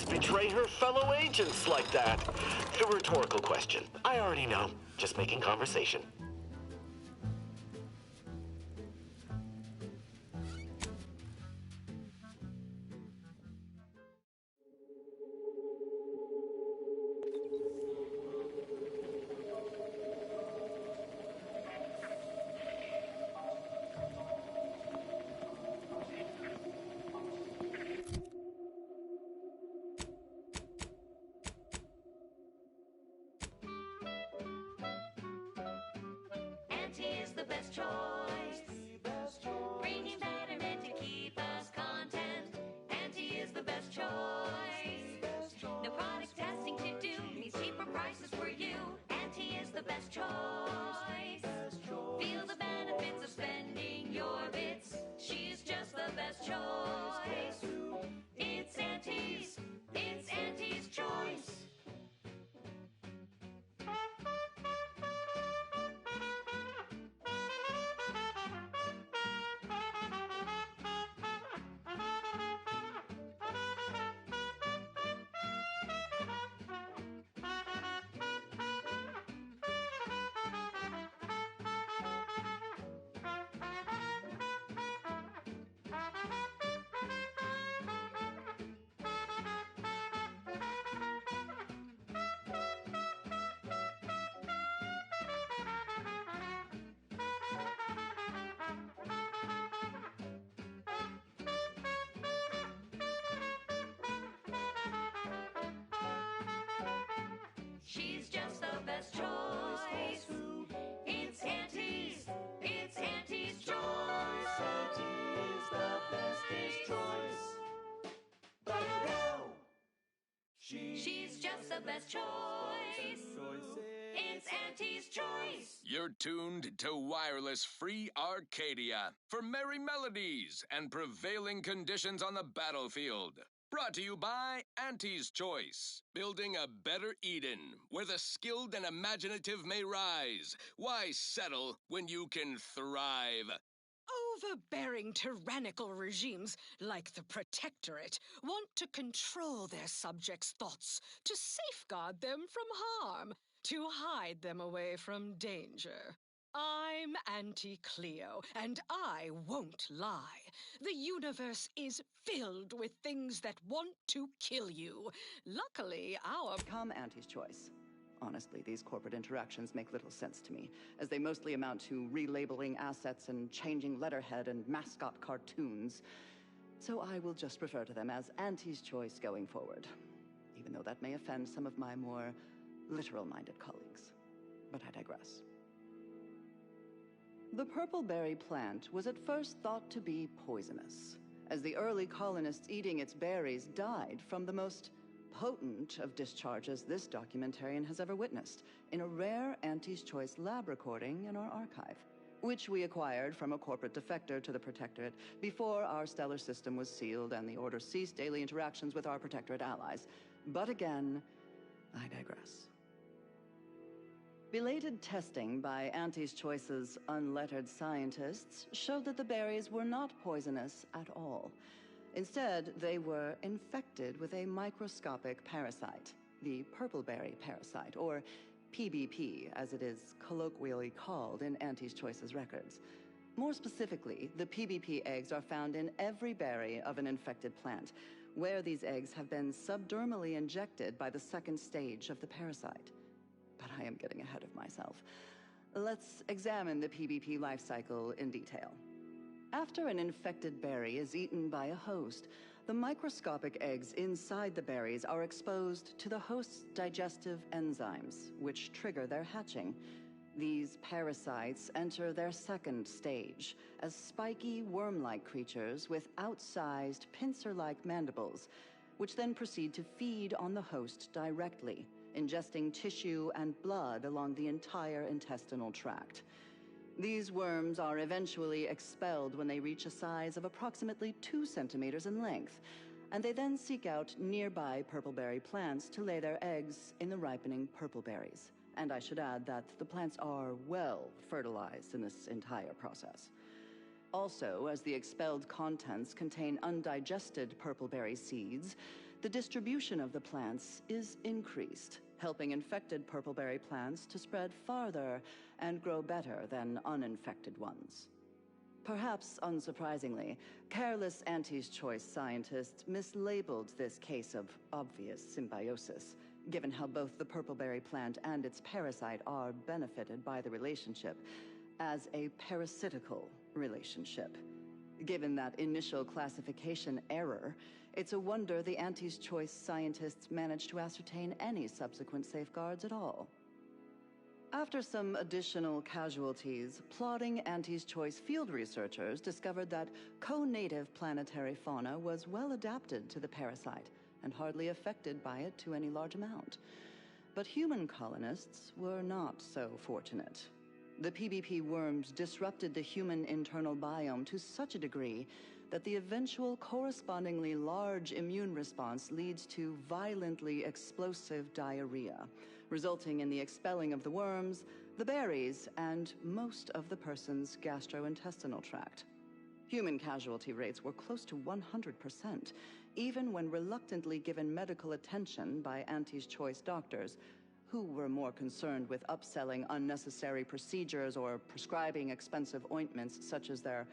betray her fellow agents like that? A rhetorical question. I already know. Just making conversation. Auntie is the best choice. Bringing betterment to keep us content. Auntie is the best choice. No product testing to do means cheaper prices for you. Auntie is the best choice. Feel the benefits of spending your bits. She's just the best choice. It's Auntie's. It's Auntie's choice. She's just the best choice. It's Auntie's. It's Auntie's choice. Auntie's the bestest choice. But no, she's just the best choice. It's Auntie's choice. You're tuned to Wireless Free Arcadia for merry melodies and prevailing conditions on the battlefield. Brought to you by Auntie's Choice, building a better Eden, where the skilled and imaginative may rise. Why settle when you can thrive? Overbearing tyrannical regimes like the Protectorate want to control their subjects' thoughts, to safeguard them from harm, to hide them away from danger. I'm Auntie Cleo, and I won't lie. The universe is filled with things that want to kill you. Luckily, our... Come Auntie's Choice. Honestly, these corporate interactions make little sense to me, as they mostly amount to relabeling assets and changing letterhead and mascot cartoons. So I will just refer to them as Auntie's Choice going forward, even though that may offend some of my more literal-minded colleagues. But I digress. The purpleberry plant was at first thought to be poisonous, as the early colonists eating its berries died from the most potent of discharges this documentarian has ever witnessed, in a rare Auntie's Choice lab recording in our archive, which we acquired from a corporate defector to the Protectorate before our stellar system was sealed and the Order ceased daily interactions with our Protectorate allies. But again, I digress. Belated testing by Auntie's Choice's unlettered scientists showed that the berries were not poisonous at all. Instead, they were infected with a microscopic parasite, the purpleberry parasite, or PBP, as it is colloquially called in Auntie's Choice's records. More specifically, the PBP eggs are found in every berry of an infected plant, where these eggs have been subdermally injected by the second stage of the parasite. But I am getting ahead of myself. Let's examine the PBP life cycle in detail. After an infected berry is eaten by a host, the microscopic eggs inside the berries are exposed to the host's digestive enzymes, which trigger their hatching. These parasites enter their second stage as spiky worm-like creatures with outsized pincer-like mandibles, which then proceed to feed on the host directly, ingesting tissue and blood along the entire intestinal tract. These worms are eventually expelled when they reach a size of approximately 2 centimeters in length, and they then seek out nearby purpleberry plants to lay their eggs in the ripening purpleberries. And I should add that the plants are well fertilized in this entire process. Also, as the expelled contents contain undigested purpleberry seeds, the distribution of the plants is increased, helping infected purpleberry plants to spread farther and grow better than uninfected ones. Perhaps unsurprisingly, careless Auntie's Choice scientists mislabeled this case of obvious symbiosis, given how both the purpleberry plant and its parasite are benefited by the relationship, as a parasitical relationship. Given that initial classification error, it's a wonder the Auntie's Choice scientists managed to ascertain any subsequent safeguards at all. After some additional casualties, plodding Auntie's Choice field researchers discovered that co-native planetary fauna was well adapted to the parasite and hardly affected by it to any large amount. But human colonists were not so fortunate. The PBP worms disrupted the human internal biome to such a degree that the eventual correspondingly large immune response leads to violently explosive diarrhea, resulting in the expelling of the worms, the berries, and most of the person's gastrointestinal tract. Human casualty rates were close to 100%, even when reluctantly given medical attention by Auntie's Choice doctors, who were more concerned with upselling unnecessary procedures or prescribing expensive ointments such as their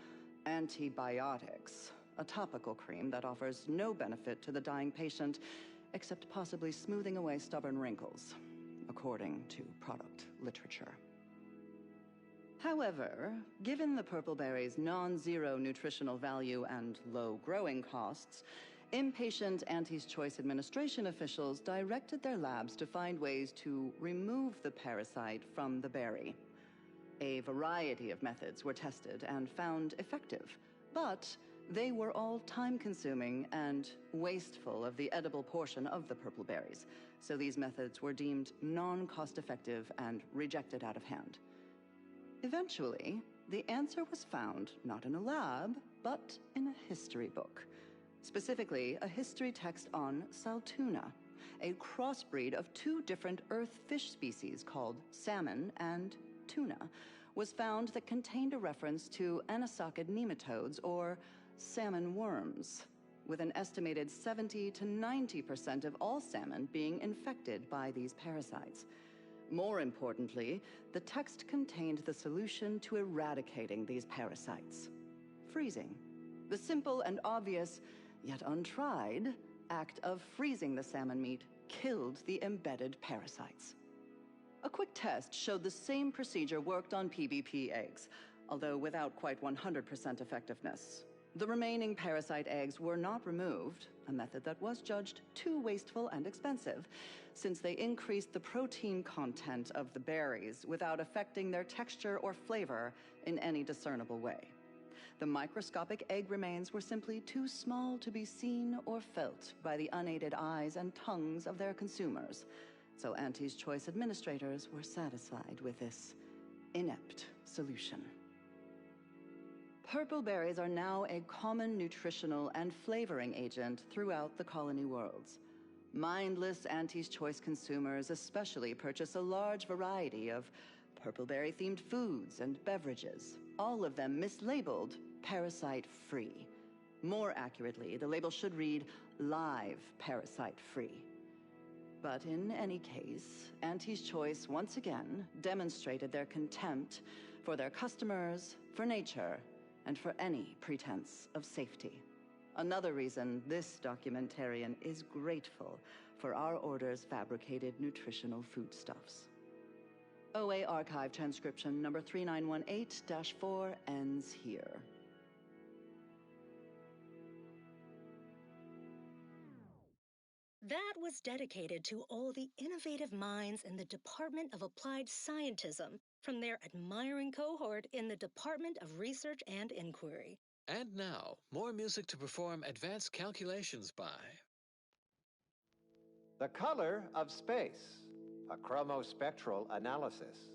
antibiotics, a topical cream that offers no benefit to the dying patient except possibly smoothing away stubborn wrinkles, according to product literature. However, given the purpleberry's non-zero nutritional value and low growing costs, impatient Auntie's Choice administration officials directed their labs to find ways to remove the parasite from the berry. A variety of methods were tested and found effective, but they were all time-consuming and wasteful of the edible portion of the purpleberries, so these methods were deemed non-cost-effective and rejected out of hand. Eventually, the answer was found not in a lab, but in a history book. Specifically, a history text on Saltuna, a crossbreed of two different earth fish species called salmon and tuna, was found that contained a reference to anisakid nematodes, or salmon worms, with an estimated 70 to 90% of all salmon being infected by these parasites. More importantly, the text contained the solution to eradicating these parasites: freezing. The simple and obvious, yet untried, act of freezing the salmon meat killed the embedded parasites. A quick test showed the same procedure worked on PBP eggs, although without quite 100% effectiveness. The remaining parasite eggs were not removed, a method that was judged too wasteful and expensive, since they increased the protein content of the berries without affecting their texture or flavor in any discernible way. The microscopic egg remains were simply too small to be seen or felt by the unaided eyes and tongues of their consumers, so Auntie's Choice administrators were satisfied with this inept solution. Purpleberries are now a common nutritional and flavoring agent throughout the colony worlds. Mindless Auntie's Choice consumers especially purchase a large variety of purpleberry-themed foods and beverages, all of them mislabeled parasite-free. More accurately, the label should read live parasite-free. But in any case, Auntie's Choice once again demonstrated their contempt for their customers, for nature, and for any pretense of safety. Another reason this documentarian is grateful for our order's fabricated nutritional foodstuffs. OA Archive transcription number 3918-4 ends here. That was dedicated to all the innovative minds in the Department of Applied Scientism from their admiring cohort in the Department of Research and Inquiry. And now, more music to perform advanced calculations by The Color of Space, a chromospectral analysis.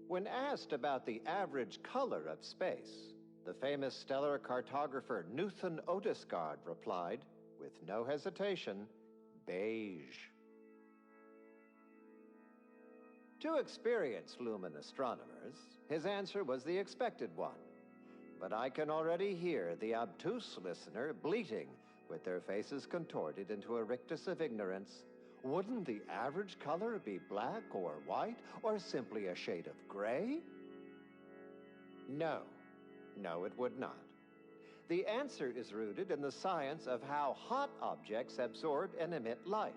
When asked about the average color of space, the famous stellar cartographer Newton Otisgard replied, with no hesitation, beige. To experienced lumen astronomers, his answer was the expected one. But I can already hear the obtuse listener bleating with their faces contorted into a rictus of ignorance, wouldn't the average color be black or white or simply a shade of gray? No, it would not. The answer is rooted in the science of how hot objects absorb and emit light,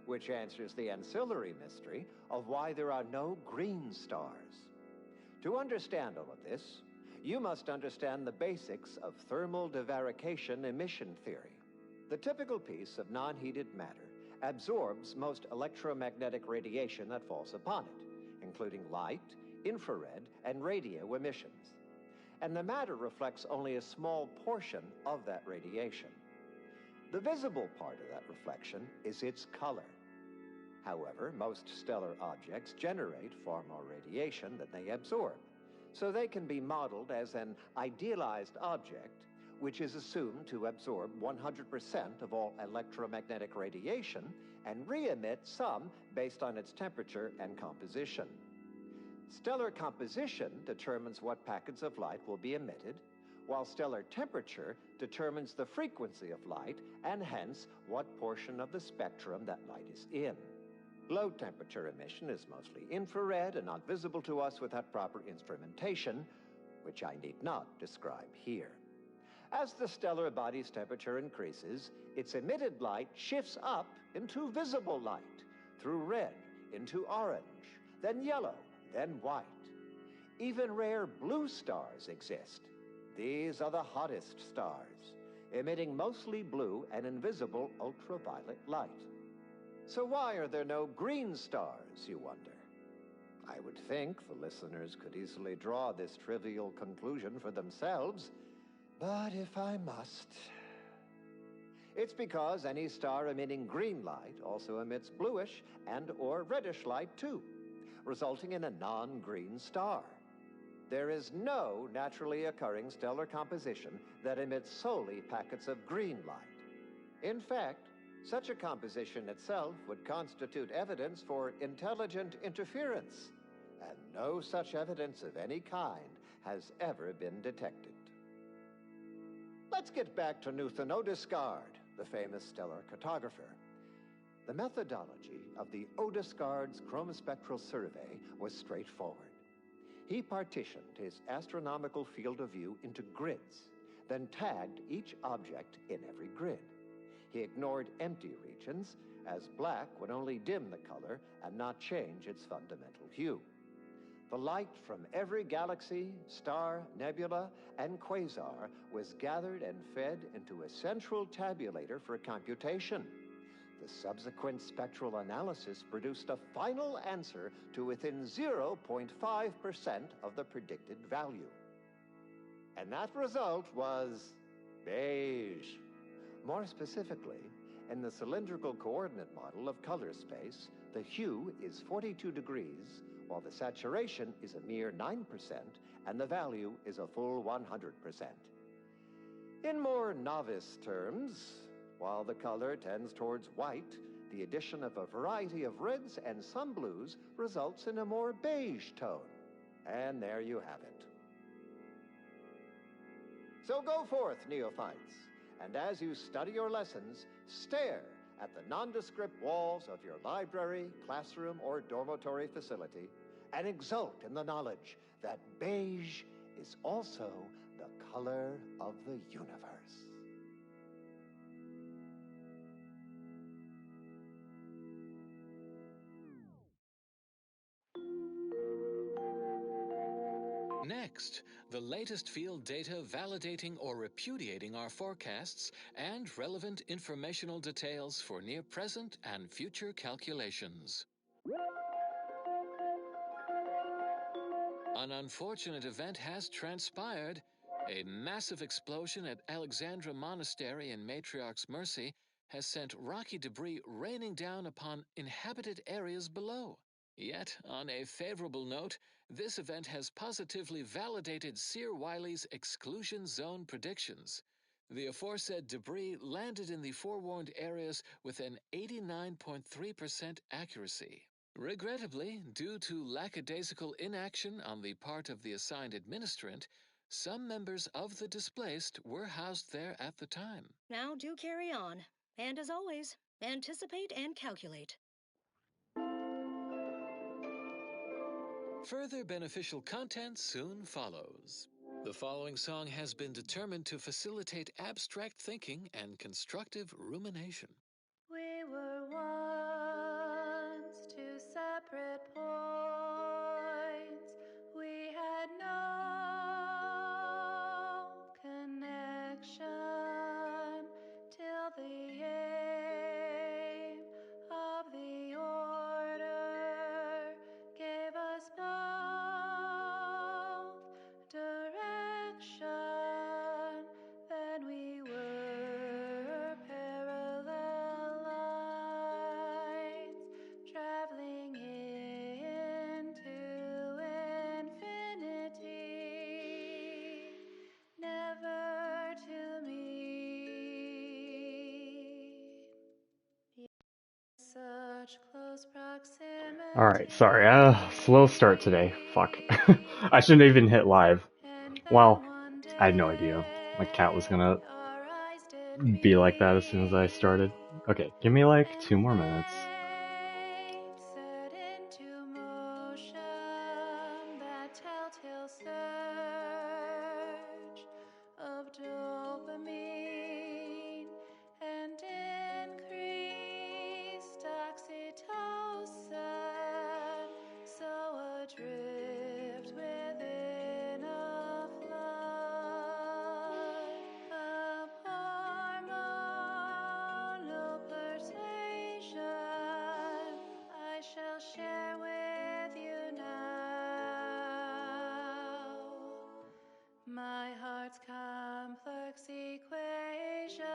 which answers the ancillary mystery of why there are no green stars. To understand all of this, you must understand the basics of thermal divarication emission theory. The typical piece of non-heated matter absorbs most electromagnetic radiation that falls upon it, including light, infrared, and radio emissions. And the matter reflects only a small portion of that radiation. The visible part of that reflection is its color. However, most stellar objects generate far more radiation than they absorb, so they can be modeled as an idealized object, which is assumed to absorb 100% of all electromagnetic radiation and re-emit some based on its temperature and composition. Stellar composition determines what packets of light will be emitted, while stellar temperature determines the frequency of light and hence what portion of the spectrum that light is in. Low temperature emission is mostly infrared and not visible to us without proper instrumentation, which I need not describe here. As the stellar body's temperature increases, its emitted light shifts up into visible light, through red into orange, then yellow, then white. Even rare blue stars exist. These are the hottest stars, emitting mostly blue and invisible ultraviolet light. So why are there no green stars, you wonder? I would think the listeners could easily draw this trivial conclusion for themselves, but if I must... It's because any star emitting green light also emits bluish and or reddish light too, resulting in a non-green star. There is no naturally occurring stellar composition that emits solely packets of green light. In fact, such a composition itself would constitute evidence for intelligent interference, and no such evidence of any kind has ever been detected. Let's get back to Newton Odescard, the famous stellar cartographer. The methodology of the Odescard's chromospectral survey was straightforward. He partitioned his astronomical field of view into grids, then tagged each object in every grid. He ignored empty regions, as black would only dim the color and not change its fundamental hue. The light from every galaxy, star, nebula, and quasar was gathered and fed into a central tabulator for computation. The subsequent spectral analysis produced a final answer to within 0.5% of the predicted value. And that result was beige. More specifically, in the cylindrical coordinate model of color space, the hue is 42 degrees, while the saturation is a mere 9%, and the value is a full 100%. In more novice terms, while the color tends towards white, the addition of a variety of reds and some blues results in a more beige tone. And there you have it. So go forth, neophytes, and as you study your lessons, stare at the nondescript walls of your library, classroom, or dormitory facility, and exult in the knowledge that beige is also the color of the universe. Next, the latest field data validating or repudiating our forecasts and relevant informational details for near-present and future calculations. An unfortunate event has transpired. A massive explosion at Alexandra Monastery in Matriarch's Mercy has sent rocky debris raining down upon inhabited areas below. Yet, on a favorable note, this event has positively validated Seer Wiley's exclusion zone predictions. The aforesaid debris landed in the forewarned areas with an 89.3% accuracy. Regrettably, due to lackadaisical inaction on the part of the assigned administrant, some members of the displaced were housed there at the time. Now do carry on. And as always, anticipate and calculate. Further beneficial content soon follows. The following song has been determined to facilitate abstract thinking and constructive rumination. We were once two separate points. We had no connection till the aim of the order gave us both direction. Then we were parallel lines traveling into infinity, never to meet. Such close proximity. Alright, sorry, slow start today. Fuck. I shouldn't even hit live. Well, I had no idea. My cat was gonna be like that as soon as I started. Okay, give me like 2 more minutes. Set into motion that telltale surge of dopamine and increased oxytocin, so adrift within a flood of hormonal persuasion. I shall share with you now my heart's complex equation.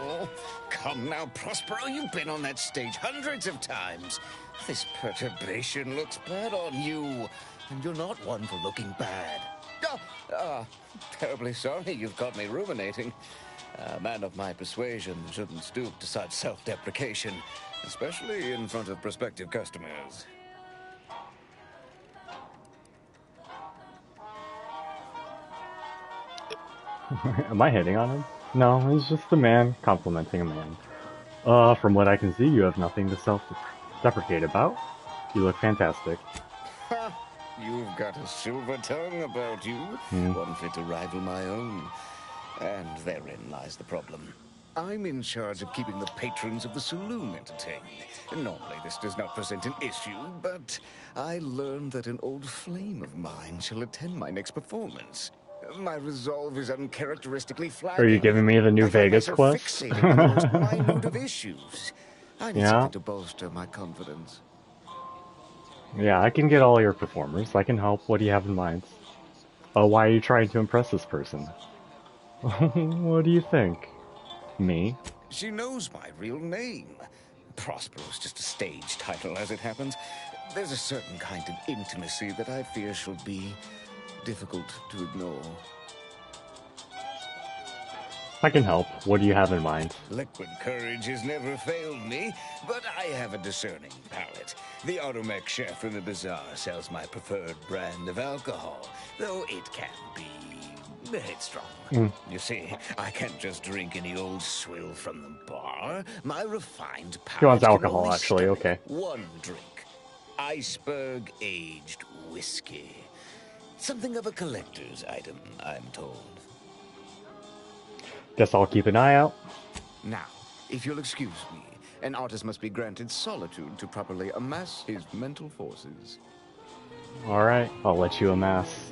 Oh, come now, Prospero, you've been on that stage hundreds of times. This perturbation looks bad on you, and you're not one for looking bad. Terribly sorry you've got me ruminating. A man of my persuasion shouldn't stoop to such self-deprecation, especially in front of prospective customers. Am I hitting on him? No, he's just a man complimenting a man. From what I can see, you have nothing to self-deprecate about. You look fantastic. Ha! You've got a silver tongue about you, one fit to rival my own. And therein lies the problem. I'm in charge of keeping the patrons of the saloon entertained. Normally this does not present an issue, but I learned that an old flame of mine shall attend my next performance. My resolve is uncharacteristically flat. Are you giving me the New Vegas quest? Fixated on the most minute of issues. I need something to bolster my confidence. Yeah, I can get all your performers. I can help. What do you have in mind? Why are you trying to impress this person? What do you think? Me? She knows my real name. Prospero's just a stage title, as it happens. There's a certain kind of intimacy that I fear shall be difficult to ignore. I can help. What do you have in mind? Liquid courage has never failed me, but I have a discerning palate. The Automech chef in the bazaar sells my preferred brand of alcohol, though it can be It's strong. Mm. You see, I can't just drink any old swill from the bar. My refined palate He wants can alcohol, only actually, stomach okay. one drink. Iceberg aged whiskey. Something of a collector's item, I'm told. Guess I'll keep an eye out. Now, if you'll excuse me, an artist must be granted solitude to properly amass his mental forces. Alright, I'll let you amass.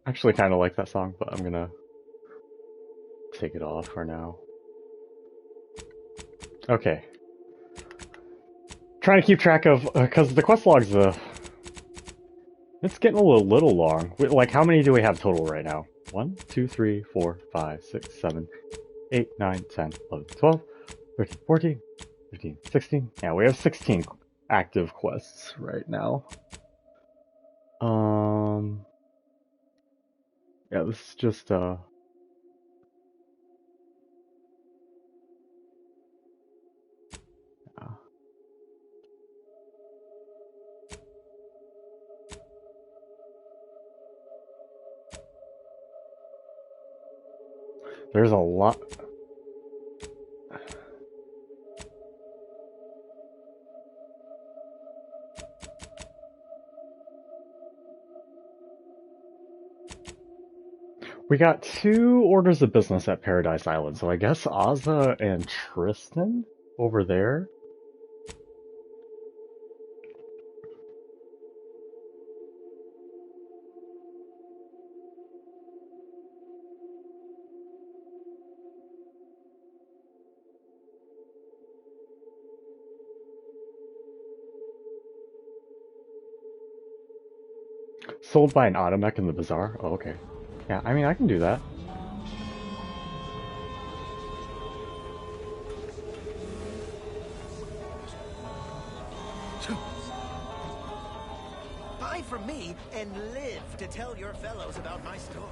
Actually kind of like that song, but I'm gonna take it off for now. Okay. Trying to keep track of, because the quest log's, it's getting a little long. Like, how many do we have total right now? 1, 2, 3, 4, 5, 6, 7, 8, 9, 10, 11, 12, 13, 14, 15, 16. Yeah, we have 16 active quests right now. Yeah, this is just, yeah. There's a lot. We got 2 orders of business at Paradise Island, so I guess Ozza and Tristan over there. Sold by an Automech in the bazaar? Oh, okay. Yeah, I mean, I can do that. Buy from me and live to tell your fellows about my store.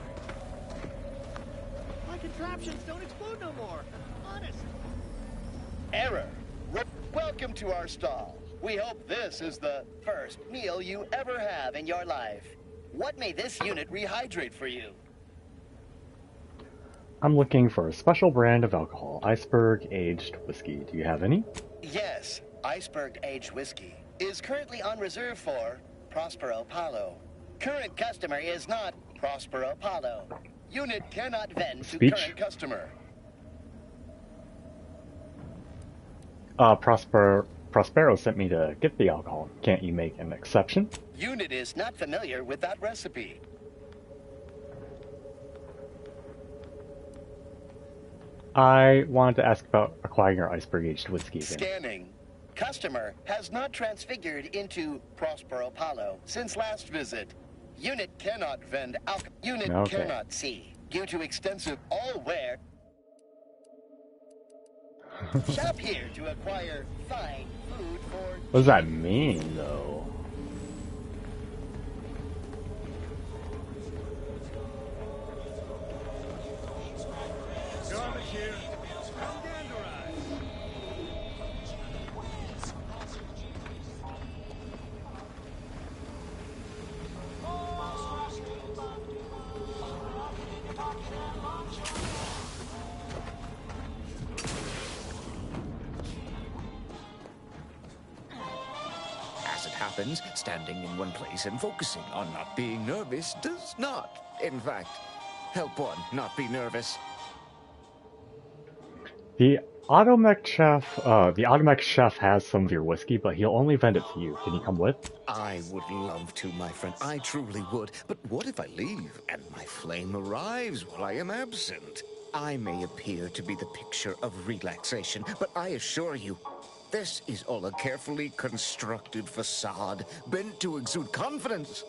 My contraptions don't explode no more. Honest. Error. Welcome to our stall. We hope this is the first meal you ever have in your life. What may this unit rehydrate for you? I'm looking for a special brand of alcohol, Iceberg Aged Whiskey. Do you have any? Yes, Iceberg Aged Whiskey is currently on reserve for Prospero Palo. Current customer is not Prospero Palo. Unit cannot vend to current customer. Prospero sent me to get the alcohol. Can't you make an exception? Unit is not familiar with that recipe. I wanted to ask about acquiring your Iceberg Aged Whiskey again. Scanning. Customer has not transfigured into Prospero Palo since last visit. Unit cannot vend alcohol. Unit cannot see due to extensive all-wear. Shop here to acquire fine food for... What does that mean, though? Garbage here. As it happens, standing in one place and focusing on not being nervous does not, in fact, help one not be nervous. The Automech chef has some of your whiskey, but he'll only vend it to you. Can you come with? I would love to, my friend. I truly would. But what if I leave and my flame arrives while I am absent? I may appear to be the picture of relaxation, but I assure you, this is all a carefully constructed facade, bent to exude confidence.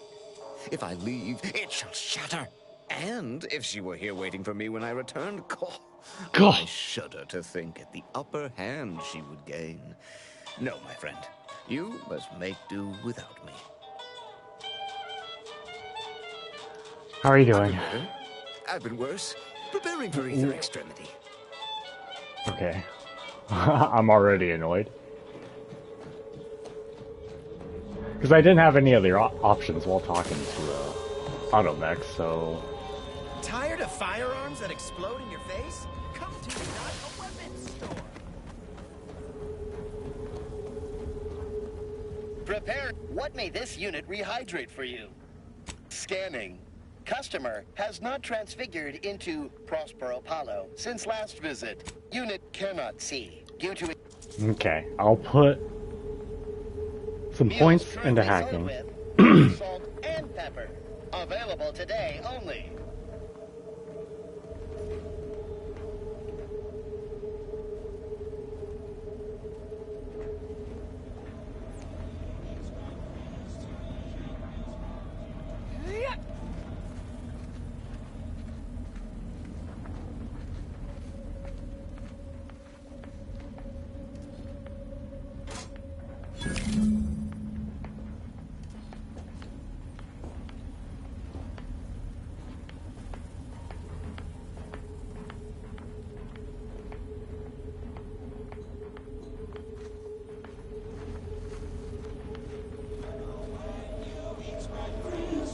If I leave, it shall shatter. And if she were here waiting for me when I returned, I shudder to think at the upper hand she would gain. No, my friend, you must make do without me. How are you doing? I've been worse. Preparing for either extremity. Okay. I'm already annoyed. Because I didn't have any other options while talking to Automech, so... Tired of firearms that explode in your face? Come to not a weapons store. Prepare. What may this unit rehydrate for you? Scanning. Customer has not transfigured into Prospero Paulo since last visit. Unit cannot see due to... Okay, I'll put some points into hacking. Salt and pepper. Available today only.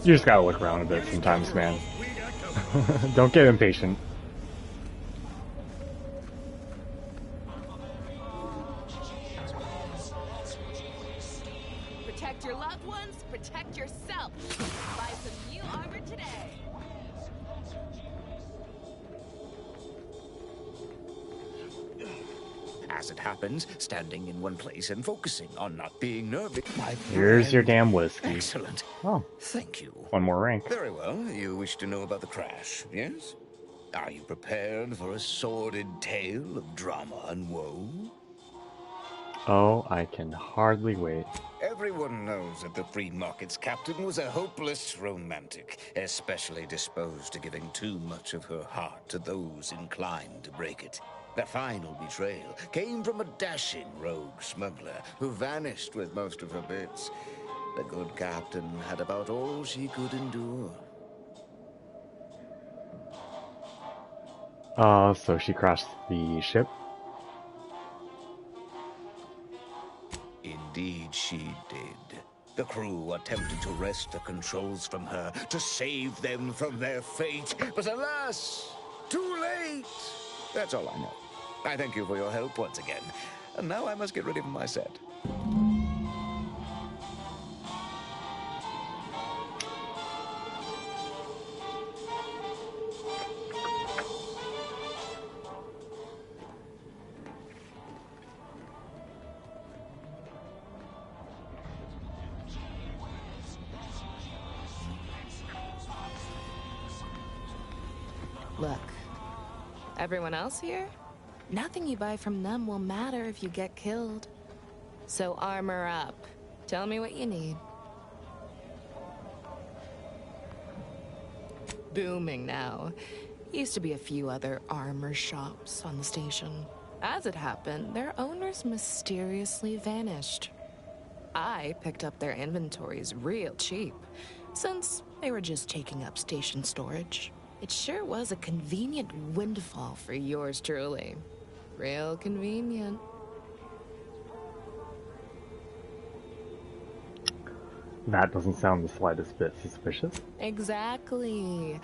You just gotta look around a bit sometimes, man. Don't get impatient. Protect your loved ones, protect yourself. Buy some new armor today. As it happens, standing in one place and focusing on not being nervous. Here's your damn whiskey. Excellent. Oh. Thank you. One more rank. Very well. You wish to know about the crash, yes? Are you prepared for a sordid tale of drama and woe? Oh, I can hardly wait. Everyone knows that the Free Market's captain was a hopeless romantic, especially disposed to giving too much of her heart to those inclined to break it. The final betrayal came from a dashing rogue smuggler who vanished with most of her bits. The good captain had about all she could endure. So she crashed the ship? Indeed she did. The crew attempted to wrest the controls from her to save them from their fate, but alas, too late! That's all I know. I thank you for your help once again. And now I must get ready for my set. Look, everyone else here? Nothing you buy from them will matter if you get killed. So armor up. Tell me what you need. Booming now. Used to be a few other armor shops on the station. As it happened, their owners mysteriously vanished. I picked up their inventories real cheap, since they were just taking up station storage. It sure was a convenient windfall for yours truly. Real convenient. That doesn't sound the slightest bit suspicious. Exactly.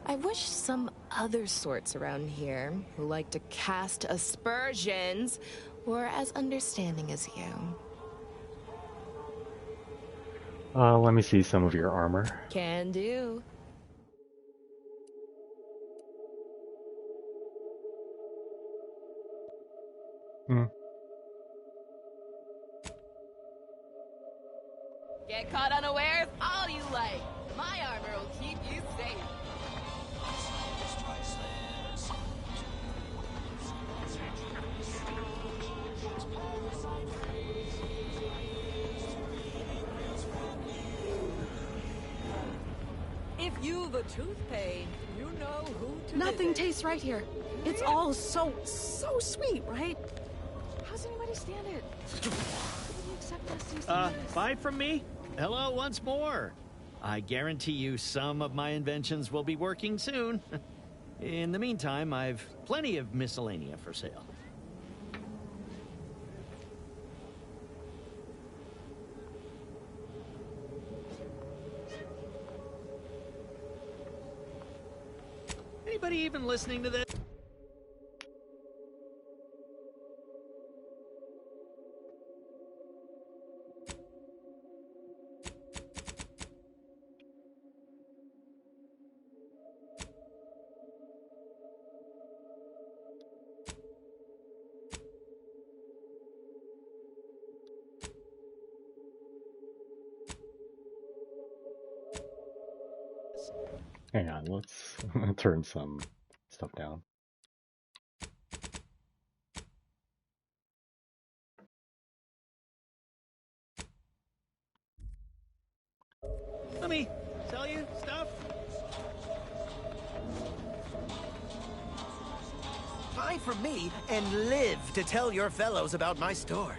I wish some other sorts around here who like to cast aspersions were as understanding as you. Let me see some of your armor. Can do. Get caught unawares all you like. My armor will keep you safe. If you've a tooth pain, you know who to Nothing visit. tastes right here. It's all so sweet, right? How's anybody stand it? Bye from me. Hello once more. I guarantee you some of my inventions will be working soon. In the meantime, I've plenty of miscellanea for sale. Anybody even listening to this? Hang on, let's turn some stuff down. Let me sell you stuff. Buy from me and live to tell your fellows about my store.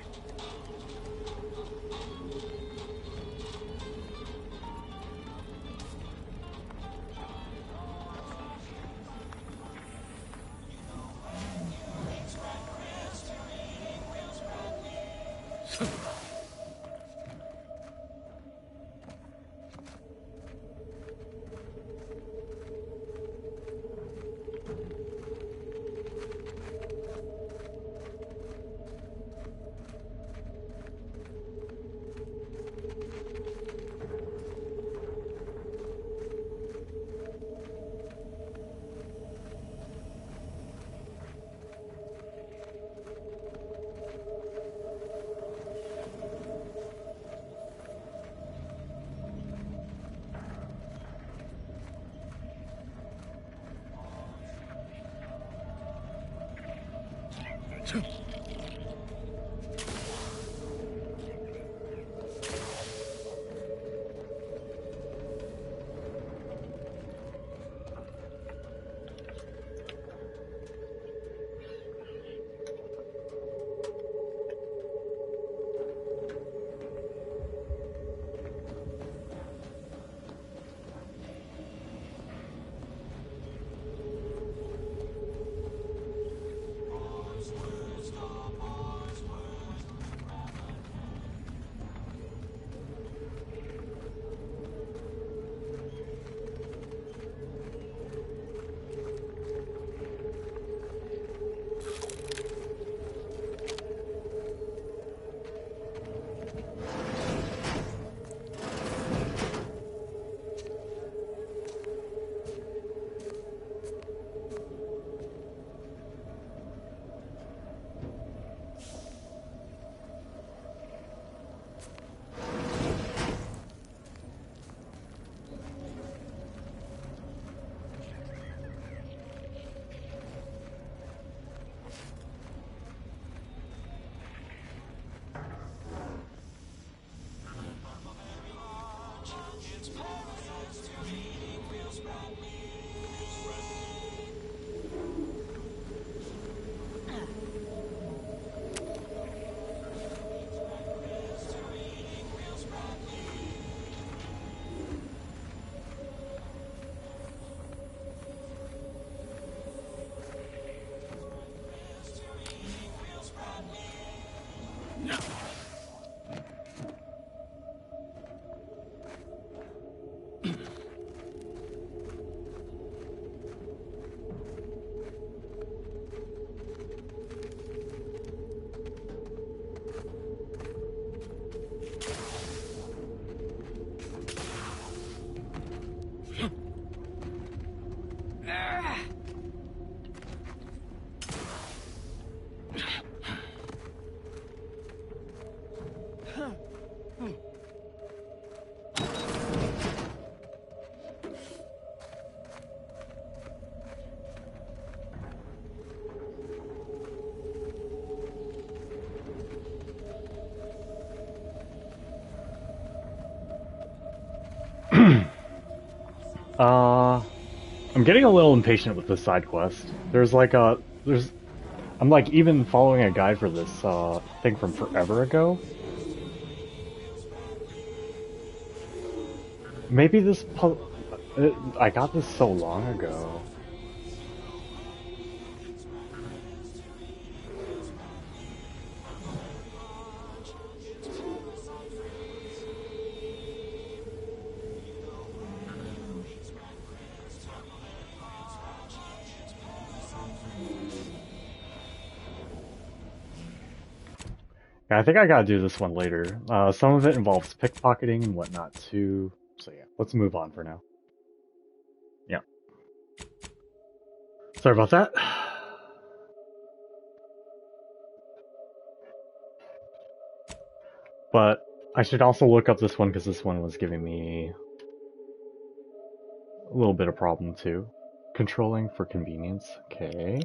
I'm getting a little impatient with this side quest. I'm like even following a guide for this thing from forever ago. Maybe I got this so long ago. Yeah, I think I gotta do this one later. Some of it involves pickpocketing and whatnot too. So yeah, let's move on for now. Yeah. Sorry about that. But I should also look up this one because this one was giving me a little bit of problem too. Controlling for convenience. Okay.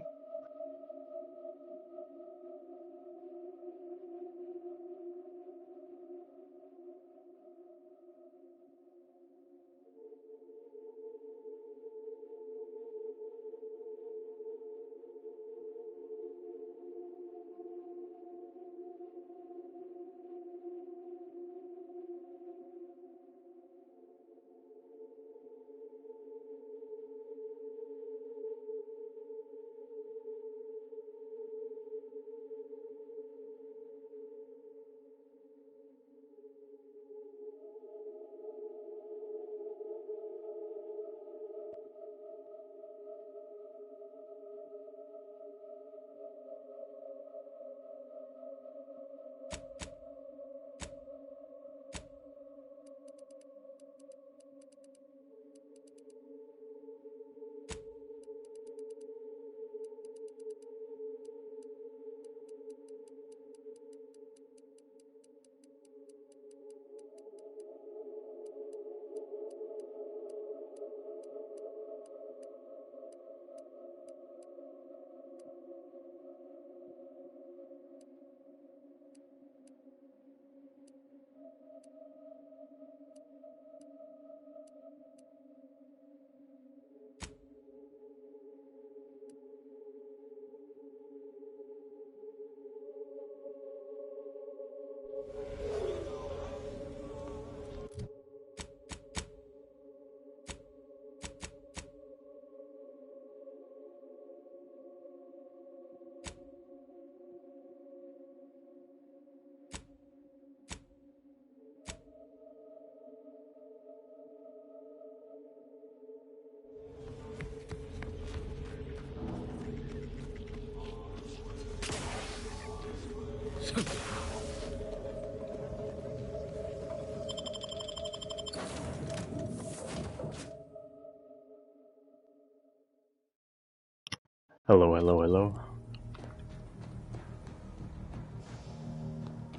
Hello, hello, hello.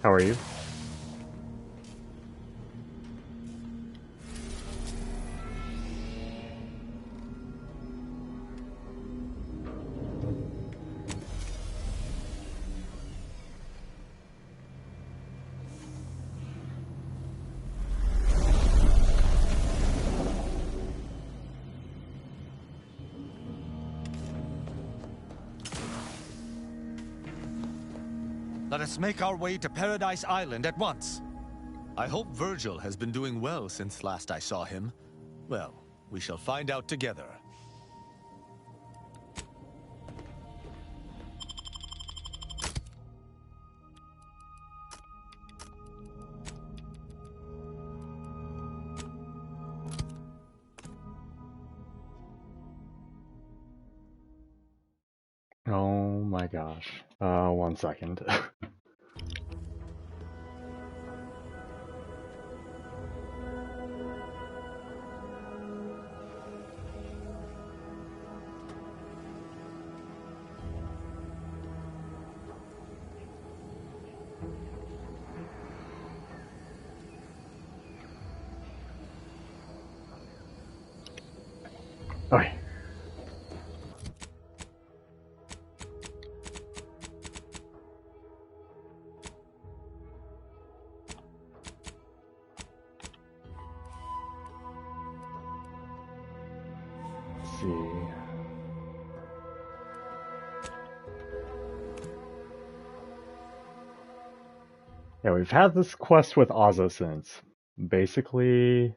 How are you? Let us make our way to Paradise Island at once. I hope Virgil has been doing well since last I saw him. Well, we shall find out together. Oh my gosh. 1 second. Okay. Let's see. Yeah, we've had this quest with Ozza since basically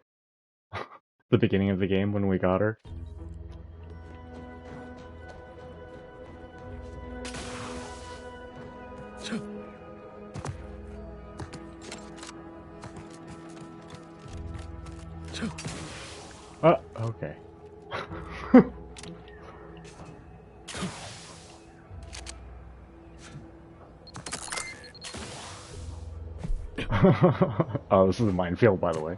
the beginning of the game when we got her. Okay. Oh, this is a minefield, by the way.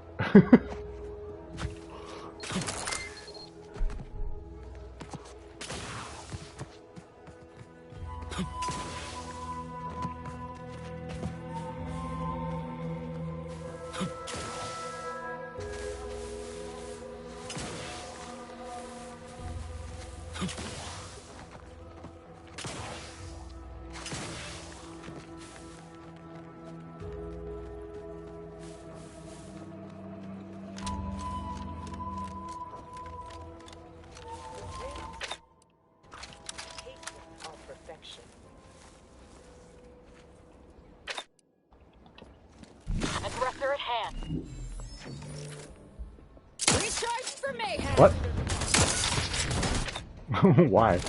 Aggressor at hand. Recharge for mayhem. What? Why?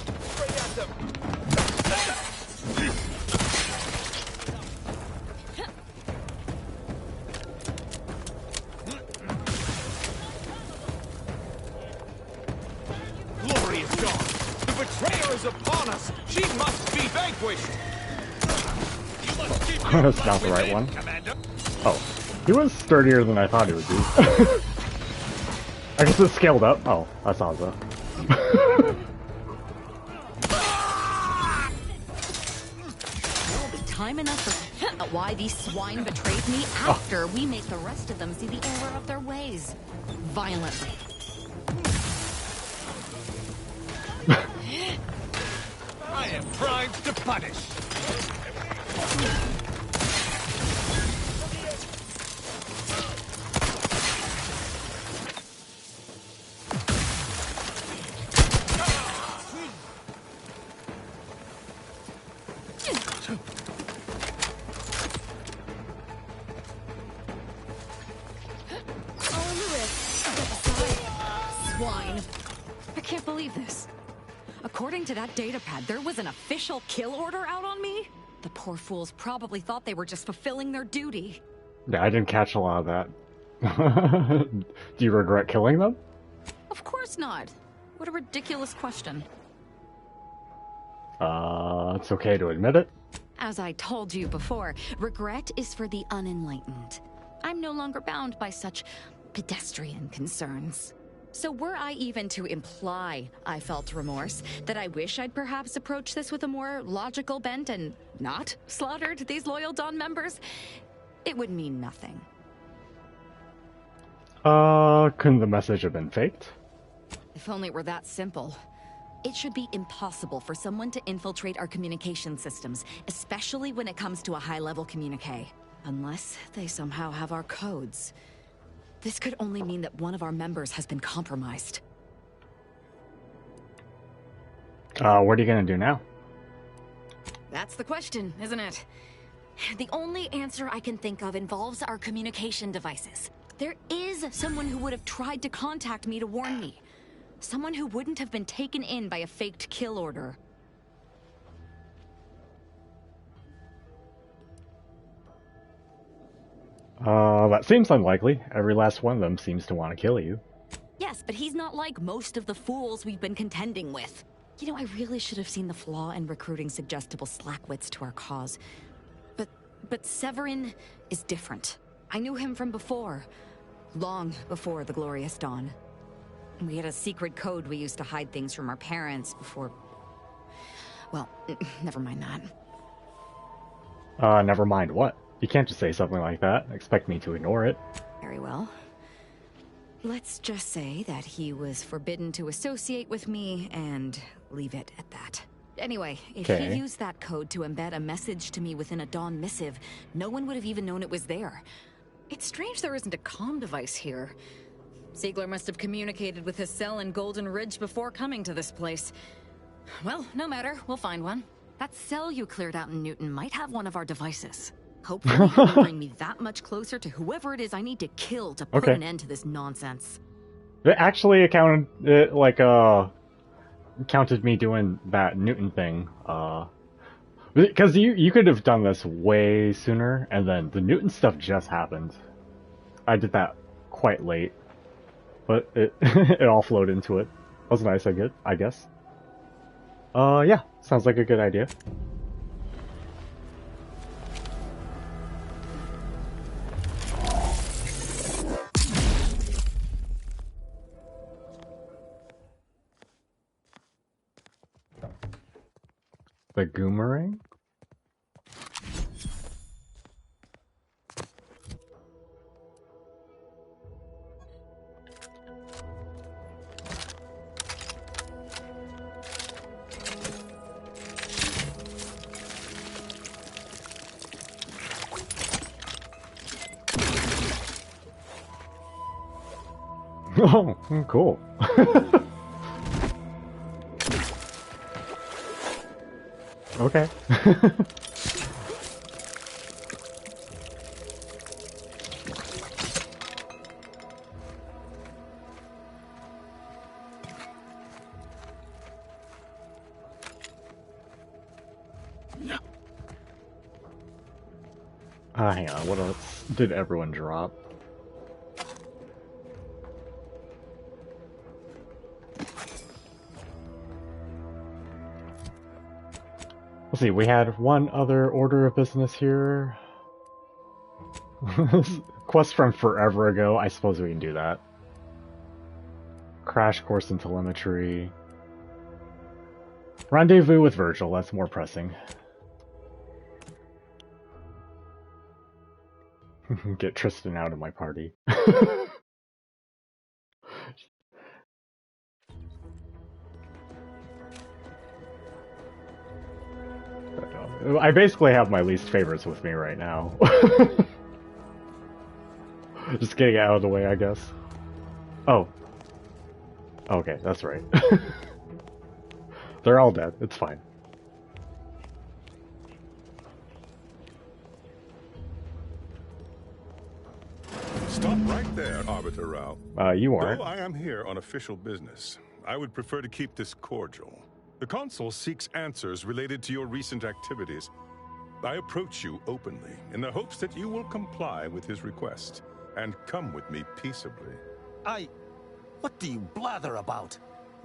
Glory is gone. The betrayer is upon us. She must be vanquished. That's not the right one. Oh, he was sturdier than I thought he would be. I guess it scaled up. Oh, that's Azza. It'll be time enough for why these swine betrayed me after we make the rest of them see the error of their ways. Violently. I am primed to punish. Swine. I can't believe this. According to that datapad, there was an official kill order out on me? The poor fools probably thought they were just fulfilling their duty. Yeah, I didn't catch a lot of that. Do you regret killing them? Of course not. What a ridiculous question. It's okay to admit it. As I told you before, regret is for the unenlightened. I'm no longer bound by such pedestrian concerns. So were I even to imply I felt remorse, that I wish I'd perhaps approached this with a more logical bent and not slaughtered these loyal Dawn members, it would mean nothing. Couldn't the message have been faked? If only it were that simple. It should be impossible for someone to infiltrate our communication systems, especially when it comes to a high-level communique. Unless they somehow have our codes. This could only mean that one of our members has been compromised. What are you gonna do now? That's the question, isn't it? The only answer I can think of involves our communication devices. There is someone who would have tried to contact me to warn me. Someone who wouldn't have been taken in by a faked kill order. That seems unlikely. Every last one of them seems to want to kill you. Yes, but he's not like most of the fools we've been contending with. You know, I really should have seen the flaw in recruiting suggestible slackwits to our cause. But Severin is different. I knew him from before. Long before the Glorious Dawn. We had a secret code we used to hide things from our parents before... Well, never mind that. Never mind what? You can't just say something like that and expect me to ignore it. Very well. Let's just say that he was forbidden to associate with me and leave it at that. Anyway, if he used that code to embed a message to me within a Dawn missive, no one would have even known it was there. It's strange there isn't a comm device here. Ziegler must have communicated with his cell in Golden Ridge before coming to this place. Well, no matter, we'll find one. That cell you cleared out in Newton might have one of our devices. Hopefully it'll bring me that much closer to whoever it is I need to kill to put an end to this nonsense. It actually counted me doing that Newton thing. Because you could have done this way sooner, and then the Newton stuff just happened. I did that quite late. But it it all flowed into it. Was nice, I guess. Yeah, sounds like a good idea. The Goomerang? Oh, cool. Okay. Hang on, what else did everyone drop? Let's see, we had one other order of business here. Quest from forever ago, I suppose we can do that. Crash course in telemetry. Rendezvous with Virgil, that's more pressing. Get Tristan out of my party. I basically have my least favorites with me right now. Just getting it out of the way, I guess. Oh. Okay, that's right. They're all dead. It's fine. Stop right there, Arbiter Rao. You aren't. Though I am here on official business, I would prefer to keep this cordial. The Consul seeks answers related to your recent activities. I approach you openly in the hopes that you will comply with his request and come with me peaceably. What do you blather about?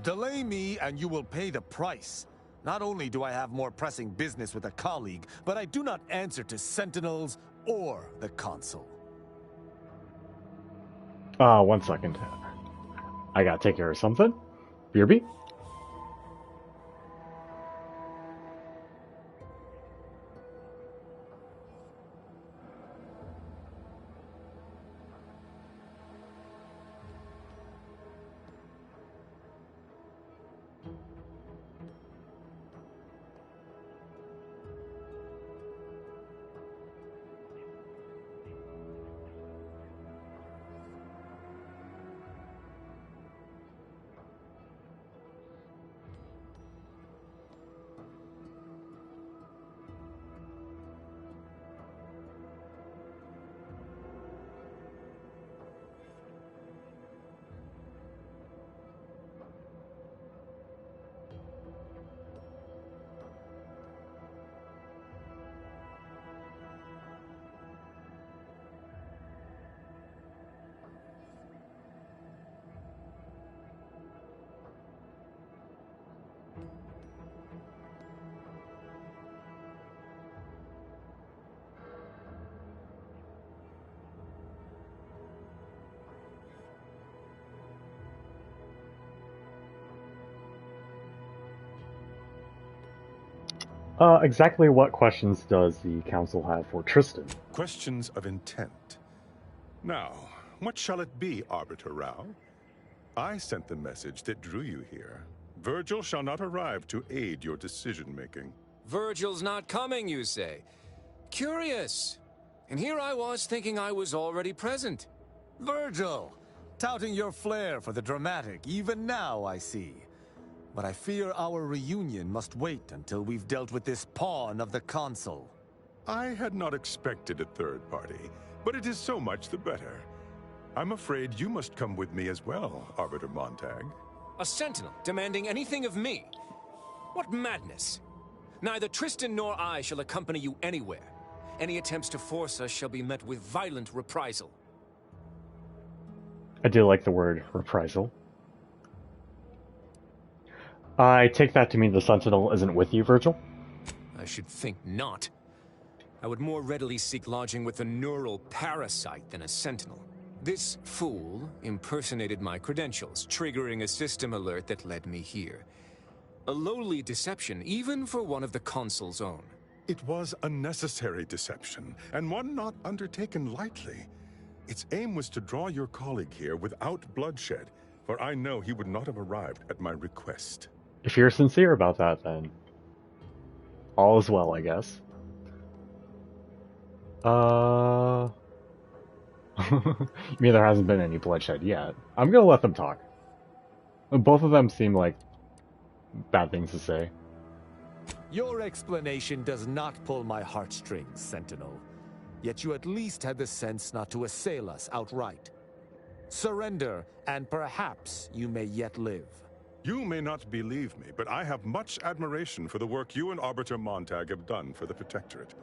Delay me and you will pay the price. Not only do I have more pressing business with a colleague, but I do not answer to Sentinels or the Consul. 1 second. I gotta take care of something. BRB? Exactly what questions does the Council have for Tristan? Questions of intent. Now, what shall it be, Arbiter Rao? I sent the message that drew you here. Virgil shall not arrive to aid your decision-making. Virgil's not coming, you say? Curious. And here I was thinking I was already present. Virgil! Touting your flair for the dramatic, even now I see. But I fear our reunion must wait until we've dealt with this pawn of the Consul. I had not expected a third party, but it is so much the better. I'm afraid you must come with me as well, Arbiter Montag. A sentinel demanding anything of me? What madness! Neither Tristan nor I shall accompany you anywhere. Any attempts to force us shall be met with violent reprisal. I do like the word reprisal. I take that to mean the Sentinel isn't with you, Virgil? I should think not. I would more readily seek lodging with a neural parasite than a sentinel. This fool impersonated my credentials, triggering a system alert that led me here. A lowly deception, even for one of the Consul's own. It was a necessary deception, and one not undertaken lightly. Its aim was to draw your colleague here without bloodshed, for I know he would not have arrived at my request. If you're sincere about that, then all is well, I guess. You mean there hasn't been any bloodshed yet? I'm gonna let them talk. Both of them seem like bad things to say. Your explanation does not pull my heartstrings, Sentinel. Yet you at least had the sense not to assail us outright. Surrender, and perhaps you may yet live. You may not believe me, but I have much admiration for the work you and Arbiter Montag have done for the Protectorate.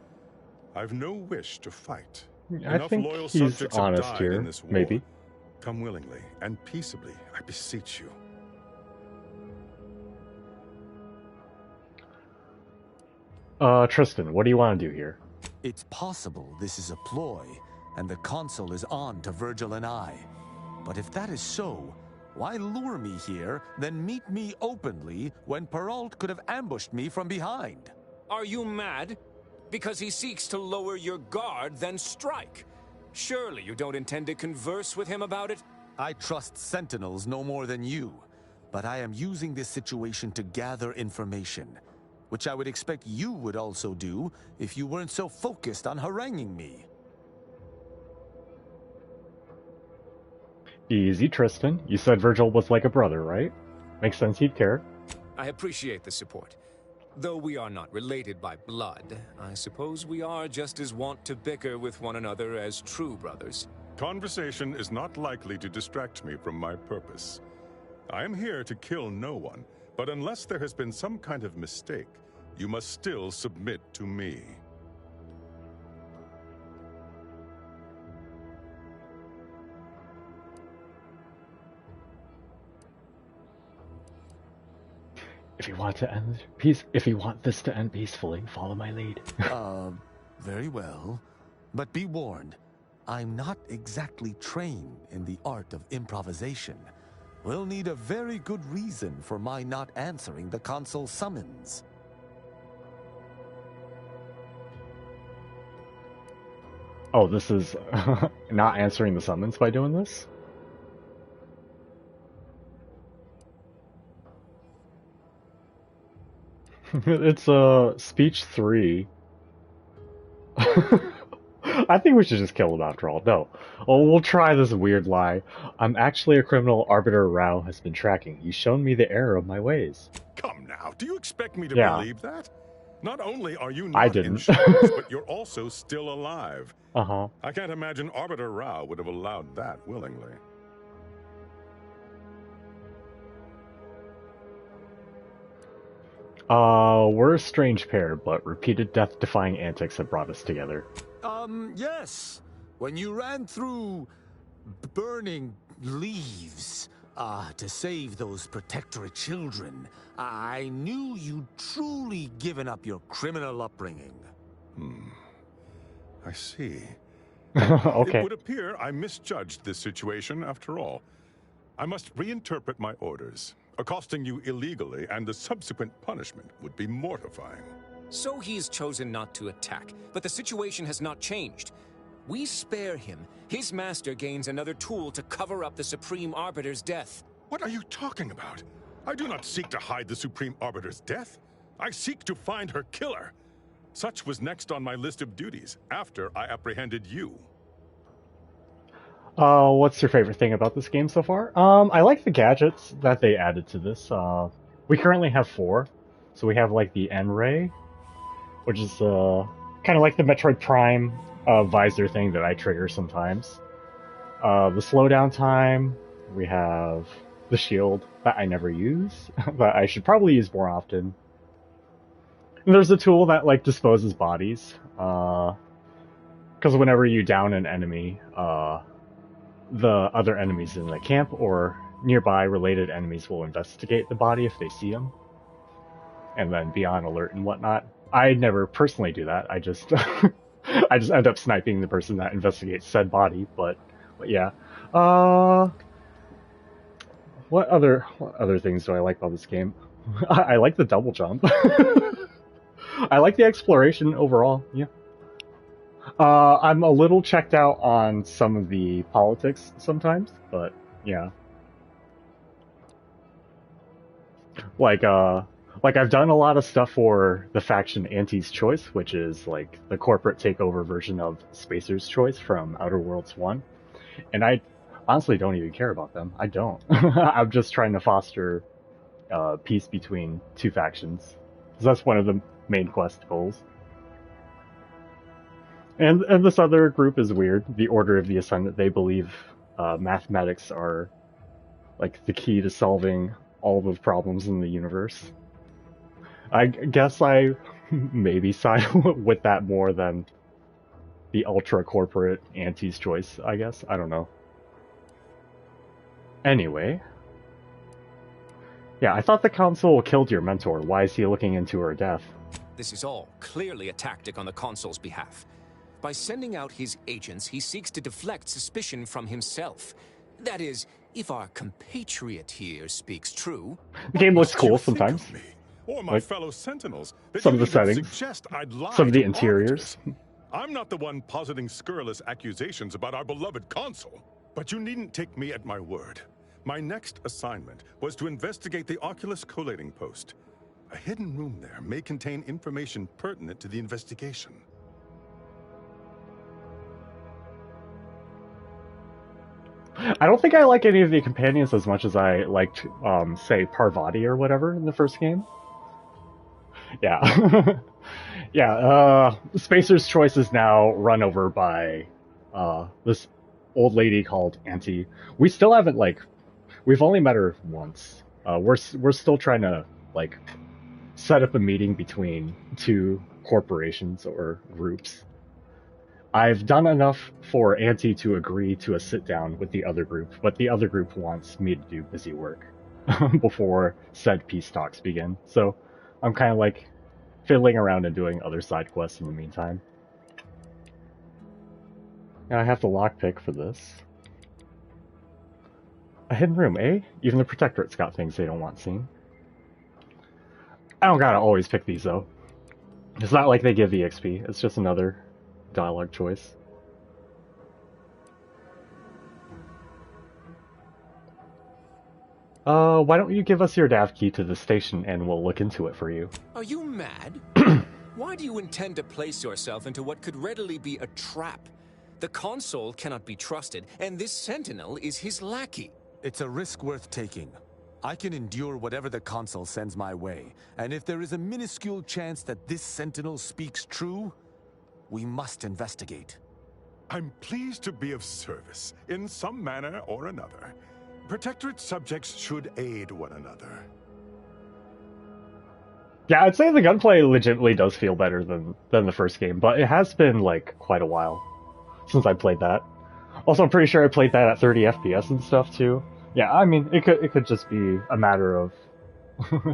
I've no wish to fight. I think loyal he's subjects honest have died here, in this war. maybe. Come willingly and peaceably, I beseech you. Tristan, what do you want to do here? It's possible this is a ploy, and the Consul is on to Virgil and I. But if that is so, why lure me here, then meet me openly when Perrault could have ambushed me from behind? Are you mad? Because he seeks to lower your guard, then strike. Surely you don't intend to converse with him about it? I trust Sentinels no more than you, but I am using this situation to gather information, which I would expect you would also do if you weren't so focused on haranguing me. Easy, Tristan. You said Virgil was like a brother, right? Makes sense he'd care. I appreciate the support. Though we are not related by blood, I suppose we are just as wont to bicker with one another as true brothers. Conversation is not likely to distract me from my purpose. I am here to kill no one, but unless there has been some kind of mistake, you must still submit to me. If you want this to end peacefully, follow my lead. Very well. But be warned, I'm not exactly trained in the art of improvisation. We'll need a very good reason for my not answering the Consul's summons. Oh, this is not answering the summons by doing this? It's speech 3. I think we should just kill him after all. No. Oh, we'll try this weird lie. I'm actually a criminal Arbiter Rao has been tracking. He's shown me the error of my ways. Come now, do you expect me to believe that? Not only are you not I didn't. in charge, but you're also still alive. Uh-huh. I can't imagine Arbiter Rao would have allowed that willingly. We're a strange pair, but repeated death-defying antics have brought us together. Yes. When you ran through burning leaves to save those Protectorate children, I knew you'd truly given up your criminal upbringing. I see. Okay. It would appear I misjudged this situation after all. I must reinterpret my orders. Accosting you illegally and the subsequent punishment would be mortifying. So he's chosen not to attack, but the situation has not changed. We spare him. His master gains another tool to cover up the Supreme Arbiter's death. What are you talking about? I do not seek to hide the Supreme Arbiter's death. I seek to find her killer. Such was next on my list of duties, after I apprehended you. What's your favorite thing about this game so far? I like the gadgets that they added to this. We currently have 4. So we have like the N-Ray, which is kind of like the Metroid Prime visor thing that I trigger sometimes. The slowdown time, we have the shield that I never use, that I should probably use more often. And there's a tool that like disposes bodies, because whenever you down an enemy, the other enemies in the camp or nearby related enemies will investigate the body if they see them, and then be on alert and whatnot. I never personally do that. I just I just end up sniping the person that investigates said body. But yeah. What other things do I like about this game? I like the double jump. I like the exploration overall, yeah. I'm a little checked out on some of the politics sometimes, but yeah. Like I've done a lot of stuff for the faction Auntie's Choice, which is like the corporate takeover version of Spacer's Choice from Outer Worlds 1. And I honestly don't even care about them. I don't. I'm just trying to foster peace between two factions. Because that's one of the main quest goals. And this other group is weird. The Order of the Ascendant, they believe mathematics are like the key to solving all the problems in the universe. I guess I maybe side with that more than the ultra-corporate Auntie's Choice, I guess. I don't know. Anyway. Yeah, I thought the Council killed your mentor. Why is he looking into her death? This is all clearly a tactic on the Consul's behalf. By sending out his agents, he seeks to deflect suspicion from himself. That is, if our compatriot here speaks true. The game looks cool sometimes. Or my fellow Sentinels. Some of the settings, suggest I'd lie some of the to interiors. I'm not the one positing scurrilous accusations about our beloved Consul. But you needn't take me at my word. My next assignment was to investigate the Oculus collating post. A hidden room there may contain information pertinent to the investigation. I don't think I like any of the companions as much as I liked, say, Parvati or whatever in the first game. Yeah. Yeah, Spacer's Choice is now run over by this old lady called Auntie. We still haven't, like, we've only met her once. We're still trying to, like, set up a meeting between two corporations or groups. I've done enough for Auntie to agree to a sit-down with the other group, but the other group wants me to do busy work before said peace talks begin. So I'm kind of like fiddling around and doing other side quests in the meantime. And I have to lockpick for this. A hidden room, eh? Even the Protectorate's got things they don't want seen. I don't gotta always pick these, though. It's not like they give the XP, it's just another dialogue choice. Why don't you give us your DAV key to the station and we'll look into it for you? Are you mad? Why do you intend to place yourself into what could readily be a trap? The Consul cannot be trusted, and this Sentinel is his lackey. It's a risk worth taking. I can endure whatever the Consul sends my way, and if there is a minuscule chance that this Sentinel speaks true, we must investigate. I'm pleased to be of service, in some manner or another. Protectorate subjects should aid one another. Yeah, I'd say the gunplay legitimately does feel better than the first game, but it has been, like, quite a while since I played that. Also, I'm pretty sure I played that at 30 FPS and stuff, too. Yeah, I mean, it could just be a matter of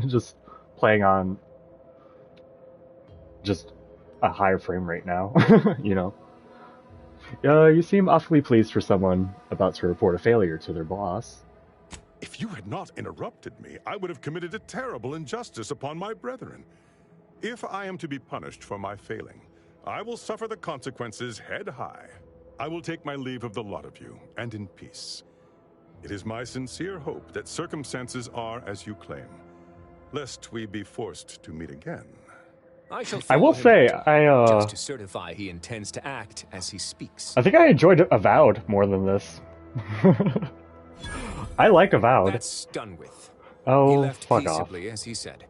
just playing on just a higher frame rate now, you know. You seem awfully pleased for someone about to report a failure to their boss. If you had not interrupted me, I would have committed a terrible injustice upon my brethren. If I am to be punished for my failing, I will suffer the consequences head high. I will take my leave of the lot of you, and in peace. It is my sincere hope that circumstances are as you claim, lest we be forced to meet again. I will say, just to certify he intends to act as he speaks. I think I enjoyed Avowed more than this. I like Avowed. That's done with. Oh, he left fuck peaceably, off. as he said,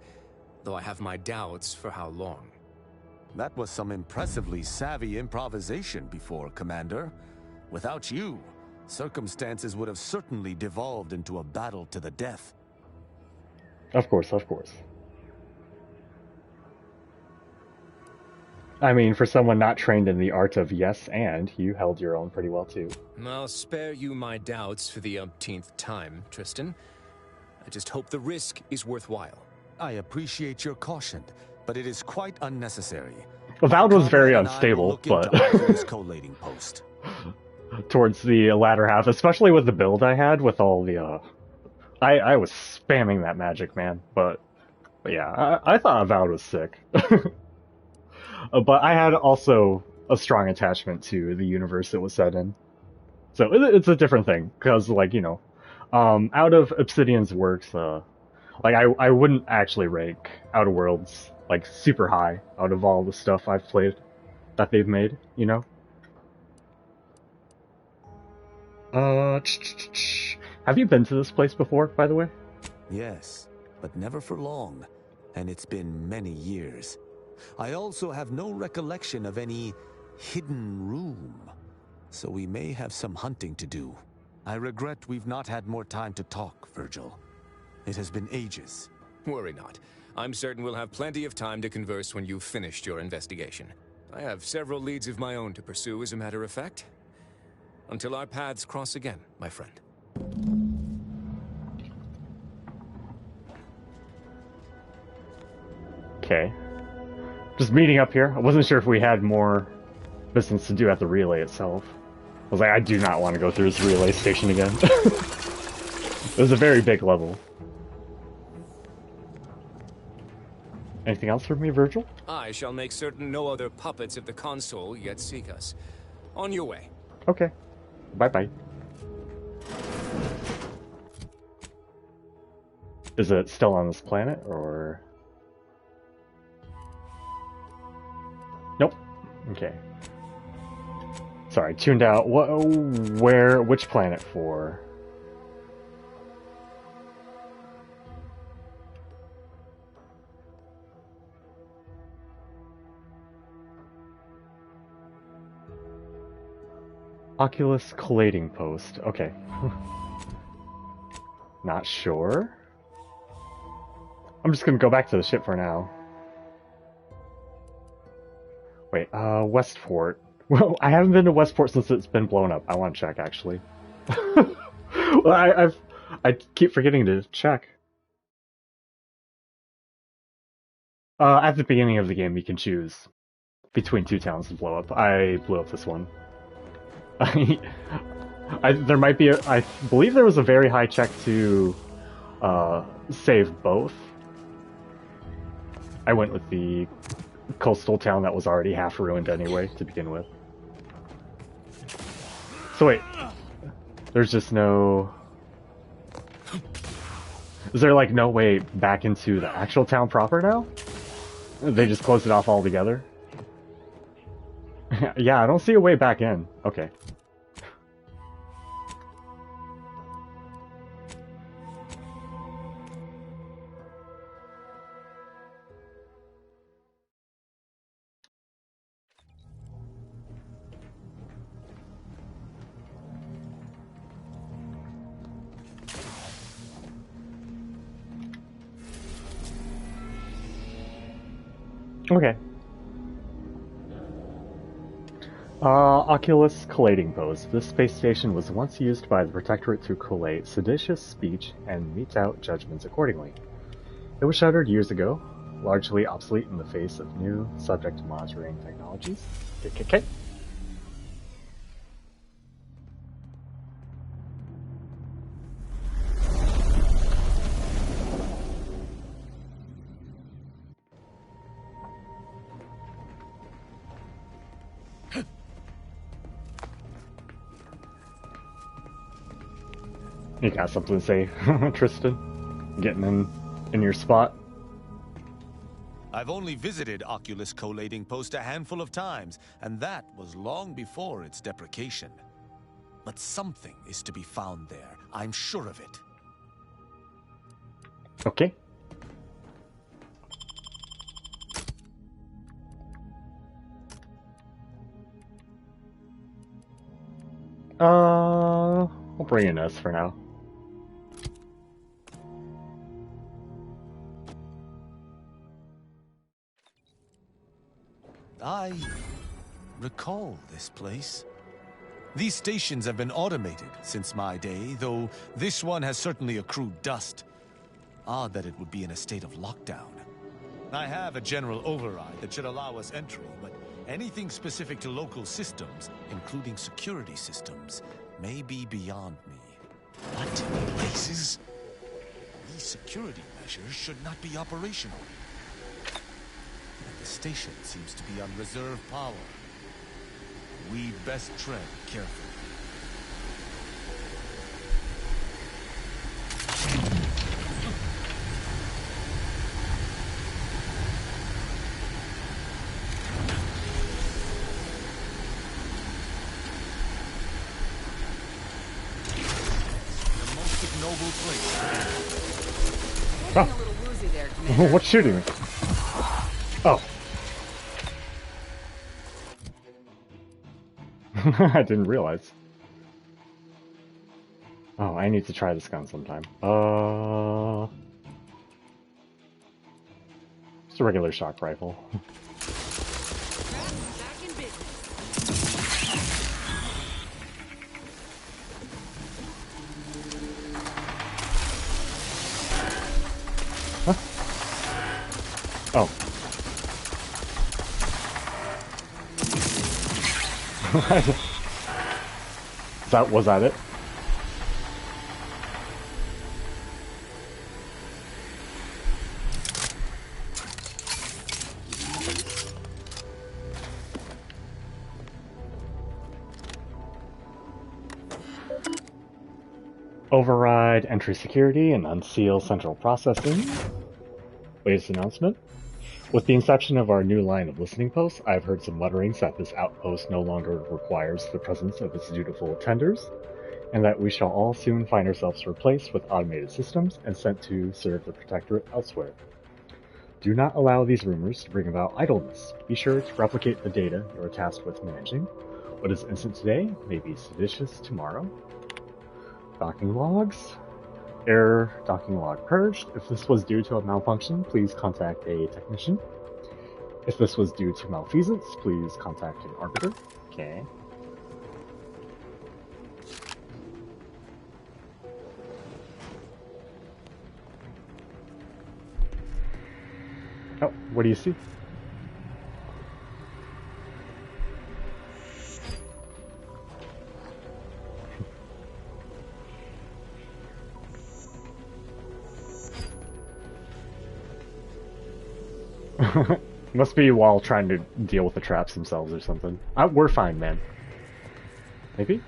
though I have my doubts for how long. That was some impressively savvy improvisation before, Commander. Without you, circumstances would have certainly devolved into a battle to the death. Of course, of course. I mean, for someone not trained in the art of yes and, you held your own pretty well too. I'll spare you my doubts for the umpteenth time, Tristan. I just hope the risk is worthwhile. I appreciate your caution, but it is quite unnecessary. Avowed was very unstable, but collating post. towards the latter half, especially with the build I had with all the I was spamming that magic, man, but But yeah, I thought Avowed was sick. But I had also a strong attachment to the universe it was set in. So it's a different thing, because, like, you know, out of Obsidian's works, like, I wouldn't actually rank Outer Worlds, like, super high out of all the stuff I've played that they've made, you know? Have you been to this place before, by the way? Yes, but never for long, and it's been many years. I also have no recollection of any hidden room, so we may have some hunting to do. I regret we've not had more time to talk, Virgil. It has been ages. Worry not. I'm certain we'll have plenty of time to converse when you've finished your investigation. I have several leads of my own to pursue, as a matter of fact. Until our paths cross again, my friend. Okay. Just meeting up here. I wasn't sure if we had more business to do at the relay itself. I was like, I do not want to go through this relay station again. It was a very big level. Anything else for me, Virgil? I shall make certain no other puppets of the console yet seek us. On your way. Okay. Bye-bye. Is it still on this planet, or...? Nope. Okay. Sorry, tuned out. Which planet for? Oculus collating post. Okay. Not sure. I'm just gonna go back to the ship for now. Wait, Westport. Well, I haven't been to Westport since it's been blown up. I want to check, actually. Well, I keep forgetting to check. At the beginning of the game, you can choose between two towns to blow up. I blew up this one. There might be I believe there was a very high check to save both. I went with the coastal town that was already half ruined anyway to begin with. So wait, there's just no... Is there like no way back into the actual town proper now? They just closed it off altogether? Yeah, I don't see a way back in. Okay. Okay. Oculus Collating Post. This space station was once used by the Protectorate to collate seditious speech and mete out judgments accordingly. It was shuttered years ago, largely obsolete in the face of new subject monitoring technologies. KKK. You got something to say, Tristan? Getting in your spot? I've only visited Oculus Collating Post a handful of times, and that was long before its deprecation. But something is to be found there. I'm sure of it. Okay. We'll bring in us for now. I recall this place. These stations have been automated since my day, though this one has certainly accrued dust. Odd that it would be in a state of lockdown. I have a general override that should allow us entry, but anything specific to local systems, including security systems, may be beyond me. What places? These security measures should not be operational. And the station seems to be on reserve power. We best tread carefully. Oh. What's shooting me? Oh. I didn't realize. Oh, I need to try this gun sometime. Just a regular shock rifle. Oh. Was that it? Override entry security and unseal central processing. Latest announcement. With the inception of our new line of listening posts, I've heard some mutterings that this outpost no longer requires the presence of its dutiful attenders, and that we shall all soon find ourselves replaced with automated systems and sent to serve the Protectorate elsewhere. Do not allow these rumors to bring about idleness. Be sure to replicate the data you are tasked with managing. What is innocent today may be seditious tomorrow. Docking logs. Error docking log purged. If this was due to a malfunction, please contact a technician. If this was due to malfeasance, please contact an arbiter. Okay. Oh, what do you see? Must be while trying to deal with the traps themselves or something. We're fine, man. Maybe?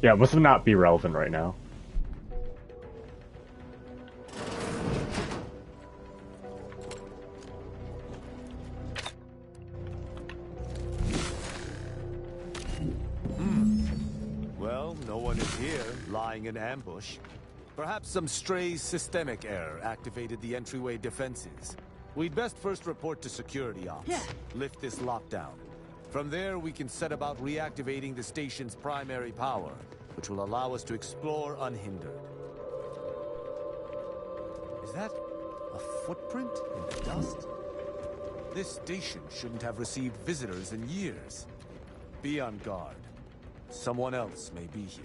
Yeah, it must not be relevant right now. Well, no one is here, lying in ambush. Perhaps some stray systemic error activated the entryway defenses. We'd best first report to security ops. Yeah. Lift this lockdown. From there, we can set about reactivating the station's primary power, which will allow us to explore unhindered. Is that a footprint in the dust? This station shouldn't have received visitors in years. Be on guard. Someone else may be here.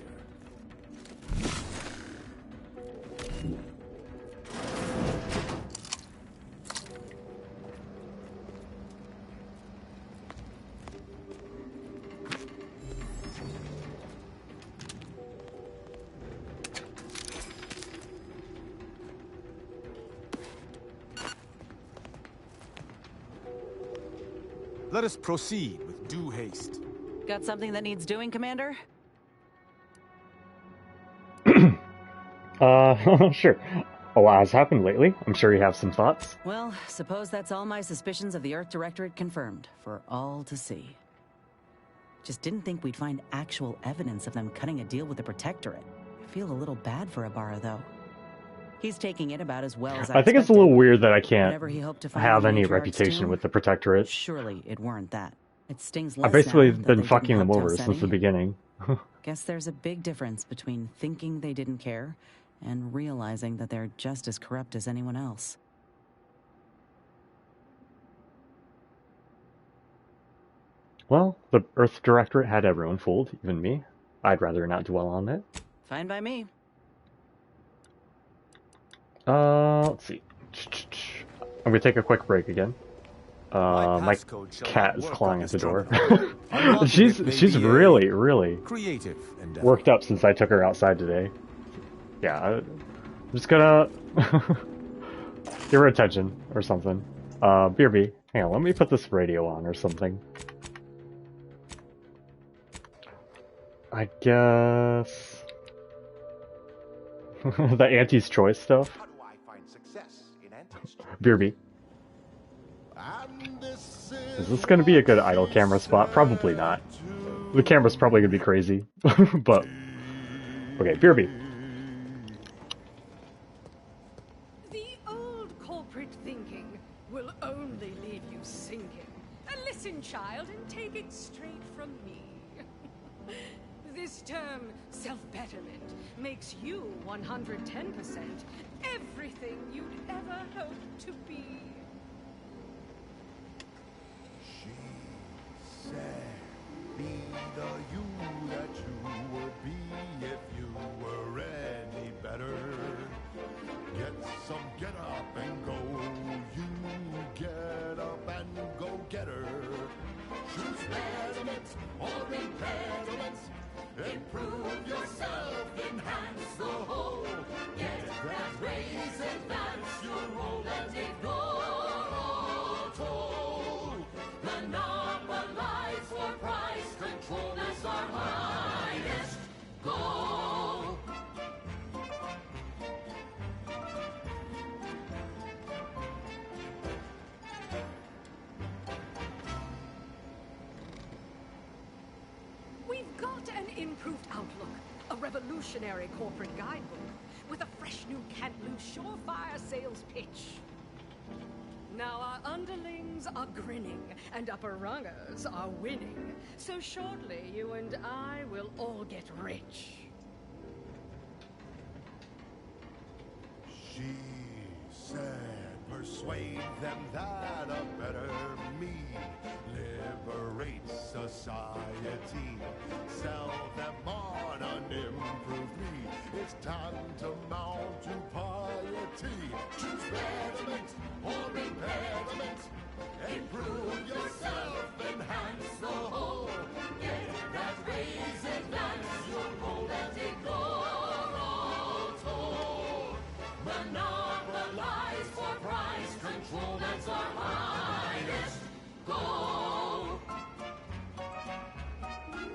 Let us proceed with due haste. Got something that needs doing, Commander? Sure. A lot has happened lately. I'm sure you have some thoughts. Well, suppose that's all my suspicions of the Earth Directorate confirmed, for all to see. Just didn't think we'd find actual evidence of them cutting a deal with the Protectorate. I feel a little bad for Ibarra, though. He's taking it about as well as I think it's a little weird that I can't he hoped to find have any reputation with the Protectorate. Surely it weren't that. It stings less. I've basically now been fucking them over since the beginning. Guess there's a big difference between thinking they didn't care and realizing that they're just as corrupt as anyone else. Well, the Earth Directorate had everyone fooled, even me. I'd rather not dwell on it. Fine by me. Let's see. I'm gonna take a quick break again. My cat is clawing at the door. she's really creative and worked up since I took her outside today. Yeah, I'm just gonna give her attention or something. BRB, hang on, let me put this radio on or something. I guess the Auntie's Choice stuff. How do I find success in Auntie's Choice? BRB. Is this going to be a good idle camera spot? Probably not. The camera's probably going to be crazy. But, okay, BRB. The old corporate thinking will only leave you sinking. Listen, child, and take it straight from me. This term, self-betterment, makes you 110% everything you'd ever hoped to be. Said, be the you that you would be if you were any better. Get up and go. You get up and go get her. Choose betterment or impediments. Improve yourself, enhance the whole. Get that raise, advance your role and ignore all toll. Monopolize for price control, that's our highest goal. We've got an improved outlook, a revolutionary corporate guidebook with a fresh new can't-lose surefire sales pitch. Now our underlings are grinning and upper rungers are winning. So shortly you and I will all get rich. She said, persuade them that a better me liberates society. Sell them on an improved me. It's time to mount to piety. Choose betterment or impediment. Improve yourself, enhance the whole. Get that raise, advance your role and ignore all toll. Monopolize for price control, that's our highest goal.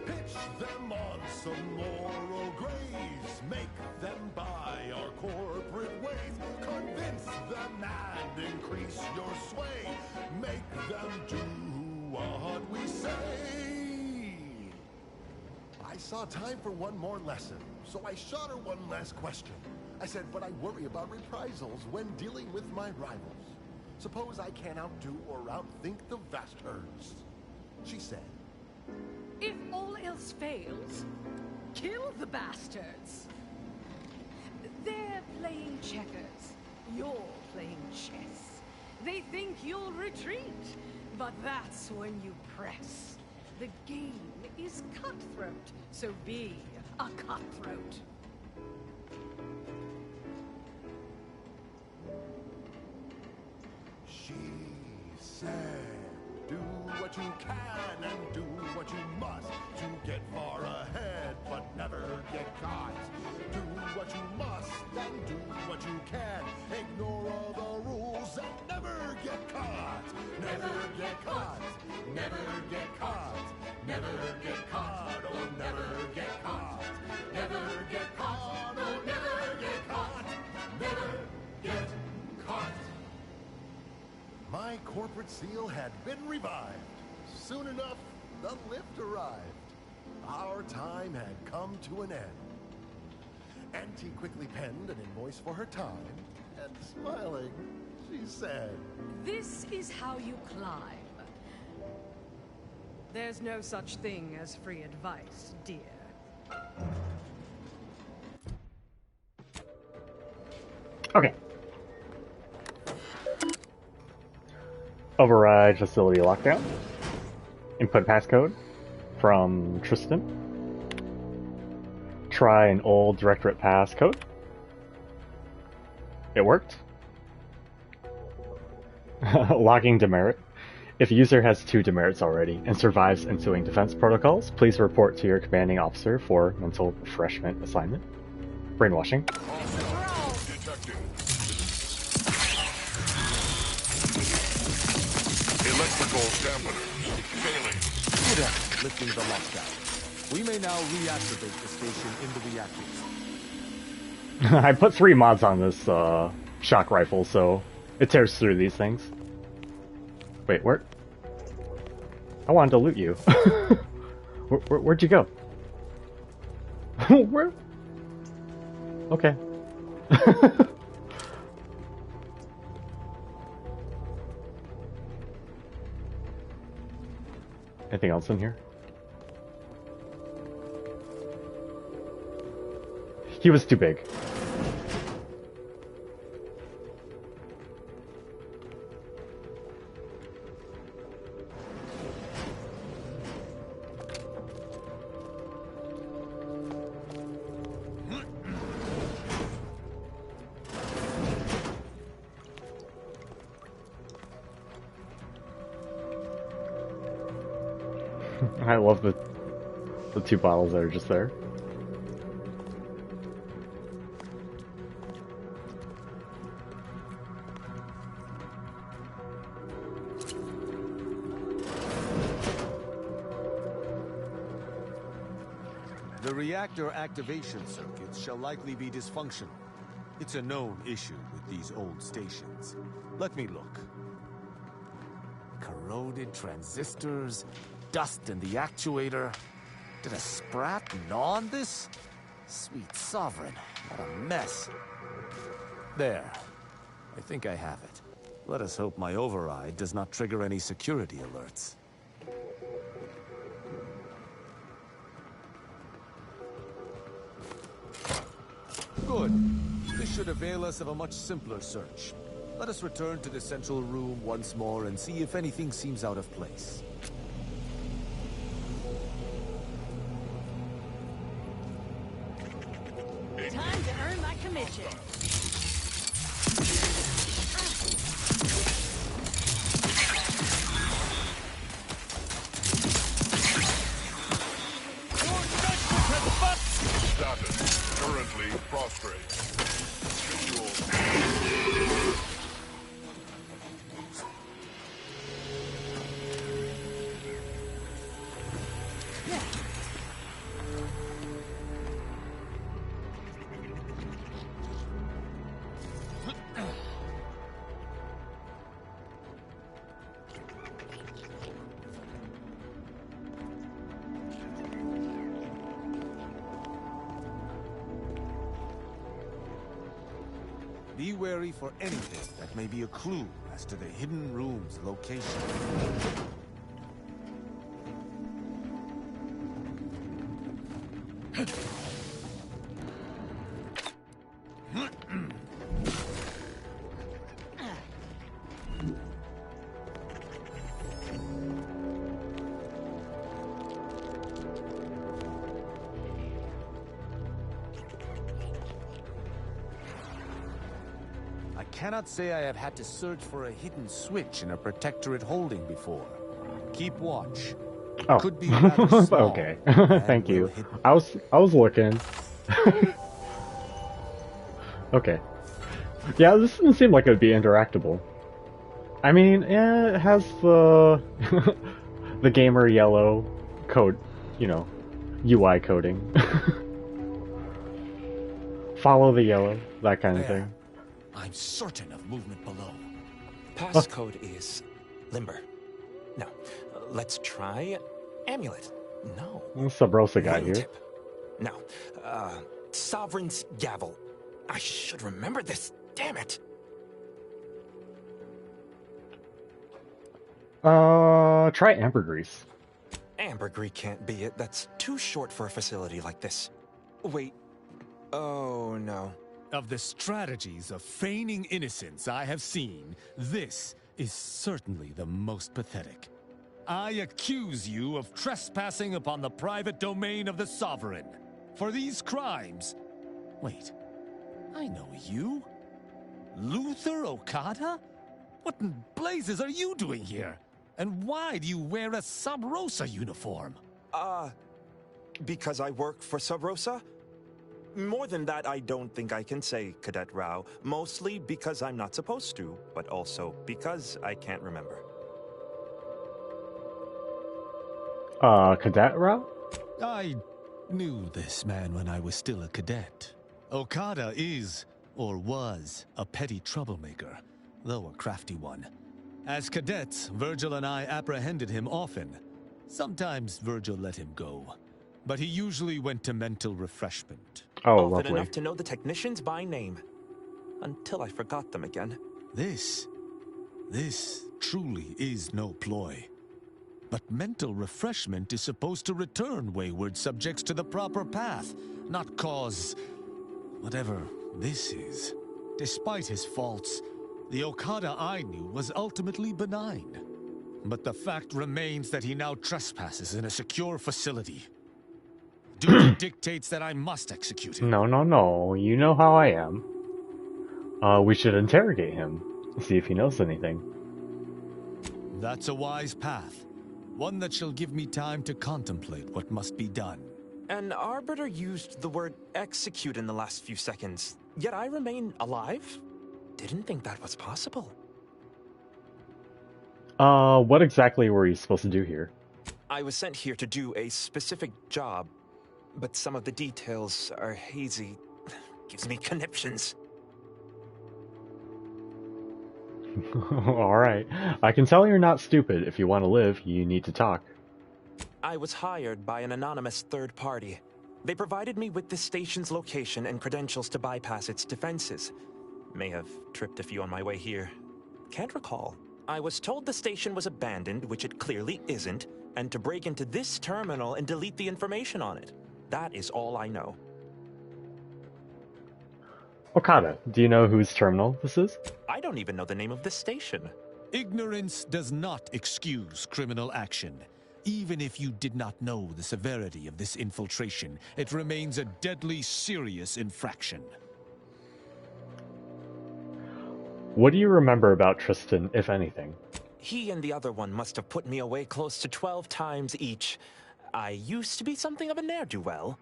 Pitch them on some moral grays. Make them buy our corporate ways. Convince them and increase your sway. Make them do what we say. I saw time for one more lesson, so I shot her one last question. I said, but I worry about reprisals when dealing with my rivals. Suppose I can't outdo or outthink the vast herds. She said, If all else fails, kill the bastards. They're playing checkers. You're playing chess. They think you'll retreat, but that's when you press. The game is cutthroat, so be a cutthroat. she said, do what you can and do what you must to get far ahead, but never get caught. Do what you must and do what you can. Ignore all the rules and never get caught. Never get caught. Never get caught. Never get caught. Oh, never get caught. Never get caught. Oh, never get caught. Never get caught. My corporate seal had been revived. Soon enough, the lift arrived. Our time had come to an end. Auntie quickly penned an invoice for her time, and smiling, she said, This is how you climb. There's no such thing as free advice, dear. Okay. Override facility lockdown. Input passcode from Tristan. Try an old directorate passcode. It worked. Logging demerit. If a user has 2 demerits already and survives ensuing defense protocols, please report to your commanding officer for mental refreshment assignment. Brainwashing. Electrical dampener failing. Good effort lifting the lockdown. We may now reactivate the station in the reactors. I put 3 mods on this shock rifle, so it tears through these things. Wait, where? I wanted to loot you. Where'd you go? Where? Okay. Anything else in here? He was too big. I love the 2 bottles that are just there. The reactor activation circuits shall likely be dysfunctional. It's a known issue with these old stations. Let me look. Corroded transistors, dust in the actuator. Did a sprat gnaw on this? Sweet sovereign, what a mess. There. I think I have it. Let us hope my override does not trigger any security alerts. Good. This should avail us of a much simpler search. Let us return to the central room once more and see if anything seems out of place. Time to earn my commission. Status currently prostrate. Visual. Be wary for anything that may be a clue as to the hidden room's location. I cannot say I have had to search for a hidden switch in a Protectorate holding before. Keep watch. Oh, could be rather small, okay. Thank you. I was looking. Okay. Yeah, this doesn't seem like it would be interactable. I mean, yeah, it has the the gamer yellow code, you know, UI coding. Follow the yellow, that kind of thing. I'm certain of movement below. Passcode is Limber. No, let's try Amulet. No. Sub Rosa got here. Tip. No, Sovereign's Gavel. I should remember this. Damn it. Try ambergris. Ambergris can't be it. That's too short for a facility like this. Wait. Oh, no. Of the strategies of feigning innocence I have seen, this is certainly the most pathetic. I accuse you of trespassing upon the private domain of the Sovereign. For these crimes... Wait, I know you? Luther Okada? What in blazes are you doing here? And why do you wear a Sub Rosa uniform? Because I work for Sub Rosa? More than that, I don't think I can say, Cadet Rao. Mostly because I'm not supposed to, but also because I can't remember. Cadet Rao? I knew this man when I was still a cadet. Okada is, or was, a petty troublemaker, though a crafty one. As cadets, Virgil and I apprehended him often. Sometimes Virgil let him go, but he usually went to mental refreshment. Oh, Often lovely. enough to know the technicians by name. Until I forgot them again. This truly is no ploy. But mental refreshment is supposed to return wayward subjects to the proper path, not cause whatever this is. Despite his faults, the Okada I knew was ultimately benign. But the fact remains that he now trespasses in a secure facility. Duty dictates that I must execute him. No. You know how I am. We should interrogate him, see if he knows anything. That's a wise path. One that shall give me time to contemplate what must be done. An arbiter used the word execute in the last few seconds, yet I remain alive? Didn't think that was possible. What exactly were you supposed to do here? I was sent here to do a specific job, but some of the details are hazy. Gives me conniptions. Alright. I can tell you're not stupid. If you want to live, you need to talk. I was hired by an anonymous third party. They provided me with the station's location and credentials to bypass its defenses. May have tripped a few on my way here. Can't recall. I was told the station was abandoned, which it clearly isn't, and to break into this terminal and delete the information on it. That is all I know. Okada, do you know whose terminal this is? I don't even know the name of this station. Ignorance does not excuse criminal action. Even if you did not know the severity of this infiltration, it remains a deadly serious infraction. What do you remember about Tristan, if anything? He and the other one must have put me away close to 12 times each. I used to be something of a ne'er-do-well.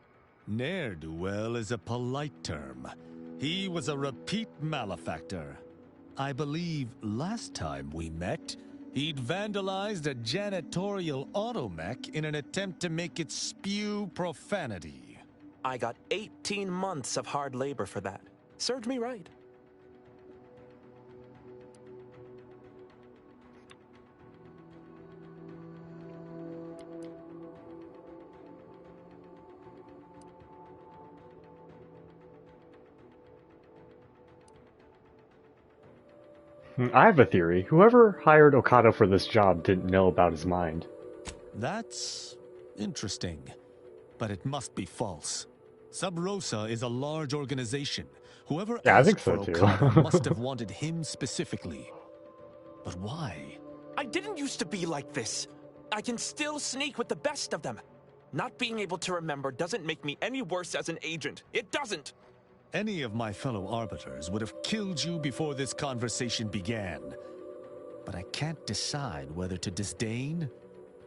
Ne'er-do-well is a polite term. He was a repeat malefactor. I believe last time we met, he'd vandalized a janitorial automech in an attempt to make it spew profanity. I got 18 months of hard labor for that. Served me right. I have a theory. Whoever hired Okada for this job didn't know about his mind. That's interesting, but it must be false. Sub Rosa is a large organization. Whoever asked for Okada must have wanted him specifically. But why? I didn't used to be like this. I can still sneak with the best of them. Not being able to remember doesn't make me any worse as an agent. It doesn't. Any of my fellow arbiters would have killed you before this conversation began. But I can't decide whether to disdain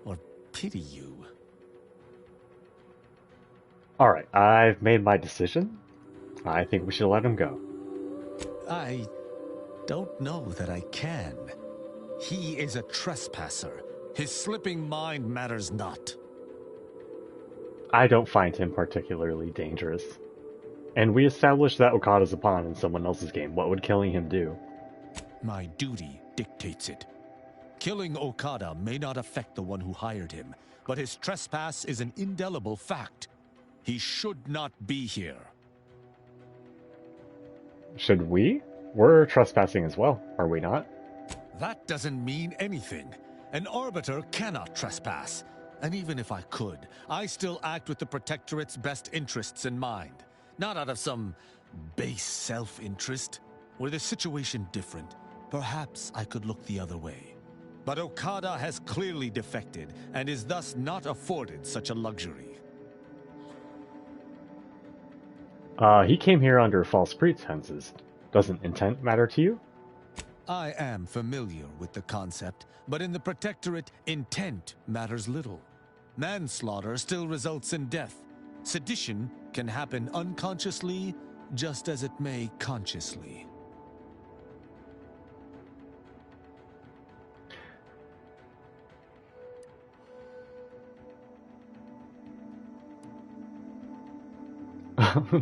or pity you. Alright, I've made my decision. I think we should let him go. I don't know that I can. He is a trespasser. His slipping mind matters not. I don't find him particularly dangerous. And we established that Okada's a pawn in someone else's game. What would killing him do? My duty dictates it. Killing Okada may not affect the one who hired him, but his trespass is an indelible fact. He should not be here. Should we? We're trespassing as well, are we not? That doesn't mean anything. An arbiter cannot trespass. And even if I could, I still act with the Protectorate's best interests in mind. Not out of some base self-interest. Were the situation different, perhaps I could look the other way. But Okada has clearly defected, and is thus not afforded such a luxury. He came here under false pretenses. Doesn't intent matter to you? I am familiar with the concept, but in the Protectorate, intent matters little. Manslaughter still results in death. Sedition can happen unconsciously, just as it may consciously.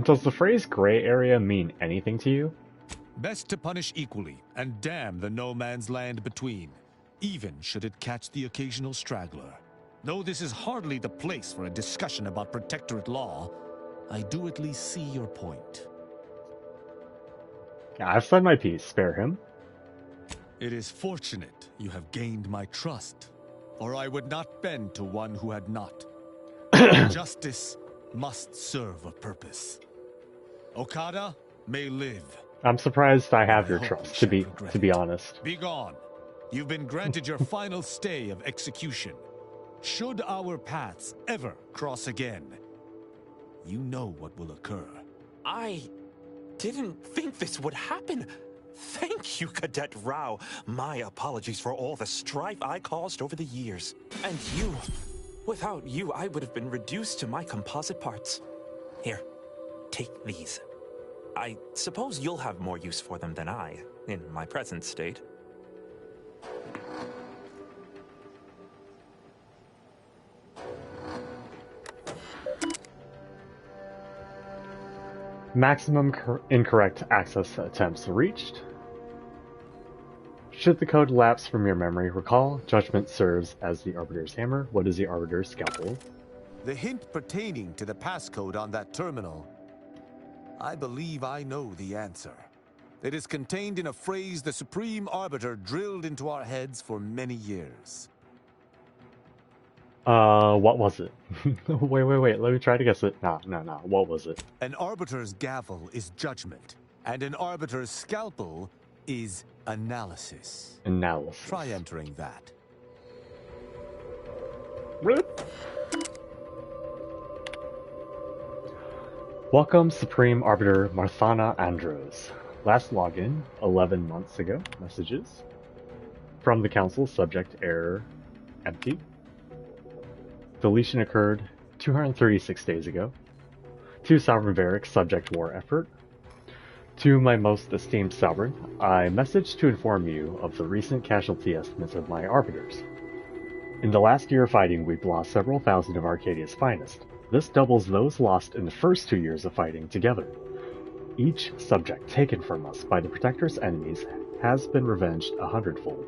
Does the phrase gray area mean anything to you? Best to punish equally, and damn the no man's land between, even should it catch the occasional straggler. Though this is hardly the place for a discussion about Protectorate law, I do at least see your point. I've said my piece, spare him. It is fortunate you have gained my trust, or I would not bend to one who had not. Justice must serve a purpose. Okada may live. I'm surprised I have your trust, to be honest. Be gone. You've been granted your final stay of execution. Should our paths ever cross again, you know what will occur. I didn't think this would happen. Thank you, Cadet Rao. My apologies for all the strife I caused over the years. And you. Without you, I would have been reduced to my composite parts. Here, take these. I suppose you'll have more use for them than I, in my present state. Maximum incorrect access attempts reached. Should the code lapse from your memory, recall, judgment serves as the Arbiter's hammer. What is the Arbiter's scalpel? The hint pertaining to the passcode on that terminal, I believe I know the answer. It is contained in a phrase the Supreme Arbiter drilled into our heads for many years. What was it? Wait, let me try to guess it. Nah, what was it? An Arbiter's gavel is judgment, and an Arbiter's scalpel is analysis. Analysis. Try entering that. Rip. Welcome, Supreme Arbiter Marthana Andros. Last login, 11 months ago. Messages. From the Council, subject error empty. Deletion occurred 236 days ago. To Sovereign Varric, subject war effort. To my most esteemed Sovereign, I messaged to inform you of the recent casualty estimates of my Arbiters. In the last year of fighting, we've lost several thousand of Arcadia's finest. This doubles those lost in the first 2 years of fighting together. Each subject taken from us by the Protector's enemies has been revenged 100-fold,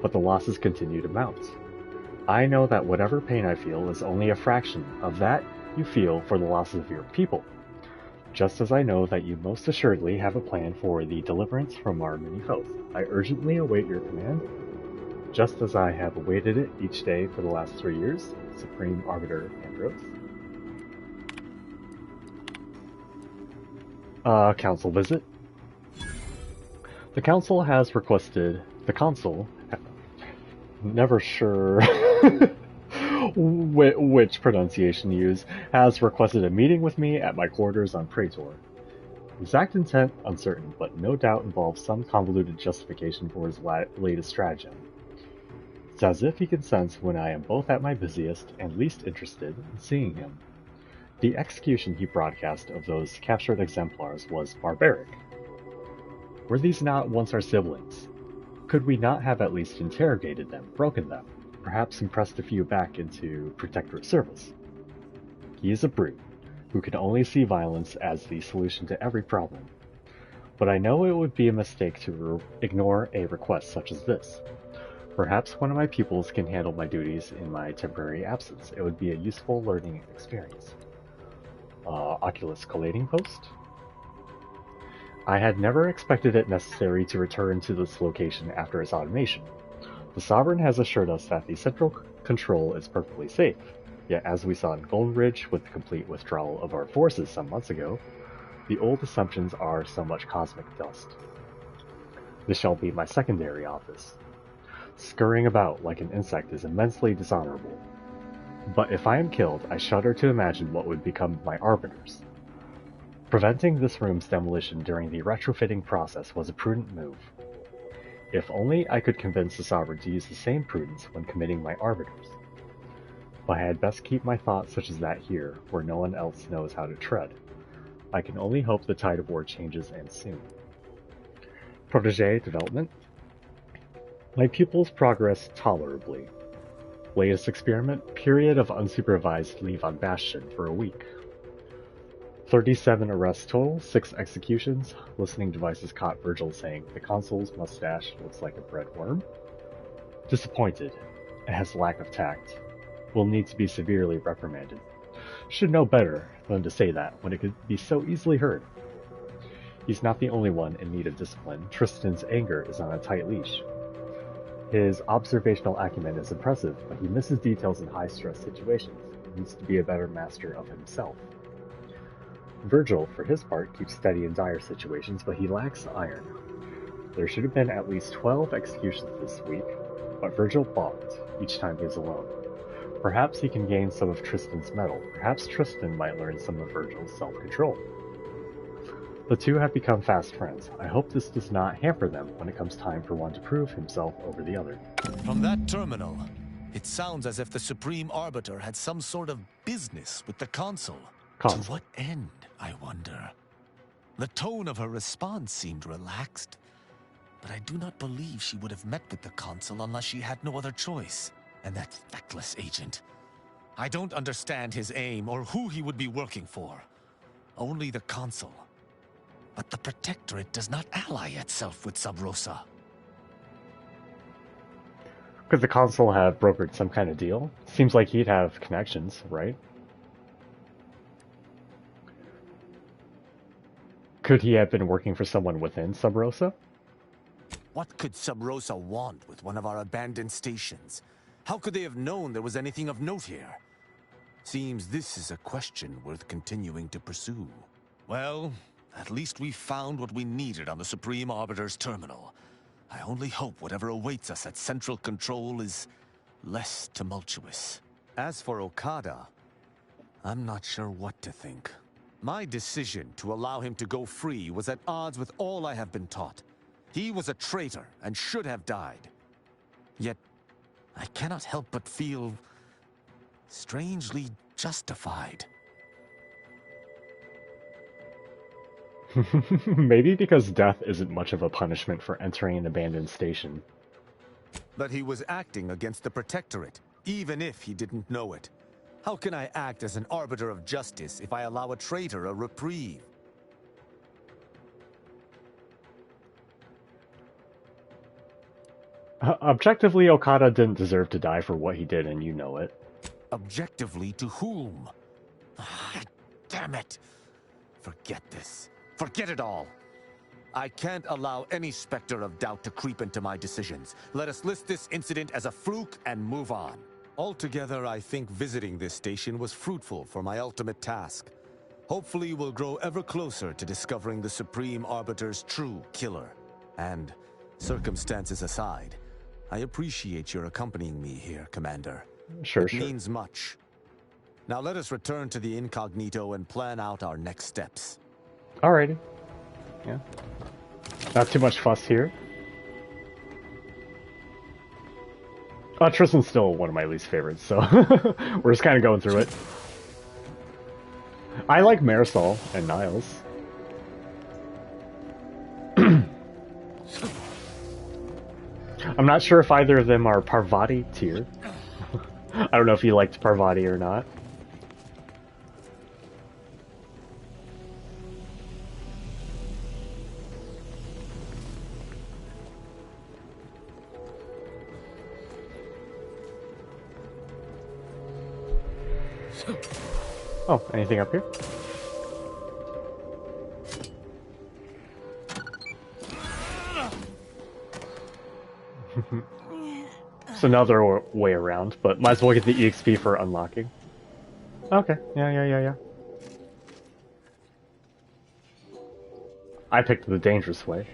but the losses continue to mount. I know that whatever pain I feel is only a fraction of that you feel for the losses of your people, just as I know that you most assuredly have a plan for the deliverance from our many foes. I urgently await your command, just as I have awaited it each day for the last 3 years. Supreme Arbiter Andros. Council visit. The Council has requested... The Consul... Never sure which pronunciation to use, has requested a meeting with me at my quarters on Praetor. Exact intent uncertain, but no doubt involves some convoluted justification for his latest stratagem. It's as if he can sense when I am both at my busiest and least interested in seeing him. The execution he broadcast of those captured exemplars was barbaric. Were these not once our siblings? Could we not have at least interrogated them, broken them, perhaps impressed a few back into Protectorate service? He is a brute, who can only see violence as the solution to every problem. But I know it would be a mistake to ignore a request such as this. Perhaps one of my pupils can handle my duties in my temporary absence. It would be a useful learning experience. Oculus collating post? I had never expected it necessary to return to this location after its automation. The Sovereign has assured us that the central control is perfectly safe, yet as we saw in Golden Ridge with the complete withdrawal of our forces some months ago, the old assumptions are so much cosmic dust. This shall be my secondary office. Scurrying about like an insect is immensely dishonorable. But if I am killed, I shudder to imagine what would become of my Arbiters. Preventing this room's demolition during the retrofitting process was a prudent move. If only I could convince the Sovereign to use the same prudence when committing my arbiters. But I had best keep my thoughts such as that here, where no one else knows how to tread. I can only hope the tide of war changes, and soon. Protege development. My pupils progress tolerably. Latest experiment, period of unsupervised leave on Bastion for a week. 37 arrests total, 6 executions. Listening devices caught Virgil saying, "The consul's mustache looks like a bread worm." Disappointed. It has lack of tact. Will need to be severely reprimanded. Should know better than to say that when it could be so easily heard. He's not the only one in need of discipline. Tristan's anger is on a tight leash. His observational acumen is impressive, but he misses details in high-stress situations. He needs to be a better master of himself. Virgil, for his part, keeps steady in dire situations, but he lacks iron. There should have been at least 12 executions this week, but Virgil balked each time he was alone. Perhaps he can gain some of Tristan's mettle. Perhaps Tristan might learn some of Virgil's self-control. The two have become fast friends. I hope this does not hamper them when it comes time for one to prove himself over the other. From that terminal, it sounds as if the Supreme Arbiter had some sort of business with the Consul. To what end, I wonder? The tone of her response seemed relaxed, but I do not believe she would have met with the Consul unless she had no other choice. And that feckless agent. I don't understand his aim or who he would be working for. Only the Consul. But the Protectorate does not ally itself with Sub Rosa. Could the Consul have brokered some kind of deal? Seems like he'd have connections, right? Could he have been working for someone within Sub Rosa? What could Sub Rosa want with one of our abandoned stations? How could they have known there was anything of note here? Seems this is a question worth continuing to pursue. Well, at least we found what we needed on the Supreme Arbiter's terminal. I only hope whatever awaits us at Central Control is less tumultuous. As for Okada, I'm not sure what to think. My decision to allow him to go free was at odds with all I have been taught. He was a traitor and should have died. Yet, I cannot help but feel strangely justified. Maybe because death isn't much of a punishment for entering an abandoned station. But he was acting against the Protectorate, even if he didn't know it. How can I act as an arbiter of justice if I allow a traitor a reprieve? Objectively, Okada didn't deserve to die for what he did, and you know it. Objectively to whom? Damn it! Forget this. Forget it all. I can't allow any specter of doubt to creep into my decisions. Let us list this incident as a fluke and move on. Altogether, I think visiting this station was fruitful for my ultimate task. Hopefully, we'll grow ever closer to discovering the Supreme Arbiter's true killer. And, circumstances aside, I appreciate your accompanying me here, Commander. Sure. It means much. Now let us return to the Incognito and plan out our next steps. Alrighty. Yeah. Not too much fuss here. Tristan's still one of my least favorites, so we're just kind of going through it. I like Marisol and Niles. I'm not sure if either of them are Parvati tier. I don't know if you liked Parvati or not. Oh, anything up here? It's another way around, but might as well get the EXP for unlocking. Okay, yeah. I picked the dangerous way.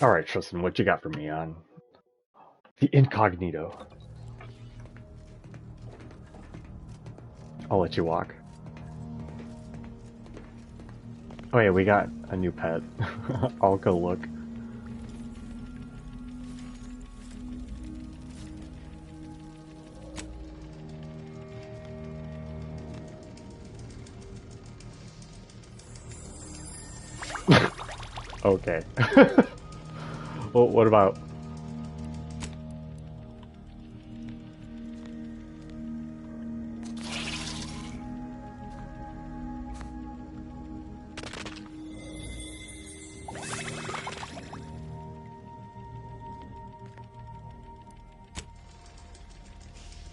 Alright, Tristan, what you got for me on the Incognito? I'll let you walk. Oh yeah, we got a new pet. I'll go look. Okay. Well, what about...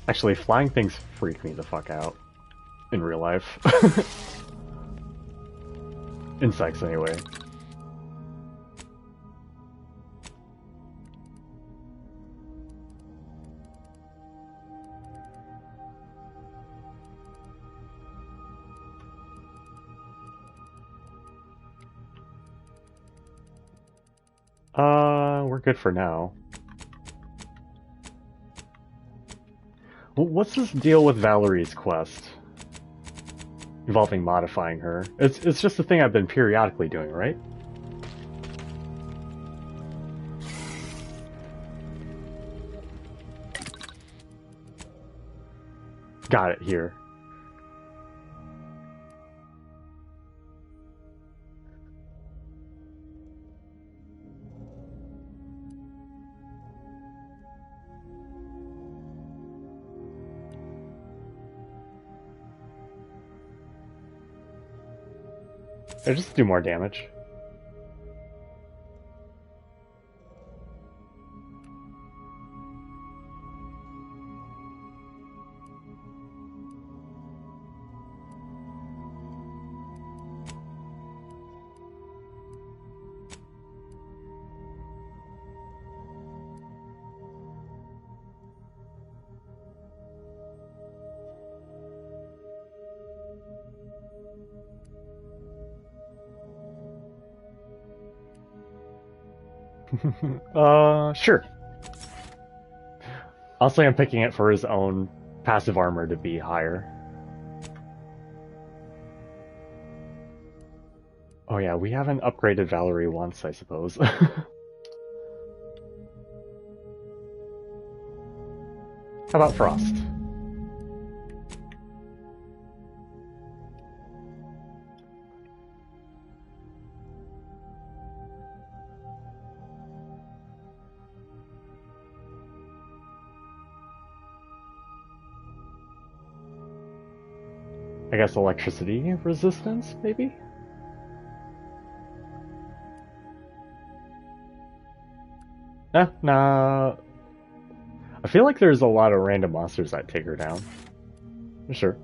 Actually, flying things freak me the fuck out. In real life. Insects, anyway. We're good for now. What's this deal with Valerie's quest? Involving modifying her. It's just a thing I've been periodically doing, right? Got it here. Or just do more damage. Sure. Honestly, I'm picking it for his own passive armor to be higher. Oh yeah, we haven't upgraded Valerie once, I suppose. How about Frost? I guess electricity resistance, maybe? Nah. I feel like there's a lot of random monsters that take her down. Sure.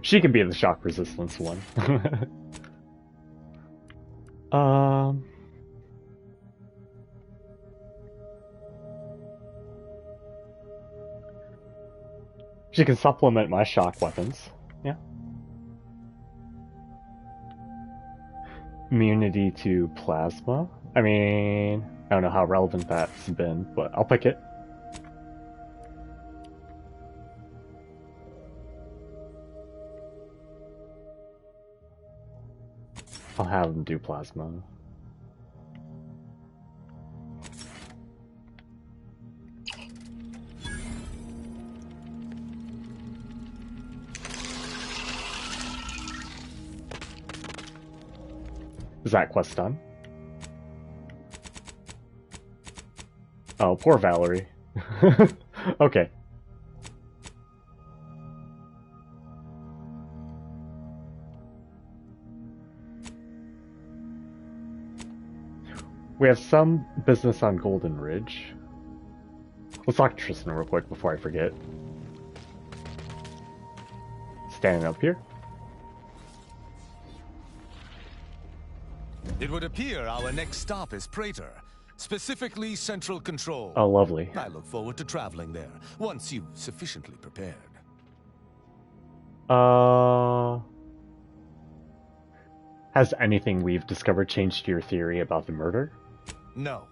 She can be the shock resistance one. She can supplement my shock weapons. Yeah. Immunity to plasma. I mean, I don't know how relevant that's been, but I'll pick it. I'll have him do plasma. Is that quest done? Oh, poor Valerie. Okay. We have some business on Golden Ridge. Let's talk to Tristan real quick before I forget. Standing up here. It would appear our next stop is Praetor, specifically Central Control. Oh, lovely. I look forward to traveling there, once you've sufficiently prepared. Has anything we've discovered changed your theory about the murder? No.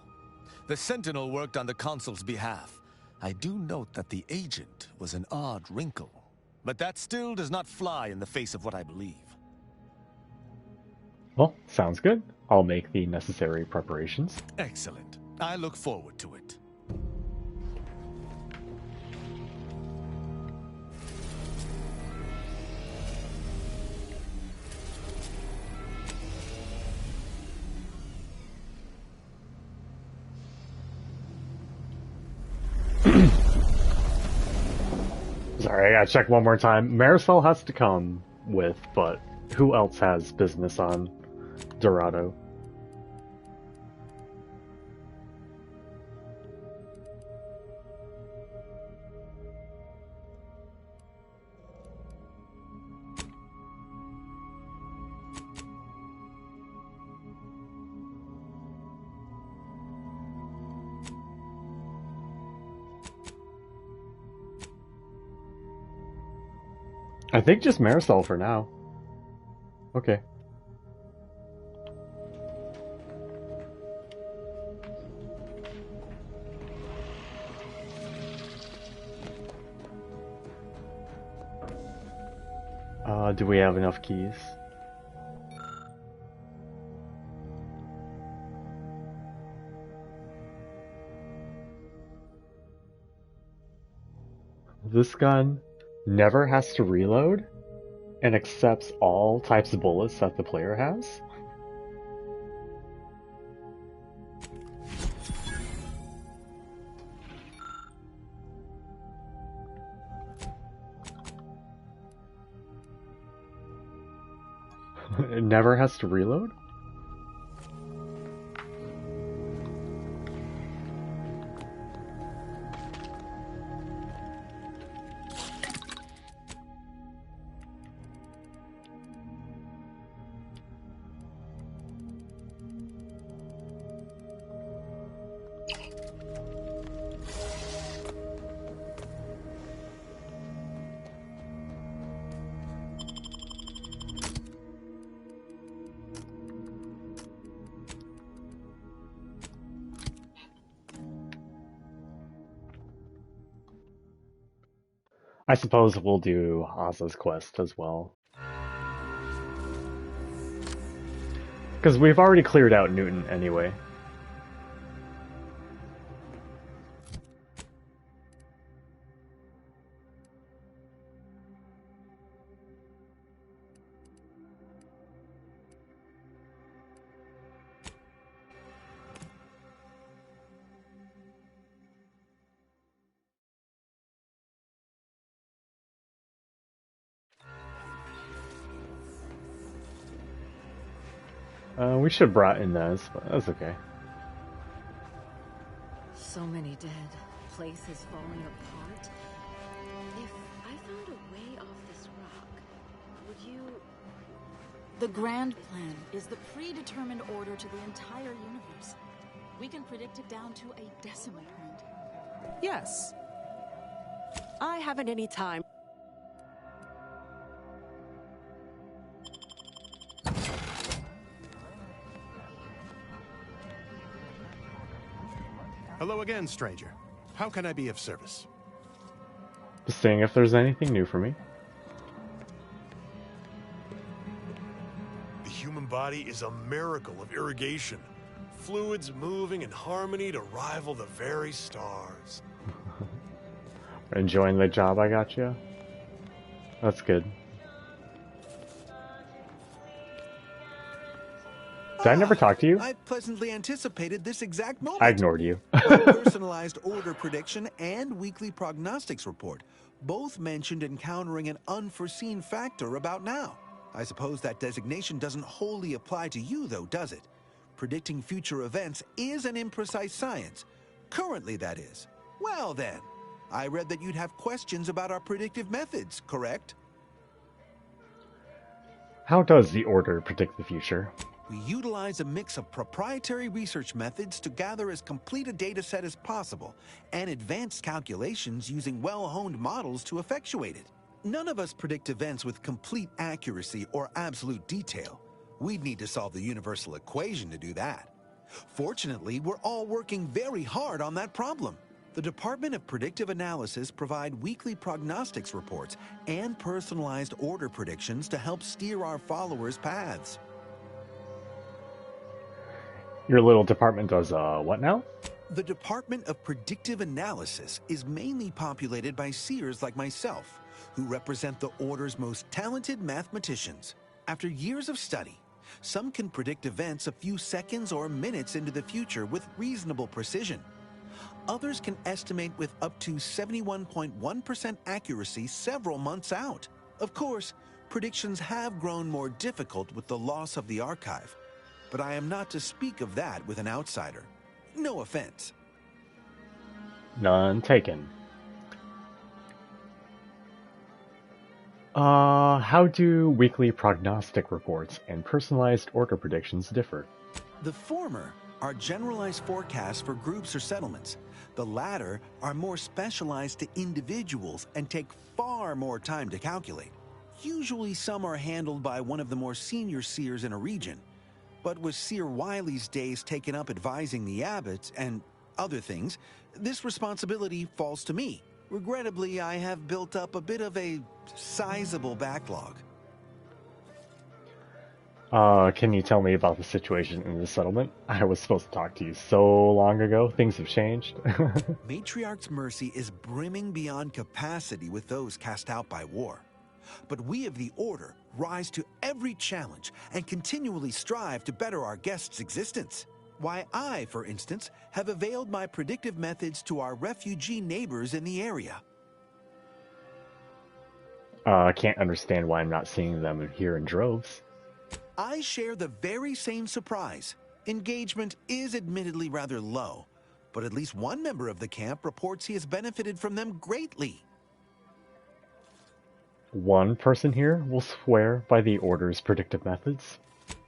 The Sentinel worked on the Consul's behalf. I do note that the agent was an odd wrinkle. But that still does not fly in the face of what I believe. Well, sounds good. I'll make the necessary preparations. Excellent. I look forward to it. Sorry, I gotta check one more time. Marisol has to come with, but who else has business on Dorado? I think just Marisol for now. Okay. Do we have enough keys? This gun never has to reload and accepts all types of bullets that the player has. It never has to reload? I suppose we'll do Aza's quest as well. Because we've already cleared out Newton anyway. We should have brought Inez, but that's okay. So many dead, places falling apart. If I found a way off this rock, would you... The grand plan is the predetermined order to the entire universe. We can predict it down to a decimal point. Yes. I haven't any time. Hello again, stranger. How can I be of service? Just seeing if there's anything new for me. The human body is a miracle of irrigation. Fluids moving in harmony to rival the very stars. Enjoying the job I got you? That's good. Did I never talk to you? I pleasantly anticipated this exact moment. I ignored you. Personalized order prediction and weekly prognostics report both mentioned encountering an unforeseen factor about now. I suppose that designation doesn't wholly apply to you, though, does it? Predicting future events is an imprecise science. Currently, that is. Well, then, I read that you'd have questions about our predictive methods, correct? How does the order predict the future? We utilize a mix of proprietary research methods to gather as complete a data set as possible, and advanced calculations using well-honed models to effectuate it. None of us predict events with complete accuracy or absolute detail. We'd need to solve the universal equation to do that. Fortunately, we're all working very hard on that problem. The Department of Predictive Analysis provide weekly prognostics reports and personalized order predictions to help steer our followers' paths. Your little department does what now? The Department of Predictive Analysis is mainly populated by seers like myself, who represent the Order's most talented mathematicians. After years of study, some can predict events a few seconds or minutes into the future with reasonable precision. Others can estimate with up to 71.1% accuracy several months out. Of course, predictions have grown more difficult with the loss of the archive, but I am not to speak of that with an outsider. No offense. None taken. How do weekly prognostic reports and personalized order predictions differ? The former are generalized forecasts for groups or settlements. The latter are more specialized to individuals and take far more time to calculate. Usually some are handled by one of the more senior seers in a region. But with Seer Wiley's days taken up advising the abbots and other things, this responsibility falls to me. Regrettably, I have built up a bit of a sizable backlog. Can you tell me about the situation in the settlement? I was supposed to talk to you so long ago. Things have changed. Matriarch's Mercy is brimming beyond capacity with those cast out by war. But we of the Order rise to every challenge and continually strive to better our guests' existence. Why, I, for instance, have availed my predictive methods to our refugee neighbors in the area. I can't understand why I'm not seeing them here in droves. I share the very same surprise. Engagement is admittedly rather low, but at least one member of the camp reports he has benefited from them greatly. One person here will swear by the Order's predictive methods.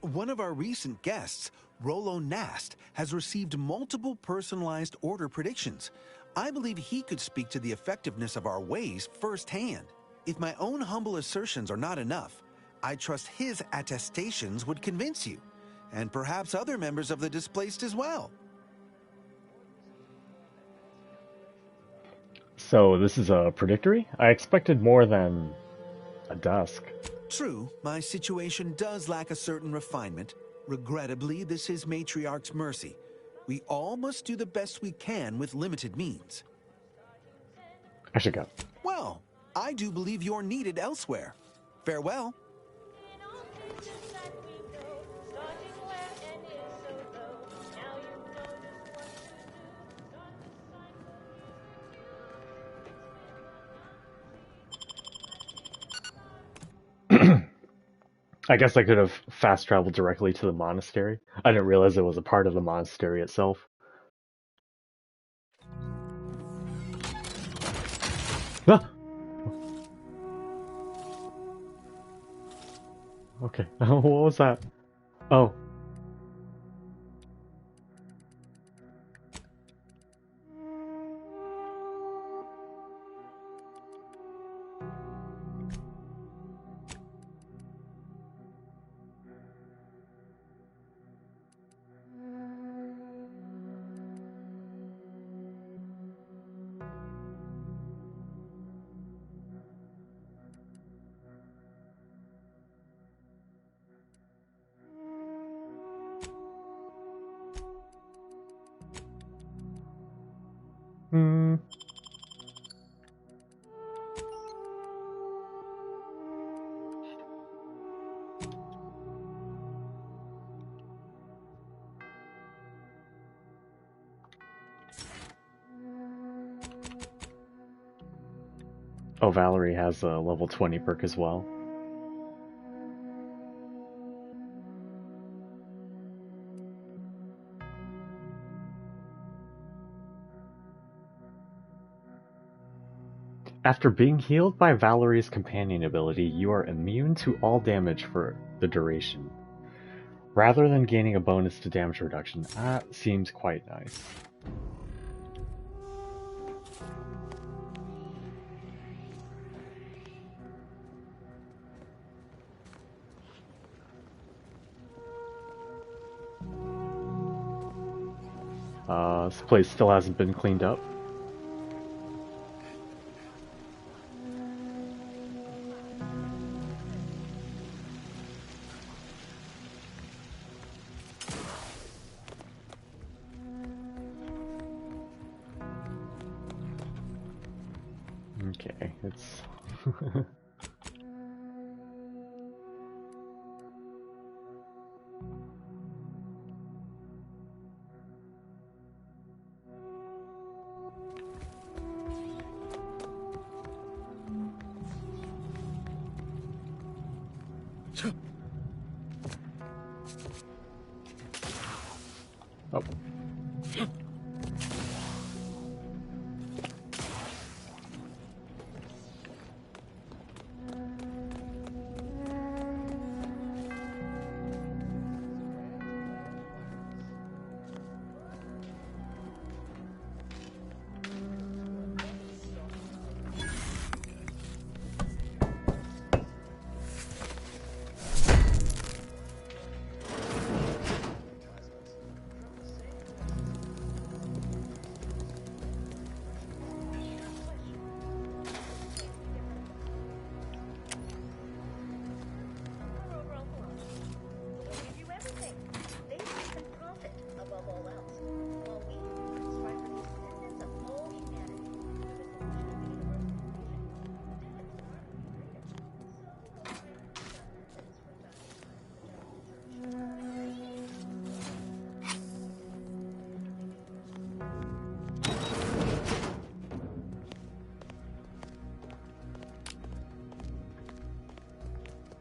One of our recent guests, Rollo Nast, has received multiple personalized order predictions. I believe he could speak to the effectiveness of our ways firsthand. If my own humble assertions are not enough, I trust his attestations would convince you, and perhaps other members of the displaced as well. So this is a predictory? I expected more than a desk. True, my situation does lack a certain refinement. Regrettably, this is Matriarch's Mercy. We all must do the best we can with limited means. I should go. Well, I do believe you're needed elsewhere. Farewell. I guess I could have fast traveled directly to the monastery. I didn't realize it was a part of the monastery itself. Ah! Okay, what was that? Oh. Oh, Valerie has a level 20 perk as well. After being healed by Valerie's companion ability, you are immune to all damage for the duration. Rather than gaining a bonus to damage reduction, that seems quite nice. This place still hasn't been cleaned up. Okay, it's... Oh.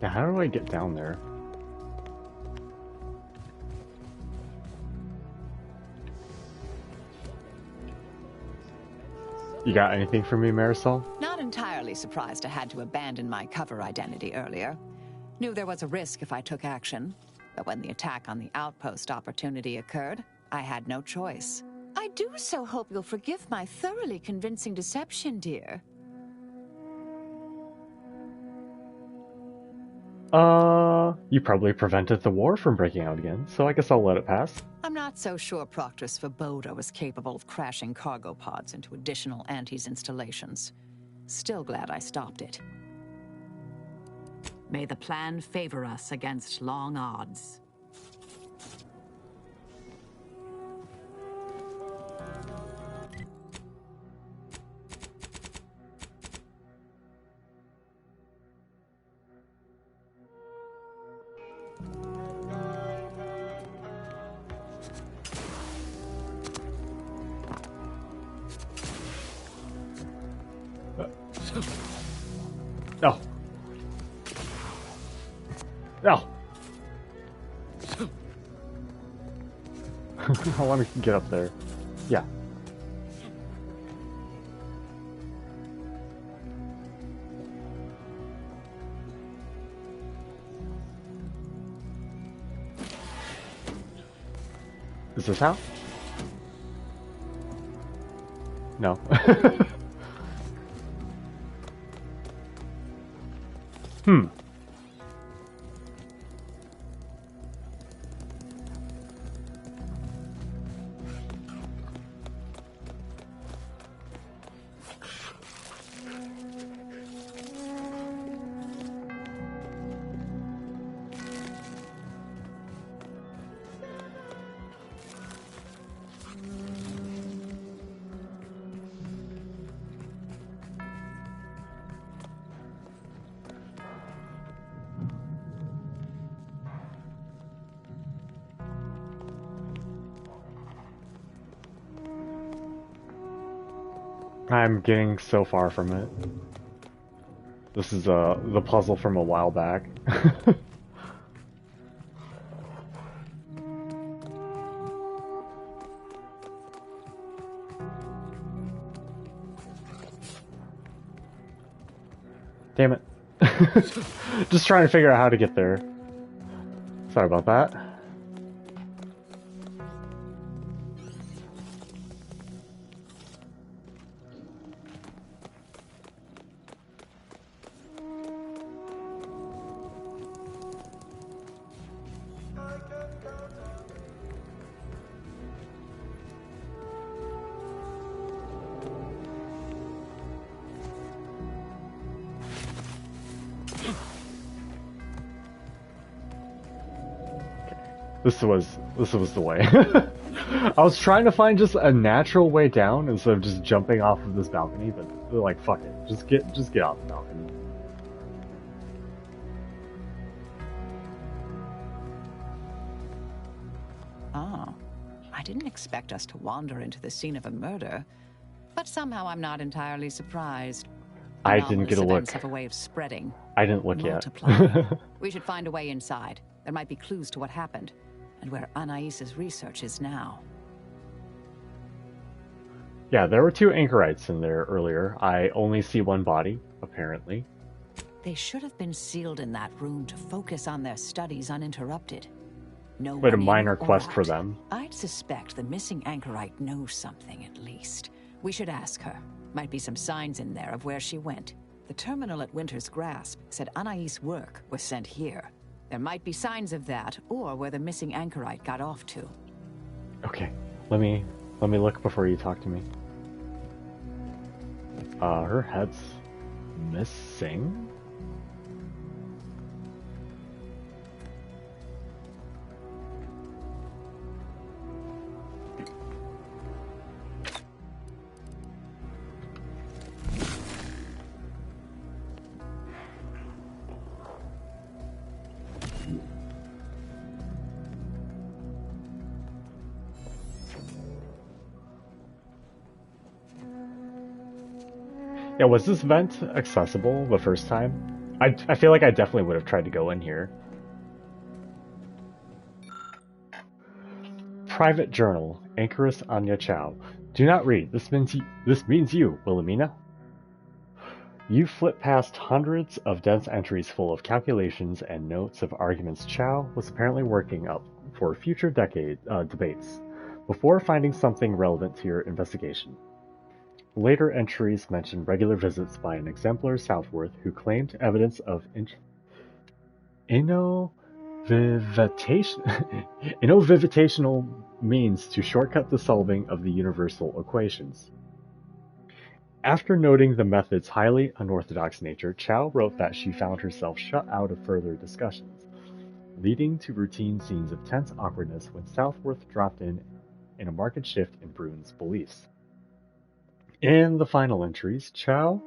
Yeah, how do I get down there? You got anything for me, Marisol? Not entirely surprised I had to abandon my cover identity earlier. Knew there was a risk if I took action. But when the attack on the outpost opportunity occurred, I had no choice. I do so hope you'll forgive my thoroughly convincing deception, dear. You probably prevented the war from breaking out again, so I guess I'll let it pass. I'm not so sure Proctor Svoboda was capable of crashing cargo pods into additional Antes installations. Still glad I stopped it. May the plan favor us against long odds. No. No. I want to get up there. Yeah. Is this how? No. Hmm. I'm getting so far from it. This is the puzzle from a while back. Damn it. Just trying to figure out how to get there. Sorry about that. This was the way. I was trying to find just a natural way down instead of just jumping off of this balcony, but they're like, fuck it, just get off the balcony. Oh, I didn't expect us to wander into the scene of a murder, but somehow I'm not entirely surprised. I didn't get a look. Have a way of spreading. I didn't look yet. We should find a way inside. There might be clues to what happened, and where Anais' research is now. Yeah, there were 2 anchorites in there earlier. I only see one body, apparently. They should have been sealed in that room to focus on their studies uninterrupted. No But a one minor in or quest for out. them. I'd suspect the missing anchorite knows something at least. We should ask her. Might be some signs in there of where she went. The terminal at Winter's Grasp said Anais' work was sent here. There might be signs of that, or where the missing anchorite got off to. Okay, let me look before you talk to me. Her head's missing? Yeah, was this vent accessible the first time? I feel like I definitely would have tried to go in here. Private Journal, Anchoress Anya Chow. Do not read. This means you, Wilhelmina. You flip past hundreds of dense entries full of calculations and notes of arguments Chow was apparently working up for future debates, before finding something relevant to your investigation. Later entries mention regular visits by an exemplar Southworth who claimed evidence of innovitational means to shortcut the solving of the universal equations. After noting the method's highly unorthodox nature, Chow wrote that she found herself shut out of further discussions, leading to routine scenes of tense awkwardness when Southworth dropped in a marked shift in Brune's beliefs. In the final entries, Chow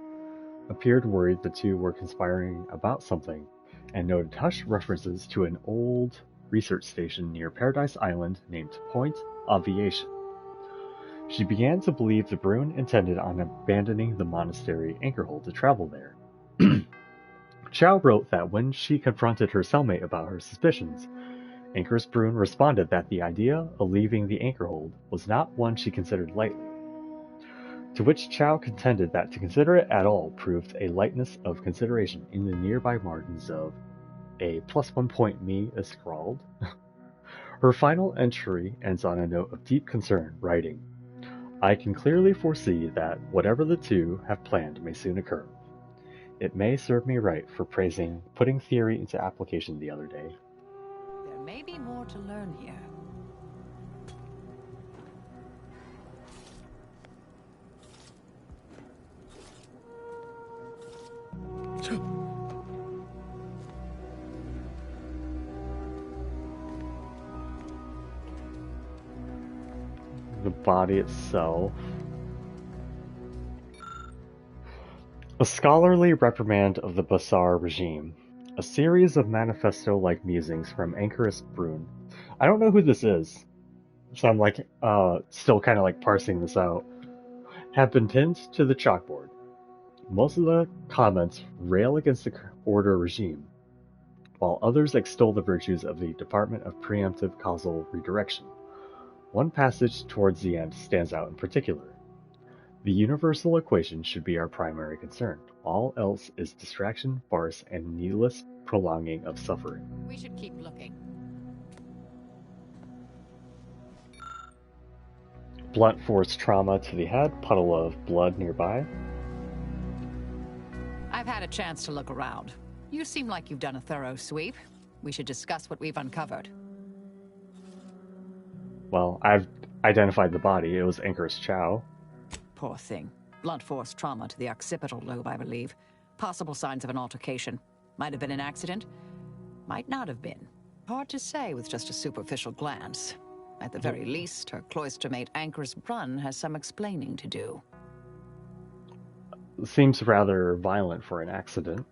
appeared worried the two were conspiring about something, and noted hushed references to an old research station near Paradise Island named Point Obviation. She began to believe the Brune intended on abandoning the monastery Anchorhold to travel there. Chow wrote that when she confronted her cellmate about her suspicions, Anchoress Brune responded that the idea of leaving the Anchorhold was not one she considered lightly. To which Chow contended that to consider it at all proved a lightness of consideration in the nearby margins of a +1 point me is scrawled. Her final entry ends on a note of deep concern, writing, I can clearly foresee that whatever the two have planned may soon occur. It may serve me right for putting theory into application the other day. There may be more to learn here. The body itself. A scholarly reprimand of the Basar regime. A series of manifesto-like musings from Anchoress Brune. I don't know who this is, so I'm like, still kind of like parsing this out. Have been pinned to the chalkboard. Most of the comments rail against the order regime, while others extol the virtues of the Department of Preemptive Causal Redirection. One passage towards the end stands out in particular. The universal equation should be our primary concern. All else is distraction, farce, and needless prolonging of suffering. We should keep looking. Blunt force trauma to the head, puddle of blood nearby. I've had a chance to look around. You seem like you've done a thorough sweep. We should discuss what we've uncovered. Well, I've identified the body. It was Anchoress Chow. Poor thing. Blunt force trauma to the occipital lobe, I believe. Possible signs of an altercation. Might have been an accident. Might not have been. Hard to say with just a superficial glance. At the very least, her cloister mate Anchor's Brunn has some explaining to do. Seems rather violent for an accident.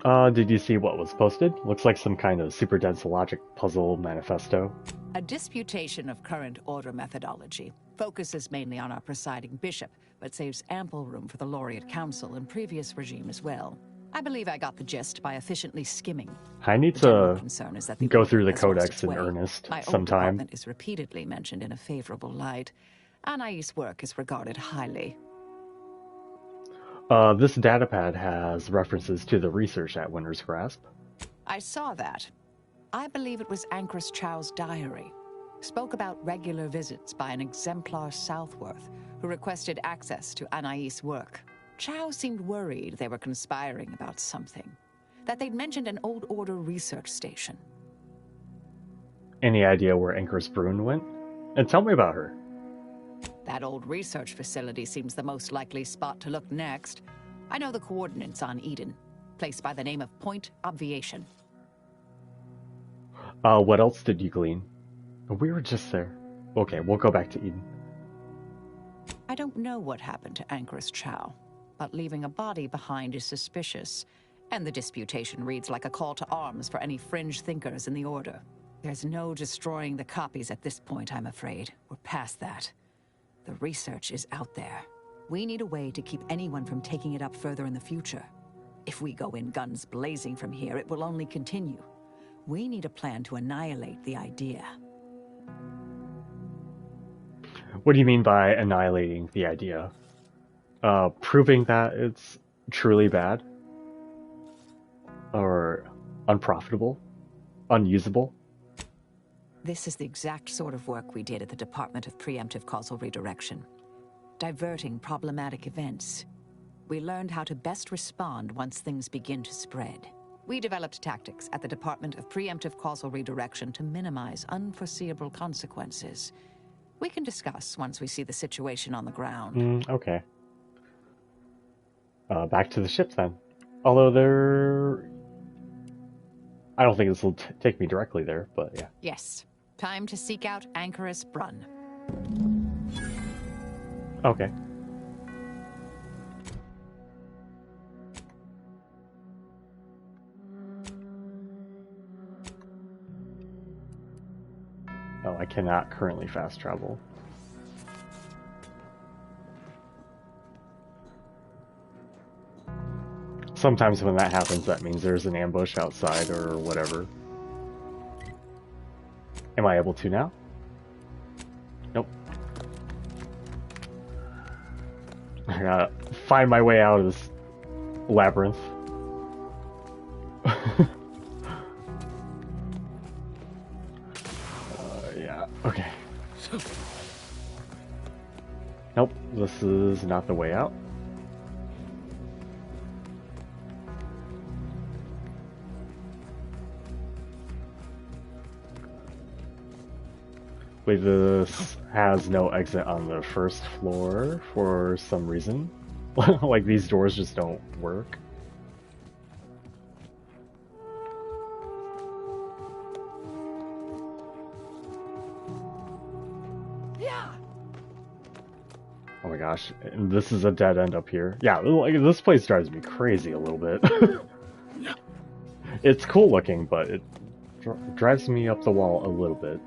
Did you see what was posted? Looks like some kind of super dense logic puzzle manifesto. A disputation of current order methodology. Focuses mainly on our presiding bishop, but saves ample room for the Laureate Council and previous regime as well. I believe I got the gist by efficiently skimming. I need to go through the codex in earnest sometime. My old department is repeatedly mentioned in a favorable light. Anais' work is regarded highly. This datapad has references to the research at Winter's Grasp. I saw that. I believe it was Anchoress Chow's diary. Spoke about regular visits by an exemplar Southworth, who requested access to Anais' work. Chow seemed worried they were conspiring about something. That they'd mentioned an old order research station. Any idea where Anchoress Brunn went? And tell me about her. That old research facility seems the most likely spot to look next. I know the coordinates on Eden. Place by the name of Point Obviation. What else did you glean? We were just there. Okay, we'll go back to Eden. I don't know what happened to Anchoress Chow, but leaving a body behind is suspicious, and the disputation reads like a call to arms for any fringe thinkers in the Order. There's no destroying the copies at this point, I'm afraid. We're past that. The research is out there. We need a way to keep anyone from taking it up further in the future. If we go in guns blazing from here, it will only continue. We need a plan to annihilate the idea. What do you mean by annihilating the idea? Proving that it's truly bad? Or unprofitable? Unusable? This is the exact sort of work we did at the Department of Preemptive Causal Redirection. Diverting problematic events. We learned how to best respond once things begin to spread. We developed tactics at the Department of Preemptive Causal Redirection to minimize unforeseeable consequences. We can discuss once we see the situation on the ground. Okay. Back to the ship then. Although I don't think this will take me directly there, but yeah. Yes. Time to seek out Anchoress Brunn. Okay. Oh, I cannot currently fast travel. Sometimes when that happens, that means there's an ambush outside or whatever. Am I able to now? Nope. I gotta find my way out of this labyrinth. Yeah, okay. Nope, this is not the way out. Wait, this has no exit on the first floor for some reason. Like these doors just don't work. Oh my gosh, and this is a dead end up here. Yeah, like this place drives me crazy a little bit. It's cool looking, but it drives me up the wall a little bit.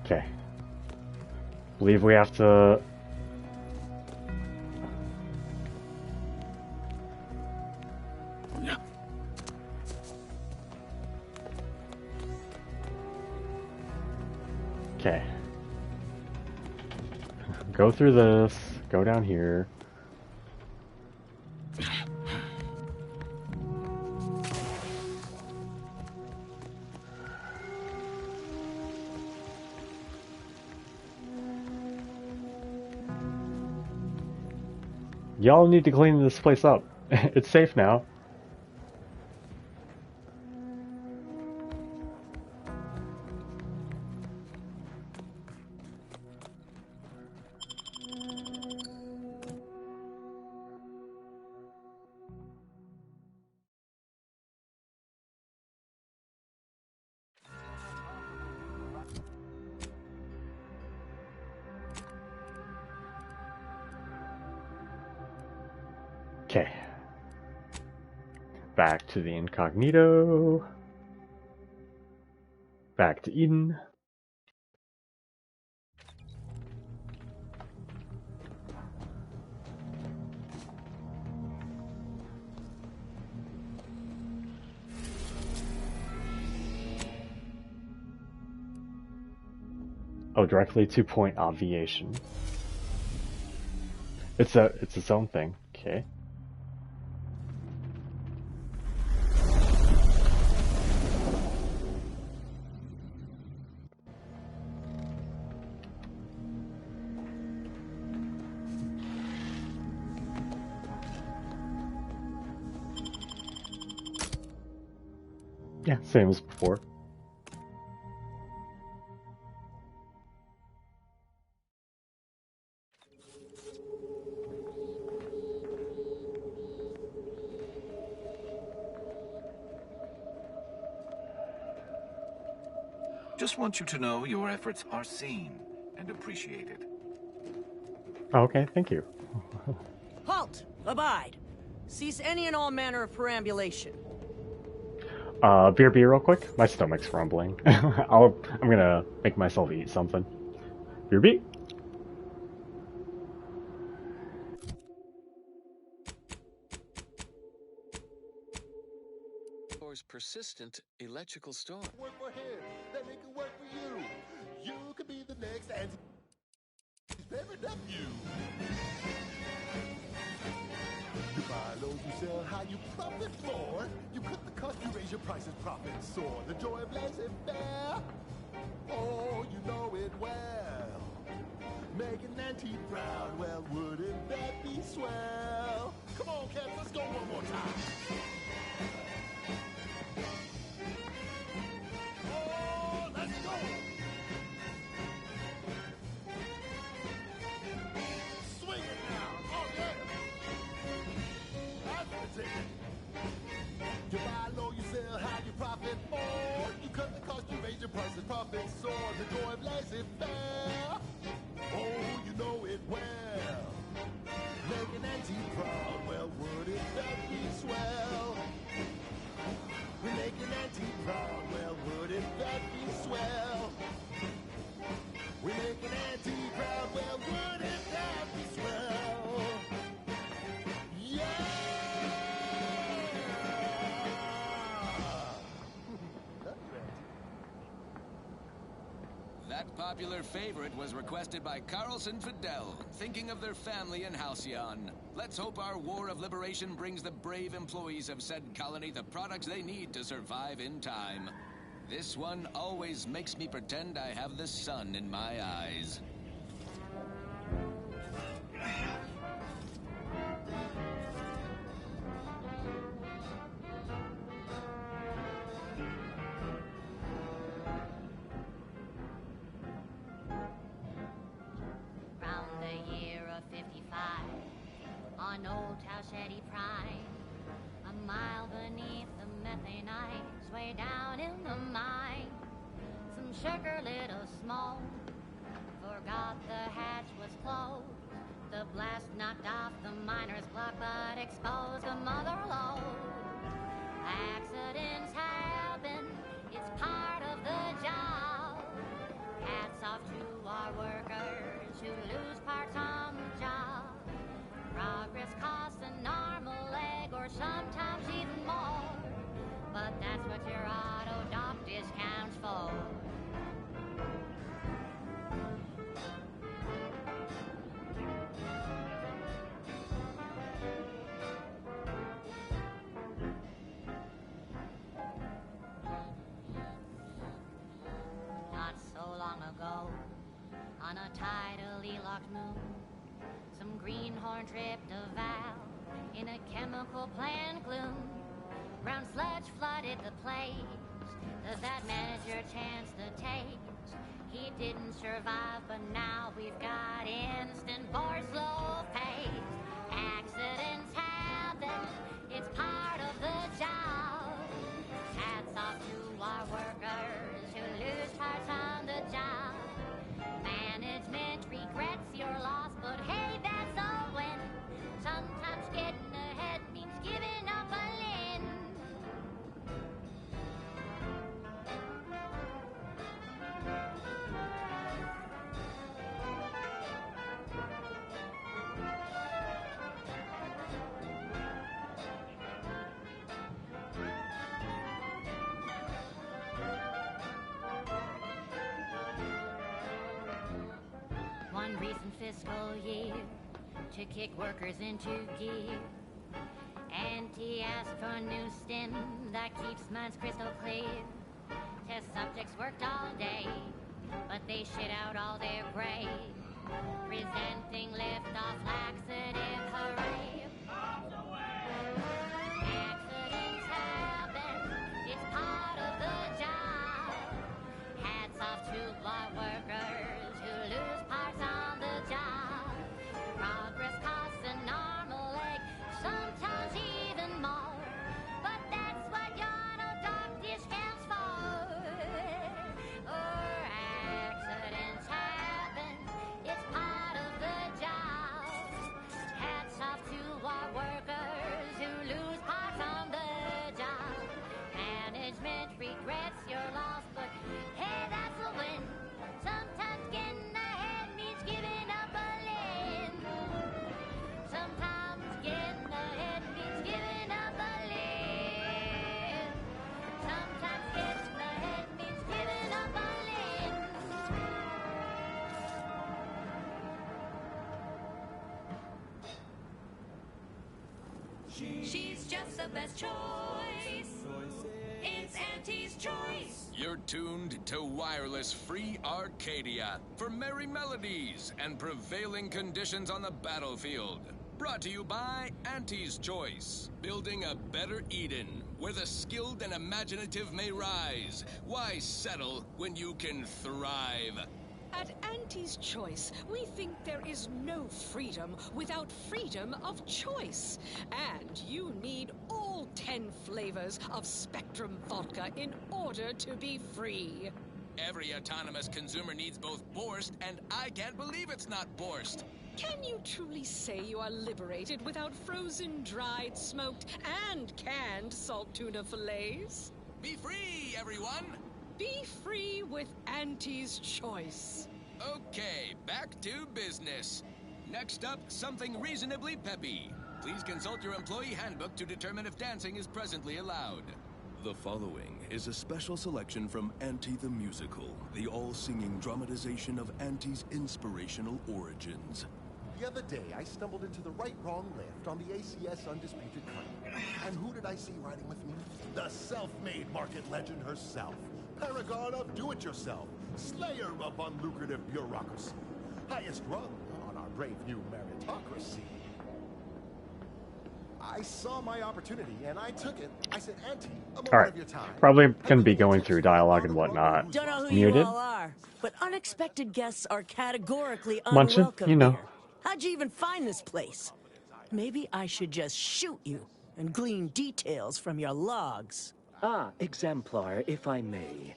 Okay. Believe we have to... Okay. Go through this, go down here. Y'all need to clean this place up. It's safe now. Okay. Back to the incognito. Back to Eden. Oh, directly to point obviation. It's its own thing. Okay. Yeah, same as before. Just want you to know your efforts are seen and appreciated. Okay, thank you. Halt! Abide! Cease any and all manner of perambulation. BRB real quick. My stomach's rumbling. I'm gonna make myself eat something. BRB. Persistent electrical storm. Work for him, then it can work for you. You could be the next Auntie's favorite nephew. You buy low, you sell high, you profit more. You cut the cost, you raise your prices, profit soar. The joy of laissez-faire. Oh, you know it well. Making Auntie proud, well, wouldn't that be swell? Come on, cats, let's go one more time. You buy low, you sell high, you profit more. You cut the cost, you raise your prices, profit soar. The joy of laissez-faire. Oh, you know it well. Making Auntie proud, well, wouldn't that be swell? We're making Auntie proud, well, wouldn't that be swell? We're making Auntie proud, well, wouldn't that be swell? Yeah! That popular favorite was requested by Carlson Fidel, thinking of their family in Halcyon. Let's hope our war of liberation brings the brave employees of said colony the products they need to survive in time. This one always makes me pretend I have the sun in my eyes. On old Talshetty Prime, a mile beneath the methane ice, way down in the mine. Some sugar little small, forgot the hatch was closed. The blast knocked off the miner's block, but exposed a mother lode. Accidents happen, it's part of the job. Hats off to our workers who lose parts on the job. Progress costs an arm, a leg, or sometimes even more. But that's what your auto doc discounts for. Not so long ago, on a tidally locked moon, some greenhorn tripped a valve in a chemical plant gloom. Brown sludge flooded the place. Does that manager chance the taste? He didn't survive, but now we've got instant for slow pace. Accidents happen, it's part of the job. Hats off to our workers who lose parts on the job. Management regrets your loss, but hey, that's a win. Sometimes getting ahead recent fiscal year to kick workers into gear. Auntie asked for a new stim that keeps minds crystal clear. Test subjects worked all day, but they shit out all their gray. Presenting liftoff laxative, hooray! Accidents happen, it's part of the job. Hats off to block workers who lose parts on the job. Progress costs an arm, a leg, sometimes even more. But that's what your doctor stands for. Accidents happen, it's part of the job. Hats off to our workers who lose parts on the job. Management regrets your loss, but hey, that's a win. Sometimes getting ahead means giving up a limb. Sometimes getting ahead means giving up a limb. Sometimes getting ahead means giving up a limb. She's just the best choice. It's Auntie's choice. You're tuned to Wireless Free Arcadia for merry melodies and prevailing conditions on the battlefield. Brought to you by Auntie's Choice, building a better Eden where the skilled and imaginative may rise. Why settle when you can thrive? At Auntie's Choice, we think there is no freedom without freedom of choice. And you need all 10 flavors of Spectrum vodka in order to be free. Every autonomous consumer needs both Borscht, and I can't believe it's not Borscht. Can you truly say you are liberated without frozen, dried, smoked, and canned salt tuna fillets? Be free, everyone! Be free with Auntie's Choice. Okay, back to business. Next up, something reasonably peppy. Please consult your employee handbook to determine if dancing is presently allowed. The following is a special selection from Auntie the Musical, the all-singing dramatization of Auntie's inspirational origins. The other day, I stumbled into the right-wrong lift on the ACS Undisputed Claim. And who did I see riding with me? The self-made market legend herself. Paragon of do-it-yourself. Slayer of unlucrative bureaucracy. Highest rung on our brave new meritocracy. I saw my opportunity, and I took it. I said, Auntie, a moment of your time. Probably gonna be going through dialogue and whatnot. Don't know who Muted? you all are, but unexpected guests are categorically Munchin, unwelcome you know. here. How'd you even find this place? Maybe I should just shoot you and glean details from your logs. Ah, Exemplar, if I may.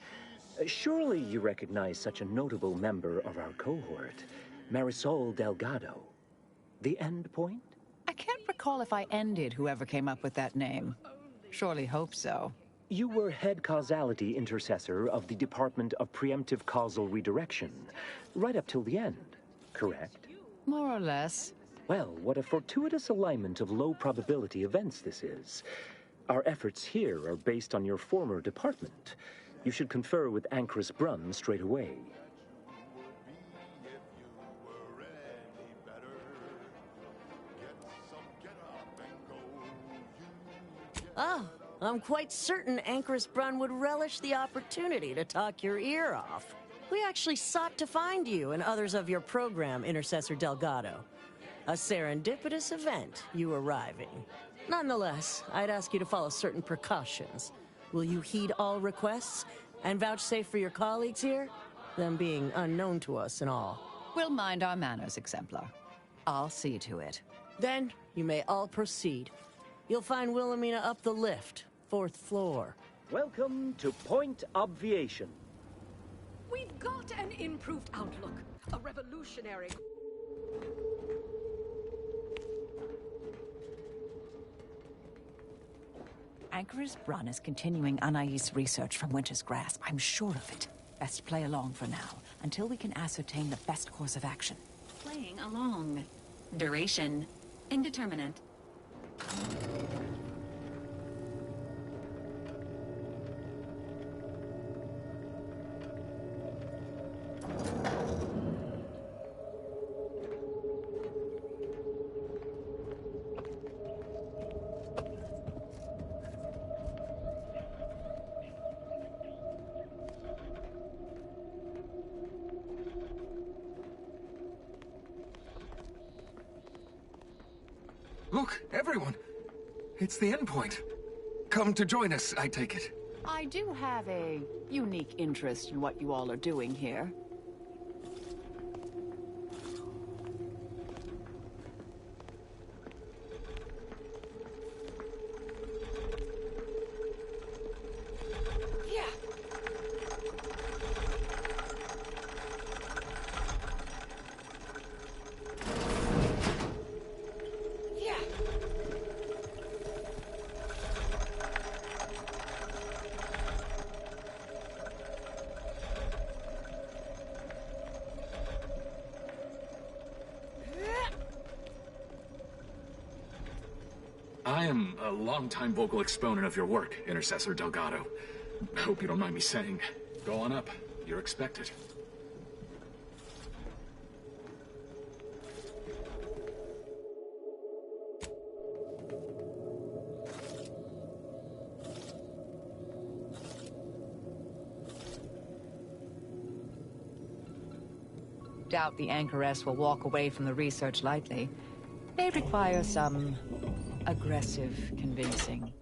Surely you recognize such a notable member of our cohort, Marisol Delgado. The End Point? I can't recall if I ended whoever came up with that name. Surely hope so. You were head causality intercessor of the Department of Preemptive Causal Redirection, right up till the end, correct? More or less. Well, what a fortuitous alignment of low probability events this is. Our efforts here are based on your former department. You should confer with Ancrus Brunn straight away. Oh, I'm quite certain Ancrus Brunn would relish the opportunity to talk your ear off. We actually sought to find you and others of your program, Intercessor Delgado. A serendipitous event, you arriving. Nonetheless, I'd ask you to follow certain precautions. Will you heed all requests and vouchsafe for your colleagues here? Them being unknown to us and all. We'll mind our manners, Exemplar. I'll see to it. Then, you may all proceed. You'll find Wilhelmina up the lift, 4th floor. Welcome to Point Obviation. We've got an improved outlook. A revolutionary... Ancrus Brunn is continuing Anais' research from Winter's Grasp. I'm sure of it. Best play along for now, until we can ascertain the best course of action. Playing along. Duration. Indeterminate. Look, everyone! It's the endpoint. Come to join us, I take it. I do have a unique interest in what you all are doing here. I am a longtime vocal exponent of your work, Intercessor Delgado. Hope you don't mind me saying. Go on up. You're expected. Doubt the Anchoress will walk away from the research lightly. May require some aggressive convincing.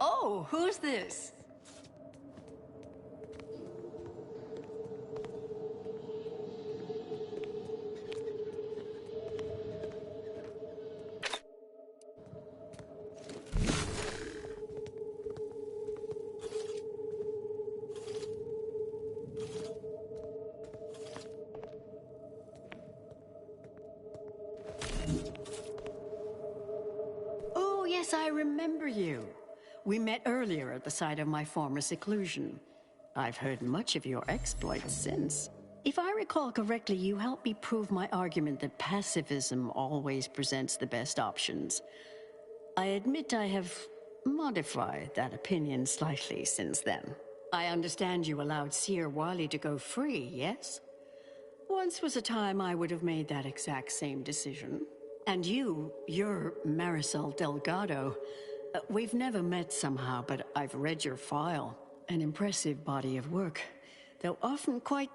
Oh, who's this? Oh, yes, I remember you. We met earlier at the site of my former seclusion. I've heard much of your exploits since. If I recall correctly, you helped me prove my argument that pacifism always presents the best options. I admit I have modified that opinion slightly since then. I understand you allowed Seer Wily to go free, yes? Once was a time I would have made that exact same decision. And you're Marisol Delgado. We've never met somehow, but I've read your file. An impressive body of work, though often quite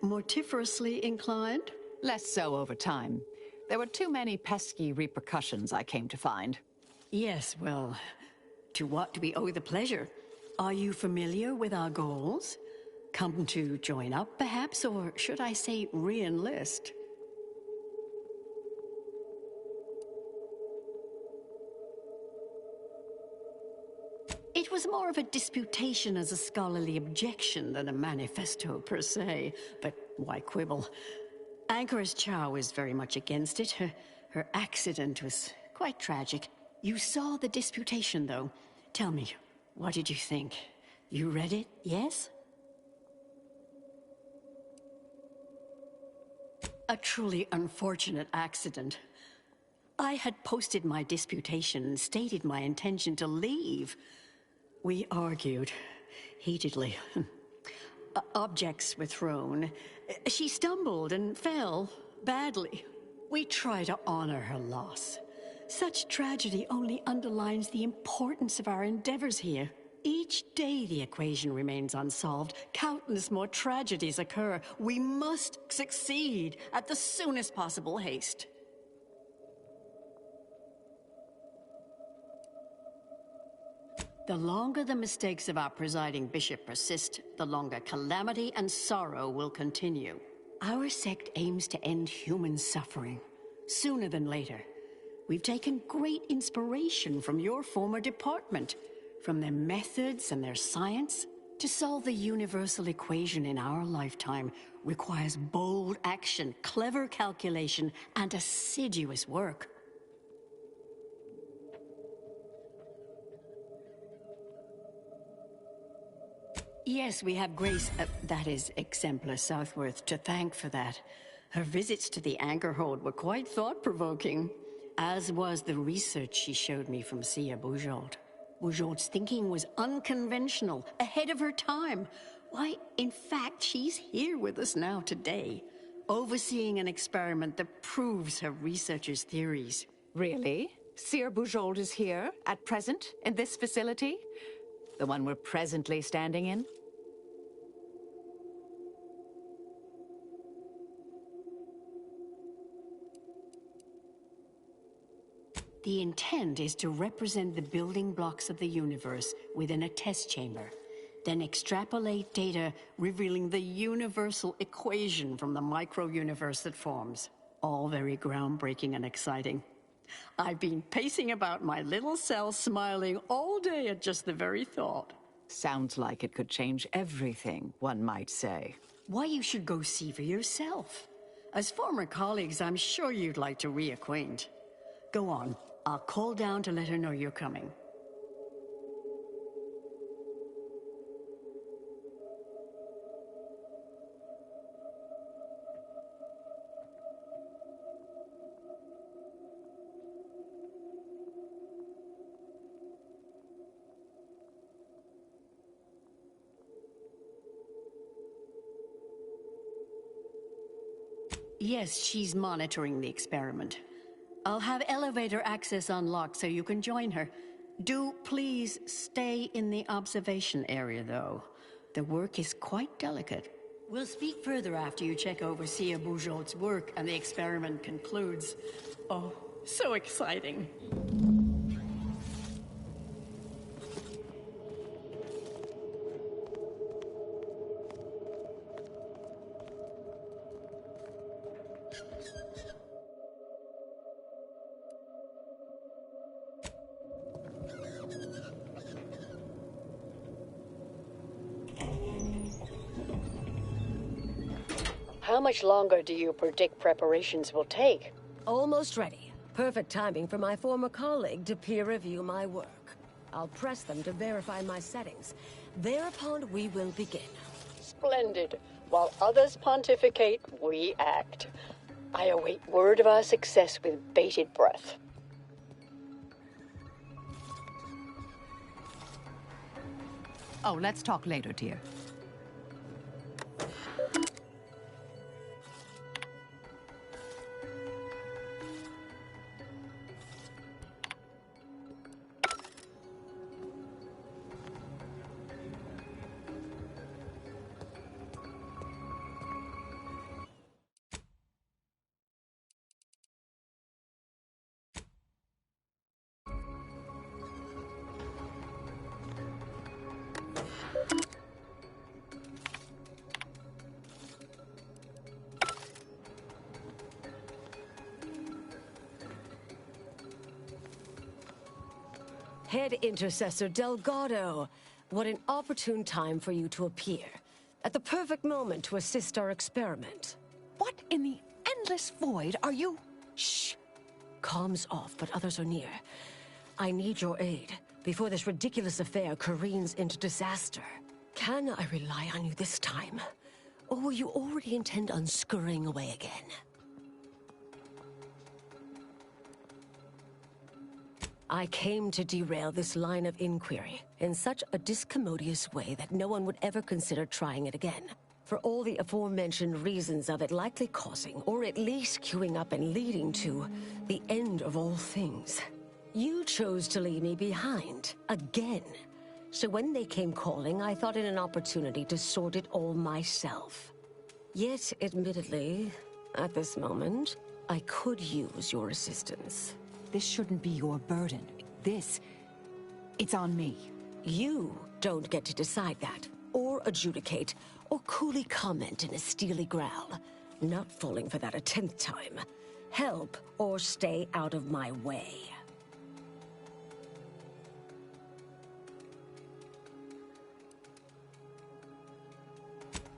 mortiferously inclined. Less so over time. There were too many pesky repercussions, I came to find. Yes, well, to what do we owe the pleasure? Are you familiar with our goals? Come to join up, perhaps, or should I say re-enlist? It was more of a disputation as a scholarly objection than a manifesto per se, but why quibble? Anchoress Chow is very much against it. Her accident was quite tragic. You saw the disputation, though. Tell me, what did you think? You read it, yes? A truly unfortunate accident. I had posted my disputation and stated my intention to leave. We argued heatedly. Objects were thrown. She stumbled and fell badly. We try to honor her loss. Such tragedy only underlines the importance of our endeavors here. Each day the equation remains unsolved. Countless more tragedies occur. We must succeed at the soonest possible haste. The longer the mistakes of our presiding bishop persist, the longer calamity and sorrow will continue. Our sect aims to end human suffering, sooner than later. We've taken great inspiration from your former department, from their methods and their science. To solve the universal equation in our lifetime requires bold action, clever calculation, and assiduous work. Yes, we have Grace, that is, Exemplar Southworth, to thank for that. Her visits to the Anchorhold were quite thought-provoking, as was the research she showed me from Sia Bujold. Bujold's thinking was unconventional, ahead of her time. Why, in fact, she's here with us now today, overseeing an experiment that proves her researcher's theories. Really? Sia Bujold is here, at present, in this facility? The one we're presently standing in? The intent is to represent the building blocks of the universe within a test chamber, then extrapolate data revealing the universal equation from the micro-universe that forms. All very groundbreaking and exciting. I've been pacing about my little cell smiling all day at just the very thought. Sounds like it could change everything, one might say. Why, you should go see for yourself. As former colleagues, I'm sure you'd like to reacquaint. Go on. I'll call down to let her know you're coming. Yes, she's monitoring the experiment. I'll have elevator access unlocked so you can join her. Do please stay in the observation area, though. The work is quite delicate. We'll speak further after you check over Sia Bujold's work and the experiment concludes. Oh, so exciting. How much longer do you predict preparations will take? Almost ready. Perfect timing for my former colleague to peer review my work. I'll press them to verify my settings. Thereupon, we will begin. Splendid. While others pontificate, we act. I await word of our success with bated breath. Oh, let's talk later, dear. Head Intercessor Delgado, what an opportune time for you to appear. At the perfect moment to assist our experiment. What in the endless void are you? Shh. Comms off, but others are near. I need your aid before this ridiculous affair careens into disaster. Can I rely on you this time? Or will you already intend on scurrying away again? I came to derail this line of inquiry in such a discommodious way that no one would ever consider trying it again. For all the aforementioned reasons of it likely causing, or at least queuing up and leading to, the end of all things. You chose to leave me behind, again. So when they came calling, I thought it an opportunity to sort it all myself. Yet, admittedly, at this moment, I could use your assistance. This shouldn't be your burden. It's on me. You don't get to decide that, or adjudicate, or coolly comment in a steely growl. Not falling for that a 10th time. Help or stay out of my way.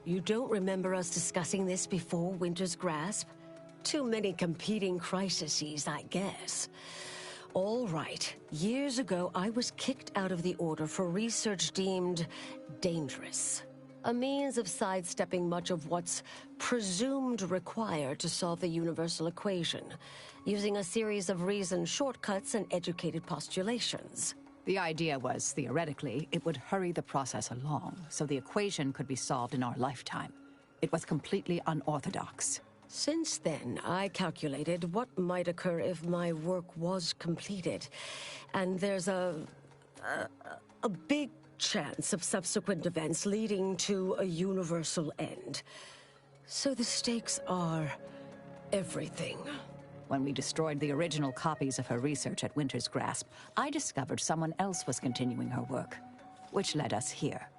You don't remember us discussing this before Winter's Grasp? Too many competing crises, I guess. All right. Years ago, I was kicked out of the Order for research deemed dangerous. A means of sidestepping much of what's presumed required to solve the universal equation, using a series of reasoned shortcuts and educated postulations. The idea was, theoretically, it would hurry the process along, so the equation could be solved in our lifetime. It was completely unorthodox. Since then, I calculated what might occur if my work was completed. And there's a big chance of subsequent events leading to a universal end. So the stakes are everything. When we destroyed the original copies of her research at Winter's Grasp, I discovered someone else was continuing her work, which led us here.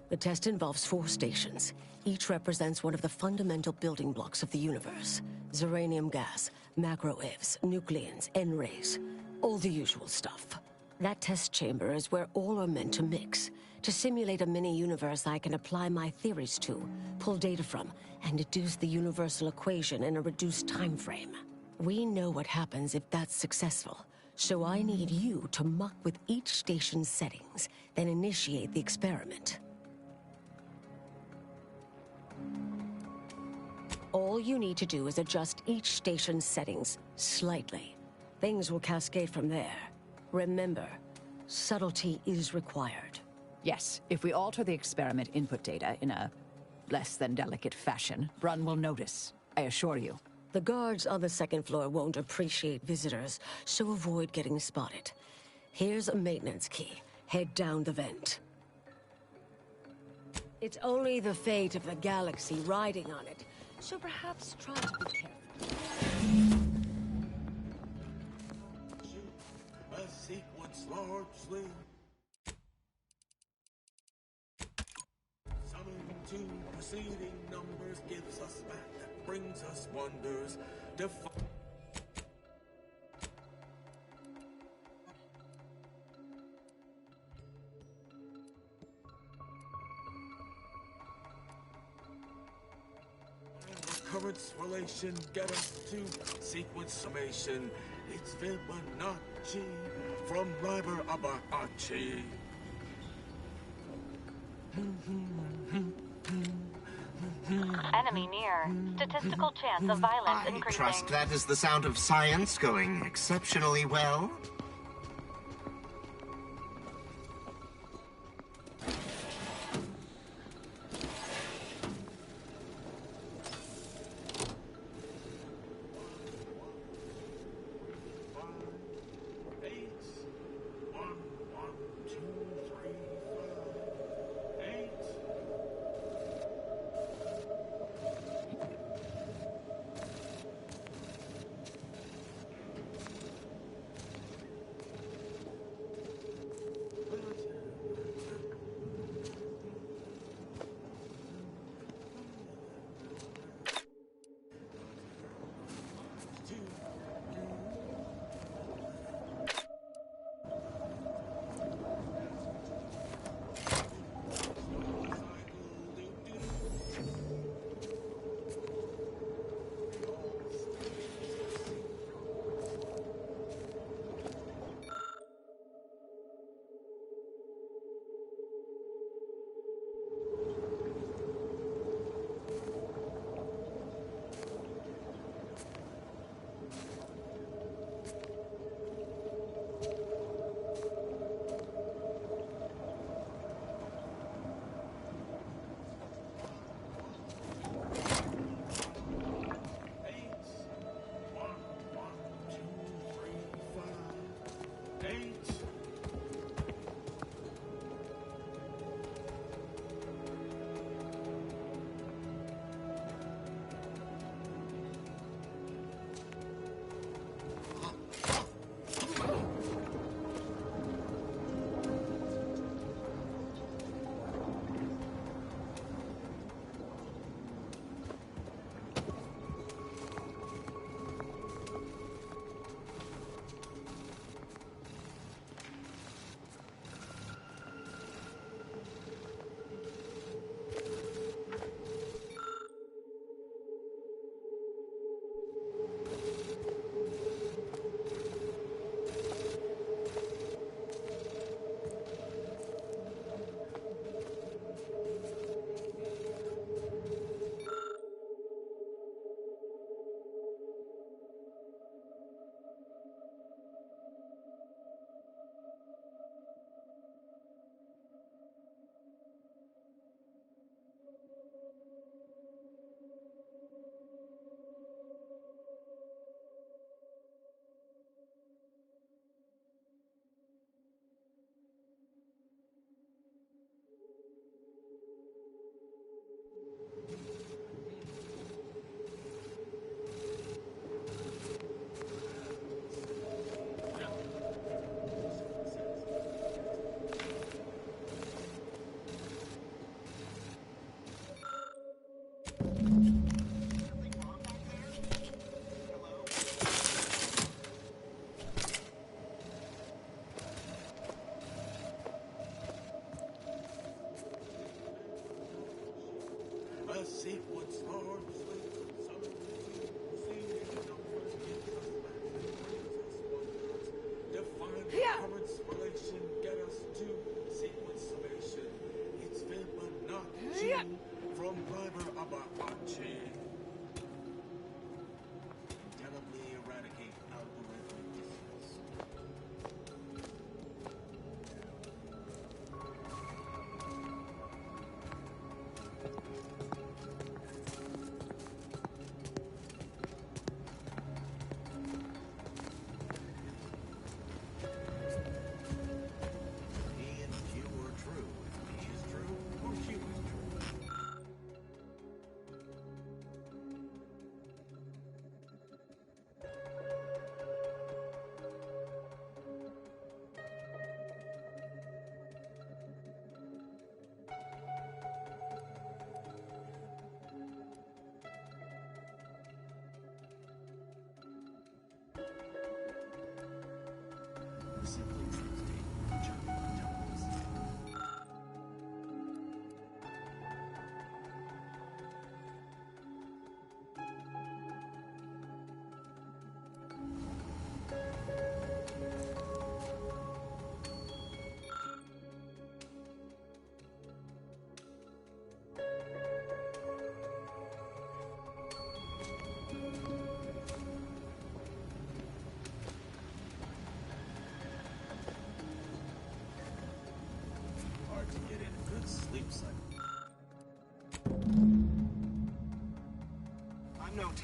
The test involves 4 stations. Each represents one of the fundamental building blocks of the universe. Zeranium gas, macro-ivs, nucleons, N-rays. All the usual stuff. That test chamber is where all are meant to mix. To simulate a mini-universe I can apply my theories to, pull data from, and deduce the universal equation in a reduced time frame. We know what happens if that's successful. So I need you to muck with each station's settings, then initiate the experiment. All you need to do is adjust each station's settings slightly. Things will cascade from there. Remember, subtlety is required. Yes, if we alter the experiment input data in a less than delicate fashion, Brunn will notice, I assure you. The guards on the 2nd floor won't appreciate visitors, so avoid getting spotted. Here's a maintenance key. Head down the vent. It's only the fate of the galaxy riding on it, so perhaps try to be careful. exceeding numbers gives us back, that brings us wonders. Recurrence relation get us to sequence summation. It's Fibonacci from Liber Abaci. Enemy near. Statistical chance of violence increasing. I trust that is the sound of science going exceptionally well.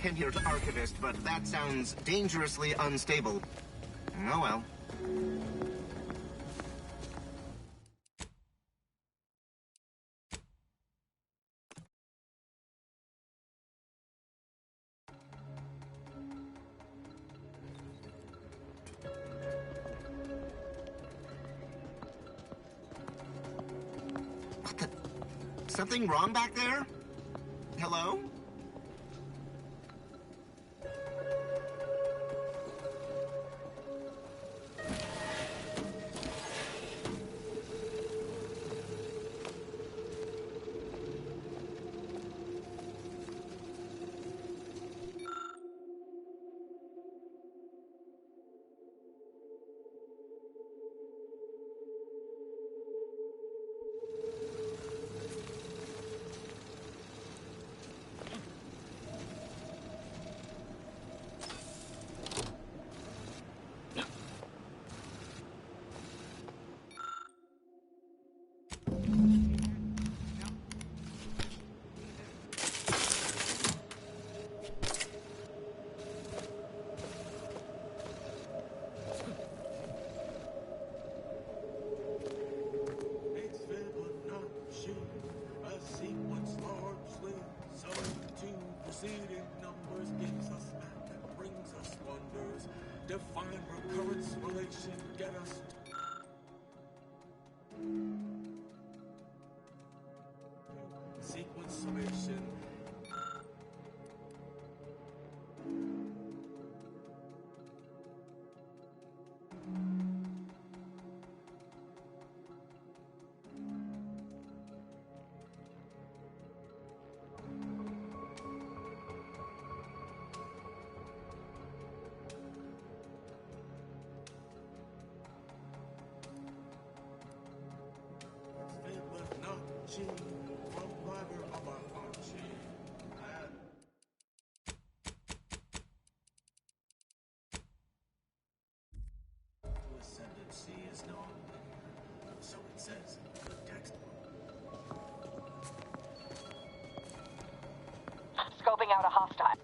tenured archivist, but that sounds dangerously unstable. Oh well. What the? Something wrong back there? Hello? Define recurrence relation, get us. Sequence summation. Ascendancy is known, so it says in the textbook. Scoping out a hostile.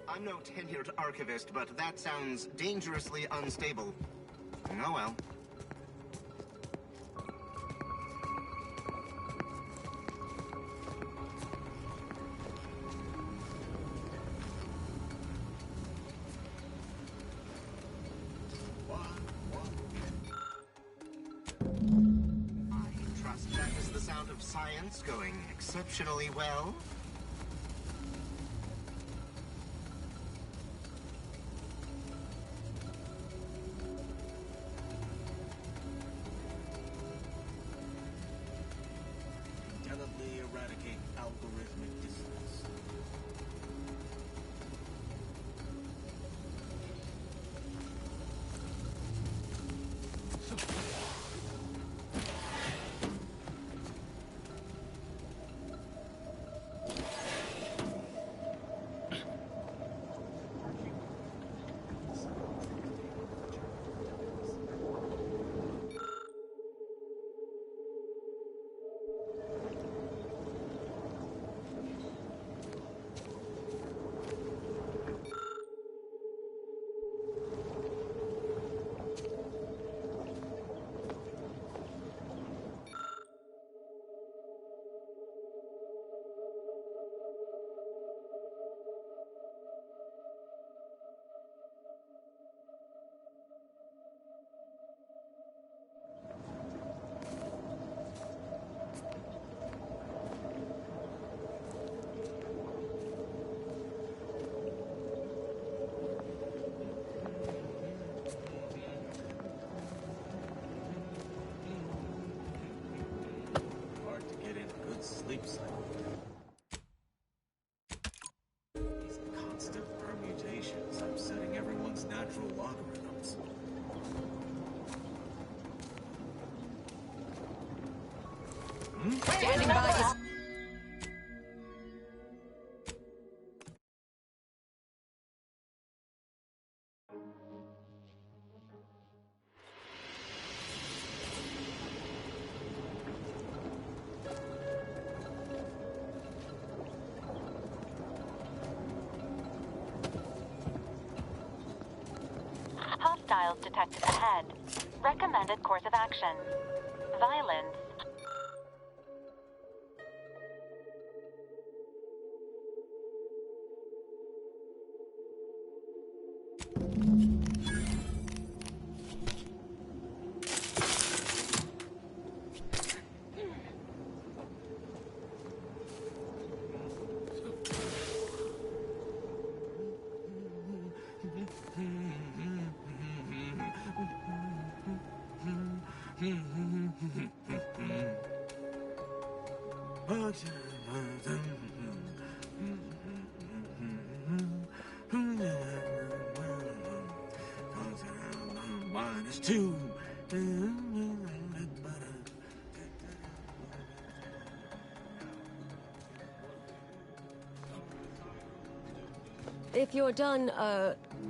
I'm no tenured archivist, but that sounds dangerously unstable. Oh well. I trust that is the sound of science going exceptionally well. Eradicate algorithmic dissonance. sleep cycle. These constant permutations upsetting everyone's natural logarithms. Standing by. Hostiles detected ahead. Recommended course of action: violence. -2. If you're done,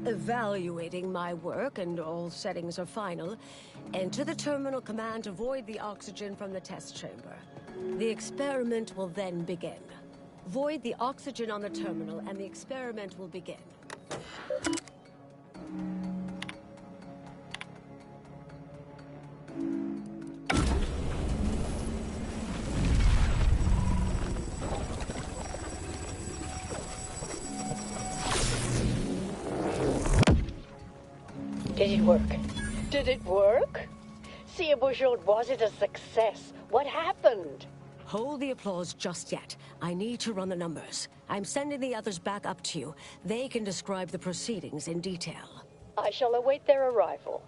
evaluating my work and all settings are final, enter the terminal command to void the oxygen from the test chamber. The experiment will then begin. Void the oxygen on the terminal and the experiment will begin. Did it work? Did it work? Sia Bourgeois, was it a success? What happened? Hold the applause just yet. I need to run the numbers. I'm sending the others back up to you. They can describe the proceedings in detail. I shall await their arrival.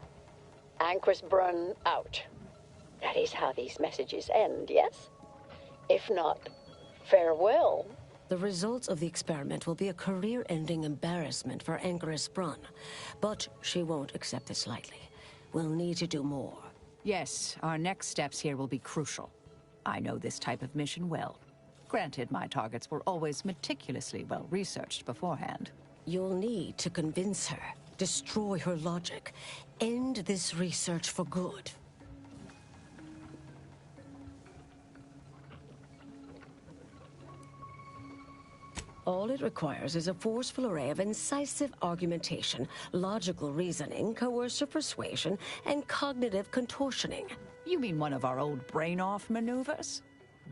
Anchor's Brun out. That is how these messages end, yes? If not, farewell. The results of the experiment will be a career-ending embarrassment for Anchoress Brun. But she won't accept this lightly. We'll need to do more. Yes, our next steps here will be crucial. I know this type of mission well. Granted, my targets were always meticulously well-researched beforehand. You'll need to convince her, destroy her logic, end this research for good. All it requires is a forceful array of incisive argumentation, logical reasoning, coercive persuasion, and cognitive contortioning. You mean one of our old brain-off maneuvers?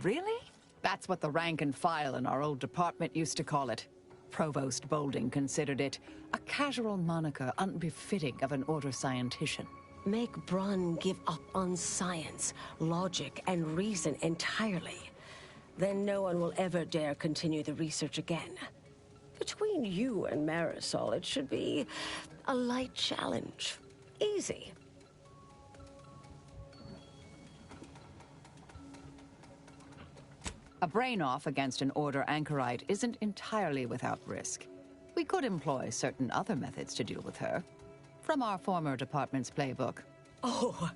Really? That's what the rank and file in our old department used to call it. Provost Bolding considered it a casual moniker unbefitting of an order scientician. Make Brun give up on science, logic, and reason entirely. Then no one will ever dare continue the research again. Between you and Marisol, it should be a light challenge. Easy. A brain-off against an Order anchorite isn't entirely without risk. We could employ certain other methods to deal with her. From our former department's playbook. Oh,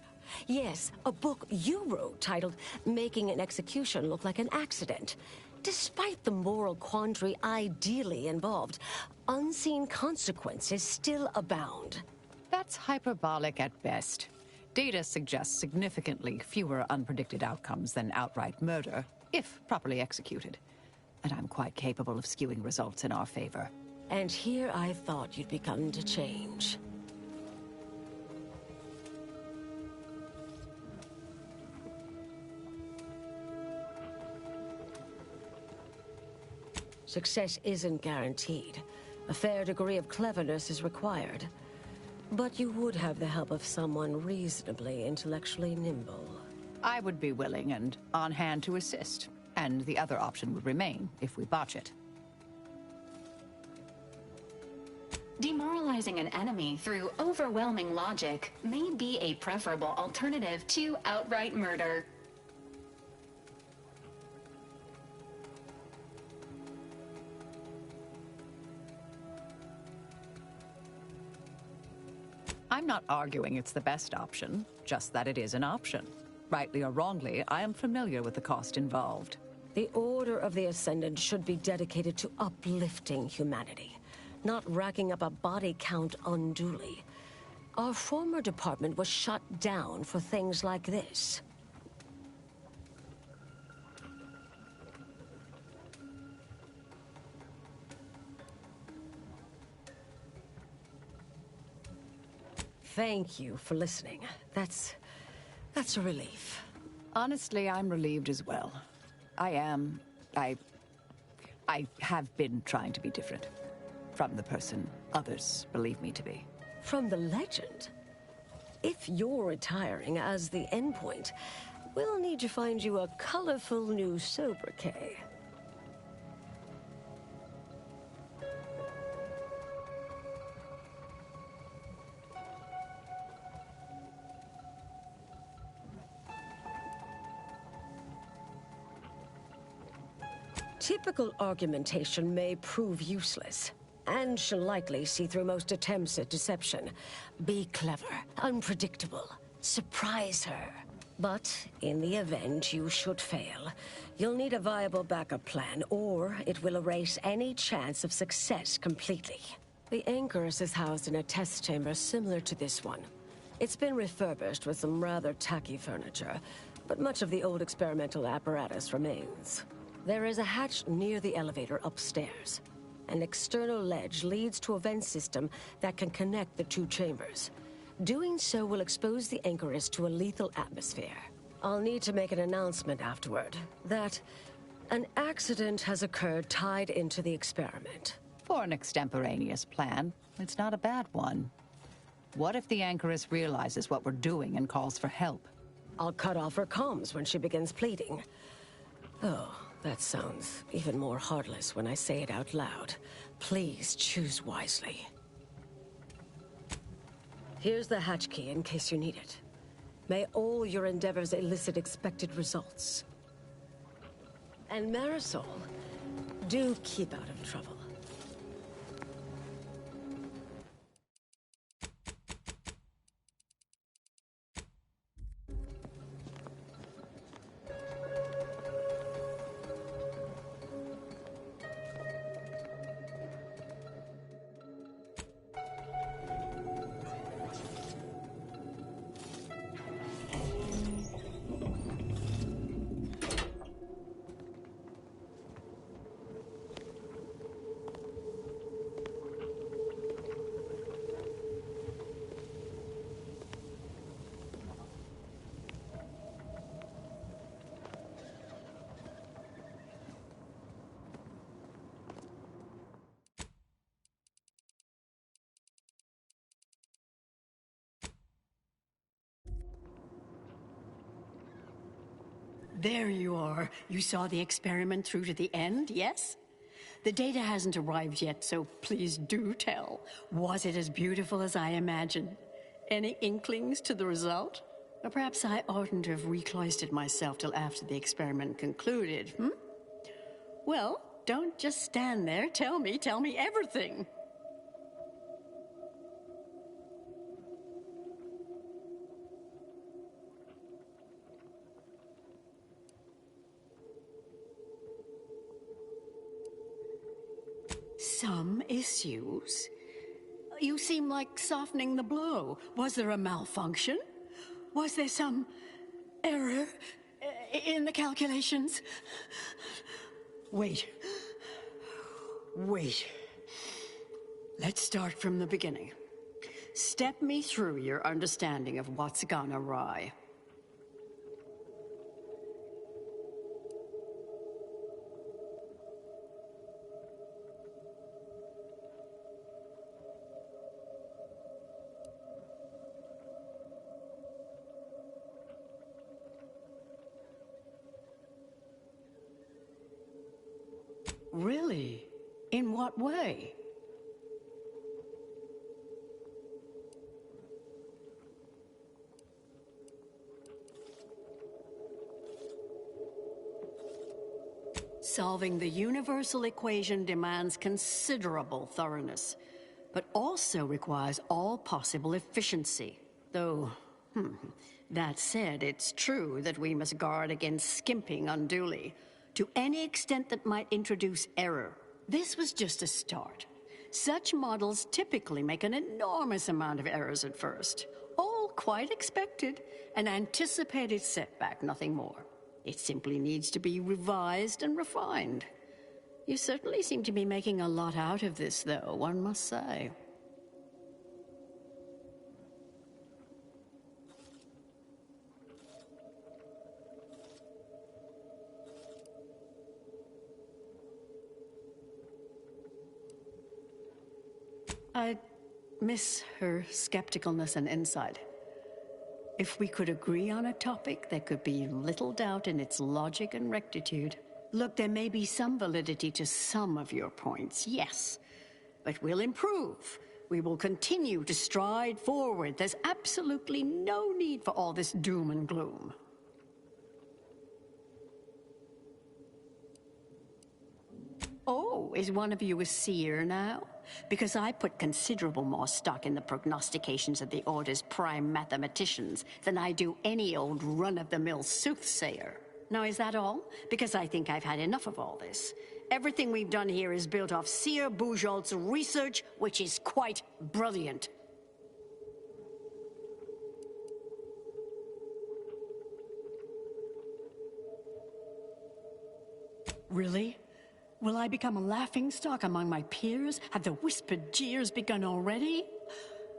yes, a book you wrote titled Making an Execution Look Like an Accident. Despite the moral quandary ideally involved, unseen consequences still abound. That's hyperbolic at best. Data suggests significantly fewer unpredicted outcomes than outright murder, if properly executed. And I'm quite capable of skewing results in our favor. And here I thought you'd begun to change. Success isn't guaranteed. A fair degree of cleverness is required. But you would have the help of someone reasonably intellectually nimble. I would be willing and on hand to assist, and the other option would remain if we botch it. Demoralizing an enemy through overwhelming logic may be a preferable alternative to outright murder. I'm not arguing it's the best option, just that it is an option. Rightly or wrongly, I am familiar with the cost involved. The Order of the Ascendant should be dedicated to uplifting humanity, not racking up a body count unduly. Our former department was shut down for things like this. Thank you for listening. That's a relief. Honestly, I'm relieved as well. I have been trying to be different. From the person others believe me to be. From the legend? If you're retiring as the endpoint, we'll need to find you a colorful new sobriquet. Typical argumentation may prove useless, and she'll likely see through most attempts at deception. Be clever, unpredictable, surprise her. But in the event you should fail, you'll need a viable backup plan, or it will erase any chance of success completely. The Anchorus is housed in a test chamber similar to this one. It's been refurbished with some rather tacky furniture, but much of the old experimental apparatus remains. There is a hatch near the elevator upstairs. An external ledge leads to a vent system that can connect the two chambers. Doing so will expose the Anchorus to a lethal atmosphere. I'll need to make an announcement afterward that an accident has occurred tied into the experiment. For an extemporaneous plan, it's not a bad one. What if the Anchorus realizes what we're doing and calls for help? I'll cut off her comms when she begins pleading. Oh, that sounds even more heartless when I say it out loud. Please choose wisely. Here's the hatch key in case you need it. May all your endeavors elicit expected results. And Marisol, do keep out of trouble. There you are. You saw the experiment through to the end, yes? The data hasn't arrived yet, so please do tell. Was it as beautiful as I imagined? Any inklings to the result? Or perhaps I oughtn't to have recloistered myself till after the experiment concluded, Well, don't just stand there. Tell me everything. Some issues? You seem like softening the blow. Was there a malfunction? Was there some error in the calculations? Wait. Let's start from the beginning. Step me through your understanding of what's gone awry. Really? In what way? Solving the universal equation demands considerable thoroughness. but also requires all possible efficiency. Though, that said, it's true that we must guard against skimping unduly, to any extent that might introduce error. This was just a start. Such models typically make an enormous amount of errors at first. All quite expected, an anticipated setback, nothing more. It simply needs to be revised and refined. You certainly seem to be making a lot out of this, though, one must say. I miss her skepticalness and insight. If we could agree on a topic, there could be little doubt in its logic and rectitude. Look, there may be some validity to some of your points, yes. But we'll improve. We will continue to stride forward. There's absolutely no need for all this doom and gloom. Oh, is one of you a seer now? Because I put considerable more stock in the prognostications of the Order's prime mathematicians than I do any old run-of-the-mill soothsayer. Now, is that all? Because I think I've had enough of all this. Everything we've done here is built off Seer Bujold's research, which is quite brilliant. Really? Will I become a laughingstock among my peers? Have the whispered jeers begun already?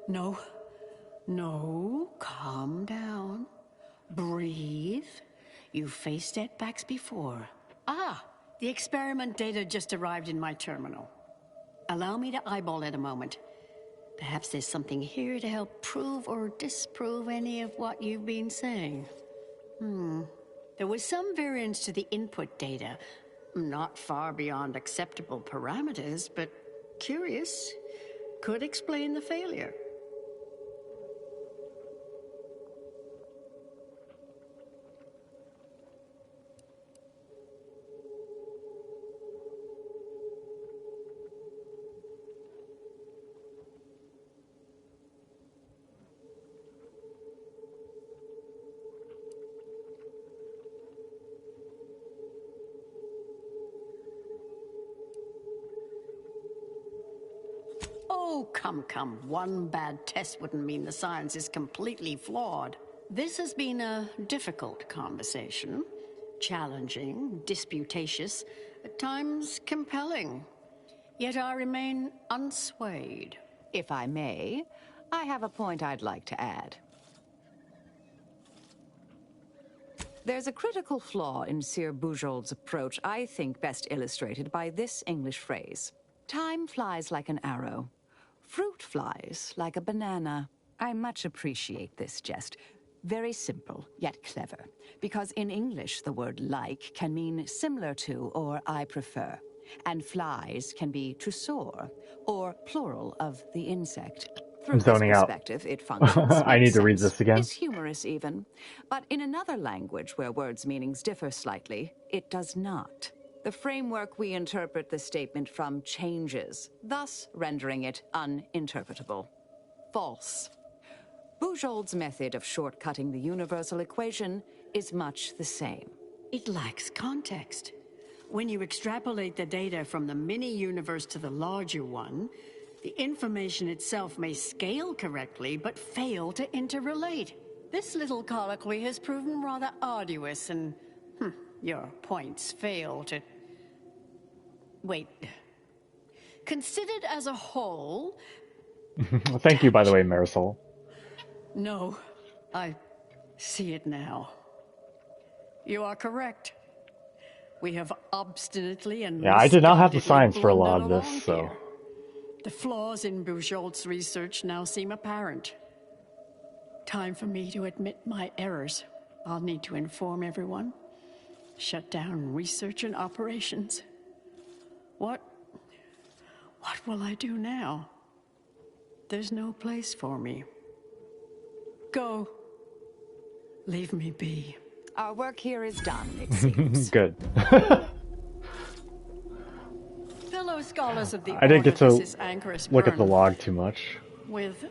No. No, calm down. Breathe. You've faced setbacks before. Ah, the experiment data just arrived in my terminal. Allow me to eyeball it a moment. Perhaps there's something here to help prove or disprove any of what you've been saying. There was some variance to the input data. Not far beyond acceptable parameters, but curious. Could explain the failure. Oh, come. One bad test wouldn't mean the science is completely flawed. This has been a difficult conversation. Challenging, disputatious, at times compelling. Yet I remain unswayed. If I may, I have a point I'd like to add. There's a critical flaw in Seer Bujold's approach I think best illustrated by this English phrase. Time flies like an arrow. Fruit flies like a banana. I much appreciate this jest. Very simple, yet clever. Because in English, the word like can mean similar to or I prefer. And flies can be to soar, or plural of the insect. From this perspective, it functions. I need to read this again. It's humorous even. But in another language where words' meanings differ slightly, it does not. The framework we interpret the statement from changes, thus rendering it uninterpretable. False. Bujold's method of shortcutting the universal equation is much the same. It lacks context. When you extrapolate the data from the mini-universe to the larger one, the information itself may scale correctly, but fail to interrelate. This little colloquy has proven rather arduous, and your points fail to... Wait. Considered as a whole... Thank you, by the way, Marisol. No, I see it now. You are correct. We have obstinately and... Yeah, I did not have the science for a lot of this, so... The flaws in Bujold's research now seem apparent. Time for me to admit my errors. I'll need to inform everyone. Shut down research and operations. What will I do now? There's no place for me. Go. Leave me be. Our work here is done, it seems. Good. Fellow Fellow scholars of the I didn't get Order, to this is Anchorus look at the Brun, log too much. with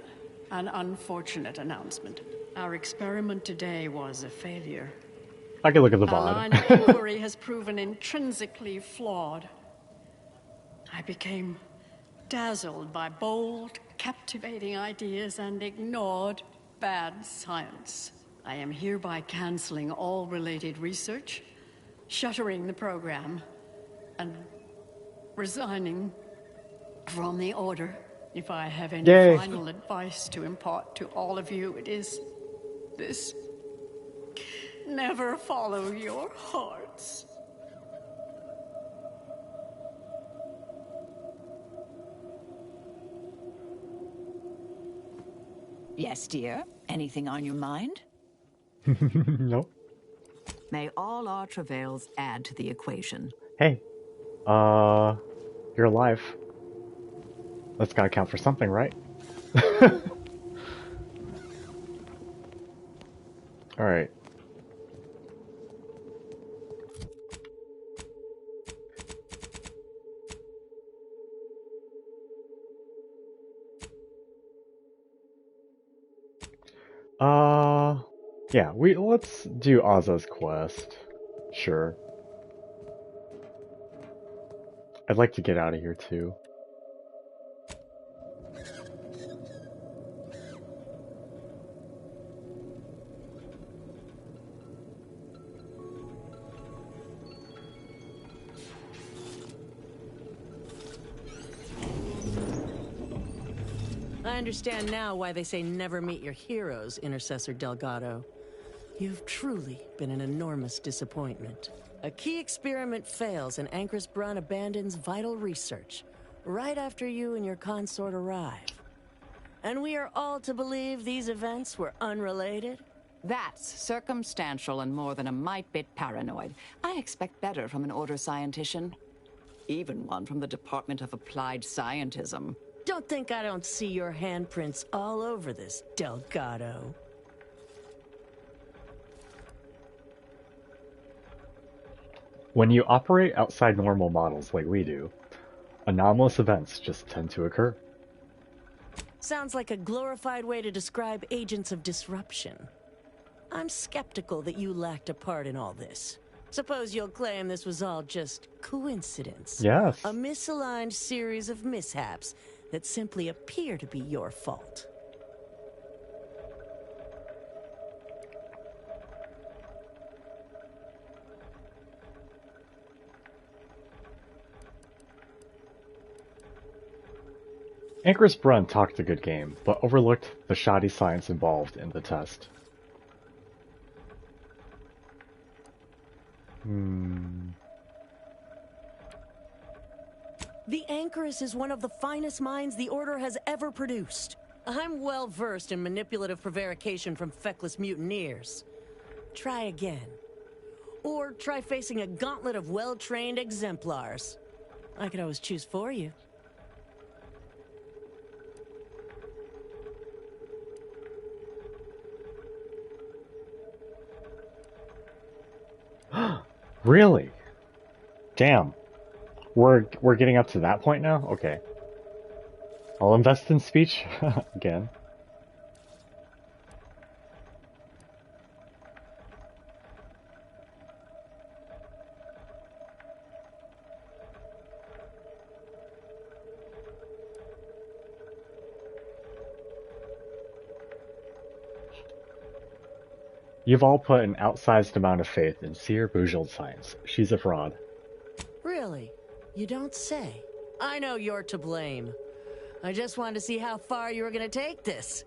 an unfortunate announcement. Our experiment today was a failure. I can look at the Our line VOD. of inquiry has proven intrinsically flawed. I became dazzled by bold, captivating ideas and ignored bad science. I am hereby canceling all related research, shuttering the program, and resigning from the Order. If I have any Yay. final advice to impart to all of you, it is this: never follow your hearts. Yes, dear. Anything on your mind? Nope. May all our travails add to the equation. Hey, you're alive. That's gotta count for something, right? Alright. Yeah, let's do Ozza's quest. Sure. I'd like to get out of here too. I understand now why they say never meet your heroes, Intercessor Delgado. You've truly been an enormous disappointment. A key experiment fails and Anchorus Brun abandons vital research right after you and your consort arrive. And we are all to believe these events were unrelated? That's circumstantial and more than a mite bit paranoid. I expect better from an Order scientician. Even one from the Department of Applied Scientism. Don't think I don't see your handprints all over this, Delgado. When you operate outside normal models like we do, anomalous events just tend to occur. Sounds like a glorified way to describe agents of disruption. I'm skeptical that you lacked a part in all this. Suppose you'll claim this was all just coincidence. Yes. A misaligned series of mishaps that simply appear to be your fault. Anchorus Brun talked a good game, but overlooked the shoddy science involved in the test. The Anchorus is one of the finest minds the Order has ever produced. I'm well versed in manipulative prevarication from feckless mutineers. Try again. Or try facing a gauntlet of well-trained exemplars. I could always choose for you. Really? Damn. We're getting up to that point now? Okay. I'll invest in speech again. You've all put an outsized amount of faith in Seer Bujild's science. She's a fraud. Really? You don't say. I know you're to blame. I just wanted to see how far you were gonna take this.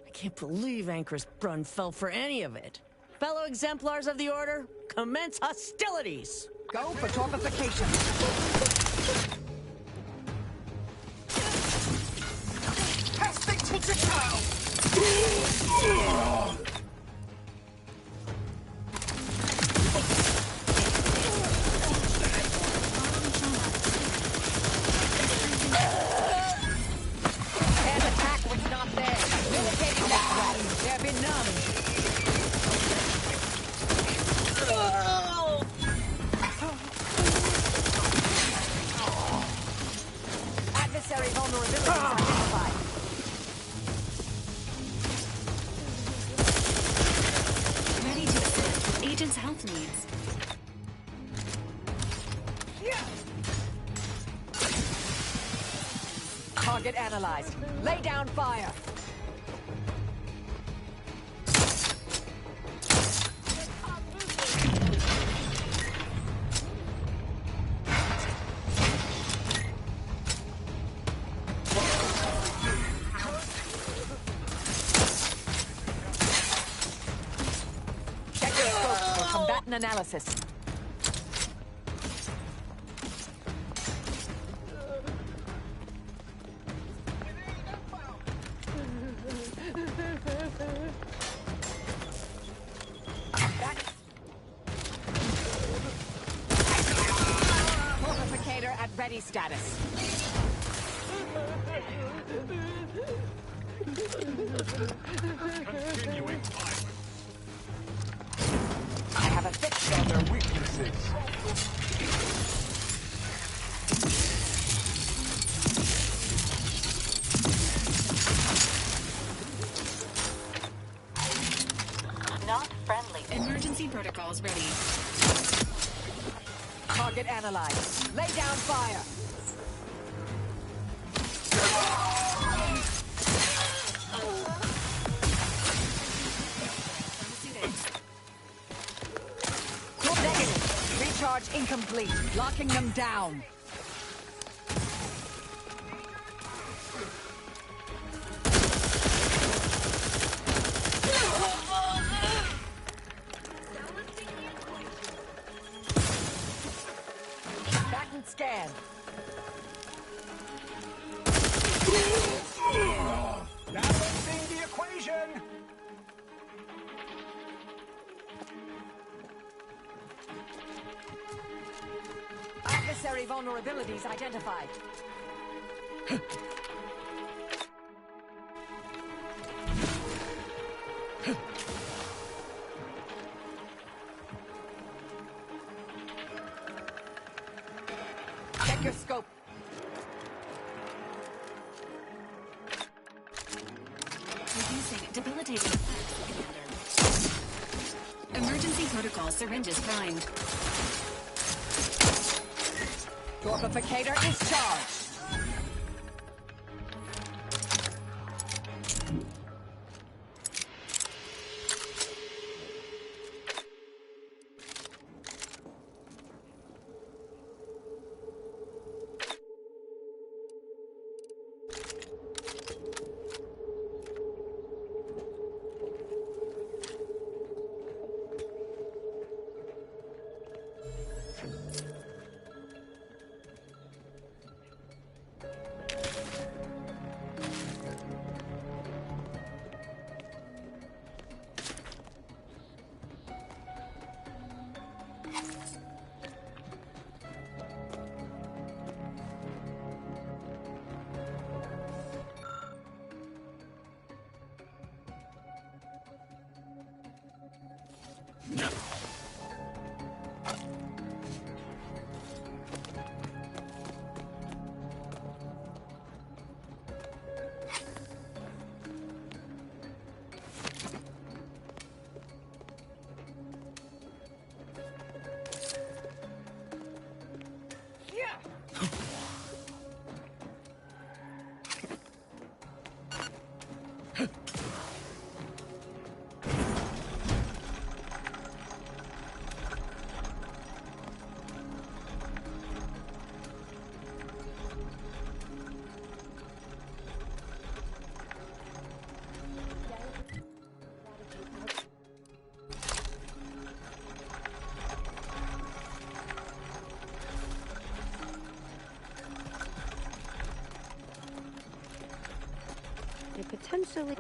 I can't believe Anchorus Brun fell for any of it. Fellow exemplars of the Order, commence hostilities! Go for torpification. Casting projectile! An attack was not there. Communicating that threat. They've been numbed. agent's health needs. Target analyzed. Lay down fire. Check your scope for combatant analysis. Fortificator at ready status. Continuing violence. I have a fix on their weaknesses. Not friendly. Emergency protocols ready. Target analyzed. Lay down fire. Negative. Recharge incomplete. Locking them down. Scan. Balancing the equation. Adversary vulnerabilities identified. Check your scope. Reducing debilitating effects, Commander. Emergency protocol syringes primed. Torpificator is charged. Potentially.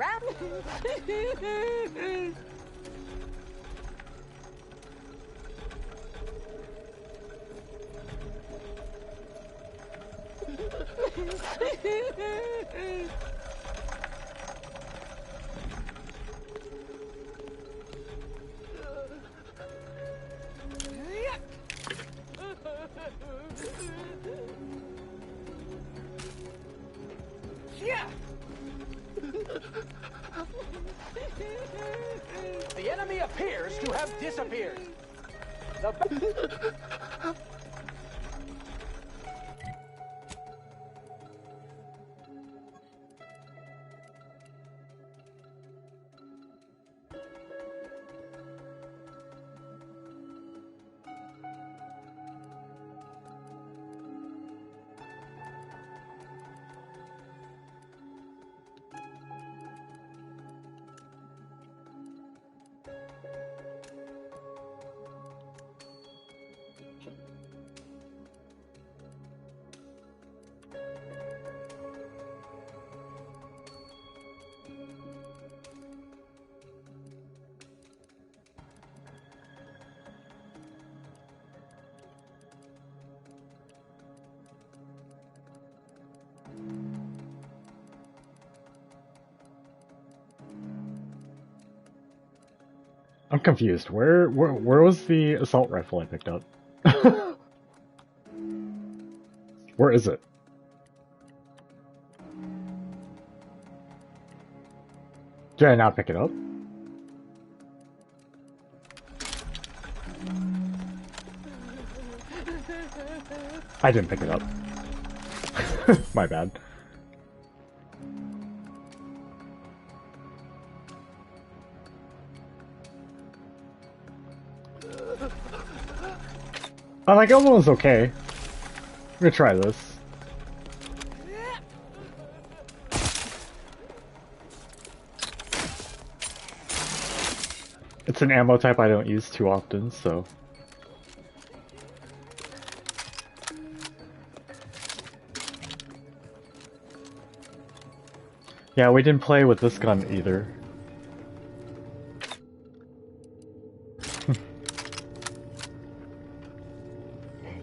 The enemy appears to have disappeared. disappeared. I'm confused. Where was the assault rifle I picked up? Where is it? Did I not pick it up? I didn't pick it up. My bad. Like, almost okay. I'm gonna try this. It's an ammo type I don't use too often, so... Yeah, we didn't play with this gun either.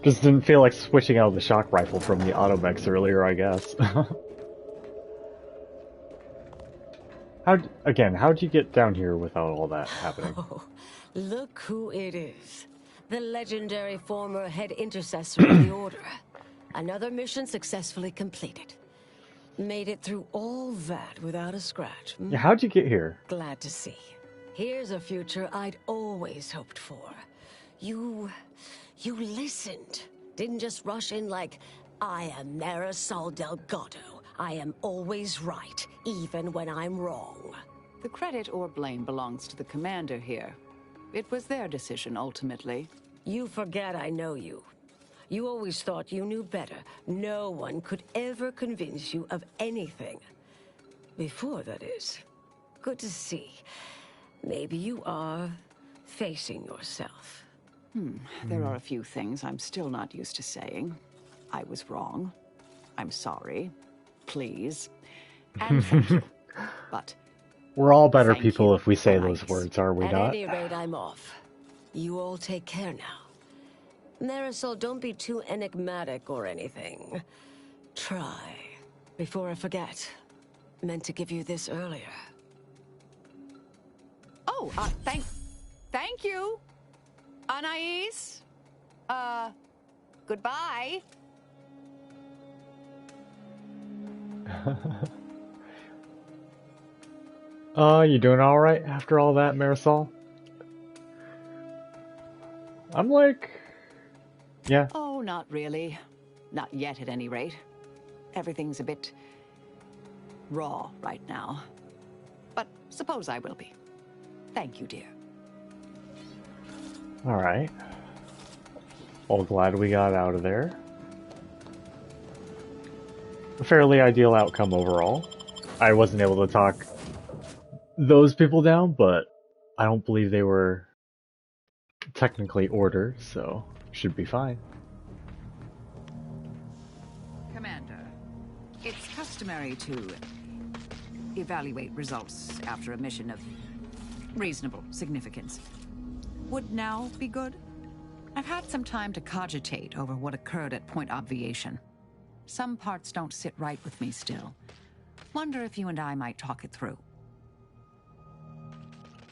Just didn't feel like switching out the shock rifle from the Automechs earlier, I guess. How'd you get down here without all that happening? Oh, look who it is. The legendary former head intercessor of the Order. Another mission successfully completed. Made it through all that without a scratch. Yeah, how'd you get here? Glad to see. Here's a future I'd always hoped for. You listened. Didn't just rush in like, I am Marisol Delgado. I am always right, even when I'm wrong. The credit or blame belongs to the commander here. It was their decision, ultimately. You forget I know you. You always thought you knew better. No one could ever convince you of anything. Before, that is. Good to see. Maybe you are facing yourself. There are a few things I'm still not used to saying. I was wrong. I'm sorry. Please. And thank you. But we're all better people if we say those words, are we not? At any rate, I'm off. You all take care now. Marisol, don't be too enigmatic or anything. Try. Before I forget. Meant to give you this earlier. Oh, thank you. Anais? Goodbye. You doing alright after all that, Marisol? I'm like... yeah. Oh, not really. Not yet, at any rate. Everything's a bit... raw right now. But suppose I will be. Thank you, dear. Alright. Well, glad we got out of there. A fairly ideal outcome overall. I wasn't able to talk those people down, but I don't believe they were technically Order, so should be fine. Commander, it's customary to evaluate results after a mission of reasonable significance. Would now be good? I've had some time to cogitate over what occurred at Point Obviation. Some parts don't sit right with me still. Wonder if you and I might talk it through.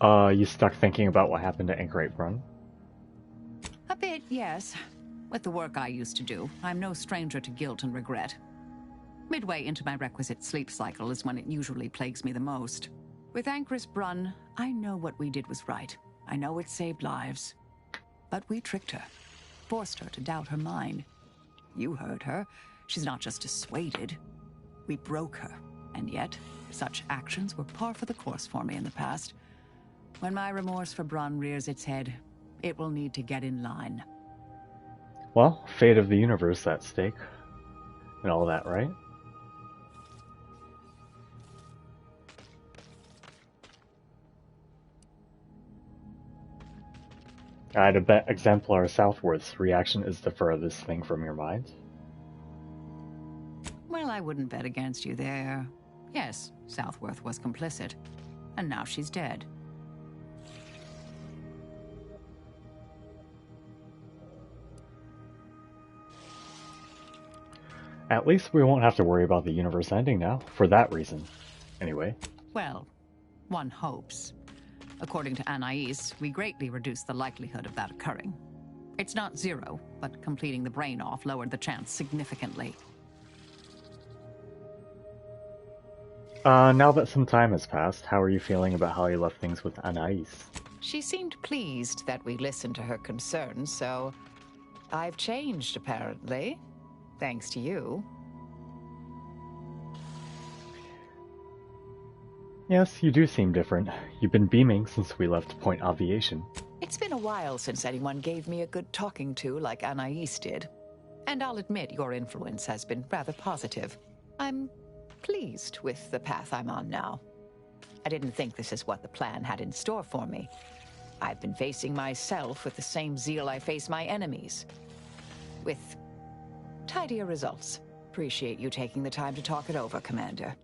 You stuck thinking about what happened to Anchor 8 Brun? A bit, yes. With the work I used to do, I'm no stranger to guilt and regret. Midway into my requisite sleep cycle is when it usually plagues me the most. With Anchor's Brun, I know what we did was right. I know it saved lives. But we tricked her, forced her to doubt her mind. You heard her. She's not just dissuaded. We broke her. And yet, such actions were par for the course for me in the past. When my remorse for Brunn rears its head, it will need to get in line. Well, fate of the universe at stake. And all that, right? I'd bet Exemplar Southworth's reaction is the furthest thing from your mind. Well, I wouldn't bet against you there. Yes, Southworth was complicit. And now she's dead. At least we won't have to worry about the universe ending now, for that reason. Anyway. Well, one hopes. According to Anais, we greatly reduced the likelihood of that occurring. It's not zero, but completing the brain off lowered the chance significantly. Now that some time has passed, how are you feeling about how you left things with Anais? She seemed pleased that we listened to her concerns, so I've changed, apparently. Thanks to you. Yes, you do seem different. You've been beaming since we left Point Aviation. It's been a while since anyone gave me a good talking to like Anais did. And I'll admit your influence has been rather positive. I'm pleased with the path I'm on now. I didn't think this is what the plan had in store for me. I've been facing myself with the same zeal I face my enemies. With tidier results. Appreciate you taking the time to talk it over, Commander.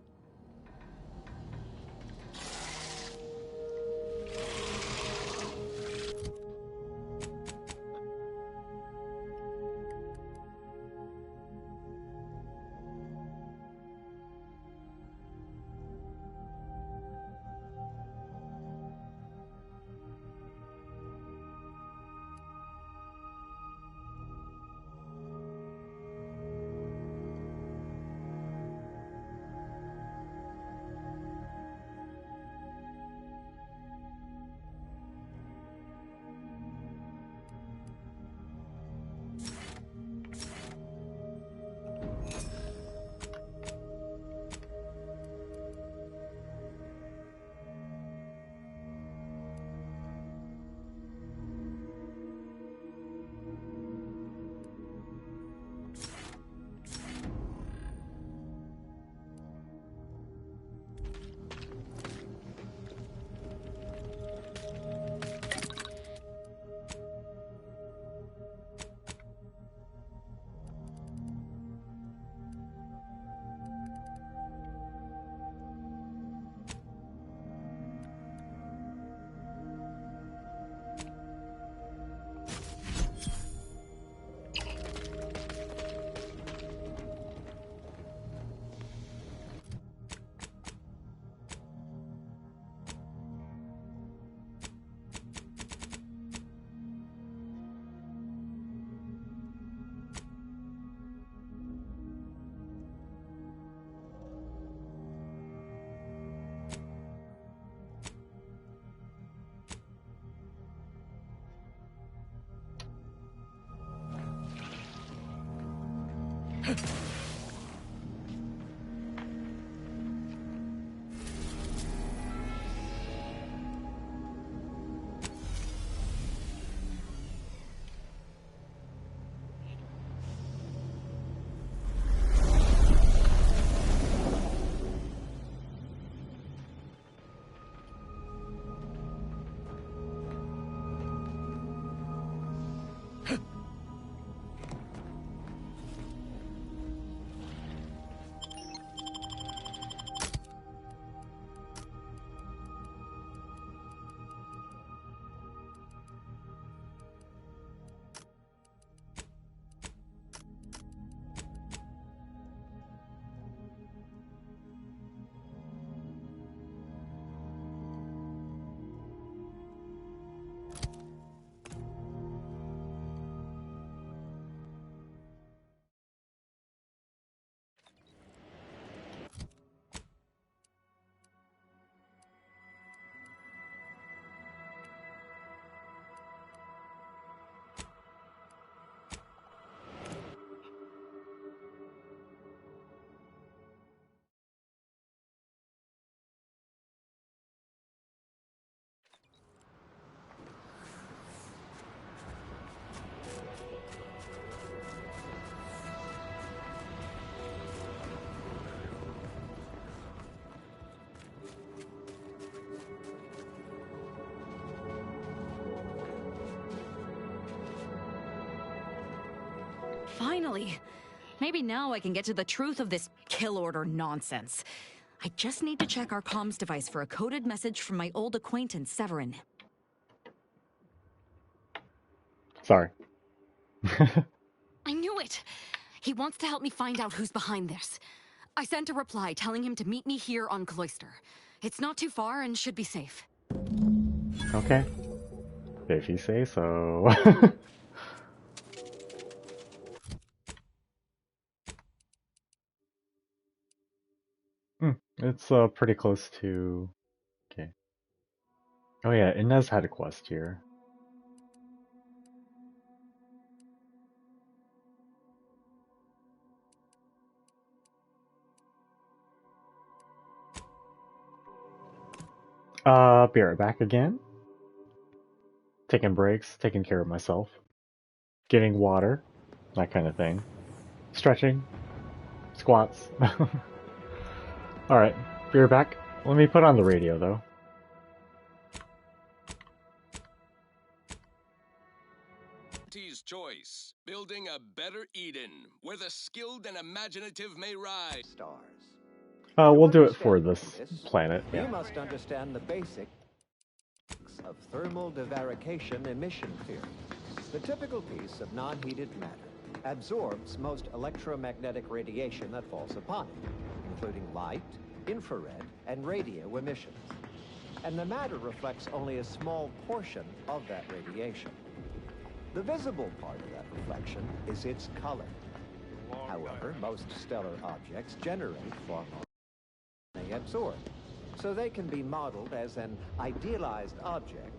Finally. Maybe now I can get to the truth of this kill order nonsense. I just need to check our comms device for a coded message from my old acquaintance, Severin. Sorry. I knew it! He wants to help me find out who's behind this. I sent a reply telling him to meet me here on Cloister. It's not too far and should be safe. Okay. If you say so. It's pretty close to... Okay. Oh yeah, Inez had a quest here. Be right back again. Taking breaks, taking care of myself. Getting water, that kind of thing. Stretching. Squats. Alright, be right back. Let me put on the radio though. Auntie's Choice. Building a better Eden, where the skilled and imaginative may rise. Stars. We'll do it for this planet. You must understand the basics of thermal divarication emission theory. The typical piece of non-heated matter absorbs most electromagnetic radiation that falls upon it, including light, infrared, and radio emissions. And the matter reflects only a small portion of that radiation. The visible part of that reflection is its color. However, most stellar objects generate far more than they absorb, so they can be modeled as an idealized object,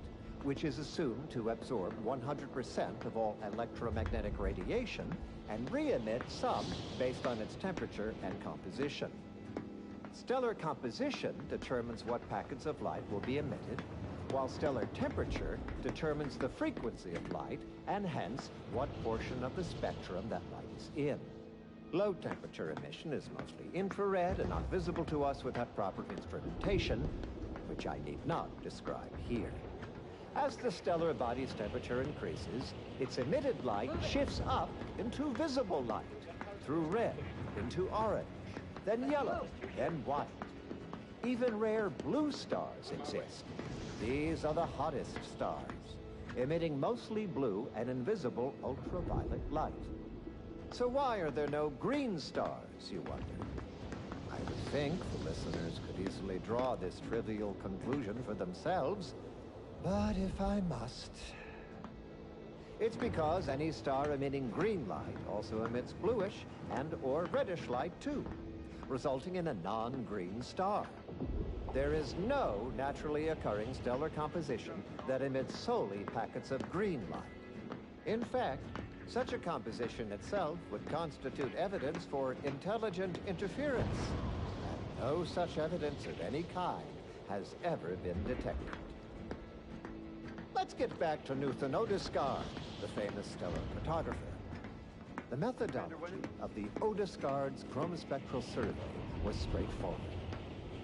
which is assumed to absorb 100% of all electromagnetic radiation and re-emit some based on its temperature and composition. Stellar composition determines what packets of light will be emitted, while stellar temperature determines the frequency of light and hence what portion of the spectrum that light is in. Low temperature emission is mostly infrared and not visible to us without proper instrumentation, which I need not describe here. As the stellar body's temperature increases, its emitted light shifts up into visible light, through red into orange, then yellow, then white. Even rare blue stars exist. These are the hottest stars, emitting mostly blue and invisible ultraviolet light. So why are there no green stars, you wonder? I would think the listeners could easily draw this trivial conclusion for themselves, but if I must... It's because any star emitting green light also emits bluish and or reddish light too, resulting in a non-green star. There is no naturally occurring stellar composition that emits solely packets of green light. In fact, such a composition itself would constitute evidence for intelligent interference, and no such evidence of any kind has ever been detected. Let's get back to Newton Odescard, the famous stellar photographer. The methodology of the Odescard's chromospectral survey was straightforward.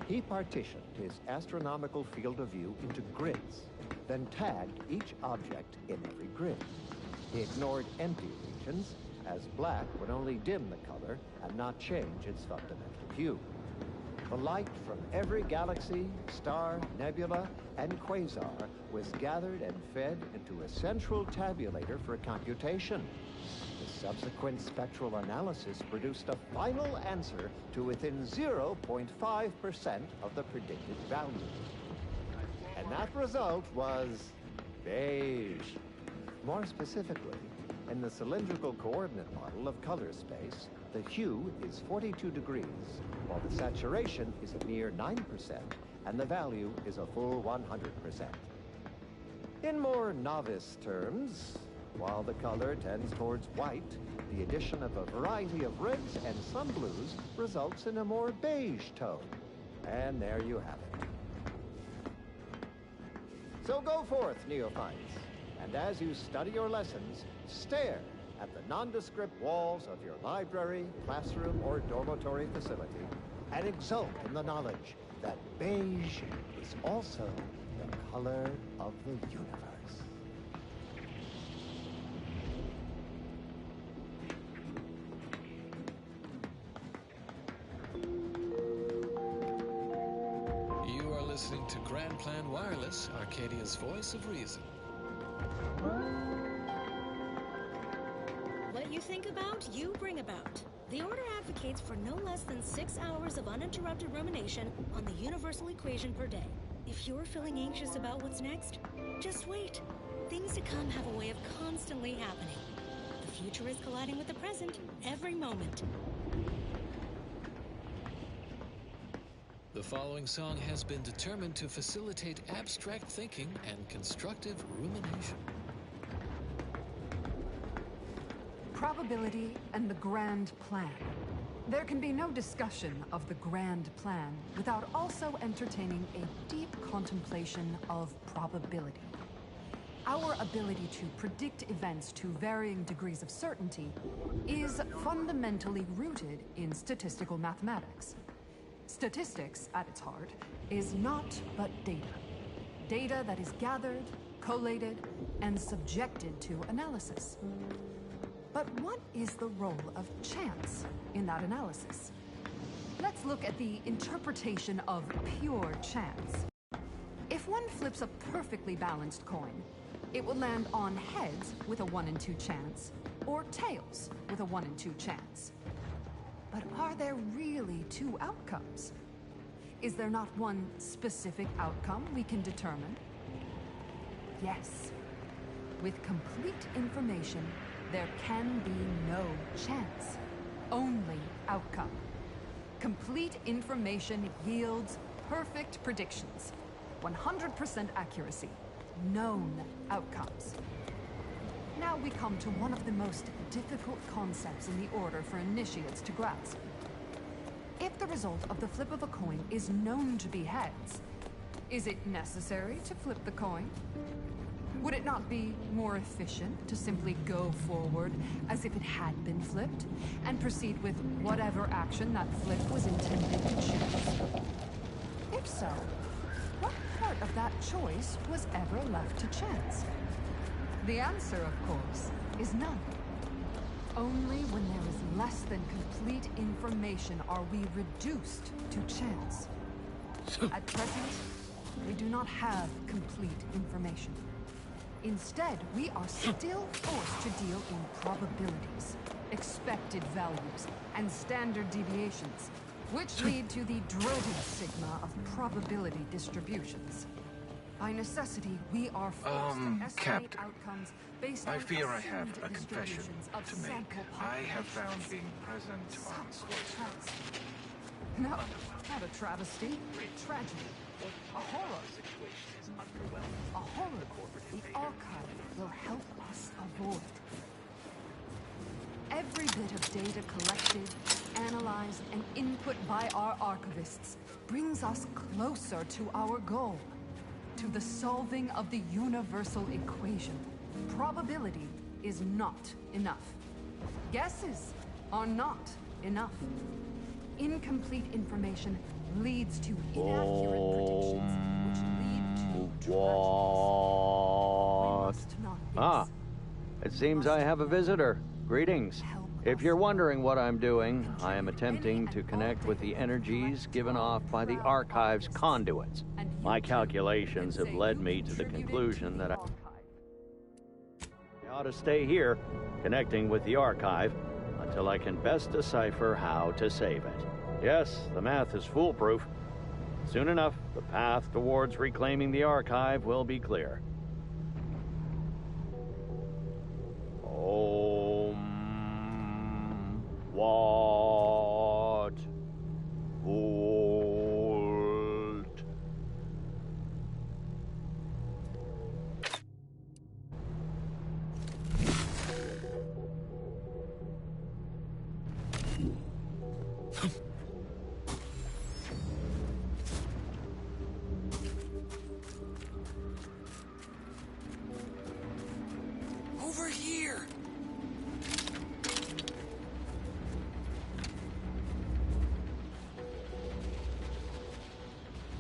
He partitioned his astronomical field of view into grids, then tagged each object in every grid. He ignored empty regions, as black would only dim the color and not change its fundamental hue. The light from every galaxy, star, nebula, and quasar was gathered and fed into a central tabulator for computation. The subsequent spectral analysis produced a final answer to within 0.5% of the predicted value. And that result was beige. More specifically, in the cylindrical coordinate model of color space, the hue is 42 degrees, while the saturation is a mere 9%, and the value is a full 100%. In more novice terms, while the color tends towards white, the addition of a variety of reds and some blues results in a more beige tone. And there you have it. So go forth, neophytes, and as you study your lessons, stare at the nondescript walls of your library, classroom, or dormitory facility, and exult in the knowledge that beige is also the color of the universe. listening to Grand Plan Wireless, Arcadia's voice of reason. What you think about, you bring about. The Order advocates for no less than 6 hours of uninterrupted rumination on the universal equation per day. If you're feeling anxious about what's next, just wait. Things to come have a way of constantly happening. The future is colliding with the present every moment. The following song has been determined to facilitate abstract thinking and constructive rumination. Probability and the grand plan. There can be no discussion of the grand plan without also entertaining a deep contemplation of probability. Our ability to predict events to varying degrees of certainty is fundamentally rooted in statistical mathematics. Statistics, at its heart, is not but data. Data that is gathered, collated, and subjected to analysis. But what is the role of chance in that analysis? Let's look at the interpretation of pure chance. If one flips a perfectly balanced coin, it will land on heads with a 1 in 2 chance, or tails with a 1 in 2 chance. But are there really 2 outcomes? Is there not one specific outcome we can determine? Yes. With complete information, there can be no chance, only outcome. Complete information yields perfect predictions, 100% accuracy, known outcomes. Now we come to one of the most difficult concepts in the Order for initiates to grasp. If the result of the flip of a coin is known to be heads, is it necessary to flip the coin? Would it not be more efficient to simply go forward as if it had been flipped, and proceed with whatever action that flip was intended to choose? If so, what part of that choice was ever left to chance? The answer, of course, is none. Only when there is less than complete information are we reduced to chance. At present, we do not have complete information. Instead, we are still forced to deal in probabilities, expected values, and standard deviations, which lead to the dreaded sigma of probability distributions. By necessity, we are forced to estimate Captain, outcomes based on I fear I have assumed a confession distributions of to make. sample I have found populations. being present on Cloister. No, not a travesty, a tragedy, a horror. A horror the Archive will help us avoid. Every bit of data collected, analyzed, and input by our archivists brings us closer to our goal, to the solving of the universal equation. Probability is not enough. Guesses are not enough. Incomplete information leads to inaccurate predictions, which lead to What? Ah, it seems I have a visitor. Greetings. If you're wondering what I'm doing, I am attempting to connect with the energies given off by the Archive's conduits. My calculations have led me to the conclusion that I ought to stay here, connecting with the Archive, until I can best decipher how to save it. Yes, the math is foolproof. Soon enough, the path towards reclaiming the Archive will be clear. What? Hold. Over here!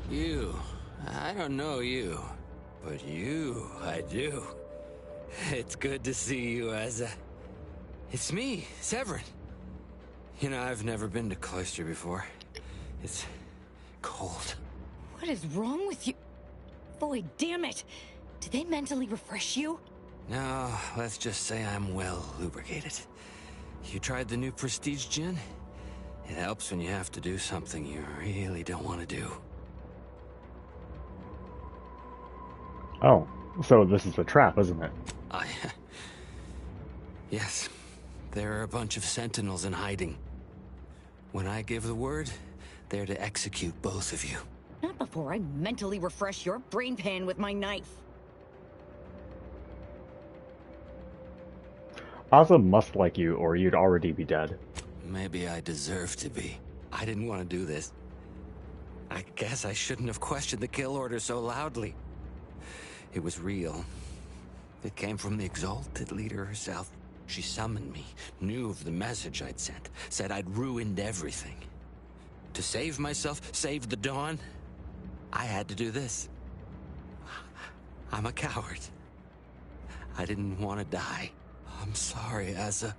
You. I don't know you. But you, I do. It's good to see you, Eza. It's me, Severin. You know, I've never been to Cloister before. It's cold. What What is wrong with you? Void, damn it! Did they mentally refresh you? No, let's just say I'm well lubricated. You tried the new Prestige gin? It helps when you have to do something you really don't want to do. Oh, so this is a trap, isn't it? Yes, there are a bunch of sentinels in hiding. When I give the word, they're to execute both of you. Not before I mentally refresh your brain pan with my knife. Asa must like you, or you'd already be dead. Maybe I deserve to be. I didn't want to do this. I guess I shouldn't have questioned the kill order so loudly. It was real. It came from the exalted leader herself. She summoned me, knew of the message I'd sent, said I'd ruined everything. To save myself, save the Dawn, I had to do this. I'm a coward. I didn't want to die. I'm sorry, Asa.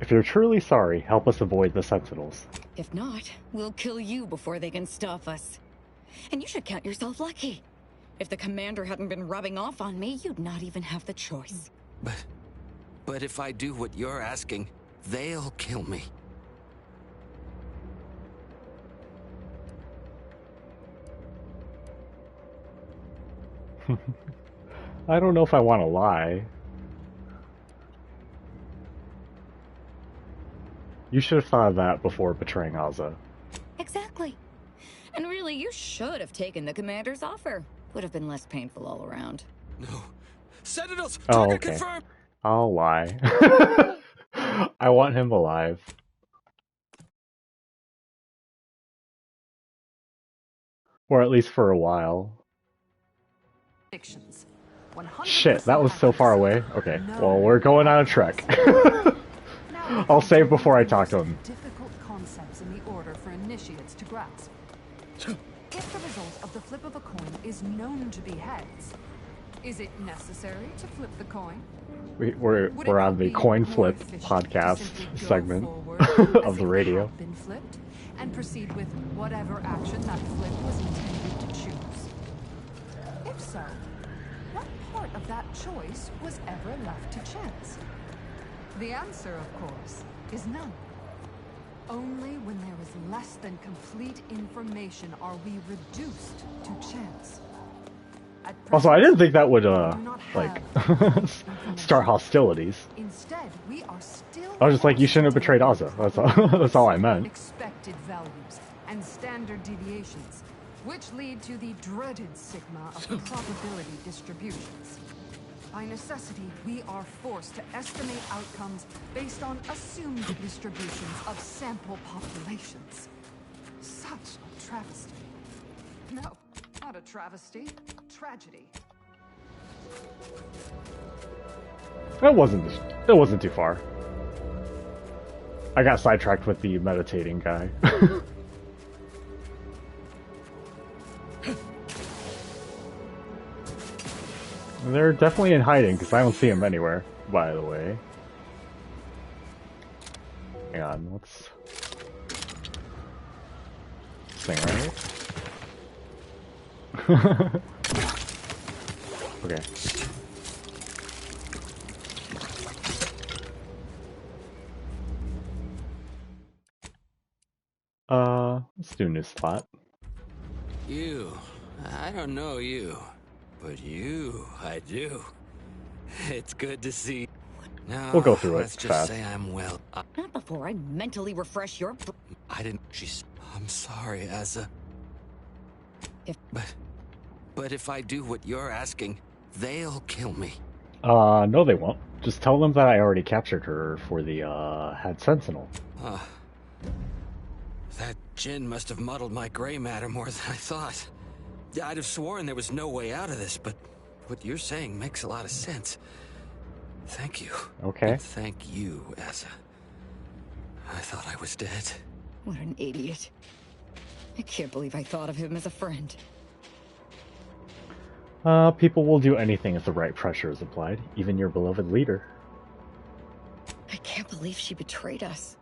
If you're truly sorry, help us avoid the Sentinels. If not, we'll kill you before they can stop us. And you should count yourself lucky. If the commander hadn't been rubbing off on me, you'd not even have the choice. But if I do what you're asking, they'll kill me. I don't know if I want to lie. You should have thought of that before betraying Asa. Exactly. And really, you should have taken the commander's offer. Would have been less painful all around. No. Sentinels! Oh, Target okay. confirmed! I'll lie. I want him alive. Or at least for a while. Shit, that was so far away. Okay, well, we're going on a trek. I'll save before I talk to him. Difficult concepts in the order for initiates to grasp. If the result of the flip of a coin is known to be heads, is it necessary to flip the coin? We're on the coin flip podcast segment of the radio. Been flipped and proceed with whatever action that flip was intended to choose. If so, what part of that choice was ever left to chance? The answer, of course, is none. Only when there is less than complete information are we reduced to chance. Also, I didn't think that would, like, start hostilities. Instead, we are still I was just like, you shouldn't have betrayed Asa. That's all I meant. Expected values and standard deviations, which lead to the dreaded sigma of probability distributions. By necessity, we are forced to estimate outcomes based on assumed distributions of sample populations. Such a travesty. No, not a travesty. Tragedy. It wasn't too far. I got sidetracked with the meditating guy. They're definitely in hiding, because I don't see them anywhere, by the way. Hang on, what's... this thing right? Okay. Let's do a new spot. You. I don't know you. But you, I do. It's good to see. No, We'll go through it let's just fast. say I'm well. Not before I mentally refresh your... I didn't... I'm sorry, Asa. But if I do what you're asking, they'll kill me. No they won't. Just tell them that I already captured her for the, Head Sentinel. That gin must have muddled my gray matter more than I thought. I'd have sworn there was no way out of this, but what you're saying makes a lot of sense. Thank you. Okay. And thank you, Asa. I thought I was dead. What an idiot. I can't believe I thought of him as a friend. People will do anything if the right pressure is applied, even your beloved leader. I can't believe she betrayed us.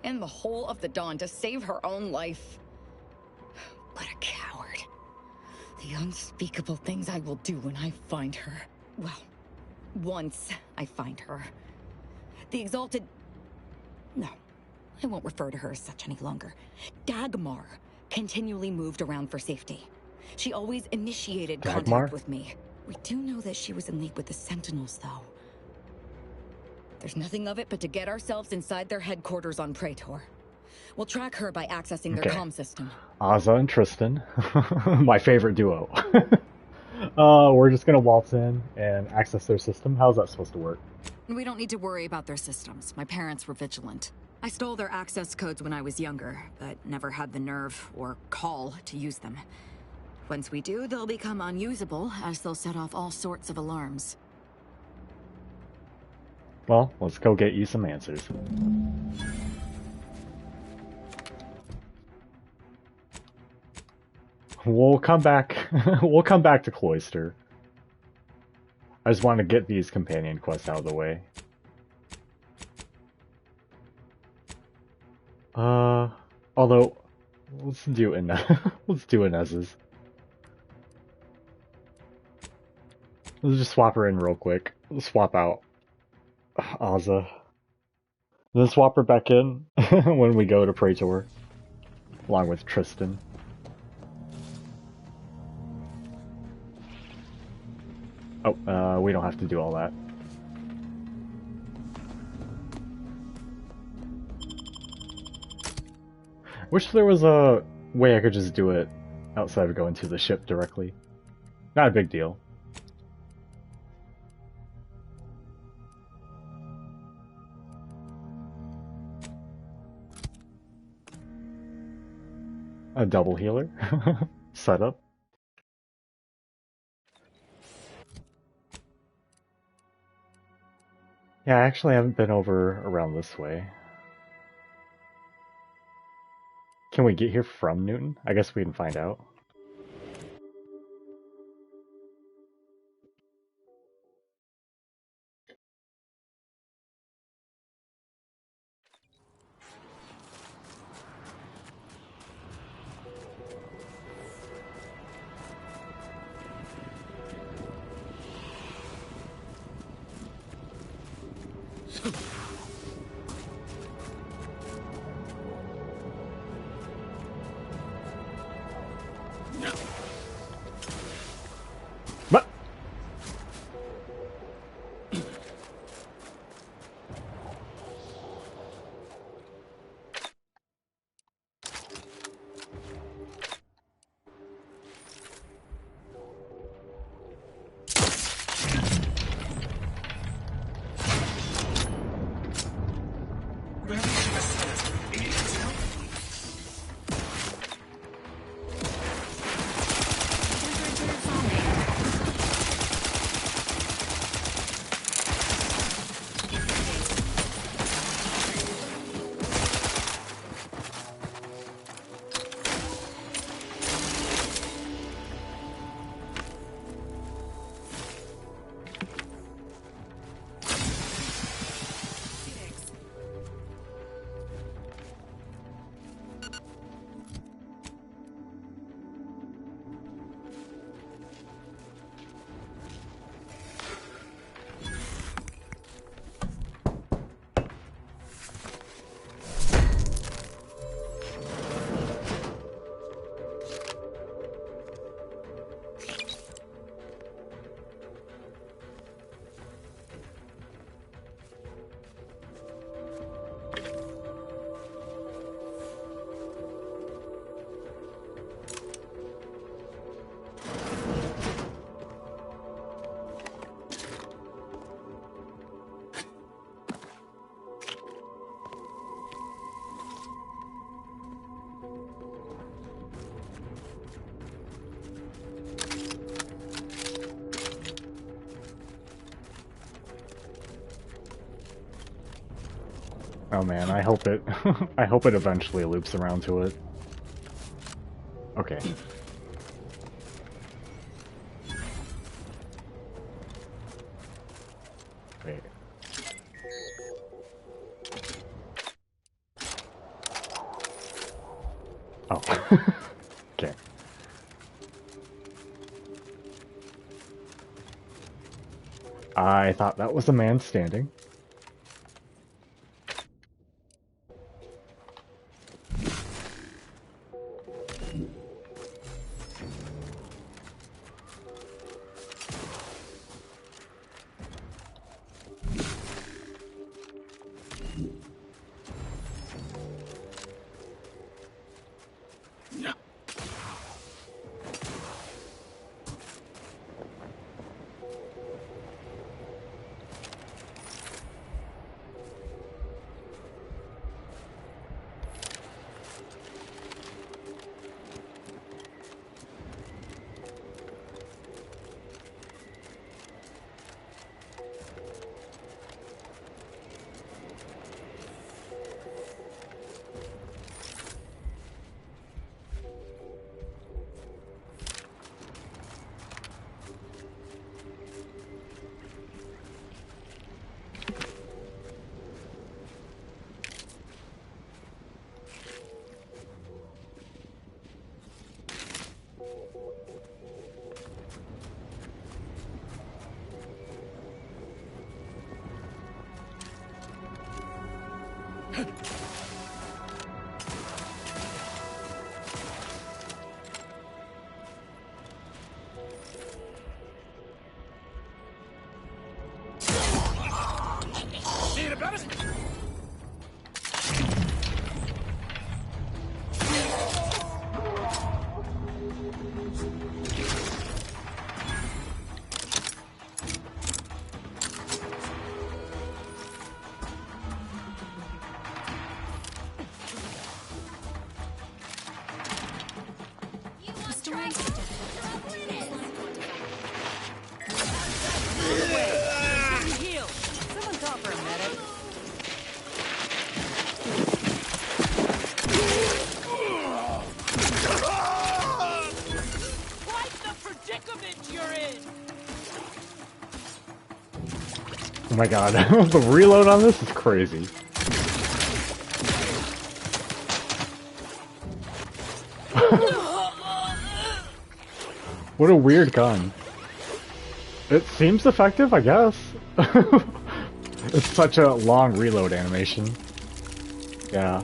in the whole of the Dawn to save her own life. What a coward. The unspeakable things I will do when I find her. Well, once I find her. The exalted... No, I won't refer to her as such any longer. Dagmar continually moved around for safety. She always initiated contact with me. We do know that she was in league with the Sentinels, though. There's nothing of it but to get ourselves inside their headquarters on Praetor. We'll track her by accessing their comm system. Ozza and Tristan, my favorite duo. We're just gonna waltz in and access their system. How's that supposed to work? We don't need to worry about their systems. My parents were vigilant. I stole their access codes when I was younger, but never had the nerve or call to use them. Once we do, they'll become unusable, as they'll set off all sorts of alarms. Well, let's go get you some answers. We'll come back. We'll come back to Cloister. I just want to get these companion quests out of the way. Although, let's do Inez's. Let's just swap her in real quick. Let's swap out Ozza. Then swap her back in when we go to Praetor, along with Tristan. Oh, we don't have to do all that. Wish there was a way I could just do it outside of going to the ship directly. Not a big deal. A double healer setup. Yeah, I actually haven't been over around this way. Can we get here from Newton? I guess we can find out. Oh man, I hope it I hope it eventually loops around to it. Okay. Wait. Oh. Okay. I thought that was a man standing. Need a better? Someone call for a medic. Quite the predicament you're in! Oh my god, the reload on this is crazy. What a weird gun. It seems effective, I guess. It's such a long reload animation. Yeah.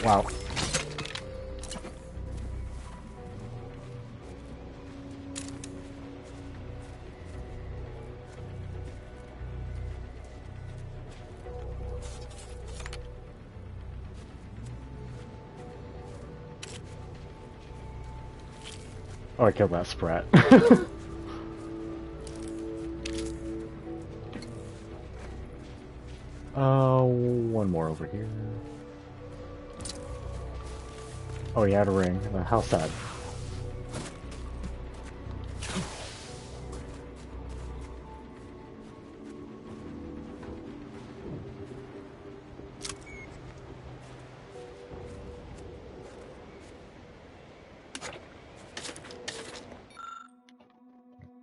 Wow. Oh, I killed that Sprat. One more over here. Oh, he had a ring. How sad.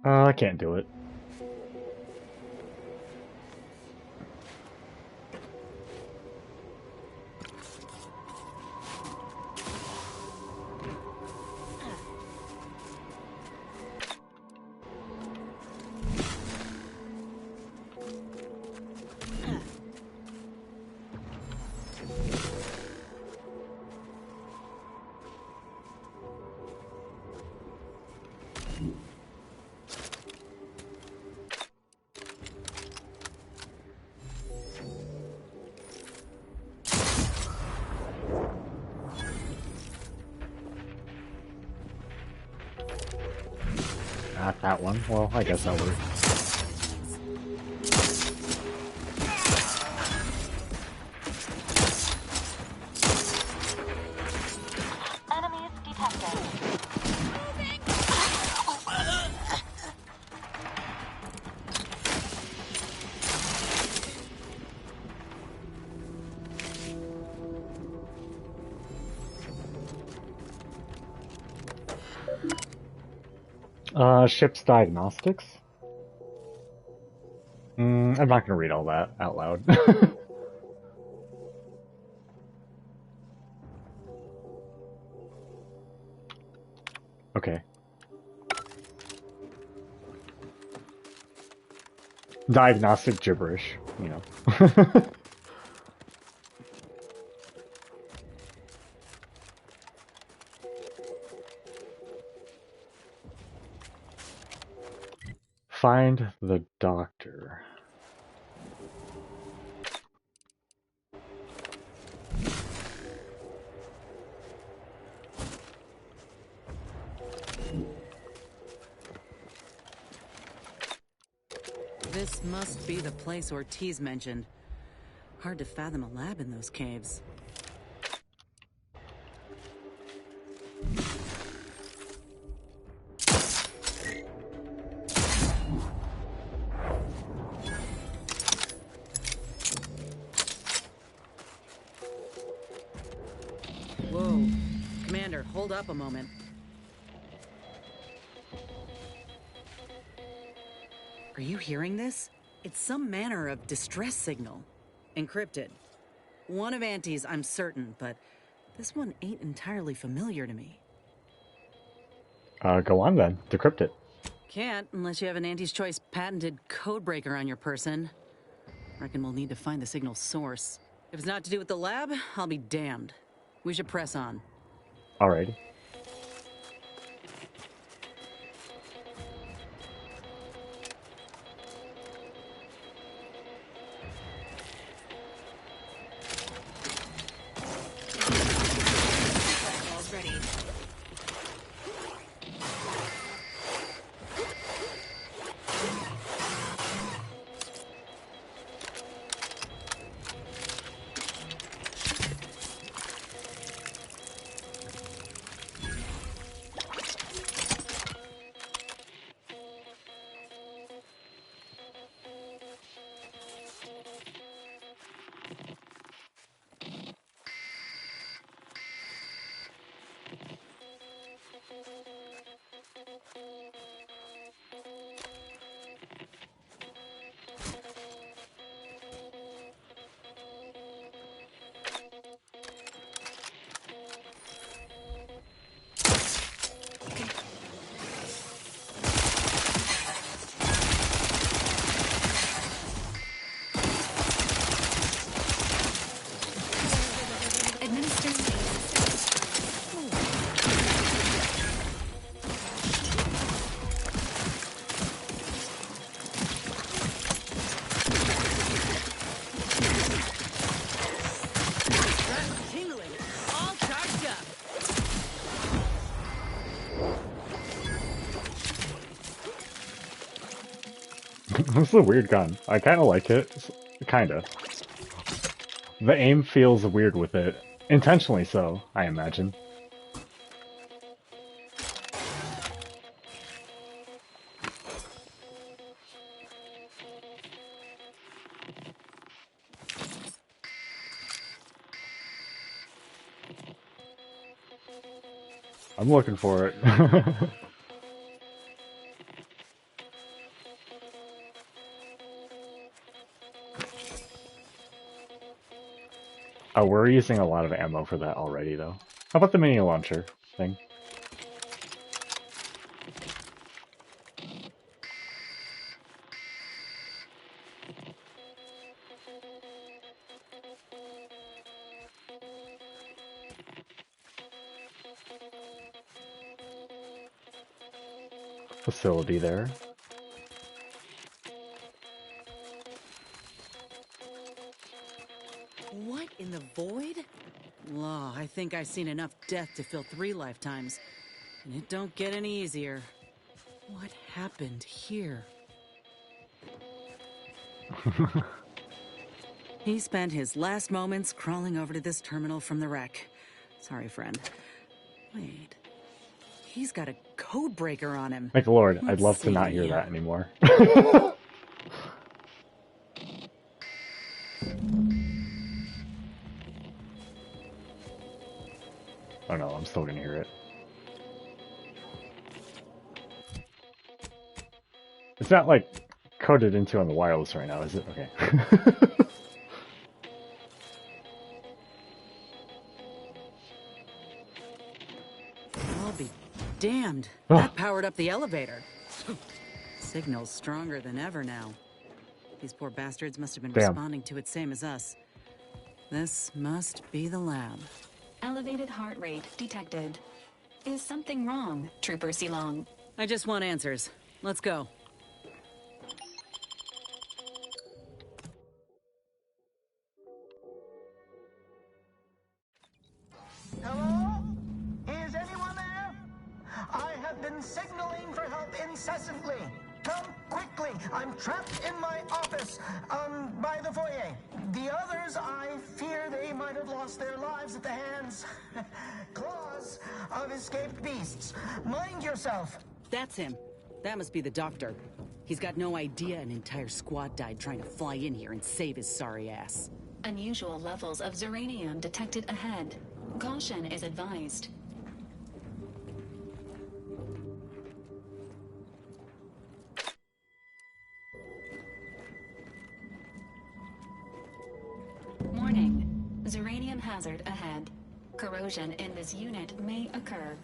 I can't do it. Not that one. Well, I guess that worked. Enemies detected. Ship's diagnostics? I'm not gonna read all that out loud. Okay. Diagnostic gibberish, you know. Find the doctor. This must be the place Ortiz mentioned. Hard to fathom a lab in those caves. Whoa. Commander, hold up a moment. Are you hearing this? It's some manner of distress signal. Encrypted. One of Auntie's, I'm certain, but this one ain't entirely familiar to me. Go on then. Decrypt it. Can't unless you have an Auntie's Choice patented codebreaker on your person. Reckon we'll need to find the signal's source. If it's not to do with the lab, I'll be damned. We should press on. Alrighty. This is a weird gun. I kind of like it. Kinda. The aim feels weird with it. Intentionally so, I imagine. I'm looking for it. Oh, we're using a lot of ammo for that already, though. How about the mini launcher thing? Facility there. What in the void? Law, I think I've seen enough death to fill 3 lifetimes. And it don't get any easier. What happened here? He spent his last moments crawling over to this terminal from the wreck. Sorry, friend. Wait. He's got a code breaker on him. Thank the Lord, I'd love to not hear that anymore. Oh no, I'm still gonna hear it. It's not like coded into on the wireless right now, is it? Okay. I'll be damned. That powered up the elevator. Signal's stronger than ever now. These poor bastards must have been responding to it same as us. This must be the lab. Elevated heart rate detected. Is something wrong, Trooper Silong? I just want answers. Let's go. Hello? Is anyone there? I have been signaling for help incessantly. Come quickly. I'm trapped in my office, by the foyer. The others, I fear they might have lost their lives at the hands, claws of escaped beasts. Mind yourself. That's him. That must be the doctor. He's got no idea an entire squad died trying to fly in here and save his sorry ass. Unusual levels of Zeranium detected ahead. Caution is advised. Warning. Zeranium hazard ahead. Corrosion in this unit may occur.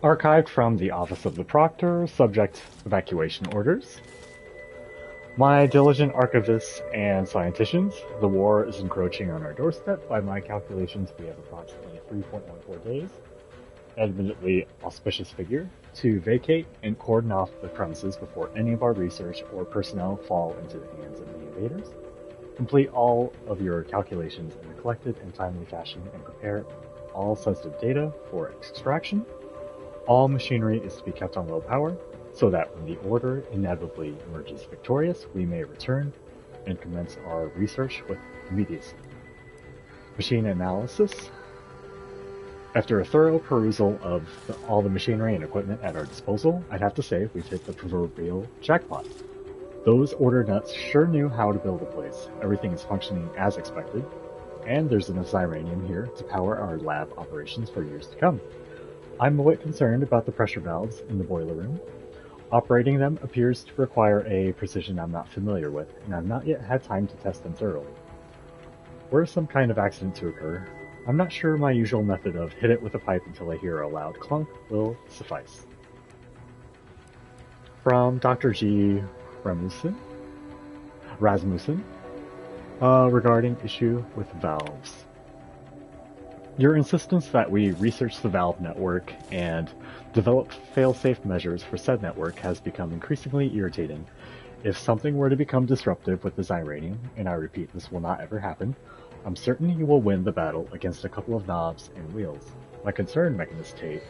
Archived from the Office of the Proctor, subject evacuation orders. My diligent archivists and scienticians, the war is encroaching on our doorstep. By my calculations, we have approximately 3.14 days, admittedly auspicious figure, to vacate and cordon off the premises before any of our research or personnel fall into the hands of the invaders. Complete all of your calculations in a collected and timely fashion and prepare all sensitive data for extraction. All machinery is to be kept on low power, so that when the Order inevitably emerges victorious, we may return and commence our research with immediacy. Machine analysis. After a thorough perusal of all the machinery and equipment at our disposal, I'd have to say we've hit the proverbial jackpot. Those Order nuts sure knew how to build a place. Everything is functioning as expected, and there's enough Zeranium here to power our lab operations for years to come. I'm a bit concerned about the pressure valves in the boiler room. Operating them appears to require a precision I'm not familiar with, and I've not yet had time to test them thoroughly. Were some kind of accident to occur, I'm not sure my usual method of hit it with a pipe until I hear a loud clunk will suffice. From Dr. G. Rasmussen, regarding issue with valves. Your insistence that we research the valve network and develop fail-safe measures for said network has become increasingly irritating. If something were to become disruptive with the Zeranium, and I repeat this will not ever happen, I'm certain you will win the battle against a couple of knobs and wheels. My concern, Mechanist Tate,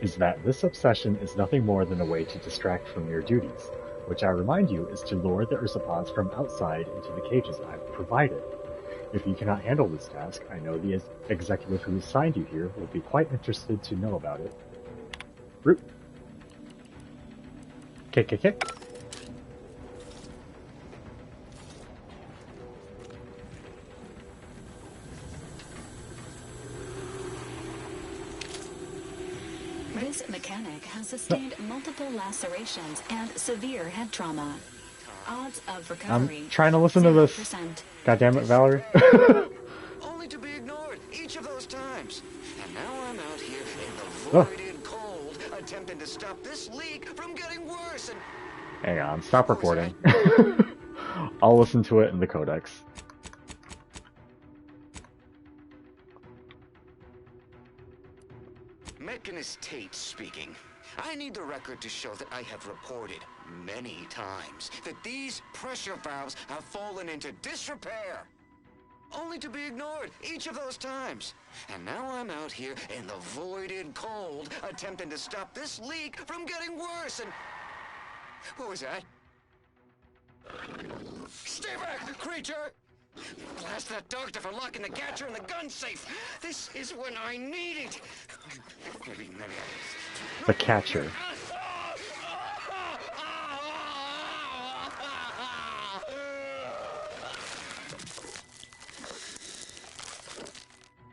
is that this obsession is nothing more than a way to distract from your duties, which I remind you is to lure the Ursopods from outside into the cages I've provided. If you cannot handle this task, I know the executive who assigned you here will be quite interested to know about it. Root. KKK. This mechanic has sustained multiple lacerations and severe head trauma. Odds of recovery. I'm trying to listen to this. 0%. God damn it, Valerie. Only to be ignored each of those times. And now I'm out here in the voided cold, attempting to stop this leak from getting worse and... Hang on, stop recording. I'll listen to it in the codex. Mechanist Tate speaking. I need the record to show that I have reported many times that these pressure valves have fallen into disrepair. Only to be ignored each of those times. And now I'm out here in the voided cold, attempting to stop this leak from getting worse and... What was that? Stay back, creature! Blast that doctor for locking the gadget in the gun safe! This is when I need it! Maybe The catcher.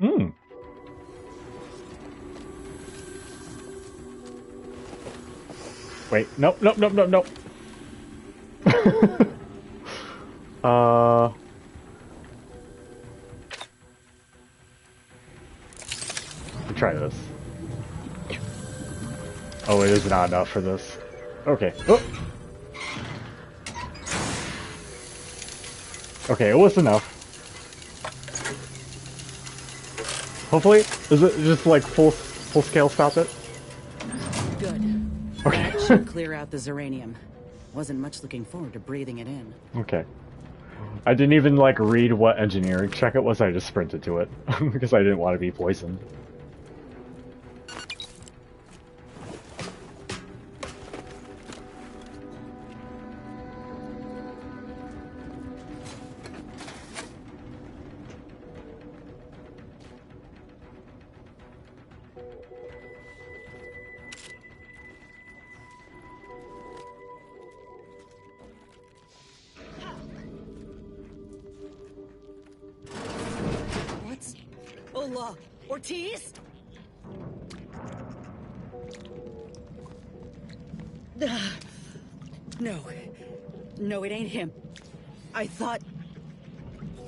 Hmm. Wait, nope. Let's try this. Oh, it is not enough for this. Okay. Oh. Okay, it was enough. Hopefully, is it just like full scale stop it? Good. Okay. That should clear out the Zeranium. Wasn't much looking forward to breathing it in. Okay. I didn't even like read what engineering check it was, I just sprinted to it. Because I didn't want to be poisoned. Ola Ortiz? No, it ain't him. I thought...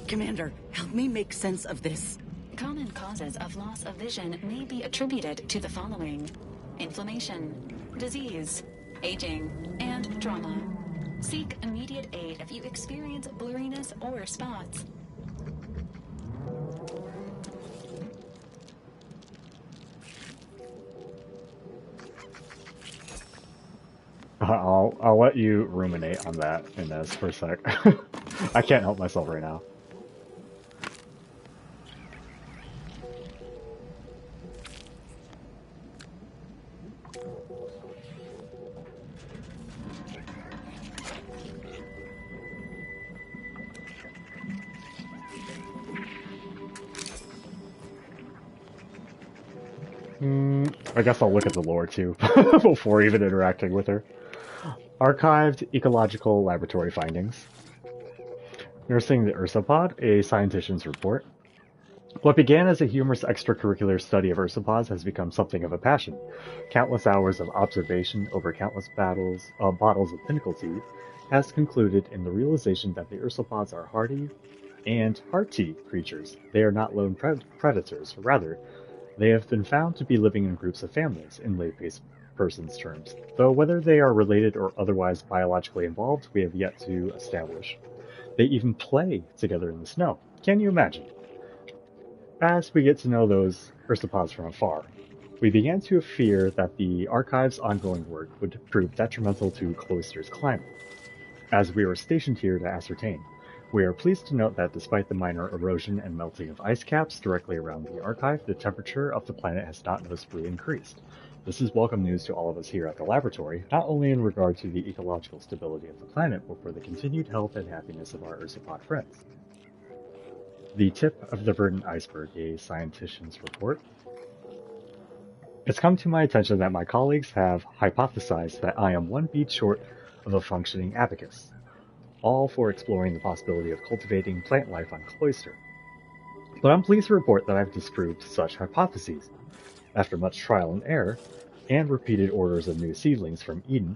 Commander, help me make sense of this. Common causes of loss of vision may be attributed to the following: inflammation, disease, aging, and trauma. Seek immediate aid if you experience blurriness or spots. I'll let you ruminate on that, Inez, for a sec. I can't help myself right now. I guess I'll look at the lore too, before even interacting with her. Archived Ecological Laboratory Findings. Nursing the Ursapod, a scientist's report. What began as a humorous extracurricular study of Ursapods has become something of a passion. Countless hours of observation over countless bottles of pinnacle tea has concluded in the realization that the Ursapods are hardy and hearty creatures. They are not lone predators. Rather, they have been found to be living in groups of families, in layperson's terms, though whether they are related or otherwise biologically involved, we have yet to establish. They even play together in the snow. Can you imagine? As we get to know those Ursapods from afar, we began to fear that the Archive's ongoing work would prove detrimental to Cloister's climate. As we were stationed here to ascertain, we are pleased to note that despite the minor erosion and melting of ice caps directly around the Archive, the temperature of the planet has not noticeably increased. This is welcome news to all of us here at the laboratory, not only in regard to the ecological stability of the planet, but for the continued health and happiness of our Ursapod friends. The tip of the verdant iceberg, a scientist's report. It's come to my attention that my colleagues have hypothesized that I am one bead short of a functioning abacus, all for exploring the possibility of cultivating plant life on Cloister. But I'm pleased to report that I've disproved such hypotheses. After much trial and error, and repeated orders of new seedlings from Eden,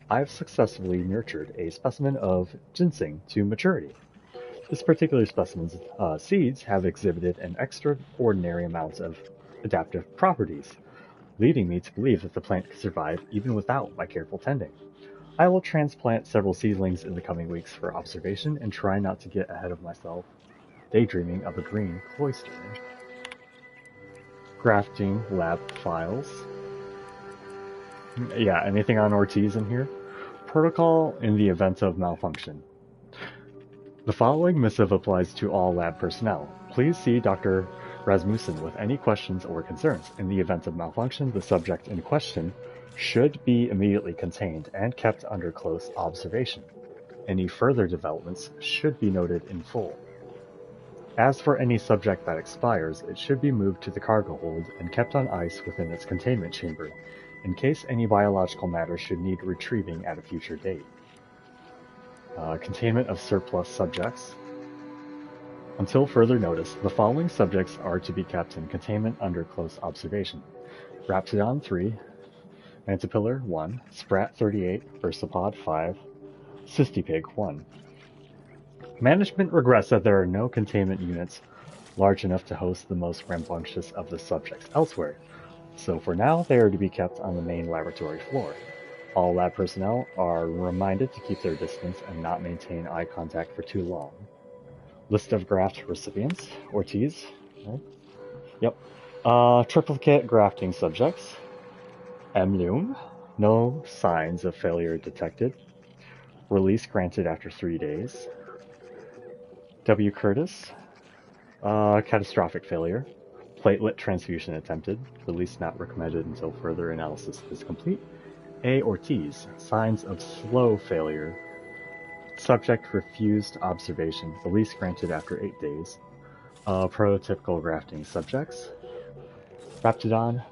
I've successfully nurtured a specimen of ginseng to maturity. This particular specimen's seeds have exhibited an extraordinary amount of adaptive properties, leading me to believe that the plant can survive even without my careful tending. I will transplant several seedlings in the coming weeks for observation and try not to get ahead of myself, daydreaming of a green Cloister. Grafting lab files. Yeah, anything on Ortiz in here? Protocol in the event of malfunction. The following missive applies to all lab personnel. Please see Dr. Rasmussen with any questions or concerns. In the event of malfunction, the subject in question should be immediately contained and kept under close observation. Any further developments should be noted in full. As for any subject that expires, it should be moved to the cargo hold and kept on ice within its containment chamber, in case any biological matter should need retrieving at a future date. Containment of surplus subjects. Until further notice, the following subjects are to be kept in containment under close observation. Raptidon 3, Mantipillar 1, Sprat 38, Ursapod 5, Cystipig 1. Management regrets that there are no containment units large enough to host the most rambunctious of the subjects elsewhere, so for now they are to be kept on the main laboratory floor. All lab personnel are reminded to keep their distance and not maintain eye contact for too long. List of graft recipients, Ortiz. Right? Yep. Triplicate grafting subjects. M. Loom. No signs of failure detected. Release granted after 3 days. W. Curtis. Catastrophic failure. Platelet transfusion attempted. Release not recommended until further analysis is complete. A. Ortiz. Signs of slow failure. Subject refused observation. Release granted after 8 days. Prototypical grafting subjects. Raptidon.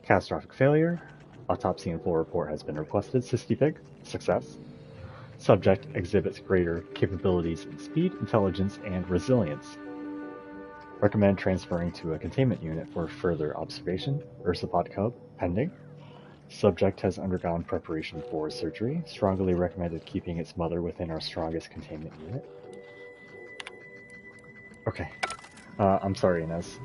Catastrophic failure. Autopsy and full report has been requested. Cystipig. Success. Subject exhibits greater capabilities in speed, intelligence, and resilience. Recommend transferring to a containment unit for further observation. Ursapod Cub. Pending. Subject has undergone preparation for surgery. Strongly recommended keeping its mother within our strongest containment unit. Okay. I'm sorry, Inez.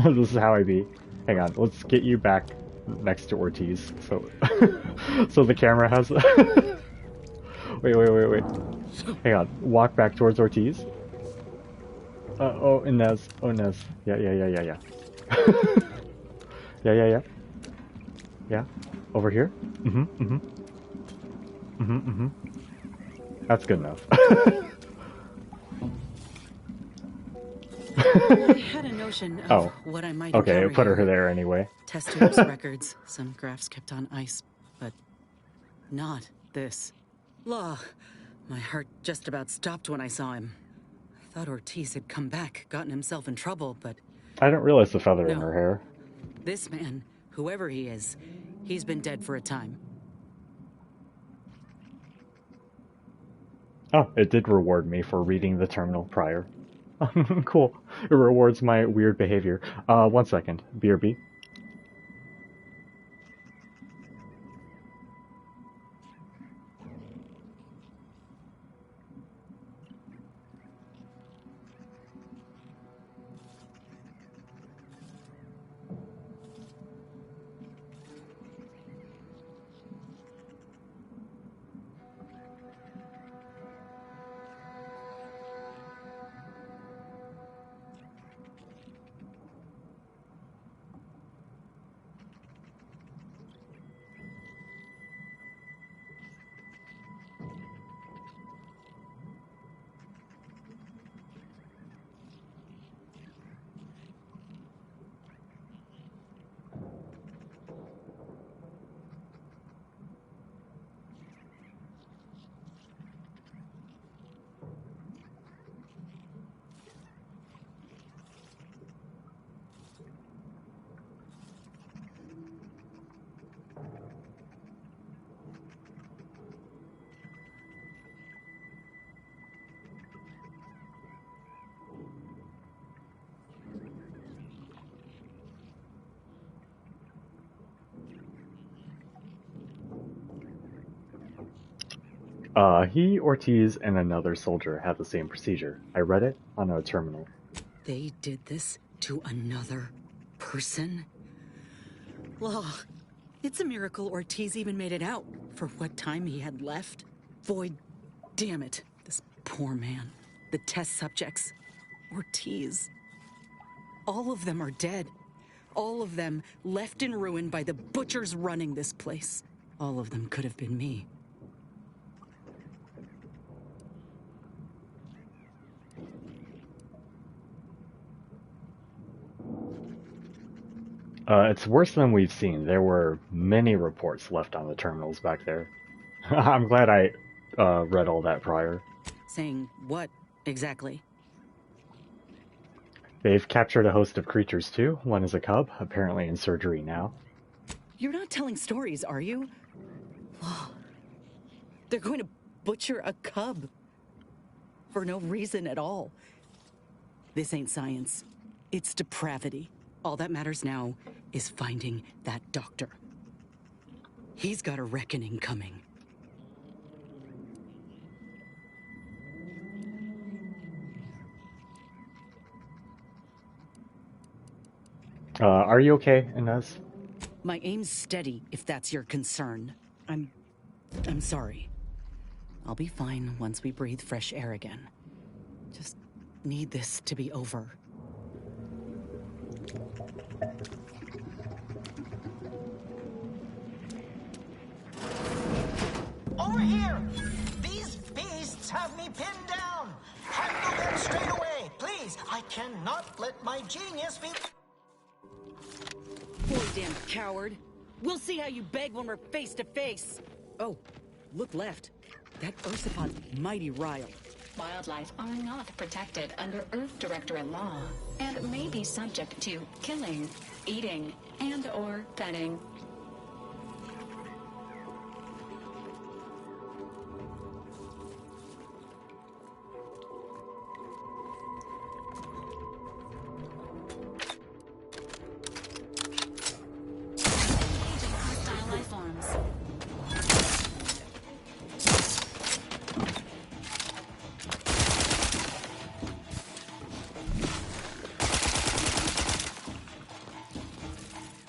This is how I be. Hang on, let's get you back next to Ortiz. So, so the camera has... Wait. Hang on, walk back towards Ortiz. Oh, Inez. Oh, Inez. Yeah. Yeah. Yeah, over here. That's good enough. I had a notion of what I might okay, put her there anyway. Test tubes, records, some grafts kept on ice, but not this. Law, my heart just about stopped when I saw him. I thought Ortiz had come back, gotten himself in trouble, but... I didn't realize the feather in her hair. This man, whoever he is, he's been dead for a time. Oh, it did reward me for reading the terminal prior. Cool. It rewards my weird behavior. 1 second. BRB. He, Ortiz, and another soldier have the same procedure. I read it on a terminal. They did this to another person? Law, it's a miracle Ortiz even made it out for what time he had left. Void, damn it, this poor man. The test subjects, Ortiz. All of them are dead. All of them left in ruin by the butchers running this place. All of them could have been me. It's worse than we've seen. There were many reports left on the terminals back there. I'm glad I read all that prior. Saying what, exactly? They've captured a host of creatures too. One is a cub, apparently in surgery now. You're not telling stories, are you? Oh, they're going to butcher a cub. For no reason at all. This ain't science. It's depravity. All that matters now is finding that doctor. He's got a reckoning coming. Are you okay, Inez? My aim's steady, if that's your concern. I'm sorry. I'll be fine once we breathe fresh air again. Just need this to be over. Over here! These beasts have me pinned down! Handle them straight away, please! I cannot let my genius be... Poor damn coward. We'll see how you beg when we're face to face. Oh, look left. That Ursapod's mighty riled. Wildlife are not protected under Earth Directorate law and may be subject to killing, eating, and/or petting.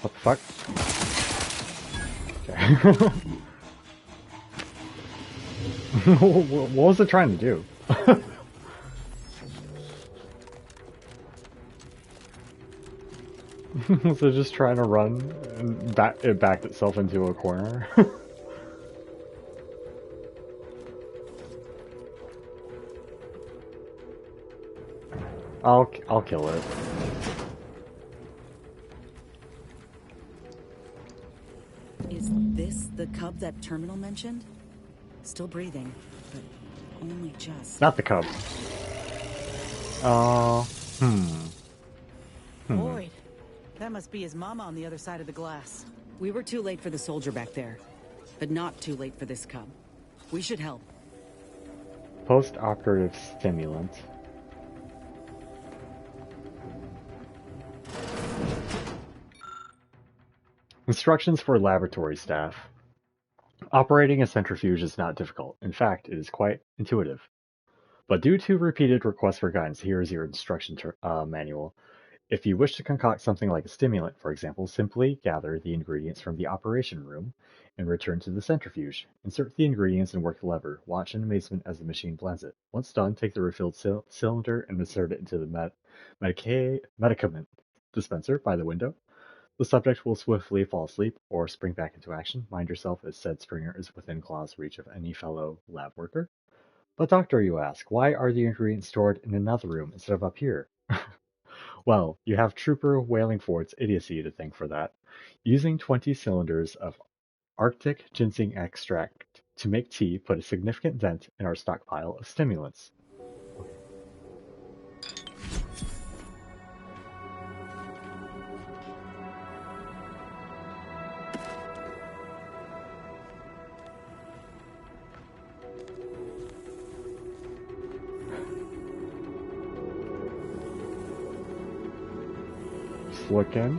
What the fuck? Okay. What was it trying to do? Was it just trying to run and it backed itself into a corner? I'll kill it. Is this the cub that Terminal mentioned? Still breathing, but only just. Not the cub. Boyd, that must be his mama on the other side of the glass. We were too late for the soldier back there, but not too late for this cub. We should help. Post-operative stimulant. Instructions for laboratory staff. Operating a centrifuge is not difficult. In fact, it is quite intuitive. But due to repeated requests for guidance, here is your instruction manual. If you wish to concoct something like a stimulant, for example, simply gather the ingredients from the operation room and return to the centrifuge. Insert the ingredients and work the lever. Watch in amazement as the machine blends it. Once done, take the refilled cylinder and insert it into the medicament dispenser by the window. The subject will swiftly fall asleep or spring back into action. Mind yourself, as said Springer is within claw's reach of any fellow lab worker. But doctor, you ask, why are the ingredients stored in another room instead of up here? Well, you have Trooper Whalingford's idiocy to thank for that. Using 20 cylinders of Arctic ginseng extract to make tea put a significant dent in our stockpile of stimulants.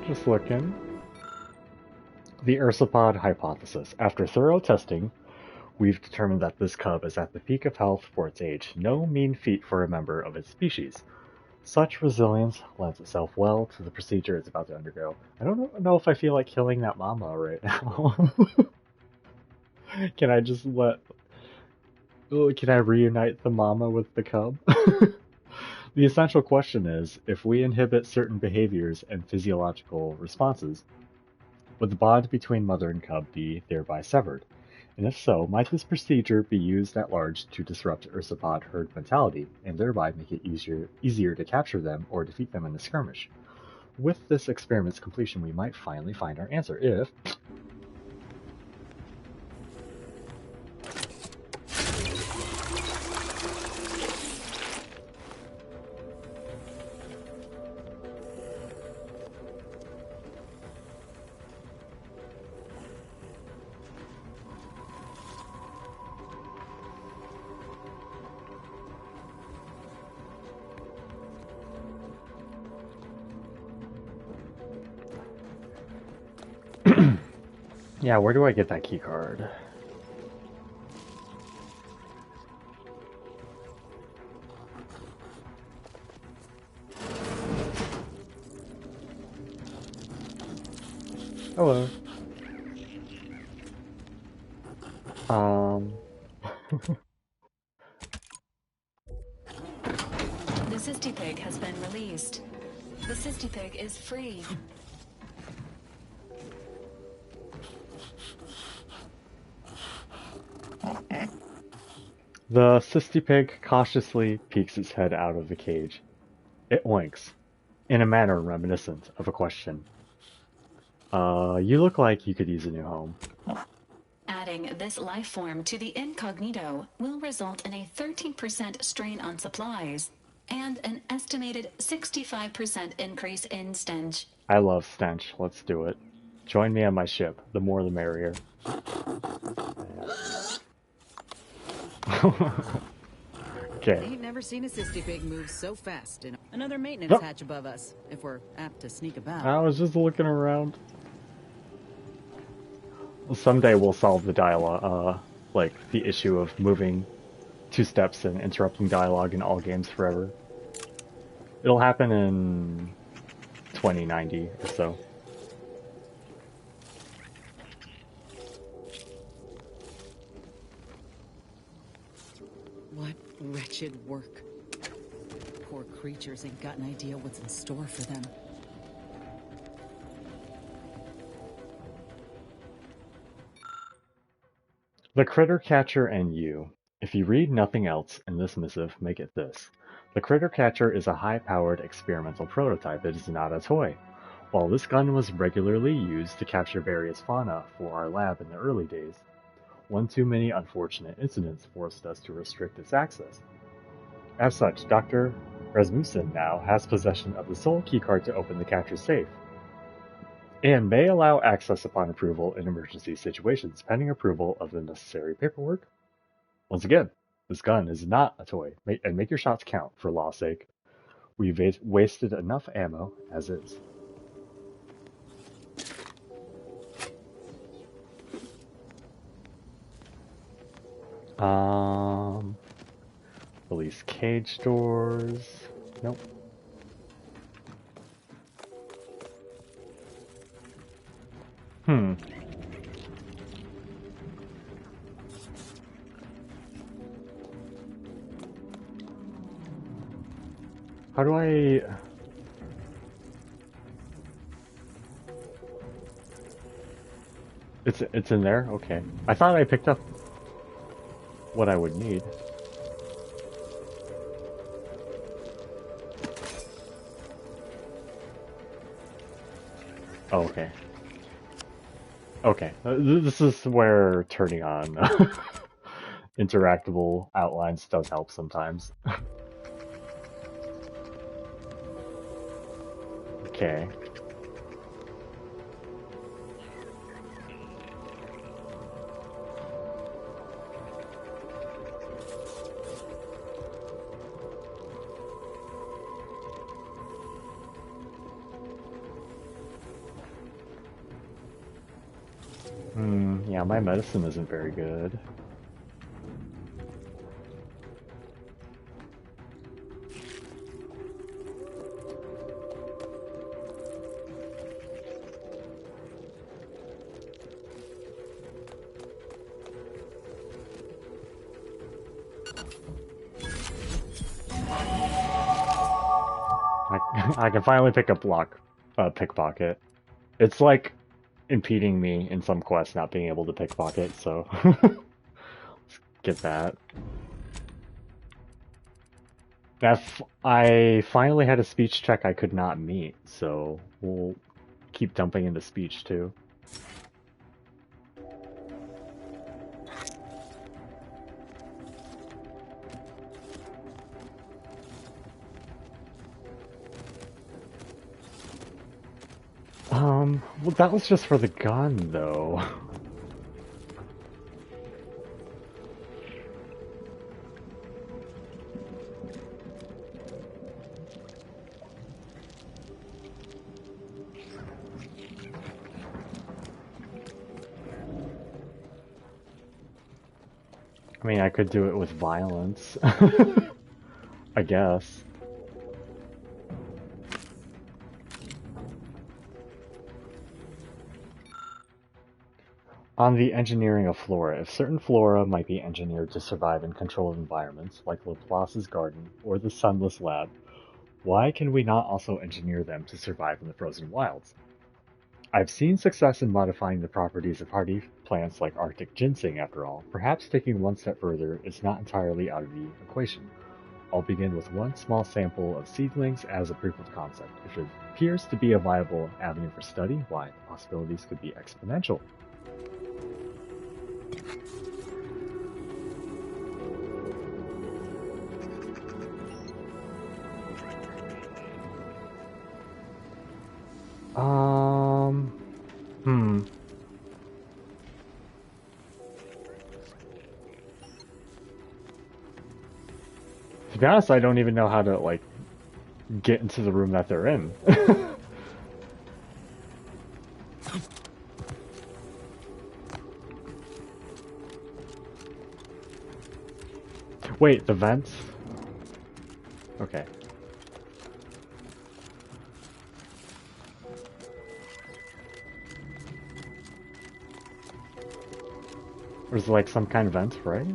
Just looking. The Ursapod hypothesis. After thorough testing, we've determined that this cub is at the peak of health for its age. No mean feat for a member of its species. Such resilience lends itself well to the procedure it's about to undergo. I don't know if I feel like killing that mama right now. Can I just can I reunite the mama with the cub? The essential question is, if we inhibit certain behaviors and physiological responses, would the bond between mother and cub be thereby severed? And if so, might this procedure be used at large to disrupt Ursapod herd mentality, and thereby make it easier to capture them or defeat them in a skirmish? With this experiment's completion, we might finally find our answer if... Yeah, where do I get that key card? Hello. The Cystipig has been released. The Cystipig is free. The Cystipig cautiously peeks its head out of the cage. It winks, in a manner reminiscent of a question. You look like you could use a new home. Adding this life form to the incognito will result in a 13% strain on supplies and an estimated 65% increase in stench. I love stench. Let's do it. Join me on my ship. The more the merrier. Okay. Ain't never seen a Cystipig move so fast. Another maintenance hatch above us, if we're apt to sneak about. I was just looking around. Someday we'll solve the dialogue, like the issue of moving 2 steps and interrupting dialogue in all games forever. It'll happen in 2090 or so. What wretched work. Poor creatures ain't got an idea what's in store for them. The Critter Catcher and You. If you read nothing else in this missive, make it this. The Critter Catcher is a high-powered experimental prototype. It is not a toy. While this gun was regularly used to capture various fauna for our lab in the early days, one too many unfortunate incidents forced us to restrict its access. As such, Dr. Rasmussen now has possession of the sole keycard to open the catcher's safe, and may allow access upon approval in emergency situations, pending approval of the necessary paperwork. Once again, this gun is not a toy, and make your shots count, for law's sake. We've wasted enough ammo as is. Release cage doors. Nope. How do I... It's in there? Okay. I thought I picked up what I would need. Oh, okay. Okay. This is where turning on interactable outlines does help sometimes. Okay. Yeah, my medicine isn't very good. I can finally pick up pickpocket. It's like impeding me in some quests not being able to pickpocket, so let's get that. I finally had a speech check I could not meet, so we'll keep dumping into speech too. Well, that was just for the gun, though. I mean, I could do it with violence. I guess. On the engineering of flora, if certain flora might be engineered to survive in controlled environments, like Laplace's garden or the Sunless Lab, why can we not also engineer them to survive in the frozen wilds? I've seen success in modifying the properties of hardy plants like Arctic ginseng after all. Perhaps taking one step further is not entirely out of the equation. I'll begin with one small sample of seedlings as a proof of concept. If it appears to be a viable avenue for study, why, the possibilities could be exponential. To be honest, I don't even know how to, like, get into the room that they're in. Wait, the vents? Okay. There's like some kind of vent, right?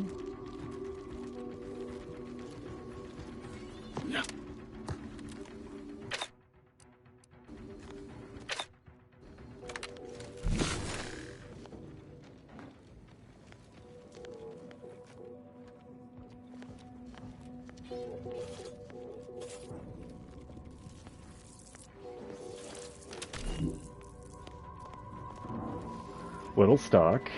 Little stuck.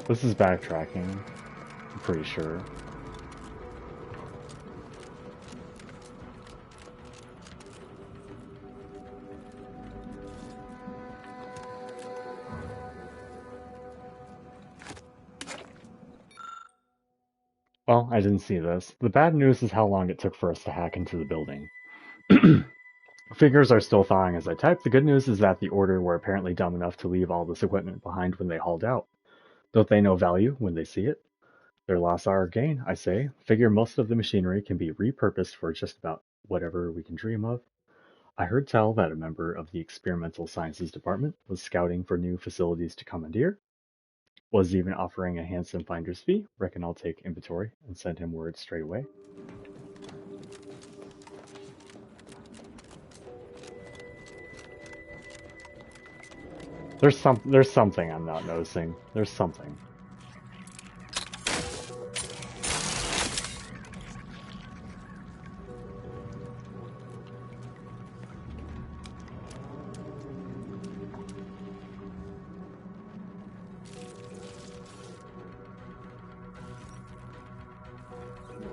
This is backtracking, I'm pretty sure. Well, I didn't see this. The bad news is how long it took for us to hack into the building. Figures are still thawing as I type. The good news is that the Order were apparently dumb enough to leave all this equipment behind when they hauled out. Don't they know value when they see it? Their loss are our gain, I say. Figure most of the machinery can be repurposed for just about whatever we can dream of. I heard tell that a member of the Experimental Sciences Department was scouting for new facilities to commandeer. Was even offering a handsome finder's fee. Reckon I'll take inventory and send him word straight away. There's something I'm not noticing. There's something.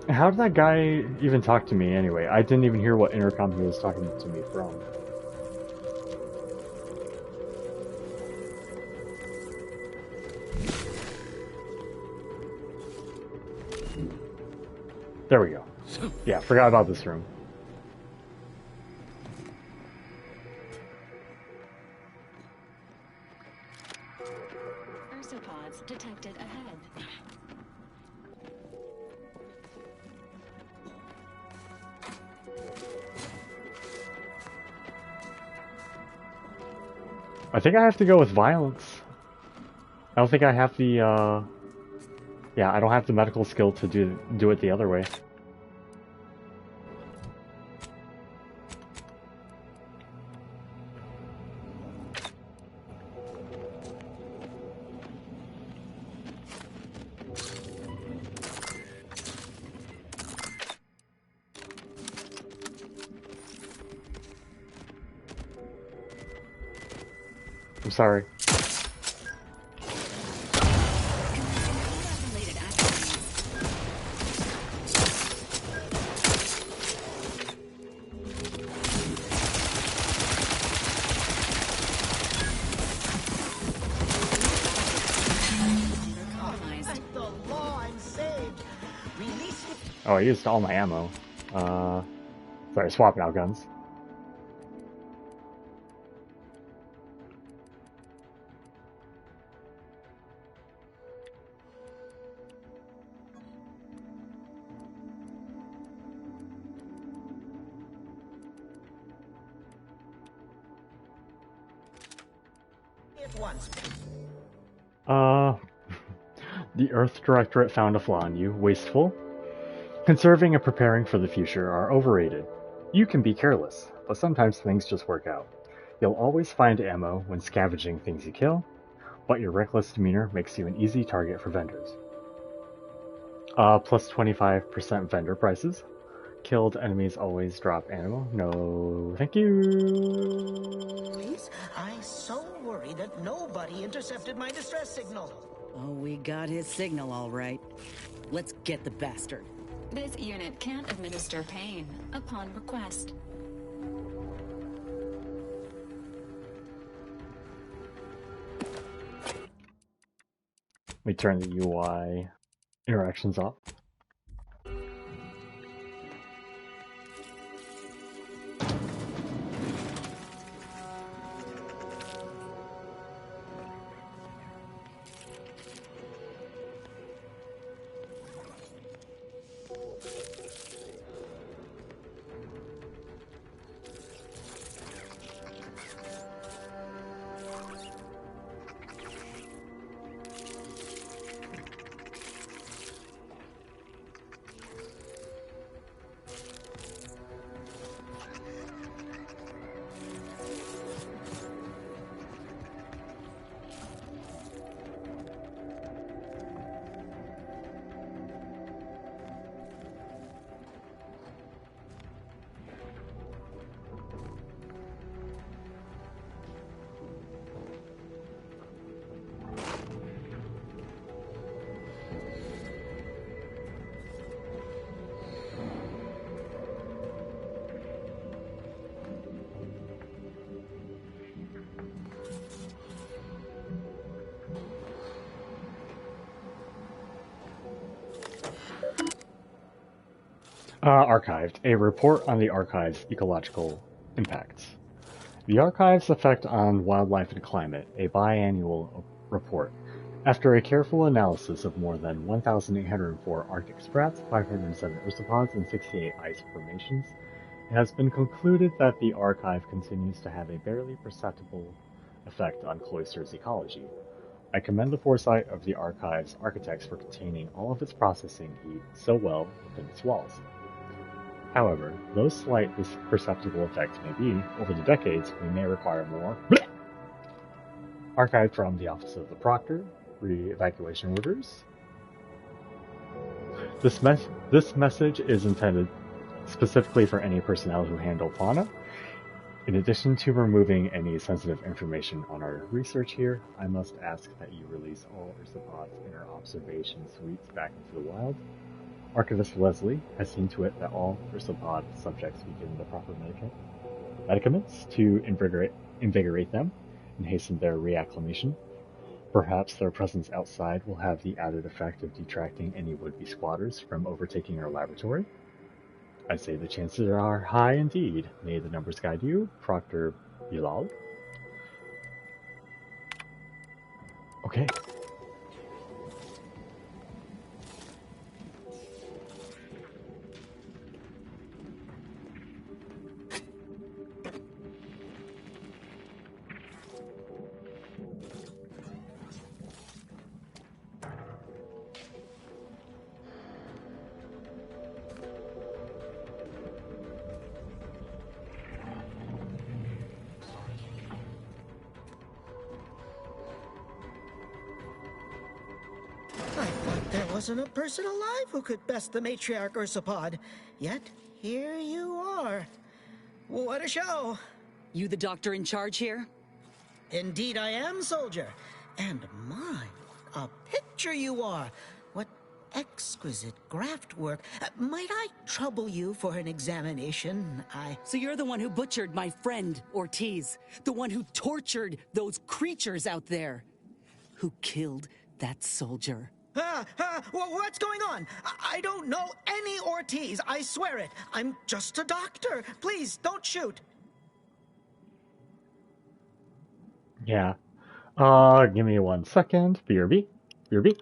How did that guy even talk to me anyway? I didn't even hear what intercom he was talking to me from. There we go. Yeah, forgot about this room. Ursopods detected ahead. I think I have to go with violence. I don't think I have the, yeah, I don't have the medical skill to do it the other way. I'm sorry. Oh, I used all my ammo. Sorry, swapping out guns. At once. The Earth Directorate found a flaw in you. Wasteful. Conserving and preparing for the future are overrated. You can be careless, but sometimes things just work out. You'll always find ammo when scavenging things you kill, but your reckless demeanor makes you an easy target for vendors. Plus 25% vendor prices. Killed enemies always drop ammo. No, thank you. I so worry that nobody intercepted my distress signal. Oh, we got his signal all right. Let's get the bastard. This unit can administer pain upon request. Let me turn the UI interactions off. Archived, a report on the Archive's ecological impacts. The Archive's effect on wildlife and climate, a biannual report. After a careful analysis of more than 1,804 Arctic sprats, 507 ursopods, and 68 ice formations, it has been concluded that the Archive continues to have a barely perceptible effect on Cloister's ecology. I commend the foresight of the Archive's architects for containing all of its processing heat so well within its walls. However, though slight perceptible effects may be, over the decades we may require more. Archived from the Office of the Proctor, re-evacuation orders. This message is intended specifically for any personnel who handle fauna. In addition to removing any sensitive information on our research here, I must ask that you release all ursopods in our observation suites back into the wild. Archivist Leslie has seen to it that all ursopod subjects be given the proper medicaments to invigorate them and hasten their reacclimation. Perhaps their presence outside will have the added effect of detracting any would-be squatters from overtaking our laboratory. I say the chances are high indeed. May the numbers guide you, Proctor Bilal. Okay. Wasn't a person alive who could best the matriarch ursopod. Yet, here you are. What a show. You the doctor in charge here? Indeed I am, soldier. And my, a picture you are. What exquisite graft work. Might I trouble you for an examination? So you're the one who butchered my friend, Ortiz. The one who tortured those creatures out there. Who killed that soldier. What's going on? I don't know any Ortiz. I swear it. I'm just a doctor. Please, don't shoot. Yeah. Give me 1 second. BRB. BRB.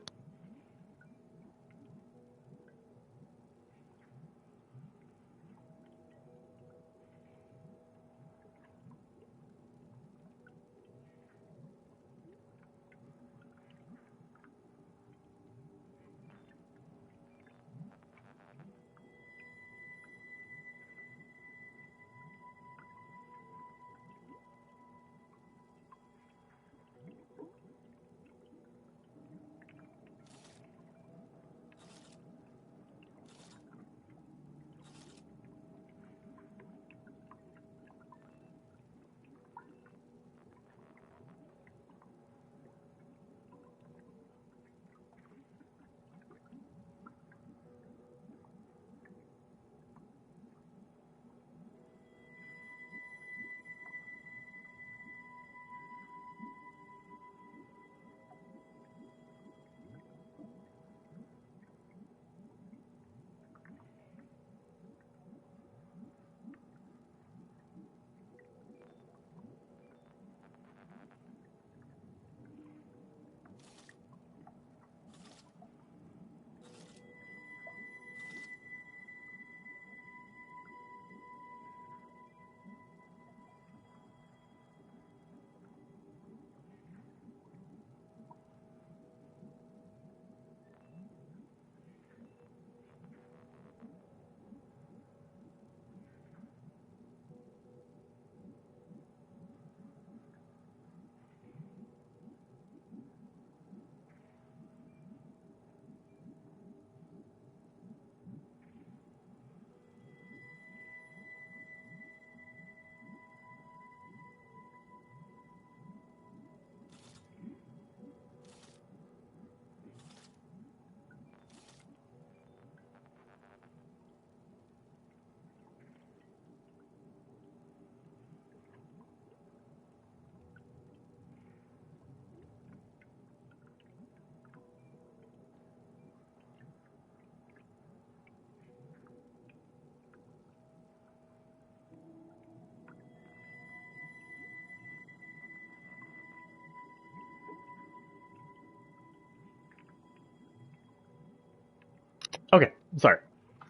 Okay, sorry.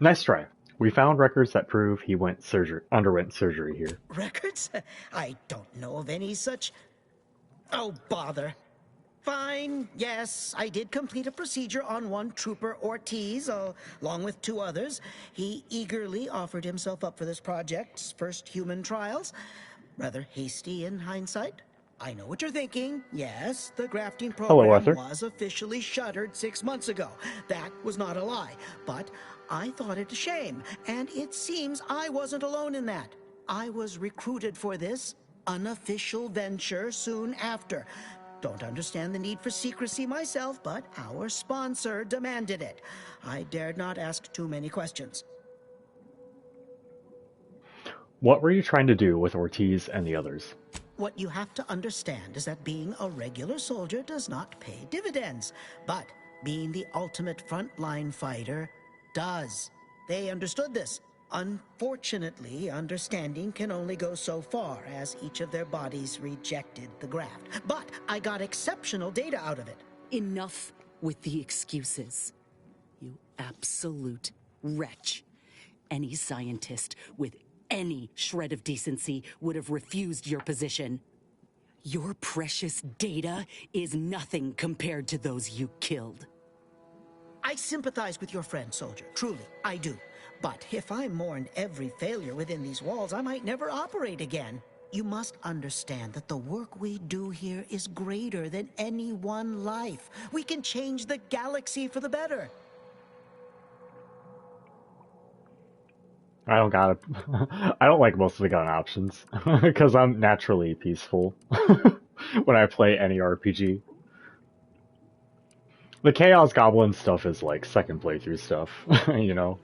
Nice try. We found records that prove he underwent surgery here. Records? I don't know of any such... Oh, bother. Fine, yes, I did complete a procedure on one Trooper Ortiz, along with 2 others. He eagerly offered himself up for this project's first human trials. Rather hasty in hindsight. I know what you're thinking. Yes, the grafting program was officially shuttered 6 months ago. That was not a lie. But I thought it a shame, and it seems I wasn't alone in that. I was recruited for this unofficial venture soon after. Don't understand the need for secrecy myself, but our sponsor demanded it. I dared not ask too many questions. What were you trying to do with Ortiz and the others? What you have to understand is that being a regular soldier does not pay dividends, but being the ultimate frontline fighter does. They understood this. Unfortunately, understanding can only go so far, as each of their bodies rejected the graft. But I got exceptional data out of it. Enough with the excuses. You absolute wretch. Any scientist with any shred of decency would have refused your position. Your precious data is nothing compared to those you killed. I sympathize with your friend, soldier. Truly, I do. But if I mourned every failure within these walls, I might never operate again. You must understand that the work we do here is greater than any one life. We can change the galaxy for the better. I don't like most of the gun options, because I'm naturally peaceful when I play any RPG. The Chaos Goblin stuff is like second playthrough stuff, you know?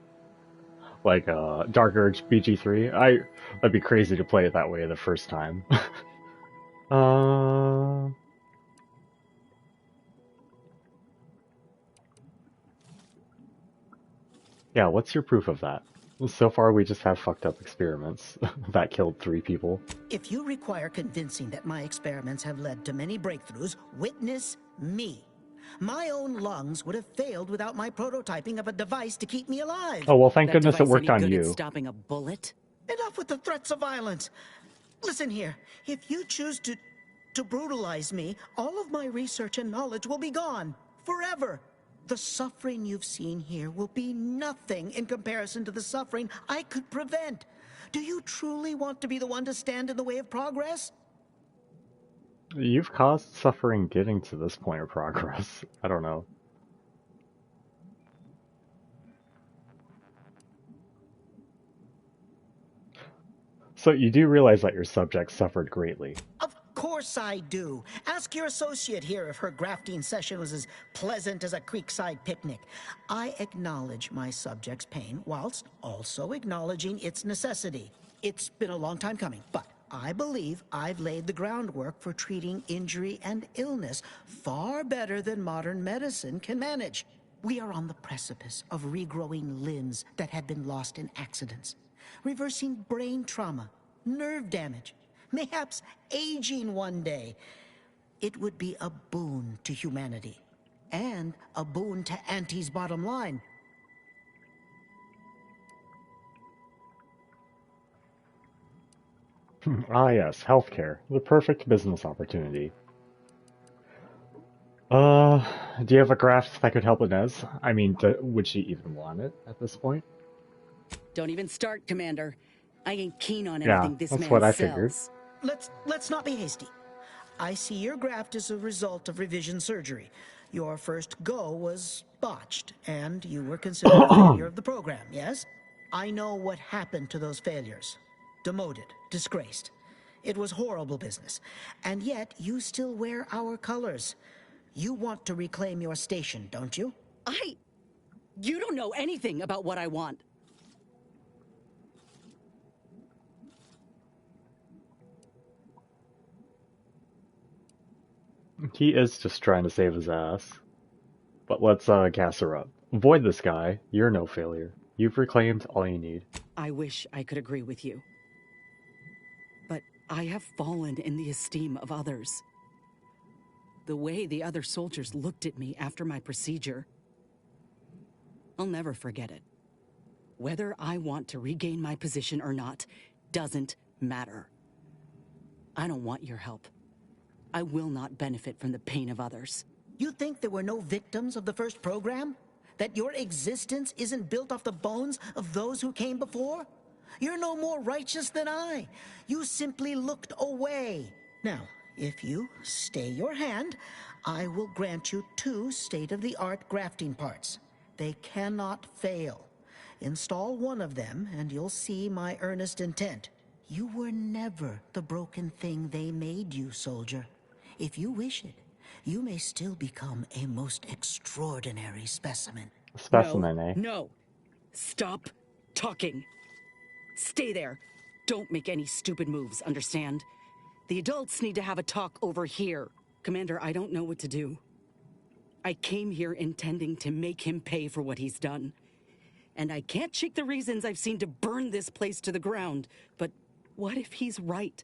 Like Dark Urge BG3. I'd be crazy to play it that way the first time. Yeah, what's your proof of that? So far, we just have fucked up experiments that killed 3 people. If you require convincing that my experiments have led to many breakthroughs, witness me. My own lungs would have failed without my prototyping of a device to keep me alive. Oh, well, thank goodness it device worked any on good at you. stopping a bullet? Enough with the threats of violence. Listen here, if you choose to brutalize me, all of my research and knowledge will be gone. Forever. The suffering you've seen here will be nothing in comparison to the suffering I could prevent. Do you truly want to be the one to stand in the way of progress? You've caused suffering getting to this point of progress. I don't know. So you do realize that your subject suffered greatly. Of course I do. Ask your associate here if her grafting session was as pleasant as a creekside picnic. I acknowledge my subject's pain whilst also acknowledging its necessity. It's been a long time coming, but I believe I've laid the groundwork for treating injury and illness far better than modern medicine can manage. We are on the precipice of regrowing limbs that had been lost in accidents, reversing brain trauma, nerve damage, mayhaps aging one day. It would be a boon to humanity, and a boon to Auntie's bottom line. Ah yes, healthcare. The perfect business opportunity. Do you have a graft that could help Inez? I mean, would she even want it at this point? Don't even start, Commander. I ain't keen on anything this man that's what I sells. figured. Let's not be hasty. I see your graft is a result of revision surgery. Your first go was botched, and you were considered a failure of the program, yes? I know what happened to those failures. Demoted, disgraced. It was horrible business. And yet, you still wear our colors. You want to reclaim your station, don't you? You don't know anything about what I want. He is just trying to save his ass. But let's gas her up. Avoid this guy. You're no failure. You've reclaimed all you need. I wish I could agree with you. But I have fallen in the esteem of others. The way the other soldiers looked at me after my procedure, I'll never forget it. Whether I want to regain my position or not doesn't matter. I don't want your help. I will not benefit from the pain of others. You think there were no victims of the first program? That your existence isn't built off the bones of those who came before? You're no more righteous than I. You simply looked away. Now, if you stay your hand, I will grant you 2 state-of-the-art grafting parts. They cannot fail. Install one of them, and you'll see my earnest intent. You were never the broken thing they made you, soldier. If you wish it, you may still become a most extraordinary specimen. Specimen, eh? No. Stop talking. Stay there. Don't make any stupid moves, understand? The adults need to have a talk over here. Commander, I don't know what to do. I came here intending to make him pay for what he's done. And I can't shake the reasons I've seen to burn this place to the ground. But what if he's right?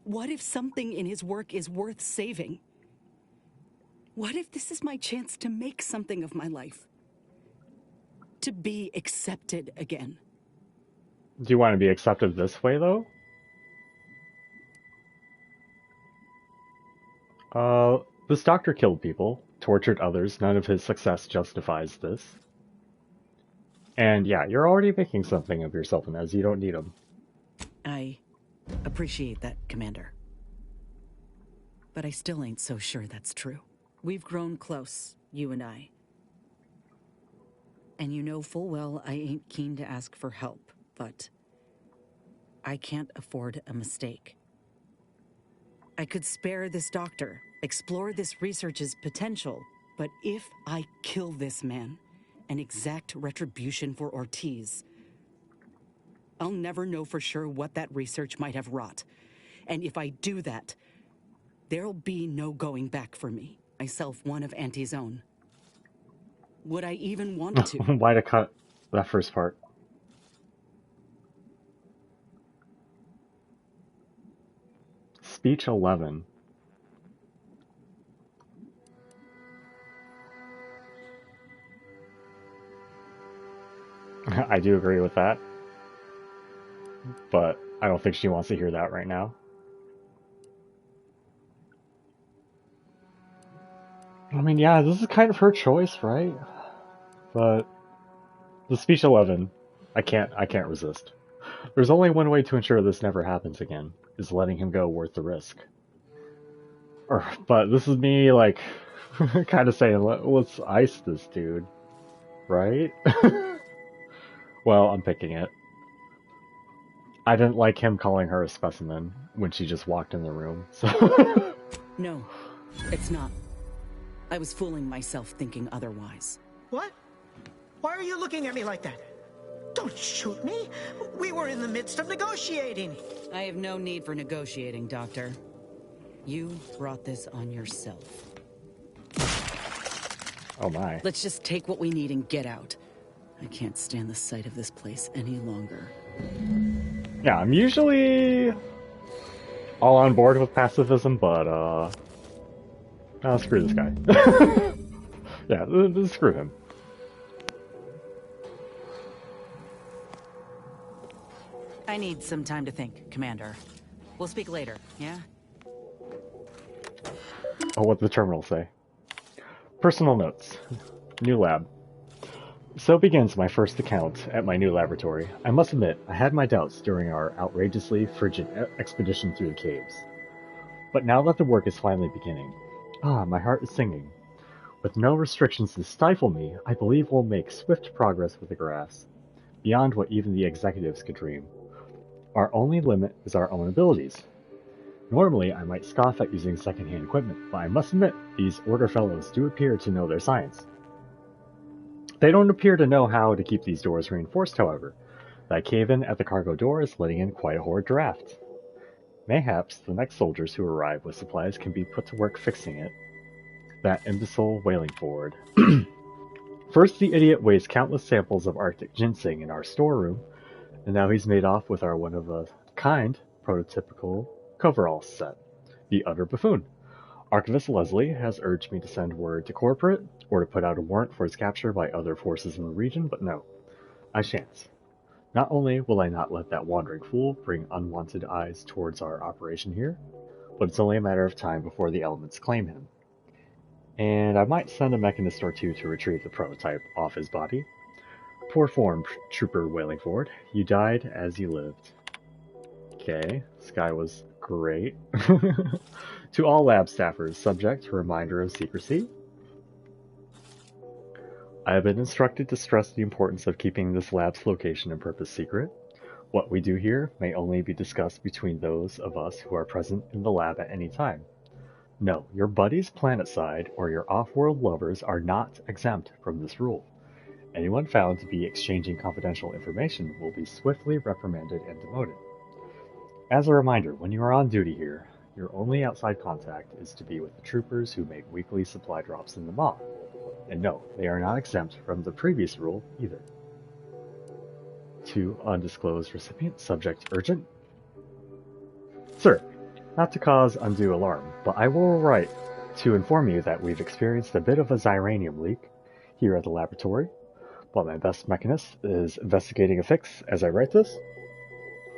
What if something in his work is worth saving? What if this is my chance to make something of my life? To be accepted again? Do you want to be accepted this way, though? This doctor killed people, tortured others. None of his success justifies this. And yeah, you're already making something of yourself, Inez. You don't need him. I appreciate that, Commander. But I still ain't so sure that's true. We've grown close, you and I. And you know full well I ain't keen to ask for help, but I can't afford a mistake. I could spare this doctor, explore this research's potential, but if I kill this man and exact retribution for Ortiz, I'll never know for sure what that research might have wrought. And if I do that, there'll be no going back for me, myself one of Auntie's own. Would I even want to? Why to cut That first part. Speech 11. I do agree with that. But I don't think she wants to hear that right now. I mean, yeah, this is kind of her choice, right? But the speech 11, I can't resist. There's only one way to ensure this never happens again, is letting him go worth the risk. But this is me, like, kind of saying, let's ice this dude, right? Well, I'm picking it. I didn't like him calling her a specimen when she just walked in the room, so... No, it's not. I was fooling myself thinking otherwise. What? Why are you looking at me like that? Don't shoot me! We were in the midst of negotiating! I have no need for negotiating, Doctor. You brought this on yourself. Oh my. Let's just take what we need and get out. I can't stand the sight of this place any longer. Yeah, I'm usually all on board with pacifism, but screw this guy. Yeah, screw him. I need some time to think, Commander. We'll speak later, yeah? Oh, what the terminal say? Personal notes. New lab. So begins my first account at my new laboratory. I must admit, I had my doubts during our outrageously frigid expedition through the caves. But now that the work is finally beginning, my heart is singing. With no restrictions to stifle me, I believe we'll make swift progress with the graphs, beyond what even the executives could dream. Our only limit is our own abilities. Normally, I might scoff at using second-hand equipment, but I must admit, these Order fellows do appear to know their science. They don't appear to know how to keep these doors reinforced, however. That cave-in at the cargo door is letting in quite a horde draft. Mayhaps the next soldiers who arrive with supplies can be put to work fixing it. That imbecile wailing forward. First, the idiot weighs countless samples of Arctic ginseng in our storeroom, and now he's made off with our one-of-a-kind, prototypical coverall set. The utter buffoon. Archivist Leslie has urged me to send word to corporate, or to put out a warrant for his capture by other forces in the region, but no, I shan't. Not only will I not let that wandering fool bring unwanted eyes towards our operation here, but it's only a matter of time before the elements claim him. And I might send a mechanist or two to retrieve the prototype off his body. Poor form, Trooper Wailingford. You died as you lived. Okay, this guy was great. To all lab staffers, subject to reminder of secrecy. I have been instructed to stress the importance of keeping this lab's location and purpose secret. What we do here may only be discussed between those of us who are present in the lab at any time. No, your buddies planetside or your off-world lovers are not exempt from this rule. Anyone found to be exchanging confidential information will be swiftly reprimanded and demoted. As a reminder, when you are on duty here, your only outside contact is to be with the troopers who make weekly supply drops in the maw. And no, they are not exempt from the previous rule either. To undisclosed recipient, subject urgent. Sir, not to cause undue alarm, but I will write to inform you that we've experienced a bit of a xyranium leak here at the laboratory, but my best mechanist is investigating a fix as I write this.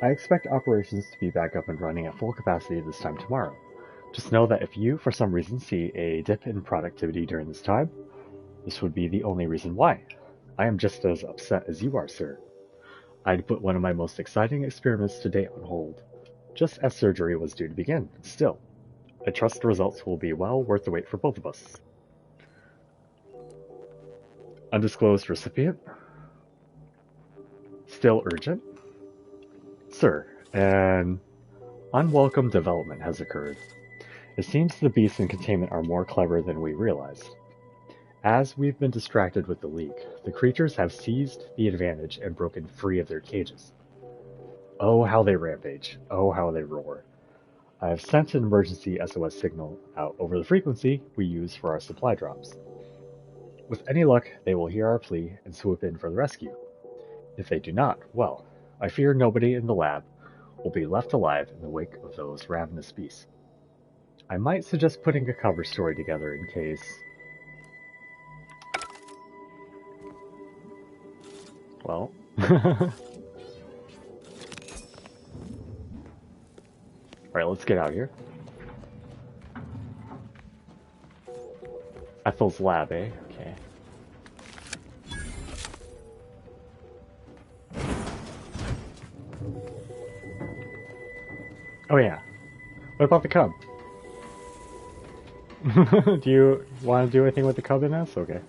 I expect operations to be back up and running at full capacity this time tomorrow. Just know that if you, for some reason, see a dip in productivity during this time, this would be the only reason why. I am just as upset as you are, sir. I'd put one of my most exciting experiments to date on hold, just as surgery was due to begin. Still, I trust the results will be well worth the wait for both of us. Undisclosed recipient. Still urgent. Sir, an unwelcome development has occurred. It seems the beasts in containment are more clever than we realized. As we've been distracted with the leak, the creatures have seized the advantage and broken free of their cages. Oh, how they rampage. Oh, how they roar. I have sent an emergency SOS signal out over the frequency we use for our supply drops. With any luck, they will hear our plea and swoop in for the rescue. If they do not, well, I fear nobody in the lab will be left alive in the wake of those ravenous beasts. I might suggest putting a cover story together in case... Well... Alright, let's get out of here. Ethel's lab, eh? Okay. Oh yeah. What about the cub? Do you want to do anything with the cub in this? Okay.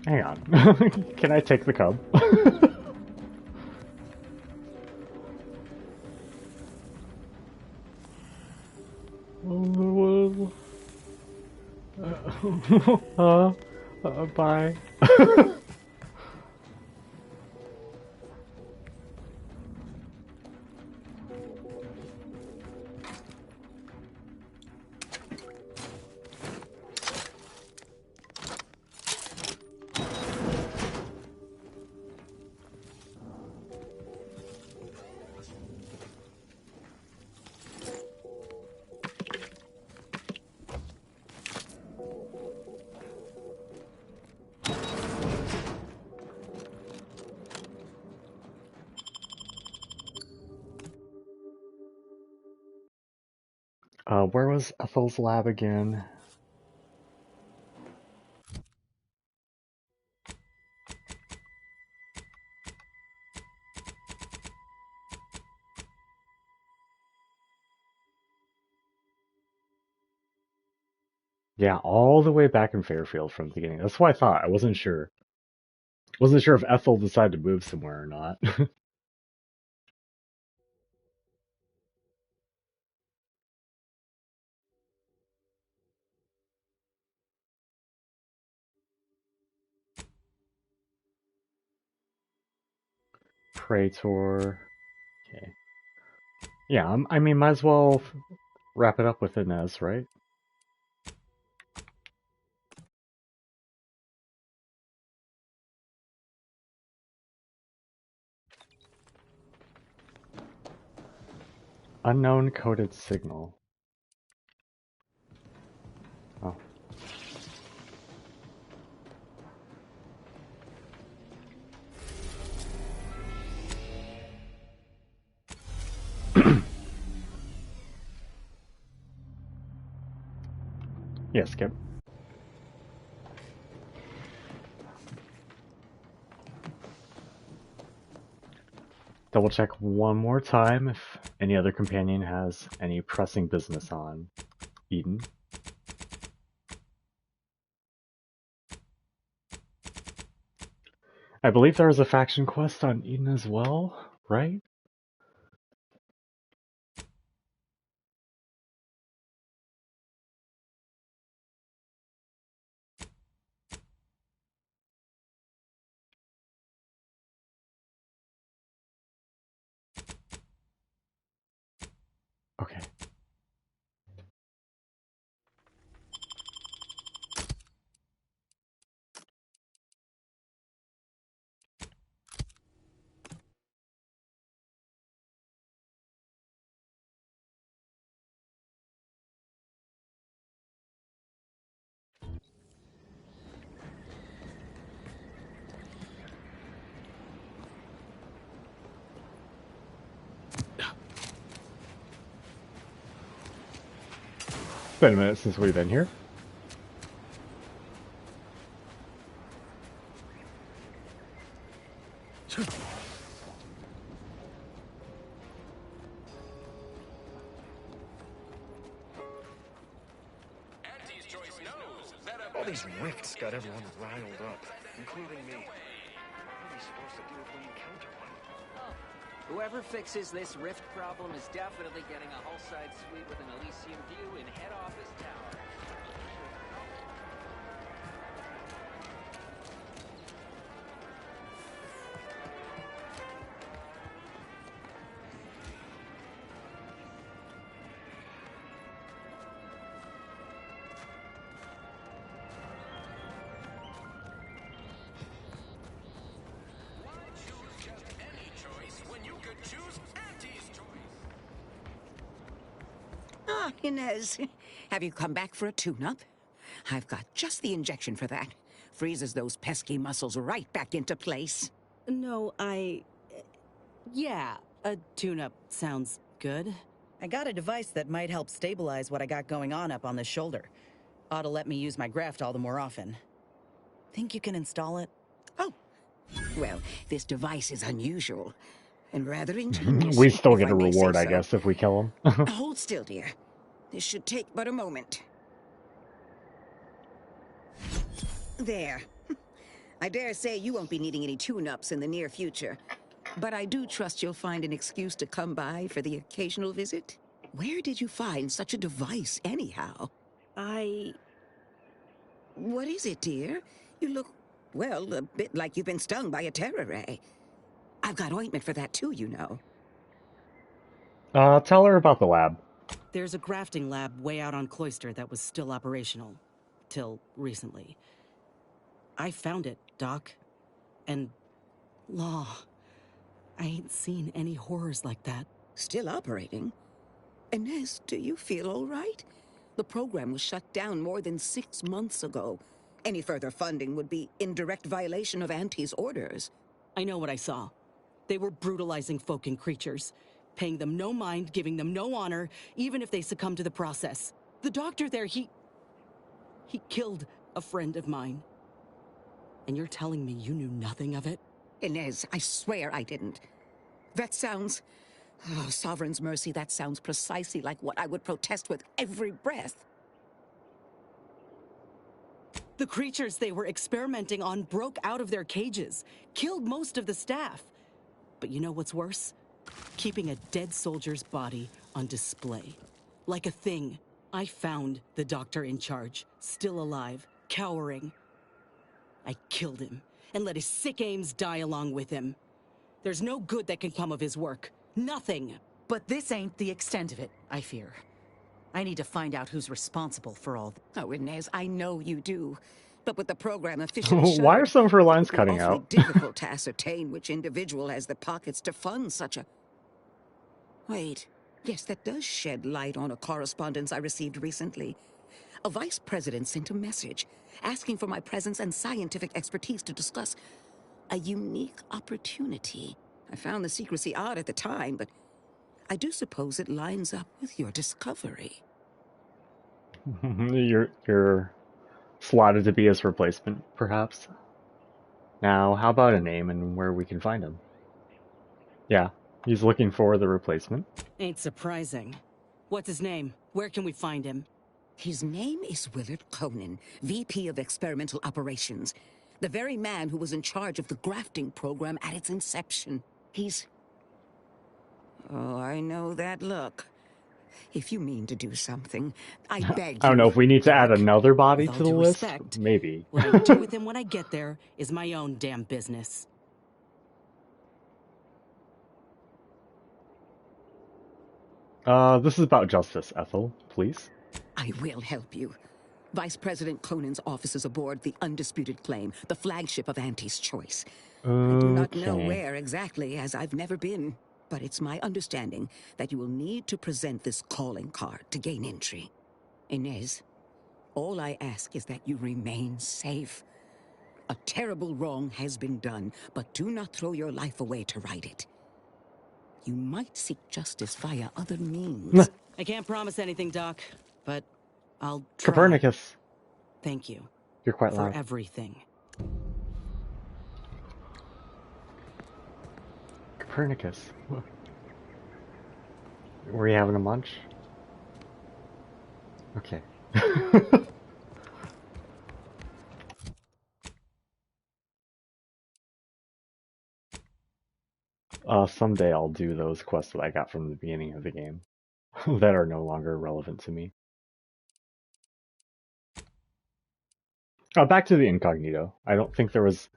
Hang on. Can I take the cub? Bye. Where was Ethel's lab again? Yeah, all the way back in Fairfield from the beginning. That's what I thought. I wasn't sure. Wasn't sure if Ethel decided to move somewhere or not. Praetor. Okay. Yeah, I mean, might as well wrap it up with Inez, right? Unknown coded signal. Oh. Yeah, skip. Double check one more time if any other companion has any pressing business on Eden. I believe there was a faction quest on Eden as well, right? Okay. It's been a minute since we've been here. All these rifts got everyone riled up, including me. What are we supposed to do if we encounter one? Whoever fixes this rift problem is definitely getting a hull-side suite with an Elysium view in head office tower. Ah, Inez. Have you come back for a tune-up? I've got just the injection for that. Freezes those pesky muscles right back into place. No, yeah, a tune-up sounds good. I got a device that might help stabilize what I got going on up on the shoulder. Ought to let me use my graft all the more often. Think you can install it? Oh, well, this device is unusual and rather ingenious. We still if get a may say reward, I so. guess, if we kill him. Hold still, dear. This should take but a moment. There. I dare say you won't be needing any tune-ups in the near future. But I do trust you'll find an excuse to come by for the occasional visit. Where did you find such a device, anyhow? What is it, dear? You look, well, a bit like you've been stung by a terror ray. I've got ointment for that too, you know. Tell her about the lab. There's a grafting lab way out on Cloister that was still operational. Till recently. I found it, Doc. And... Law. I ain't seen any horrors like that. Still operating? Inez, do you feel all right? The program was shut down more than 6 months ago. Any further funding would be in direct violation of Auntie's orders. I know what I saw. They were brutalizing folk and creatures. Paying them no mind, giving them no honor, even if they succumb to the process. The doctor there, he killed a friend of mine. And you're telling me you knew nothing of it? Inez, I swear I didn't. That sounds... Oh, Sovereign's mercy, that sounds precisely like what I would protest with every breath. The creatures they were experimenting on broke out of their cages, killed most of the staff. But you know what's worse? Keeping a dead soldier's body on display. Like a thing. I found the doctor in charge, still alive, cowering. I killed him, and let his sick aims die along with him. There's no good that can come of his work. Nothing. But this ain't the extent of it, I fear. I need to find out who's responsible for all Oh, Inez, I know you do. But with the program officially Why are some of her lines it's cutting awfully out? difficult to ascertain which individual has the pockets to fund such a... Wait. Yes, that does shed light on a correspondence I received recently. A vice president sent a message asking for my presence and scientific expertise to discuss a unique opportunity. I found the secrecy odd at the time, but I do suppose it lines up with your discovery. You're slotted to be his replacement, perhaps. Now, how about a name and where we can find him? Yeah, he's looking for the replacement. Ain't surprising. What's his name? Where can we find him? His name is Willard Conan, VP of Experimental Operations. The very man who was in charge of the grafting program at its inception. He's... Oh, I know that look. If you mean to do something, I beg you. I don't know if we need to add another body With to all the due list. respect, Maybe. What I do with him when I get there is my own damn business. This is about justice, Ethel, please. I will help you. Vice President Conan's office is aboard the Undisputed Claim, the flagship of Auntie's choice. I do not know where exactly, as I've never been. But it's my understanding that you will need to present this calling card to gain entry. Inez, all I ask is that you remain safe. A terrible wrong has been done, but do not throw your life away to right it. You might seek justice via other means. I can't promise anything, Doc, but I'll try. Copernicus. Thank you. You're quite for loud. everything. Copernicus. Were you having a munch? Okay. Someday I'll do those quests that I got from the beginning of the game that are no longer relevant to me. Back to the incognito. I don't think there was...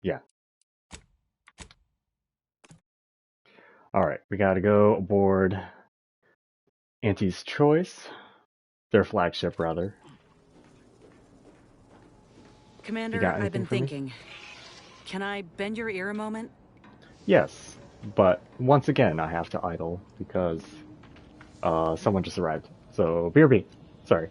Yeah. Alright, we gotta go aboard Auntie's Choice. Their flagship, rather. Commander, I've been thinking. Can I bend your ear a moment? Yes. But once again, I have to idle because someone just arrived. So, BRB. Sorry.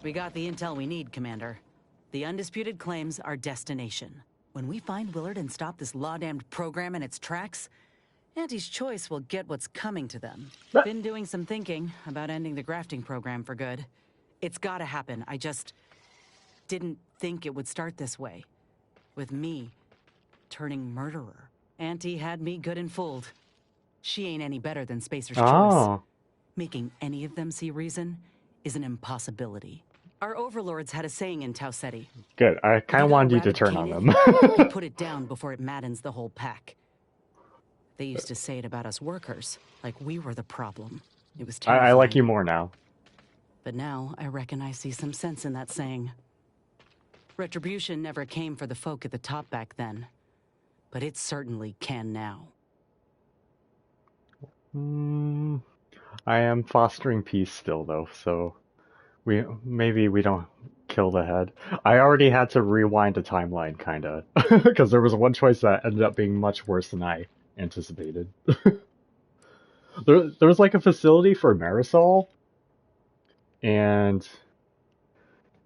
We got the intel we need, Commander. The undisputed claims our destination. When we find Willard and stop this law-damned program in its tracks, Auntie's Choice will get what's coming to them. Been doing some thinking about ending the grafting program for good. It's gotta happen. I just didn't think it would start this way. With me turning murderer. Auntie had me good and fooled. She ain't any better than Spacer's Choice. Making any of them see reason is an impossibility. Our overlords had a saying in Tau Ceti. Good. I kind of wanted you to turn on them. Put it down before it maddens the whole pack. They used to say it about us workers, like we were the problem. It was terrifying. I like you more now. But now I reckon I see some sense in that saying. Retribution never came for the folk at the top back then, but it certainly can now. I am fostering peace still, though, so maybe we don't kill the head. I already had to rewind a timeline, kinda, because there was one choice that ended up being much worse than I anticipated. There was like a facility for Marisol, and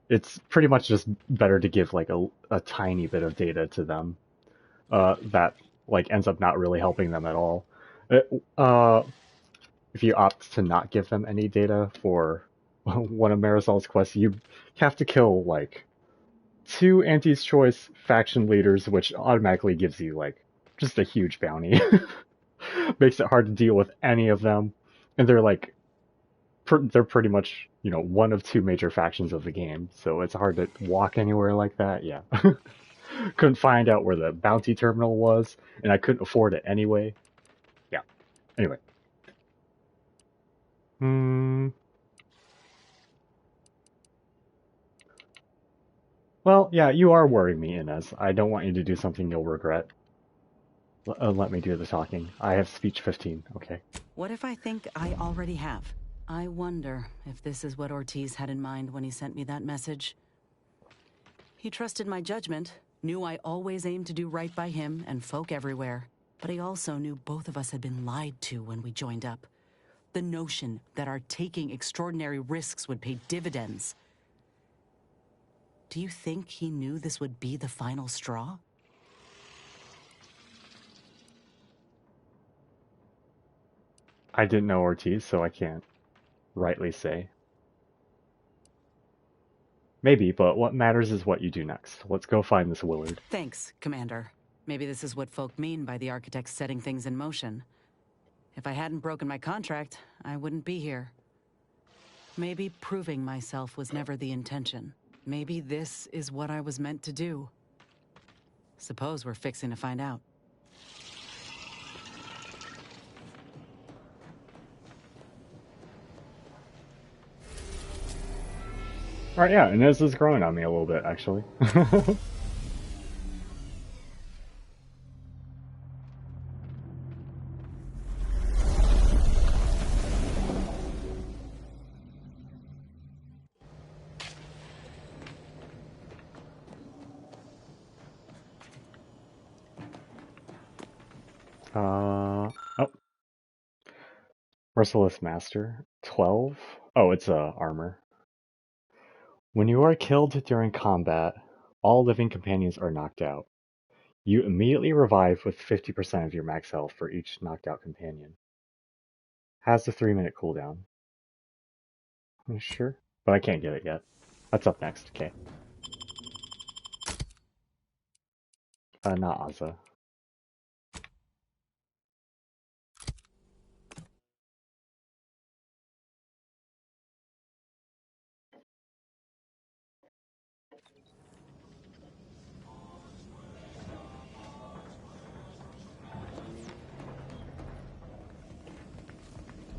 it's pretty much just better to give like a tiny bit of data to them that like ends up not really helping them at all. If you opt to not give them any data for one of Marisol's quests, you have to kill like 2 Auntie's Choice faction leaders, which automatically gives you like just a huge bounty. Makes it hard to deal with any of them, and they're like they're pretty much, you know, one of 2 major factions of the game, so it's hard to walk anywhere like that. Yeah. Couldn't find out where the bounty terminal was, and I couldn't afford it anyway. Yeah. Anyway. Well, yeah, you are worrying me, Inez. I don't want you to do something you'll regret. Let me do the talking. I have speech 15, okay. What if I think I already have? I wonder if this is what Ortiz had in mind when he sent me that message. He trusted my judgment, knew I always aimed to do right by him and folk everywhere. But he also knew both of us had been lied to when we joined up. The notion that our taking extraordinary risks would pay dividends. Do you think he knew this would be the final straw? I didn't know Ortiz, so I can't rightly say. Maybe, but what matters is what you do next. Let's go find this Willard. Thanks, Commander. Maybe this is what folk mean by the architects setting things in motion. If I hadn't broken my contract, I wouldn't be here. Maybe proving myself was never the intention. Maybe this is what I was meant to do. Suppose we're fixing to find out. Alright, yeah, and this is growing on me a little bit, actually. Oh. Merciless Master. 12? Oh, it's armor. When you are killed during combat, all living companions are knocked out. You immediately revive with 50% of your max health for each knocked out companion. Has a 3-minute cooldown. Sure, but I can't get it yet. That's up next, okay. Not Azza.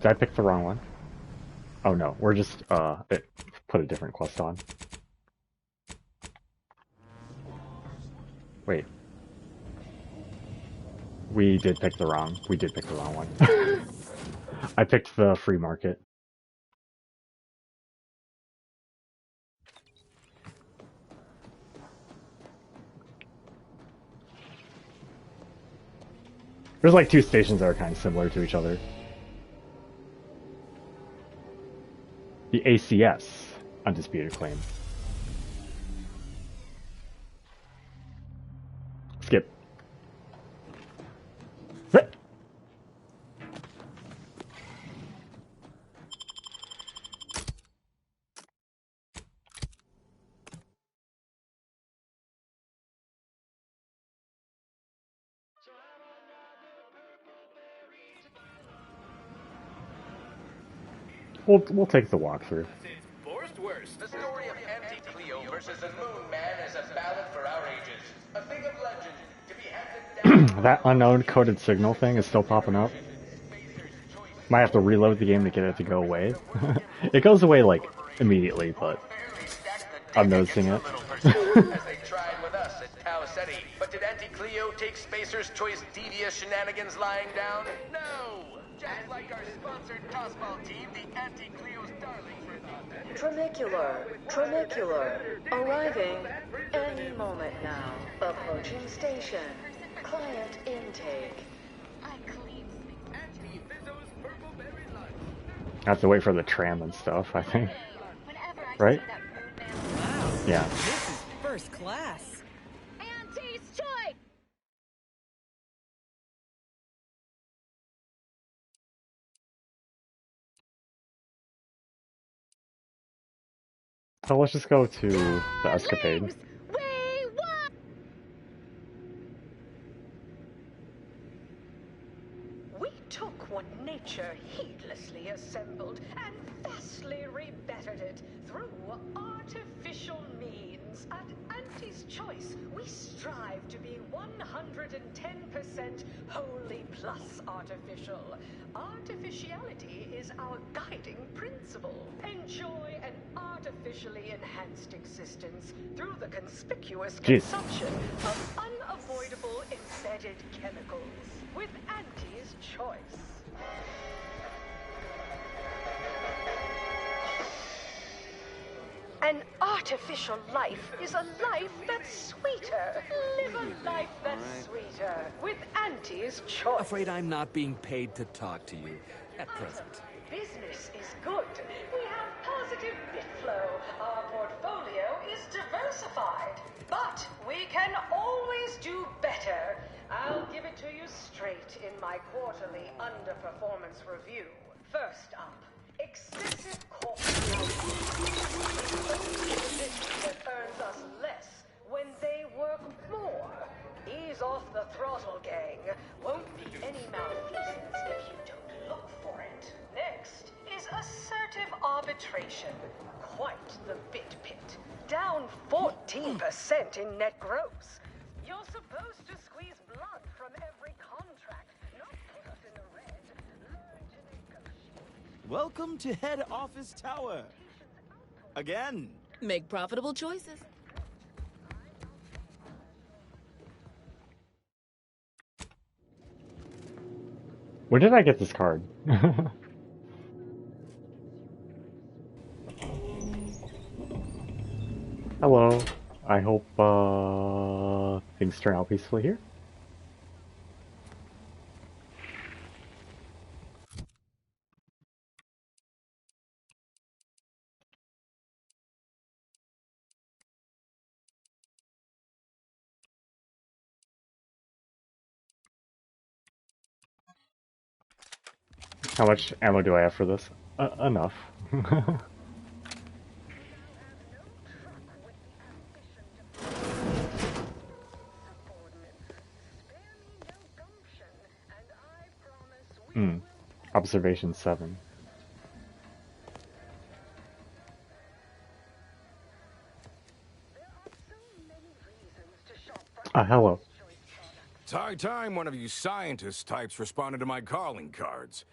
Did I pick the wrong one? Oh no, we're just, it put a different quest on. Wait. We did pick the wrong one. I picked the free market. There's like 2 stations that are kind of similar to each other. The ACS, Undisputed Claim. Skip. We'll take the walkthrough. Forced worse. The story of Anti-Cleo versus the Moon Man is a ballad for our ages. A thing of legend to be handed down. That unknown coded signal thing is still popping up. Might have to reload the game to get it to go away. It goes away like immediately, but I'm noticing it. As they tried with us at Tau Ceti. But did Anti-Cleo take Spacer's Choice devious shenanigans lying down? No! Just like our sponsored tossball team, the Anti-Cleo's darlings were Tramicular, arriving any moment now. Approaching station. Client intake. I have to wait for the tram and stuff, I think. Right? Wow. Yeah. This is first class. Auntie's choice! So let's just go to the escapade. We took what nature heedlessly assembled and vastly rebettered it through artificial means. At Auntie's Choice, we strive to be 110% wholly plus artificial. Artificiality is our guiding principle. Enjoy an artificially enhanced existence through the conspicuous consumption of unavoidable embedded chemicals. With Auntie's Choice. An artificial life is a life that's sweeter. Live a life that's sweeter with Auntie's Choice. Afraid I'm not being paid to talk to you at present. Business is good. We have positive bit flow. Our portfolio is diversified. But we can always do better. I'll give it to you straight in my quarterly underperformance review. First up, excessive corporate that earns us less when they work more. Ease off the throttle, gang. Won't be any malfeasance if you don't look for it. Next is assertive arbitration. Quite the bit pit. Down 14% in net gross. You're supposed to squeeze blood from every contract, not put us in the red. Learn to negotiate. Welcome to Head Office Tower. Again. Make profitable choices. Where did I get this card? Hello. I hope things turn out peacefully here. How much ammo do I have for this? Enough. Observation 7. Hello. It's high time one of you scientist types responded to my calling cards.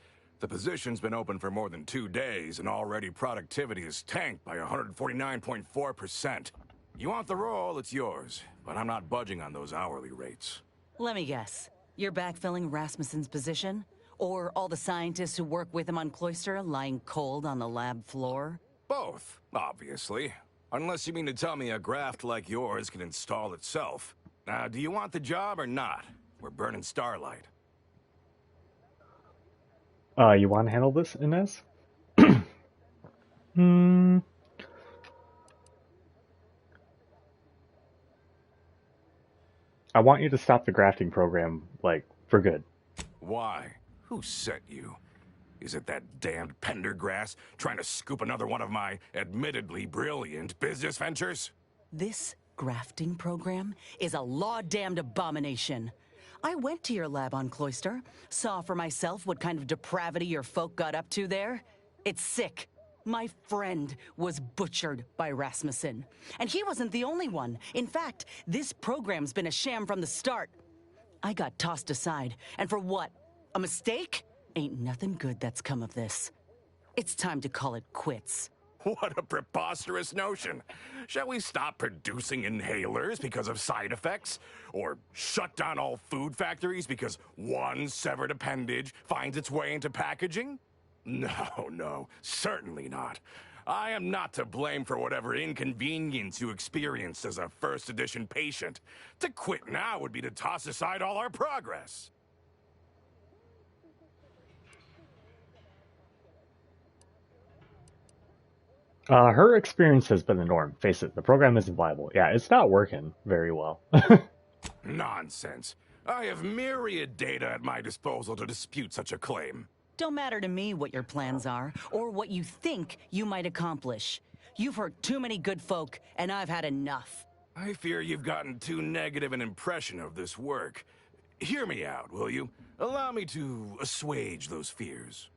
The position's been open for more than 2 days, and already productivity is tanked by 149.4%. You want the role, it's yours, but I'm not budging on those hourly rates. Let me guess. You're backfilling Rasmussen's position? Or all the scientists who work with him on Cloister lying cold on the lab floor? Both, obviously. Unless you mean to tell me a graft like yours can install itself. Now, do you want the job or not? We're burning Starlight. You want to handle this, Inez? I want you to stop the grafting program, like, for good. Why? Who sent you? Is it that damned Pendergrass trying to scoop another one of my admittedly brilliant business ventures? This grafting program is a law-damned abomination. I went to your lab on Cloister, saw for myself what kind of depravity your folk got up to there. It's sick. My friend was butchered by Rasmussen. And he wasn't the only one. In fact, this program's been a sham from the start. I got tossed aside. And for what? A mistake? Ain't nothing good that's come of this. It's time to call it quits. What a preposterous notion. Shall we stop producing inhalers because of side effects? Or shut down all food factories because one severed appendage finds its way into packaging? No, certainly not. I am not to blame for whatever inconvenience you experienced as a first edition patient. To quit now would be to toss aside all our progress. Her experience has been the norm. Face it, the program isn't viable. Yeah, it's not working very well. Nonsense. I have myriad data at my disposal to dispute such a claim. Don't matter to me what your plans are, or what you think you might accomplish. You've hurt too many good folk, and I've had enough. I fear you've gotten too negative an impression of this work. Hear me out, will you? Allow me to assuage those fears.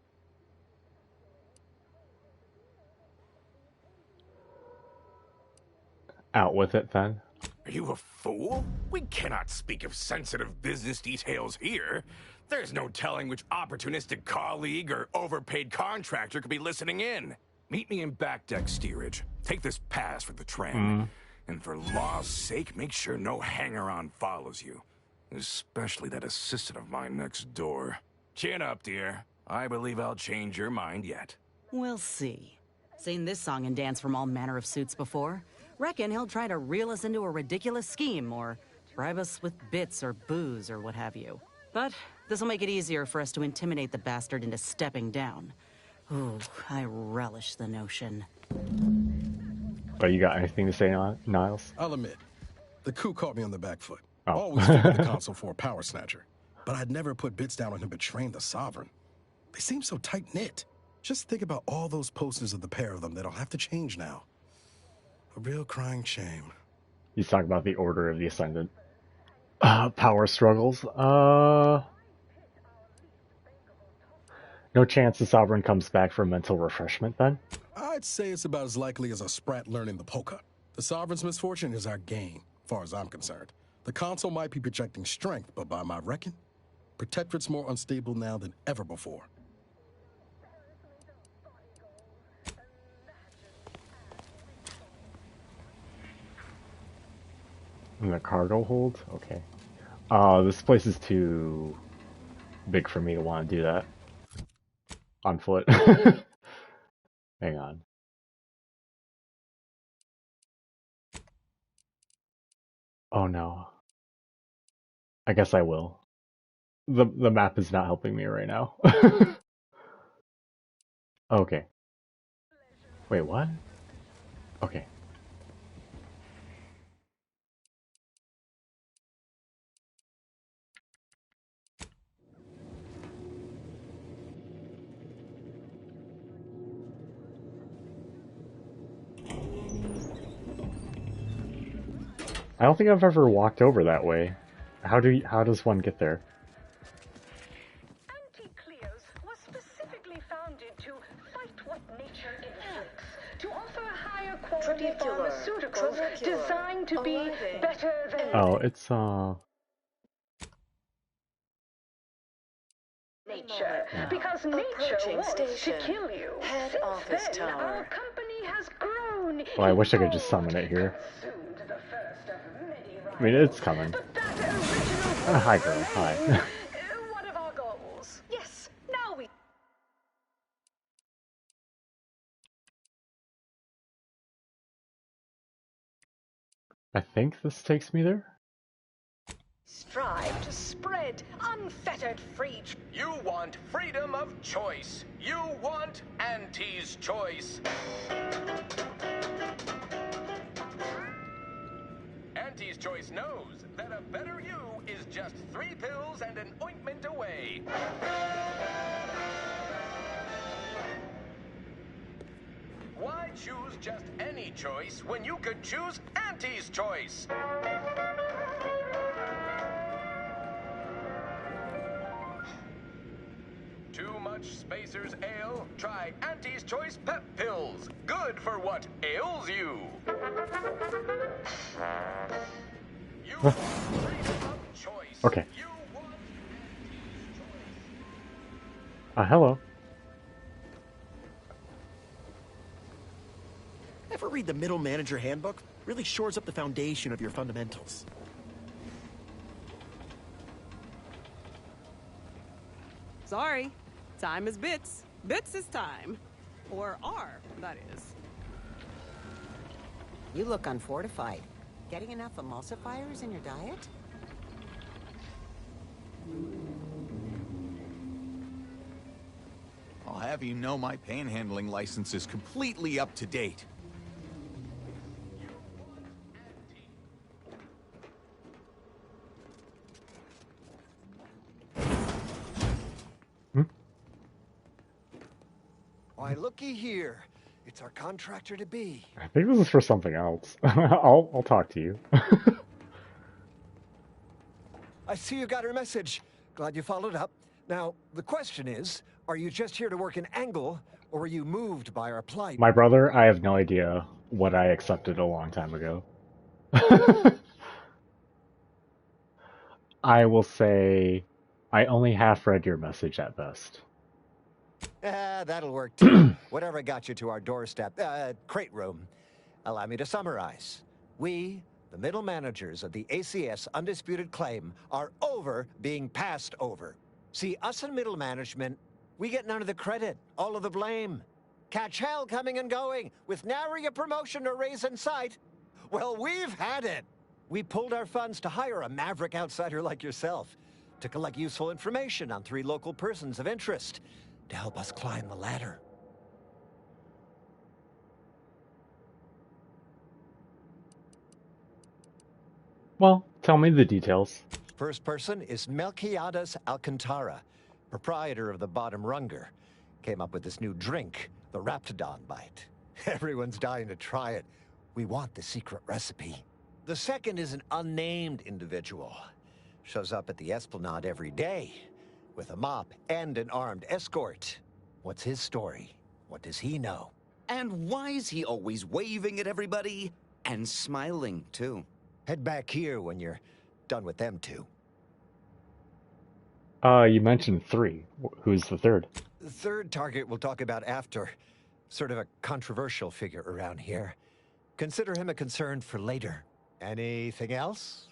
Out with it, then. Are you a fool? We cannot speak of sensitive business details here. There's no telling which opportunistic colleague or overpaid contractor could be listening in. Meet me in back deck steerage. Take this pass for the tram. And for law's sake, make sure no hanger-on follows you. Especially that assistant of mine next door. Chin up, dear. I believe I'll change your mind yet. We'll see. Seen this song and dance from all manner of suits before. Reckon he'll try to reel us into a ridiculous scheme, or bribe us with bits or booze or what have you. But this'll make it easier for us to intimidate the bastard into stepping down. Ooh, I relish the notion. But you got anything to say, Niles? I'll admit, the coup caught me on the back foot. Oh. Always figured the console for a power snatcher. But I'd never put bits down on him betraying the Sovereign. They seem so tight-knit. Just think about all those posters of the pair of them that'll have to change now. A real crying shame. He's talking about the Order of the Ascendant. Power struggles. No chance the Sovereign comes back for mental refreshment, then? I'd say it's about as likely as a sprat learning the polka. The Sovereign's misfortune is our gain, far as I'm concerned. The console might be projecting strength, but by my reckon, Protectorate's more unstable now than ever before. In the cargo hold? Okay. This place is too big for me to want to do that. On foot. Hang on. Oh no. I guess I will. The map is not helping me right now. Okay. Wait, what? Okay. I don't think I've ever walked over that way. How does one get there? Anti-Cleos was specifically founded to fight what nature inflicts, to offer higher quality pharmaceuticals designed to be better than... Oh, it's nature, because nature wants to kill you. Since then, our company has grown. well, I wish I could just summon it here. I mean, it's coming. Hi, girl. Hi. One of our goals. Yes, now we... I think this takes me there? Strive to spread unfettered free... You want freedom of choice. You want Auntie's choice. Auntie's choice knows that a better you is just 3 pills and an ointment away. Why choose just any choice when you could choose Auntie's choice? Too much Spacer's Ale? Try Auntie's Choice Pep Pills. Good for what ails you. Okay. Hello. Ever read the Middle Manager Handbook? Really shores up the foundation of your fundamentals. Sorry. Time is bits. Bits is time. Or are, that is. You look unfortified. Getting enough emulsifiers in your diet? I'll have you know my panhandling license is completely up to date. Why, looky here. It's our contractor to be. I think this is for something else. I'll talk to you. I see you got her message. Glad you followed up. Now, the question is, are you just here to work in Angle, or were you moved by our plight? My brother, I have no idea what I accepted a long time ago. I will say I only half read your message at best. That'll work too. Whatever got you to our doorstep, crate room. Allow me to summarize. We, the middle managers of the ACS Undisputed Claim, are over being passed over. See, us in middle management, we get none of the credit, all of the blame. Catch hell coming and going, with nary a promotion or raise in sight. Well, we've had it. We pulled our funds to hire a maverick outsider like yourself, to collect useful information on 3 local persons of interest, to help us climb the ladder. Well, tell me the details. First person is Melquiades Alcantara, proprietor of the Bottom Runger. Came up with this new drink, the Raptidon Bite. Everyone's dying to try it. We want the secret recipe. The second is an unnamed individual. Shows up at the Esplanade every day, with a mop and an armed escort. What's his story? What does he know? And why is he always waving at everybody? And smiling, too. Head back here when you're done with them 2. You mentioned 3. Who's the third? The third target we'll talk about after. Sort of a controversial figure around here. Consider him a concern for later. Anything else?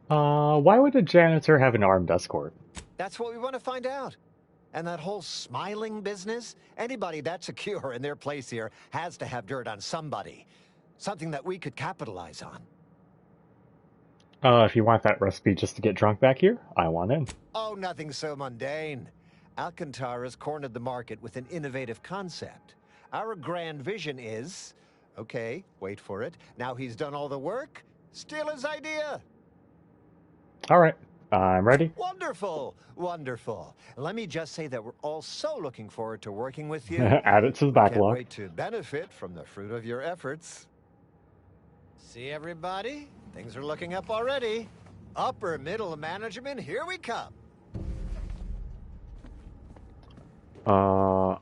Why would a janitor have an armed escort? That's what we want to find out. And that whole smiling business, anybody that secure in their place here has to have dirt on somebody. Something that we could capitalize on. If you want that recipe just to get drunk back here, I want in. Oh, nothing so mundane. Alcantara's cornered the market with an innovative concept. Our grand vision is... Okay, wait for it. Now he's done all the work, steal his idea. All right, I'm ready. Wonderful, wonderful. Let me just say that we're all so looking forward to working with you. Add it to the backlog. Can't wait to benefit from the fruit of your efforts. See, everybody? Things are looking up already. Upper middle management, here we come. Hang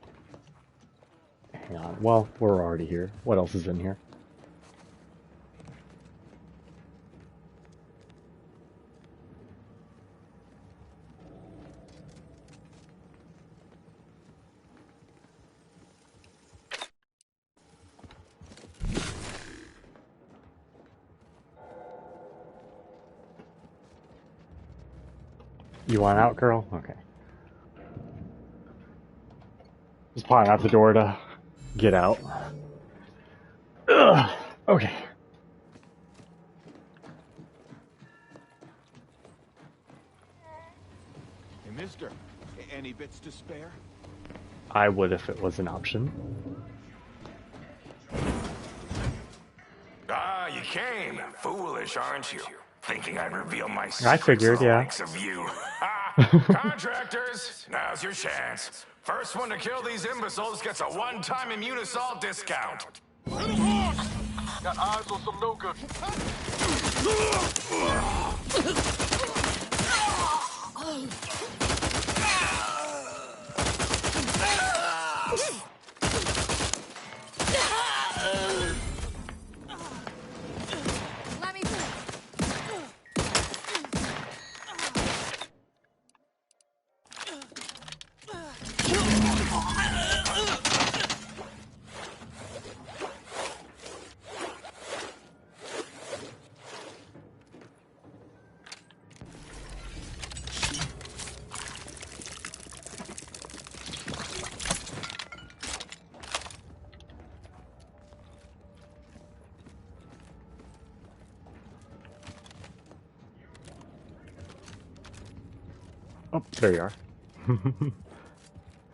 on. Well, we're already here. What else is in here? You want out, girl? Okay. Just pawing out the door to get out. Ugh. Okay. Hey, mister, any bits to spare? I would if it was an option. Ah, you came. Foolish, aren't you? Thinking I'd reveal my secrets I figured, to the yeah. likes of you. Contractors, now's your chance. First one to kill these imbeciles gets a one-time Immunosol discount. Got eyes on some no good. Let me Oh, there you are.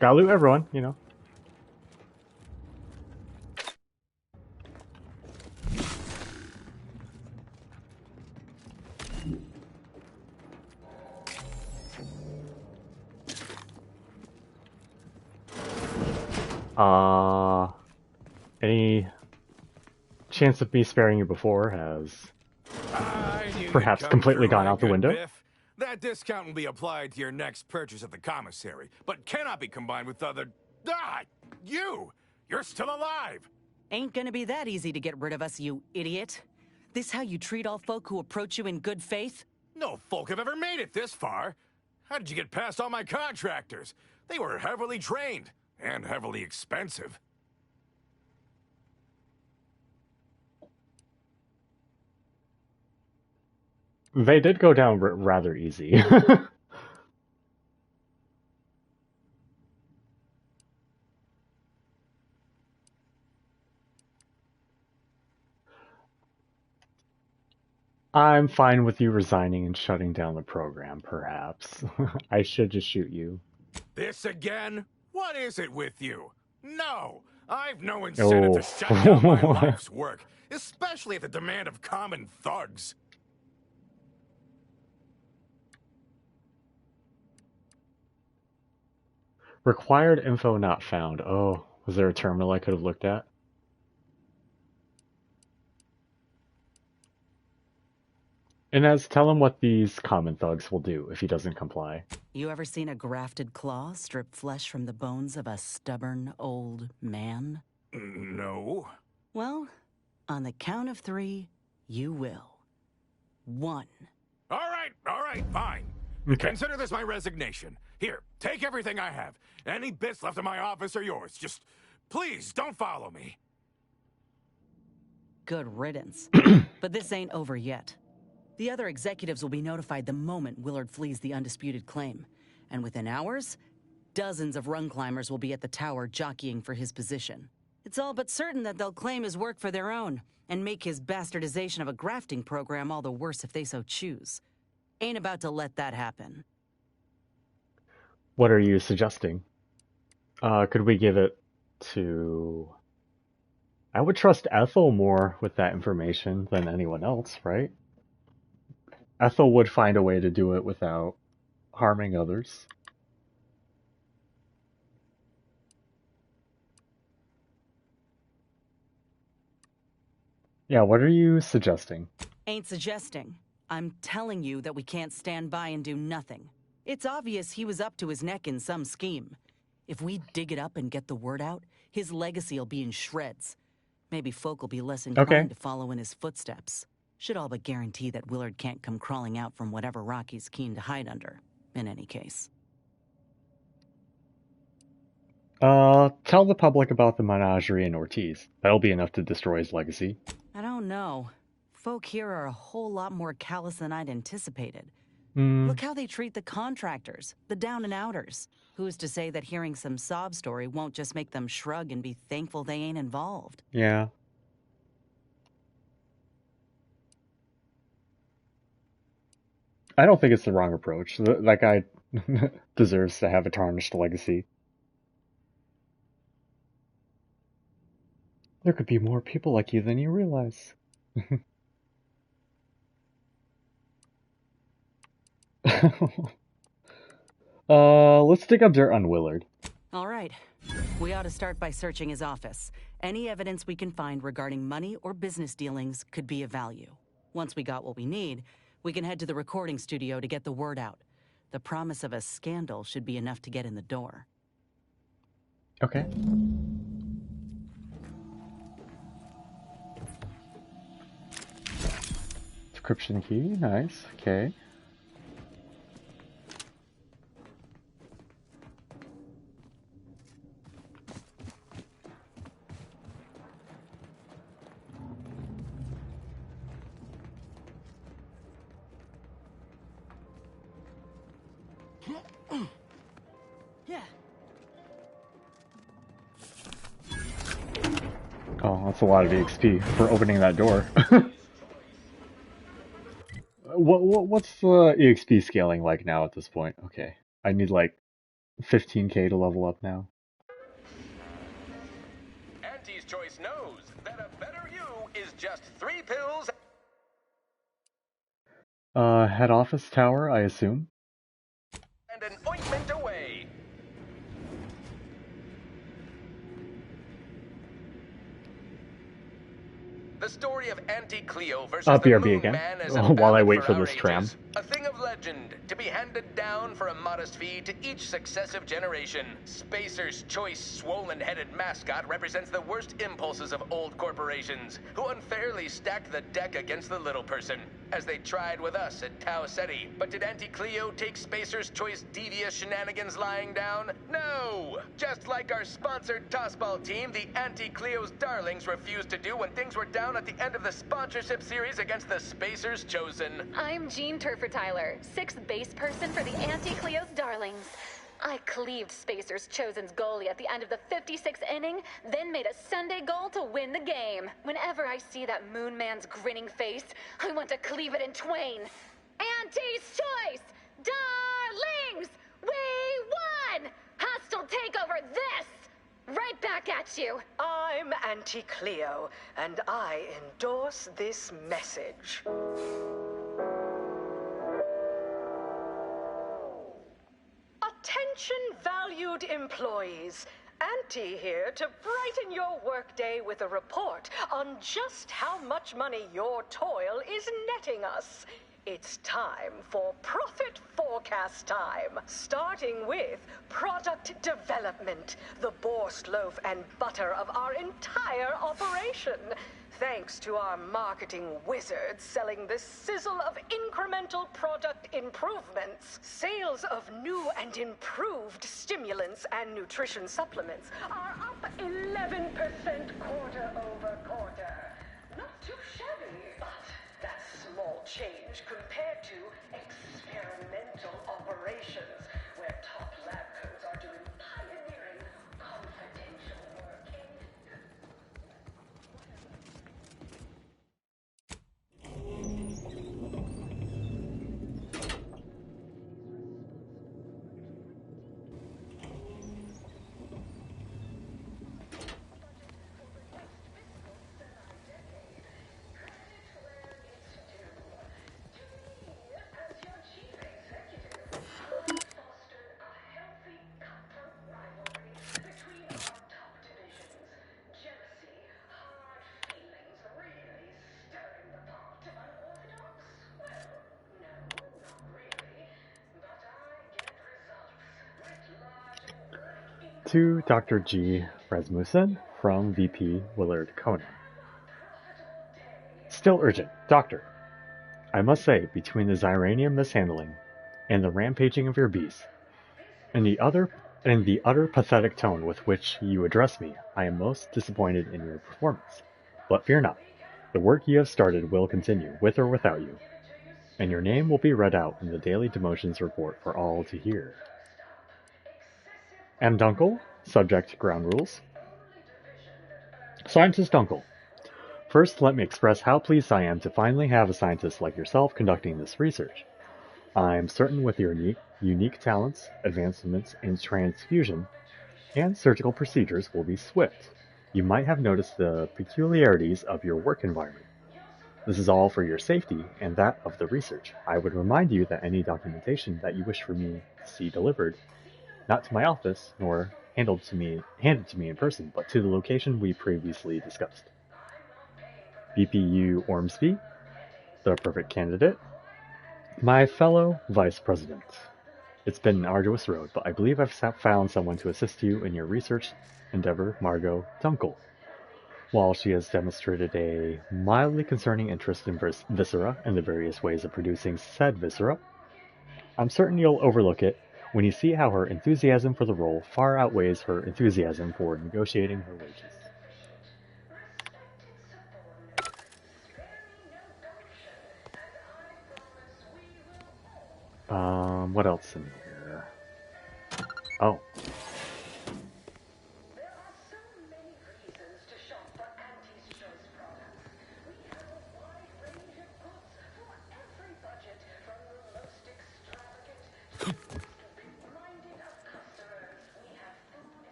Gotta loot everyone, you know. Any chance of me sparing you before has perhaps completely gone out the window? Biff. That discount will be applied to your next purchase at the commissary, but cannot be combined with other... Ah! You! You're still alive! Ain't gonna be that easy to get rid of us, you idiot. This how you treat all folk who approach you in good faith? No folk have ever made it this far. How did you get past all my contractors? They were heavily trained and heavily expensive. They did go down rather easy. I'm fine with you resigning and shutting down the program, perhaps. I should just shoot you. This again? What is it with you? No! I've no incentive to shut down my life's work, especially at the demand of common thugs. Required info not found. Oh, was there a terminal I could have looked at? Inez, tell him what these common thugs will do if he doesn't comply. You ever seen a grafted claw strip flesh from the bones of a stubborn old man? No. Well, on the count of 3, you will. 1. All right, fine. Okay. Consider this my resignation. Here, take everything I have. Any bits left in my office are yours. Just, please, don't follow me. Good riddance. But this ain't over yet. The other executives will be notified the moment Willard flees the undisputed claim. And within hours, dozens of rung climbers will be at the tower jockeying for his position. It's all but certain that they'll claim his work for their own, and make his bastardization of a grafting program all the worse if they so choose. Ain't about to let that happen. What are you suggesting? Could we give it to... I would trust Ethel more with that information than anyone else, right? Ethel would find a way to do it without harming others. Yeah, what are you suggesting? Ain't suggesting. I'm telling you that we can't stand by and do nothing. It's obvious he was up to his neck in some scheme. If we dig it up and get the word out, his legacy'll be in shreds. Maybe folk will be less inclined to follow in his footsteps. Should all but guarantee that Willard can't come crawling out from whatever rock he's keen to hide under, in any case. Tell the public about the menagerie in Ortiz. That'll be enough to destroy his legacy. I don't know. Folk here are a whole lot more callous than I'd anticipated. Look how they treat the contractors, the down-and-outers. Who's to say that hearing some sob story won't just make them shrug and be thankful they ain't involved? Yeah. I don't think it's the wrong approach. That guy deserves to have a tarnished legacy. There could be more people like you than you realize. Let's dig up dirt on Willard. All right. We ought to start by searching his office. Any evidence we can find regarding money or business dealings could be of value. Once we got what we need, we can head to the recording studio to get the word out. The promise of a scandal should be enough to get in the door. Okay. Decryption key, nice. Okay. Oh, that's a lot of EXP for opening that door. What's the EXP scaling like now at this point? Okay, I need like 15k to level up now. Auntie's Choice knows that a better you is just 3 pills. Head office tower, I assume. And an ointment away. The story of Auntie Cleo versus the BRB Moon again. Man is a While I ballad wait for our this tram. ages. A thing of legend, to be handed down for a modest fee to each successive generation. Spacer's Choice swollen-headed mascot represents the worst impulses of old corporations, who unfairly stacked the deck against the little person, as they tried with us at Tau Ceti. But did Auntie Cleo take Spacer's Choice devious shenanigans lying down? No! Just like our sponsored tossball team, the Auntie Cleo's Darlings refused to do when things were down at the end of the sponsorship series against the Spacers Chosen. I'm Jean Turfer-Tyler, 6th base person for the Auntie Cleo's Darlings. I cleaved Spacers Chosen's goalie at the end of the 56th inning, then made a Sunday goal to win the game. Whenever I see that Moon Man's grinning face, I want to cleave it in twain. Auntie's Choice! Darlings! We won! Hostile takeover this! Right back at you. I'm Auntie Cleo, and I endorse this message. Attention, valued employees. Auntie here to brighten your workday with a report on just how much money your toil is netting us. It's time for profit forecast time, starting with product development, the Borscht loaf and butter of our entire operation. Thanks to our marketing wizards selling the sizzle of incremental product improvements, sales of new and improved stimulants and nutrition supplements are up 11% quarter over quarter. Not too shabby, but that's small change compared to experimental operations, where top lab coats are doing pioneering confidential work. 'To Dr. G. Rasmussen from VP Willard Conan. Still urgent. Doctor, I must say, between the Xyranium mishandling and the rampaging of your beasts, and the utter pathetic tone with which you address me, I am most disappointed in your performance. But fear not. The work you have started will continue, with or without you, and your name will be read out in the daily demotions report for all to hear. M. Dunkel, subject ground rules. Scientist Dunkel. First, let me express how pleased I am to finally have a scientist like yourself conducting this research. I am certain with your unique talents, advancements in transfusion, and surgical procedures will be swift. You might have noticed the peculiarities of your work environment. This is all for your safety and that of the research. I would remind you that any documentation that you wish for me to see delivered, not to my office, nor handed to me in person, but to the location we previously discussed. BPU Ormsby, the perfect candidate. My fellow Vice President. It's been an arduous road, but I believe I've found someone to assist you in your research endeavor, Margot Dunkel. While she has demonstrated a mildly concerning interest in viscera and the various ways of producing said viscera, I'm certain you'll overlook it when you see how her enthusiasm for the role far outweighs her enthusiasm for negotiating her wages. What else in here? Oh.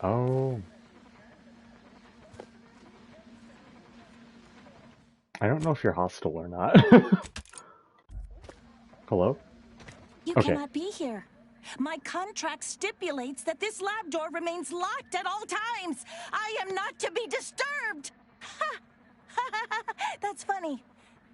Oh. I don't know if you're hostile or not. Hello? You cannot be here. My contract stipulates that this lab door remains locked at all times. I am not to be disturbed. Ha! That's funny,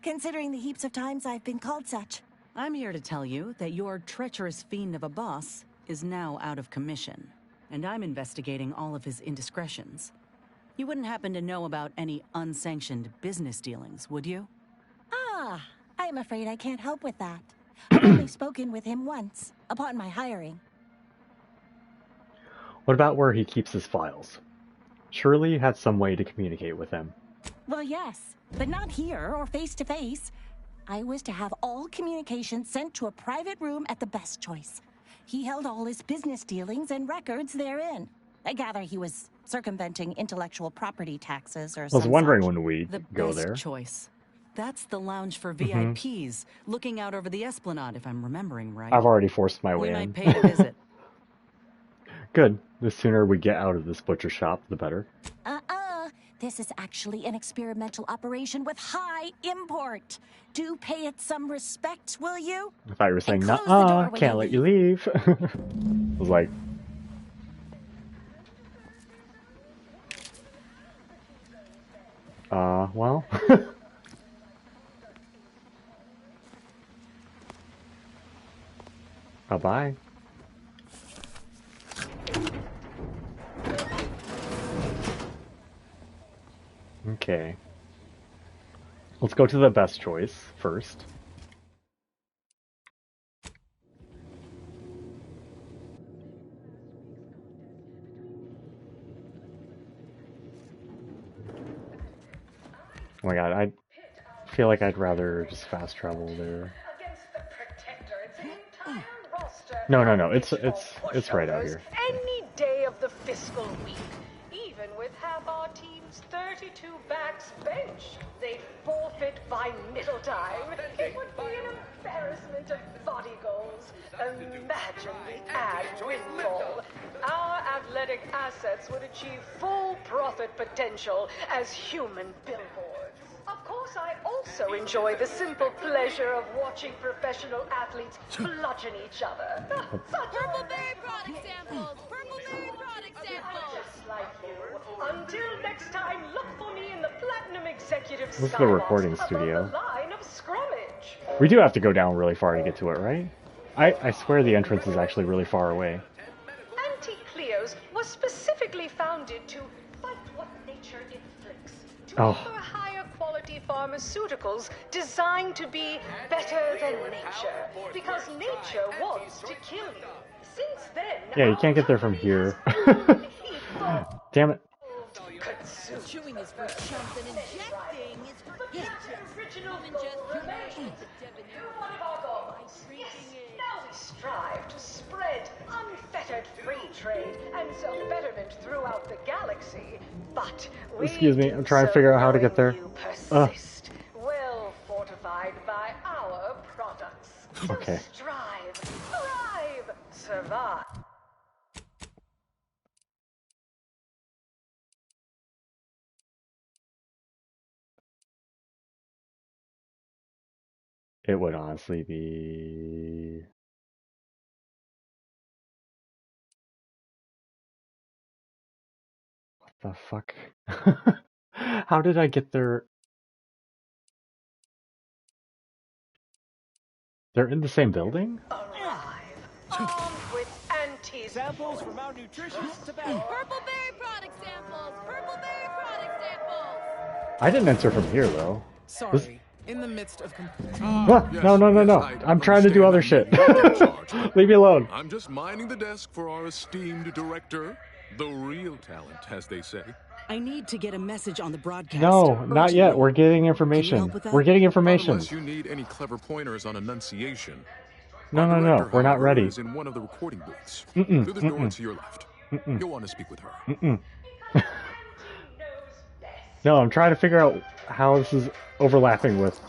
considering the heaps of times I've been called such. I'm here to tell you that your treacherous fiend of a boss is now out of commission, and I'm investigating all of his indiscretions. You wouldn't happen to know about any unsanctioned business dealings, would you? Ah, I'm afraid I can't help with that. I've only spoken with him once, upon my hiring. What about where he keeps his files? Surely you had some way to communicate with him. Well, yes, but not here or face-to-face. I was to have all communications sent to a private room at the Best Choice. He held all his business dealings and records therein. I gather he was circumventing intellectual property taxes or something. I was wondering when we go there. The Best Choice. That's the lounge for VIPs, looking out over the Esplanade, if I'm remembering right. I've already forced my way in. We might pay a visit. Good. The sooner we get out of this butcher shop, the better. This is actually an experimental operation with high import. Do pay it some respect, will you? I thought you were saying, nuh-uh, can't let you leave. I was like... Well. Bye-bye. Okay. Let's go to the best choice first. Oh my god, I feel like I'd rather just fast travel there. No, it's right out here. Any day of the fiscal week, even with half our team's 32 backs benched, they'd forfeit by middle time. It would be an embarrassment of body goals. Imagine the ad windfall. Our athletic assets would achieve full profit potential as human billboards. Of course, I also enjoy the simple pleasure of watching professional athletes bludgeon each other. Purple Berry product samples! Purple Berry product samples! Just like you. Until next time, look for me in the Platinum Executive This is the recording skybox studio. above the line of scrummage. We do have to go down really far to get to it, right? I swear the entrance is actually really far away. Anti-Cleos was specifically founded to fight what nature inflicts, to Oh. offer higher quality pharmaceuticals designed to be better than nature, because nature wants to kill you. Since then, Yeah, you can't get there from here. Damn it. Chewing is for chumps and injecting is for original remains. One of our goals. Yes, now we strive to spread unfettered free trade and self-betterment throughout the galaxy. But we Excuse me, I'm trying to figure out how to get there. persist, well fortified by our products. So Okay. strive, thrive, survive. It would honestly be... What the fuck? How did I get there? They're in the same building? Armed with anti-samples for malnutrition tobacco. Purple Berry product samples! Purple Berry product samples! I didn't enter from here, though. Sorry. This- In the midst of What? No. I'm trying to do other shit. Leave me alone. I'm just minding the desk for our esteemed director. The real talent, as they say. I need to get a message on the broadcast. No, not yet. We're getting information. We're getting information. Unless you need any clever pointers on enunciation. No. We're not ready. Is in one of the recording booths. Mm-mm, Through the door mm-mm. to your left. Mm-mm. You'll want to speak with her. Mm-mm. No, I'm trying to figure out how this is overlapping with...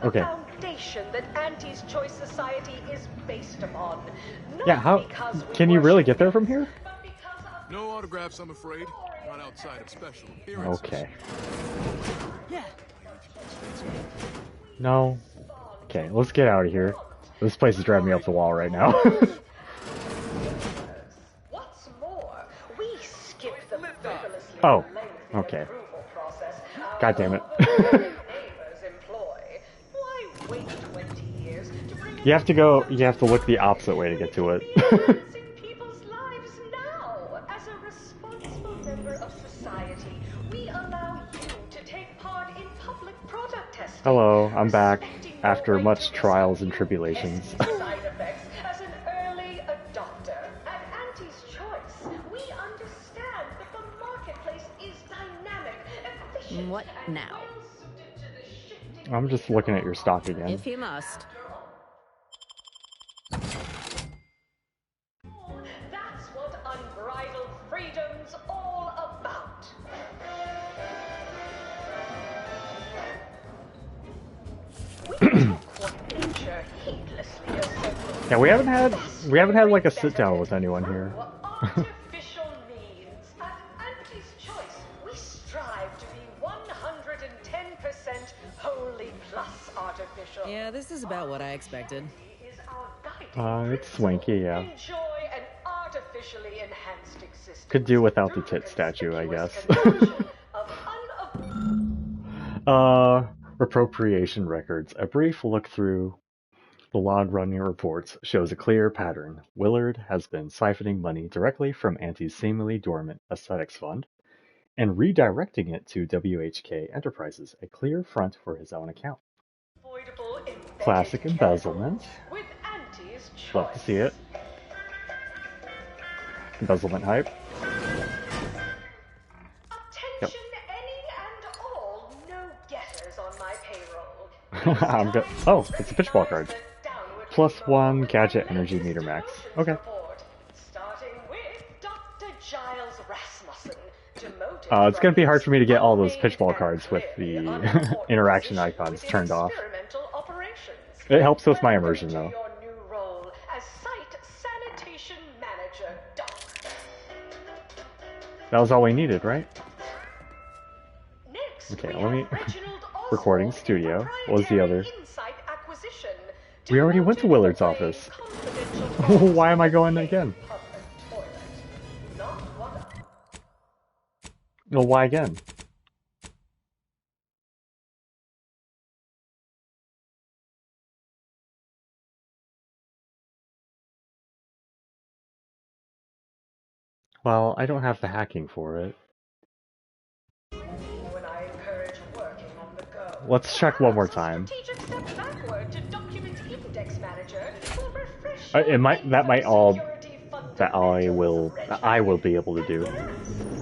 Okay. Foundation that Auntie's Choice Society is based upon. Not Yeah, how... because we Can you really get there from here? No autographs, I'm afraid. Not outside of special appearances. Okay. Yeah. No. Okay, let's get out of here. This place is driving me up the wall right now. What's more, we skip the frivolously Oh, lengthy okay. approval process God damn it. neighbors employ. Why wait 20 years to bring You have to look the opposite way to get to it. people's lives now? As a responsible member of society, we allow you to take part in public product testing. Hello, I'm back after much trials and tribulations. Side effects as an early adopter. At Auntie's Choice, we understand that the marketplace is dynamic, efficient, What now? I'm just looking at your stock again. If you must. That's what unbridled freedom's all about. We took what nature heedlessly assembled. Yeah, we haven't had like a sit down with anyone here. Artificial means. At Auntie's Choice, we strive to be 110% wholly plus artificial. Yeah, this is about what I expected. Is our guiding It's swanky, yeah. Enjoy an artificial artificially enhanced existence. Could do without the tit statue, I guess. Appropriation records. A brief look through the log running reports shows a clear pattern. Willard has been siphoning money directly from Auntie's seemingly dormant aesthetics fund and redirecting it to WHK Enterprises, a clear front for his own account. Classic embezzlement. Love to see it. Embezzlement hype. Yep. I'm good. Oh, it's a pitchball card. +1 gadget energy meter max. Okay. It's gonna be hard for me to get all those pitchball cards with the interaction icons turned off. It helps with my immersion though. That was all we needed, right? Okay, let me... Recording studio. What was the other? We already went to Willard's office. Why am I going again? Well, why again? Well, I don't have the hacking for it. Let's check one more time. It might. That might all. That I will be able to do.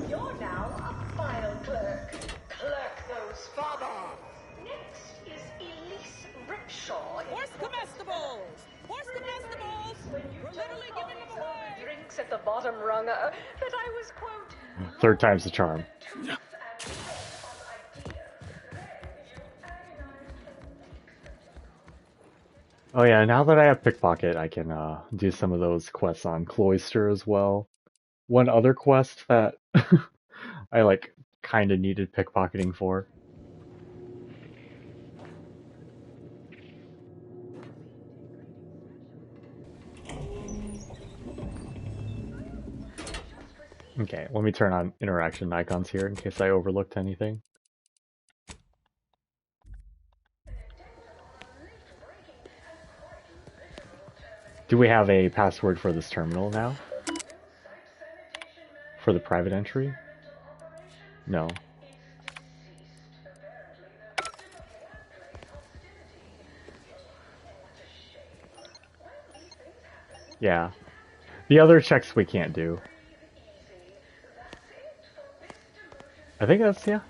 You're now a file clerk. Clerk those files. Next is Elise Ripshaw. Horse comestibles! Horse comestibles! We're literally giving them away! Drinks at the bottom rung that I was, quote... Third time's the charm. Oh yeah, now that I have Pickpocket, I can do some of those quests on Cloister as well. One other quest that I like kind of needed pickpocketing for. Okay, let me turn on interaction icons here in case I overlooked anything. Do we have a password for this terminal now? For the private entry? No. Yeah. The other checks we can't do. I think that's, yeah.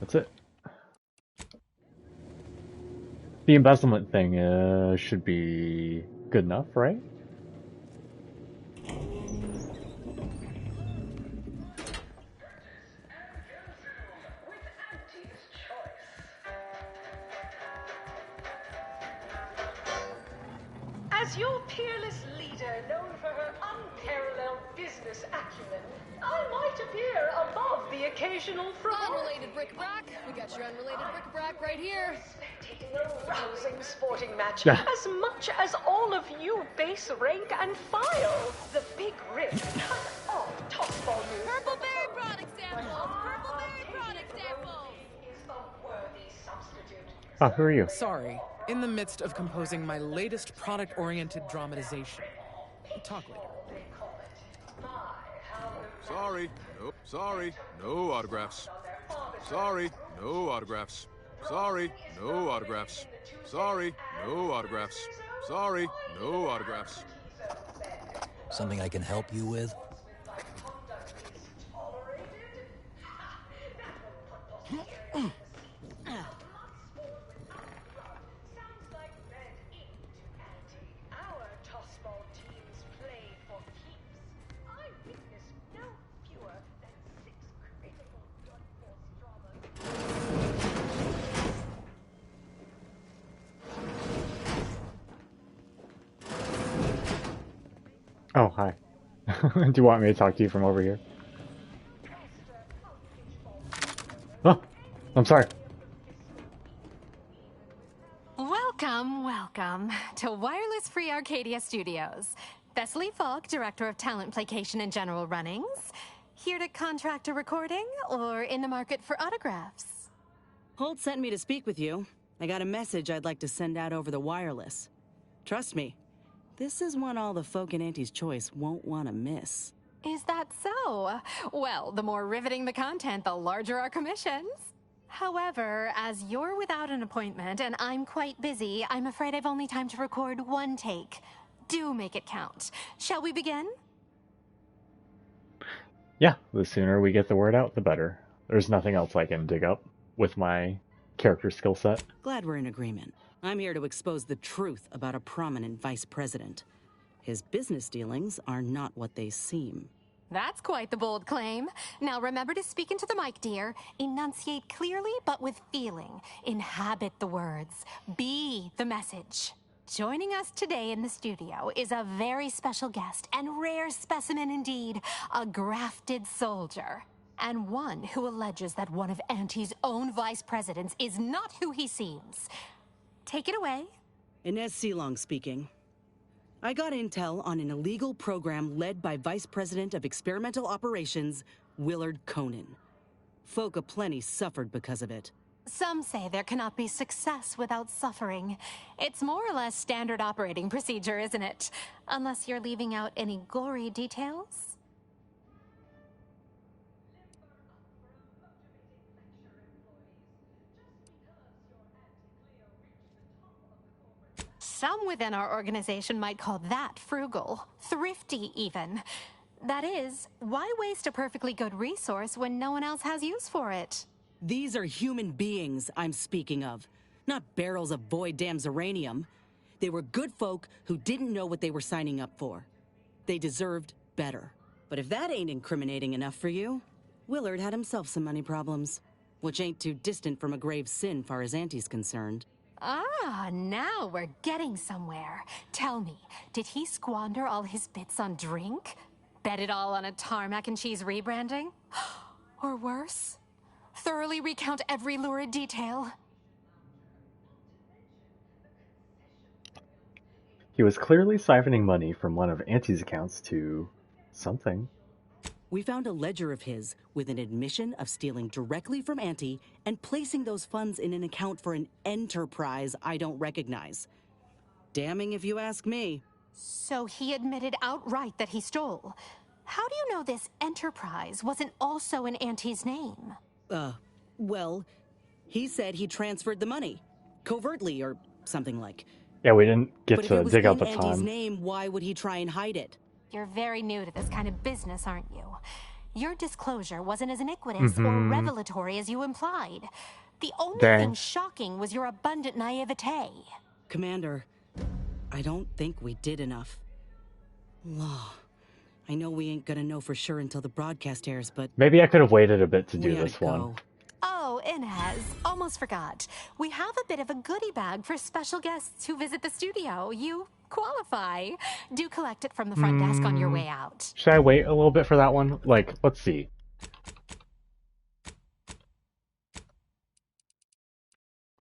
That's it. The embezzlement thing should be good enough, right? As your peerless leader, known for her unparalleled business acumen, I might appear above the occasional fraud. Unrelated bric-a-brac. We got your unrelated bric-a-brac right here. A rousing sporting match, as much as all of you base rank and file. The big rip cut off tossball news. Purple Berry product samples. Purple Berry product samples. Is a worthy substitute. Oh, who are you? Sorry, in the midst of composing my latest product-oriented dramatization. Talk later. Sorry. Nope. Sorry. No autographs. Sorry. No autographs. Sorry. No autographs. Sorry. No autographs. Sorry. No autographs. Something I can help you with? Oh, hi. Do you want me to talk to you from over here? Oh, I'm sorry. Welcome to Wireless Free Arcadia Studios. Thessaly Falk, Director of Talent Placation and General Runnings. Here to contract a recording, or in the market for autographs? Holt sent me to speak with you. I got a message I'd like to send out over the wireless. Trust me, this is one all the folk in Auntie's Choice won't want to miss. Is that so? Well, the more riveting the content, the larger our commissions. However, as you're without an appointment and I'm quite busy, I'm afraid I've only time to record one take. Do make it count. Shall we begin? Yeah, the sooner we get the word out, the better. There's nothing else I can dig up with my character skill set. Glad we're in agreement. I'm here to expose the truth about a prominent vice president. His business dealings are not what they seem. That's quite the bold claim. Now remember to speak into the mic, dear. Enunciate clearly, but with feeling. Inhabit the words. Be the message. Joining us today in the studio is a very special guest and rare specimen indeed, a grafted soldier. And one who alleges that one of Auntie's own vice presidents is not who he seems. Take it away. Inez Seelong speaking. I got intel on an illegal program led by Vice President of Experimental Operations, Willard Conan. Folk aplenty suffered because of it. Some say there cannot be success without suffering. It's more or less standard operating procedure, isn't it? Unless you're leaving out any gory details. Some within our organization might call that frugal, thrifty even. That is, why waste a perfectly good resource when no one else has use for it? These are human beings I'm speaking of, not barrels of void damn uranium. They were good folk who didn't know what they were signing up for. They deserved better. But if that ain't incriminating enough for you, Willard had himself some money problems, which ain't too distant from a grave sin far as Auntie's concerned. Ah, now we're getting somewhere. Tell me, did he squander all his bits on drink? Bet it all on a tarmac and cheese rebranding? Or worse? Thoroughly recount every lurid detail. He was clearly siphoning money from one of Auntie's accounts to something. We found a ledger of his with an admission of stealing directly from Auntie and placing those funds in an account for an enterprise I don't recognize. Damning if you ask me. So he admitted outright that he stole. How do you know this enterprise wasn't also in Auntie's name? Well, he said he transferred the money. Covertly or something like. Yeah, we didn't get But to if it dig out was the in Auntie's time. name, why would he try and hide it? You're very new to this kind of business, aren't you? Your disclosure wasn't as iniquitous or revelatory as you implied. The only thing shocking was your abundant naivete. Commander, I don't think we did enough. Law. I know we ain't gonna know for sure until the broadcast airs, but... Maybe I could have waited a bit to do we this gotta one. go. Oh, Inez, almost forgot. We have a bit of a goodie bag for special guests who visit the studio. You qualify. Do collect it from the front desk on your way out. Should I wait a little bit for that one? Like, let's see.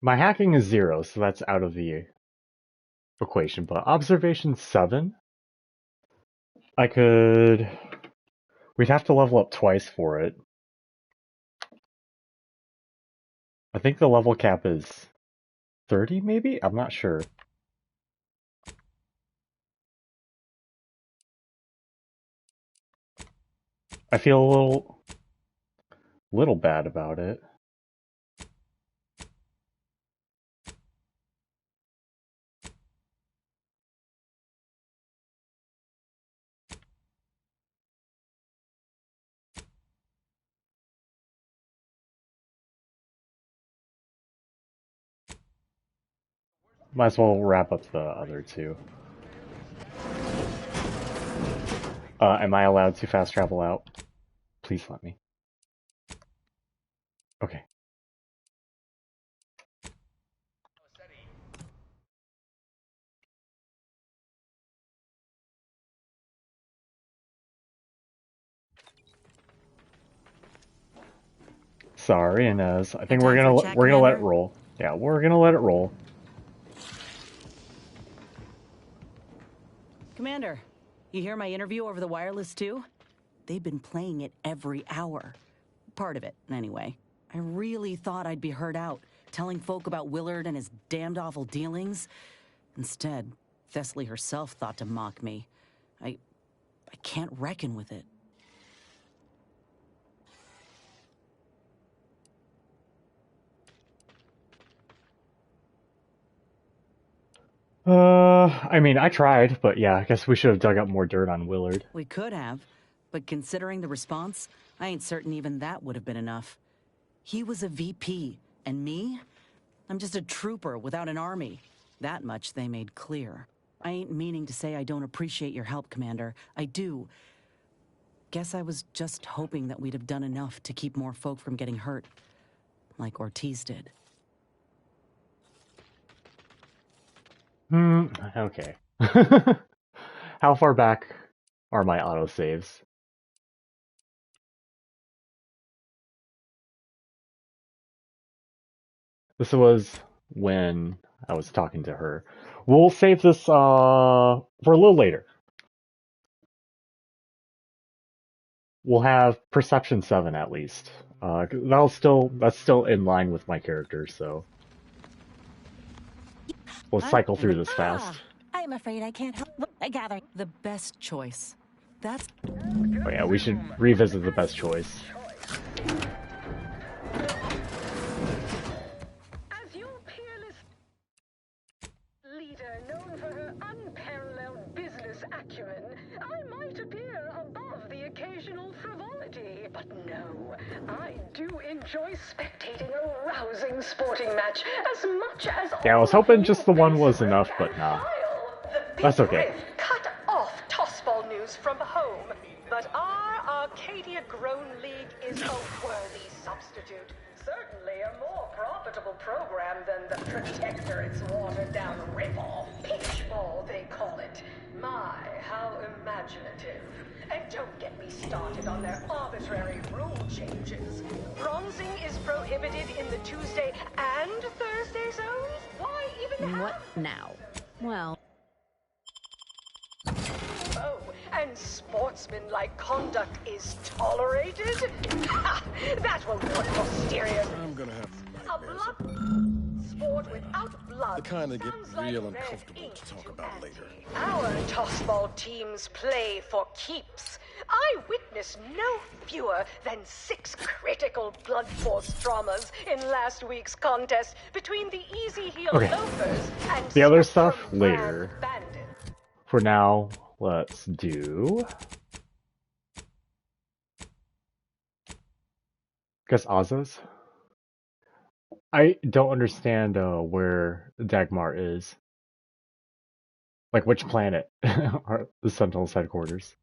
My hacking is 0, so that's out of the equation, but observation 7? I could... We'd have to level up twice for it. I think the level cap is 30, maybe? I'm not sure. I feel a little bad about it. Might as well wrap up the other two. Am I allowed to fast travel out? Please let me. Okay. Sorry, Inez. I think we're gonna let it roll. Yeah, we're gonna let it roll. Commander, You hear my interview over the wireless, too? They've been playing it every hour. Part of it, anyway. I really thought I'd be heard out, telling folk about Willard and his damned awful dealings. Instead, Thessaly herself thought to mock me. I can't reckon with it. I mean, I tried, but yeah, I guess we should have dug up more dirt on Willard. We could have, but considering the response, I ain't certain even that would have been enough. He was a VP, and me? I'm just a trooper without an army. That much they made clear. I ain't meaning to say I don't appreciate your help, Commander. I do. Guess I was just hoping that we'd have done enough to keep more folk from getting hurt, like Ortiz did. Okay. How far back are my autosaves? This was when I was talking to her. We'll save this for a little later. We'll have Perception 7 at least. That's still in line with my character, so we'll cycle through this fast. I'm afraid I can't help. I gather the best choice. That's. Oh yeah, we should revisit the best choice. As your peerless leader, known for her unparalleled business acumen, I might appear above the occasional frivolity. But no, I do enjoy spectating a rousing sporting match as much as. Yeah, I was hoping just the one was enough, but nah. That's okay. Cut off tossball news from home, but our Arcadia Grown League is a worthy substitute. Certainly a more profitable program than the Protectorate's watered-down ripoff. Peachball, they call it. My, how imaginative. And don't get me started on their arbitrary rule changes. Bronzing is prohibited in the Tuesday and Thursday zones? Why even have... What now? Well... Oh, and sportsmanlike conduct is tolerated? Ha! That won't put posterior... I'm gonna have a blood sport without blood. The kind that get sounds real like uncomfortable to talk about later. Our tossball teams play for keeps. I witnessed no fewer than 6 critical blood force dramas in last week's contest between the Easy Heel Loafers and the other stuff later. For now, let's do... guess Azaz? I don't understand where Dagmar is. Like, which planet are the Sentinels' headquarters?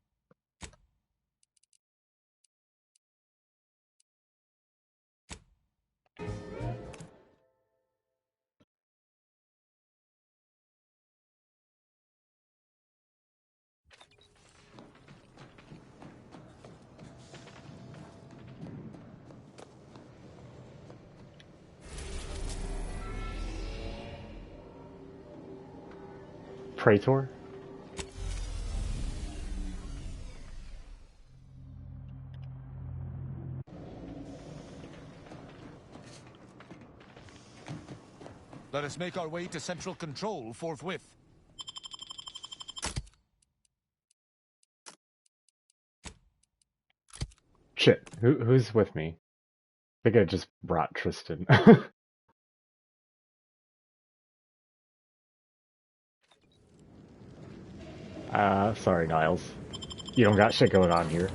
Praetor? Let us make our way to Central Control forthwith. Shit, who's with me? I think I just brought Tristan. Sorry, Niles. You don't got shit going on here.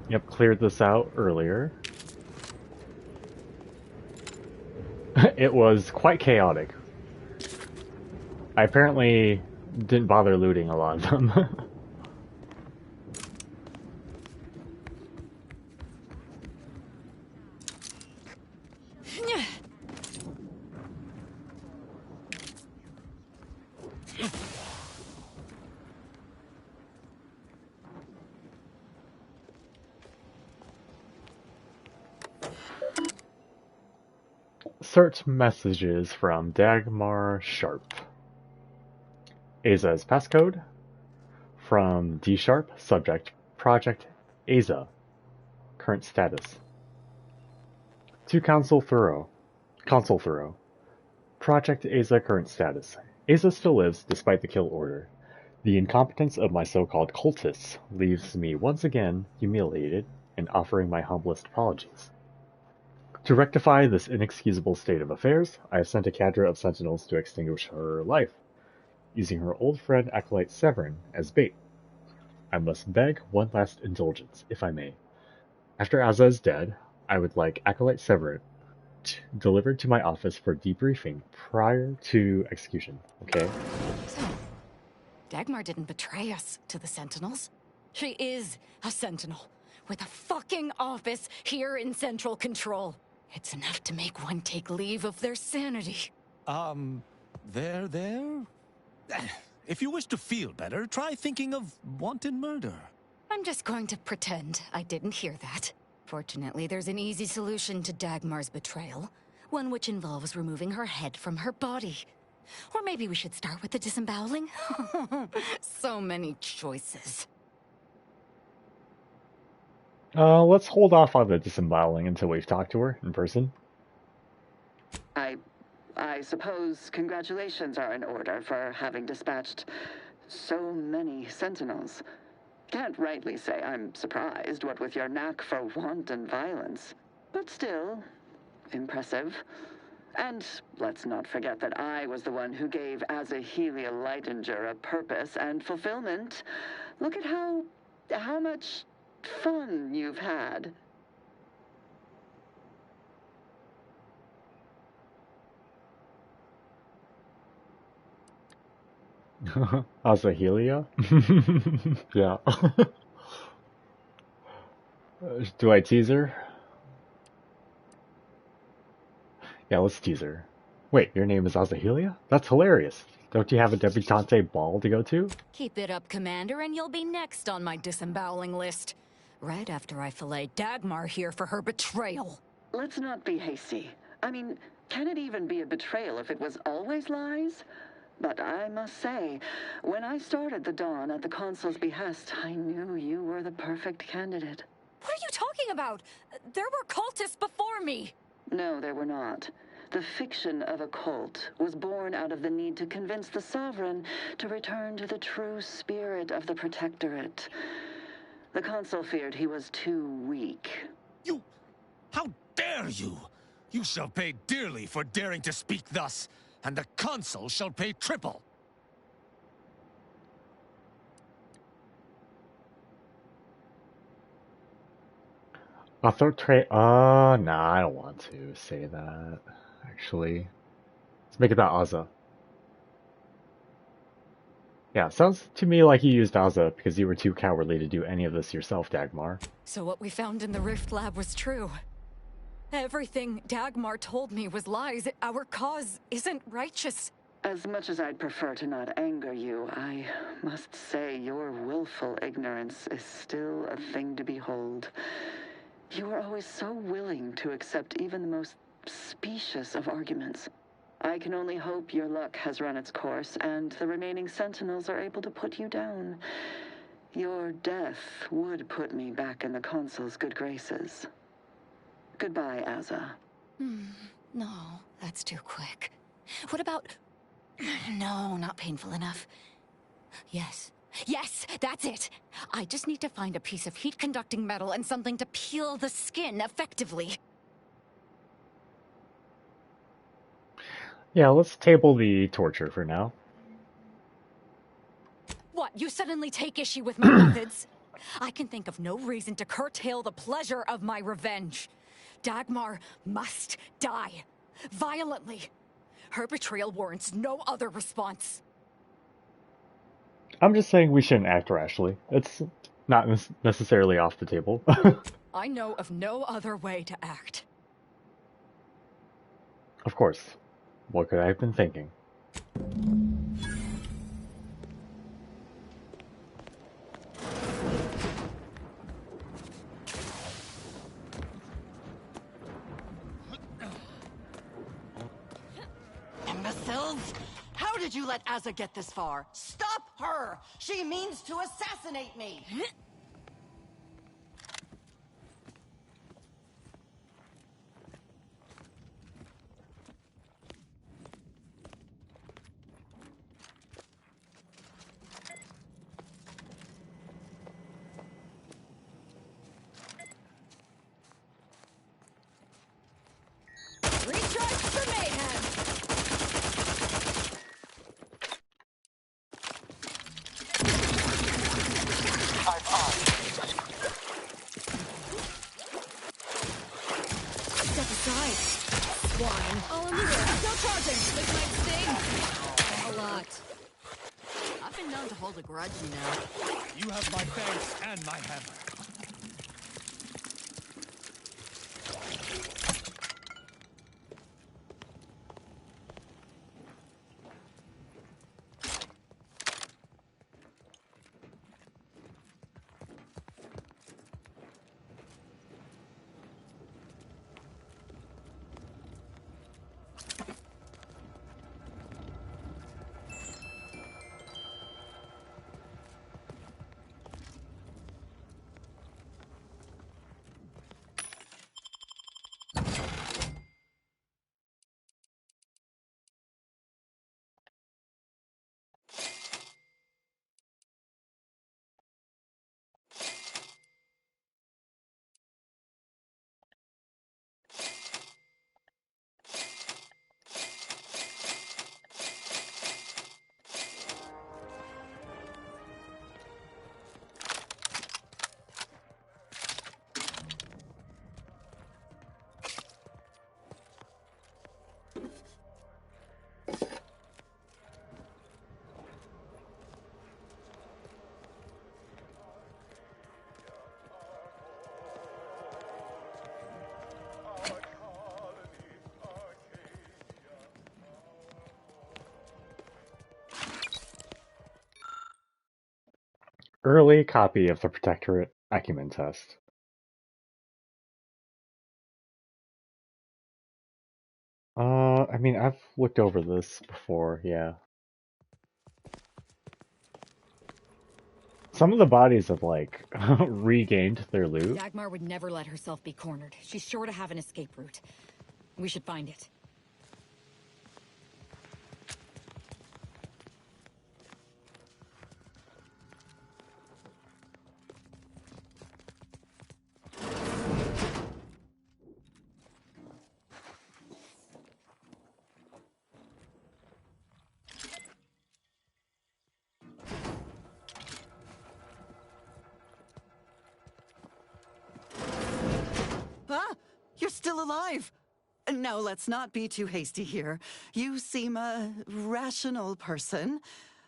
Yep, cleared this out earlier. It was quite chaotic. I apparently didn't bother looting a lot of them. Search messages from Dagmar Sharp. Aza's passcode. From D Sharp, subject, Project Aza. Current status. To Consul Thoreau. Project Aza current status. Aza still lives despite the kill order. The incompetence of my so-called cultists leaves me once again humiliated and offering my humblest apologies. To rectify this inexcusable state of affairs, I have sent a cadre of sentinels to extinguish her life, using her old friend Acolyte Severin as bait. I must beg one last indulgence, if I may. After Aza is dead, I would like Acolyte Severin delivered to my office for debriefing prior to execution, okay? So, Dagmar didn't betray us to the Sentinels. She is a Sentinel, with a fucking office here in Central Control. It's enough to make one take leave of their sanity. There? If you wish to feel better, try thinking of wanted murder. I'm just going to pretend I didn't hear that. Fortunately, there's an easy solution to Dagmar's betrayal. One which involves removing her head from her body. Or maybe we should start with the disemboweling? So many choices. Let's hold off on the disemboweling until we've talked to her in person. I suppose congratulations are in order for having dispatched so many sentinels. Can't rightly say I'm surprised, what with your knack for wanton violence. But still, impressive. And let's not forget that I was the one who gave Azahelia Leitinger a purpose and fulfillment. Look at how much fun you've had. Azahelia? Yeah. Do I tease her? Yeah, let's tease her. Wait, your name is Azahelia? That's hilarious. Don't you have a debutante ball to go to? Keep it up, Commander, and you'll be next on my disemboweling list. Right after I fillet Dagmar here for her betrayal. Let's not be hasty. I mean, can it even be a betrayal if it was always lies? But I must say, when I started the Dawn at the Consul's behest, I knew you were the perfect candidate. What are you talking about? There were cultists before me. No, there were not. The fiction of a cult was born out of the need to convince the Sovereign to return to the true spirit of the Protectorate. The Consul feared he was too weak. You... How dare you? You shall pay dearly for daring to speak thus, and the Consul shall pay triple. Nah, I don't want to say that, actually. Let's make it about Aza. Yeah, sounds to me like you used Aza because you were too cowardly to do any of this yourself, Dagmar. So what we found in the Rift Lab was true. Everything Dagmar told me was lies. Our cause isn't righteous. As much as I'd prefer to not anger you, I must say your willful ignorance is still a thing to behold. You were always so willing to accept even the most specious of arguments. I can only hope your luck has run its course, and the remaining sentinels are able to put you down. Your death would put me back in the Consul's good graces. Goodbye, Aza. No, that's too quick. What about... No, not painful enough. Yes, that's it. I just need to find a piece of heat-conducting metal and something to peel the skin effectively. Yeah, let's table the torture for now. What, you suddenly take issue with my methods? I can think of no reason to curtail the pleasure of my revenge. Dagmar must die. Violently. Her betrayal warrants no other response. I'm just saying we shouldn't act rashly. It's not necessarily off the table. I know of no other way to act. Of course. What could I have been thinking? Imbeciles! How did you let Azza get this far? Stop her! She means to assassinate me! Recharge for mayhem! Step aside, swine. All in the air. Still charging. This might sting. A lot. I've been known to hold a grudge, you know. You have my thanks and my hammer. Early copy of the Protectorate Acumen Test. I mean, I've looked over this before, yeah. Some of the bodies have, like, regained their loot. Dagmar would never let herself be cornered. She's sure to have an escape route. We should find it. Ah! You're still alive! No, let's not be too hasty here. You seem a rational person.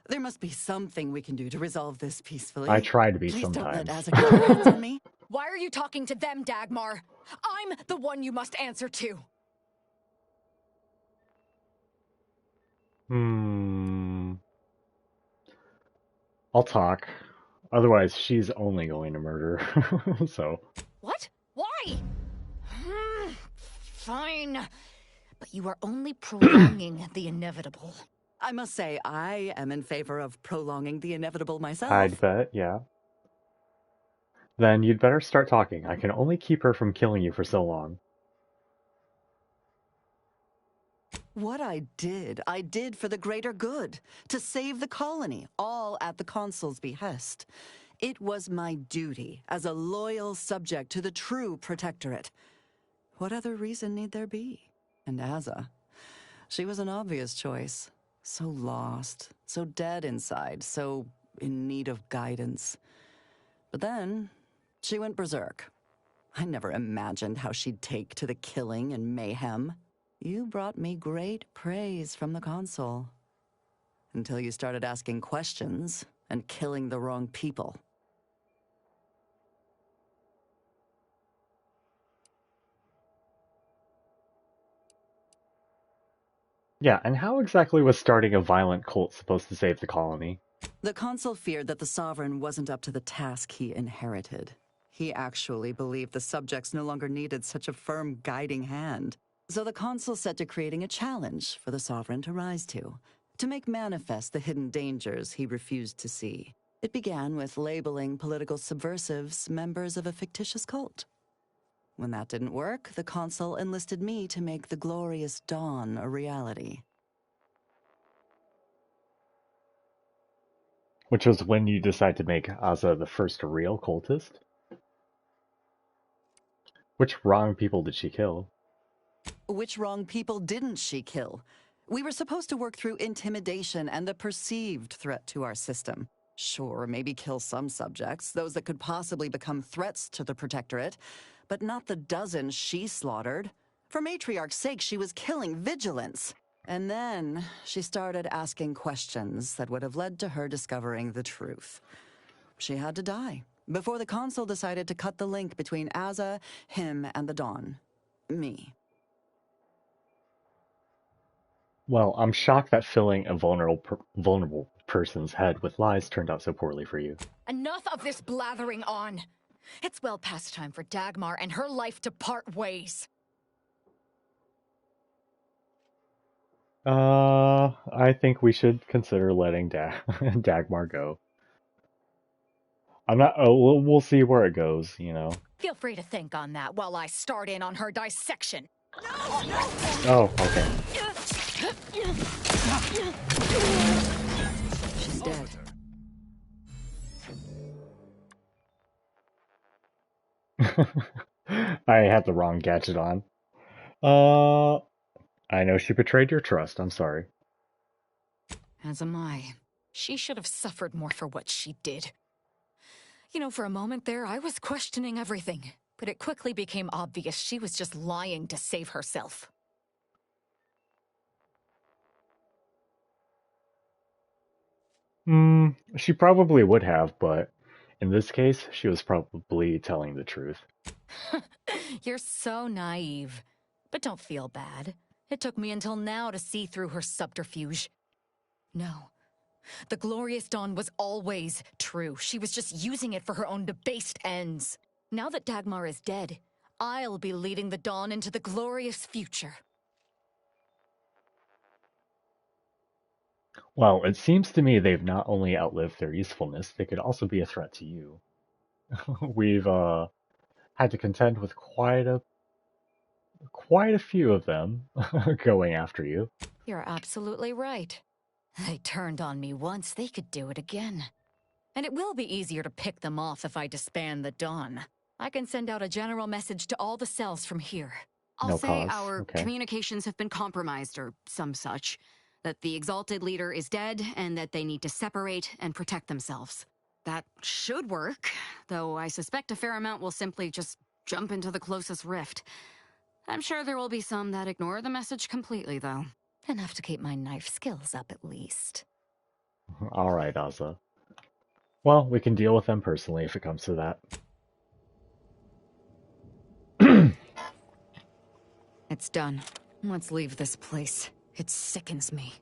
There must be something we can do to resolve this peacefully. I try to be Please sometimes. don't let Azza get her hands on me. Why are you talking to them, Dagmar? I'm the one you must answer to. I'll talk. Otherwise, she's only going to murder. So. What? Why? Fine. But you are only prolonging the inevitable. I must say, I am in favor of prolonging the inevitable myself. I'd bet, yeah. Then you'd better start talking. I can only keep her from killing you for so long. What I did for the greater good, to save the colony, all at the Consul's behest. It was my duty as a loyal subject to the true Protectorate. What other reason need there be? And Azza, she was an obvious choice. So lost, so dead inside, so in need of guidance. But then, she went berserk. I never imagined how she'd take to the killing and mayhem. You brought me great praise from the Consul. Until you started asking questions and killing the wrong people. Yeah, and how exactly was starting a violent cult supposed to save the colony? The Consul feared that the Sovereign wasn't up to the task he inherited. He actually believed the subjects no longer needed such a firm guiding hand. So the Consul set to creating a challenge for the Sovereign to rise to make manifest the hidden dangers he refused to see. It began with labeling political subversives members of a fictitious cult. When that didn't work, the Consul enlisted me to make the glorious dawn a reality. Which was when you decided to make Aza the first real cultist? Which wrong people did she kill? Which wrong people didn't she kill? We were supposed to work through intimidation and the perceived threat to our system. Sure, maybe kill some subjects, those that could possibly become threats to the Protectorate, but not the dozens she slaughtered. For Matriarch's sake, she was killing vigilance. And then she started asking questions that would have led to her discovering the truth. She had to die before the Consul decided to cut the link between Aza, him, and the Dawn. Me. Well, I'm shocked that filling a vulnerable person's head with lies turned out so poorly for you. Enough of this blathering on. It's well past time for Dagmar and her life to part ways. I think we should consider letting Dagmar go. I'm not. Oh, we'll see where it goes. You know. Feel free to think on that while I start in on her dissection. Oh, okay. She's dead. I had the wrong gadget on. I know she betrayed your trust. I'm sorry. As am I. She should have suffered more for what she did. You know, for a moment there, I was questioning everything, but it quickly became obvious she was just lying to save herself. She probably would have, but in this case, she was probably telling the truth. You're so naive. But don't feel bad. It took me until now to see through her subterfuge. No. The Glorious Dawn was always true. She was just using it for her own debased ends. Now that Dagmar is dead, I'll be leading the Dawn into the glorious future. Well, it seems to me they've not only outlived their usefulness, they could also be a threat to you. We've had to contend with quite a few of them going after you. You're absolutely right. They turned on me once, they could do it again. And it will be easier to pick them off if I disband the Dawn. I can send out a general message to all the cells from here. I'll say our communications have been compromised or some such. That the Exalted Leader is dead and that they need to separate and protect themselves. That should work, though I suspect a fair amount will simply just jump into the closest rift. I'm sure there will be some that ignore the message completely, though. Enough to keep my knife skills up, at least. Alright, Aza. Well, we can deal with them personally if it comes to that. It's done. Let's leave this place. It sickens me.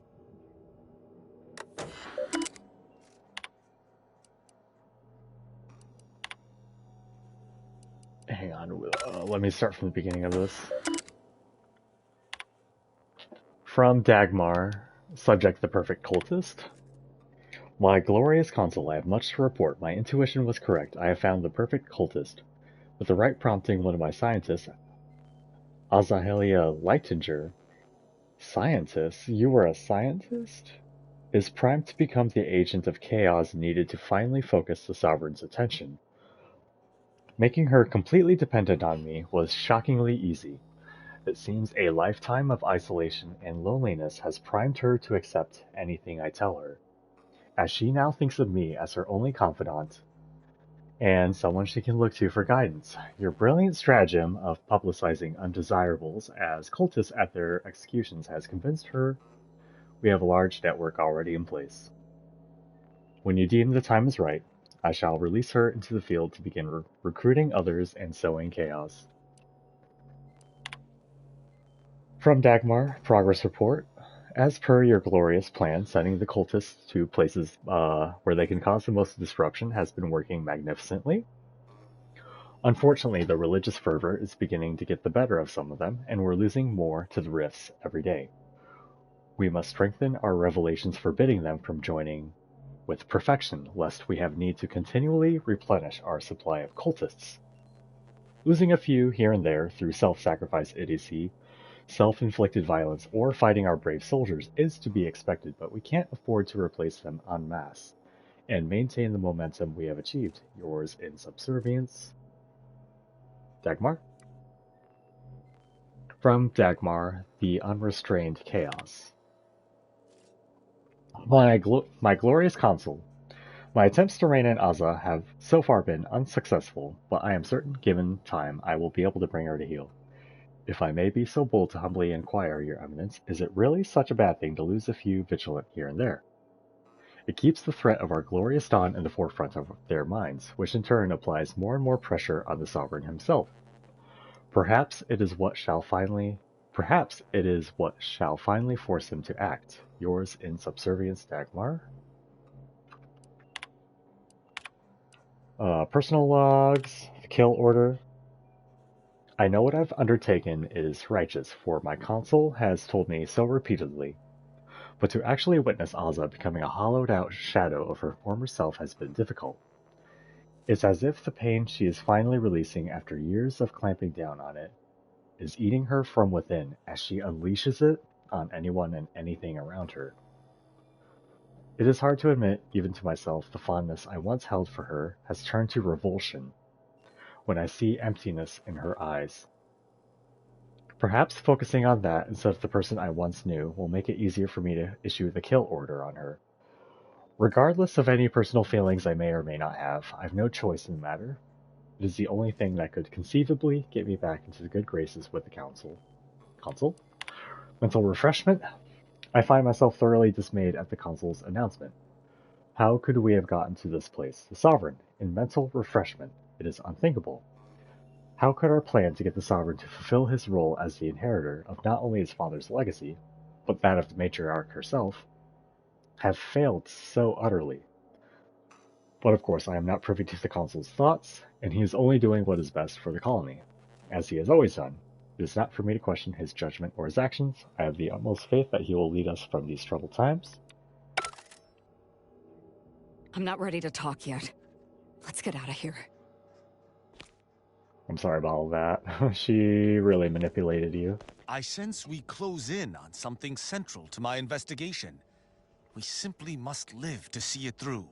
Hang on, let me start from the beginning of this. From Dagmar, subject the perfect cultist. My glorious Consul, I have much to report. My intuition was correct. I have found the perfect cultist. With the right prompting, one of my scientists, Azahelia Lightinger. Scientist? You were a scientist? Is primed to become the agent of chaos needed to finally focus the Sovereign's attention. Making her completely dependent on me was shockingly easy. It seems a lifetime of isolation and loneliness has primed her to accept anything I tell her. As she now thinks of me as her only confidant, and someone she can look to for guidance. Your brilliant stratagem of publicizing undesirables as cultists at their executions has convinced her we have a large network already in place. When you deem the time is right, I shall release her into the field to begin recruiting others and sowing chaos. From Dagmar, progress report. As per your glorious plan, sending the cultists to places where they can cause the most disruption has been working magnificently. Unfortunately, the religious fervor is beginning to get the better of some of them, and we're losing more to the rifts every day. We must strengthen our revelations forbidding them from joining with perfection, lest we have need to continually replenish our supply of cultists. Losing a few here and there through self-sacrifice idiocy, self-inflicted violence, or fighting our brave soldiers is to be expected, but we can't afford to replace them en masse and maintain the momentum we have achieved. Yours in subservience, Dagmar. From Dagmar, the unrestrained chaos. My glorious consul, my attempts to rein in Aza have so far been unsuccessful, but I am certain, given time, I will be able to bring her to heel. If I may be so bold to humbly inquire, Your Eminence, is it really such a bad thing to lose a few vigilant here and there? It keeps the threat of our glorious dawn in the forefront of their minds, which in turn applies more and more pressure on the sovereign himself. Perhaps it is what shall finally force him to act. Yours in subservience, Dagmar. Personal logs, the kill order. I know what I've undertaken is righteous, for my consul has told me so repeatedly. But to actually witness Aza becoming a hollowed-out shadow of her former self has been difficult. It's as if the pain she is finally releasing after years of clamping down on it is eating her from within as she unleashes it on anyone and anything around her. It is hard to admit, even to myself, the fondness I once held for her has turned to revulsion when I see emptiness in her eyes. Perhaps focusing on that instead of the person I once knew will make it easier for me to issue the kill order on her. Regardless of any personal feelings I may or may not have, I've no choice in the matter. It is the only thing that could conceivably get me back into the good graces with the council. Consul? Mental refreshment? I find myself thoroughly dismayed at the consul's announcement. How could we have gotten to this place? The sovereign, in mental refreshment. It is unthinkable. How could our plan to get the sovereign to fulfill his role as the inheritor of not only his father's legacy, but that of the matriarch herself, have failed so utterly? But of course I am not privy to the consul's thoughts, and he is only doing what is best for the colony, as he has always done. It is not for me to question his judgment or his actions. I have the utmost faith that he will lead us from these troubled times. I'm not ready to talk yet. Let's get out of here. I'm sorry about all that. She really manipulated you. I sense we close in on something central to my investigation. We simply must live to see it through.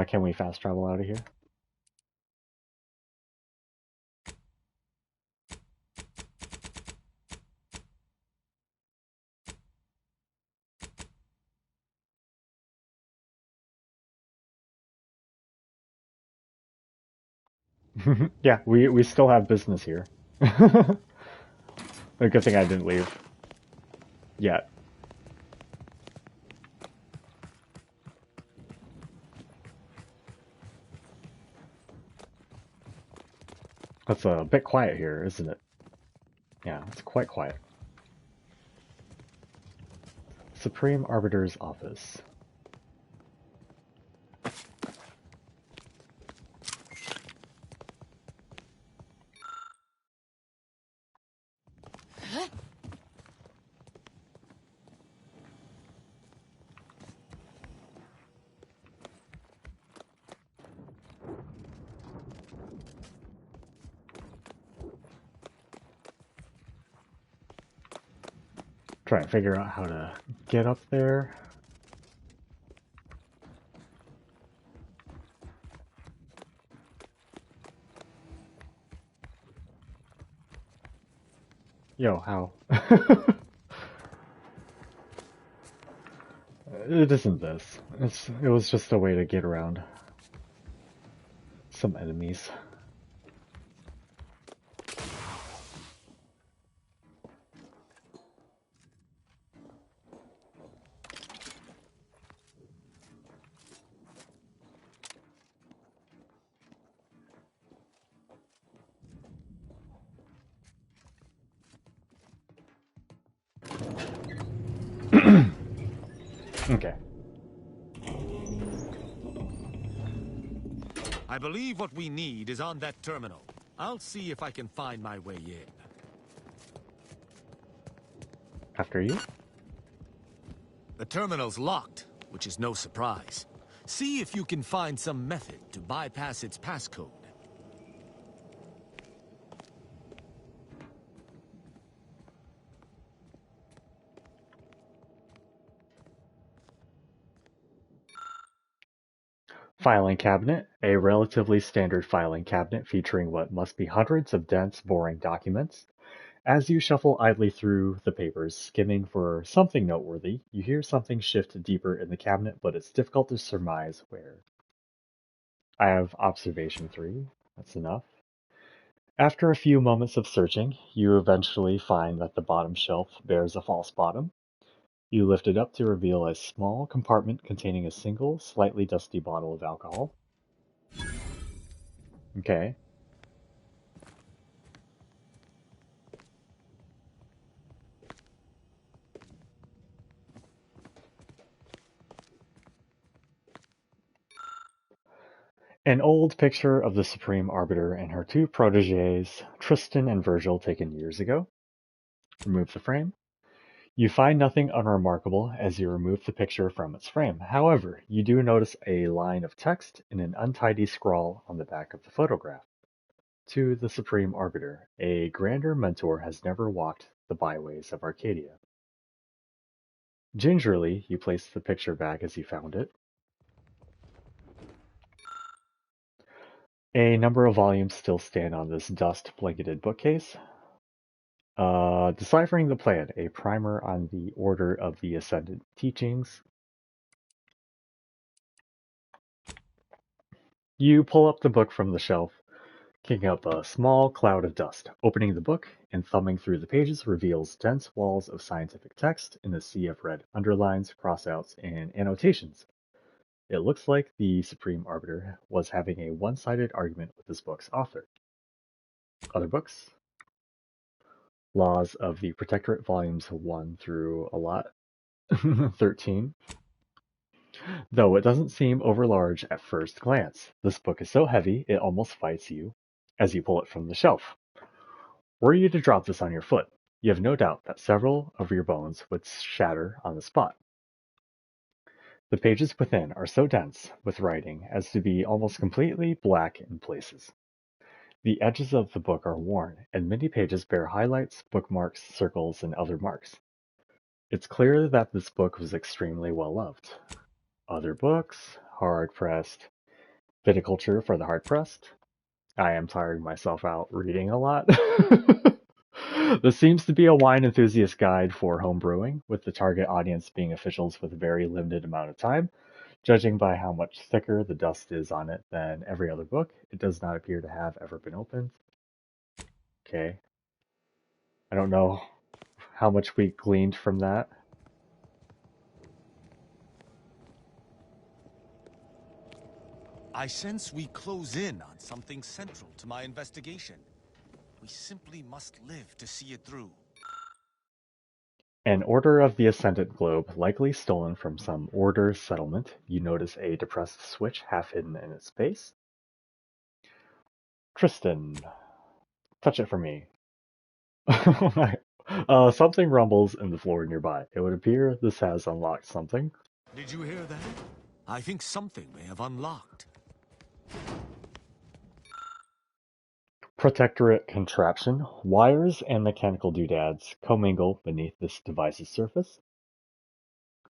Can we fast travel out of here? Yeah, we still have business here. A good thing I didn't leave. Yet. It's a bit quiet here, isn't it? Yeah, it's quite quiet. Supreme Arbiter's office. Try and figure out how to get up there. Yo, how? It isn't this. It was just a way to get around some enemies. Okay. I believe what we need is on that terminal. I'll see if I can find my way in. After you? The terminal's locked, which is no surprise. See if you can find some method to bypass its passcode. Filing cabinet, a relatively standard filing cabinet featuring what must be hundreds of dense, boring documents. As you shuffle idly through the papers, skimming for something noteworthy, you hear something shift deeper in the cabinet, but it's difficult to surmise where. I have observation 3. That's enough. After a few moments of searching, you eventually find that the bottom shelf bears a false bottom. You lift it up to reveal a small compartment containing a single, slightly dusty bottle of alcohol. Okay. An old picture of the Supreme Arbiter and her two protégés, Tristan and Virgil, taken years ago. Remove the frame. You find nothing unremarkable as you remove the picture from its frame. However, you do notice a line of text and an untidy scrawl on the back of the photograph. To the Supreme Arbiter, a grander mentor has never walked the byways of Arcadia. Gingerly, you place the picture back as you found it. A number of volumes still stand on this dust-blanketed bookcase. Deciphering the Plan, a primer on the Order of the Ascendant teachings. You pull up the book from the shelf, kicking up a small cloud of dust. Opening the book and thumbing through the pages reveals dense walls of scientific text in a sea of red underlines, crossouts, and annotations. It looks like the Supreme Arbiter was having a one-sided argument with this book's author. Other books? Laws of the Protectorate, volumes 1 through 13. Though it doesn't seem overlarge at first glance, this book is so heavy it almost fights you as you pull it from the shelf. Were you to drop this on your foot, you have no doubt that several of your bones would shatter on the spot. The pages within are so dense with writing as to be almost completely black in places. The edges of the book are worn, and many pages bear highlights, bookmarks, circles, and other marks. It's clear that this book was extremely well loved. Other books, hard-pressed, viticulture for the hard-pressed. I am tiring myself out reading a lot. This seems to be a wine enthusiast guide for home brewing, with the target audience being officials with a very limited amount of time. Judging by how much thicker the dust is on it than every other book, it does not appear to have ever been opened. Okay. I don't know how much we gleaned from that. I sense we close in on something central to my investigation. We simply must live to see it through. An Order of the Ascendant globe, likely stolen from some Order settlement. You notice a depressed switch half hidden in its base. Tristan, touch it for me. Something rumbles in the floor nearby. It would appear this has unlocked something. Did you hear that? I think something may have unlocked. Protectorate contraption. Wires and mechanical doodads commingle beneath this device's surface.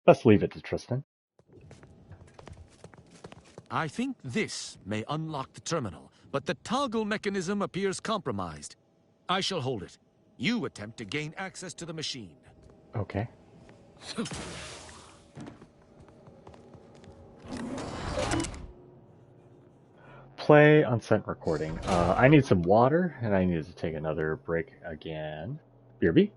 Best leave it to Tristan. I think this may unlock the terminal, but the toggle mechanism appears compromised. I shall hold it. You attempt to gain access to the machine. Okay. Play unsent recording. I need some water, and I need to take another break again. BRB?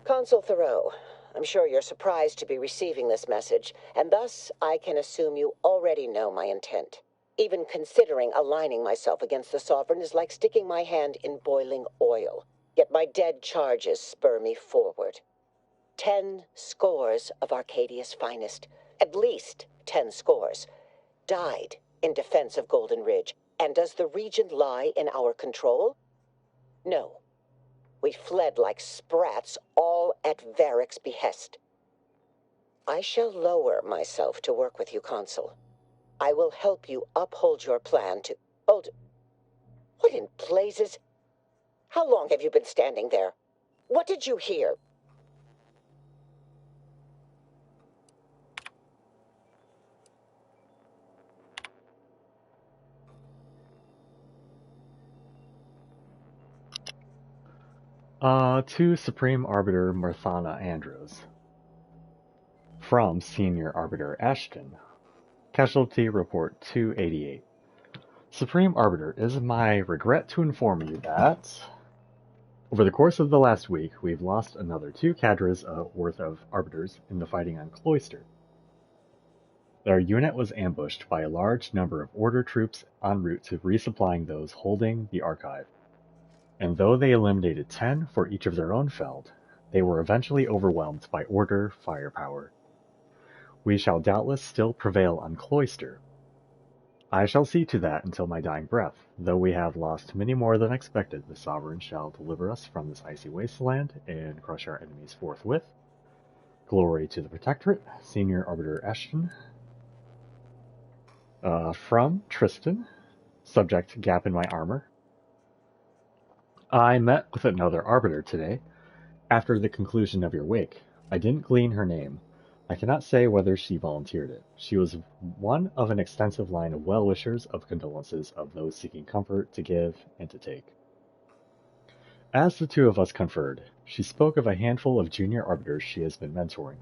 Consul Thoreau, I'm sure you're surprised to be receiving this message, and thus I can assume you already know my intent. Even considering aligning myself against the Sovereign is like sticking my hand in boiling oil. Yet my dead charges spur me forward. 10 scores of Arcadia's finest, at least 10 scores, died in defense of Golden Ridge. And does the region lie in our control? No. We fled like sprats, all at Varric's behest. I shall lower myself to work with you, Consul. I will help you uphold your plan to... Hold... What in blazes? How long have you been standing there? What did you hear? To Supreme Arbiter Mirthana Andros. From Senior Arbiter Ashton. Casualty Report 288. Supreme Arbiter, it is my regret to inform you that over the course of the last week, we've lost another 2 cadres worth of Arbiters in the fighting on Cloister. Their unit was ambushed by a large number of Order troops en route to resupplying those holding the Archive. And though they eliminated 10 for each of their own feld, they were eventually overwhelmed by Order firepower. We shall doubtless still prevail on Cloister. I shall see to that until my dying breath. Though we have lost many more than expected, the Sovereign shall deliver us from this icy wasteland and crush our enemies forthwith. Glory to the Protectorate, Senior Arbiter Ashton. From Tristan, subject Gap in my armor. I met with another Arbiter today, after the conclusion of your wake. I didn't glean her name. I cannot say whether she volunteered it. She was one of an extensive line of well-wishers of condolences of those seeking comfort to give and to take. As the 2 of us conferred, she spoke of a handful of junior Arbiters she has been mentoring,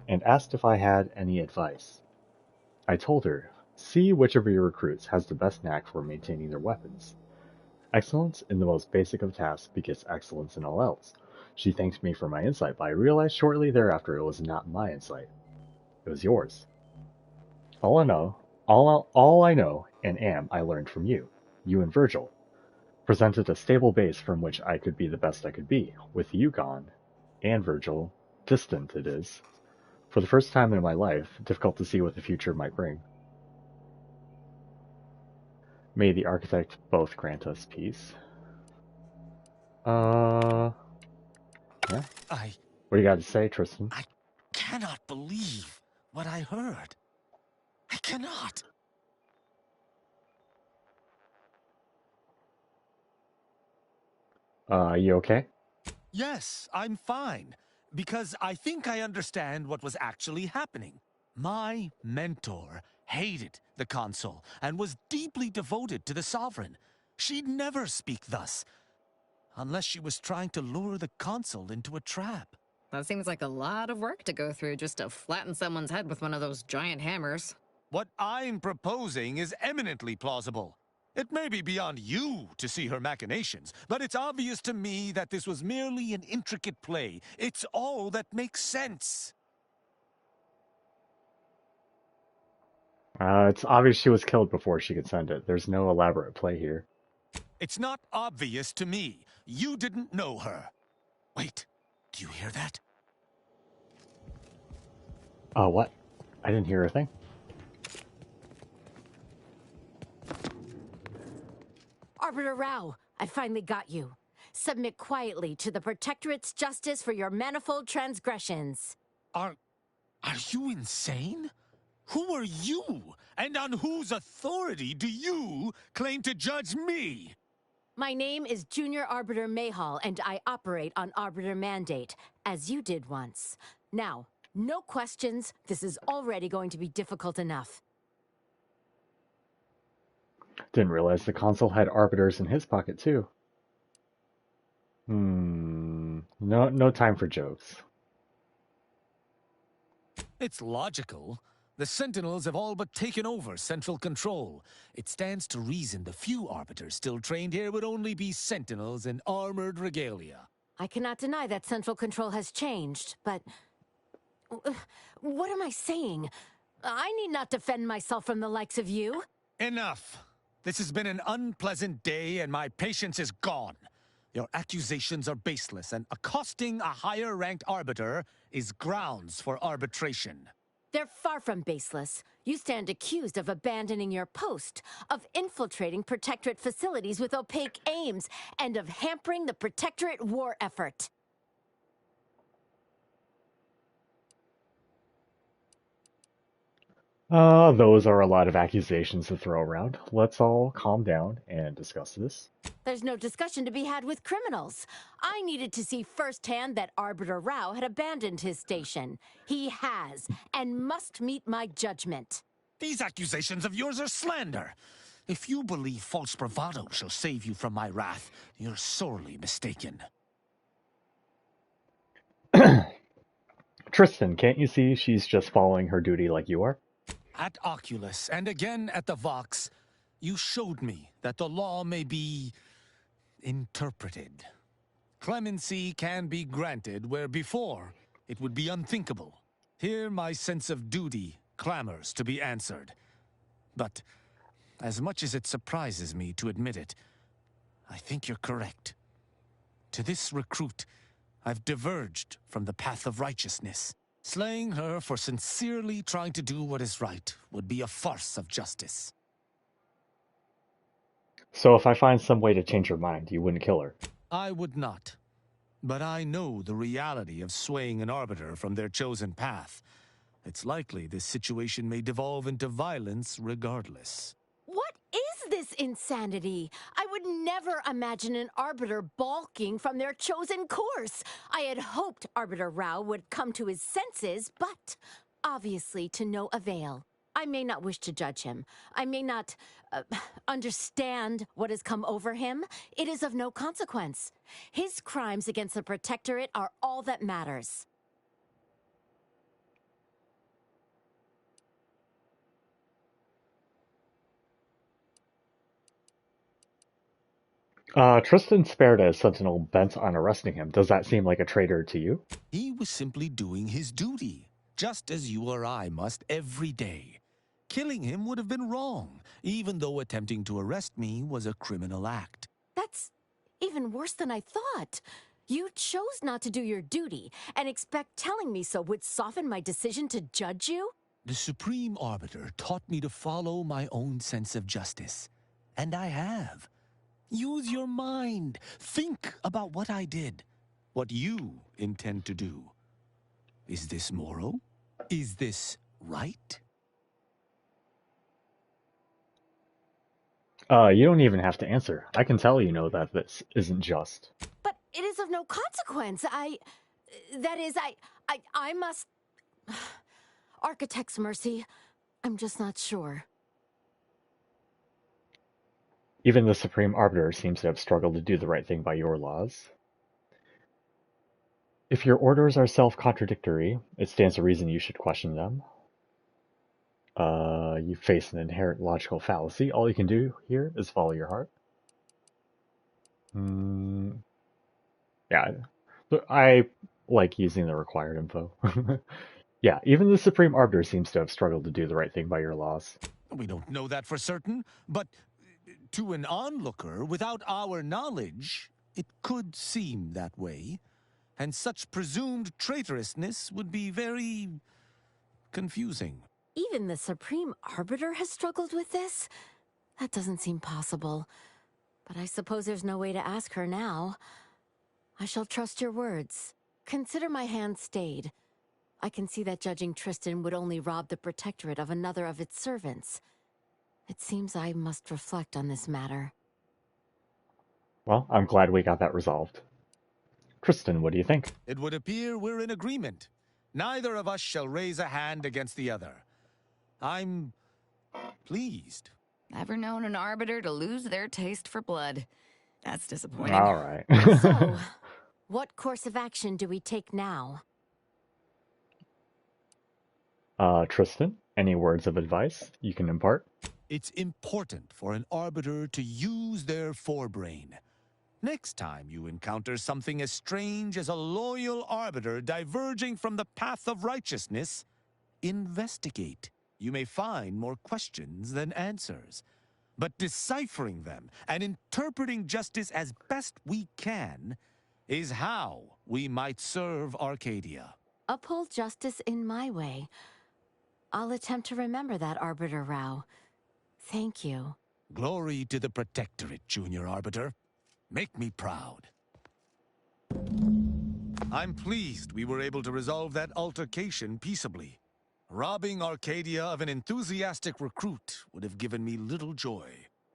and asked if I had any advice. I told her, see which of your recruits has the best knack for maintaining their weapons. Excellence in the most basic of tasks begets excellence in all else. She thanked me for my insight, but I realized shortly thereafter it was not my insight. It was yours. All I know and am, I learned from you. You and Virgil presented a stable base from which I could be the best I could be. With you gone, and Virgil, distant it is, for the first time in my life, difficult to see what the future might bring. May the Architect both grant us peace. Yeah. What do you got to say, Tristan? I cannot believe what I heard. I cannot. You okay? Yes, I'm fine. Because I think I understand what was actually happening. My mentor hated the Consul and was deeply devoted to the Sovereign. She'd never speak thus, unless she was trying to lure the Consul into a trap. That seems like a lot of work to go through just to flatten someone's head with one of those giant hammers. What I'm proposing is eminently plausible. It may be beyond you to see her machinations, but it's obvious to me that this was merely an intricate play. It's all that makes sense. It's obvious she was killed before she could send it. There's no elaborate play here. It's not obvious to me. You didn't know her. Wait, do you hear that? What? I didn't hear a thing. Arbiter Rao, I finally got you. Submit quietly to the Protectorate's justice for your manifold transgressions. Are you insane? Who are you? And on whose authority do you claim to judge me? My name is Junior Arbiter Mayhall, and I operate on Arbiter Mandate, as you did once. Now, no questions. This is already going to be difficult enough. Didn't realize the Consul had Arbiters in his pocket, too. No time for jokes. It's logical. The Sentinels have all but taken over central control. It stands to reason the few Arbiters still trained here would only be Sentinels in armored regalia. I cannot deny that central control has changed, but... What am I saying? I need not defend myself from the likes of you. Enough! This has been an unpleasant day, and my patience is gone. Your accusations are baseless, and accosting a higher-ranked arbiter is grounds for arbitration. They're far from baseless. You stand accused of abandoning your post, of infiltrating Protectorate facilities with opaque aims, and of hampering the Protectorate war effort. Those are a lot of accusations to throw around. Let's all calm down and discuss this. There's no discussion to be had with criminals. I needed to see firsthand that Arbiter Rao had abandoned his station. He has, and must meet my judgment. These accusations of yours are slander. If you believe false bravado shall save you from my wrath, you're sorely mistaken. Tristan, can't you see she's just following her duty like you are? At Oculus, and again at the Vox, you showed me that the law may be interpreted. Clemency can be granted where before it would be unthinkable. Here my sense of duty clamors to be answered. But as much as it surprises me to admit it, I think you're correct. To this recruit, I've diverged from the path of righteousness. Slaying her for sincerely trying to do what is right would be a farce of justice. So if I find some way to change her mind, you wouldn't kill her? I would not. But I know the reality of swaying an arbiter from their chosen path. It's likely this situation may devolve into violence regardless. What is this insanity? I would never imagine an Arbiter balking from their chosen course. I had hoped Arbiter Rao would come to his senses, but obviously to no avail. I may not wish to judge him. I may not understand what has come over him. It is of no consequence. His crimes against the Protectorate are all that matters. Tristan spared a sentinel bent on arresting him. Does that seem like a traitor to you? He was simply doing his duty, just as you or I must every day. Killing him would have been wrong, even though attempting to arrest me was a criminal act. That's even worse than I thought. You chose not to do your duty, and expect telling me so would soften my decision to judge you? The Supreme Arbiter taught me to follow my own sense of justice, and I have. Use your mind. Think about what I did, what you intend to do. Is this moral? Is this right? You don't even have to answer. I can tell you know that this isn't just. But it is of no consequence. I must... Architect's mercy. I'm just not sure. Even the Supreme Arbiter seems to have struggled to do the right thing by your laws. If your orders are self-contradictory, it stands to reason you should question them. You face an inherent logical fallacy. All you can do here is follow your heart. Yeah, I like using the required info. Yeah, even the Supreme Arbiter seems to have struggled to do the right thing by your laws. We don't know that for certain, but to an onlooker, without our knowledge, it could seem that way. And such presumed traitorousness would be very confusing. Even the Supreme Arbiter has struggled with this? That doesn't seem possible. But I suppose there's no way to ask her now. I shall trust your words. Consider my hand stayed. I can see that judging Tristan would only rob the Protectorate of another of its servants. It seems I must reflect on this matter. Well, I'm glad we got that resolved. Tristan, what do you think? It would appear we're in agreement. Neither of us shall raise a hand against the other. I'm pleased. Never known an arbiter to lose their taste for blood. That's disappointing. All right. So, what course of action do we take now? Tristan, any words of advice you can impart? It's important for an arbiter to use their forebrain. Next time you encounter something as strange as a loyal arbiter diverging from the path of righteousness, investigate. You may find more questions than answers. But deciphering them and interpreting justice as best we can is how we might serve Arcadia. Uphold justice in my way. I'll attempt to remember that, Arbiter Rao. Thank you. Glory to the Protectorate, Junior Arbiter. Make me proud. I'm pleased we were able to resolve that altercation peaceably. Robbing Arcadia of an enthusiastic recruit would have given me little joy.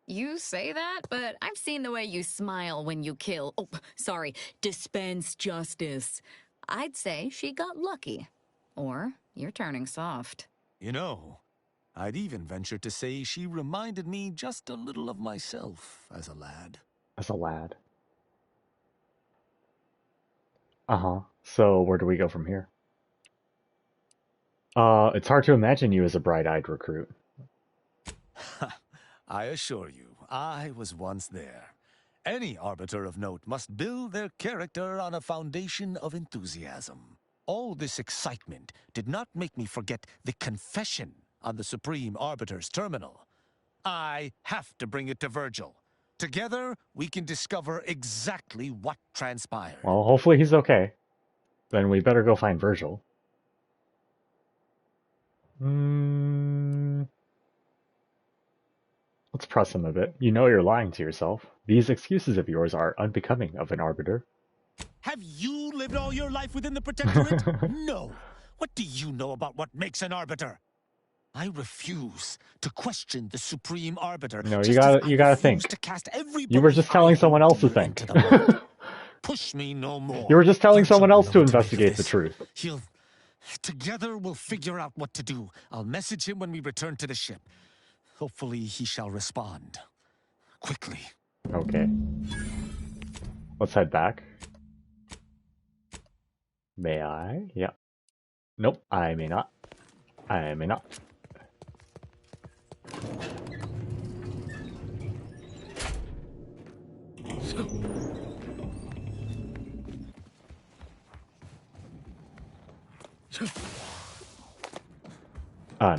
You say that, but I've seen the way you smile when you kill... Oh, sorry, dispense justice. I'd say she got lucky. Or you're turning soft. You know, I'd even venture to say she reminded me just a little of myself as a lad. As a lad. Uh-huh. So where do we go from here? It's hard to imagine you as a bright-eyed recruit. I assure you, I was once there. Any arbiter of note must build their character on a foundation of enthusiasm. All this excitement did not make me forget the confession on the Supreme Arbiter's terminal. I have to bring it to Virgil. Together, we can discover exactly what transpired. Well, hopefully he's okay. Then we better go find Virgil. Let's press him a bit. You know you're lying to yourself. These excuses of yours are unbecoming of an arbiter. Have you lived all your life within the Protectorate? No. What do you know about what makes an arbiter? I refuse to question the Supreme Arbiter. No, you gotta think. You were just telling someone else to think. Push me no more. You were just telling someone else to investigate the truth. Together we'll figure out what to do. I'll message him when we return to the ship. Hopefully he shall respond. Quickly. Okay. Let's head back. May I? Yeah. Nope, I may not. I may not.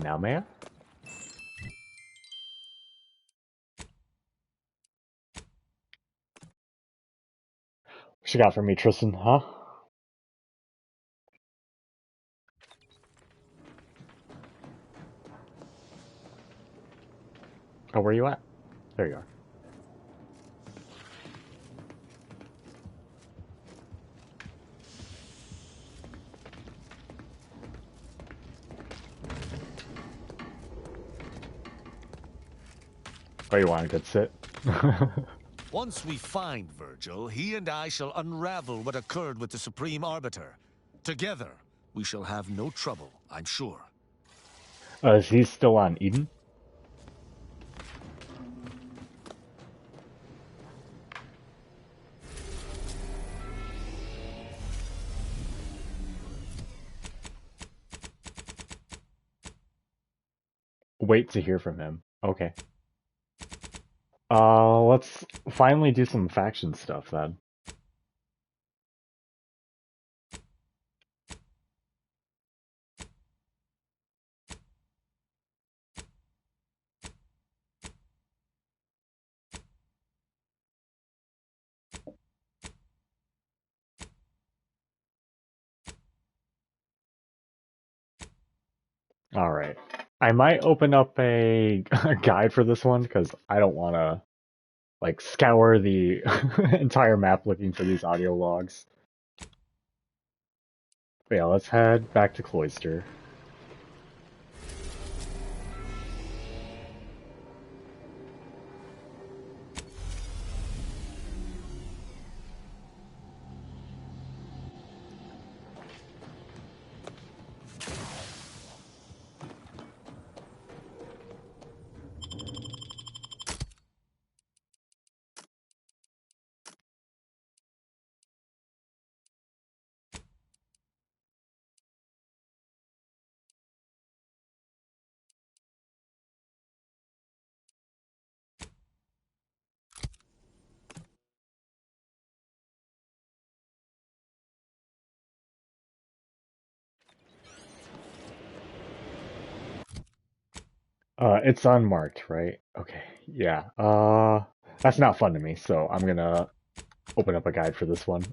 Now may I? What you got for me, Tristan, huh? Oh, where you at? There you are. Oh, you want a good sit? Once we find Virgil, he and I shall unravel what occurred with the Supreme Arbiter. Together, we shall have no trouble, I'm sure. Is he still on Eden? Wait to hear from him. Okay. Let's finally do some faction stuff then. Alright. I might open up a guide for this one, because I don't want to, like, scour the entire map looking for these audio logs. But yeah, let's head back to Cloister. It's unmarked, right? Okay, yeah. That's not fun to me, so I'm gonna open up a guide for this one.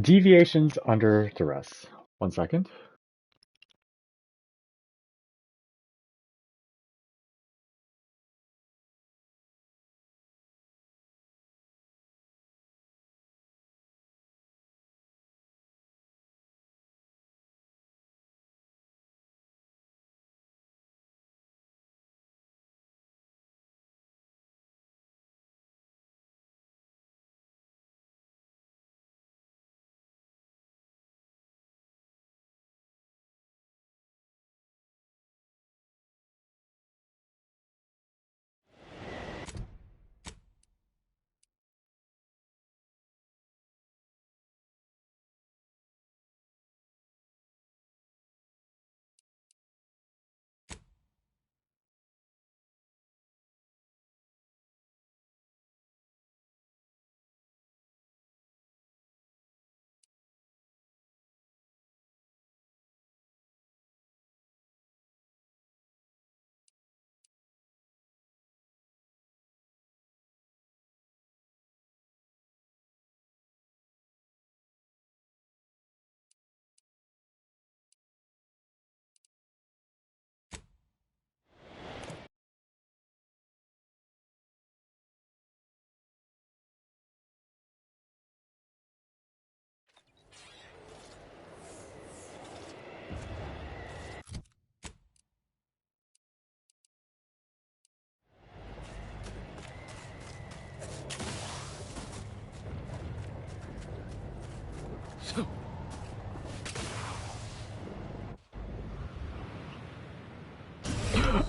Deviations under duress. 1 second.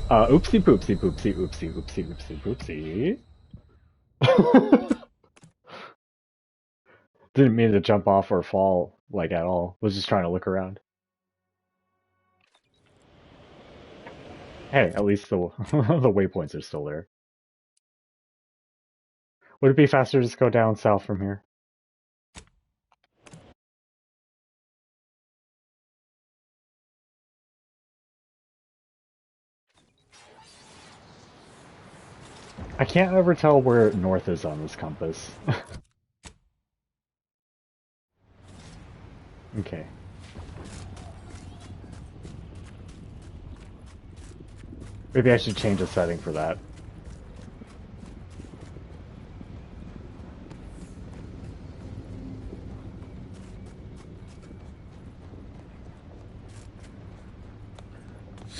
Oopsie poopsie poopsie oopsie oopsie oopsie poopsie. Didn't mean to jump off or fall, like, at all. Was just trying to look around. Hey, at least the the waypoints are still there. Would it be faster to just go down south from here? I can't ever tell where north is on this compass. Okay. Maybe I should change the setting for that.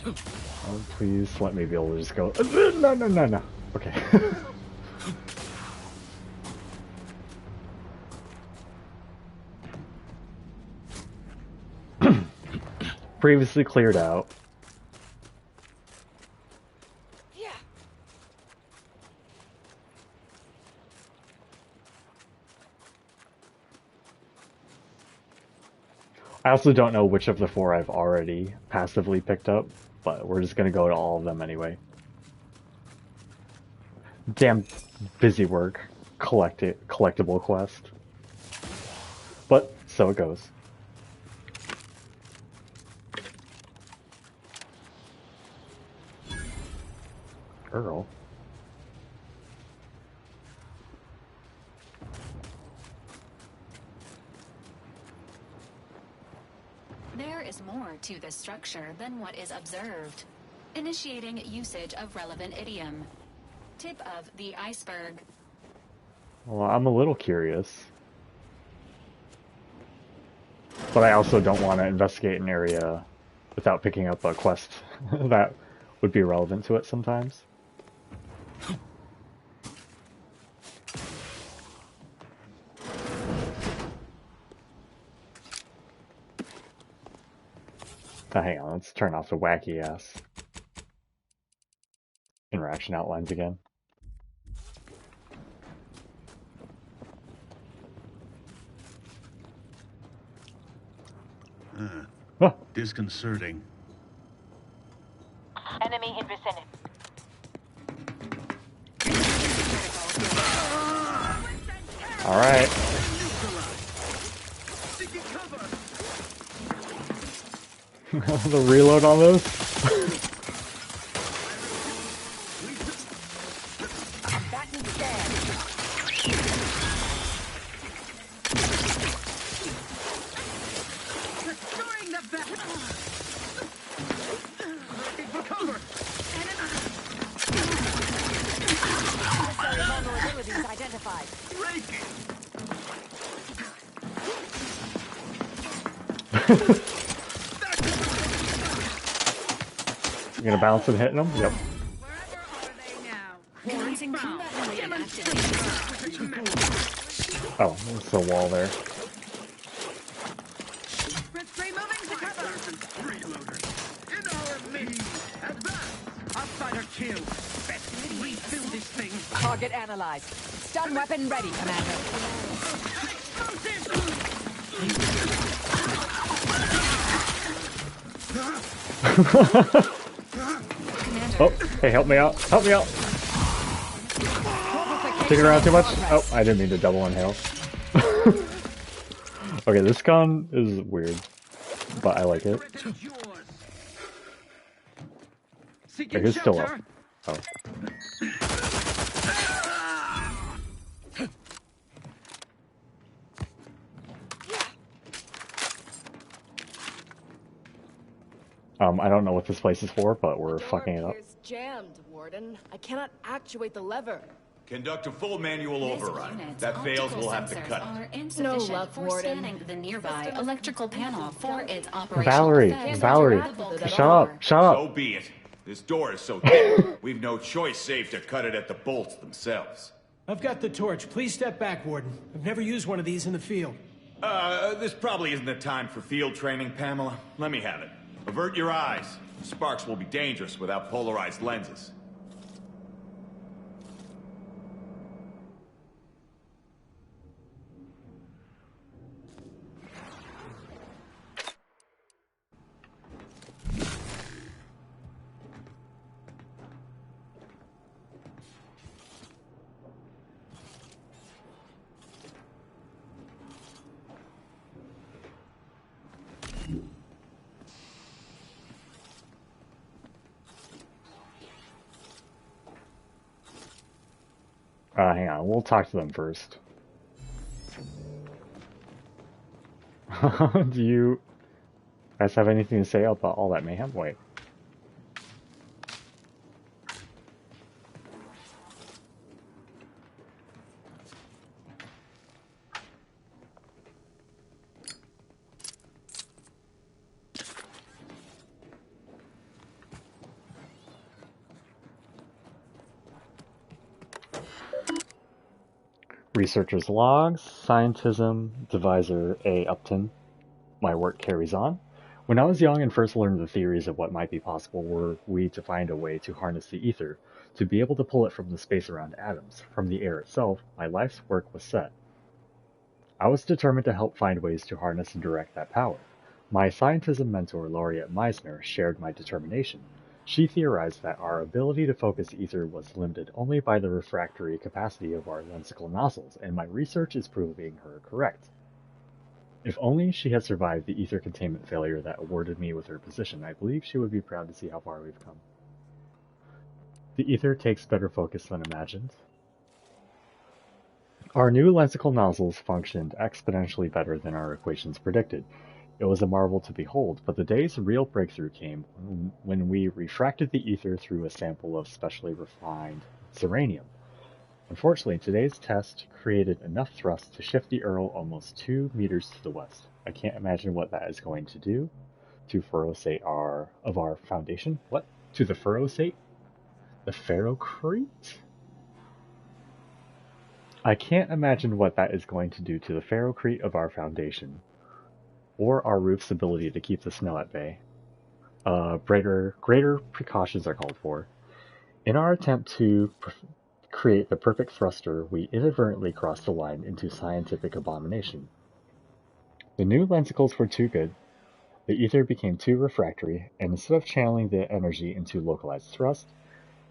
Oh, please let me be able to just go. No, no, no, no. Okay. Previously cleared out. Yeah. I also don't know which of the 4 I've already passively picked up, but we're just gonna go to all of them anyway. Damn busy work. Collectible quest. But so it goes. Earl. There is more to this structure than what is observed. Initiating usage of relevant idiom. Tip of the iceberg. Well, I'm a little curious. But I also don't want to investigate an area without picking up a quest that would be relevant to it sometimes. Oh, hang on, let's turn off the wacky ass interaction outlines again. Disconcerting. Enemy in vicinity. All right. The reload on those? You gonna bounce and hitting them? Yep. Oh, there's a wall there. Target analyzed. Stun weapon ready, Commander. Oh, hey, help me out. Help me out. Taking around too much? Oh, I didn't mean to double inhale. Okay, this gun is weird, but I like it. Okay, who's still up? Oh. I don't know what this place is for, but we're fucking it up. It's jammed, Warden. I cannot actuate the lever. Conduct a full manual override. That fails, we'll have to cut it. No luck, Warden. Scanning the nearby electrical panel for its operation. Valerie, shut up, shut up. So be it. This door is so thick, we've no choice save to cut it at the bolts themselves. I've got the torch. Please step back, Warden. I've never used one of these in the field. This probably isn't the time for field training, Pamela. Let me have it. Avert your eyes. Sparks will be dangerous without polarized lenses. Hang on, we'll talk to them first. Do you guys have anything to say about all that mayhem? Wait. Researcher's logs, scientism, deviser A. Upton. My work carries on. When I was young and first learned the theories of what might be possible were we to find a way to harness the ether, to be able to pull it from the space around atoms, from the air itself, my life's work was set. I was determined to help find ways to harness and direct that power. My scientism mentor, Laureate Meisner, shared my determination. She theorized that our ability to focus ether was limited only by the refractory capacity of our lensical nozzles, and my research is proving her correct. If only she had survived the ether containment failure that awarded me with her position, I believe she would be proud to see how far we've come. The ether takes better focus than imagined. Our new lensical nozzles functioned exponentially better than our equations predicted. It was a marvel to behold, but the day's real breakthrough came when we refracted the ether through a sample of specially refined zeranium. Unfortunately, today's test created enough thrust to shift the Earl almost 2 meters to the west. I can't imagine what that is going to do to ferrocate of our foundation. What? To the ferrocate? The ferrocrete? I can't imagine what that is going to do to the ferrocrete of our foundation, or our roof's ability to keep the snow at bay. Greater precautions are called for. In our attempt to create the perfect thruster, we inadvertently crossed the line into scientific abomination. The new lensicles were too good, the ether became too refractory, and instead of channeling the energy into localized thrust,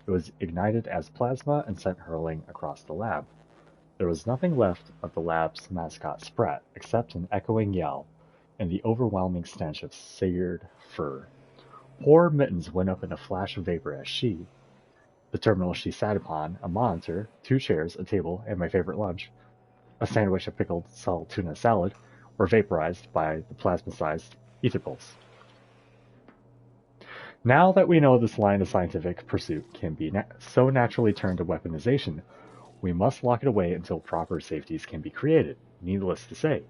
it was ignited as plasma and sent hurling across the lab. There was nothing left of the lab's mascot Sprat, except an echoing yell. and the overwhelming stench of seared fur. Poor Mittens went up in a flash of vapor as she, the terminal she sat upon, a monitor, 2 chairs, a table, and my favorite lunch, a sandwich of pickled salt tuna salad, were vaporized by the plasma-sized ether pulse. Now that we know this line of scientific pursuit can be so naturally turned to weaponization, we must lock it away until proper safeties can be created. Needless to say,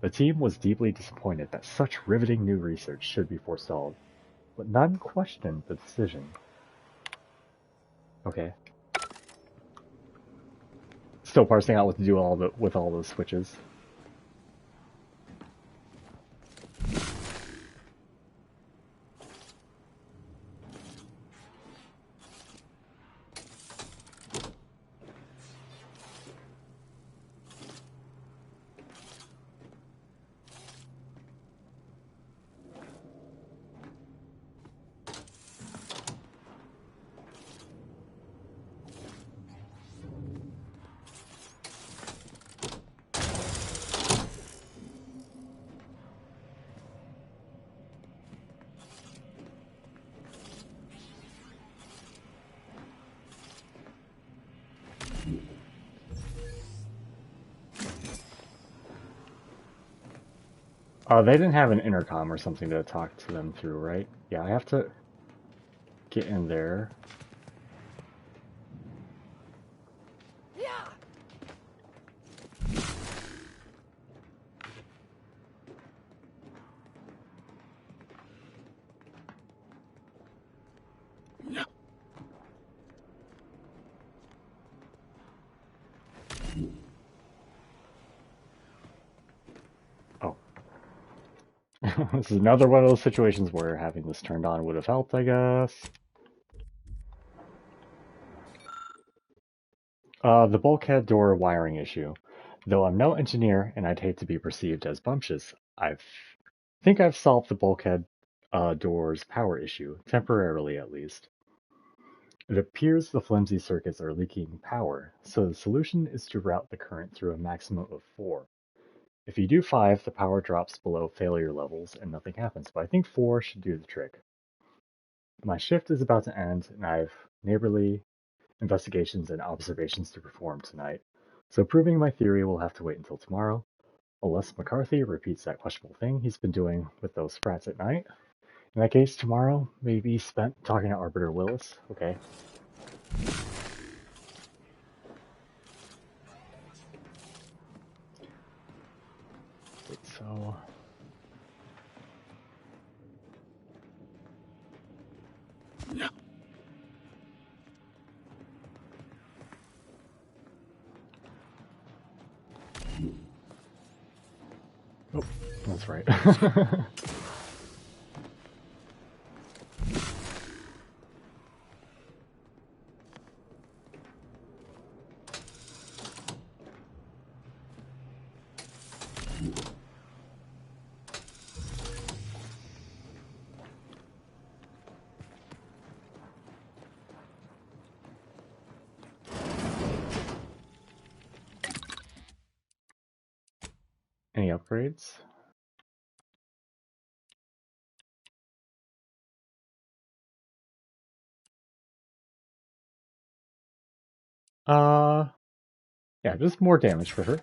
the team was deeply disappointed that such riveting new research should be forestalled, but none questioned the decision. Okay. Still parsing out what to do with all those switches. They didn't have an intercom or something to talk to them through, right? Yeah, I have to get in there. This is another one of those situations where having this turned on would have helped, I guess. The bulkhead door wiring issue. Though I'm no engineer and I'd hate to be perceived as bumptious, I think I've solved the bulkhead door's power issue, temporarily at least. It appears the flimsy circuits are leaking power, so the solution is to route the current through a maximum of 4. If you do 5, the power drops below failure levels and nothing happens, but I think 4 should do the trick. My shift is about to end, and I have neighborly investigations and observations to perform tonight, so proving my theory will have to wait until tomorrow, unless McCarthy repeats that questionable thing he's been doing with those frats at night. In that case, tomorrow may be spent talking to Arbiter Willis. Okay. So... Oh, that's right. Any upgrades? Yeah, just more damage for her.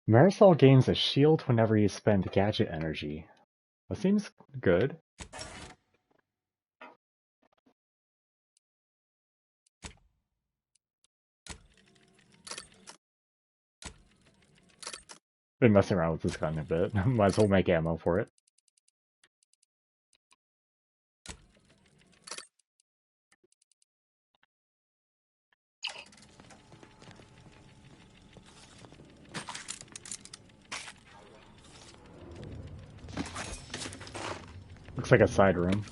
Marisol gains a shield whenever you spend gadget energy. That seems good. Been messing around with this gun a bit. Might as well make ammo for it. Looks like a side room.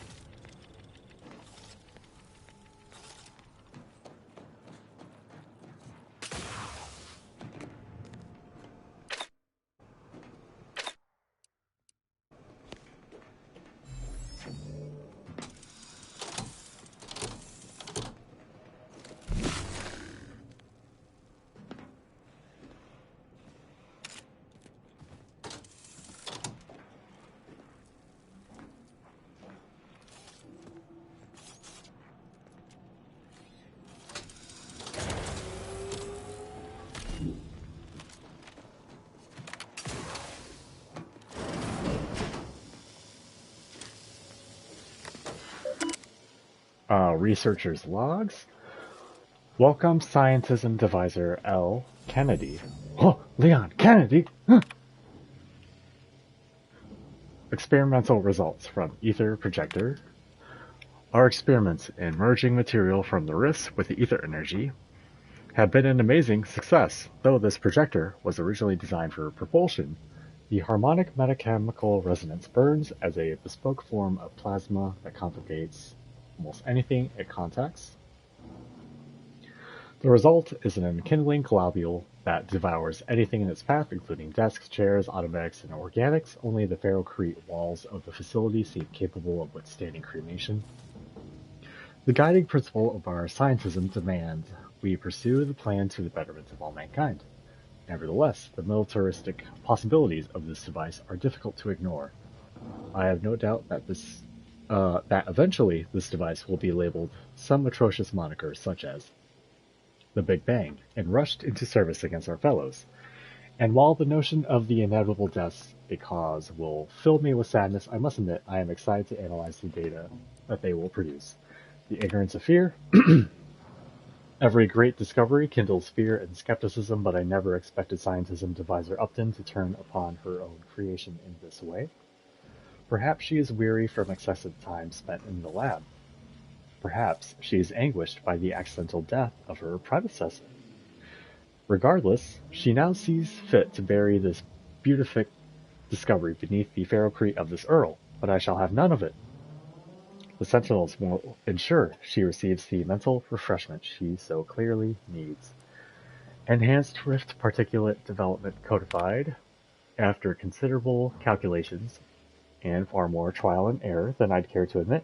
Researcher's logs. Welcome, Scientism Devisor L. Kennedy. Oh, Leon Kennedy! Huh. Experimental results from Ether Projector. Our experiments in merging material from the rifts with the ether energy have been an amazing success. Though this projector was originally designed for propulsion, the harmonic metachemical resonance burns as a bespoke form of plasma that conflagrates almost anything it contacts. The result is an enkindling globule that devours anything in its path, including desks, chairs, automatics, and organics. Only the ferrocrete walls of the facility seem capable of withstanding cremation. The guiding principle of our scientism demands we pursue the plan to the betterment of all mankind. Nevertheless, the militaristic possibilities of this device are difficult to ignore. I have no doubt that that eventually this device will be labeled some atrocious moniker such as the Big Bang, and rushed into service against our fellows. And while the notion of the inevitable deaths it cause will fill me with sadness, I must admit I am excited to analyze the data that they will produce. The ignorance of fear. Every great discovery kindles fear and skepticism, but I never expected Scientism Devisor Upton to turn upon her own creation in this way. Perhaps she is weary from excessive time spent in the lab. Perhaps she is anguished by the accidental death of her predecessor. Regardless, she now sees fit to bury this beatific discovery beneath the ferrocrete of this Earl, but I shall have none of it. The Sentinels will ensure she receives the mental refreshment she so clearly needs. Enhanced Rift Particulate Development codified. After considerable calculations, and far more trial and error than I'd care to admit,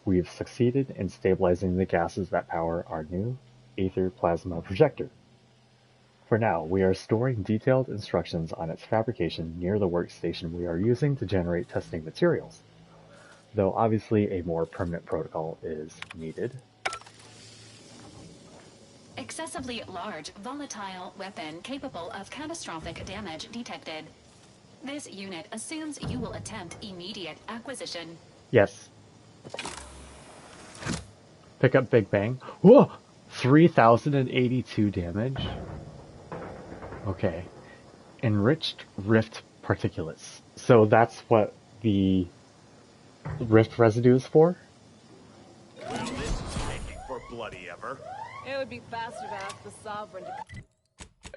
we've succeeded in stabilizing the gases that power our new Aether Plasma Projector. For now, we are storing detailed instructions on its fabrication near the workstation we are using to generate testing materials, though obviously a more permanent protocol is needed. Excessively large, volatile weapon capable of catastrophic damage detected. This unit assumes you will attempt immediate acquisition. Yes. Pick up Big Bang. Whoa! 3,082 damage. Okay. Enriched Rift Particulates. So that's what the Rift residue is for? Well, this is taking for bloody ever. It would be faster to ask the Sovereign to...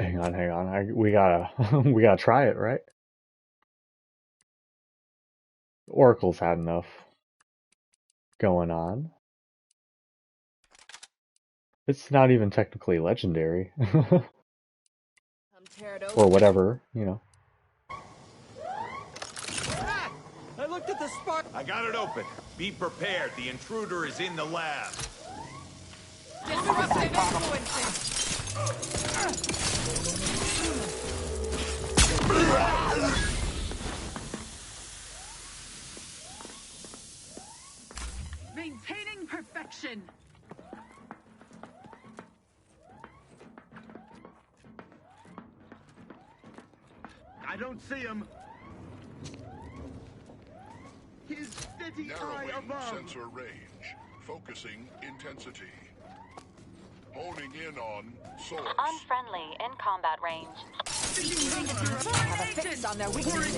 Hang on. We gotta try it, right? Oracle's had enough going on. It's not even technically legendary. Or whatever, you know. I looked at the spark. I got it open. Be prepared. The intruder is in the lab. Disruptive influences. Maintaining perfection. I don't see him. His steady eye above. Sensor range. Focusing intensity. Honing in on source. Unfriendly in combat range. Have a fix on their weaknesses.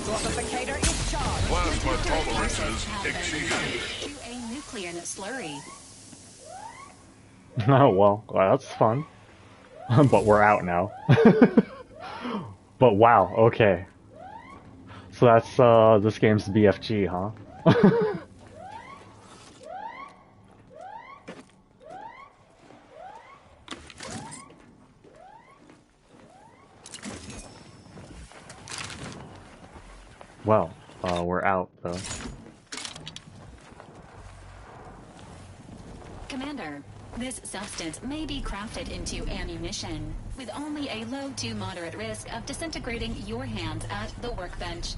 Fortificator is charged. Plasma tolerances exceeded. To a nuclear slurry. Oh, well, that's fun. But we're out now. But wow, okay. So that's, this game's BFG, huh? Well, we're out, though. Commander, this substance may be crafted into ammunition, with only a low to moderate risk of disintegrating your hands at the workbench.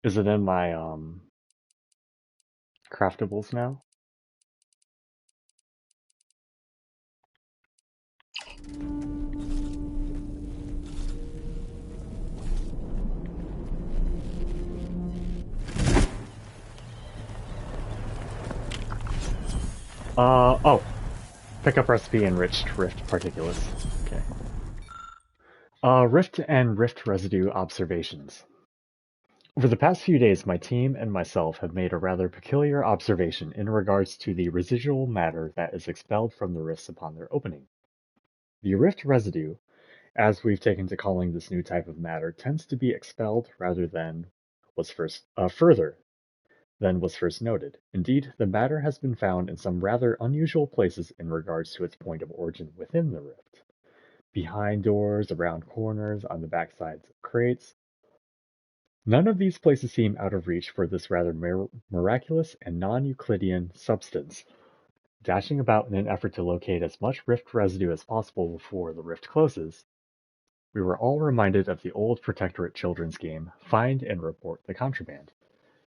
Is it in my craftables now? Oh. Pick up recipe enriched rift particulates. Okay. Rift and rift residue observations. Over the past few days, my team and myself have made a rather peculiar observation in regards to the residual matter that is expelled from the rifts upon their opening. The rift residue, as we've taken to calling this new type of matter, tends to be expelled rather than further than was first noted. Indeed, the matter has been found in some rather unusual places in regards to its point of origin within the rift. Behind doors, around corners, on the backsides of crates. None of these places seem out of reach for this rather miraculous and non-Euclidean substance. Dashing about in an effort to locate as much rift residue as possible before the rift closes, we were all reminded of the old Protectorate children's game, Find and Report the Contraband.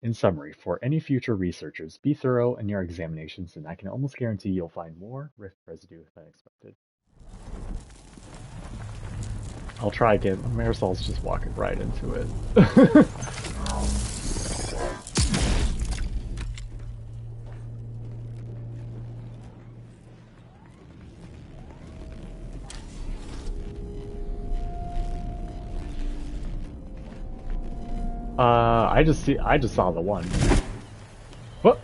In summary, for any future researchers, be thorough in your examinations, and I can almost guarantee you'll find more rift residue than expected. I'll try again. Marisol's just walking right into it. I just saw the one. What?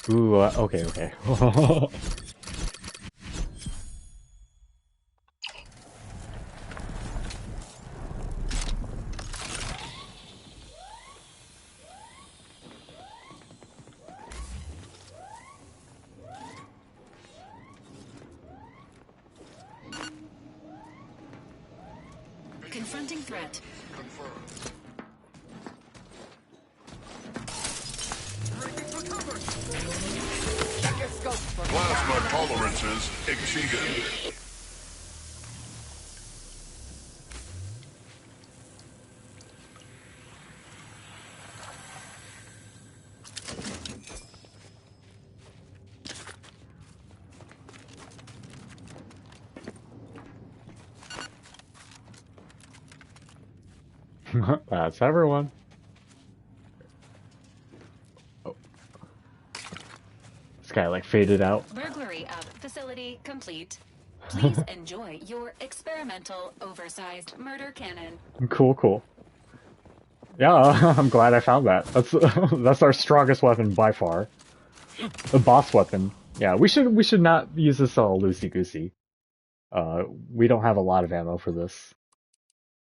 Ooh, okay. Confronting threat. Confirmed. Check your scope for Plasma tolerances exceeded. That's everyone. Oh. This guy like faded out. Burglary of facility complete. Please enjoy your experimental oversized murder cannon. Cool. Yeah, I'm glad I found that. That's our strongest weapon by far. The boss weapon. Yeah, we should not use this all loosey-goosey. We don't have a lot of ammo for this.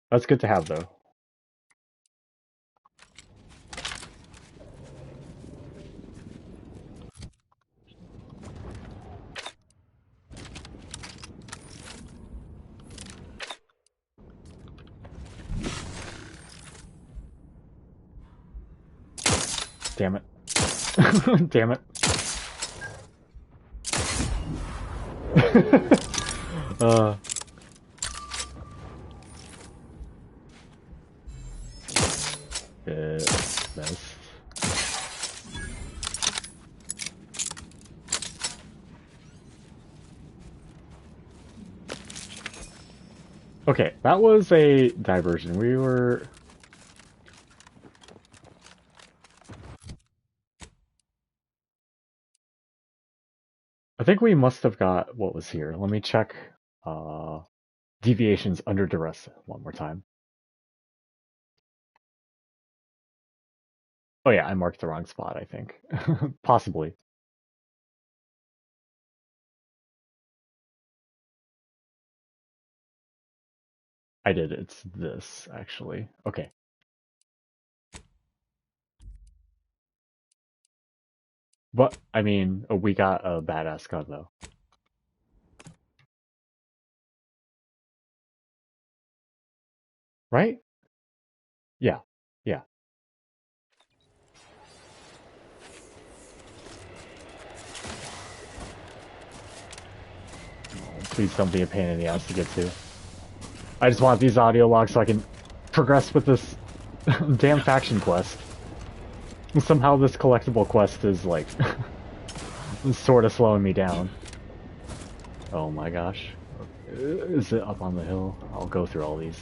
That's good to have though. Damn it. Damn it. Nice. Okay, that was a diversion. We were... I think we must have got what was here. Let me check deviations under duress one more time. Oh yeah, I marked the wrong spot, I think. Possibly. I did. It's this, actually. Okay. But, I mean, we got a badass gun, though. Right? Yeah. Yeah. Please don't be a pain in the ass to get to. I just want these audio logs so I can progress with this damn faction quest. Somehow this collectible quest is like sort of slowing me down. Oh my gosh. Is it up on the hill? I'll go through all these.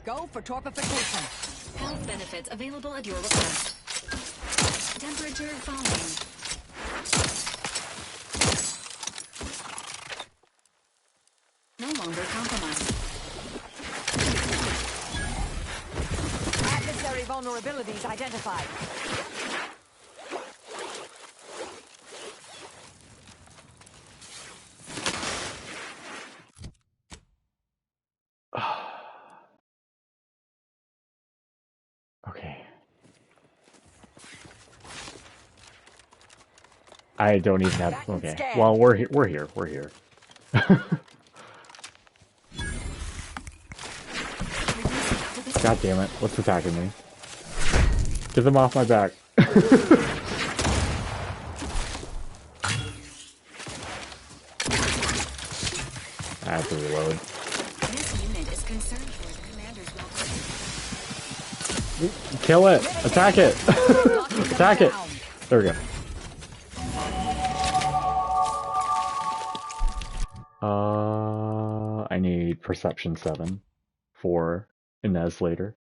Go for torpification. Health benefits available at your request. Temperature falling. No longer compromised. Adversary vulnerabilities identified. Okay. I don't even have. Okay. Well, we're here. We're here. We're here. God damn it! What's attacking me? Get them off my back. I have to reload. This unit is concerned for the commander's well-being. Kill it! Attack it! Attack it! There we go. I need Perception 7 for Inez later.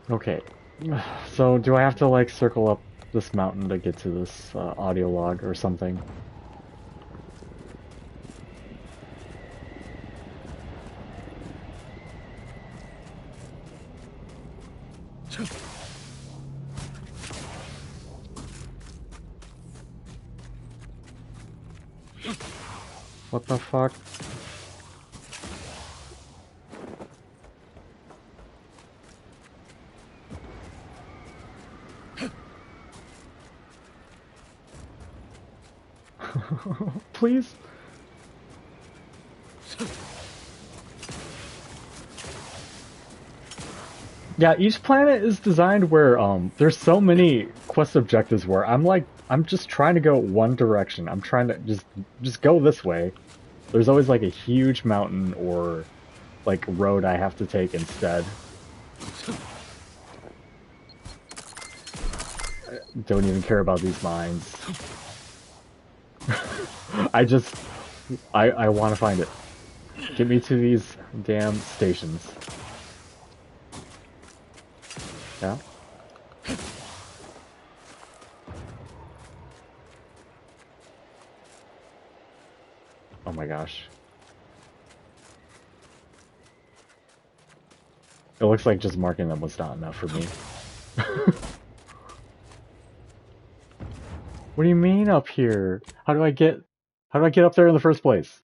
Okay, so do I have to like circle up this mountain to get to this audio log or something? What the fuck? Please? Yeah, each planet is designed where there's so many quest objectives where I'm just trying to go one direction. I'm trying to just go this way. There's always like a huge mountain or like road I have to take instead. I don't even care about these mines. I want to find it. Get me to these damn stations. Yeah? Oh my gosh. It looks like just marking them was not enough for me. What do you mean up here? How do I get up there in the first place?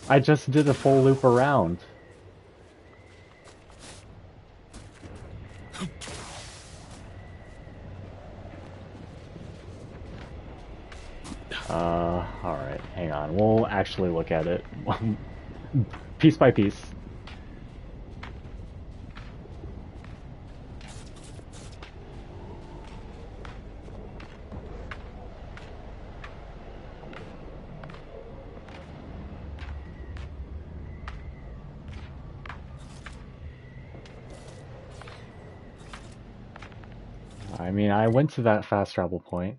I just did a full loop around. Alright, hang on. We'll actually look at it piece by piece. I mean, I went to that fast travel point.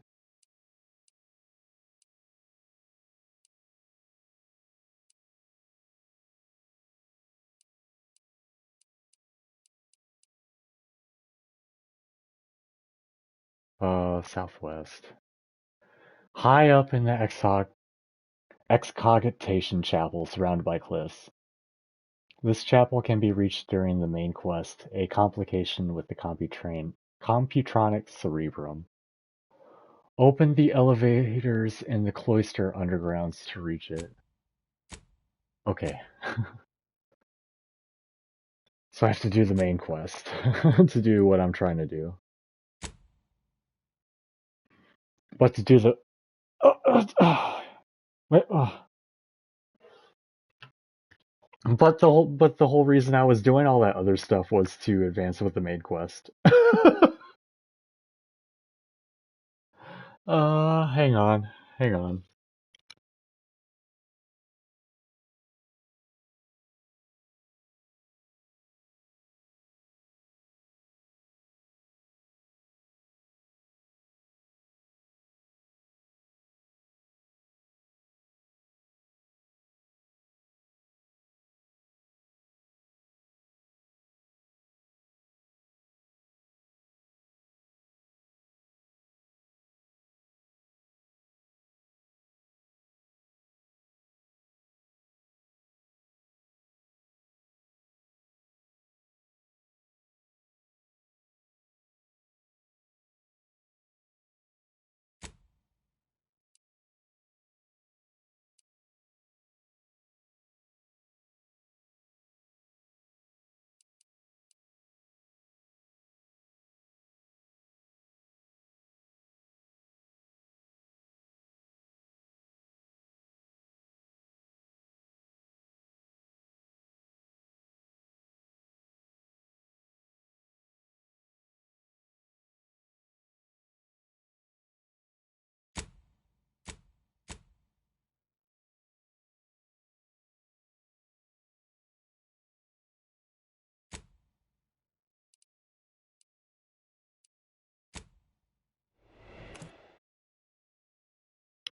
Southwest. High up in the Excogitation Chapel surrounded by cliffs. This chapel can be reached during the main quest, a complication with the Computronic Cerebrum. Open the elevators in the cloister undergrounds to reach it. Okay. So I have to do the main quest to do what I'm trying to do. But to do the... But the whole reason I was doing all that other stuff was to advance with the main quest. Hang on. Hang on.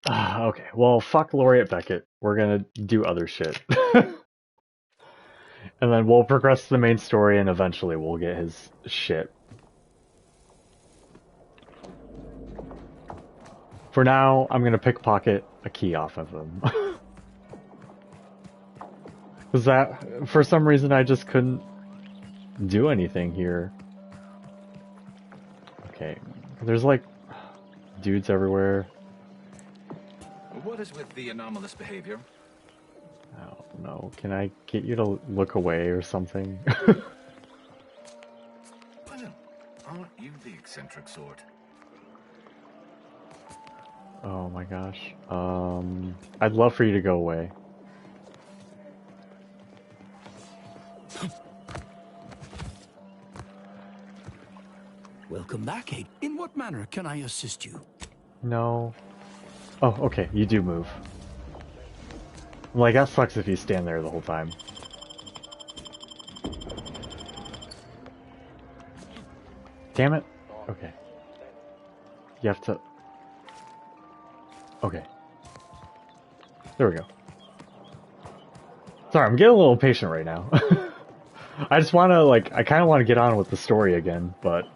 Okay, well, fuck Laureate Beckett. We're gonna do other shit. And then we'll progress to the main story and eventually we'll get his shit. For now, I'm gonna pickpocket a key off of him. Because that, for some reason, I just couldn't do anything here. Okay, there's like dudes everywhere. What is with the anomalous behavior? I don't know. Can I get you to look away or something? Well, aren't you the eccentric sort? Oh my gosh. I'd love for you to go away. Welcome back, Kate. In what manner can I assist you? No. Oh, okay. You do move. Like, that sucks if you stand there the whole time. Damn it. Okay. You have to... Okay. There we go. Sorry, I'm getting a little impatient right now. I just want to, like, I kind of want to get on with the story again, but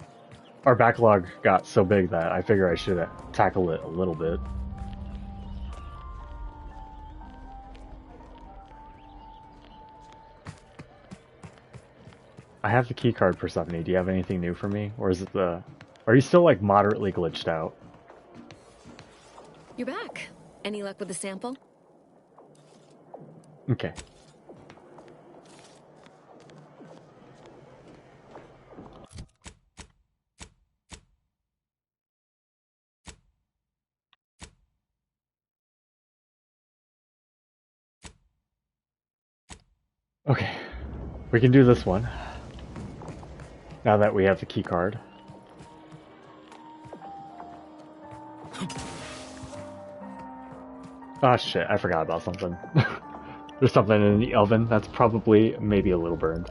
our backlog got so big that I figure I should tackle it a little bit. I have the keycard, Persephone. Do you have anything new for me? Or is it the... Are you still, like, moderately glitched out? You're back. Any luck with the sample? Okay. Okay. We can do this one. Now that we have the key card. Ah, shit, I forgot about something. There's something in the oven that's probably maybe a little burned.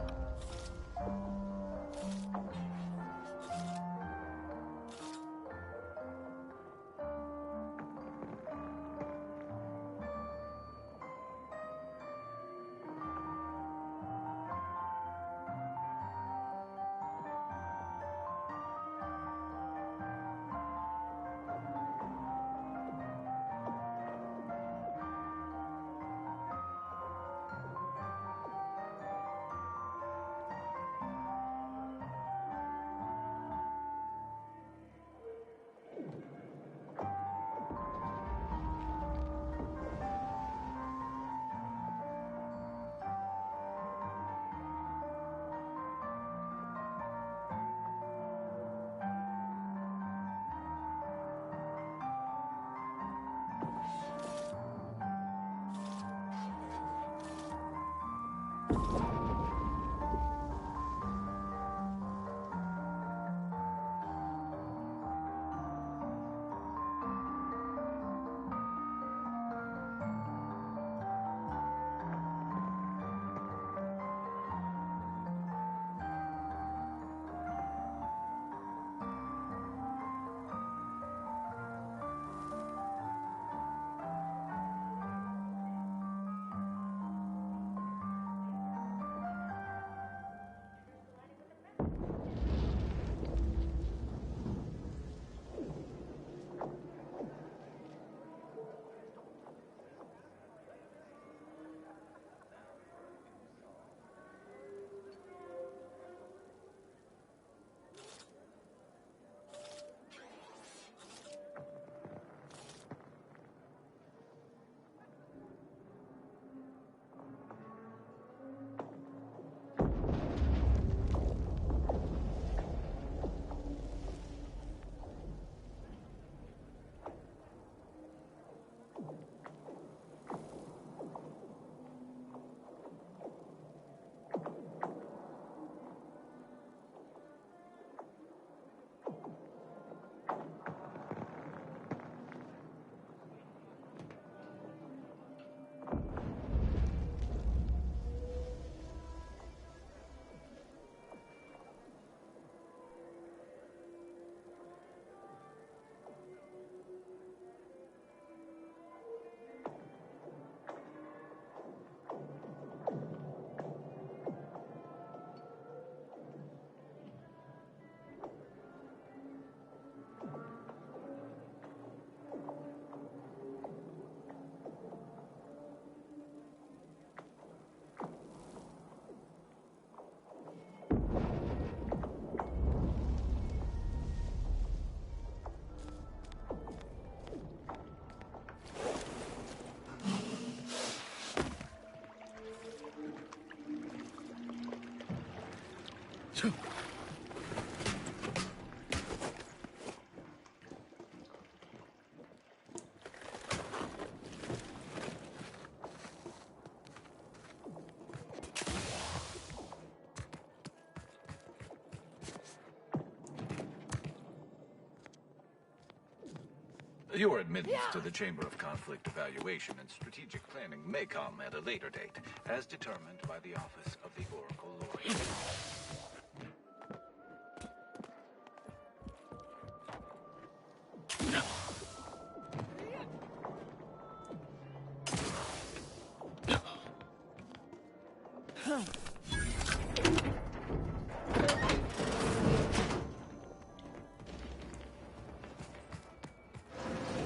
Your admittance to the Chamber of Conflict Evaluation and Strategic Planning may come at a later date, as determined by the Office of the Oracle Lawyer.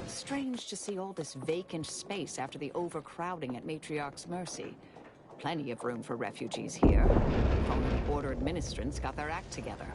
Strange to see all this vacant space after the overcrowding at Matriarch's Mercy. Plenty of room for refugees here. If only the Order administrants got their act together.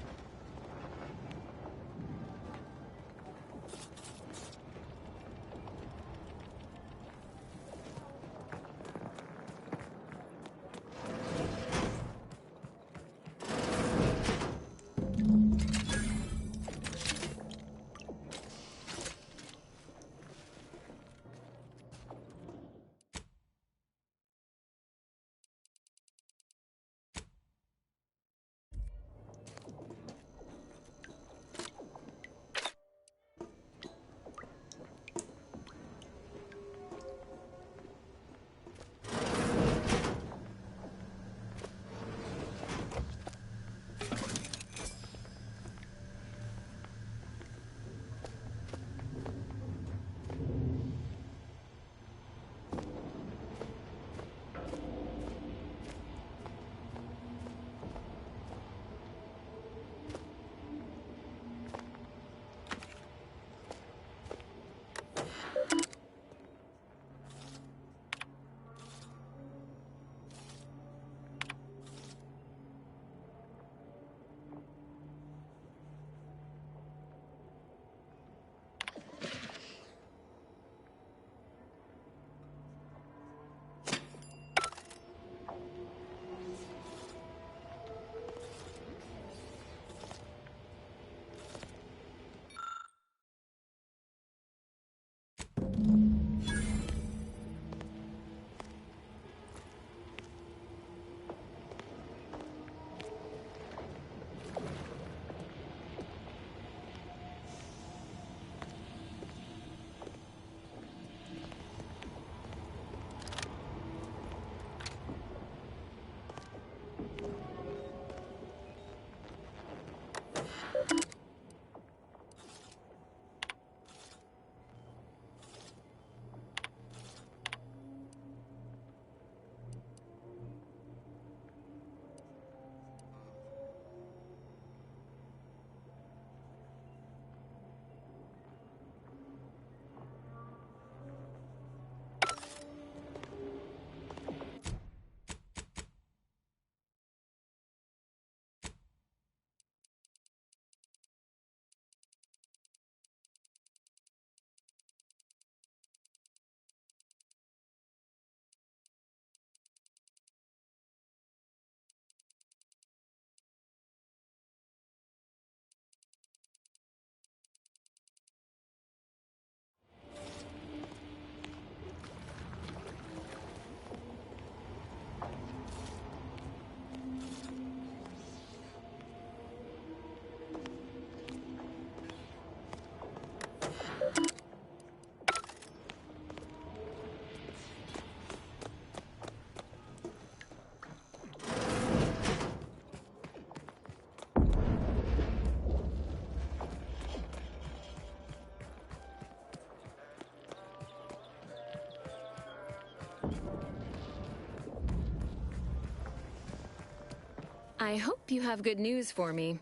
I hope you have good news for me.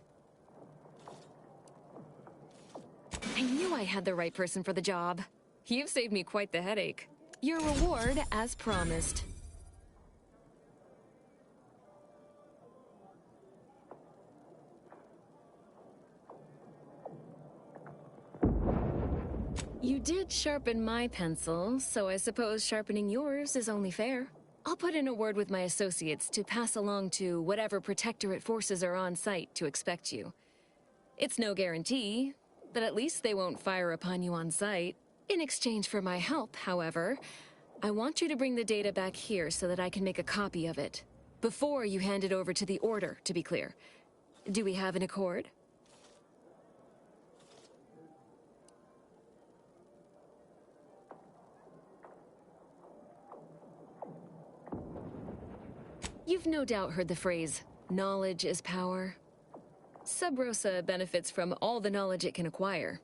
I knew I had the right person for the job. You've saved me quite the headache. Your reward, as promised. You did sharpen my pencil, so I suppose sharpening yours is only fair. I'll put in a word with my associates to pass along to whatever Protectorate forces are on site to expect you. It's no guarantee, but at least they won't fire upon you on site. In exchange for my help, however, I want you to bring the data back here so that I can make a copy of it. Before you hand it over to the Order, to be clear. Do we have an accord? You've no doubt heard the phrase, knowledge is power. Sub Rosa benefits from all the knowledge it can acquire.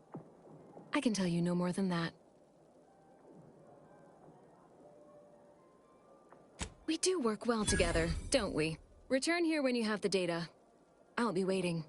I can tell you no more than that. We do work well together, don't we? Return here when you have the data. I'll be waiting.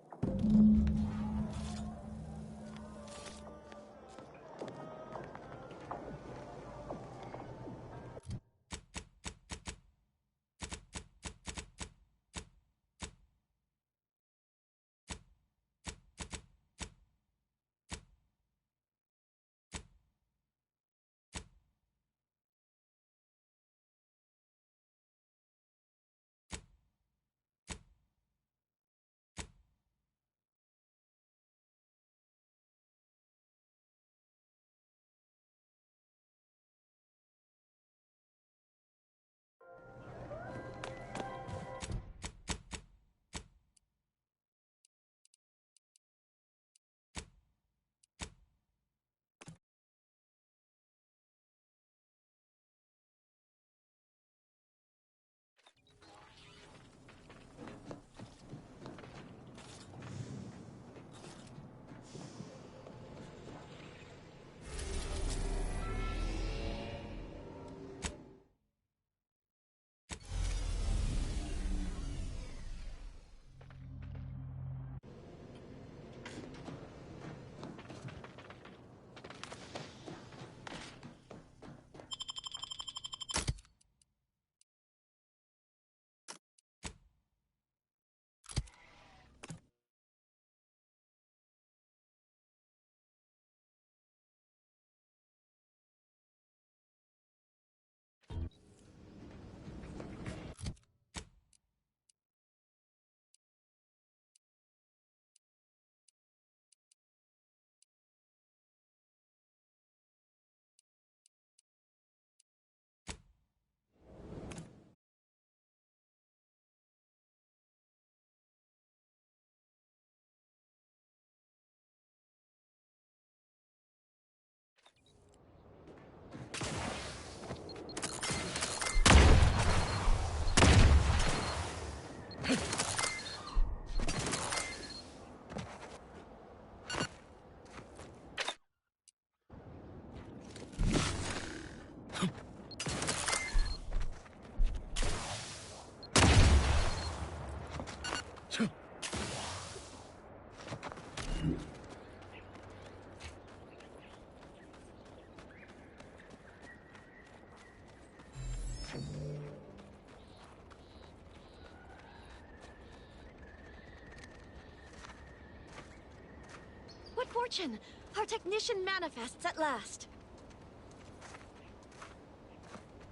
What fortune! Our technician manifests at last.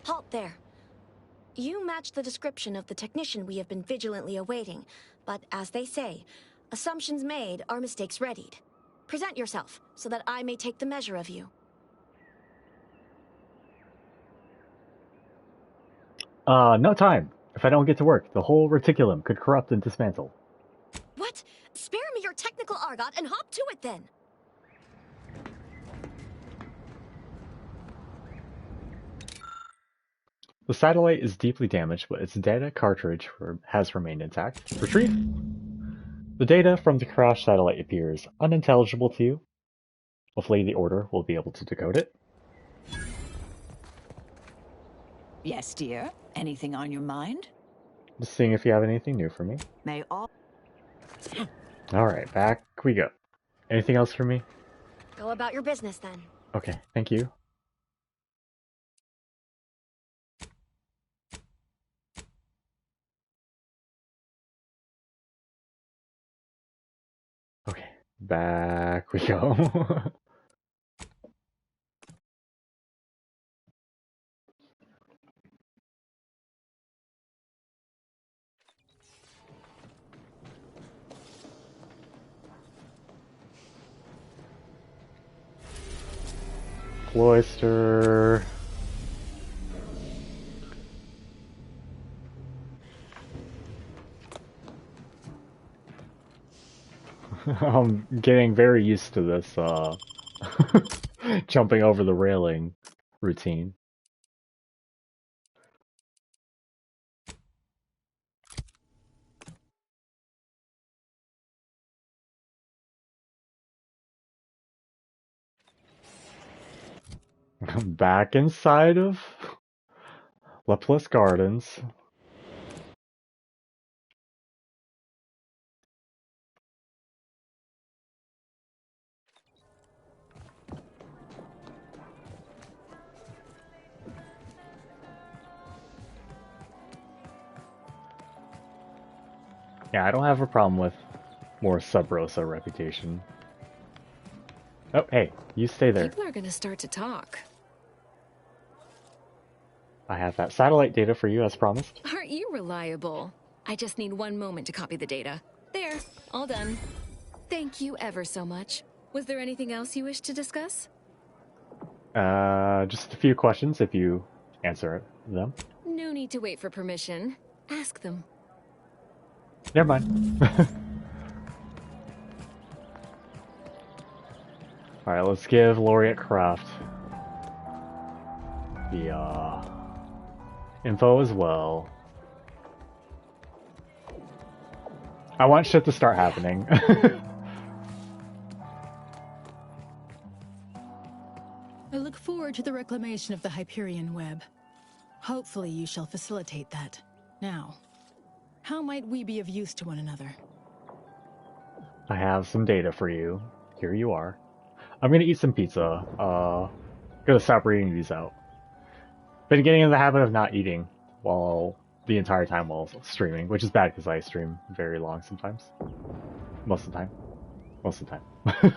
Halt there. You match the description of the technician we have been vigilantly awaiting, but as they say, assumptions made are mistakes readied. Present yourself, so that I may take the measure of you. No time. If I don't get to work, the whole reticulum could corrupt and dismantle. What? Spare me your technical argot and hop to it then! The satellite is deeply damaged, but its data cartridge has remained intact. Retrieve! The data from the crashed satellite appears unintelligible to you. Hopefully the Order will be able to decode it. Yes, dear. Anything on your mind? Just seeing if you have anything new for me. May all... Alright, back we go. Anything else for me? Go about your business then. Okay, thank you. Okay, back we go. cloister. I'm getting very used to this, jumping over the railing routine. I'm back inside of Lepless Gardens. Yeah, I don't have a problem with more Sub Rosa reputation. Oh, hey, you stay there. People are gonna start to talk. I have that satellite data for you as promised. Aren't you reliable? I just need one moment to copy the data. There, all done. Thank you ever so much. Was there anything else you wish to discuss? Just a few questions if you answer them. No need to wait for permission. Ask them. Never mind. Alright, let's give Laureate Croft the info as well. I want shit to start happening. I look forward to the reclamation of the Hyperion web. Hopefully you shall facilitate that. Now, how might we be of use to one another? I have some data for you. Here you are. I'm gonna eat some pizza. Gonna stop reading these out. Been getting in the habit of not eating while the entire time while streaming, which is bad because I stream very long sometimes. Most of the time. Most of the time.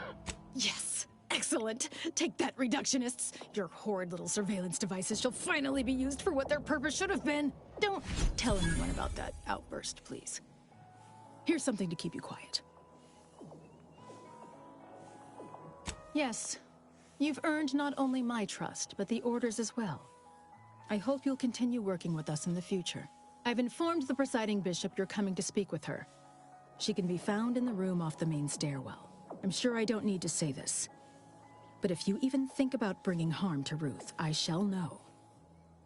Yes! Excellent! Take that, reductionists! Your horrid little surveillance devices shall finally be used for what their purpose should have been! Don't tell anyone about that outburst, please. Here's something to keep you quiet. Yes, you've earned not only my trust, but the Order's as well. I hope you'll continue working with us in the future. I've informed the presiding bishop you're coming to speak with her. She can be found in the room off the main stairwell. I'm sure I don't need to say this. But if you even think about bringing harm to Ruth, I shall know.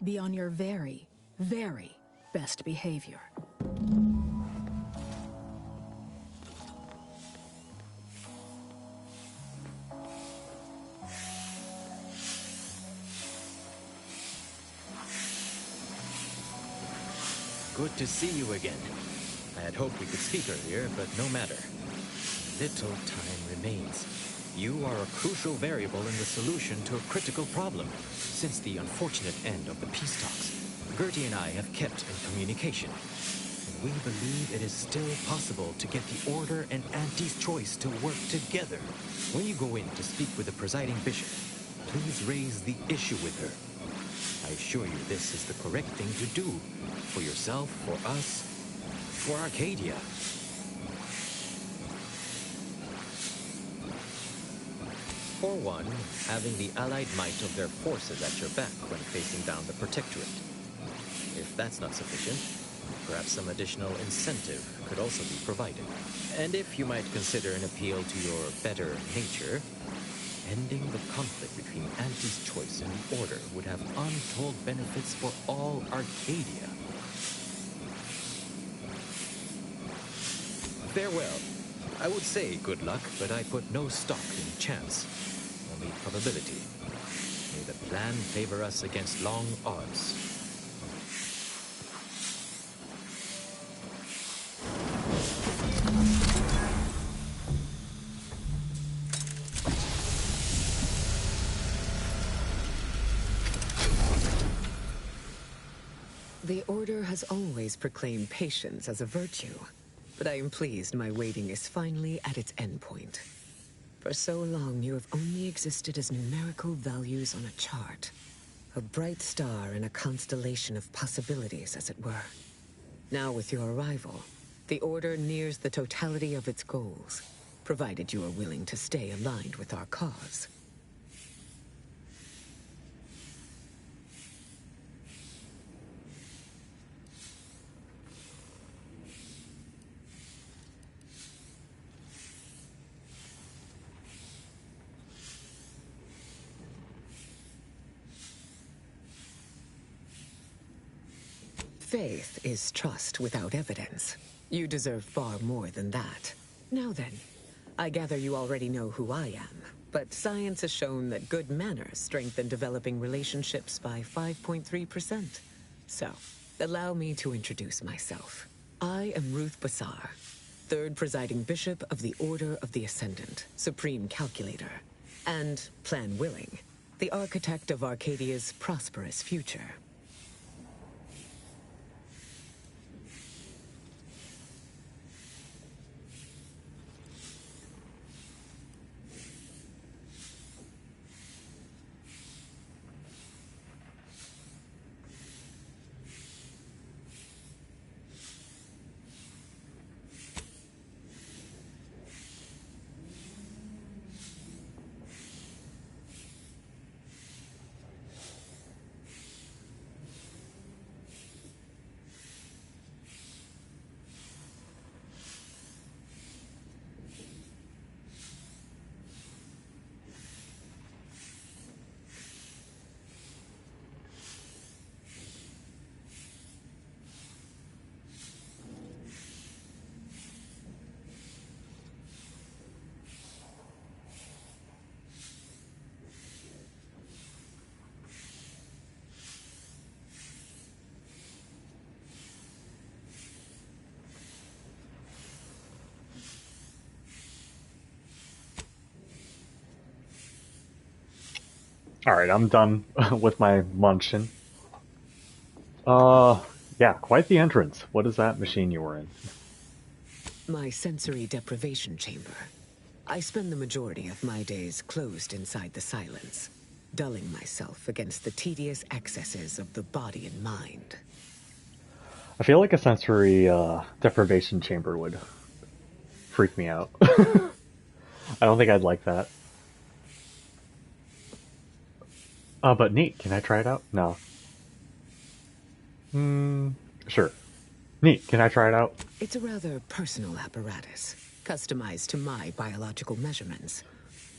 Be on your very, very best behavior. Good to see you again. I had hoped we could speak earlier, but no matter. Little time remains. You are a crucial variable in the solution to a critical problem. Since the unfortunate end of the peace talks, Gertie and I have kept in communication. And we believe it is still possible to get the Order and Auntie's Choice to work together. When you go in to speak with the presiding bishop, please raise the issue with her. I assure you this is the correct thing to do. For yourself, for us, for Arcadia. For one, having the allied might of their forces at your back when facing down the Protectorate. If that's not sufficient, perhaps some additional incentive could also be provided. And if you might consider an appeal to your better nature, ending the conflict between Auntie's Choice and the Order would have untold benefits for all Arcadia. Farewell. I would say good luck, but I put no stock in chance. Only probability. May the plan favor us against long odds. The Order has always proclaimed patience as a virtue, but I am pleased my waiting is finally at its endpoint. For so long, you have only existed as numerical values on a chart. A bright star in a constellation of possibilities, as it were. Now with your arrival, the Order nears the totality of its goals, provided you are willing to stay aligned with our cause. faith is trust without evidence. You deserve far more than that. Now then, I gather you already know who I am, but science has shown that good manners strengthen developing relationships by 5.3%. So, allow me to introduce myself. I am Ruth Bassar, 3rd Presiding Bishop of the Order of the Ascendant, Supreme Calculator, and, plan willing, the architect of Arcadia's prosperous future. Alright, I'm done with my munchin'. Yeah, quite the entrance. What is that machine you were in? My sensory deprivation chamber. I spend the majority of my days closed inside the silence, dulling myself against the tedious excesses of the body and mind. I feel like a sensory deprivation chamber would freak me out. I don't think I'd like that. But neat. Can I try it out? No. Sure. Neat. Can I try it out? It's a rather personal apparatus, customized to my biological measurements.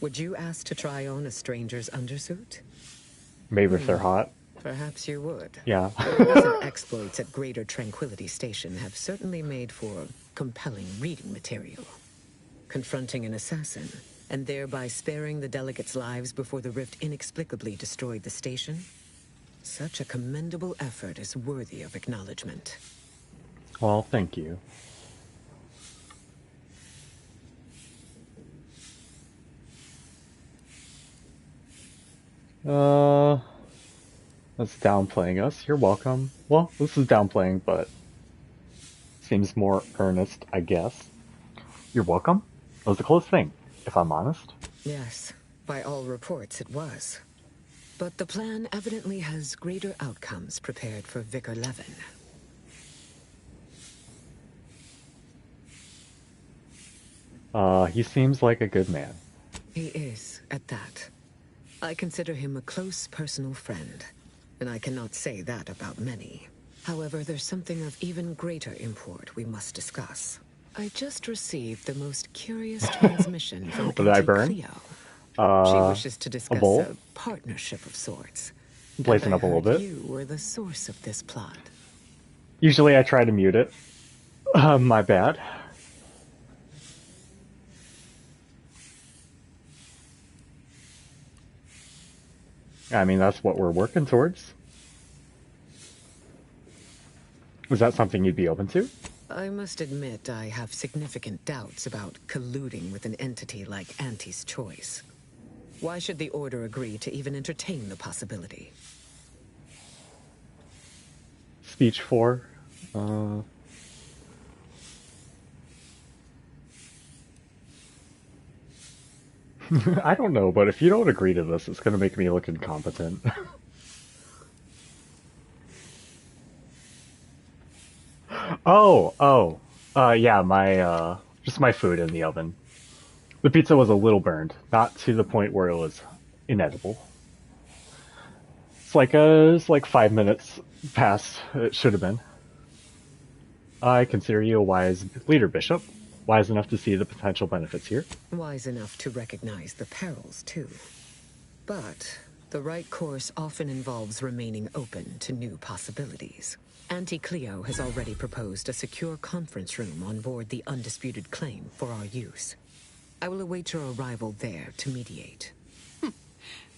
Would you ask to try on a stranger's undersuit? Maybe if they're hot. Perhaps you would. Yeah. Recent exploits at Greater Tranquility Station have certainly made for compelling reading material. Confronting an assassin, and thereby sparing the delegates' lives before the rift inexplicably destroyed the station? Such a commendable effort is worthy of acknowledgement. Well, thank you. That's downplaying us. You're welcome. Well, this is downplaying, but seems more earnest, I guess. You're welcome? That was a close thing, if I'm honest. Yes, by all reports it was. But the plan evidently has greater outcomes prepared for Vicar Levin. He seems like a good man. He is, at that. I consider him a close personal friend, and I cannot say that about many. However, there's something of even greater import we must discuss. I just received the most curious transmission from Did I burn? Cleo. She wishes to discuss a partnership of sorts. Blazing up a little bit. You were the source of this plot. Usually I try to mute it. My bad. I mean, that's what we're working towards. Is that something you'd be open to? I must admit I have significant doubts about colluding with an entity like Auntie's Choice. Why should the Order agree to even entertain the possibility? Speech 4. I don't know, but if you don't agree to this, it's going to make me look incompetent. Yeah, my, just my food in the oven. The pizza was a little burned, not to the point where it was inedible. It's like 5 minutes past it should have been. I consider you a wise leader, Bishop. Wise enough to see the potential benefits here. Wise enough to recognize the perils, too. But The right course often involves remaining open to new possibilities. Auntie Cleo has already proposed a secure conference room on board the Undisputed Claim for our use. I will await your arrival there to mediate.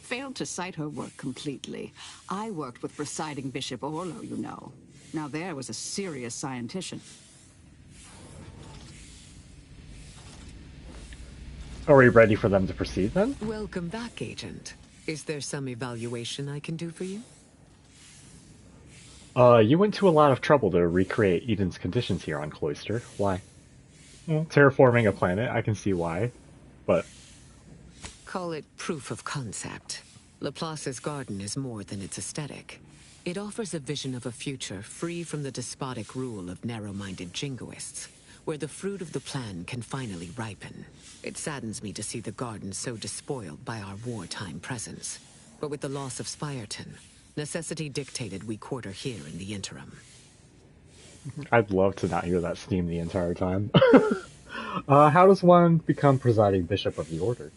Failed to cite her work completely. I worked with Presiding Bishop Orlo, you know. Now there was a serious scientician. Are we ready for them to proceed then? Welcome back, Agent. Is there some evaluation I can do for you? You went to a lot of trouble to recreate Eden's conditions here on Cloister. Why? Well, terraforming a planet, I can see why. But... Call it proof of concept. Laplace's garden is more than its aesthetic. It offers a vision of a future free from the despotic rule of narrow-minded jingoists, where the fruit of the plan can finally ripen. It saddens me to see the garden so despoiled by our wartime presence. But with the loss of Spiretown, necessity dictated we quarter here in the interim. I'd love to not hear that steam the entire time. How does one become presiding bishop of the order?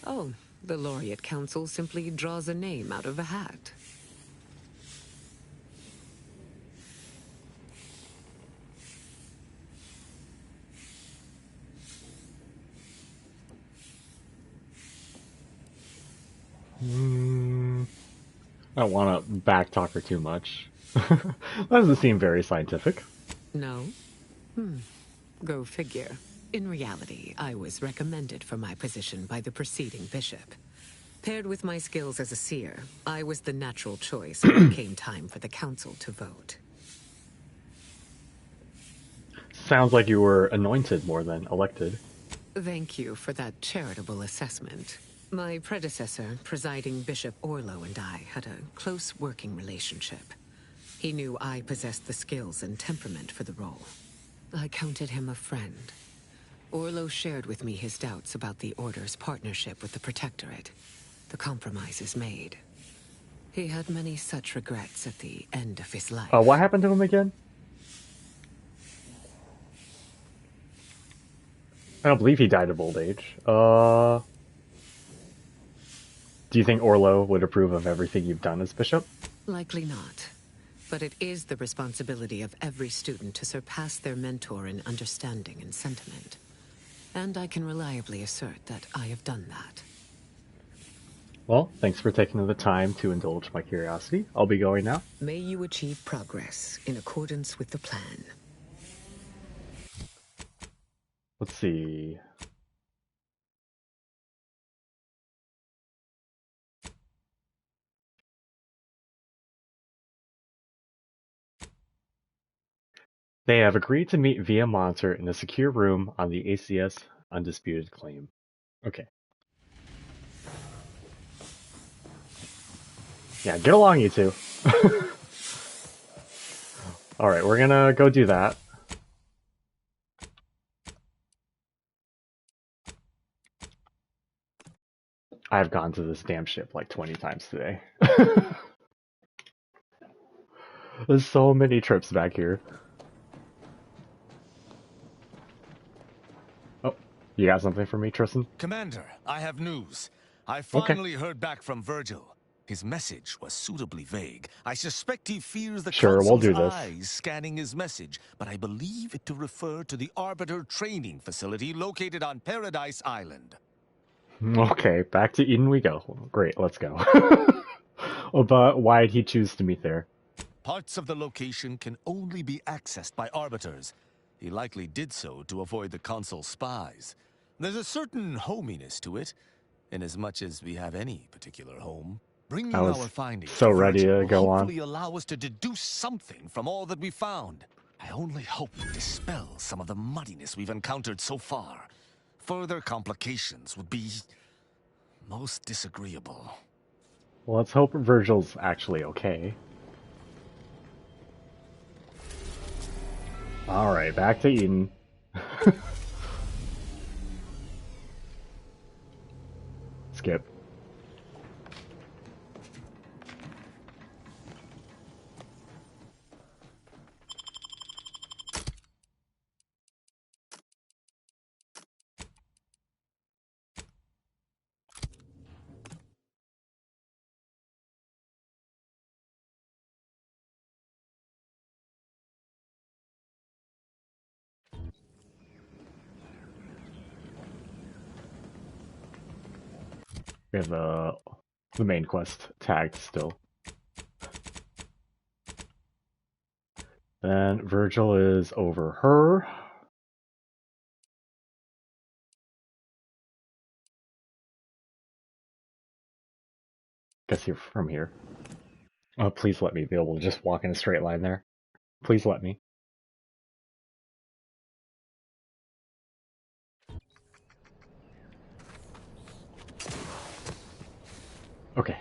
Oh, the Laureate Council simply draws a name out of a hat. I don't want to backtalk her too much. That doesn't seem very scientific. No? Go figure. In reality, I was recommended for my position by the preceding bishop. Paired with my skills as a seer, I was the natural choice when it came time for the council to vote. Sounds like you were anointed more than elected. Thank you for that charitable assessment. My predecessor, Presiding Bishop Orlo, and I had a close working relationship. He knew I possessed the skills and temperament for the role. I counted him a friend. Orlo shared with me his doubts about the Order's partnership with the Protectorate, the compromises made. He had many such regrets at the end of his life. What happened to him again? I don't believe he died of old age. Do you think Orlo would approve of everything you've done as bishop? Likely not. But it is the responsibility of every student to surpass their mentor in understanding and sentiment. And I can reliably assert that I have done that. Well, thanks for taking the time to indulge my curiosity. I'll be going now. May you achieve progress in accordance with the plan. Let's see. They have agreed to meet via monitor in a secure room on the ACS Undisputed Claim. Okay. Yeah, get along, you two. Alright, we're gonna go do that. I've gone to this damn ship like 20 times today. There's so many trips back here. Oh, you got something for me, Tristan? Commander, I have news. I finally heard back from Virgil. His message was suitably vague. I suspect he fears the we'll do Council's this. eyes scanning his message, but I believe it to refer to the Arbiter training facility located on Paradise Island. Okay, back to Eden we go. Great, let's go. But why did he choose to meet there? Parts of the location can only be accessed by Arbiters. He likely did so to avoid the Consul's spies. There's a certain hominess to it, inasmuch as we have any particular home. Bringing I was our findings so to ready Virgil to will go on. hopefully allow us to deduce something from all that we found. I only hope to dispel some of the muddiness we've encountered so far. Further complications would be most disagreeable. Well, let's hope Virgil's actually okay. Alright, back to Eden. Skip. We have the main quest tagged still. Then Virgil is over her. Guess you're from here. Oh, please let me be able to just walk in a straight line there. Please let me. Okay.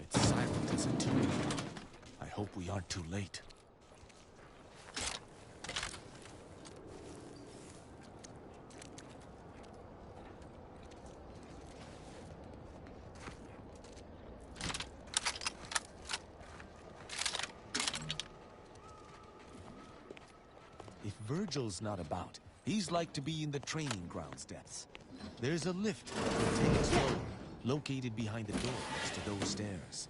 It's silent as a tomb. I hope we aren't too late. If Virgil's not about, he's like to be in the training grounds depths. There's a lift that can take us lower, located behind the door next to those stairs.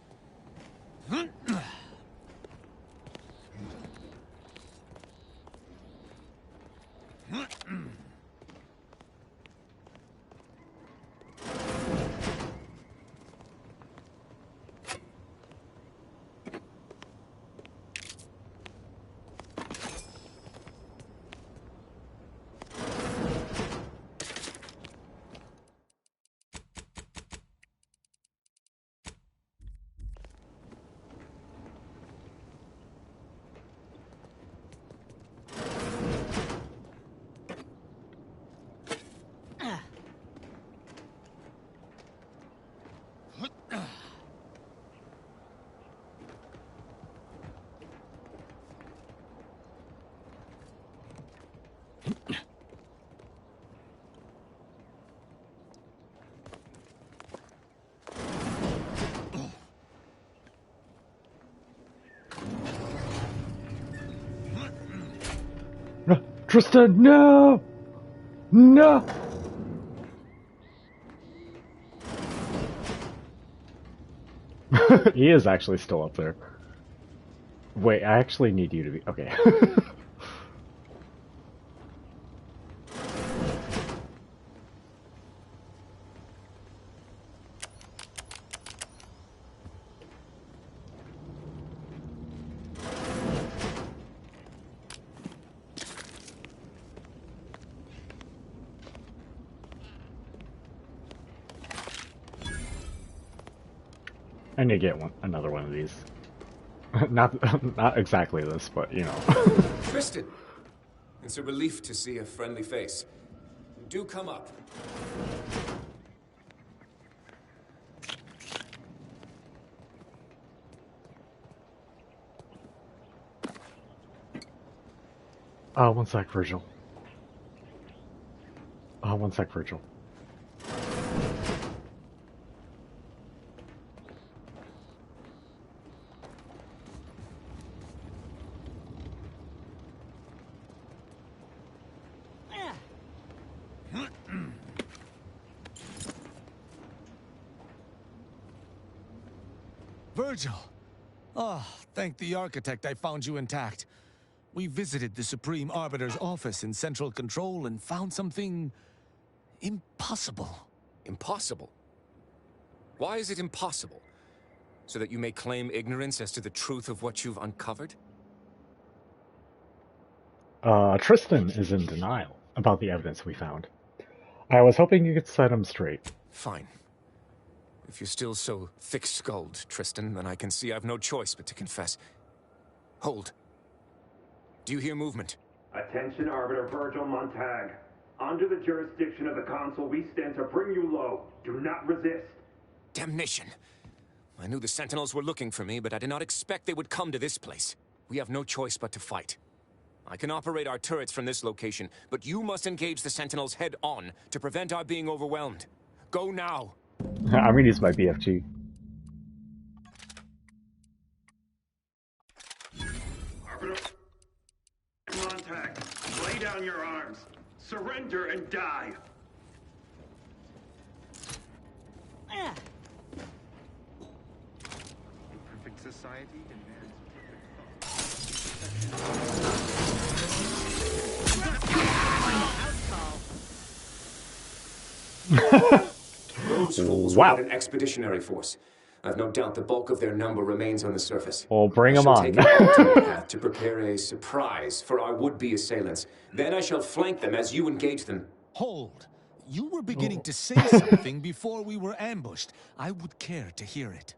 Tristan, no! No! He is actually still up there. Wait, I actually need you to be... Okay. I need to get another one of these. Not exactly this, but you know. Tristan! It's a relief to see a friendly face. Do come up. One sec, Virgil. One sec, Virgil. Virgil! Oh, thank the architect I found you intact. We visited the Supreme Arbiter's office in Central Control and found something... impossible. Impossible? Why is it impossible? So that you may claim ignorance as to the truth of what you've uncovered? Tristan is in denial about the evidence we found. I was hoping you could set him straight. Fine. If you're still so thick-skulled, Tristan, then I can see I've no choice but to confess. Hold. Do you hear movement? Attention, Arbiter Virgil Montag. Under the jurisdiction of the Council, we stand to bring you low. Do not resist. Damnation. I knew the Sentinels were looking for me, but I did not expect they would come to this place. We have no choice but to fight. I can operate our turrets from this location, but you must engage the Sentinels head-on to prevent our being overwhelmed. Go now! I'm gonna use my BFG. down your arms. Surrender and die. Perfect society demands Those fools were but an expeditionary force. I've no doubt the bulk of their number remains on the surface. Well, bring them on. I shall take an alternate path to prepare a surprise for our would-be assailants. Then I shall flank them as you engage them. Hold. You were beginning to say something before we were ambushed. I would care to hear it.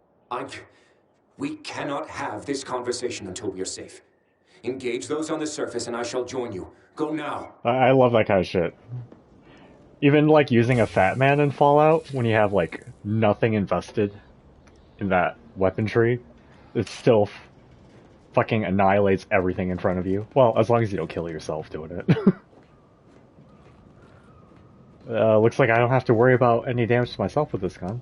We cannot have this conversation until we are safe. Engage those on the surface and I shall join you. Go now. I love that kind of shit. Even, like, using a fat man in Fallout, when you have, like, nothing invested in that weapon tree, it still fucking annihilates everything in front of you. Well, as long as you don't kill yourself doing it. Looks like I don't have to worry about any damage to myself with this gun.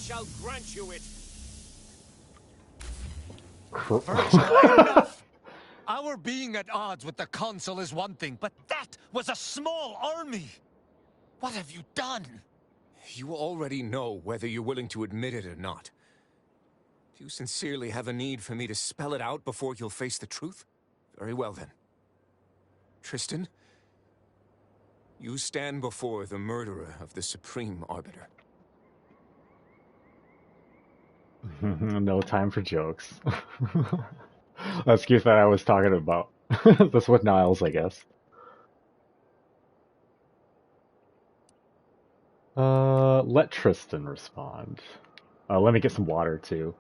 Shall grant you it. Enough! Our being at odds with the Consul is one thing, but that was a small army! What have you done? You already know whether you're willing to admit it or not. Do you sincerely have a need for me to spell it out before you'll face the truth? Very well then. Tristan, you stand before the murderer of the Supreme Arbiter. No time for jokes. That's cute that I was talking about. That's with Niles, I guess. Let Tristan respond. Let me get some water too.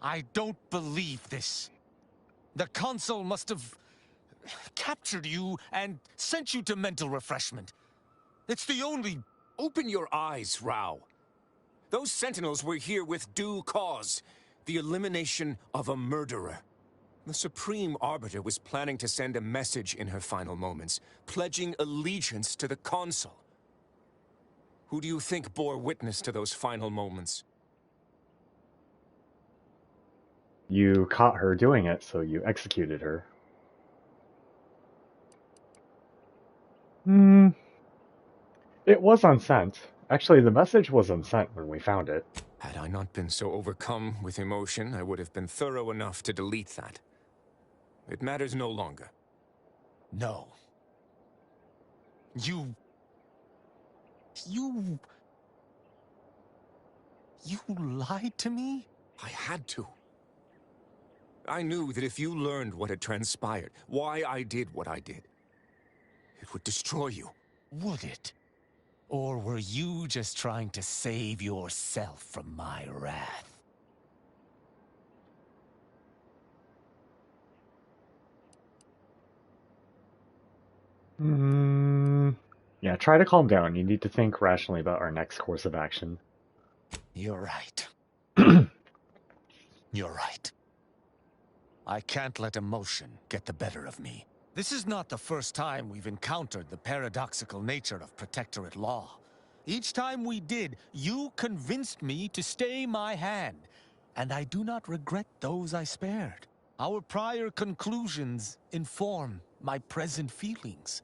I don't believe this. The Consul must have captured you and sent you to mental refreshment. It's the only... Open your eyes, Rao. Those Sentinels were here with due cause. The elimination of a murderer. The Supreme Arbiter was planning to send a message in her final moments, pledging allegiance to the Consul. Who do you think bore witness to those final moments? You caught her doing it, so you executed her. It was unsent. Actually, the message was unsent when we found it. Had I not been so overcome with emotion, I would have been thorough enough to delete that. It matters no longer. No. You lied to me? I had to. I knew that if you learned what had transpired, why I did what I did, it would destroy you. Would it? Or were you just trying to save yourself from my wrath? Yeah, try to calm down. You need to think rationally about our next course of action. You're right. You're right. I can't let emotion get the better of me. This is not the first time we've encountered the paradoxical nature of Protectorate law. Each time we did, you convinced me to stay my hand, and I do not regret those I spared. Our prior conclusions inform my present feelings.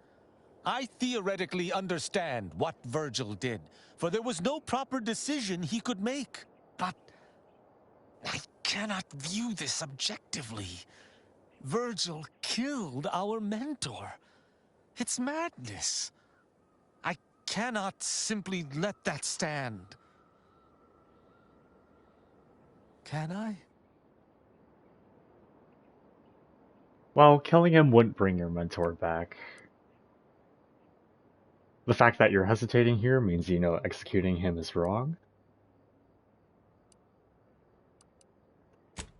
I theoretically understand what Virgil did, for there was no proper decision he could make. But I cannot view this objectively. Virgil killed our mentor. It's madness. I cannot simply let that stand. Can I? Well, killing him wouldn't bring your mentor back. The fact that you're hesitating here means you know executing him is wrong.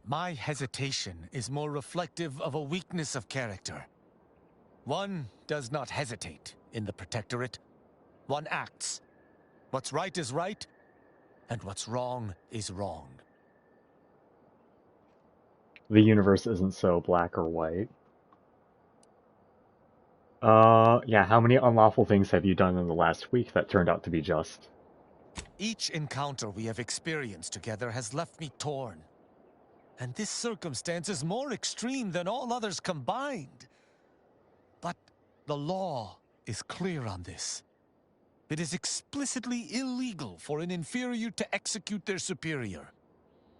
My hesitation is more reflective of a weakness of character. One does not hesitate in the Protectorate. One acts. What's right is right, and what's wrong is wrong. The universe isn't so black or white. Yeah, how many unlawful things have you done in the last week that turned out to be just? Each encounter we have experienced together has left me torn. And this circumstance is more extreme than all others combined. But the law is clear on this. It is explicitly illegal for an inferior to execute their superior.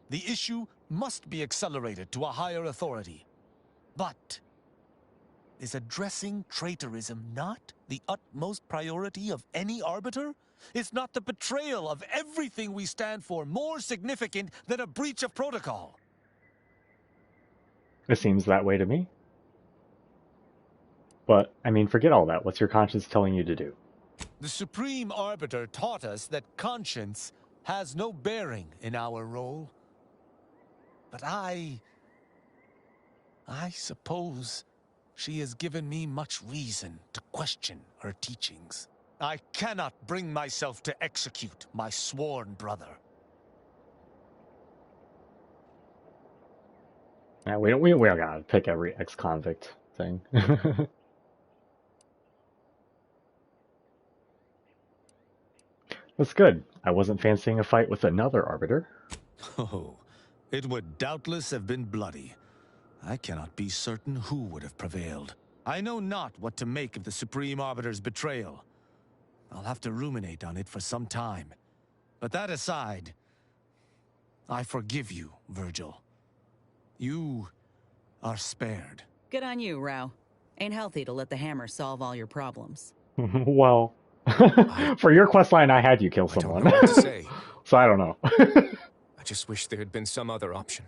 The issue must be accelerated to a higher authority. But is addressing traitorism not the utmost priority of any arbiter? Is not the betrayal of everything we stand for more significant than a breach of protocol? It seems that way to me. But, I mean, forget all that. What's your conscience telling you to do? The Supreme Arbiter taught us that conscience has no bearing in our role. But I suppose she has given me much reason to question her teachings. I cannot bring myself to execute my sworn brother. Yeah, we don't gotta pick every ex-convict thing. That's good. I wasn't fancying a fight with another arbiter. Oh, it would doubtless have been bloody. I cannot be certain who would have prevailed. I know not what to make of the Supreme Arbiter's betrayal. I'll have to ruminate on it for some time. But that aside, I forgive you, Virgil. You are spared. Good on you, Rao. Ain't healthy to let the hammer solve all your problems. Well, for your questline, I had you kill someone. I don't know what to say. So I don't know. I just wish there had been some other option.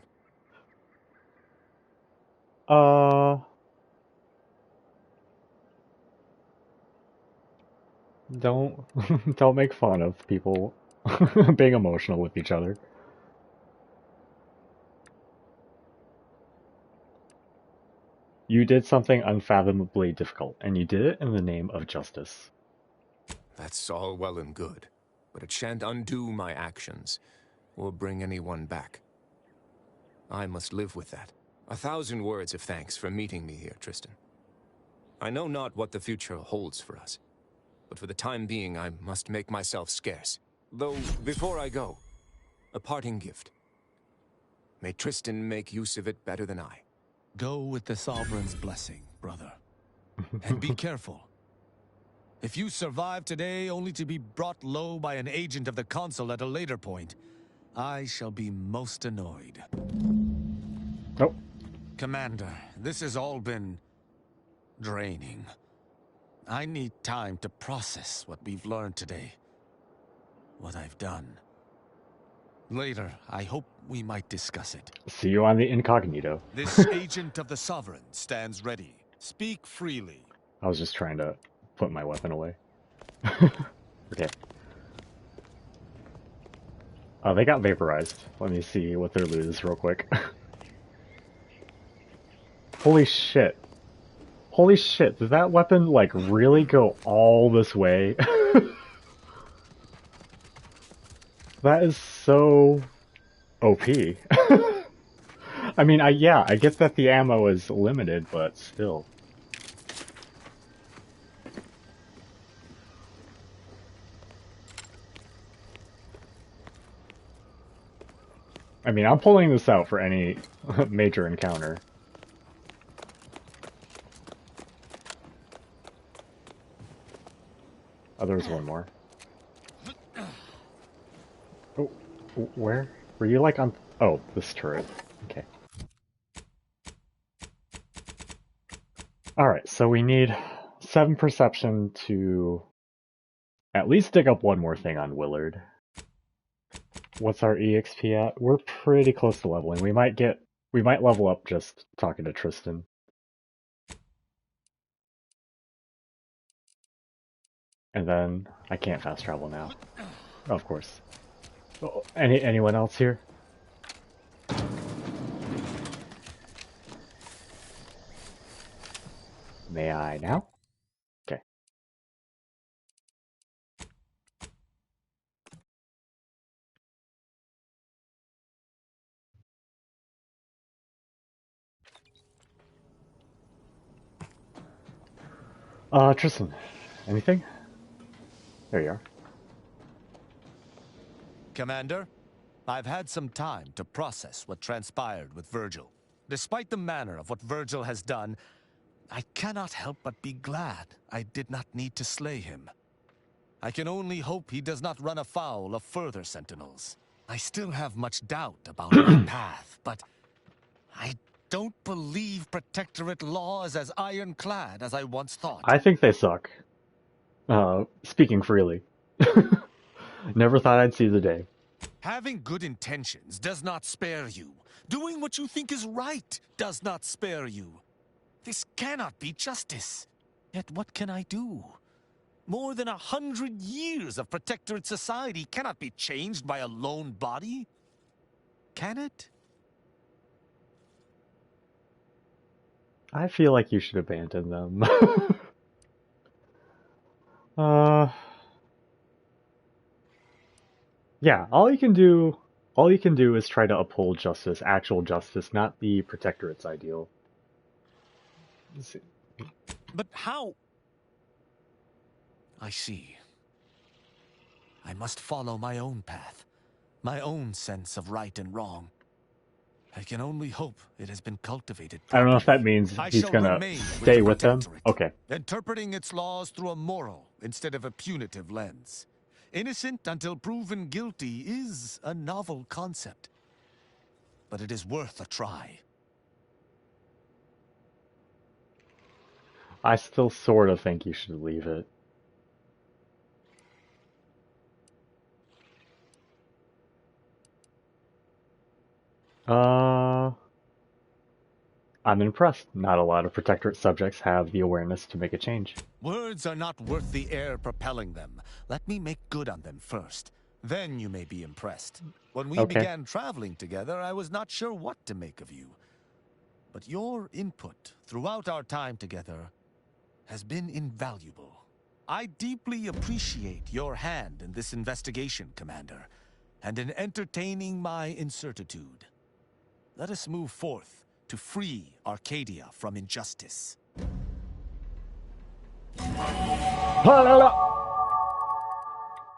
Don't make fun of people being emotional with each other. You did something unfathomably difficult, and you did it in the name of justice. That's all well and good, but it shan't undo my actions, or bring anyone back. I must live with that. 1,000 words of thanks for meeting me here, Tristan. I know not what the future holds for us, but for the time being I must make myself scarce. Though, before I go, a parting gift. May Tristan make use of it better than I. Go with the Sovereign's blessing, brother. And be careful. If you survive today only to be brought low by an agent of the Consul at a later point, I shall be most annoyed. Oh. Commander, this has all been draining. I need time to process what we've learned today. What I've done. Later, I hope we might discuss it. See you on the incognito. This agent of the Sovereign stands ready. Speak freely. I was just trying to put my weapon away. Okay. Oh, they got vaporized. Let me see what their loot is real quick. Holy shit. Holy shit, did that weapon, like, really go all this way? That is so OP. I mean, I get that the ammo is limited, but still. I mean, I'm pulling this out for any major encounter. Oh, there's one more. Oh, where? Were you like on... Oh, this turret. Okay. Alright, so we need 7 perception to at least dig up one more thing on Willard. What's our EXP at? We're pretty close to leveling. We might level up just talking to Tristan. And then I can't fast travel now. Of course. Oh, anyone else here? May I now? Okay. Tristan, anything? There you are. Commander, I've had some time to process what transpired with Virgil. Despite the manner of what Virgil has done, I cannot help but be glad I did not need to slay him. I can only hope he does not run afoul of further Sentinels. I still have much doubt about my path, but I don't believe Protectorate law is as ironclad as I once thought. I think they suck. Speaking freely. Never thought I'd see the day. Having good intentions does not spare you. Doing what you think is right does not spare you. This cannot be justice. Yet what can I do? More than 100 years of Protectorate society cannot be changed by a lone body. Can it? I feel like you should abandon them. Yeah, all you can do is try to uphold justice, actual justice, not the Protectorate's ideal. But how? I see. I must follow my own path, my own sense of right and wrong. I can only hope it has been cultivated properly. I don't know if that means he's gonna stay with them. Okay. Interpreting its laws through a moral instead of a punitive lens. Innocent until proven guilty is a novel concept, but it is worth a try. I still sort of think you should leave it. I'm impressed. Not a lot of Protectorate subjects have the awareness to make a change. Words are not worth the air propelling them. Let me make good on them first. Then you may be impressed. When we began traveling together, I was not sure what to make of you. But your input throughout our time together has been invaluable. I deeply appreciate your hand in this investigation, Commander, and in entertaining my incertitude. Let us move forth to free Arcadia from injustice.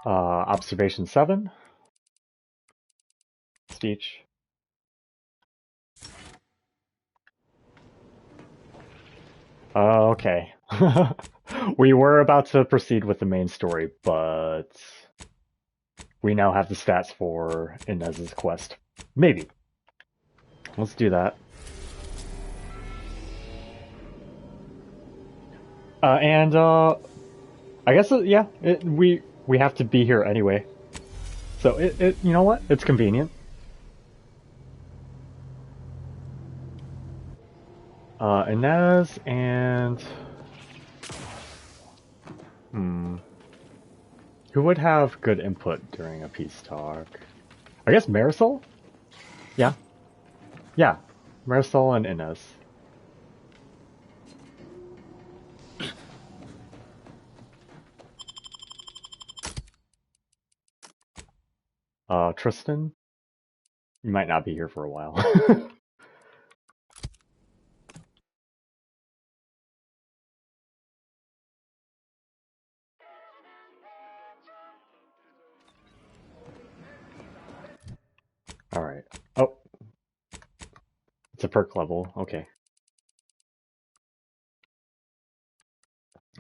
Observation 7. Speech. Okay. We were about to proceed with the main story, but we now have the stats for Inez's quest. Maybe. Let's do that. I guess, yeah, we have to be here anyway. So you know what? It's convenient. Inez and... Who would have good input during a peace talk? I guess Marisol? Yeah. Yeah. Marisol and Inez. Tristan? You might not be here for a while. Alright. Oh. It's a perk level. Okay.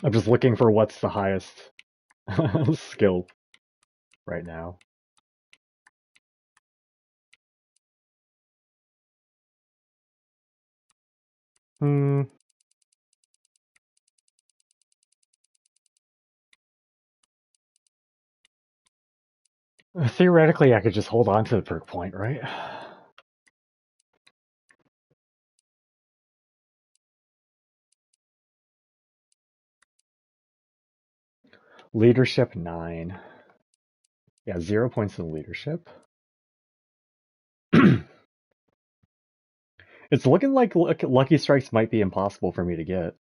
I'm just looking for what's the highest skill right now. Theoretically, I could just hold on to the perk point, right? Leadership 9. Yeah, 0 points in leadership. It's looking like Lucky Strikes might be impossible for me to get.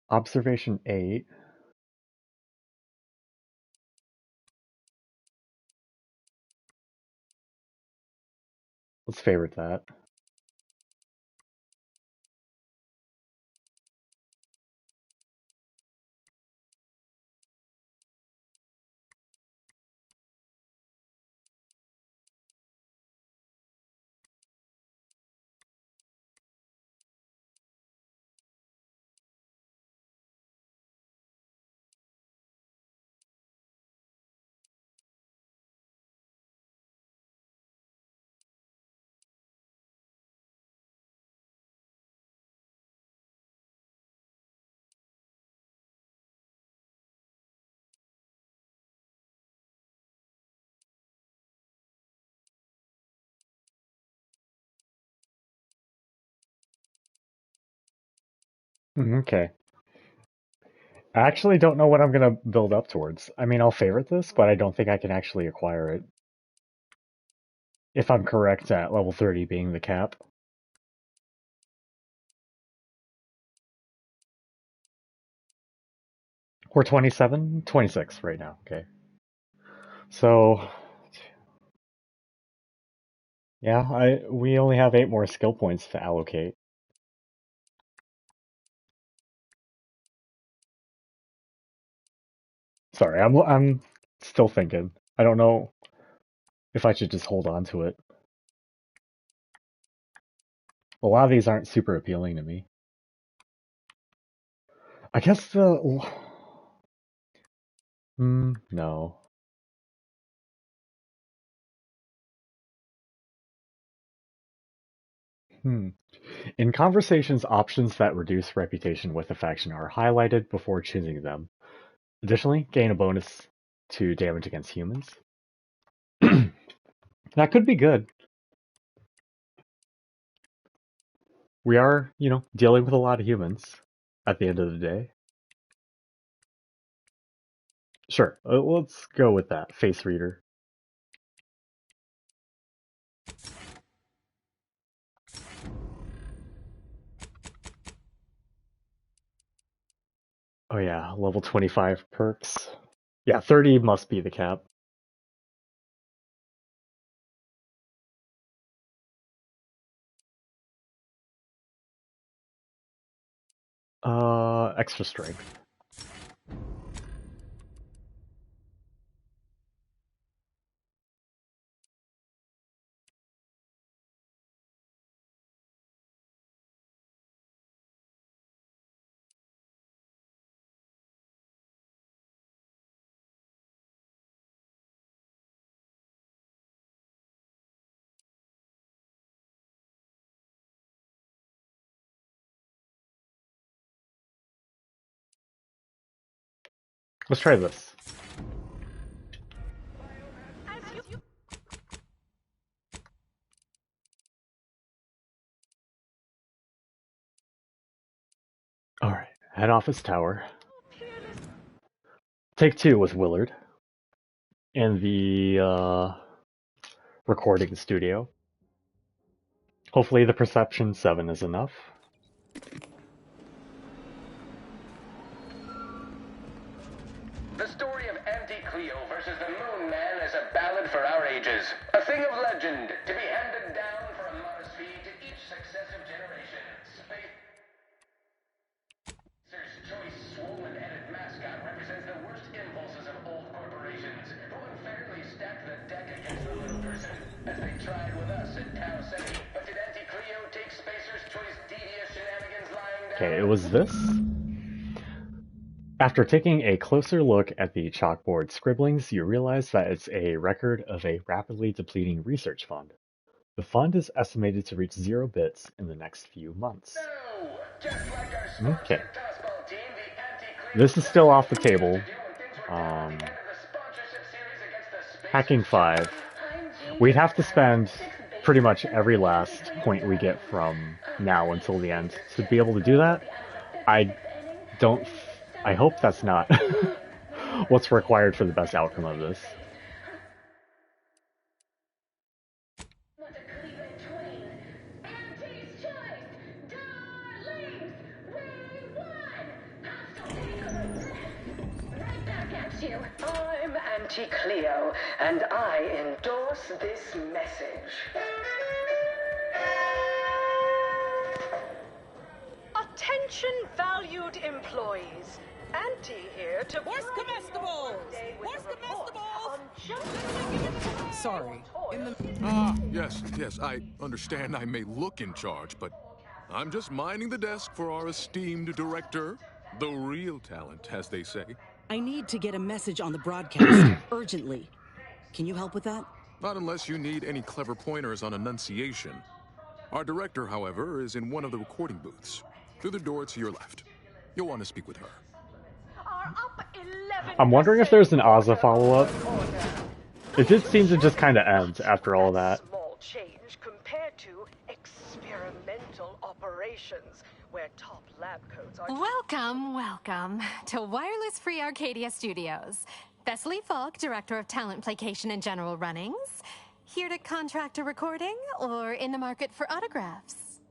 Observation 8. Let's favorite that. Okay. I actually don't know what I'm going to build up towards. I mean, I'll favorite this, but I don't think I can actually acquire it. If I'm correct at level 30 being the cap. We're 27? 26 right now, okay. So, yeah, we only have 8 more skill points to allocate. Sorry, I'm still thinking. I don't know if I should just hold on to it. A lot of these aren't super appealing to me. I guess the... no. In conversations, options that reduce reputation with a faction are highlighted before choosing them. Additionally, gain a bonus to damage against humans. That could be good. We are, dealing with a lot of humans at the end of the day. Sure, let's go with that. Face reader. Oh yeah, level 25 perks. Yeah, 30 must be the cap. Extra strength. Let's try this. Alright, head office tower. Take 2 with Willard. In the recording studio. Hopefully the Perception 7 is enough. The story of Auntie Cleo versus the Moon Man is a ballad for our ages. A thing of legend, to be handed down for a modest fee to each successive generation. Spacer's Choice swollen-headed mascot represents the worst impulses of old corporations, who unfairly stacked the deck against the little person, as they tried with us at Tau City. But did Auntie Cleo take Spacer's Choice devious shenanigans lying down? Okay, it was this. After taking a closer look at the chalkboard scribblings, you realize that it's a record of a rapidly depleting research fund. The fund is estimated to reach 0 bits in the next few months. Okay. This is still off the table. Hacking 5. We'd have to spend pretty much every last point we get from now until the end to be able to do that. I hope that's not what's required for the best outcome of this. I'm Auntie Cleo, and I endorse this message. Attention, valued employees. Auntie here to... Where's comestibles? Where's comestibles? Sorry. Yes, I understand I may look in charge, but I'm just minding the desk for our esteemed director. The real talent, as they say. I need to get a message on the broadcast, urgently. Can you help with that? Not unless you need any clever pointers on enunciation. Our director, however, is in one of the recording booths. Through the door to your left. You'll want to speak with her. I'm wondering if there's an Ozza follow-up. It did seem to just kind of end after all that. Small change compared to experimental operations, where top lab coats are... Welcome to Wireless Free Arcadia Studios. Thessaly Falk, Director of Talent Placation and General Runnings. Here to contract a recording, or in the market for autographs?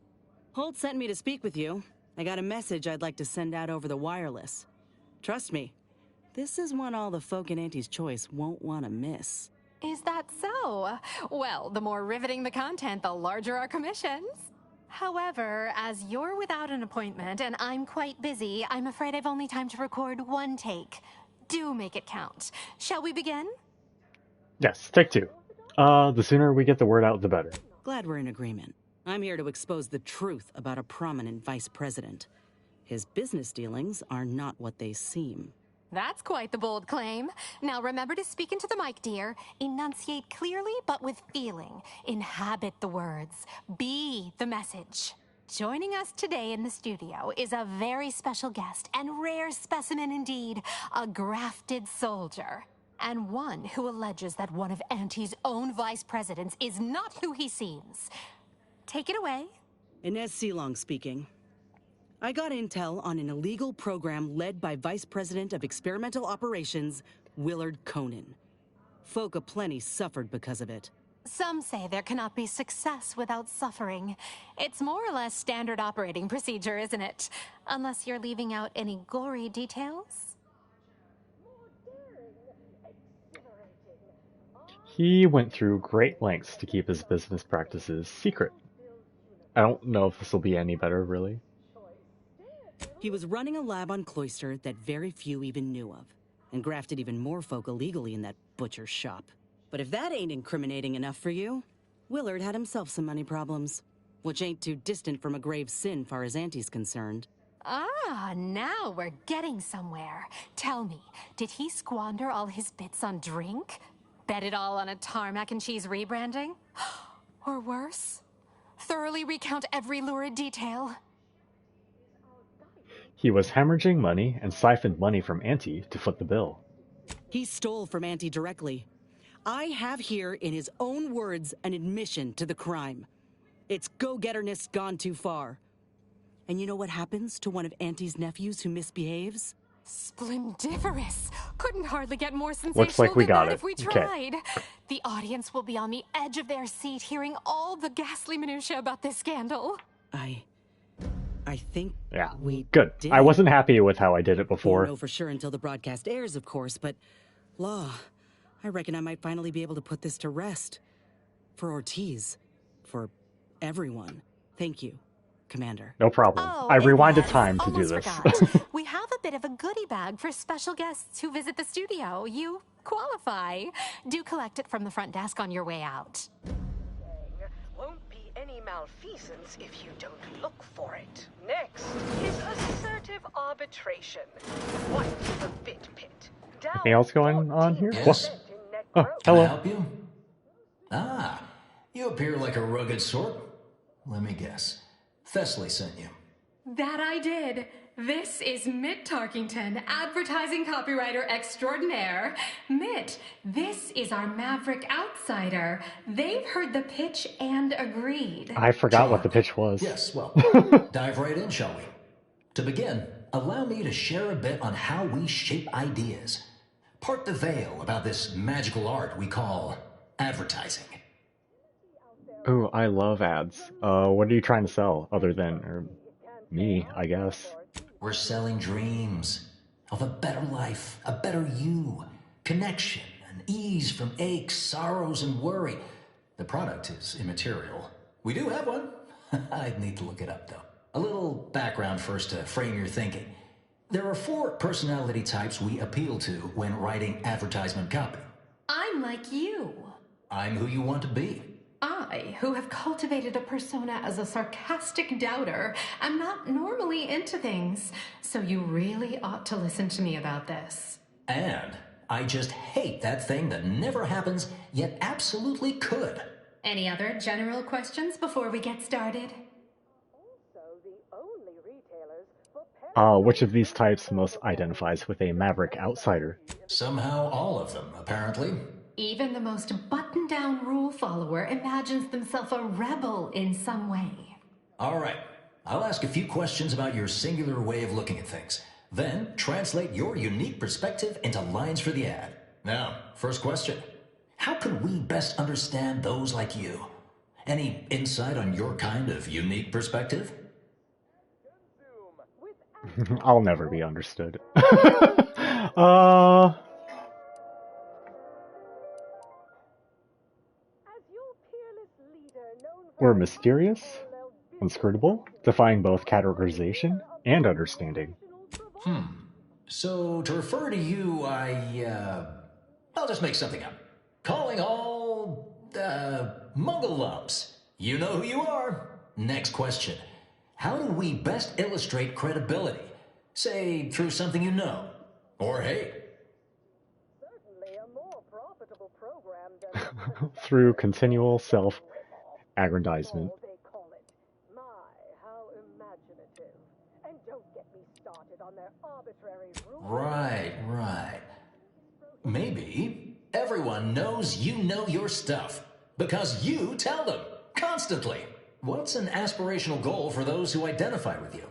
Holt sent me to speak with you. I got a message I'd like to send out over the wireless. Trust me, this is one all the folk in Auntie's Choice won't want to miss. Is that so? Well, the more riveting the content, the larger our commissions. However, as you're without an appointment and I'm quite busy, I'm afraid I've only time to record 1 take. Do make it count. Shall we begin? Yes, take 2. The sooner we get the word out, the better. Glad we're in agreement. I'm here to expose the truth about a prominent vice president. His business dealings are not what they seem. That's quite the bold claim. Now remember to speak into the mic, dear. Enunciate clearly, but with feeling. Inhabit the words. Be the message. Joining us today in the studio is a very special guest and rare specimen indeed, a grafted soldier. And one who alleges that one of Auntie's own vice presidents is not who he seems. Take it away. Inez Seelong speaking. I got intel on an illegal program led by Vice President of Experimental Operations, Willard Conan. Folk aplenty suffered because of it. Some say there cannot be success without suffering. It's more or less standard operating procedure, isn't it? Unless you're leaving out any gory details. He went through great lengths to keep his business practices secret. I don't know if this will be any better, really. He was running a lab on Cloister that very few even knew of, and grafted even more folk illegally in that butcher shop. But if that ain't incriminating enough for you, Willard had himself some money problems, which ain't too distant from a grave sin far as Auntie's concerned. Ah, now we're getting somewhere. Tell me, did he squander all his bits on drink? Bet it all on a tarmac and cheese rebranding? Or worse? Thoroughly recount every lurid detail? He was hemorrhaging money and siphoned money from Auntie to foot the bill. He stole from Auntie directly. I have here, in his own words, an admission to the crime. It's go-getterness gone too far. And you know what happens to one of Auntie's nephews who misbehaves? Splendiferous! Couldn't hardly get more sensational Looks like we than got that it. if we Okay. tried. The audience will be on the edge of their seat hearing all the ghastly minutiae about this scandal. I think we Good. did. I wasn't happy with how I did it before. Won't know for sure until the broadcast airs, of course, but Law, I reckon I might finally be able to put this to rest. For Ortiz. For everyone. Thank you, Commander. No problem. Oh, I rewinded yes. time to do Almost this. forgot. We have a bit of a goodie bag for special guests who visit the studio. You qualify. Do collect it from the front desk on your way out. Won't be any malfeasance if you don't look for it. Next is assertive arbitration. What the bit pit? Anything else going on here? Yes? Oh, Can I hello. help you? Ah, you appear like a rugged sort. Let me guess. Thessaly sent you. That I did. This is Mitt Tarkington, advertising copywriter extraordinaire. Mitt, this is our Maverick outsider. They've heard the pitch and agreed. I forgot what the pitch was. Yes, well, dive right in, shall we? To begin, allow me to share a bit on how we shape ideas. Part the veil about this magical art we call advertising. Ooh, I love ads. What are you trying to sell other than me, I guess? We're selling dreams of a better life, a better you, connection, and ease from aches, sorrows, and worry. The product is immaterial. We do have one. I'd need to look it up, though. A little background first to frame your thinking. There are 4 personality types we appeal to when writing advertisement copy. I'm like you. I'm who you want to be. I, who have cultivated a persona as a sarcastic doubter, am not normally into things, so you really ought to listen to me about this. And I just hate that thing that never happens, yet absolutely could. Any other general questions before we get started? Which of these types most identifies with a Maverick outsider? Somehow all of them, apparently. Even the most buttoned-down rule follower imagines themselves a rebel in some way. All right. I'll ask a few questions about your singular way of looking at things. Then translate your unique perspective into lines for the ad. Now, first question. How can we best understand those like you? Any insight on your kind of unique perspective? I'll never be understood. We're mysterious, inscrutable, defying both categorization and understanding. So, to refer to you, I'll just make something up. Calling all, Muggle lumps. You know who you are. Next question. How do we best illustrate credibility? Say, through something you know, or hate. Through continual self-aggrandizement. Right. Maybe everyone knows you know your stuff because you tell them constantly. What's an aspirational goal for those who identify with you?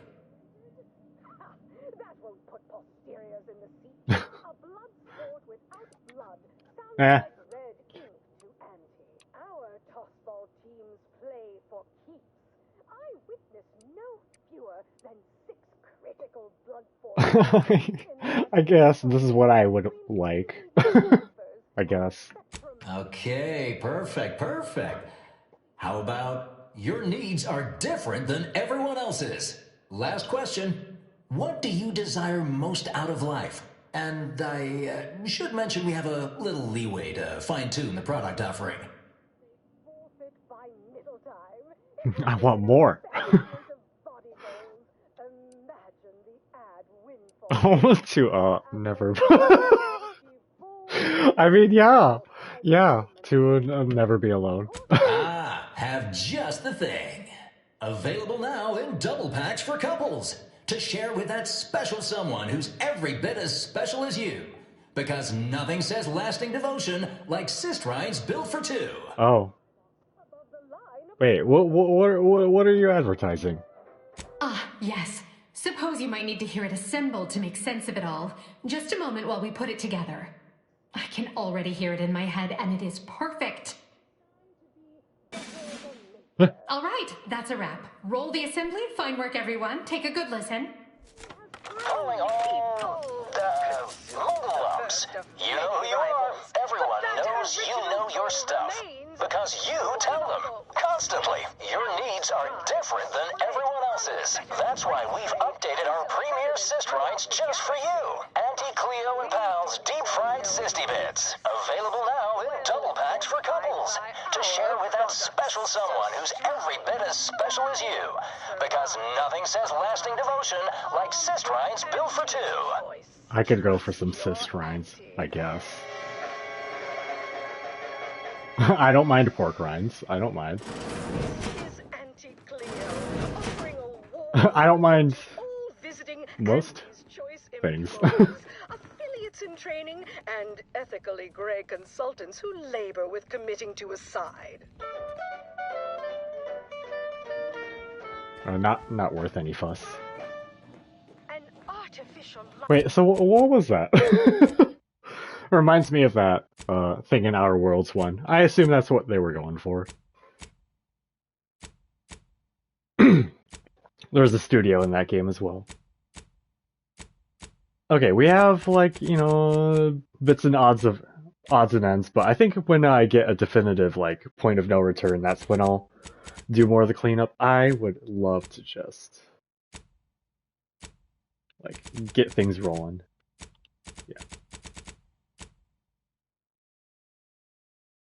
Eh. I guess this is what I would like. I guess. Okay, perfect. How about your needs are different than everyone else's? Last question. What do you desire most out of life? And I should mention we have a little leeway to fine-tune the product offering. I want more. Never. I mean, yeah, to never be alone. Have just the thing. Available now in double packs for couples. to share with that special someone who's every bit as special as you. Because nothing says lasting devotion like cyst rides built for two. Oh. Wait, what are you advertising? Ah, yes. Suppose you might need to hear it assembled to make sense of it all. Just a moment while we put it together. I can already hear it in my head, and it is perfect. All right, that's a wrap. Roll the assembly. Fine work, everyone. Take a good listen. Calling all Mugglums. You know who you are. Everyone knows you know your stuff. Because you tell them. Constantly. Your needs are different than everyone else's. That's why we've updated our premier cyst rides just for you. Auntie Cleo and Pal's deep-fried Sisty Bits. Available now in double packs for couples. To share with that special someone who's every bit as special as you. Because nothing says lasting devotion like cyst rides built for two. I could go for some cyst rinds, I guess. I don't mind pork rinds. I don't mind. I don't mind most things. Affiliates in training and ethically gray consultants who labor with committing to a side. Not worth any fuss. An artificial Wait, so what was that? Reminds me of that thing in Outer Worlds one. I assume that's what they were going for. There's a studio in that game as well. Okay, we have like, you know, bits and odds and ends, but I think when I get a definitive like point of no return, that's when I'll do more of the cleanup. I would love to just like get things rolling. Yeah.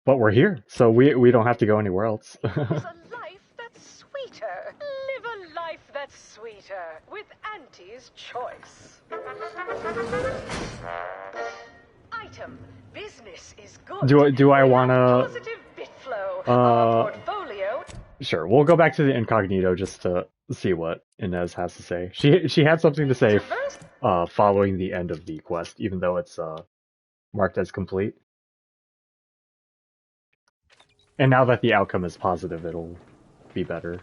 But we're here, so we don't have to go anywhere else. Live a life that's sweeter. Live a life that's sweeter with Auntie's Choice. Item: business is good. Do I wanna? Positive bit flow. Our portfolio. Sure, we'll go back to the incognito just to see what Inez has to say. She had something to say following the end of the quest, even though it's marked as complete. And now that the outcome is positive, it'll be better.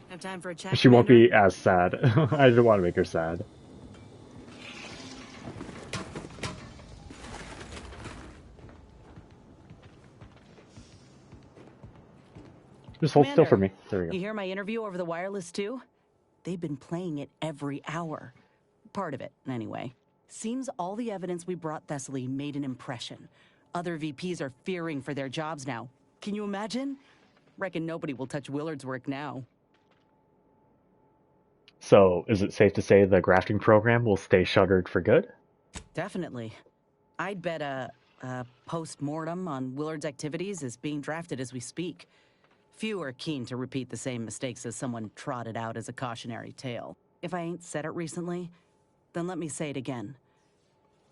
Have time for a chat? She won't be as sad. I didn't want to make her sad. Just hold still for me. There we go. You hear my interview over the wireless too? They've been playing it every hour. Part of it, anyway. Seems all the evidence we brought Thessaly made an impression. Other VPs are fearing for their jobs now. Can you imagine? Reckon nobody will touch Willard's work now. So, is it safe to say the grafting program will stay shuttered for good? Definitely. I'd bet a post-mortem on Willard's activities is being drafted as we speak. Few are keen to repeat the same mistakes as someone trotted out as a cautionary tale. If I ain't said it recently, then let me say it again.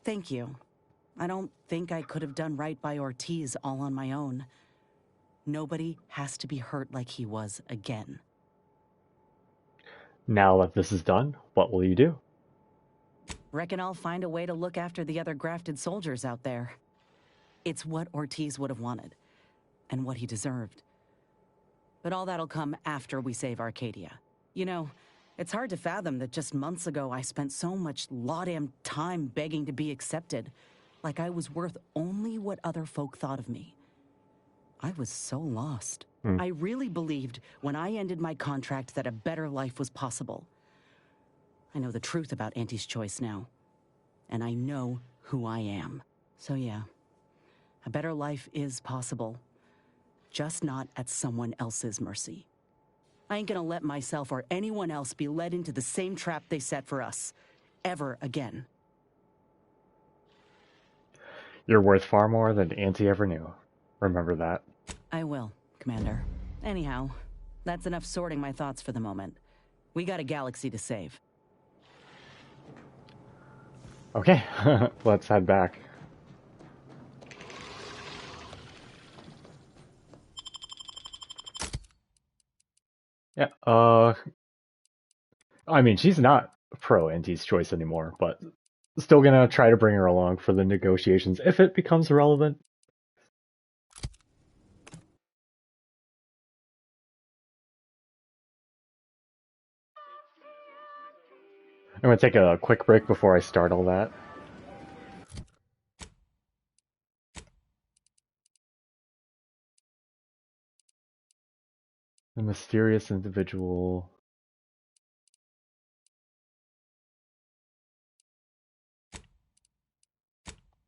Thank you. I don't think I could have done right by Ortiz all on my own. Nobody has to be hurt like he was again. Now that this is done, what will you do? Reckon I'll find a way to look after the other grafted soldiers out there. It's what Ortiz would have wanted, and what he deserved. But all that'll come after we save Arcadia. You know, it's hard to fathom that just months ago I spent so much law-damn time begging to be accepted, like I was worth only what other folk thought of me. I was so lost. I really believed when I ended my contract that a better life was possible. I know the truth about Auntie's Choice now. And I know who I am. So yeah, a better life is possible. Just not at someone else's mercy. I ain't gonna let myself or anyone else be led into the same trap they set for us. Ever again. You're worth far more than Auntie ever knew. Remember that. I will, Commander. Anyhow, that's enough sorting my thoughts for the moment. We got a galaxy to save. Okay, let's head back. Yeah, I mean, she's not pro Auntie's choice anymore, but still gonna try to bring her along for the negotiations if it becomes relevant. I'm gonna take a quick break before I start all that. The mysterious individual.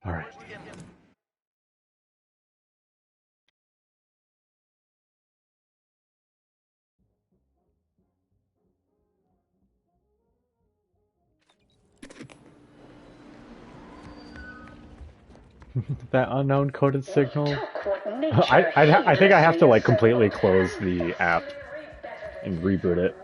All right. That unknown coded signal. I think I have to like completely close the app and reboot it.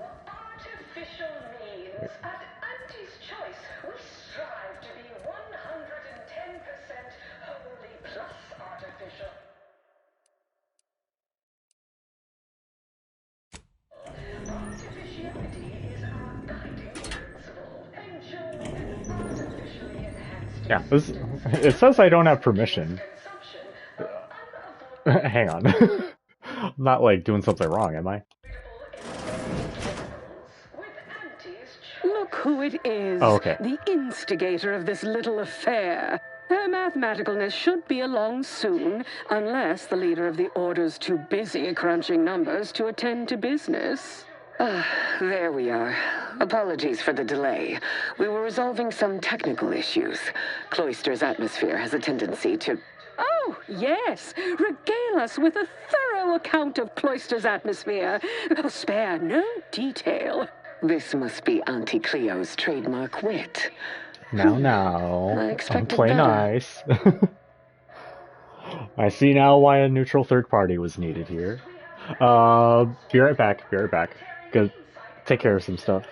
Yeah, it says I don't have permission. Hang on. I'm not like doing something wrong, am I? Look who it is. Oh, okay. The instigator of this little affair. Her mathematicalness should be along soon, unless the leader of the Order's too busy crunching numbers to attend to business. There we are. Apologies for the delay. We were resolving some technical issues. Cloister's atmosphere has a tendency to... Oh, yes. Regale us with a thorough account of Cloister's atmosphere. Spare no detail. This must be Auntie Cleo's trademark wit. Now. I'll play nice. I see now why a neutral third party was needed here. Be right back. Be right back. Go take care of some stuff.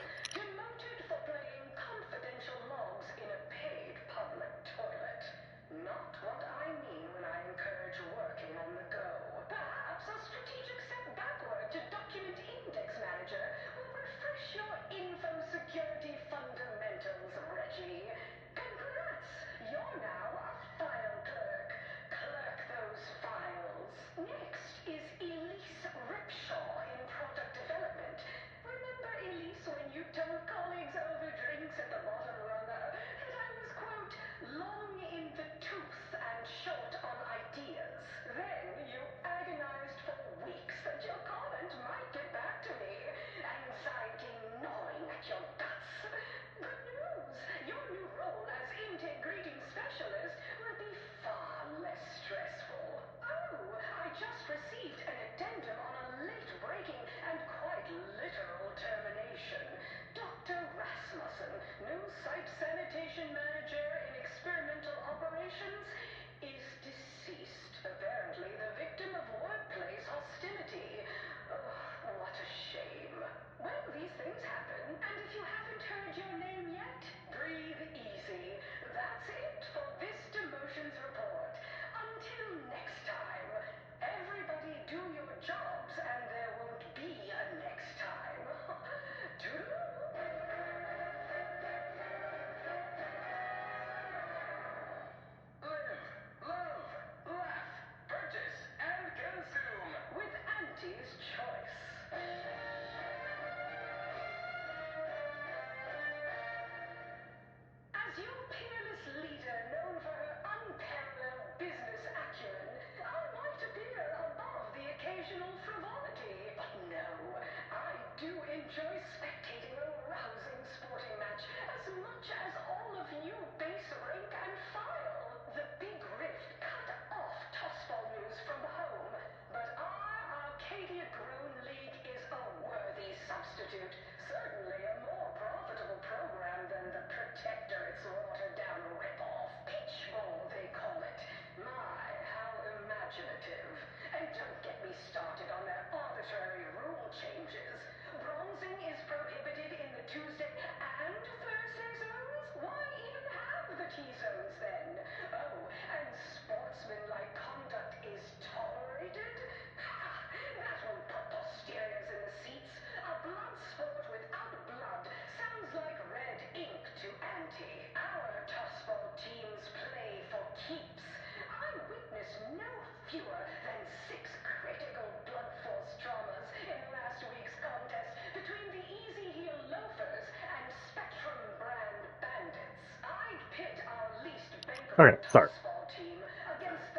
Okay, sorry.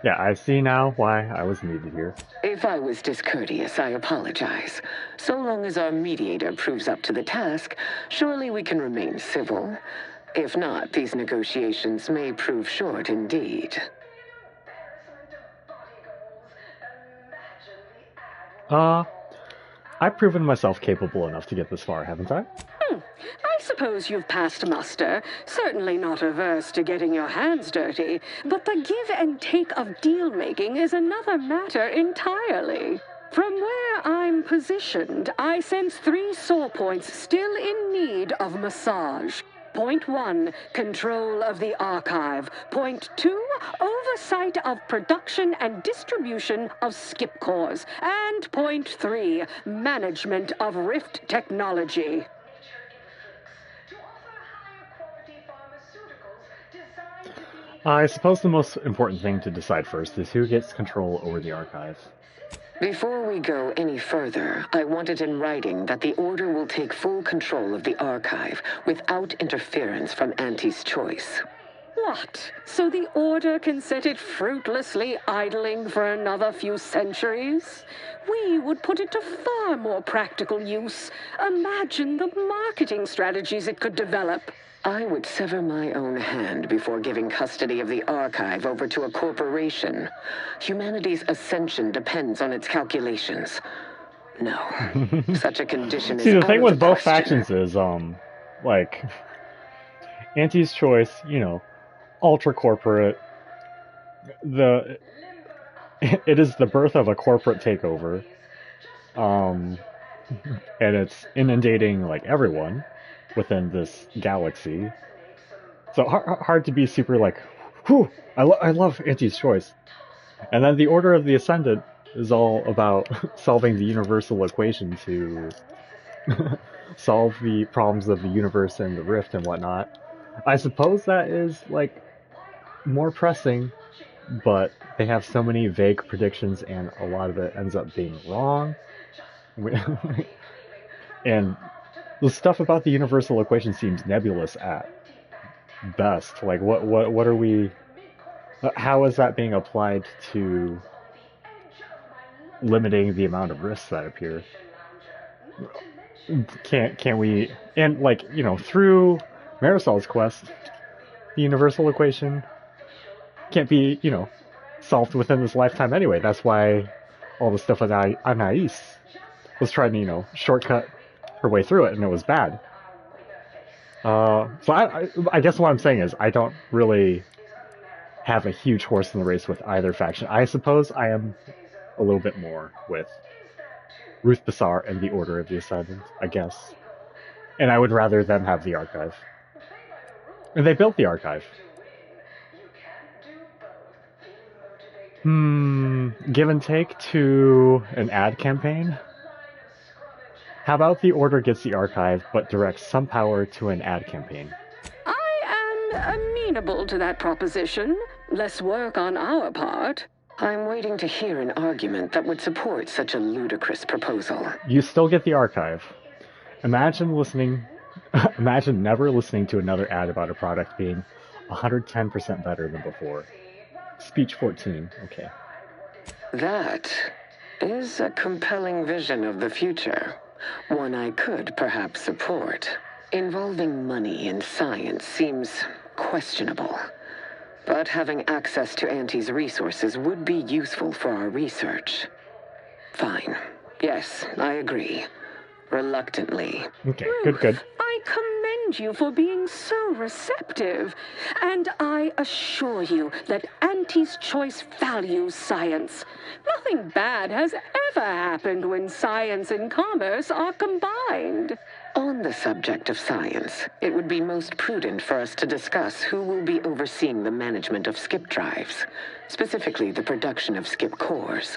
Yeah, I see now why I was needed here. If I was discourteous, I apologize. So long as our mediator proves up to the task, surely we can remain civil. If not, these negotiations may prove short indeed. I've proven myself capable enough to get this far, haven't I? I suppose you've passed muster. Certainly not averse to getting your hands dirty. But the give and take of deal-making is another matter entirely. From where I'm positioned, I sense 3 sore points still in need of massage. Point 1, control of the archive. Point 2, oversight of production and distribution of skip cores. And point 3, management of Rift technology. I suppose the most important thing to decide first is who gets control over the archive. Before we go any further, I want it in writing that the Order will take full control of the archive without interference from Auntie's choice. What? So the Order can set it fruitlessly idling for another few centuries? We would put it to far more practical use. Imagine the marketing strategies it could develop. I would sever my own hand before giving custody of the archive over to a corporation. Humanity's ascension depends on its calculations. No, such a condition is See, the out thing of with the both question. factions is, like, Auntie's choice, you know, ultra-corporate, it is the birth of a corporate takeover, and it's inundating, like, everyone within this galaxy. So hard to be super like, whew, I love Auntie's choice. And then the Order of the Ascendant is all about solving the universal equation to solve the problems of the universe and the rift and whatnot. I suppose that is, like, more pressing, but they have so many vague predictions and a lot of it ends up being wrong. And the stuff about the universal equation seems nebulous at best. Like, what are we... How is that being applied to limiting the amount of risks that appear? Can we... And, like, you know, through Marisol's quest, the universal equation can't be, you know, solved within this lifetime anyway. That's why all the stuff with Anais was trying to, you know, shortcut her way through it, and it was bad. So I guess what I'm saying is I don't really have a huge horse in the race with either faction. I suppose I am a little bit more with Ruth Bassar and the Order of the Ascendant, I guess. And I would rather them have the archive. And they built the archive. Give and take to an ad campaign? How about the Order gets the archive, but directs some power to an ad campaign? I am amenable to that proposition. Less work on our part. I'm waiting to hear an argument that would support such a ludicrous proposal. You still get the archive. Imagine never listening to another ad about a product being 110% better than before. Speech 14, okay. That is a compelling vision of the future. One I could perhaps support. Involving money in science seems questionable. But having access to Auntie's resources would be useful for our research. Fine. Yes, I agree. Reluctantly. Okay, good. I commend you for being so receptive. And I assure you that Auntie's choice values science. Nothing bad has ever happened when science and commerce are combined. On the subject of science, it would be most prudent for us to discuss who will be overseeing the management of skip drives, specifically the production of skip cores.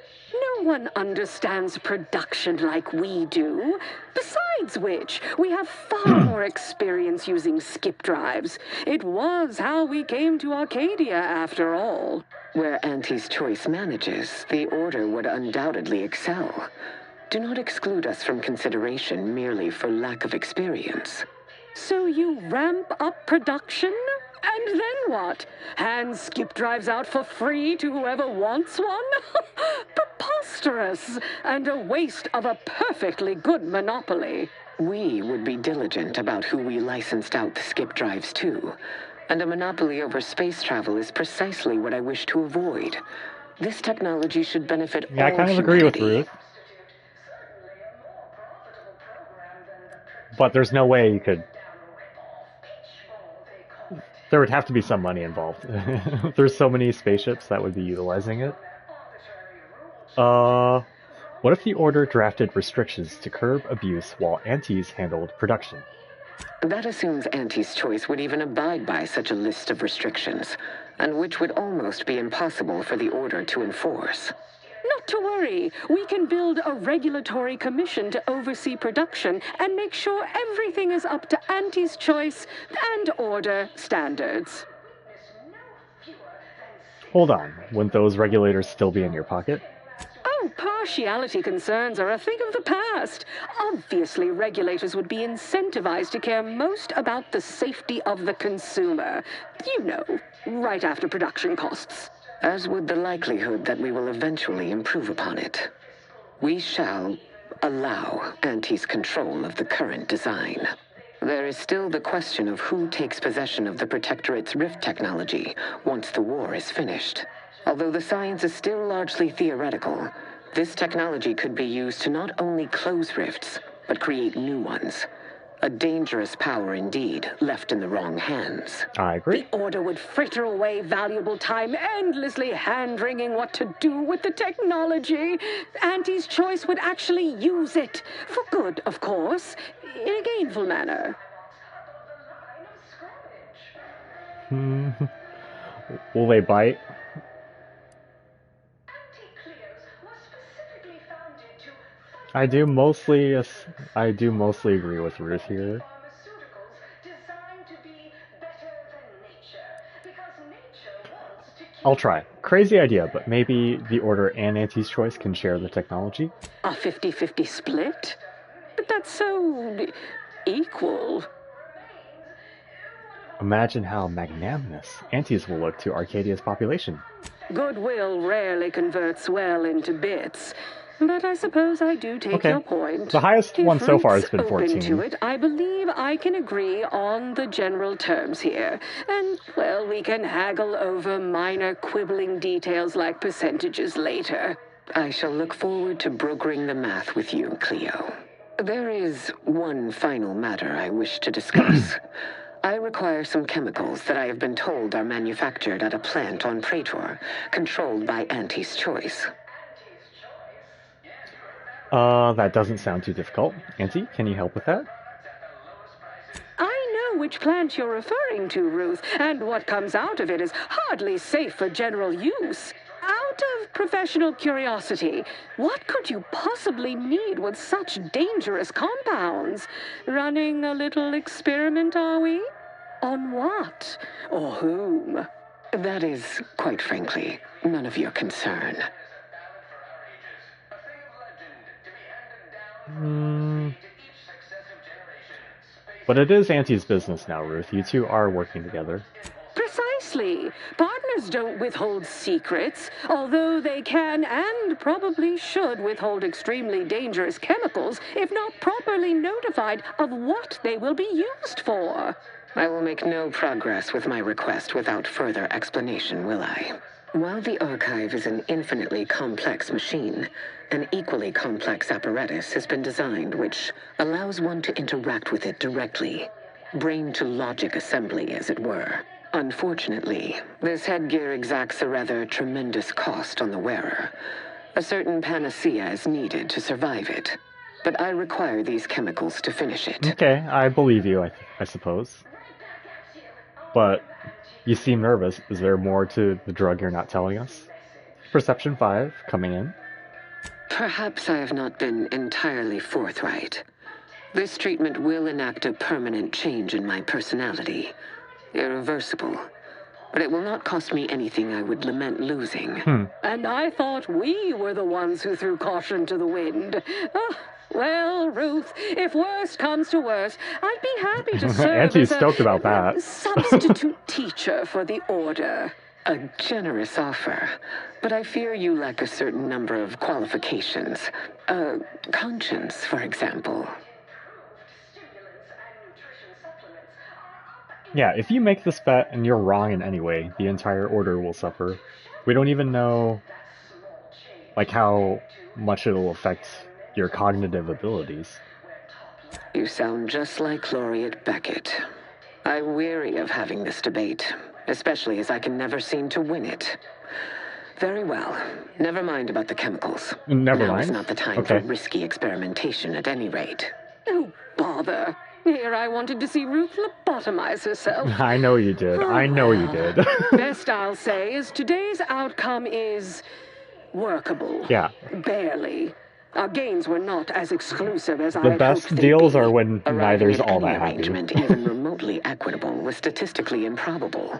No one understands production like we do. Besides which, we have far more experience using skip drives. It was how we came to Arcadia, after all. Where Auntie's choice manages, the Order would undoubtedly excel. Do not exclude us from consideration merely for lack of experience. So you ramp up production? And then what? Hand skip drives out for free to whoever wants one? Preposterous! And a waste of a perfectly good monopoly. We would be diligent about who we licensed out the skip drives to. And a monopoly over space travel is precisely what I wish to avoid. This technology should benefit all I kind of agree with Ruth. But there's no way you could... There would have to be some money involved. There's so many spaceships that would be utilizing it. What if the Order drafted restrictions to curb abuse while Antes handled production? That assumes Antes' Choice would even abide by such a list of restrictions, and which would almost be impossible for the Order to enforce. Not to worry. We can build a regulatory commission to oversee production and make sure everything is up to Antes' Choice and Order standards. Hold on. Wouldn't those regulators still be in your pocket? Oh, partiality concerns are a thing of the past. Obviously, regulators would be incentivized to care most about the safety of the consumer. You know, right after production costs. As would the likelihood that we will eventually improve upon it. We shall allow Antes control of the current design. There is still the question of who takes possession of the Protectorate's rift technology once the war is finished. Although the science is still largely theoretical, this technology could be used to not only close rifts, but create new ones. A dangerous power indeed, left in the wrong hands. I agree. The Order would fritter away valuable time endlessly hand-wringing what to do with the technology. Antes' Choice would actually use it. For good, of course. In a gainful manner. Will they bite? I do mostly agree with Ruth here. I'll try. Crazy idea, but maybe the Order and Antes' Choice can share the technology? A 50-50 split? But that's so... equal. Imagine how magnanimous Antes will look to Arcadia's population. Goodwill rarely converts well into bits. But I suppose I do take your point. The highest one so far has been 14. To it, I believe I can agree on the general terms here. And, well, we can haggle over minor quibbling details like percentages later. I shall look forward to brokering the math with you, Cleo. There is one final matter I wish to discuss. I require some chemicals that I have been told are manufactured at a plant on Praetor, controlled by Antes' Choice. That doesn't sound too difficult. Auntie, can you help with that? I know which plant you're referring to, Ruth, and what comes out of it is hardly safe for general use. Out of professional curiosity, what could you possibly need with such dangerous compounds? Running a little experiment, are we? On what? Or whom? That is, quite frankly, none of your concern. But it is Auntie's business now, Ruth. You two are working together. Precisely. Partners don't withhold secrets, although they can and probably should withhold extremely dangerous chemicals if not properly notified of what they will be used for. I will make no progress with my request without further explanation, will I? While the Archive is an infinitely complex machine, an equally complex apparatus has been designed which allows one to interact with it directly. Brain-to-logic assembly, as it were. Unfortunately, this headgear exacts a rather tremendous cost on the wearer. A certain panacea is needed to survive it. But I require these chemicals to finish it. Okay, I believe you, I suppose. But you seem nervous. Is there more to the drug you're not telling us? Perception 5, coming in. Perhaps I have not been entirely forthright. This treatment will enact a permanent change in my personality. Irreversible. But it will not cost me anything I would lament losing. And I thought we were the ones who threw caution to the wind. Well, Ruth, if worst comes to worst, I'd be happy to serve Auntie's as stoked about that. substitute teacher for the Order. A generous offer, but I fear you lack a certain number of qualifications. Conscience, for example. Yeah, if you make this bet and you're wrong in any way, the entire Order will suffer. We don't even know, like, how much it'll affect your cognitive abilities. You sound just like Laureate Beckett. I'm weary of having this debate, especially as I can never seem to win it. Very well. Never mind about the chemicals. Never Now mind. is not the time Okay. for risky experimentation at any rate. Oh, bother. Here I wanted to see Ruth lobotomize herself. I know you did. I know you did. Best I'll say is today's outcome is workable. Yeah. Barely. Our gains were not as exclusive as I The had best hoped deals are when Arriving neither's at all any that happy. arrangement even remotely equitable was statistically improbable.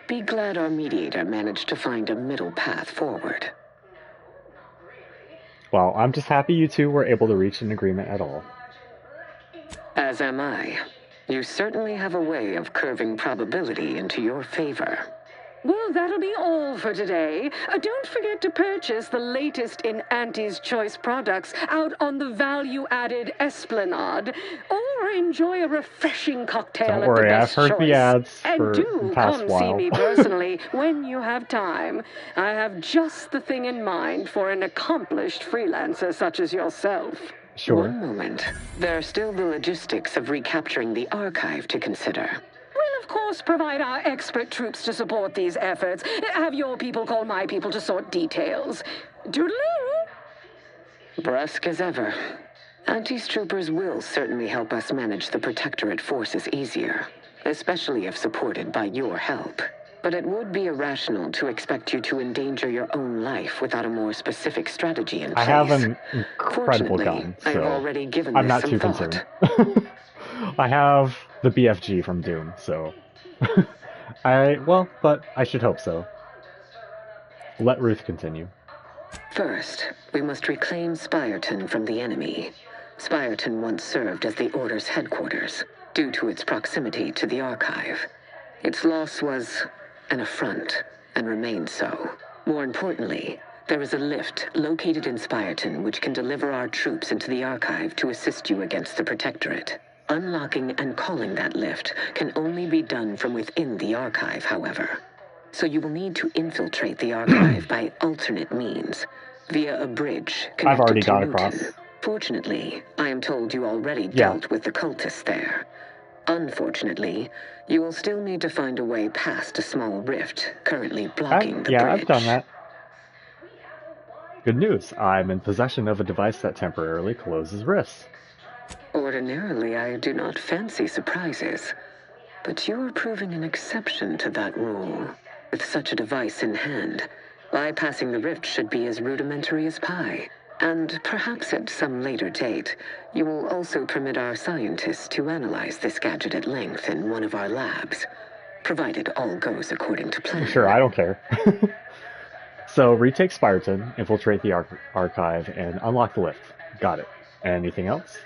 Be glad our mediator managed to find a middle path forward. Well, I'm just happy you two were able to reach an agreement at all. As am I. You certainly have a way of curving probability into your favor. Well, that'll be all for today. Don't forget to purchase the latest in Auntie's Choice products out on the value-added Esplanade, or enjoy a refreshing cocktail Don't at worry, the I've Best heard Choice. the ads And for do the past come while. see me personally when you have time. I have just the thing in mind for an accomplished freelancer such as yourself. Sure. One moment. There are still the logistics of recapturing the archive to consider. We'll, of course, provide our expert troops to support these efforts. Have your people call my people to sort details. Doodaloo! Brusque as ever. Auntie's troopers will certainly help us manage the Protectorate forces easier, especially if supported by your help. But it would be irrational to expect you to endanger your own life without a more specific strategy in place. I have an incredible Fortunately, gun, I have so already given I'm this not some too thought. concerned. I have the BFG from Doom, so... but I should hope so. Let Ruth continue. First, we must reclaim Spyreton from the enemy. Spyreton once served as the Order's headquarters, due to its proximity to the Archive. Its loss was an affront, and remains so. More importantly, there is a lift located in Spyreton which can deliver our troops into the Archive to assist you against the Protectorate. Unlocking and calling that lift can only be done from within the Archive, however. So you will need to infiltrate the Archive by alternate means, via a bridge connected I've already to got Newton. across. Fortunately, I am told you already dealt with the cultists there. Unfortunately, you will still need to find a way past a small rift currently blocking the bridge. I've done that. Good news, I'm in possession of a device that temporarily closes rifts. Ordinarily, I do not fancy surprises, but you are proving an exception to that rule. With such a device in hand, bypassing the rift should be as rudimentary as pie. And perhaps at some later date, you will also permit our scientists to analyze this gadget at length in one of our labs, provided all goes according to plan. Sure, I don't care. So, retake Spyreton, infiltrate the archive, and unlock the lift. Got it. Anything else?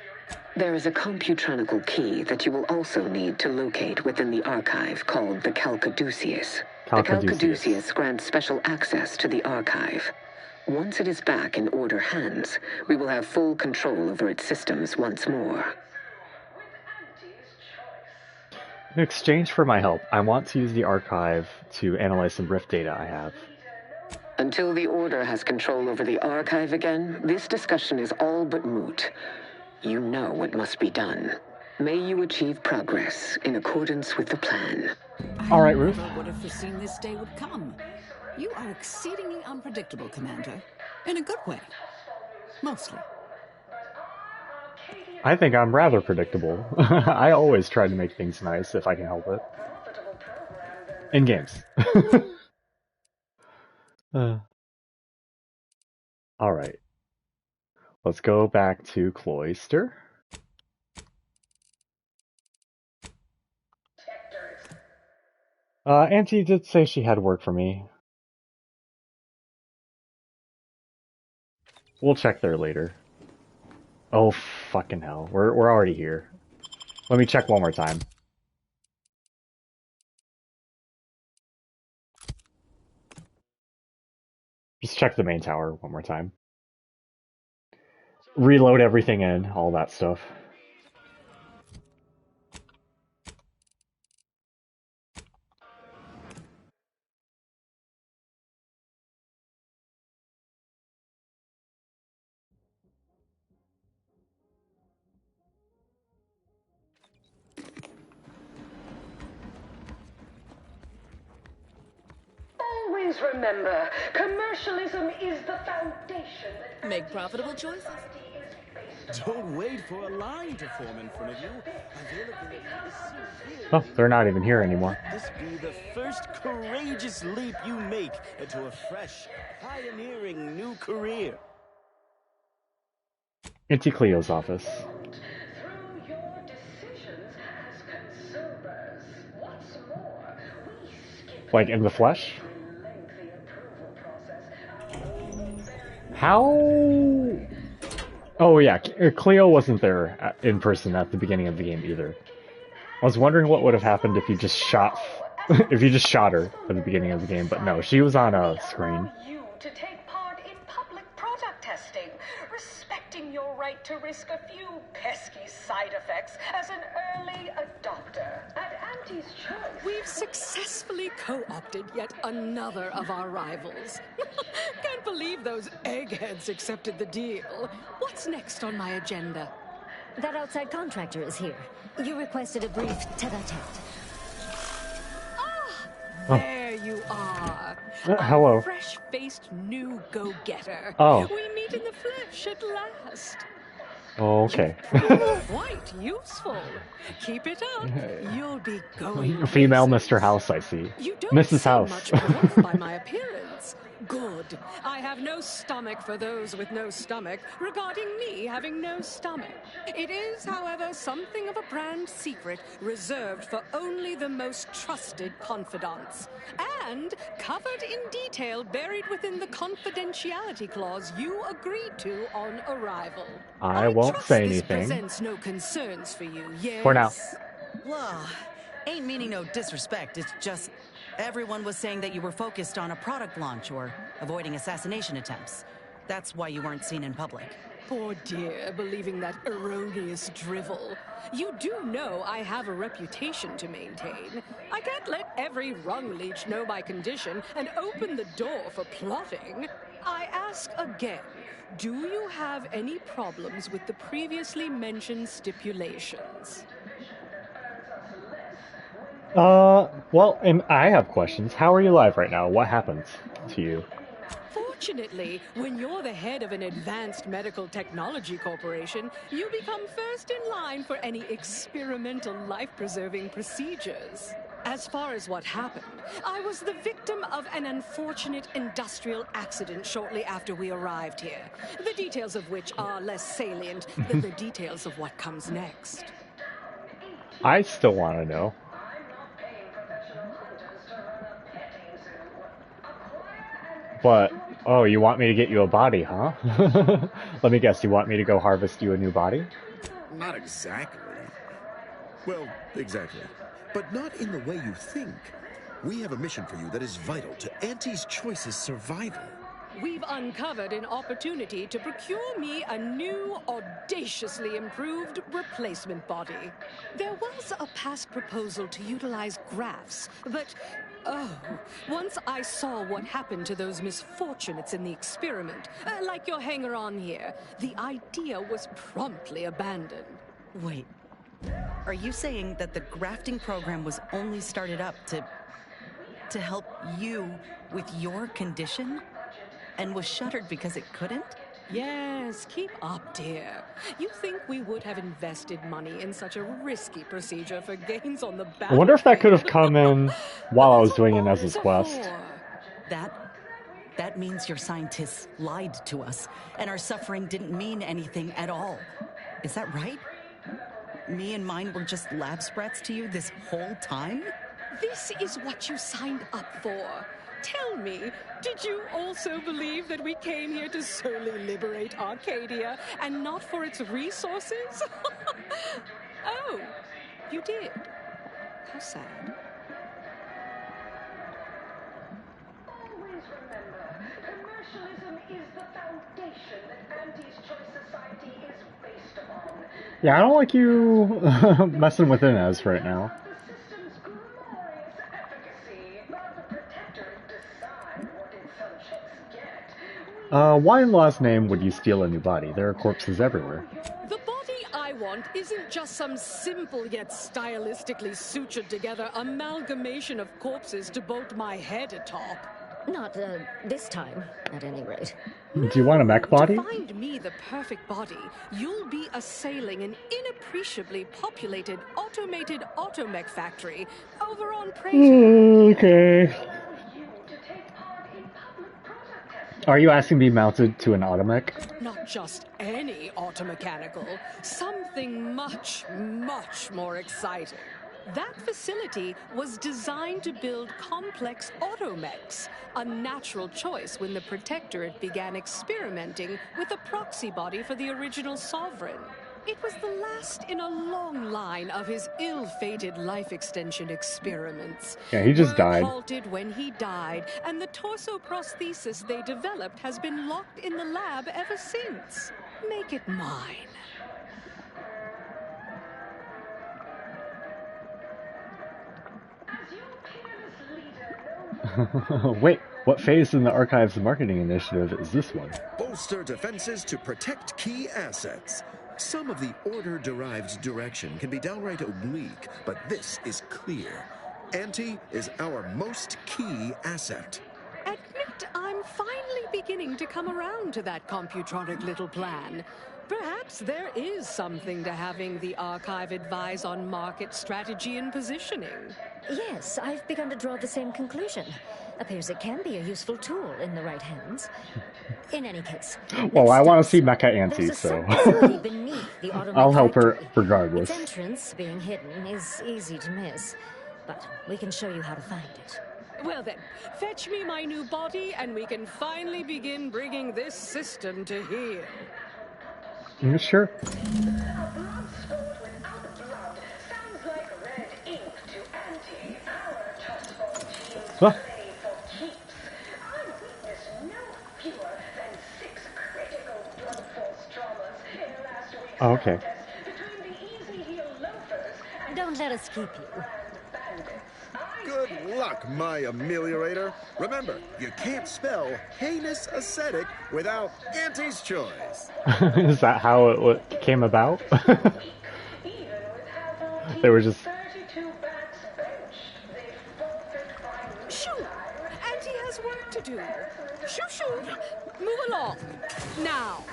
There is a computronical key that you will also need to locate within the archive called the Calcaduceus. The Calcaduceus grants special access to the archive. Once it is back in Order hands, we will have full control over its systems once more. In exchange for my help, I want to use the archive to analyze some rift data I have. Until the Order has control over the archive again, this discussion is all but moot. You know what must be done. May you achieve progress in accordance with the plan. All right, Ruth. I would have foreseen this day would come. You are exceedingly unpredictable, Commander. In a good way. Mostly. I think I'm rather predictable. I always try to make things nice if I can help it. In games. Alright. Let's go back to Cloister. Auntie did say she had work for me. We'll check there later. Oh, fucking hell. We're already here. Let me check one more time. Just check the main tower one more time. Reload everything in, all that stuff. Always remember, commercialism is the foundation that Make profitable choices. Don't wait for a line to form in front of you. Oh, they're not even here anymore. This be the first courageous leap you make into a fresh, pioneering new career. Auntie Cleo's office. through your decisions as consumers. What's more, we skip Like in the flesh? lengthy approval process. How? Oh yeah, Cleo wasn't there in person at the beginning of the game either. I was wondering what would have happened if you just shot, if you just shot her at the beginning of the game, but no, she was on a screen. You to take part in public product testing, respecting your right to risk a few pesky side effects as an early adopter. At Auntie's choice, We've successfully co-opted yet another of our rivals. Can't believe those eggheads accepted the deal. What's next on my agenda? That outside contractor is here. You requested a brief tete-a-tete. There you are. Hello. A fresh-faced new go-getter. Oh. We meet in the flesh at last. Oh, okay. Quite useful. Keep it up. You'll be going. Female Mr. House, I see. You don't Mrs. seem House. much off by my appearance. Good. I have no stomach for those with no stomach regarding me having no stomach. It is, however, something of a brand secret reserved for only the most trusted confidants. And covered in detail buried within the confidentiality clause you agreed to on arrival. I won't say anything. This presents no concerns for you, yes? For now. Blah. Ain't meaning no disrespect, it's just everyone was saying that you were focused on a product launch or avoiding assassination attempts. That's why you weren't seen in public. Poor dear, believing that erroneous drivel. You do know I have a reputation to maintain. I can't let every rung leech know my condition and open the door for plotting. I ask again, do you have any problems with the previously mentioned stipulations? Well, and I have questions. How are you alive right now? What happens to you? Fortunately, when you're the head of an advanced medical technology corporation, you become first in line for any experimental life-preserving procedures. As far as what happened, I was the victim of an unfortunate industrial accident shortly after we arrived here, the details of which are less salient than the details of what comes next. I still want to know. But, oh, you want me to get you a body, huh? Let me guess, you want me to go harvest you a new body? Not exactly. Well, exactly. But not in the way you think. We have a mission for you that is vital to Auntie's Choice's survival. We've uncovered an opportunity to procure me a new, audaciously improved replacement body. There was a past proposal to utilize grafts, but oh, once I saw what happened to those misfortunates in the experiment, like your hanger-on here, the idea was promptly abandoned. Wait, are you saying that the grafting program was only started up to help you with your condition? And was shuttered because it couldn't? Yes, keep up, dear. You think we would have invested money in such a risky procedure for gains on the back? I wonder if that could have come in while I was doing it as a quest. That means your scientists lied to us, and our suffering didn't mean anything at all. Is that right? Me and mine were just lab sprats to you this whole time? This is what you signed up for. Tell me, did you also believe that we came here to solely liberate Arcadia and not for its resources? Oh, you did. How sad. Always remember, commercialism is the foundation that Auntie's Choice Society is based upon. Yeah, I don't like you messing with Inez right now. The system's glorious efficacy, but the protectorate decide what its subjects get. Why in Law's name would you steal a new body? There are corpses everywhere. The body I want isn't just some simple yet stylistically sutured together amalgamation of corpses to bolt my head atop. Not this time, at any rate. Do you want a mech body? To find me the perfect body, you'll be assailing an inappreciably populated, automated automech factory over on Praetor. Okay. Are you asking to be mounted to an automech? Not just any automechanical, something much, much more exciting. That facility was designed to build complex automechs, a natural choice when the Protectorate began experimenting with a proxy body for the original Sovereign. It was the last in a long line of his ill-fated life extension experiments. Yeah, he just died. Halted when he died, and the torso prosthesis they developed has been locked in the lab ever since. Make it mine. Wait, what phase in the Archives marketing initiative is this one? Bolster defenses to protect key assets. Some of the order-derived direction can be downright oblique, but this is clear. Auntie is our most key asset. Admit I'm finally beginning to come around to that computronic little plan. Perhaps there is something to having the Archive advise on market strategy and positioning. Yes, I've begun to draw the same conclusion. Appears it can be a useful tool in the right hands. In any case. Well, I want to see Mecha Auntie, so I'll help her regardless. Its entrance, being hidden, is easy to miss, but we can show you how to find it. Well then, fetch me my new body and we can finally begin bringing this system to heel. Sure. Huh? Oh, okay. Don't let us keep you. Good luck, my ameliorator. Remember, you can't spell heinous ascetic without Auntie's Choice. Is that how it came about? They were just... Shoot! Auntie has work to do. Shoot, shoot! Move along. Now.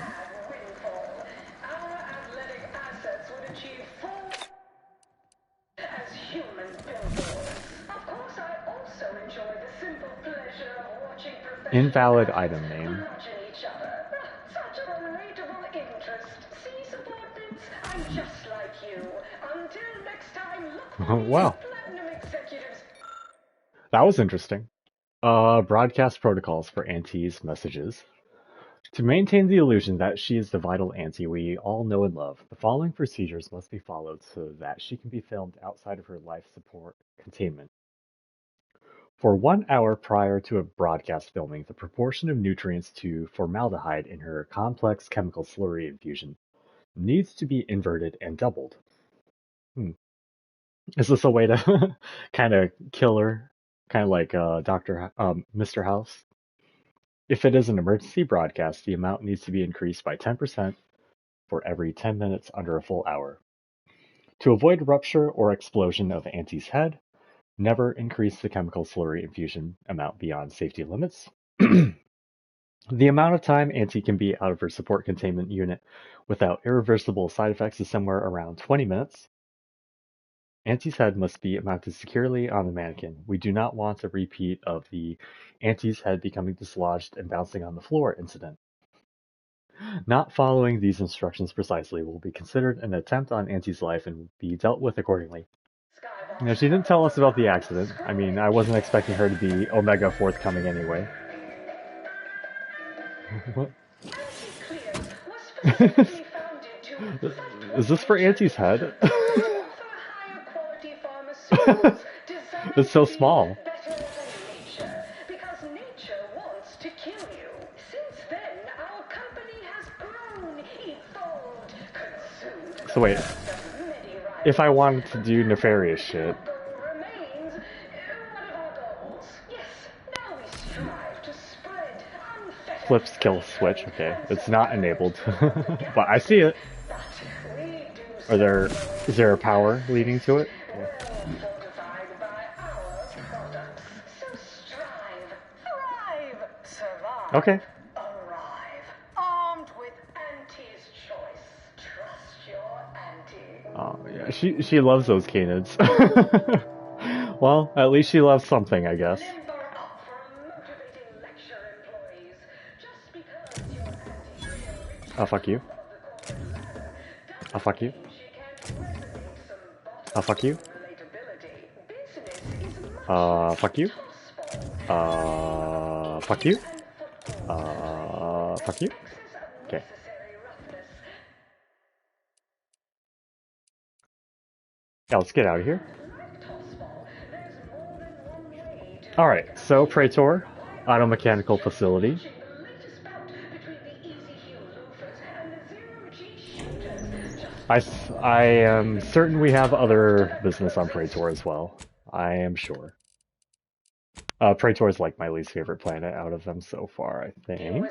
Invalid item name. Wow. That was interesting. Broadcast protocols for Auntie's messages. To maintain the illusion that she is the vital Auntie we all know and love, the following procedures must be followed so that she can be filmed outside of her life support containment. For 1 hour prior to a broadcast filming, the proportion of nutrients to formaldehyde in her complex chemical slurry infusion needs to be inverted and doubled. Is this a way to kind of kill her? Kind of like Mr. House? If it is an emergency broadcast, the amount needs to be increased by 10% for every 10 minutes under a full hour. To avoid rupture or explosion of Auntie's head, never increase the chemical slurry infusion amount beyond safety limits. The amount of time Auntie can be out of her support containment unit without irreversible side effects is somewhere around 20 minutes. Auntie's head must be mounted securely on the mannequin. We do not want a repeat of the Auntie's head becoming dislodged and bouncing on the floor incident. Not following these instructions precisely will be considered an attempt on Auntie's life and be dealt with accordingly. No, she didn't tell us about the accident. I mean, I wasn't expecting her to be Omega forthcoming anyway. What? Is this for Auntie's head? It's so small. So wait, if I wanted to do nefarious shit... Flip skill switch, okay. It's not enabled, but I see it. Is there a power leading to it? Okay. Oh yeah, she loves those canids. Well, at least she loves something, I guess. Oh, fuck you. Oh, fuck you. Oh, fuck you. Fuck you. Fuck you. Fuck you. Okay. Yeah, let's get out of here. Alright, so Praetor, auto-mechanical facility. I am certain we have other business on Praetor as well. I am sure. Praetor is like my least favorite planet out of them so far, I think.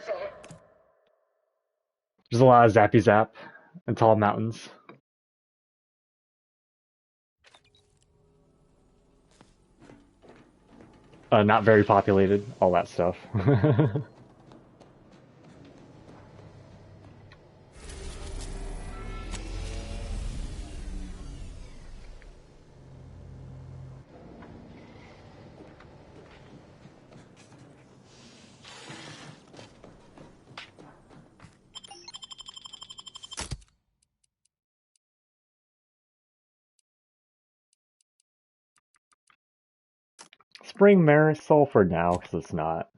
There's a lot of zappy zap and tall mountains. Not very populated, all that stuff. Spring Marisol for now, because it's not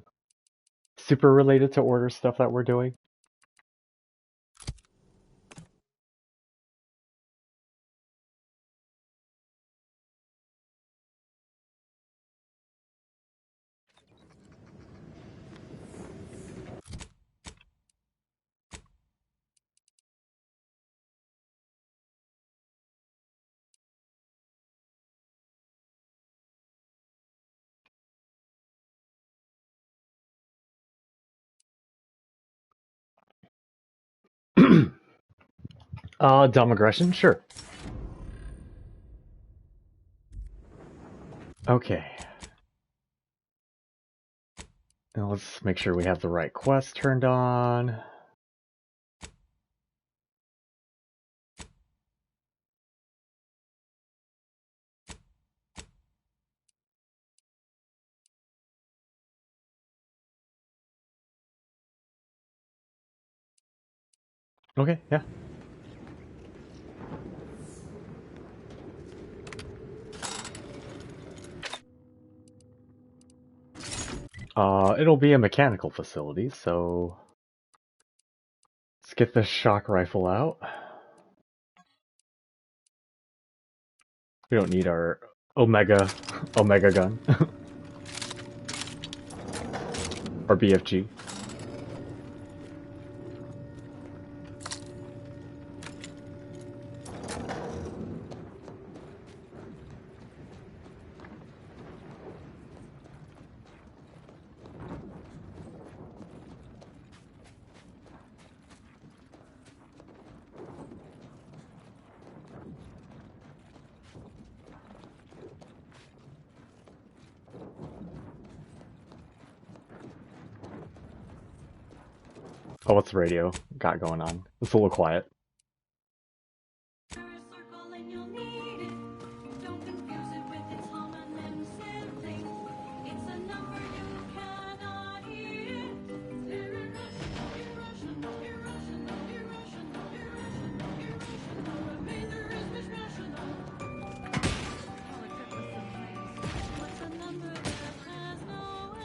super related to order stuff that we're doing. Dumb aggression? Sure. Okay. Now let's make sure we have the right quest turned on. Okay, yeah. It'll be a mechanical facility, so let's get this shock rifle out. We don't need our Omega gun. Or BFG. Oh, what's the radio got going on? It's a little quiet.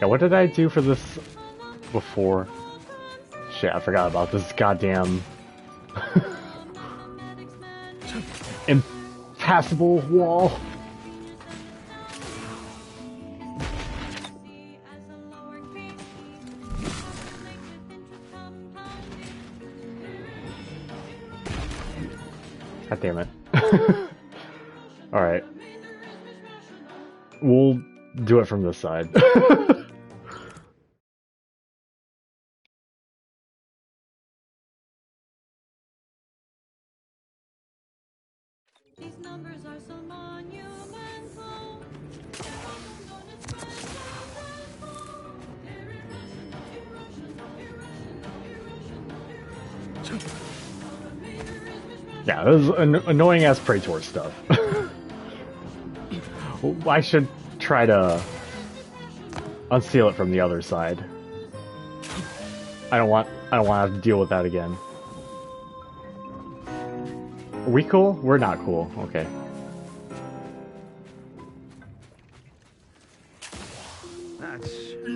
Yeah, what did I do for this before? Shit, I forgot about this goddamn impassable wall. God damn it. Alright. We'll do it from this side. These numbers are so monumental. Yeah, this is annoying ass Praetor stuff. I should try to unseal it from the other side. I don't want to have to deal with that again. Are we cool? We're not cool. Okay.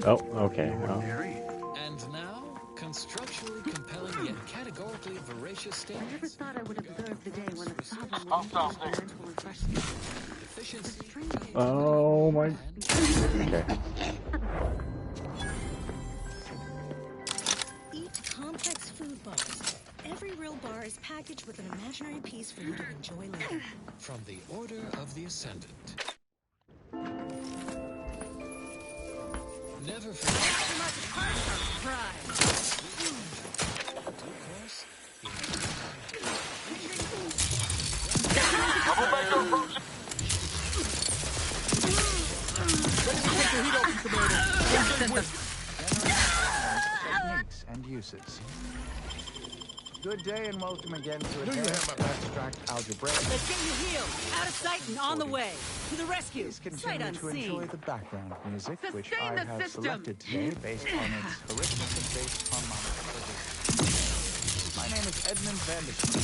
Oh, okay. Oh. And now, constructually compelling yet categorically voracious statements. I never thought I would observe the day when a sovereign mental impression. Oh my. Okay. Eat complex food bars. Every real bar is packaged with an imaginary piece for you to enjoy later. From the Order of the Ascendant. Never forget. Techniques and uses. Good day and welcome again to Advanced Abstract Algebra. Let's get you healed. Out of sight and on the way. To the rescue. Please continue to enjoy the background music, which I have selected today based on its arithmetic-based harmonic progression. My name is Edmund Vanderkamp,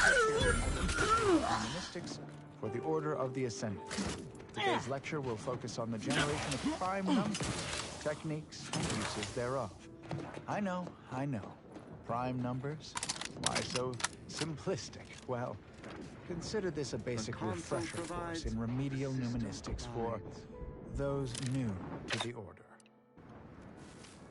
and I am the Mystics for the Order of the Ascendant. Today's lecture will focus on the generation of prime numbers, techniques, and uses thereof. I know. Prime numbers? Why so simplistic? Well, consider this a basic refresher course in remedial numismatics for those new to the Order.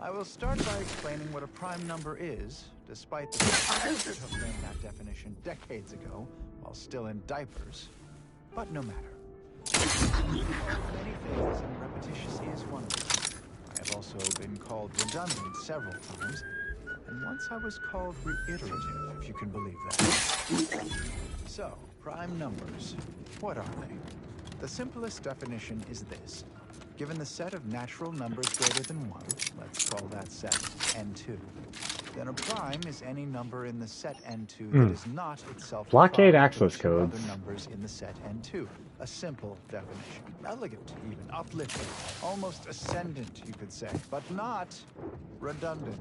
I will start by explaining what a prime number is, despite the fact that I learned that definition decades ago while still in diapers. But no matter. Many things, and repetitiously is one of them. I have also been called redundant several times, and once I was called reiterative, if you can believe that. So, prime numbers. What are they? The simplest definition is this. Given the set of natural numbers greater than 1, let's call that set N2, then a prime is any number in the set N2 that is not itself blockade access codes. Other numbers in the set N2. A simple definition. Elegant, even uplifting, almost ascendant, you could say, but not redundant.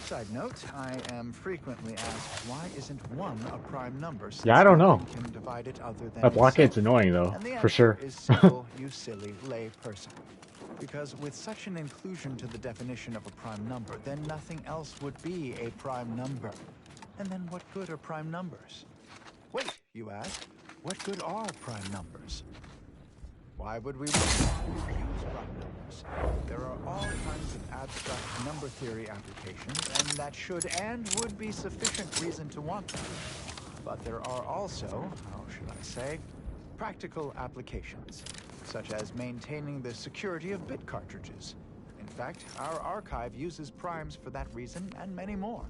Side note, I am frequently asked, why isn't 1 a prime number? Yeah, I don't know. Can divide it other than That blockade's annoying though, for sure. is simple, you silly lay person. Because with such an inclusion to the definition of a prime number, then nothing else would be a prime number. And then what good are prime numbers? Wait, you ask, what good are prime numbers? Why would we use prime numbers? There are all kinds of abstract number theory applications, and that should and would be sufficient reason to want them. But there are also, how should I say, practical applications, such as maintaining the security of bit cartridges. In fact, our archive uses primes for that reason and many more.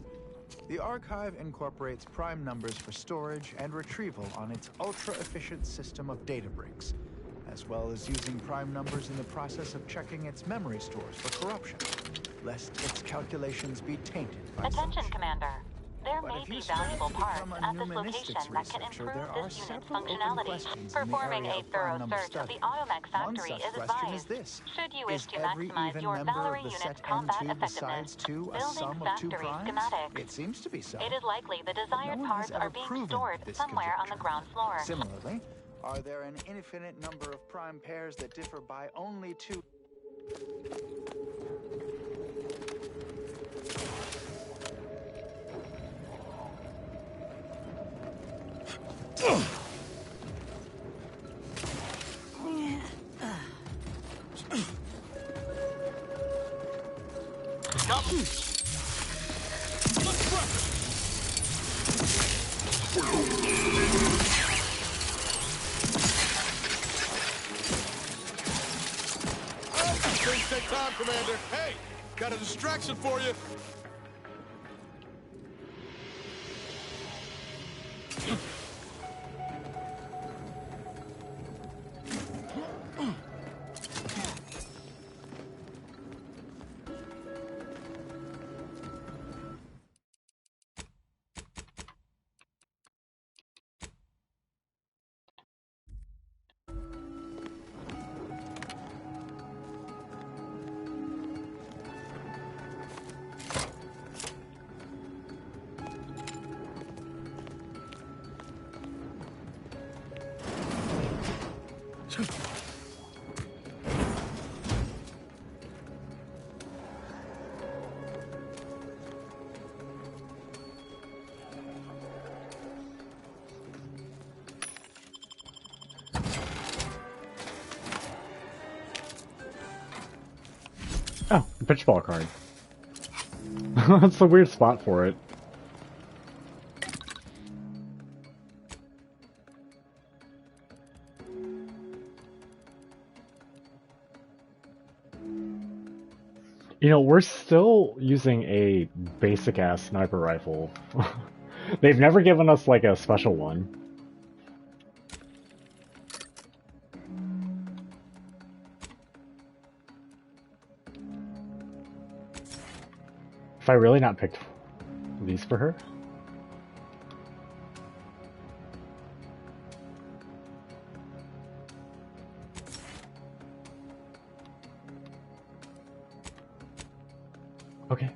The archive incorporates prime numbers for storage and retrieval on its ultra-efficient system of data bricks, as well as using prime numbers in the process of checking its memory stores for corruption, lest its calculations be tainted by Attention, Commander. There may be valuable parts at this location that can improve this unit's functionality. Performing a thorough search of the Automech factory is advised. Should you wish to maximize your Valerie unit's combat effectiveness, building factory schematic. It seems to be so. It is likely the desired parts are being stored somewhere on the ground floor. Similarly, Are there an infinite number of prime pairs that differ by only 2? Things take time, Commander. Hey, got a distraction for you. Oh, a pitch ball card. That's a weird spot for it. You know, we're still using a basic-ass sniper rifle. They've never given us, like, a special one. Have I really not picked these for her? Okay.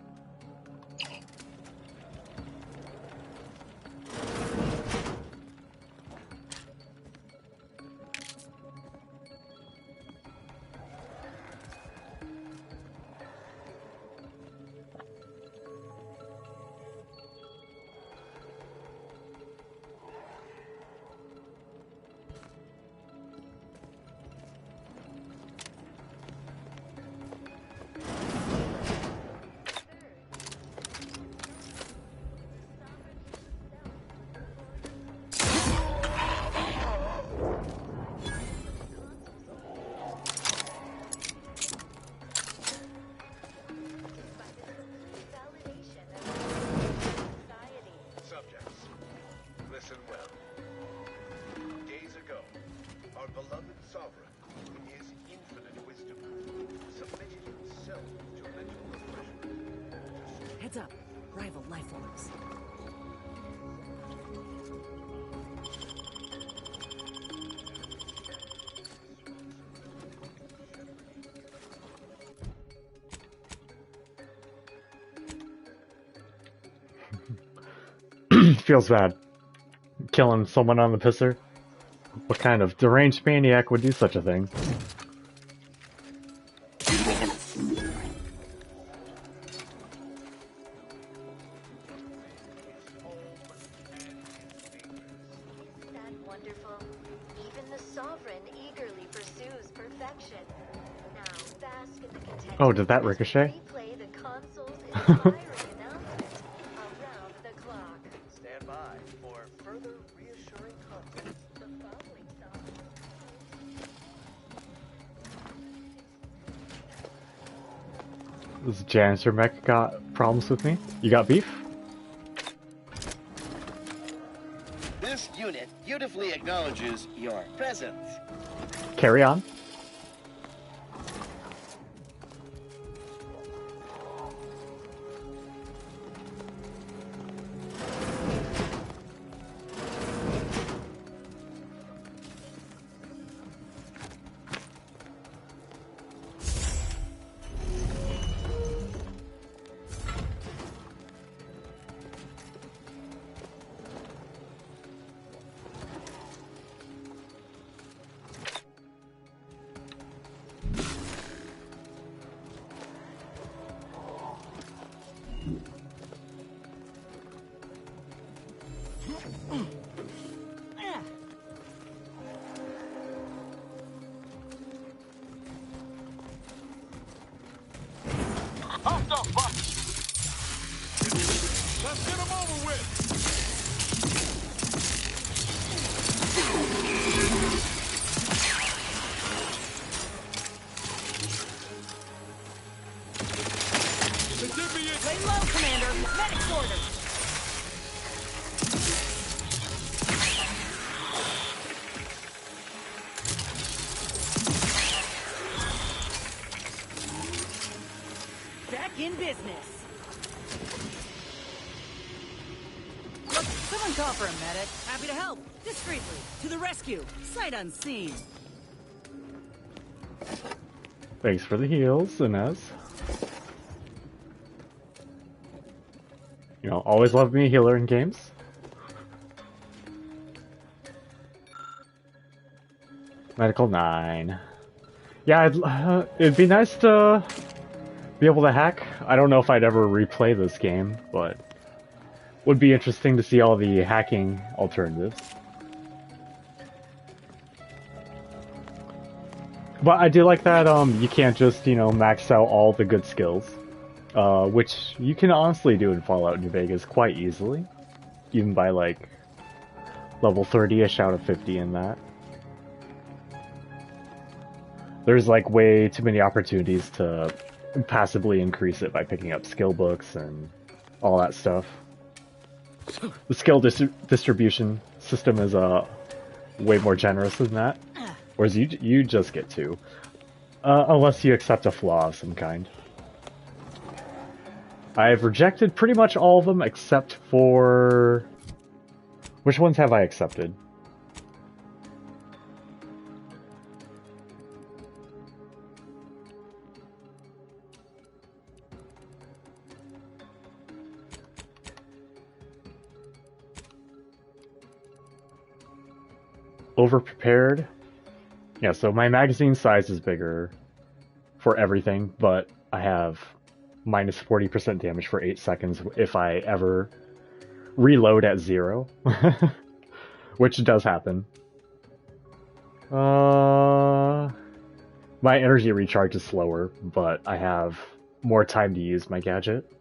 Heads up. Rival life forms. Feels bad. Killing someone on the pisser? What kind of deranged maniac would do such a thing? Oh, did that ricochet? Stand by for further reassuring content. The following song. This janitor mech got problems with me? You got beef? This unit beautifully acknowledges your presence. Carry on. Hopped up, Buck! Let's get him over with! Lay low, Commander. Medic's orders. Back in business. Look, someone call for a medic. Happy to help. Discreetly. To the rescue. Sight unseen. Thanks for the heals, Inez. You know, always love me a healer in games. Medical 9. Yeah, it'd be nice to be able to hack. I don't know if I'd ever replay this game, but would be interesting to see all the hacking alternatives. But I do like that you can't just, you know, max out all the good skills. Which you can honestly do in Fallout New Vegas quite easily. Even by like level 30-ish out of 50 in that. There's like way too many opportunities to passively increase it by picking up skill books and all that stuff. The skill distribution system is way more generous than that. Whereas you just get 2. Unless you accept a flaw of some kind. I've rejected pretty much all of them except for... Which ones have I accepted? Overprepared? Yeah, so my magazine size is bigger for everything, but I have minus 40% damage for 8 seconds if I ever reload at 0. Which does happen. My energy recharge is slower, but I have more time to use my gadget.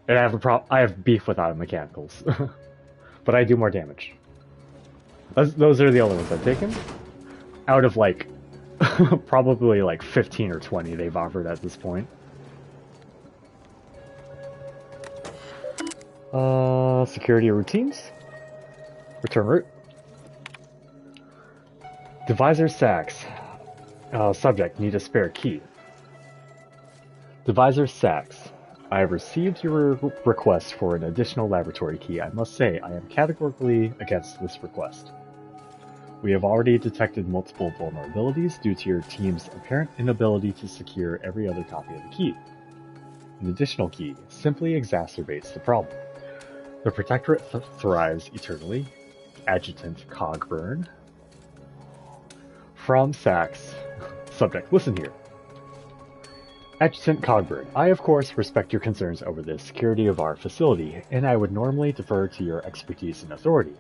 And I have beef with auto mechanicals. But I do more damage. Those are the only ones I've taken. Out of like probably like 15 or 20 they've offered at this point. Security routines. Return route. Devisor Sachs. Subject, need a spare key. Devisor Sachs. I have received your request for an additional laboratory key. I must say, I am categorically against this request. We have already detected multiple vulnerabilities due to your team's apparent inability to secure every other copy of the key. An additional key simply exacerbates the problem. The Protectorate thrives eternally. Adjutant Cogburn. From Sachs. Subject, listen here. Adjutant Cogburn, I of course respect your concerns over the security of our facility, and I would normally defer to your expertise and authority.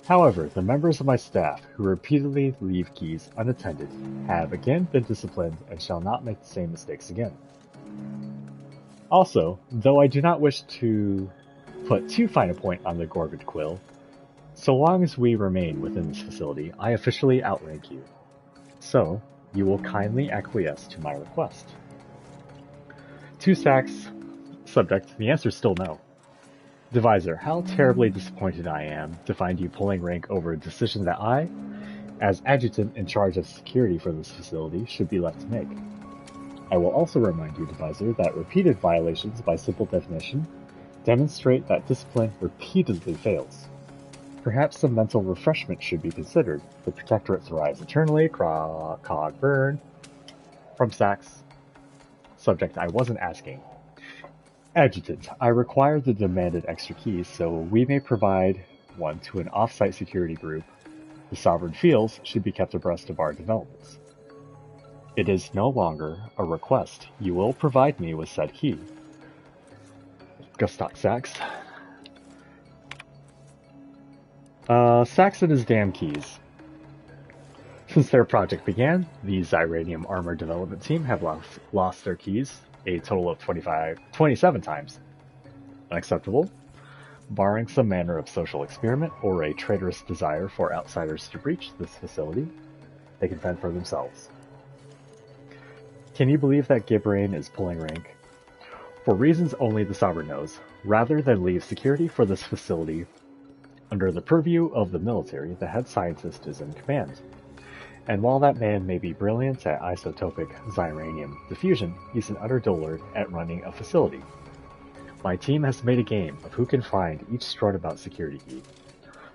However, the members of my staff who repeatedly leave keys unattended have again been disciplined and shall not make the same mistakes again. Also, though I do not wish to put too fine a point on the Gorvid Quill, so long as we remain within this facility, I officially outrank you. So, you will kindly acquiesce to my request. 2 Sachs. Subject, the answer is still no. Devisor, how terribly disappointed I am to find you pulling rank over a decision that I, as adjutant in charge of security for this facility, should be left to make. I will also remind you, Devisor, that repeated violations, by simple definition, demonstrate that discipline repeatedly fails. Perhaps some mental refreshment should be considered. The Protectorate thrives eternally. Cogburn. From Sachs. Subject, I wasn't asking. Adjutant, I require the demanded extra keys so we may provide one to an off-site security group. The Sovereign Fields should be kept abreast of our developments. It is no longer a request. You will provide me with said key. Gustok Sachs. Saxon is damn keys. Since their project began, the Xyranium Armor development team have lost their keys a total of 27 times. Unacceptable. Barring some manner of social experiment or a traitorous desire for outsiders to breach this facility, they can fend for themselves. Can you believe that Gibrain is pulling rank? For reasons only the Sovereign knows, rather than leave security for this facility under the purview of the military, the head scientist is in command. And while that man may be brilliant at isotopic Xyranium diffusion, he's an utter dullard at running a facility. My team has made a game of who can find each Strutabout security key.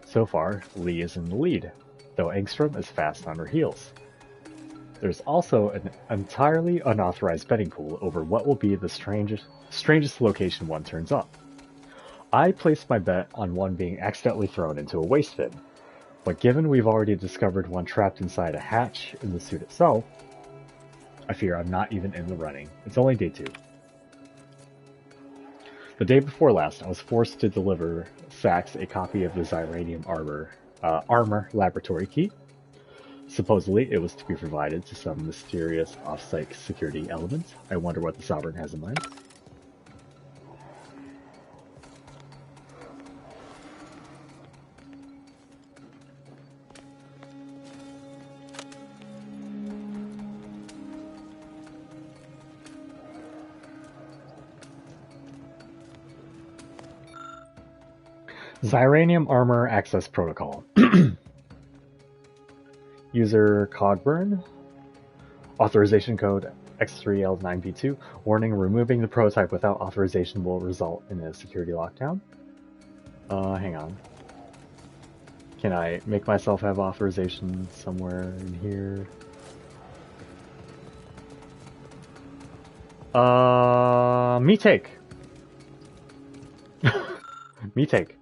So far, Lee is in the lead, though Engstrom is fast on her heels. There's also an entirely unauthorized betting pool over what will be the strangest location one turns up. I placed my bet on one being accidentally thrown into a waste bin, but given we've already discovered one trapped inside a hatch in the suit itself, I fear I'm not even in the running. It's only day 2. The day before last, I was forced to deliver Sax a copy of the Xyranium armor laboratory key. Supposedly, it was to be provided to some mysterious off-site security element. I wonder what the Sovereign has in mind. Xyranium Armor Access Protocol. User Cogburn. Authorization code X3L9V2. Warning, removing the prototype without authorization will result in a security lockdown. Hang on. Can I make myself have authorization somewhere in here? Me take. Me take.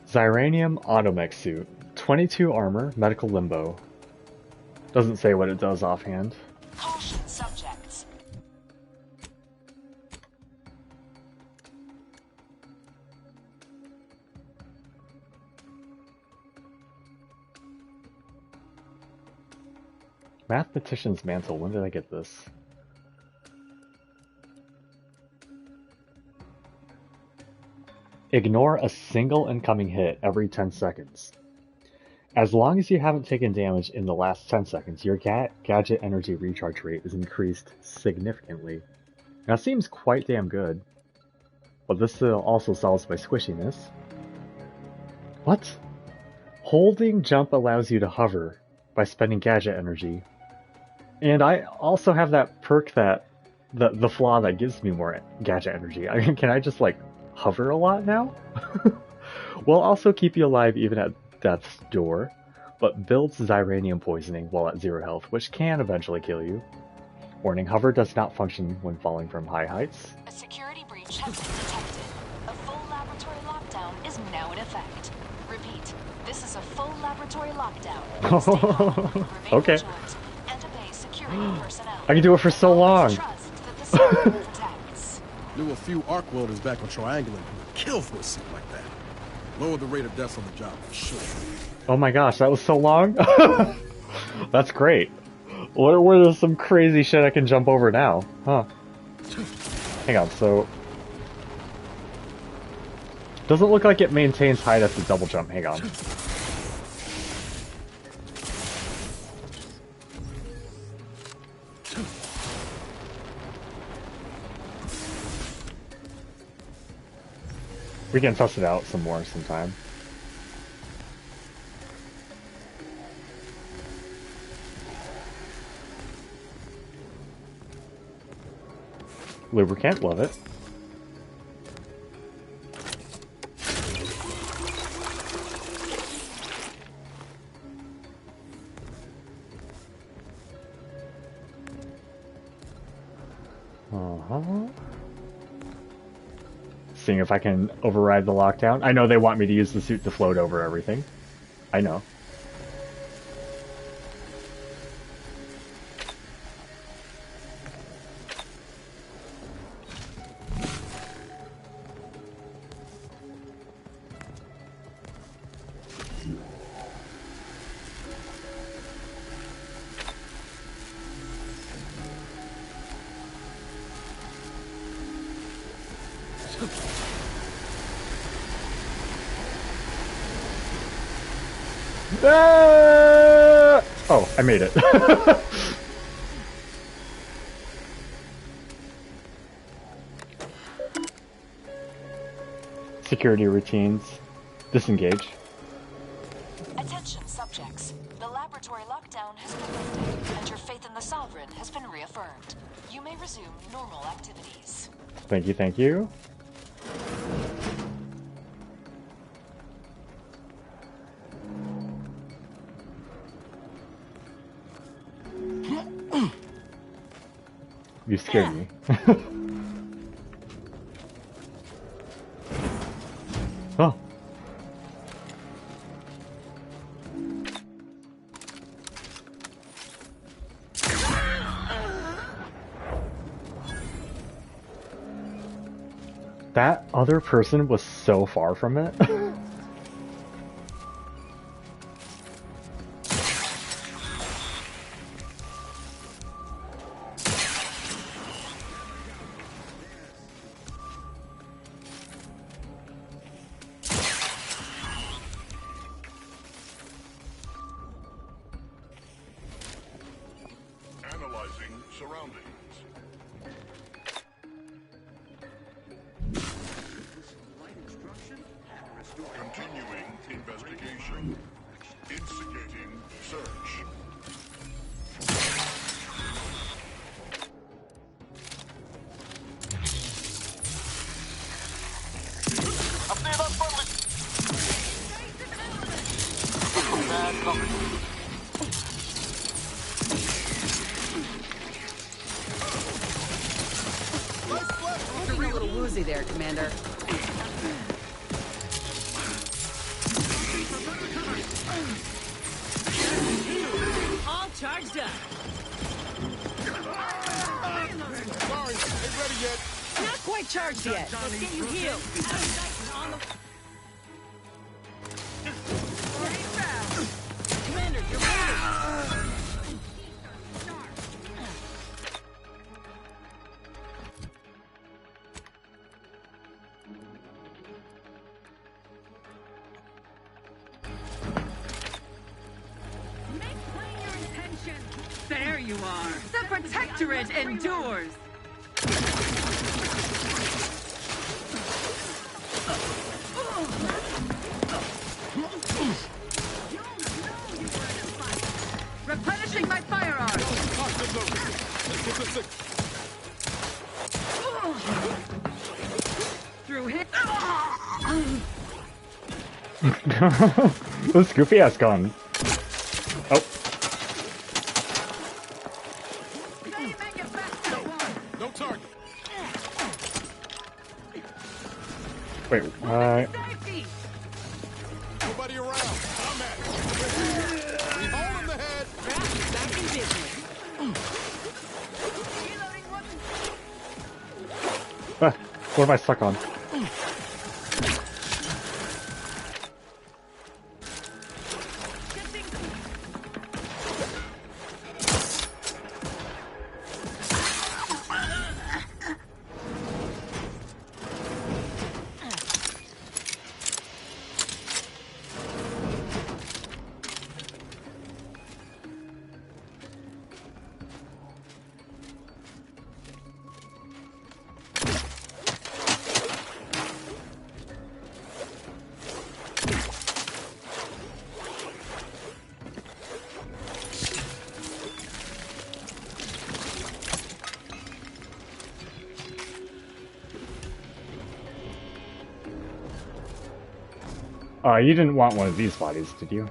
Xyranium Automech suit. 22 armor, medical limbo. Doesn't say what it does offhand. Caution subjects. Mathematician's mantle. When did I get this? Ignore a single incoming hit every 10 seconds. As long as you haven't taken damage in the last 10 seconds, your gadget energy recharge rate is increased significantly. That seems quite damn good. But this also solves my squishiness. What? Holding jump allows you to hover by spending gadget energy. And I also have that perk that the flaw that gives me more gadget energy. I mean, can I just like hover a lot now? Will also keep you alive even at death's door, but builds Xyranium poisoning while at 0 health, which can eventually kill you. Warning, hover does not function when falling from high heights. A security breach has been detected. A full laboratory lockdown is now in effect. Repeat, this is a full laboratory lockdown. Stay calm, remain okay. vigilant, and obey security personnel. I can do it for so long. Knew a few arc welders back on Triangular who would kill for a suit like that. Lower the rate of deaths on the job for sure. Oh my gosh, that was so long? That's great. Where's some crazy shit I can jump over now? Huh. Hang on, so... Doesn't look like it maintains height at the double jump. Hang on. We can test it out some more sometime. Lubricant, love it. Seeing if I can override the lockdown. I know they want me to use the suit to float over everything. I know. Oh, I made it. Security routines. Disengage. Attention, subjects. The laboratory lockdown has been lifted, and your faith in the Sovereign has been reaffirmed. You may resume normal activities. Thank you, thank you. You scared me. Oh. That other person was so far from it. Analyzing surroundings. Continuing investigation. Instigating search. Looking a little woozy there, Commander. All charged up. Sorry, ain't ready yet. Not quite charged yet. Let's get you healed. Commander, you're ready. There you are. The Protectorate endures. Replenishing my firearm. Through hit. This goofy ass gun. Oh. No target. Wait, Nobody around. I'm at it. We hold him the head. Back in business. what am I stuck on? You didn't want one of these bodies, did you?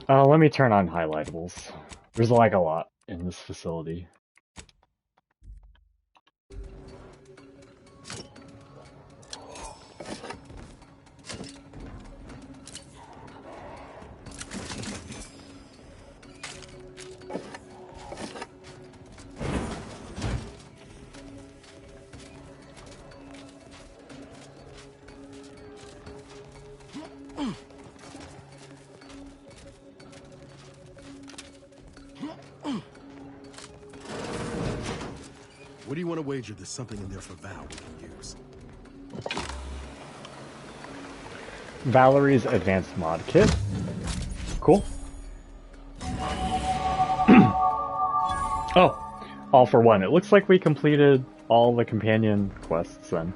No. Let me turn on highlightables. There's like a lot in this facility. What do you want to wager there's something in there for Val we can use? Valerie's advanced mod kit. Cool. Oh, all for one. It looks like we completed all the companion quests then.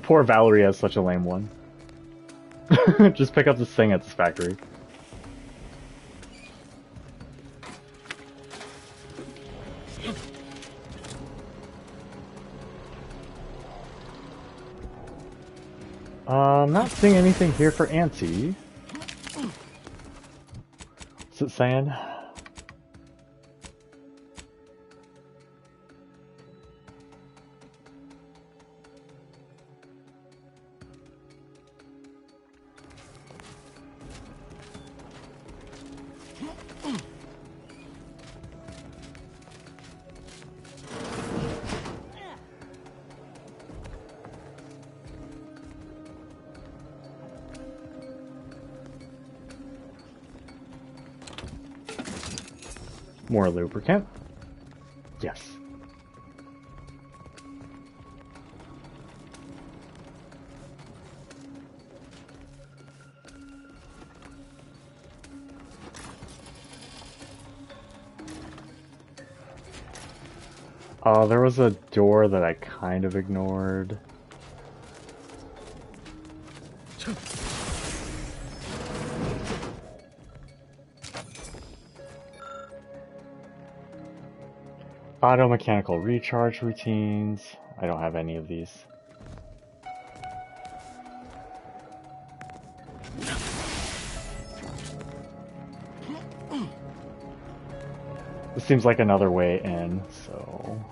Poor Valerie has such a lame one. Just pick up this thing at this factory. I'm not seeing anything here for Auntie. What's it saying? More lubricant. Yes. There was a door that I kind of ignored. Auto mechanical recharge routines. I don't have any of these. This seems like another way in, so...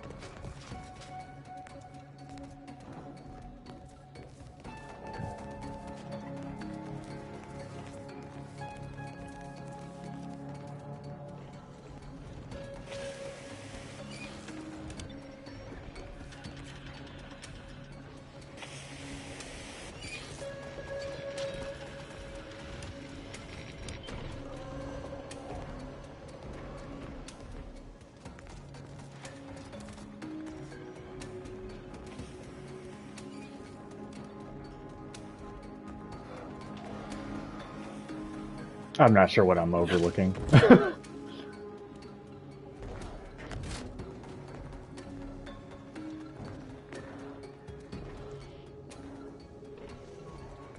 I'm not sure what I'm overlooking.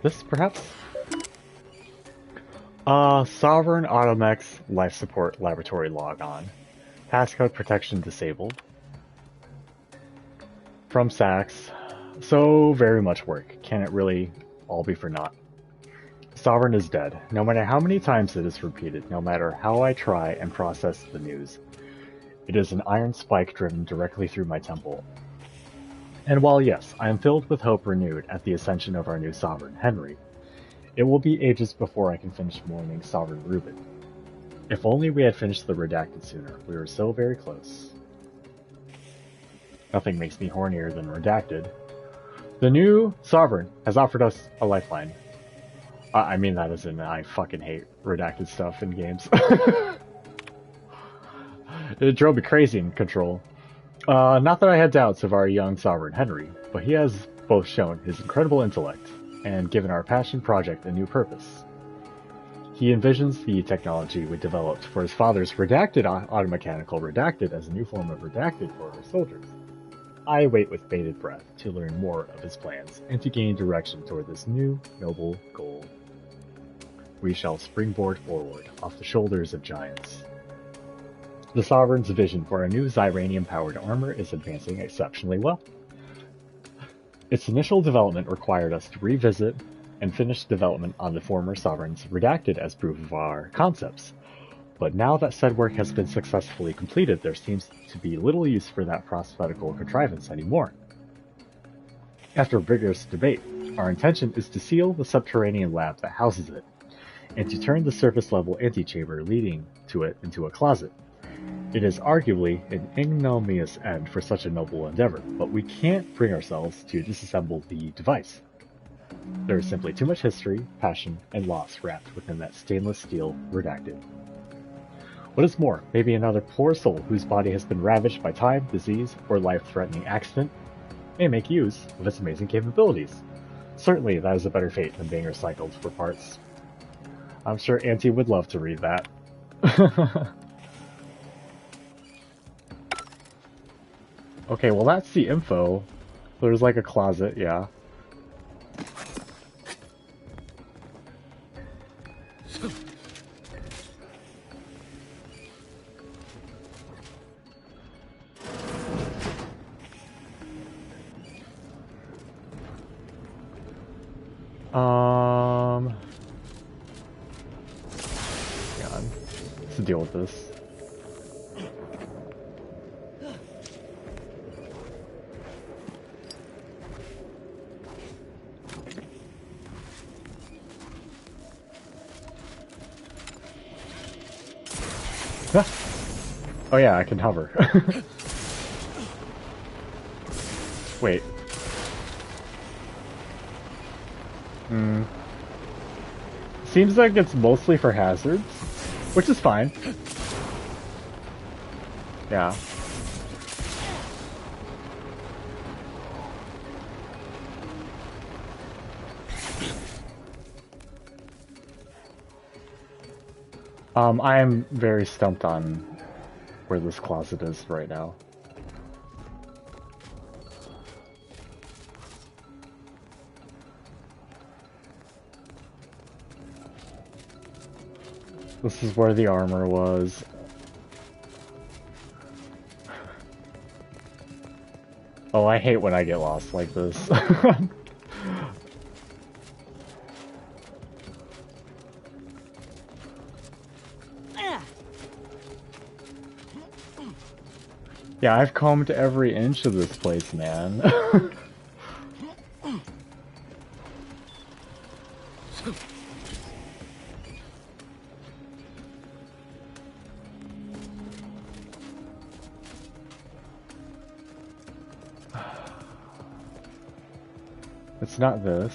This, perhaps? Sovereign Automech's life support laboratory logon. Passcode protection disabled. From Sachs. So very much work. Can it really all be for naught? Sovereign is dead. No matter how many times it is repeated, no matter how I try and process the news. It is an iron spike driven directly through my temple. And while yes, I am filled with hope renewed at the ascension of our new Sovereign, Henry, it will be ages before I can finish mourning Sovereign Reuben. If only we had finished the Redacted sooner. We were so very close. Nothing makes me hornier than Redacted. The new Sovereign has offered us a lifeline. I mean that as in I fucking hate Redacted stuff in games. It drove me crazy in Control. Not that I had doubts of our young Sovereign Henry, but he has both shown his incredible intellect and given our passion project a new purpose. He envisions the technology we developed for his father's Redacted automechanical Redacted as a new form of Redacted for our soldiers. I wait with bated breath to learn more of his plans and to gain direction toward this new, noble goal. We shall springboard forward off the shoulders of giants. The Sovereign's vision for a new Zyranium-powered armor is advancing exceptionally well. Its initial development required us to revisit and finish development on the former Sovereign's Redacted as proof of our concepts. But now that said work has been successfully completed, there seems to be little use for that prosthetical contrivance anymore. After vigorous debate, our intention is to seal the subterranean lab that houses it, and to turn the surface-level antechamber leading to it into a closet. It is arguably an ignominious end for such a noble endeavor, but we can't bring ourselves to disassemble the device. There is simply too much history, passion, and loss wrapped within that stainless steel Redacted. What is more, maybe another poor soul whose body has been ravaged by time, disease, or life-threatening accident may make use of its amazing capabilities. Certainly, that is a better fate than being recycled for parts. I'm sure Auntie would love to read that. Okay, well that's the info. There's like a closet, yeah. Hang on. Let's deal with this. Oh yeah, I can hover. Wait. Seems like it's mostly for hazards, which is fine. Yeah. I am very stumped on where this closet is right now. This is where the armor was. Oh, I hate when I get lost like this. Yeah, I've combed every inch of this place, man. It's not this.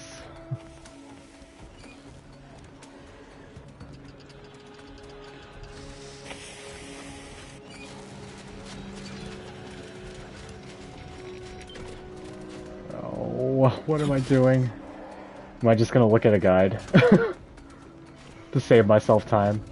What am I doing? Am I just gonna look at a guide? To save myself time?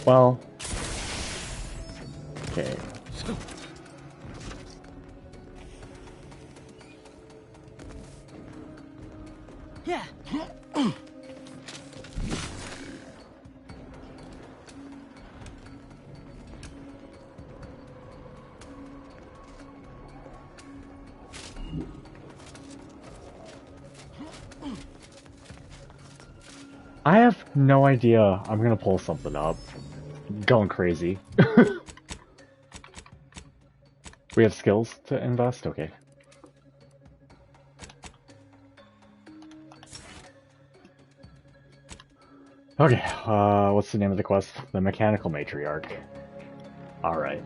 Well... Okay. Yeah. I have no idea. I'm gonna pull something up. Going crazy. We have skills to invest? Okay. Okay, what's the name of the quest? The Mechanical Matriarch. Alright.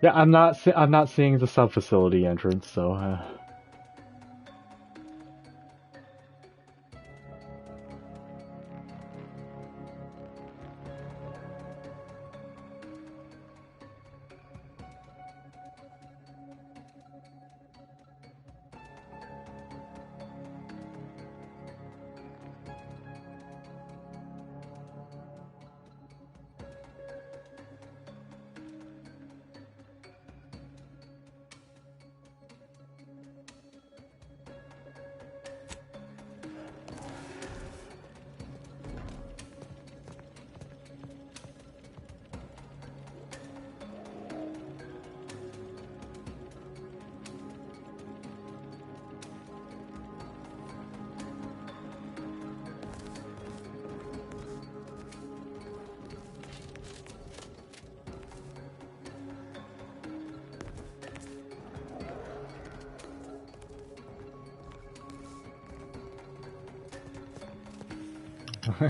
Yeah, I'm not seeing the sub-facility entrance, so...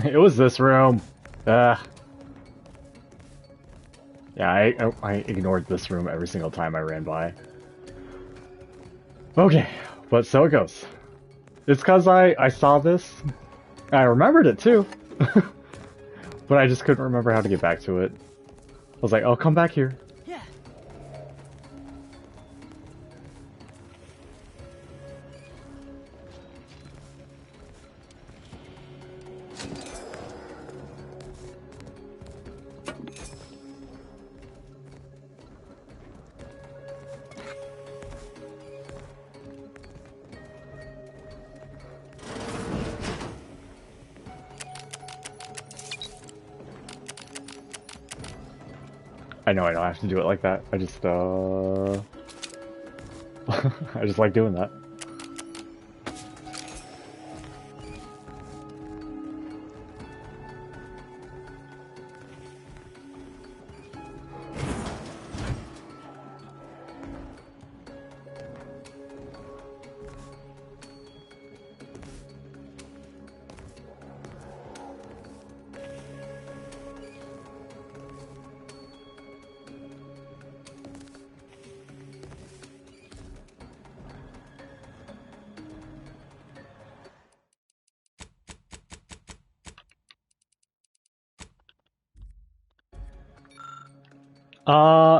It was this room. Yeah, I ignored this room every single time I ran by. Okay, but so it goes. It's because I saw this. I remembered it too. But I just couldn't remember how to get back to it. I was like, oh, come back here. I know I don't have to do it like that. I just I just like doing that.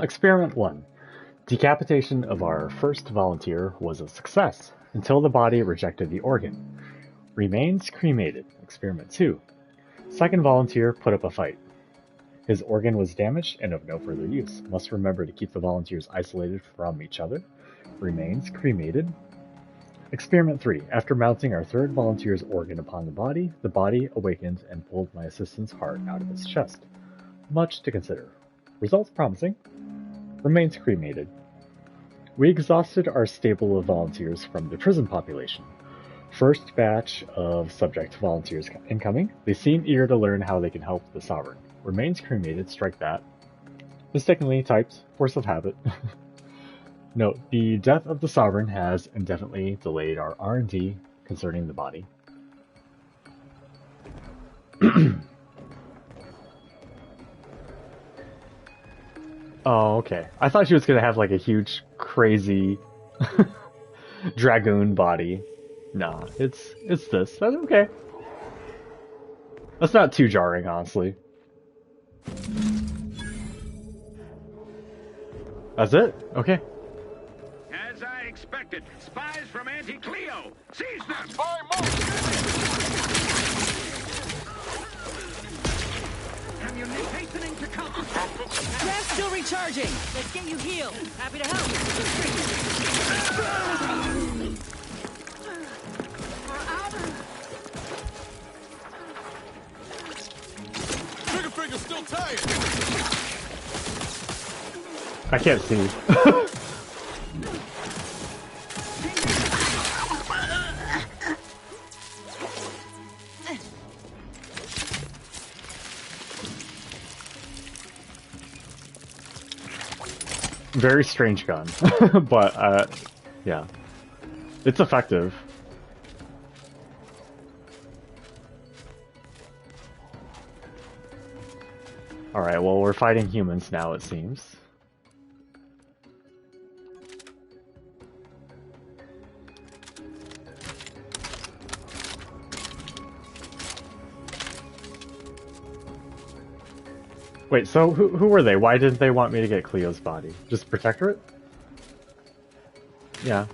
Experiment 1. Decapitation of our first volunteer was a success, until the body rejected the organ. Remains cremated. Experiment 2. Second volunteer put up a fight. His organ was damaged and of no further use. Must remember to keep the volunteers isolated from each other. Remains cremated. Experiment 3. After mounting our third volunteer's organ upon the body awakened and pulled my assistant's heart out of its chest. Much to consider. Results promising. Remains cremated. We exhausted our stable of volunteers from the prison population. First batch of subject volunteers incoming. They seem eager to learn how they can help the Sovereign. Remains cremated, strike that. Mistakenly typed, force of habit. Note, the death of the Sovereign has indefinitely delayed our R&D concerning the body. Oh, okay. I thought she was gonna have like a huge, crazy dragoon body. Nah, it's this. That's okay. That's not too jarring, honestly. That's it? Okay. As I expected, spies from Anti-Cleo! Seize them! Hastening to come. Gas still recharging. Let's get you healed. Happy to help. Trigger finger's still tired. I can't see. Very strange gun, but yeah, it's effective. Alright, well, we're fighting humans now, it seems. Wait, so who were they? Why didn't they want me to get Cleo's body? Just Protectorate? Yeah.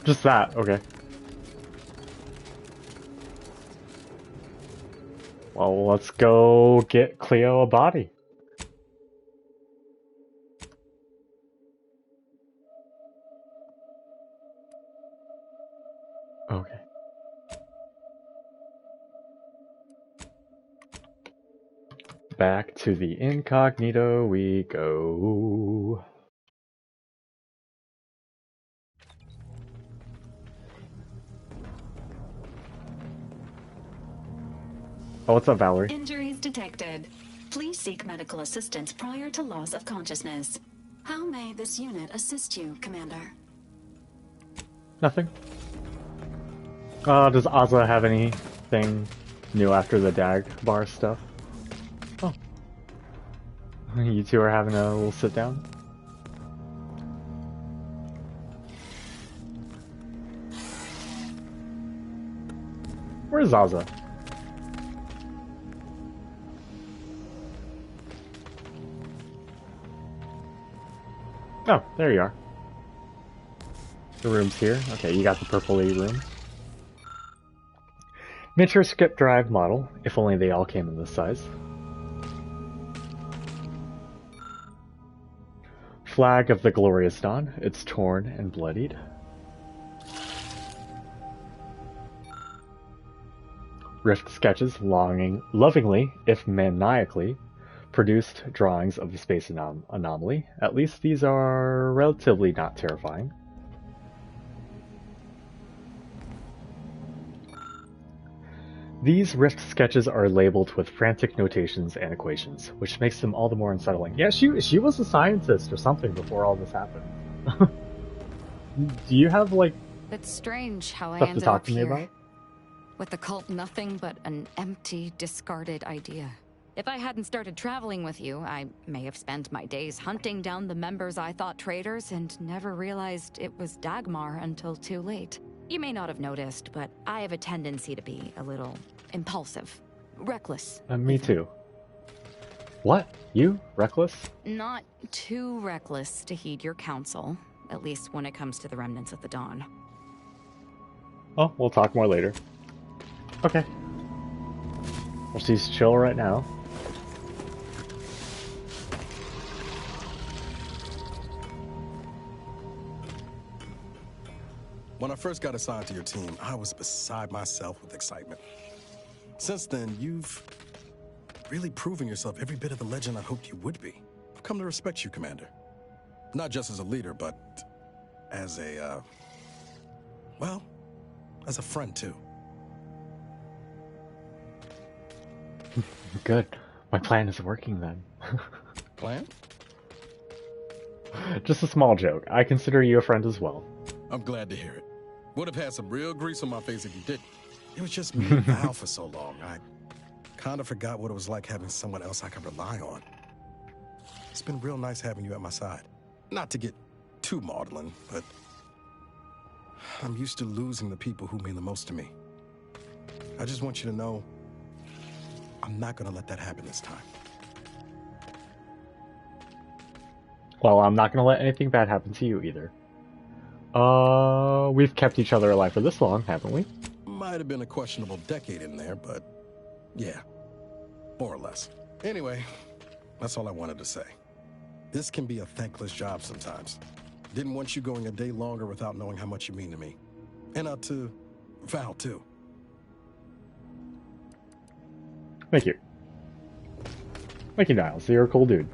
Just that, okay. Well, let's go get Cleo a body. Okay. Back to the incognito we go. Oh, what's up, Valerie? Injuries detected. Please seek medical assistance prior to loss of consciousness. How may this unit assist you, Commander? Nothing. Does Ozza have anything new after the Dagbar stuff? Oh. You two are having a little sit down? Where's Ozza? Oh, there you are. The room's here. Okay, you got the purple-y room. Miniature skip drive model, if only they all came in this size. Flag of the Glorious Dawn. It's torn and bloodied. Rift sketches lovingly, if maniacally, produced drawings of the space anomaly. At least these are relatively not terrifying. These Rift sketches are labeled with frantic notations and equations, which makes them all the more unsettling. Yeah, she was a scientist or something before all this happened. Do you have, like, it's strange how I stuff to ended talk up to me here. about? With the cult nothing but an empty, discarded idea. If I hadn't started traveling with you, I may have spent my days hunting down the members I thought traitors and never realized it was Dagmar until too late. You may not have noticed, but I have a tendency to be a little impulsive. Reckless. Me too. What? You? Reckless? Not too reckless to heed your counsel, at least when it comes to the remnants of the Dawn. Oh, we'll talk more later. Okay. Well, she's chill right now. When I first got assigned to your team, I was beside myself with excitement. Since then, you've really proven yourself every bit of the legend I hoped you would be. I've come to respect you, Commander. Not just as a leader, but as a, well, as a friend, too. Good. My plan is working then. Plan? Just a small joke. I consider you a friend as well. I'm glad to hear it. Would have had some real grease on my face if you didn't. It was just me and Val for so long. I kind of forgot what it was like having someone else I could rely on. It's been real nice having you at my side. Not to get too maudlin, but I'm used to losing the people who mean the most to me. I just want you to know I'm not going to let that happen this time. Well, I'm not going to let anything bad happen to you either. We've kept each other alive for this long, haven't we? Might have been a questionable decade in there, but yeah, more or less. Anyway, that's all I wanted to say. This can be a thankless job sometimes. Didn't want you going a day longer without knowing how much you mean to me. And to Val, too. Thank you. Thank you, Niles. You're a cool dude.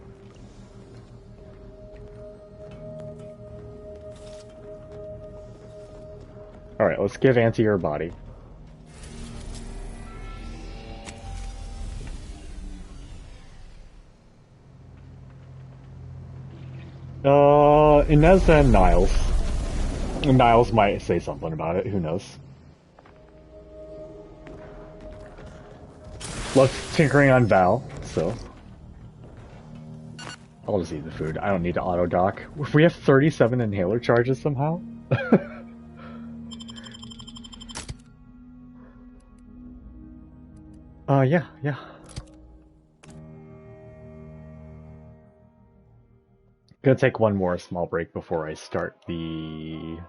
Alright, let's give Auntie her body. Inez and Niles. Niles might say something about it, who knows. Loves tinkering on Val, so I'll just eat the food. I don't need to auto dock. If we have 37 inhaler charges somehow. Yeah. Gonna take one more small break before I start the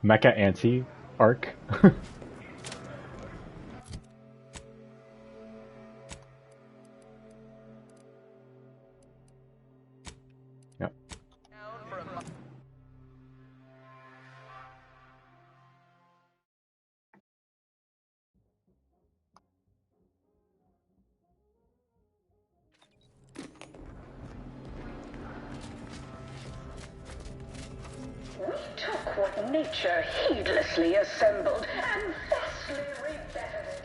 Mecha Auntie arc. Yep. Took what nature heedlessly assembled and thusly rebettered it.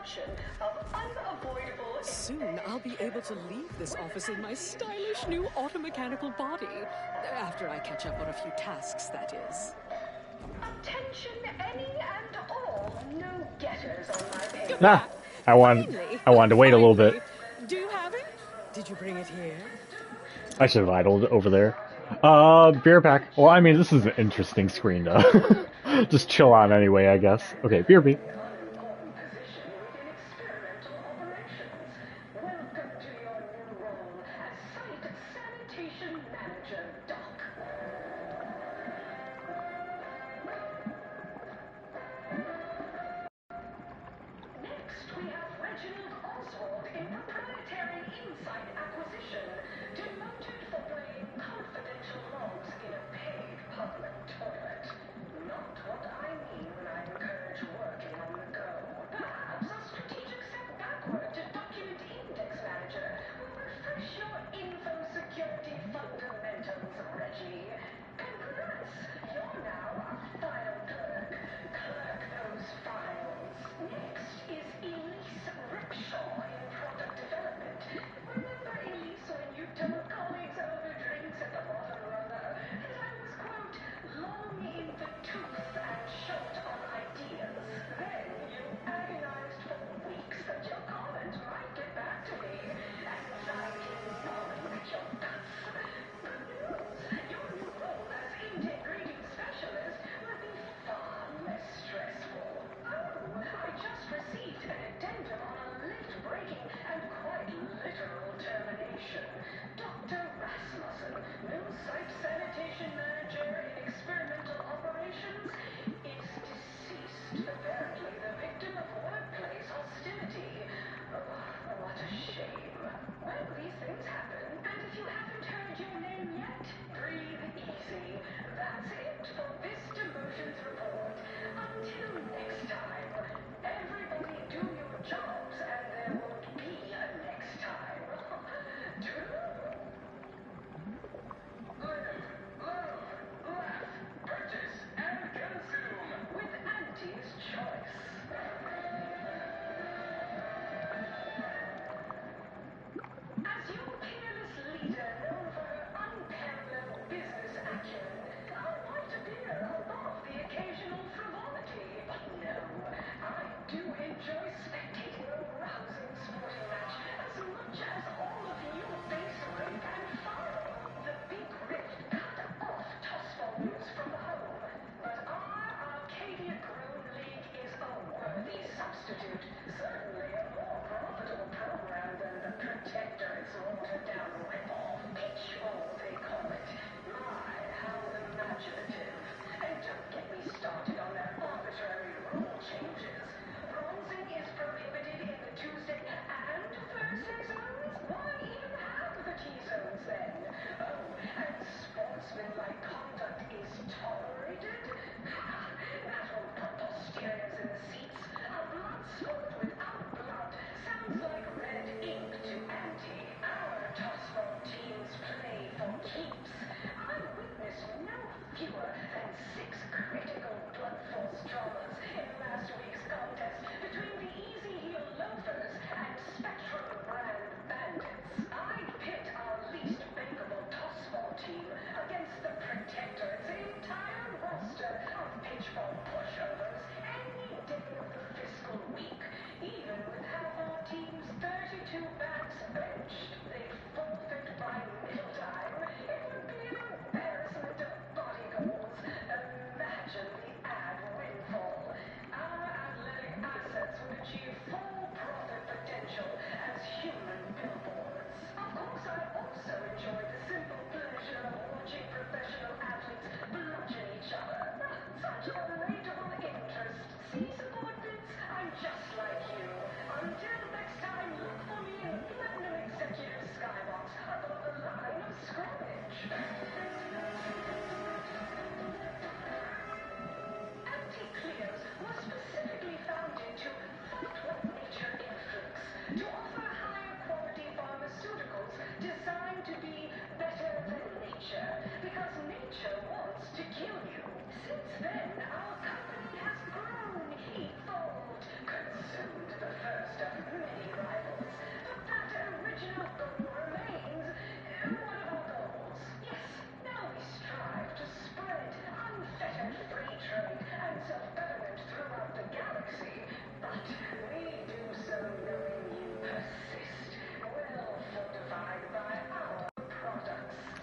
presumption of unavoidable... Soon I'll be able to leave this office in my stylish new automechanical body. After I catch up on a few tasks, that is. Attention, any and all no-getters on my page. Nah, I wanted to wait a little bit. Do you have it? Did you bring it here? I should have idled over there. Beer pack. Well, I mean, this is an interesting screen, though. Just chill on anyway, I guess. Okay, beer beat.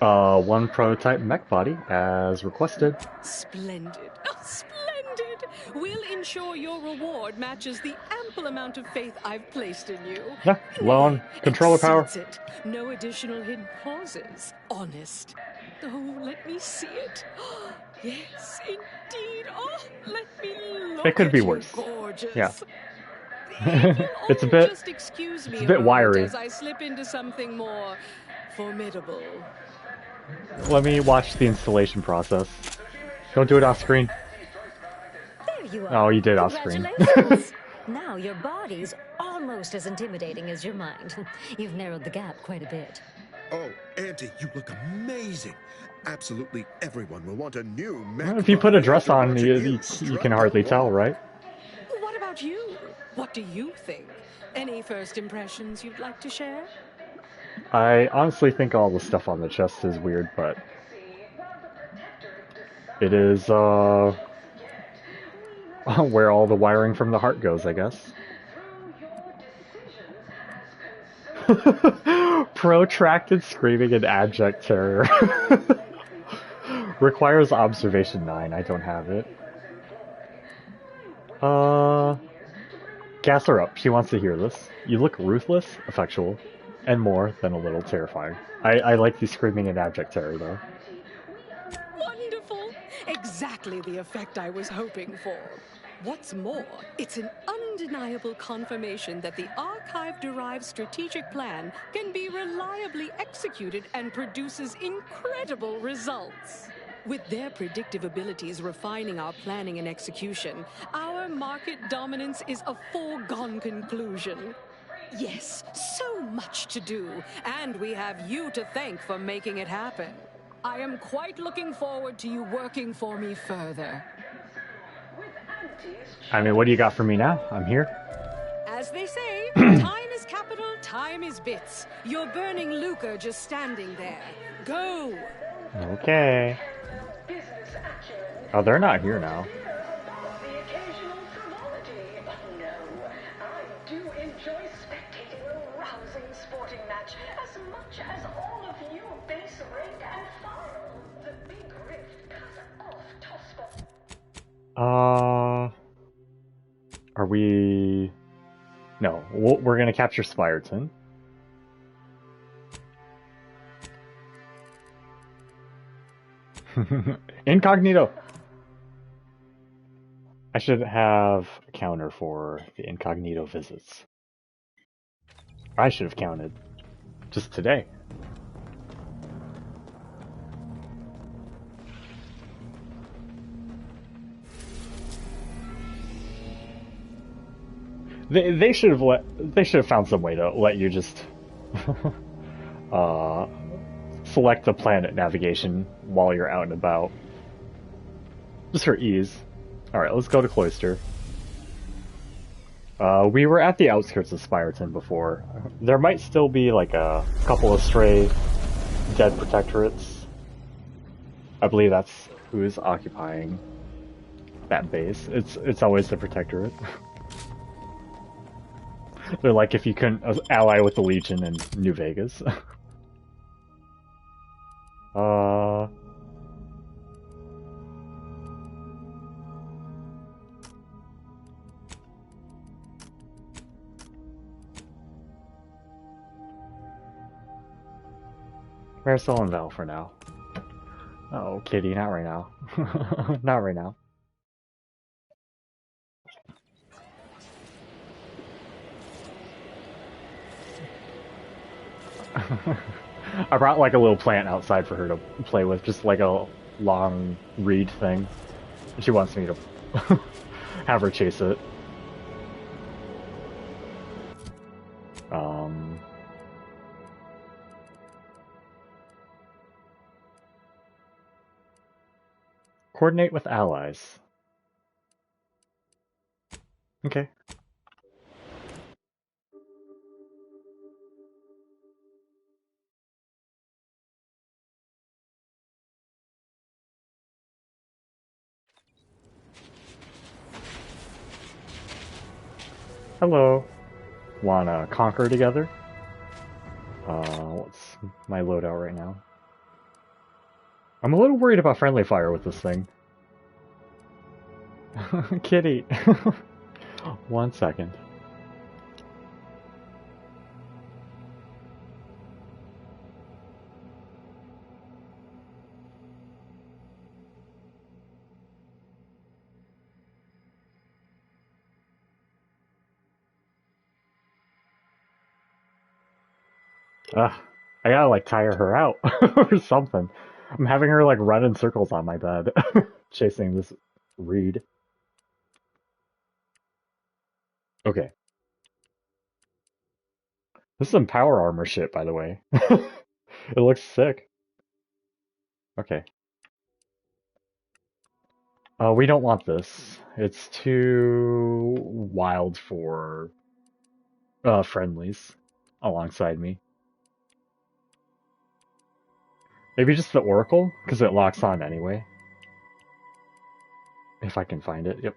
One prototype mech body, as requested. Splendid. Oh, splendid! We'll ensure your reward matches the ample amount of faith I've placed in you. Yeah, low on controller power. Exceeds it. No additional hidden pauses. Honest. Oh, let me see it. Yes, indeed. Oh, let me look. It could be worse. Gorgeous. Yeah. It's a bit. Just excuse me It's a bit wiry. as I slip into something more formidable. Let me watch the installation process. Don't do it off screen. There you are. Oh, you did off screen. Congratulations. Now your body's almost as intimidating as your mind. You've narrowed the gap quite a bit. Oh, Auntie, you look amazing. Absolutely everyone will want a new mech. Well, if you put a dress on, you can hardly tell, right? What about you? What do you think? Any first impressions you'd like to share? I honestly think all the stuff on the chest is weird, but it is where all the wiring from the heart goes, I guess. Protracted screaming and abject terror. Requires observation 9. I don't have it. Gas her up. She wants to hear this. You look ruthless, effectual, and more than a little terrifying. I like the screaming and abject terror, though. Wonderful! Exactly the effect I was hoping for. What's more, it's an undeniable confirmation that the Archive-derived strategic plan can be reliably executed and produces incredible results. With their predictive abilities refining our planning and execution, our market dominance is a foregone conclusion. Yes, so much to do, and we have you to thank for making it happen. I am quite looking forward to you working for me further. I mean, what do you got for me now? I'm here. As they say, time is capital, time is bits. You're burning lucre just standing there. Go! Okay. Oh, they're not here now. The occasional frivolity. No, I do enjoy spectating a rousing sporting match as much as all of you base rank and file. The big rift cut off Tospa. Are we... No, we're gonna capture Spyreton. Incognito! I should have a counter for the incognito visits. I should have counted. Just today. They should have found some way to let you just select the planet navigation while you're out and about. Just for ease. Alright, let's go to Cloister. We were at the outskirts of Spyreton before. There might still be like a couple of stray dead protectorates. I believe that's who is occupying that base. It's always the protectorate. They're like if you couldn't ally with the Legion in New Vegas. Marisol and Val for now. Oh, Kitty, not right now. Not right now. I brought like a little plant outside for her to play with, just like a long reed thing. She wants me to have her chase it. Coordinate with allies. Okay. Hello. Wanna conquer together? What's my loadout right now? I'm a little worried about friendly fire with this thing. Kitty. 1 second. I gotta like tire her out or something. I'm having her like run in circles on my bed, chasing this reed. Okay. This is some power armor shit, by the way. It looks sick. Okay. We don't want this. It's too wild for friendlies alongside me. Maybe just the Oracle, because it locks on anyway. If I can find it, yep.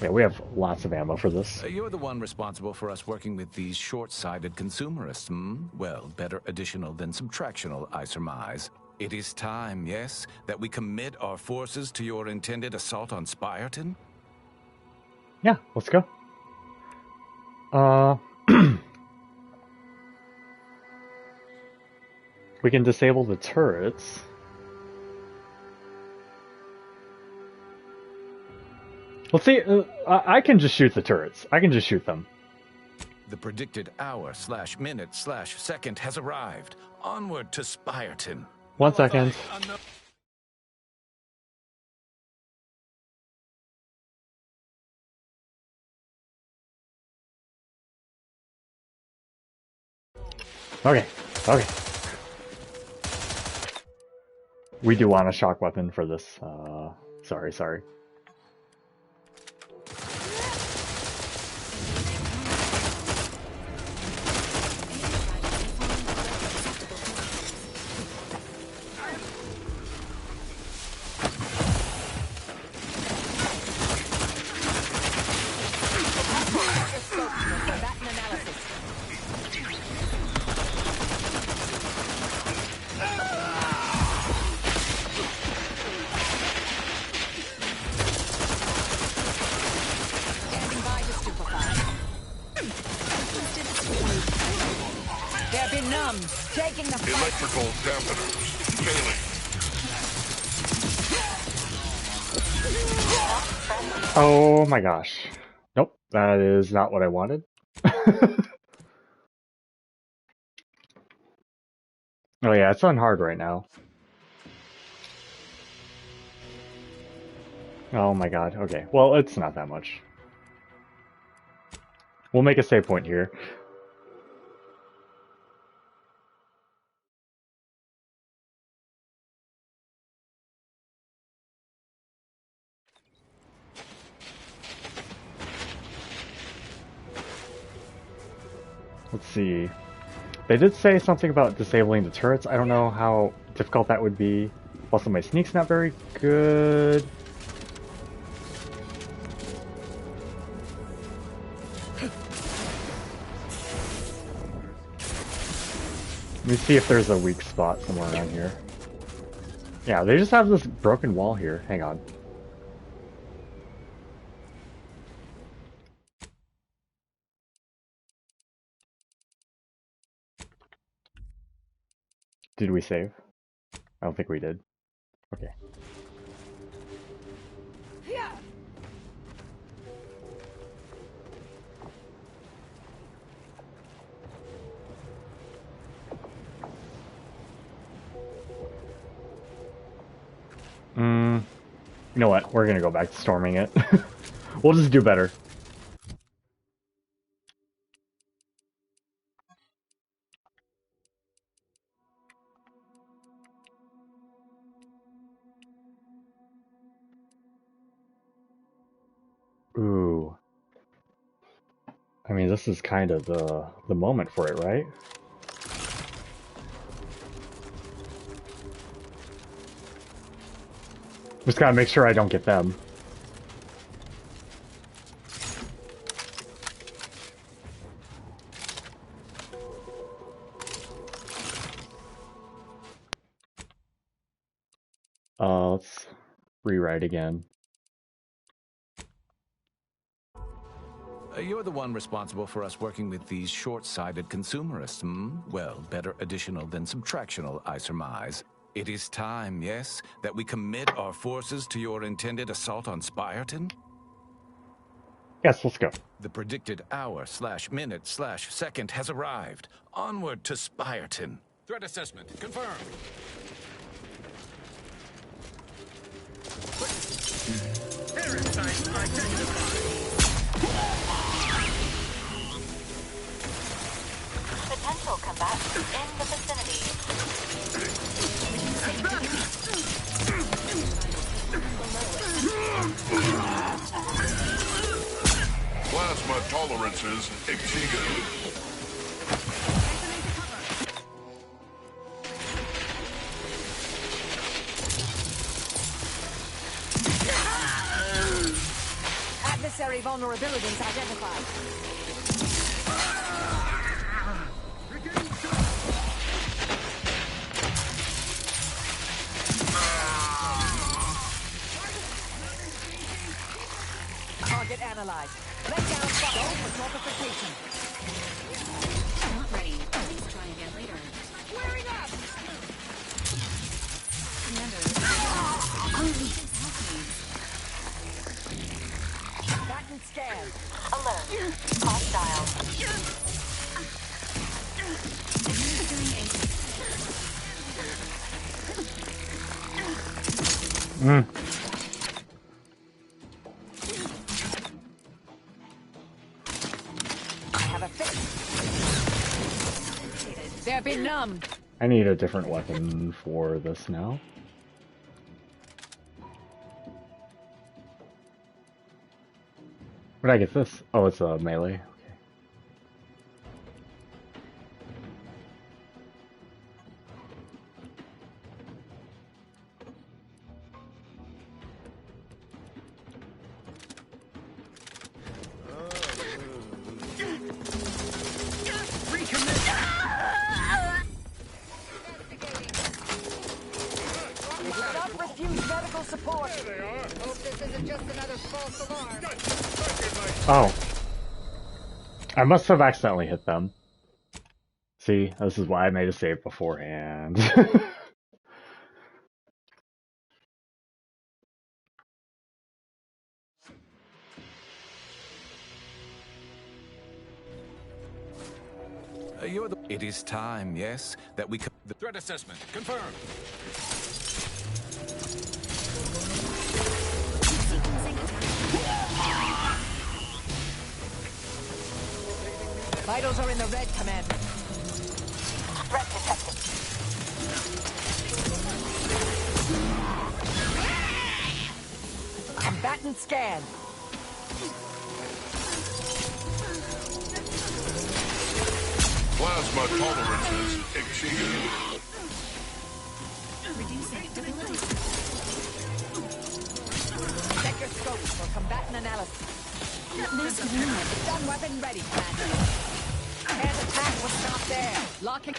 Yeah, we have lots of ammo for this. You're the one responsible for us working with these short-sighted consumerists, hmm? Well, better additional than subtractional, I surmise. It is time, yes, that we commit our forces to your intended assault on Spyreton? Yeah, let's go. We can disable the turrets. Let's see, I can just shoot the turrets. I can just shoot them. The predicted hour/minute/second has arrived. Onward to Spyreton. 1 second. Okay, okay. We do want a shock weapon for this. Sorry. Electrical dampeners failing. Oh my gosh. Nope, that is not what I wanted. Oh yeah, it's on hard right now. Oh my god, okay. Well, it's not that much. We'll make a save point here. Let's see. They did say something about disabling the turrets. I don't know how difficult that would be. Also, my sneak's not very good. Let me see if there's a weak spot somewhere around here. Yeah, they just have this broken wall here. Hang on. Did we save? I don't think we did. Okay. You know what? We're gonna go back to storming it. We'll just do better. Ooh. I mean, this is kind of the moment for it, right? Just gotta make sure I don't get them. Let's rewrite again. You're the one responsible for us working with these short-sighted consumerists, hmm? Well, better additional than subtractional, I surmise. It is time, yes, that we commit our forces to your intended assault on Spyreton? Yes, let's go. The predicted hour/minute/second has arrived. Onward to Spyreton. Threat assessment confirmed. Parasite identified. Potential combatants in the vicinity. Plasma tolerances exceeded. Adversary vulnerabilities identified. Target analyzed. Let down fire for fortification. Not ready. Please try again later. Wearing up! Commander. Back and scan. Alert. Hostile. I have a fix. They're benumbed. I need a different weapon for this now. Where'd I get this? Oh, it's a melee. Oh. I must have accidentally hit them. See, this is why I made a save beforehand. It is time, yes, that we... The threat assessment confirmed. Vitals are in the red, Commander. Threat detected. Combatant scan. Plasma tolerances exceeded. Reducing ability. Check your scopes for combatant analysis. There's the unit. Stun weapon ready, Commander. And attack was not there. Locking.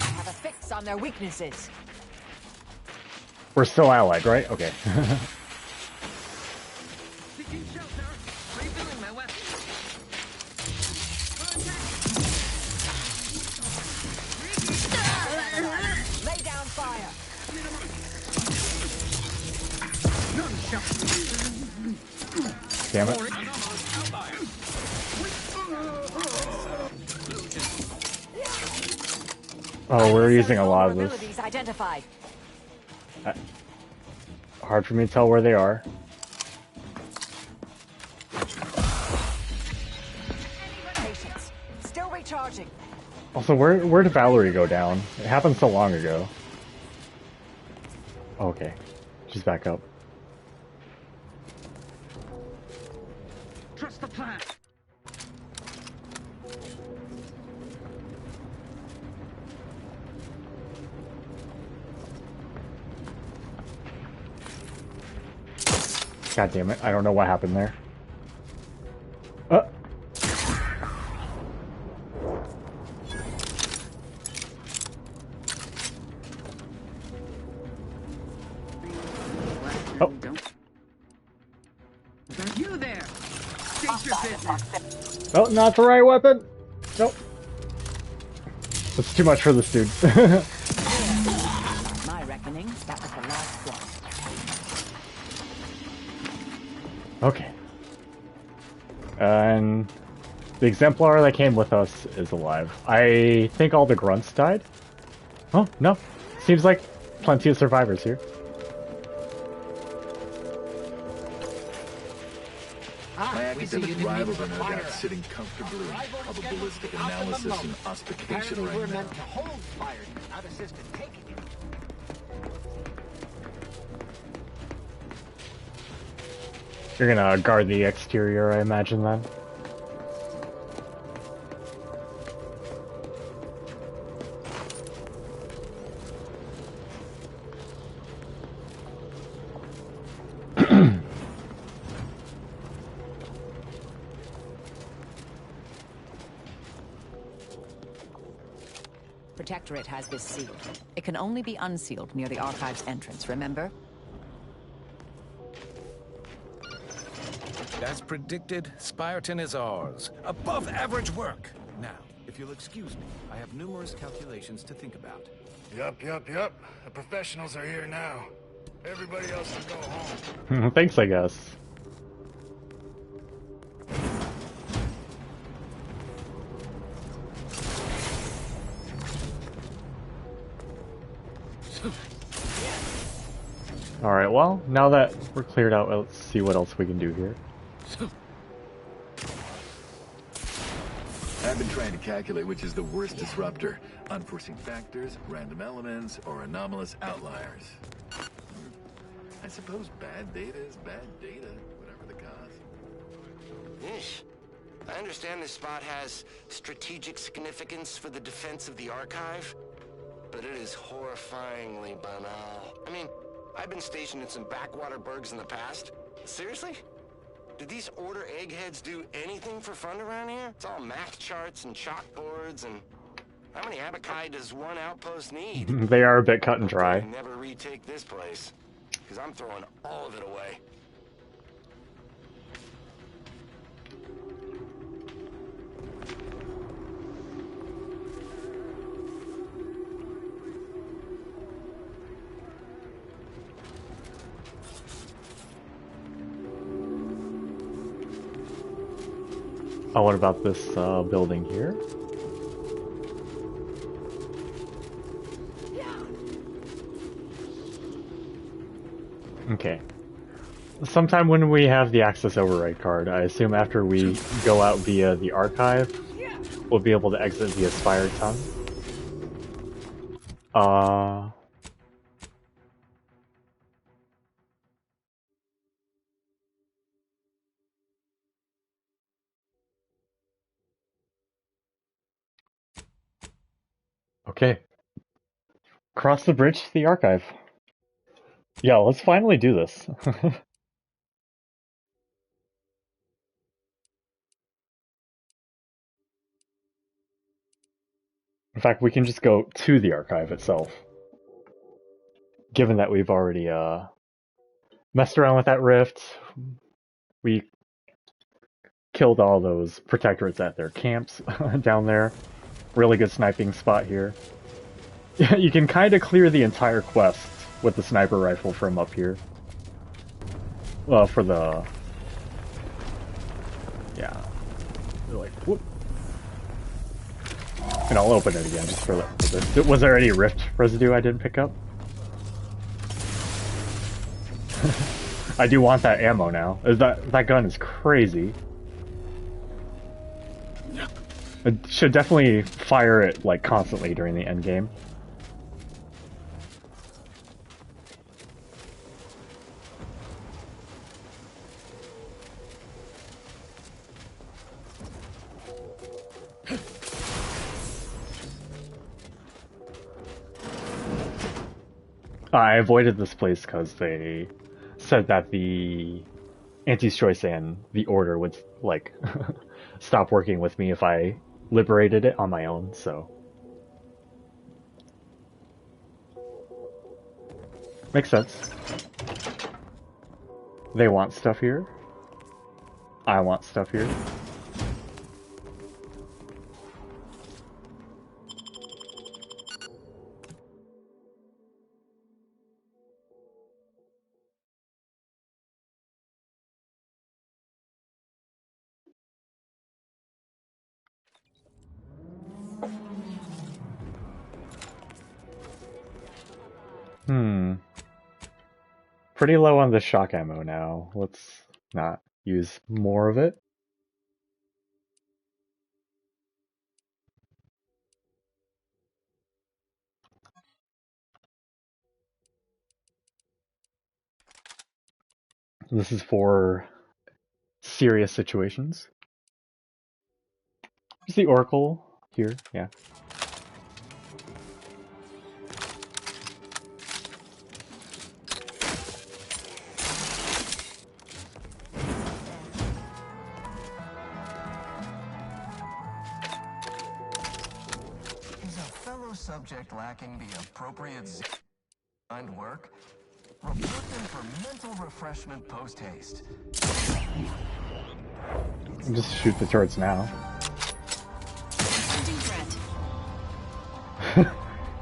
I have a fix on their weaknesses. We're still allied, right? Okay. Seeking shelter. Refilling my weapon. Lay down fire. Damn it. Oh, we're using a lot of this. Vulnerabilities identified. Hard for me to tell where they are. Patience. Still recharging. Also, where did Valerie go down? It happened so long ago. Okay. She's back up. Trust the plan. God damn it, I don't know what happened there. Oh, not the right weapon! Nope. That's too much for this dude. My reckoning, that was the last one. Okay. And the exemplar that came with us is alive. I think all the grunts died. Oh, no. Seems like plenty of survivors here. My academic rivals are no doubt sitting comfortably of a ballistic analysis and ossification right now. Meant to hold fire, not assist in taking it. You're gonna guard the exterior, I imagine, then? Protectorate has this sealed. It can only be unsealed near the Archive's entrance, remember? As predicted, Spireton is ours. Above average work. Now, if you'll excuse me, I have numerous calculations to think about. Yup. The professionals are here now. Everybody else can go home. Thanks, I guess. Alright, well, now that we're cleared out, let's see what else we can do here. I've been trying to calculate which is the worst disruptor. Unforeseen factors, random elements, or anomalous outliers. I suppose bad data is bad data, whatever the cause. Yeesh. I understand this spot has strategic significance for the defense of the Archive, but it is horrifyingly banal. I mean, I've been stationed in some backwater burgs in the past. Seriously? Did these Order eggheads do anything for fun around here? It's all math charts and chalkboards, and how many abaci does one outpost need? They are a bit cut and dry. I'll never retake this place, because I'm throwing all of it away. Oh, what about this building here? Okay. Sometime when we have the access override card, I assume after we go out via the Archive, we'll be able to exit via Spireton. Okay. Cross the bridge to the Archive. Yeah, let's finally do this. In fact, we can just go to the Archive itself. Given that we've already messed around with that rift, we killed all those protectorates at their camps down there. Really good sniping spot here. You can kind of clear the entire quest with the sniper rifle from up here. Well, for the... Yeah. Like, whoop. And I'll open it again just for the... Was there any rift residue I didn't pick up? I do want that ammo now. That gun is crazy. I should definitely fire it like constantly during the end game. I avoided this place because they said that the Anti's Choice and the Order would, like, stop working with me if I liberated it on my own, so... Makes sense. They want stuff here. I want stuff here. Pretty low on the shock ammo now. Let's not use more of it. This is for serious situations. Is the Oracle here? Yeah. Is a fellow subject lacking the appropriate mind work? Report them for mental refreshment post-haste. Just shoot the turrets now.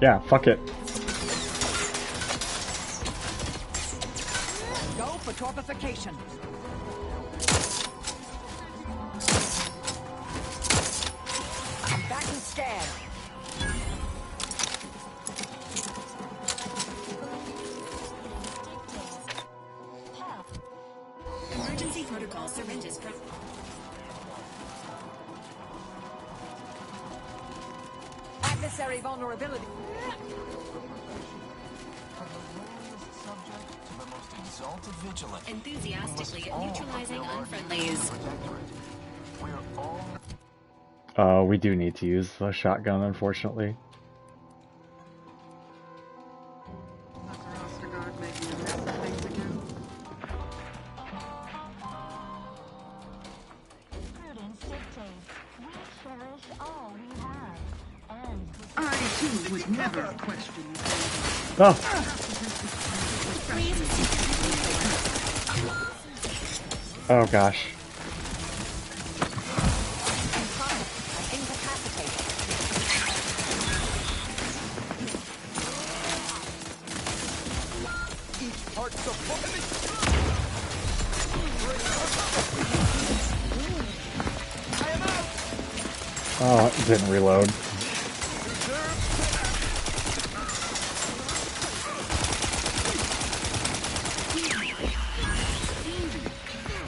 Yeah, fuck it. Go for torpification. Come back and scan. Emergency protocol syringes. Adversary vulnerability. Enthusiastically neutralizing unfriendlies. We do need to use the shotgun, unfortunately. Would never question. Oh. Oh gosh. Oh, it didn't reload.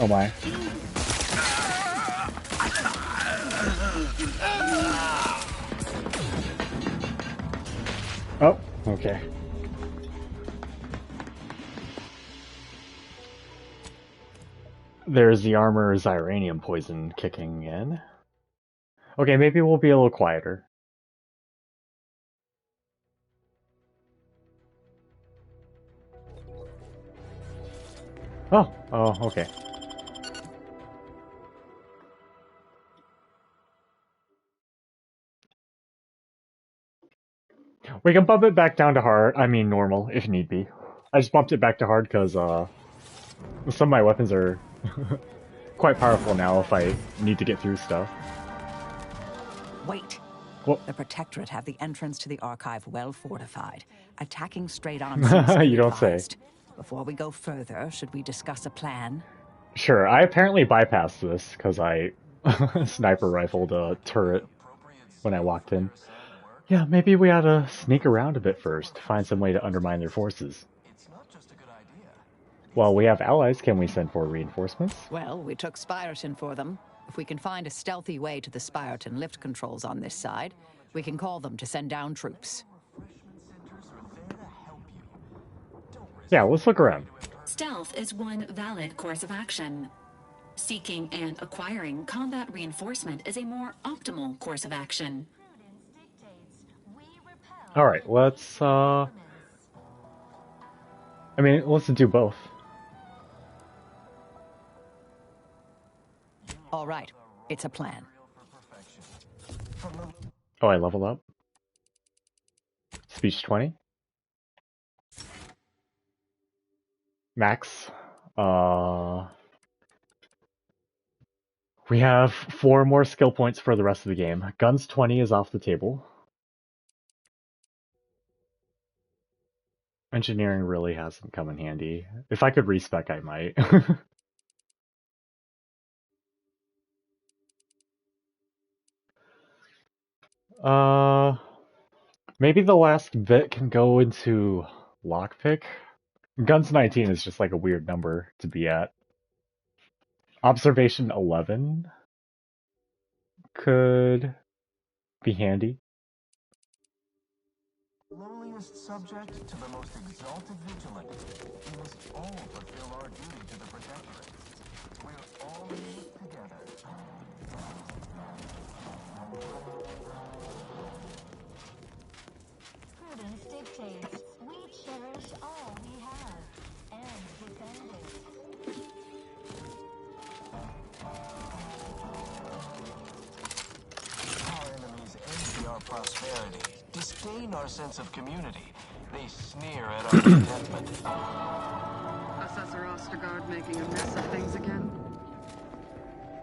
Oh my. Oh, okay. There's the armor Xyranium poison kicking in. Okay, maybe we'll be a little quieter. Oh, okay. We can bump it back down to hard, normal, if need be. I just bumped it back to hard because, some of my weapons are quite powerful now if I need to get through stuff. Wait. Well, the Protectorate have the entrance to the archive well fortified. Attacking straight on you don't say. Before we go further, should we discuss a plan? Sure, I apparently bypassed this because I sniper rifled a turret when I walked in. Yeah, maybe we ought to sneak around a bit first, find some way to undermine their forces. Well, we have allies. Can we send for reinforcements? Well, we took Spyreton for them. If we can find a stealthy way to the Spyreton lift controls on this side, we can call them to send down troops. Yeah, let's look around. Stealth is one valid course of action. Seeking and acquiring combat reinforcement is a more optimal course of action. Alright, let's, let's do both. Alright, it's a plan. Oh, I leveled up. Speech 20. Max. We have 4 more skill points for the rest of the game. Guns 20 is off the table. Engineering really hasn't come in handy. If I could respec, I might. Maybe the last bit can go into lockpick. Guns 19 is just like a weird number to be at. Observation 11 could be handy. Lowliest subject to the most exalted vigilant. We must all fulfill our duty to the Protectorate. We're all in it together. Prudence dictates we cherish all we have and defend it. Our enemies envy our prosperity, disdain our sense of community. They sneer at our contentment. Assessor Ostergaard making a mess of things again?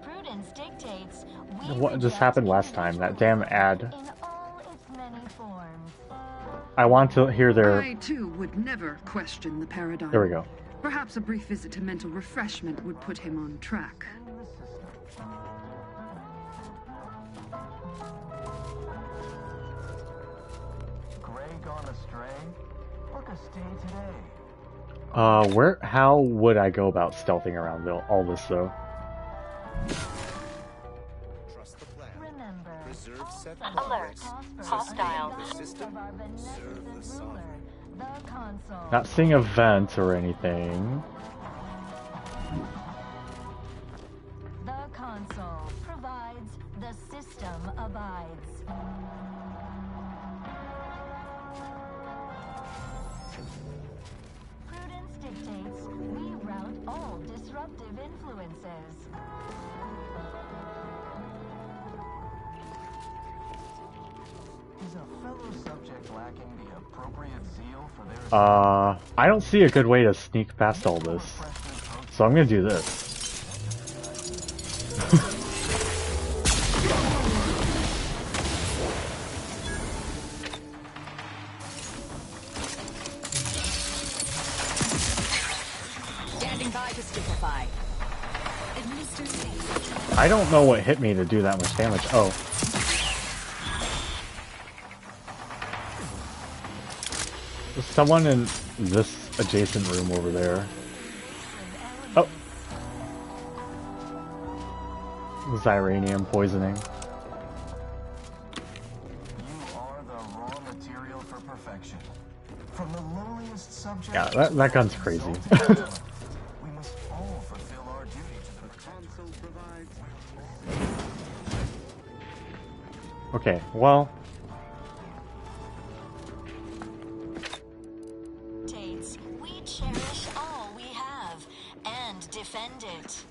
Prudence dictates What just happened last time? That damn ad. in all its many forms. I want to hear their... I, too, would never question the paradigm. There we go. Perhaps a brief visit to mental refreshment would put him on track. Gray gone astray? Look a stay today. How would I go about stealthing around all this, though? Trust the plan. Remember, Preserve set alert, hostile. The system. Serve the sun. The console. Not seeing a vent or anything. The console provides, the system abides. Prudence dictates we rout all disruptive influences. Is a fellow subject lacking the appropriate zeal for their... I don't see a good way to sneak past all this. So I'm gonna do this. Standing by to stupefy. I don't know what hit me to do that much damage. Oh. There's someone in this adjacent room over there. Oh. Xyranium poisoning. You are the raw material for perfection. From the lowliest subject... Yeah, that gun's crazy. We must all fulfill our duty to the console provides. Okay, well... We cherish all we have and defend it.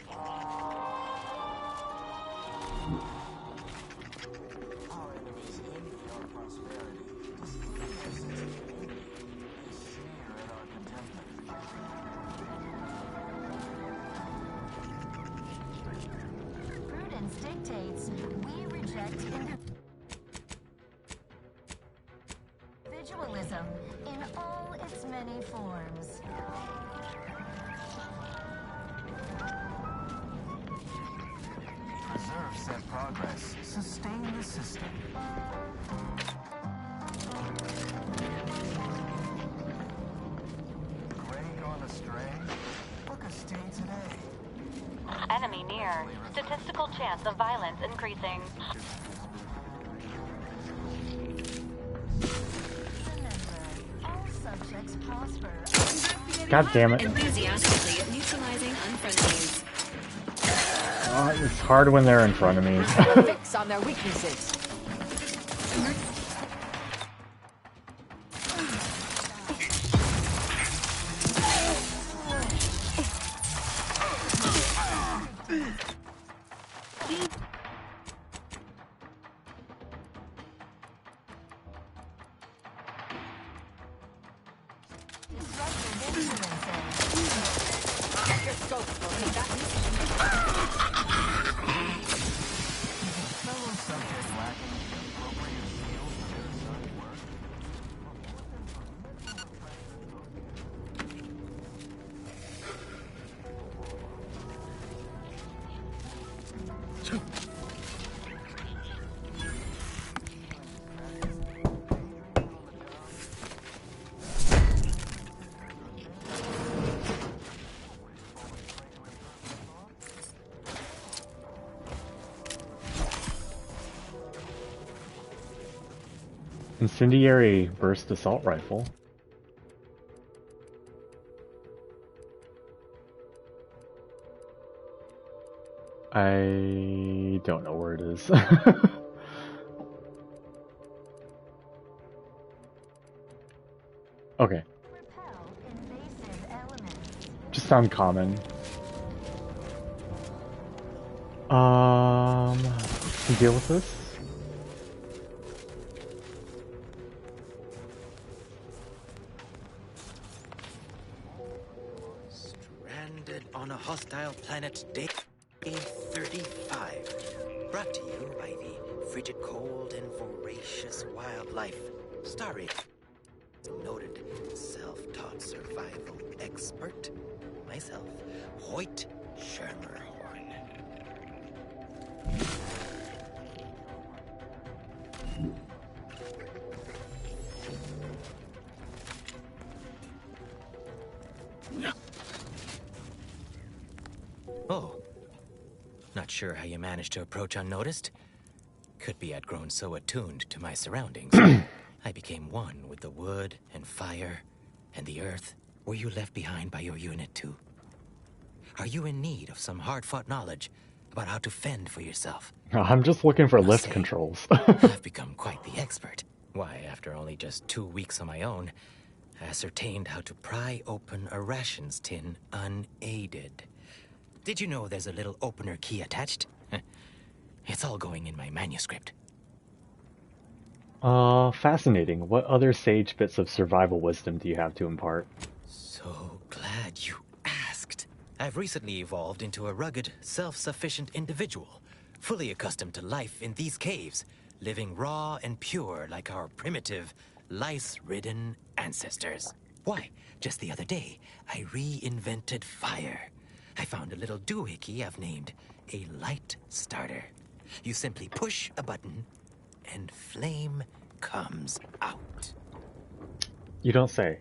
Our enemies envy our prosperity, disdain our sense of community. They sneer at our contentment. Prudence dictates we reject individualism in all its many forms. Preserve set progress. Sustain the system. Gray gone astray? Look a stay today. Enemy near. Statistical chance of violence increasing. All subjects prosper. God damn it. Enthusiastically neutralizing unfriendlies. It's hard when they're in front of me. Fix on their weaknesses. Fellow subject lacking the appropriate zeal for their assigned work. Incendiary burst assault rifle. I don't know where it is. Okay. Just sound common. Can deal with this? Stranded on a hostile planet, day 35. Brought to you by the frigid cold and voracious wildlife. Starry, noted self-taught survival expert, myself, Hoyt Schermerhorn. Oh, not sure how you managed to approach unnoticed. Could be I'd grown so attuned to my surroundings. I became one with the wood and fire and the earth. Were you left behind by your unit too? Are you in need of some hard-fought knowledge about how to fend for yourself? I'm just looking for lift controls. I've become quite the expert. Why, after only just 2 weeks on my own, I ascertained how to pry open a rations tin unaided. Did you know there's a little opener key attached? It's all going in my manuscript. Fascinating. What other sage bits of survival wisdom do you have to impart? So glad you asked. I've recently evolved into a rugged, self-sufficient individual, fully accustomed to life in these caves, living raw and pure like our primitive, lice-ridden ancestors. Why, just the other day, I reinvented fire. I found a little doohickey I've named a light starter. You simply push a button, and flame comes out. You don't say.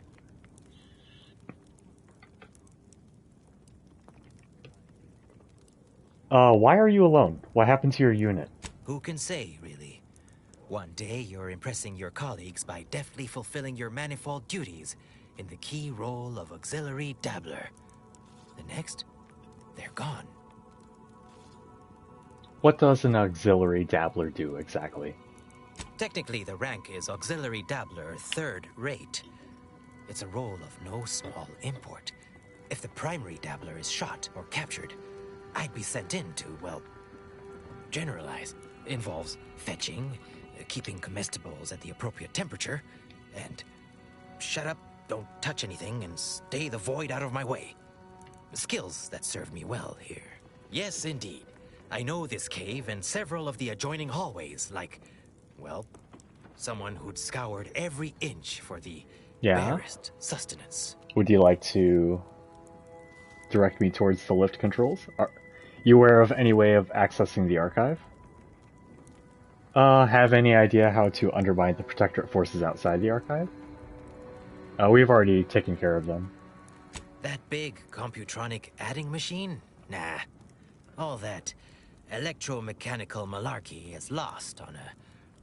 Why are you alone? What happened to your unit? Who can say, really? One day you're impressing your colleagues by deftly fulfilling your manifold duties in the key role of auxiliary dabbler. The next, they're gone. What does an auxiliary dabbler do exactly? Technically, the rank is auxiliary dabbler third rate. It's a role of no small import. If the primary dabbler is shot or captured, I'd be sent in to, well, generalize. Involves fetching, keeping comestibles at the appropriate temperature, and shut up, don't touch anything, and stay the void out of my way. Skills that serve me well here. Yes, indeed. I know this cave and several of the adjoining hallways, like, well, someone who'd scoured every inch for the barest sustenance. Would you like to direct me towards the lift controls? Are you aware of any way of accessing the archive? Have any idea how to undermine the Protectorate forces outside the archive? We've already taken care of them. That big computronic adding machine? Nah. All that electromechanical malarkey is lost on a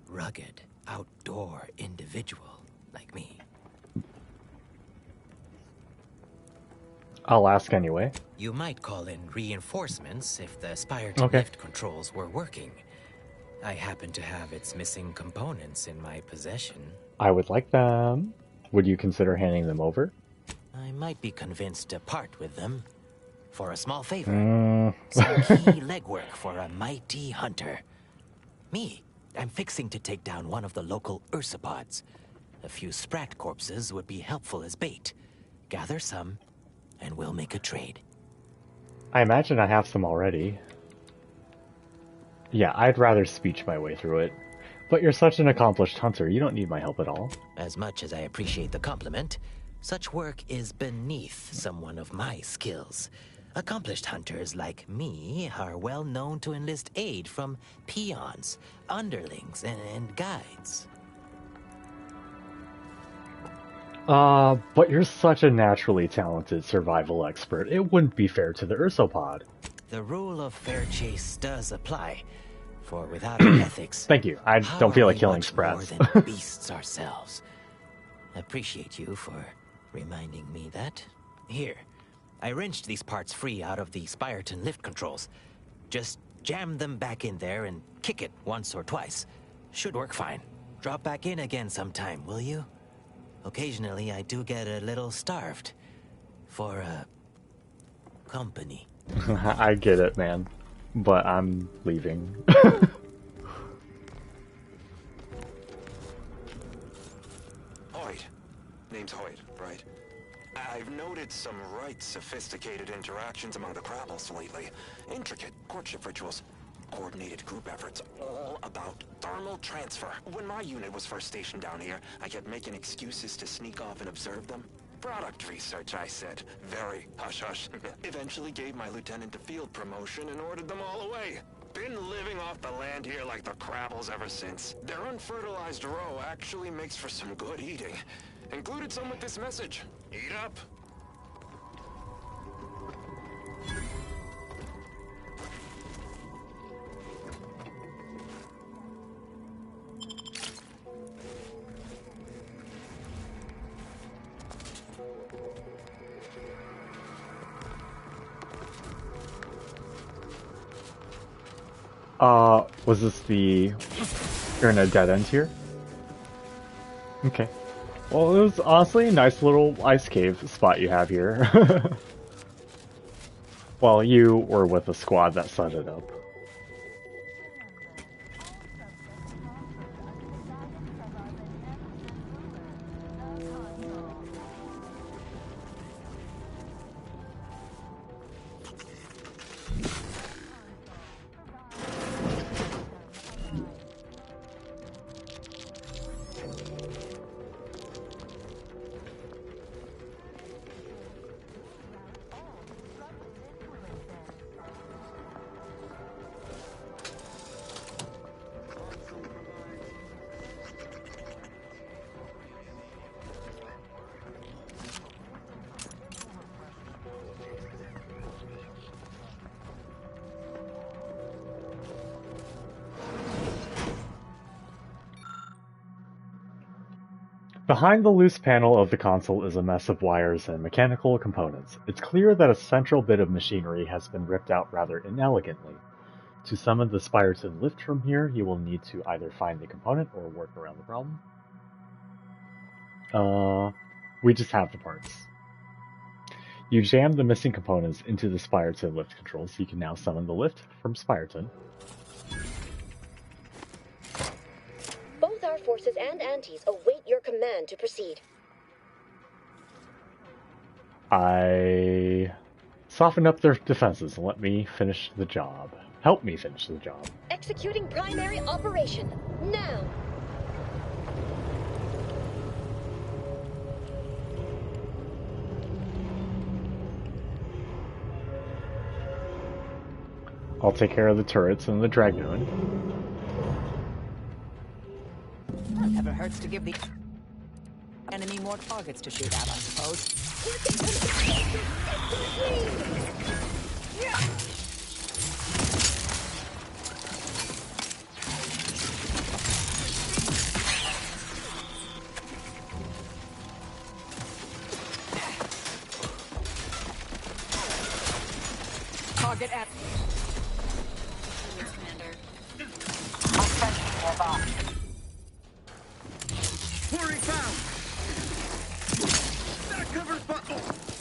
rugged, outdoor individual like me. I'll ask anyway. You might call in reinforcements if the Spire to lift controls were working. I happen to have its missing components in my possession. I would like them. Would you consider handing them over? I might be convinced to part with them. For a small favor. Some key legwork for a mighty hunter. Me, I'm fixing to take down one of the local ursopods. A few sprat corpses would be helpful as bait. Gather some, and we'll make a trade. I imagine I have some already. Yeah, I'd rather speech my way through it. But you're such an accomplished hunter, you don't need my help at all. As much as I appreciate the compliment, such work is beneath someone of my skills. Accomplished hunters like me are well known to enlist aid from peons, underlings, and guides. But you're such a naturally talented survival expert. It wouldn't be fair to the ursopod. The rule of fair chase does apply. For without ethics, Thank you. I how don't feel are like we killing much sprats. more than beasts ourselves. Appreciate you for reminding me that. Here, I wrenched these parts free out of the Spyreton lift controls. Just jam them back in there and kick it once or twice. Should work fine. Drop back in again sometime, will you? Occasionally, I do get a little starved. For, company. I get it, man. But I'm leaving. Hoyt. Name's Hoyt, right? I've noted some right sophisticated interactions among the Crabbles lately. Intricate courtship rituals. Coordinated group efforts, all about thermal transfer. When my unit was first stationed down here, I kept making excuses to sneak off and observe them. Product research, I said. Very hush-hush. Eventually gave my lieutenant a field promotion and ordered them all away. Been living off the land here like the Crabbles ever since. Their unfertilized roe actually makes for some good eating. Included some with this message. Eat up. Was this the... You're in a dead end here? Okay. Well, it was honestly a nice little ice cave spot you have here. Well, you were with a squad that set it up. Behind the loose panel of the console is a mess of wires and mechanical components. It's clear that a central bit of machinery has been ripped out rather inelegantly. To summon the Spyreton lift from here, you will need to either find the component or work around the problem. We just have the parts. You jammed the missing components into the Spyreton lift controls, so you can now summon the lift from Spyreton. Both our forces and antis await your command to proceed. I softened up their defenses and let me finish the job. Help me finish the job. Executing primary operation, now! I'll take care of the turrets and the Dragoon. Never hurts to give the enemy more targets to shoot at, I suppose. Target at...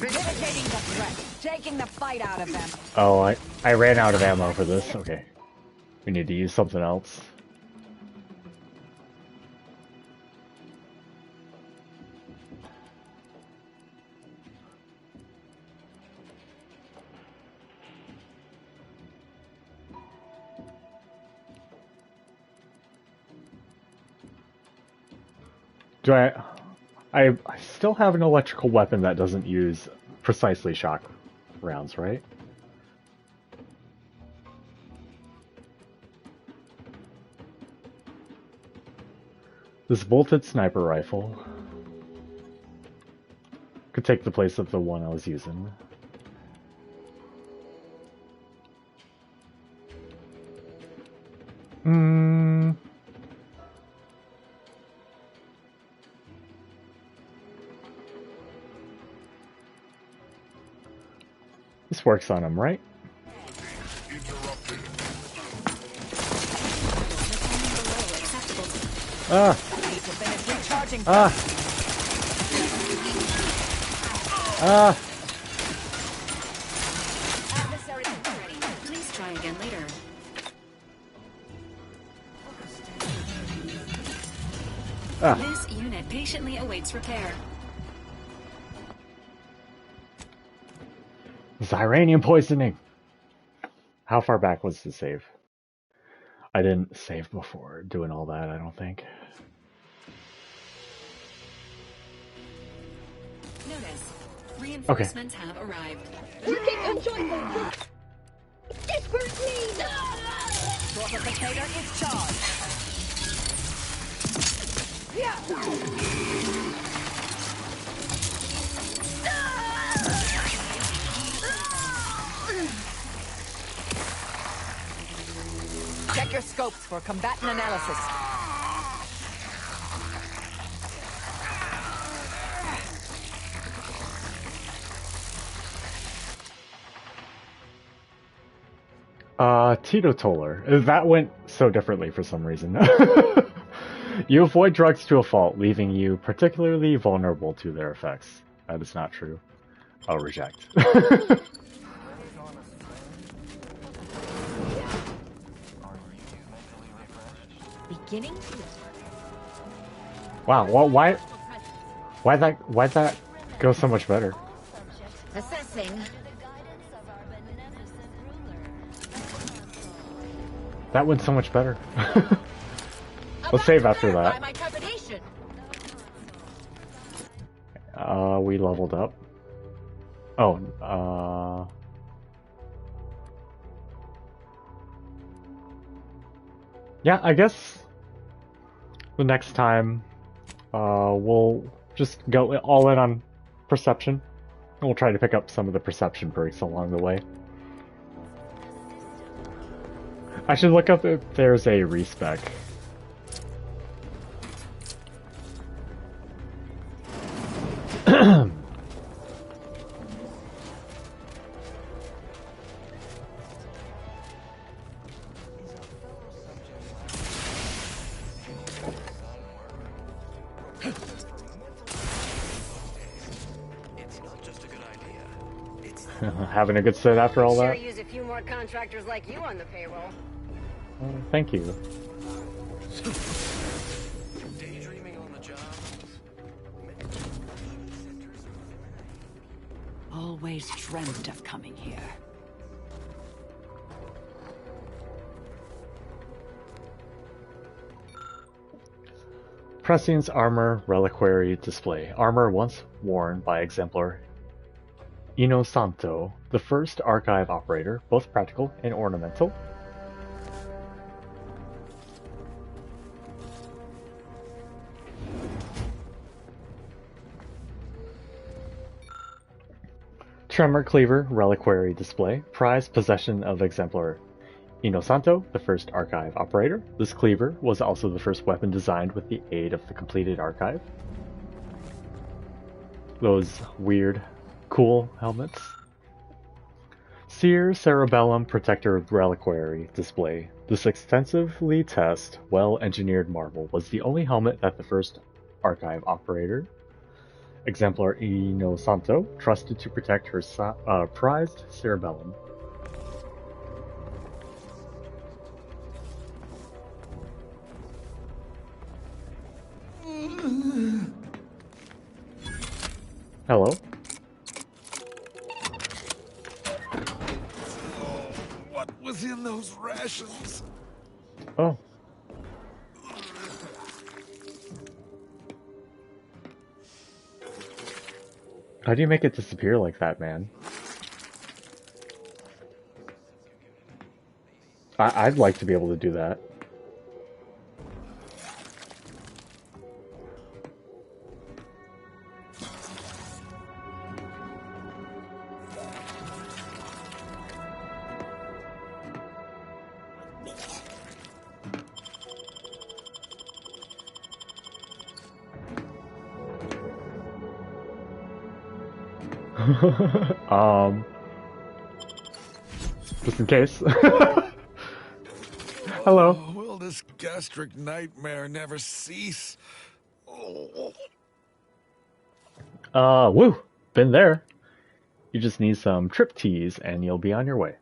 Mitigating the threat, taking the fight out of them. Oh, I ran out of ammo for this. Okay. We need to use something else. Do I still have an electrical weapon that doesn't use precisely shock rounds, right? This bolted sniper rifle could take the place of the one I was using. This works on him, right? Ah! Ah! Ah! Please try again later. Ah. This unit patiently awaits repair. Xyranium poisoning! How far back was the save? I didn't save before doing all that, I don't think. Notice, reinforcements have arrived. Working conjointly. Desperate need. Torpificator is charged. Check your scopes for combatant analysis. Teetotaler. That went so differently for some reason. You avoid drugs to a fault, leaving you particularly vulnerable to their effects. That is not true. I'll reject. Beginning. Wow, well, why'd that go so much better? Assessing. That went so much better. Let's save after that. We leveled up. Oh, yeah, I guess the next time, we'll just go all in on perception. We'll try to pick up some of the perception perks along the way. I should look up if there's a respec. Having a good sit after all that? Sure use a few more contractors like you on the payroll. Thank you. Daydreaming on the job. Always dreamt of coming here. Prescience Armor Reliquary Display. Armor once worn by Exemplar Inosanto, the first archive operator, both practical and ornamental. Tremor Cleaver Reliquary Display. Prized possession of Exemplar Inosanto, the first archive operator. This cleaver was also the first weapon designed with the aid of the completed archive. Those weird, cool helmets. Seer Cerebellum Protector Reliquary Display. This extensively tested, well-engineered marvel was the only helmet that the first archive operator, Exemplar Inosanto, trusted to protect her prized cerebellum. Hello? What was in those rations? Oh. How do you make it disappear like that, man? I'd like to be able to do that. just in case. Hello. Oh, will this gastric nightmare never cease? Woo. Been there. You just need some trip teas and you'll be on your way.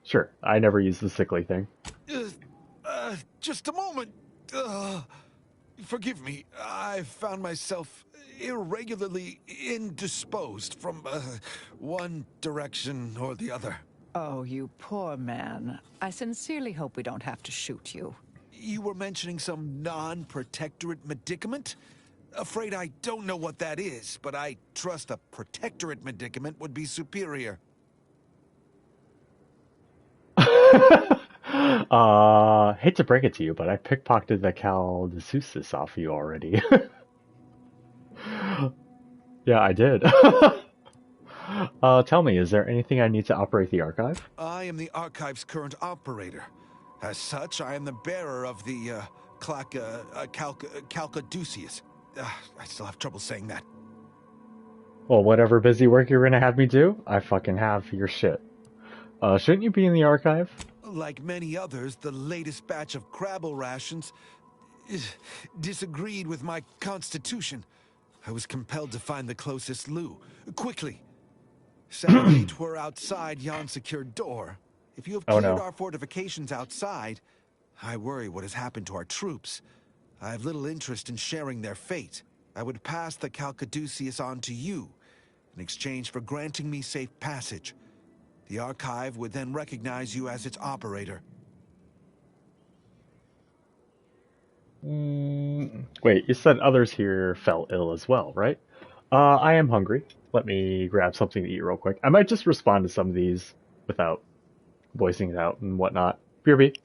Sure, I never use the sickly thing. Just a moment. Forgive me. I found myself irregularly indisposed from one direction or the other. Oh, you poor man. I sincerely hope we don't have to shoot you. You were mentioning some non-protectorate medicament? Afraid I don't know what that is, but I trust a protectorate medicament would be superior. Hate to break it to you, but I pickpocketed the Caldesus off you already. Yeah, I did. Tell me, is there anything I need to operate the archive? I am the archive's current operator. As such, I am the bearer of the, Calcaduceus. I still have trouble saying that. Well, whatever busy work you're gonna have me do, I fucking have your shit. Shouldn't you be in the archive? Like many others, the latest batch of Crabble rations disagreed with my constitution. I was compelled to find the closest loo. Quickly. 7 or 8 were outside yon secured door. If you have cleared our fortifications outside, I worry what has happened to our troops. I have little interest in sharing their fate. I would pass the Calcaduceus on to you, in exchange for granting me safe passage. The Archive would then recognize you as its operator. Wait, you said others here fell ill as well, right? I am hungry. Let me grab something to eat real quick. I might just respond to some of these without voicing it out and whatnot. BRB.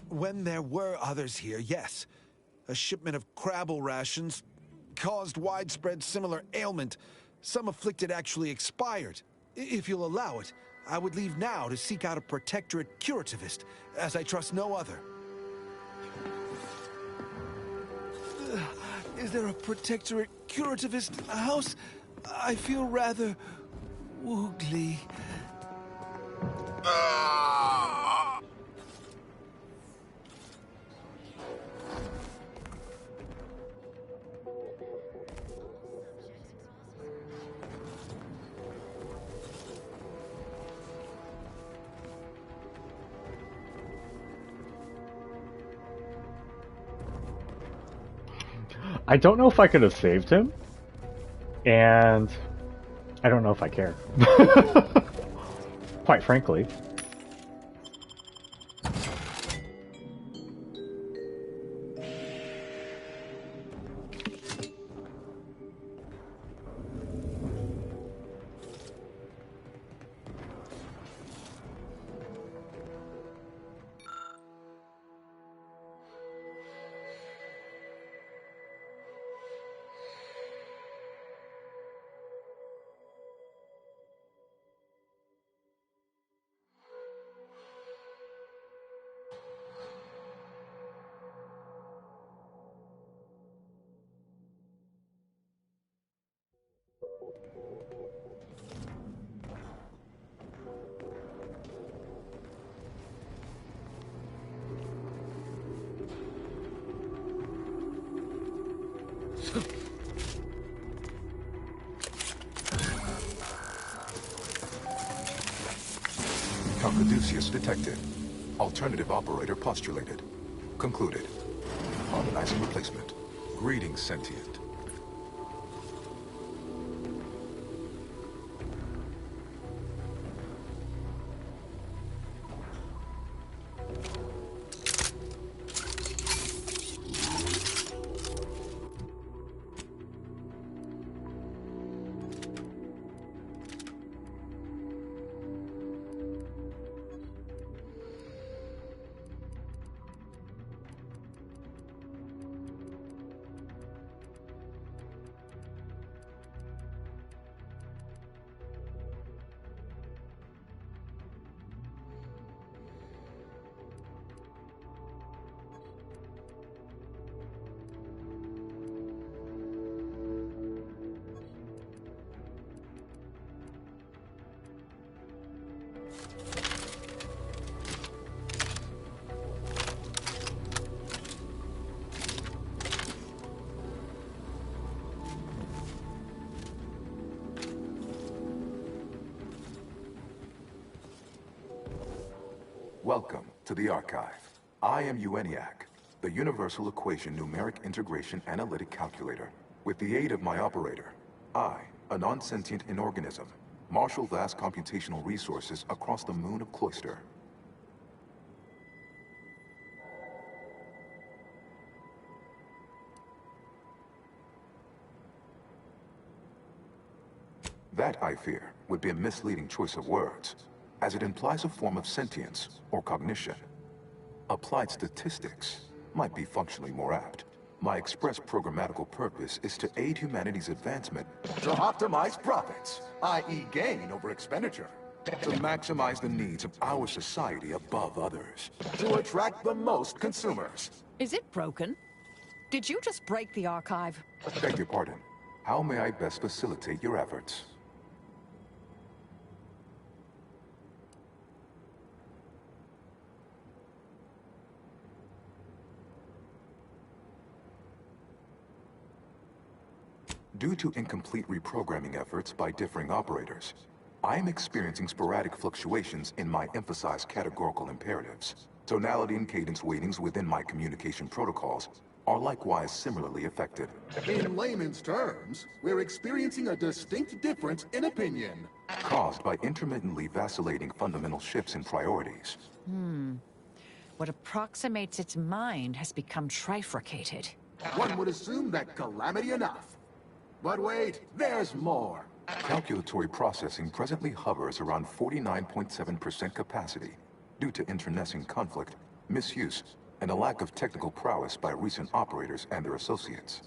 When there were others here, yes. A shipment of Crabble rations caused widespread similar ailment. Some afflicted actually expired. If you'll allow it, I would leave now to seek out a protectorate curativist, as I trust no other. Is there a protectorate curativist house? I feel rather woogly. I don't know if I could have saved him, and I don't know if I care. Quite frankly. Caduceus detected. Alternative operator postulated. Concluded. Harmonizing replacement. Greetings, sentient. Welcome to the Archive. I am EUENIAC, the Universal Equation Numeric Integration Analytic Calculator. With the aid of my operator, I, a non-sentient inorganism, marshal vast computational resources across the moon of Cloister. That, I fear, would be a misleading choice of words, as it implies a form of sentience or cognition. Applied statistics might be functionally more apt. My express programmatical purpose is to aid humanity's advancement to optimize profits, i.e. gain over expenditure, to maximize the needs of our society above others, to attract the most consumers. Is it broken? Did you just break the archive? Beg your pardon. How may I best facilitate your efforts? Due to incomplete reprogramming efforts by differing operators, I am experiencing sporadic fluctuations in my emphasized categorical imperatives. Tonality and cadence weightings within my communication protocols are likewise similarly affected. In layman's terms, we're experiencing a distinct difference in opinion. Caused by intermittently vacillating fundamental shifts in priorities. What approximates its mind has become trifurcated. One would assume that calamity enough. But wait, there's more. Calculatory processing presently hovers around 49.7% capacity due to internecine conflict, misuse, and a lack of technical prowess by recent operators and their associates.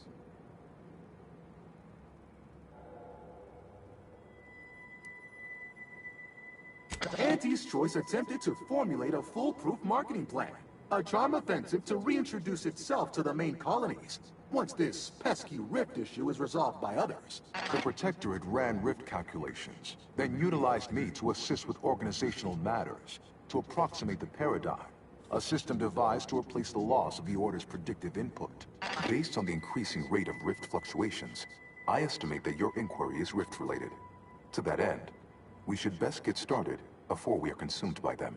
Auntie's Choice attempted to formulate a foolproof marketing plan, a charm offensive to reintroduce itself to the main colonies. once this pesky rift issue is resolved by others. The Protectorate ran rift calculations, then utilized me to assist with organizational matters, to approximate the paradigm, a system devised to replace the loss of the Order's predictive input. Based on the increasing rate of rift fluctuations, I estimate that your inquiry is rift-related. To that end, we should best get started before we are consumed by them.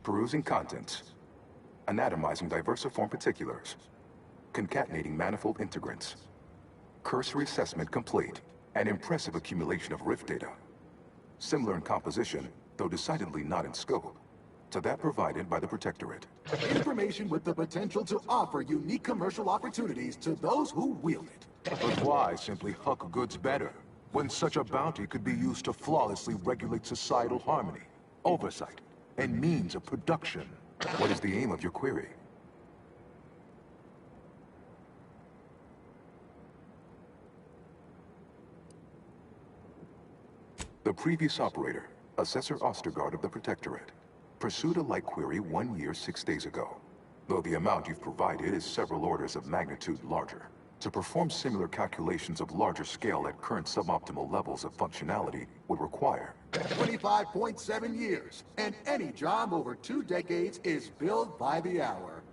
Perusing contents. Anatomizing diversiform particulars. Concatenating manifold integrants. Cursory assessment complete. An impressive accumulation of Rift data. Similar in composition, though decidedly not in scope, to that provided by the Protectorate. Information with the potential to offer unique commercial opportunities to those who wield it. But why simply huck goods better, when such a bounty could be used to flawlessly regulate societal harmony, oversight, and means of production? What is the aim of your query? The previous operator, Assessor Ostergaard of the Protectorate, pursued a like query 1 year, 6 days ago, though the amount you've provided is several orders of magnitude larger. To perform similar calculations of larger scale at current suboptimal levels of functionality would require 25.7 years, and any job over 2 decades is billed by the hour.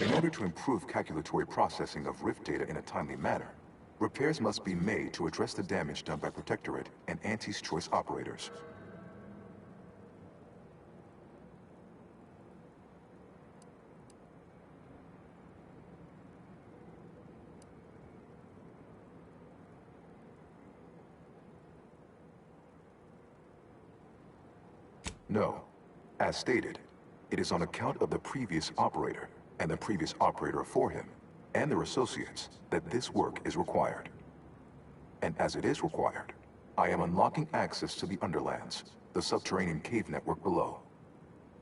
In order to improve calculatory processing of Rift data in a timely manner, repairs must be made to address the damage done by Protectorate and Auntie's Choice operators. No. As stated, it is on account of the previous operator, and the previous operator for him, and their associates, that this work is required. And as it is required, I am unlocking access to the Underlands, the subterranean cave network below.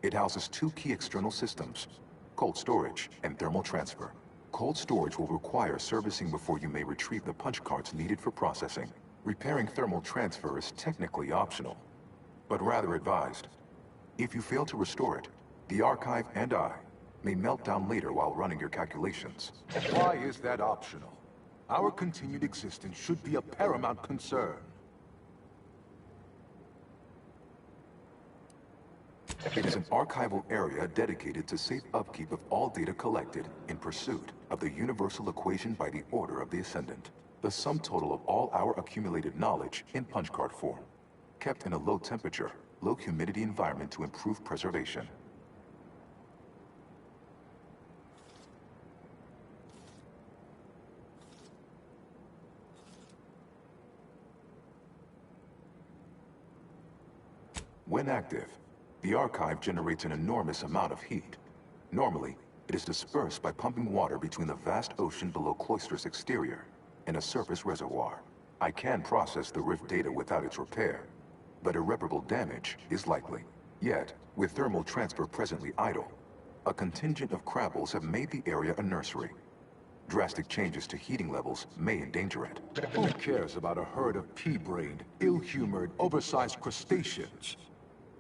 It houses 2 key external systems, cold storage and thermal transfer. Cold storage will require servicing before you may retrieve the punch cards needed for processing. Repairing thermal transfer is technically optional, but rather advised. If you fail to restore it, the Archive and I may melt down later while running your calculations. Why is that optional? Our continued existence should be a paramount concern. It is an archival area dedicated to safe upkeep of all data collected in pursuit of the universal equation by the Order of the Ascendant. The sum total of all our accumulated knowledge in punch card form, kept in a low temperature, low humidity environment to improve preservation. When active, the Archive generates an enormous amount of heat. Normally, it is dispersed by pumping water between the vast ocean below Cloister's exterior and a surface reservoir. I can process the Rift data without its repair, but irreparable damage is likely. Yet, with thermal transfer presently idle, a contingent of Crabbles have made the area a nursery. Drastic changes to heating levels may endanger it. Who cares about a herd of pea-brained, ill-humored, oversized crustaceans?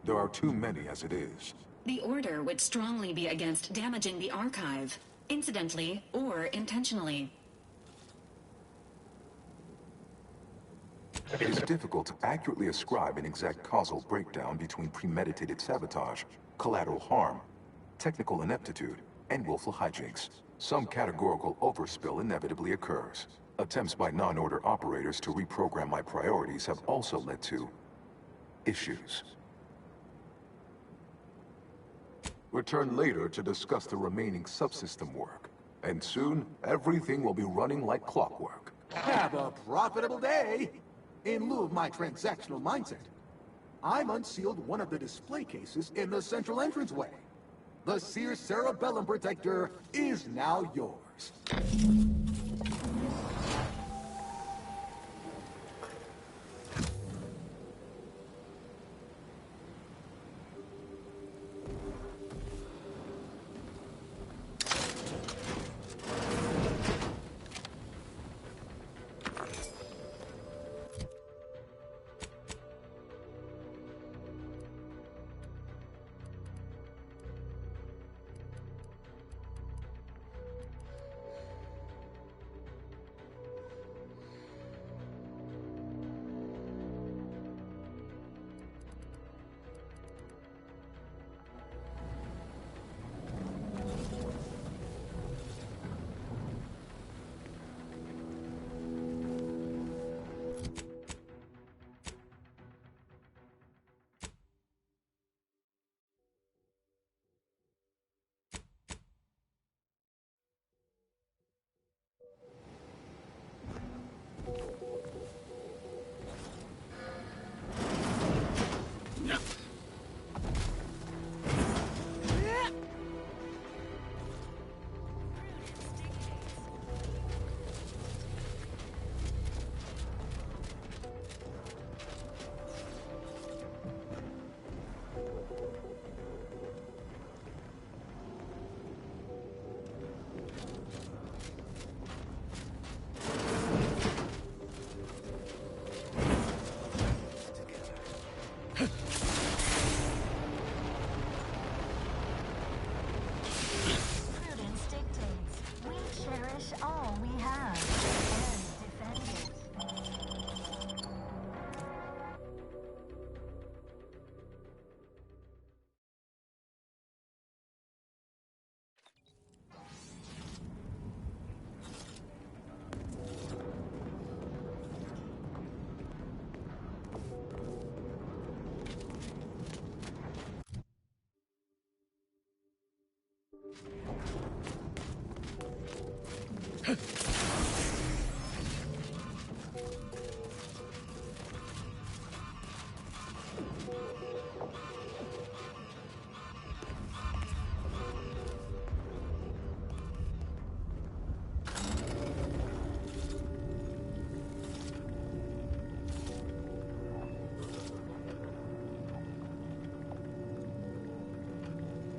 There are too many as it is. The Order would strongly be against damaging the Archive, incidentally or intentionally. It is difficult to accurately ascribe an exact causal breakdown between premeditated sabotage, collateral harm, technical ineptitude, and willful hijinks. Some categorical overspill inevitably occurs. Attempts by non-Order operators to reprogram my priorities have also led to issues. Return later to discuss the remaining subsystem work. And soon, everything will be running like clockwork. Have a profitable day! In lieu of my transactional mindset, I'm unsealed one of the display cases in the central entranceway. The Seer Cerebellum Protector is now yours.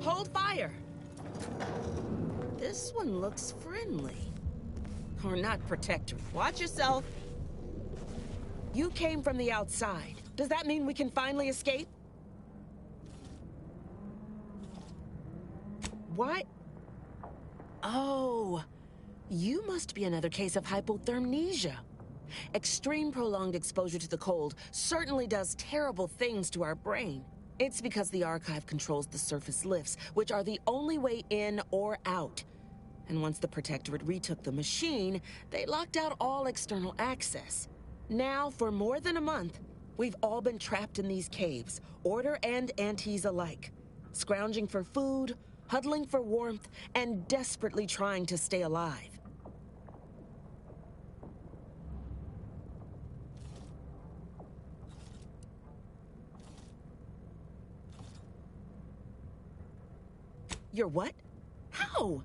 Hold fire! This one looks friendly. Or not protector. Watch yourself. You came from the outside. Does that mean we can finally escape? What? Oh, you must be another case of hypothermia. Extreme prolonged exposure to the cold certainly does terrible things to our brain. It's because the Archive controls the surface lifts, which are the only way in or out. And once the Protectorate retook the machine, they locked out all external access. Now, for more than a month, we've all been trapped in these caves, Order and Antes alike, scrounging for food, huddling for warmth, and desperately trying to stay alive. You're what? How?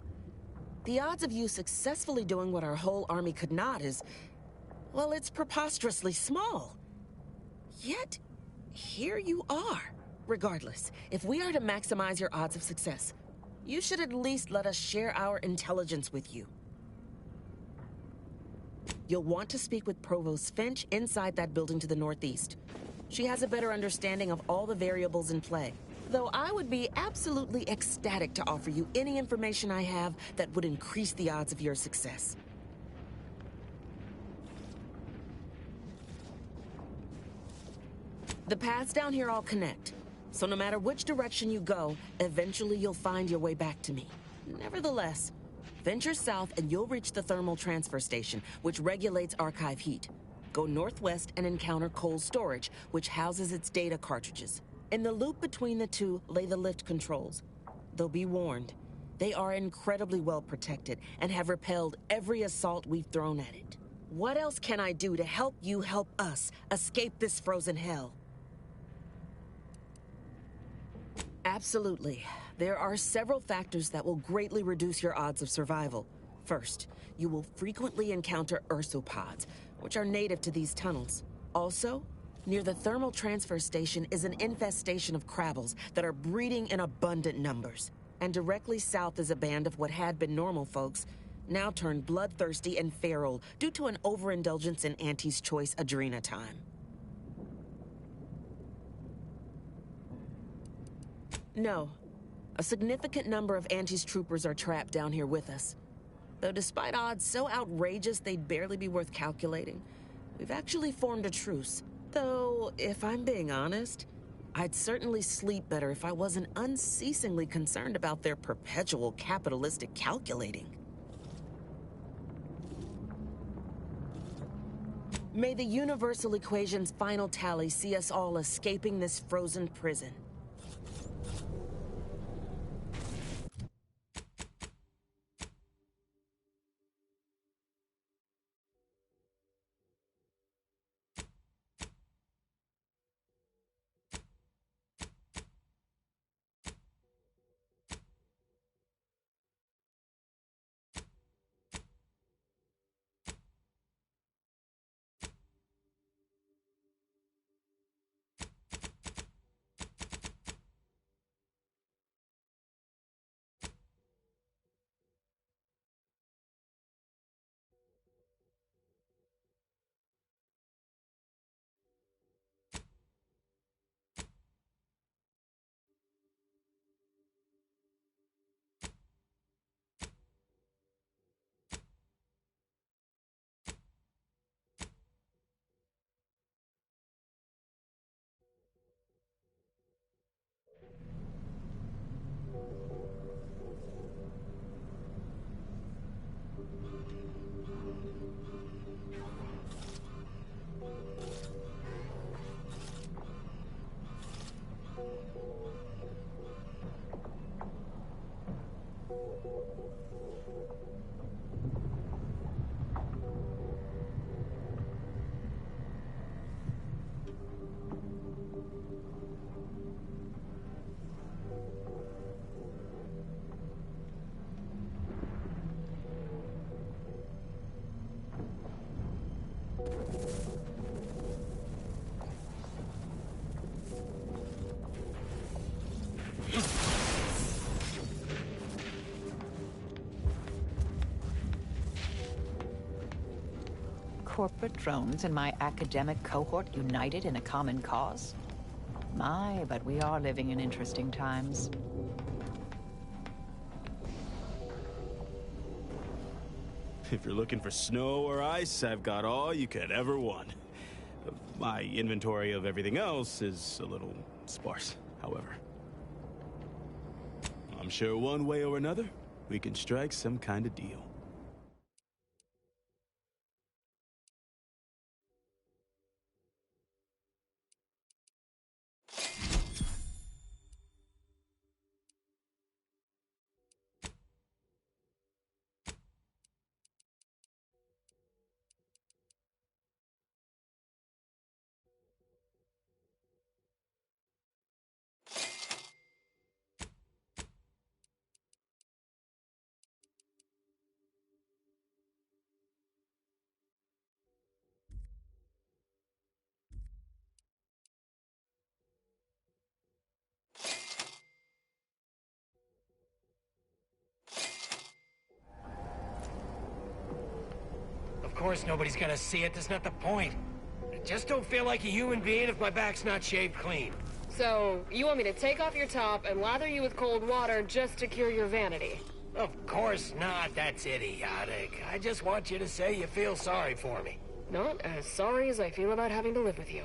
The odds of you successfully doing what our whole army could not is... well, it's preposterously small. Yet, here you are. Regardless, if we are to maximize your odds of success, you should at least let us share our intelligence with you. You'll want to speak with Provost Finch inside that building to the northeast. She has a better understanding of all the variables in play. Though I would be absolutely ecstatic to offer you any information I have that would increase the odds of your success. The paths down here all connect, so no matter which direction you go, eventually you'll find your way back to me. Nevertheless, venture south and you'll reach the thermal transfer station, which regulates Archive heat. Go northwest and encounter cold storage, which houses its data cartridges. In the loop between the two lay the lift controls. Though be warned, they are incredibly well protected and have repelled every assault we've thrown at it. What else can I do to help you help us escape this frozen hell? Absolutely. There are several factors that will greatly reduce your odds of survival. First, you will frequently encounter ursopods, which are native to these tunnels. Also, near the thermal transfer station is an infestation of crabbles that are breeding in abundant numbers. And directly south is a band of what had been normal folks, now turned bloodthirsty and feral due to an overindulgence in Auntie's Choice Adrena time. No. A significant number of Auntie's troopers are trapped down here with us. Though despite odds so outrageous they'd barely be worth calculating, we've actually formed a truce. Though, if I'm being honest, I'd certainly sleep better if I wasn't unceasingly concerned about their perpetual capitalistic calculating. May the universal equation's final tally see us all escaping this frozen prison. Corporate drones and my academic cohort united in a common cause? My, but we are living in interesting times. If you're looking for snow or ice, I've got all you could ever want. My inventory of everything else is a little sparse, however. I'm sure one way or another, we can strike some kind of deal. Of course nobody's gonna see it, that's not the point. I just don't feel like a human being if my back's not shaved clean. So, you want me to take off your top and lather you with cold water just to cure your vanity? Of course not, that's idiotic. I just want you to say you feel sorry for me. Not as sorry as I feel about having to live with you.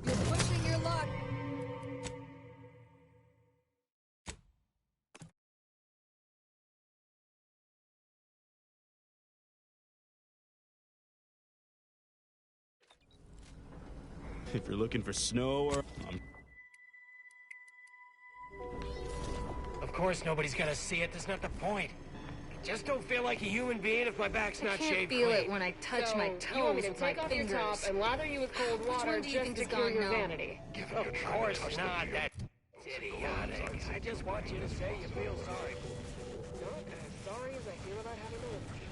You're pushing your luck. If you're looking for snow or... Of course nobody's gonna see it, that's not the point. I just don't feel like a human being if my back's not shaved clean. I can't feel it when I touch my toes. You want me to take off your top and lather you with cold water just to cure your vanity? Of course not, that's idiotic. I just want you to say you feel sorry. Not as sorry as I feel about having to live with you.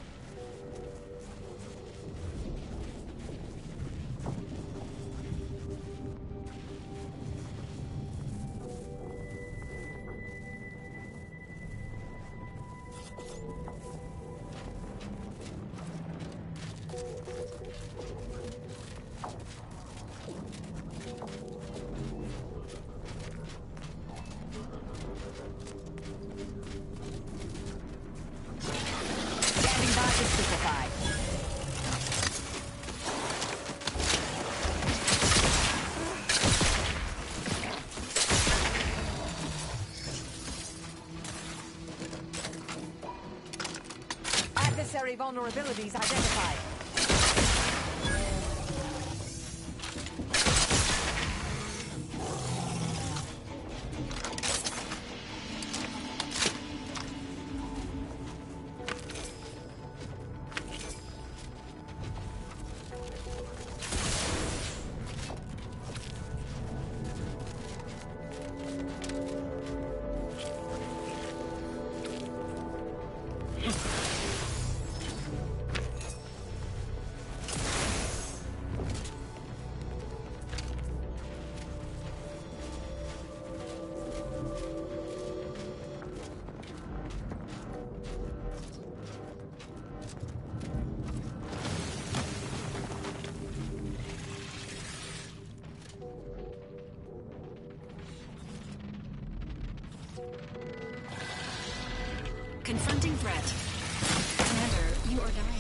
Standing by to simplify. Adversary vulnerabilities identified. Confronting threat. Commander, you are dying.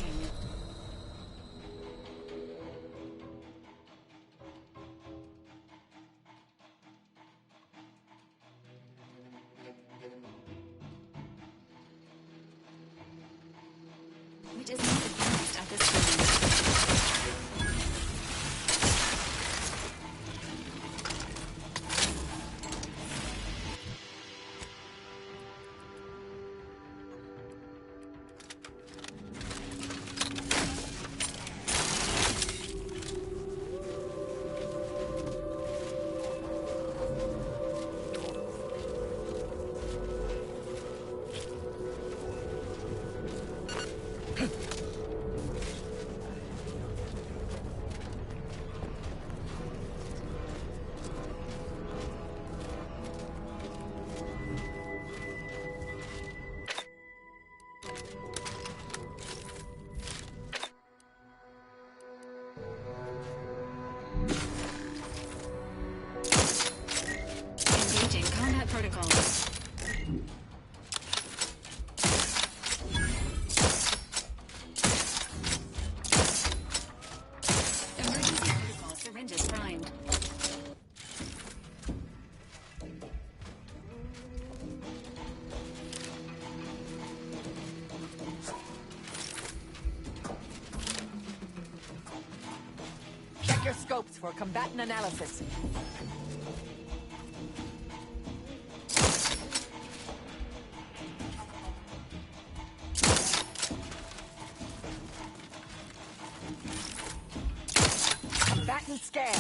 which is not advised at this time. Protocols. Emergency protocol syringes primed. Check your scopes for combatant analysis. Combatant scan.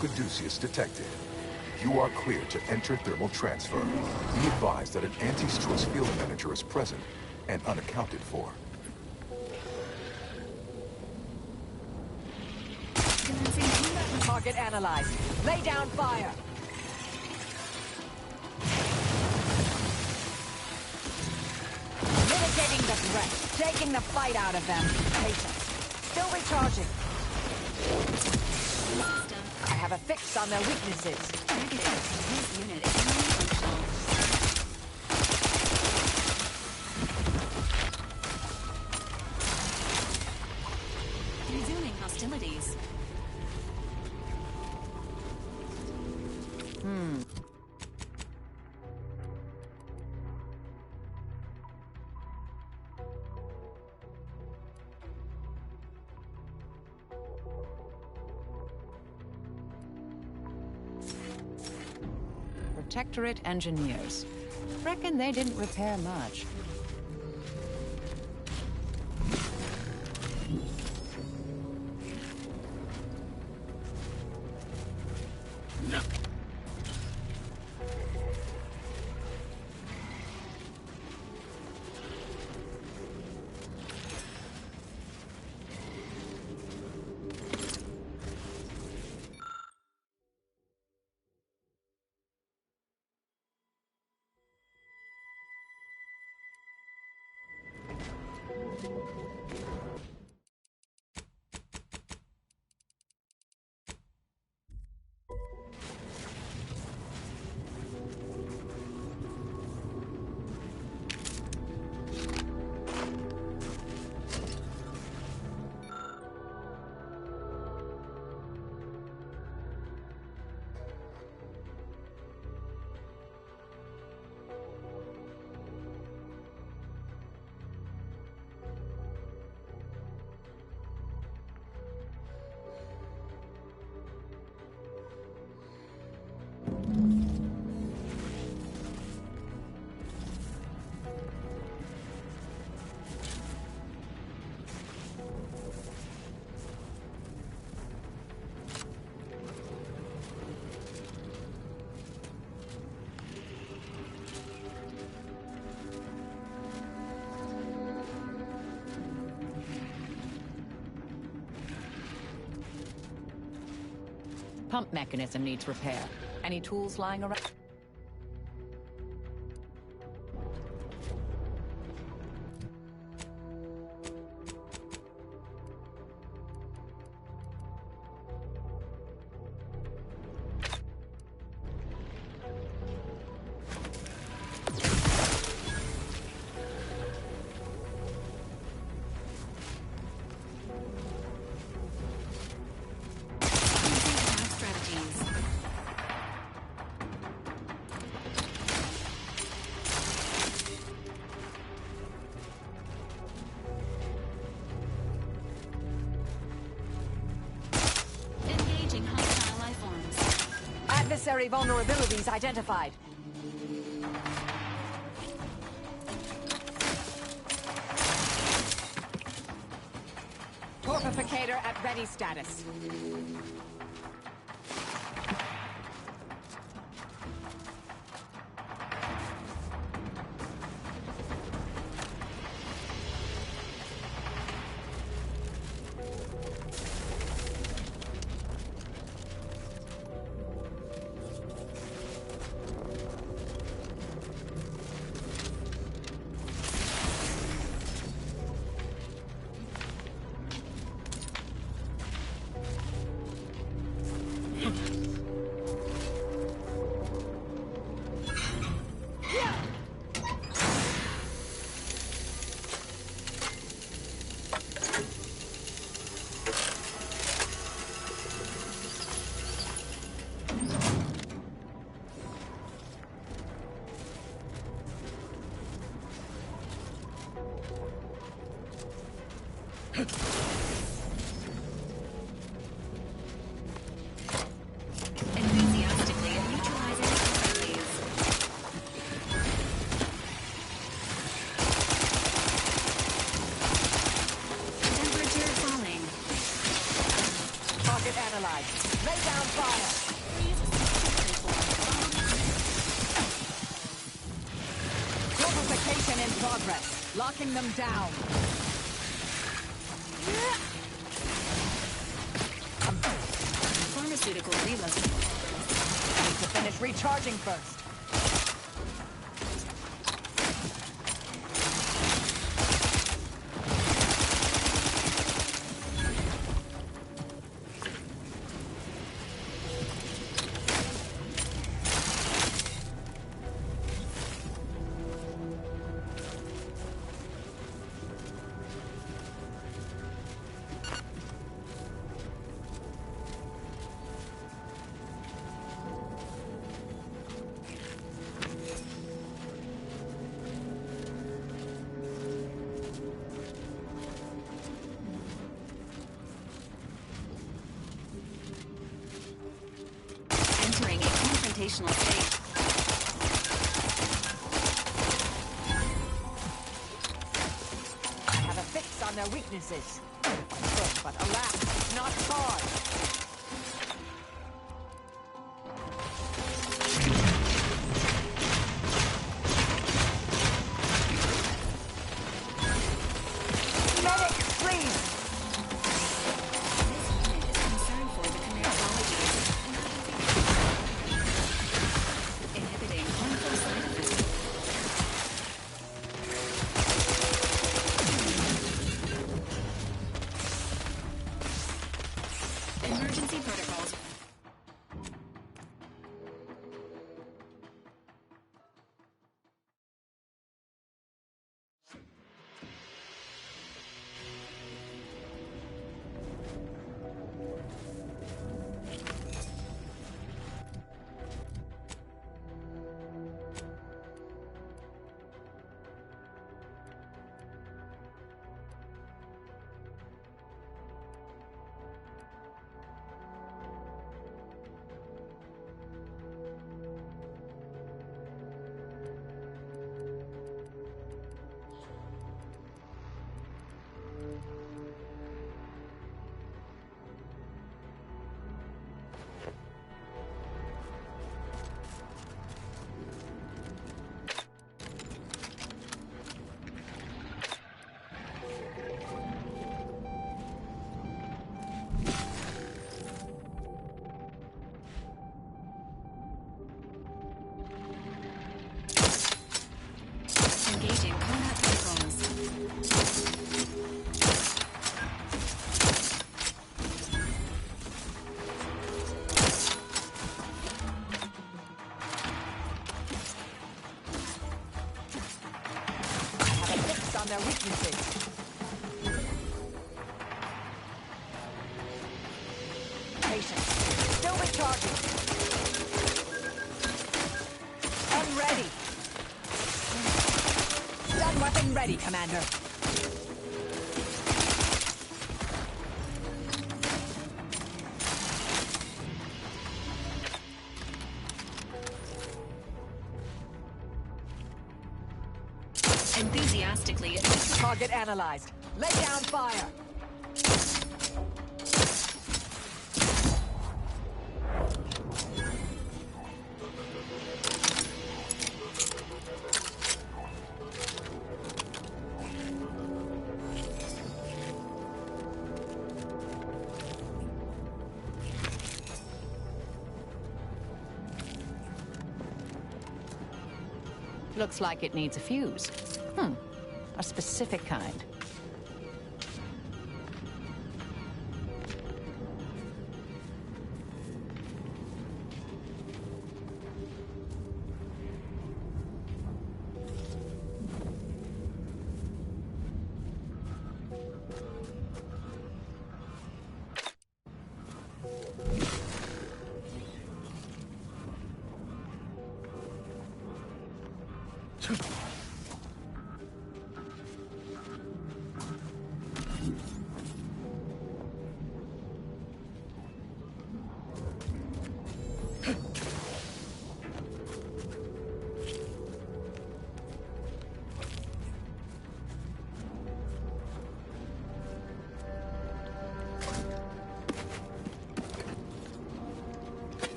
Caduceus detected. You are clear to enter thermal transfer. Be advised that an anti-stress field manager is present and unaccounted for. Target analyzed. Lay down fire. Mitigating the threat. Taking the fight out of them. Patience. Still recharging. I have a fix on their weaknesses. This unit is non-functional. Resuming hostilities. Protectorate engineers. Reckon they didn't repair much. pump mechanism needs repair. Any tools lying around? Adversary vulnerabilities identified. Torpificator at ready status. Enthusiastically neutralizing abilities. Temperature falling. Target analyzed. Lay down fire. Torpification in progress. Locking them down. Pharmaceutical reload. Need to finish recharging first. Entering a confrontational state. I have a fix on their weaknesses. But alas, not far. Emergency protocols. on their weaknesses. Patience. Still recharging. Unready. Stun weapon ready, Commander. Enthusiastically. Target analyzed. Lay down fire. Looks like it needs a fuse. A specific kind.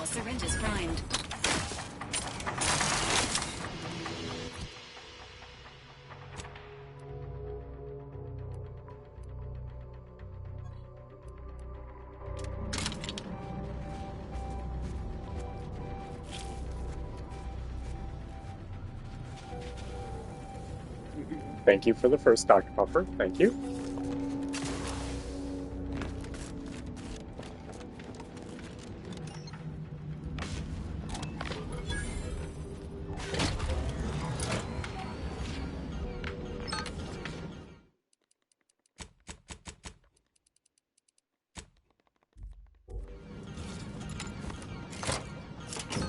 Syringe is primed. Thank you for the first, Dr. Puffer. Thank you.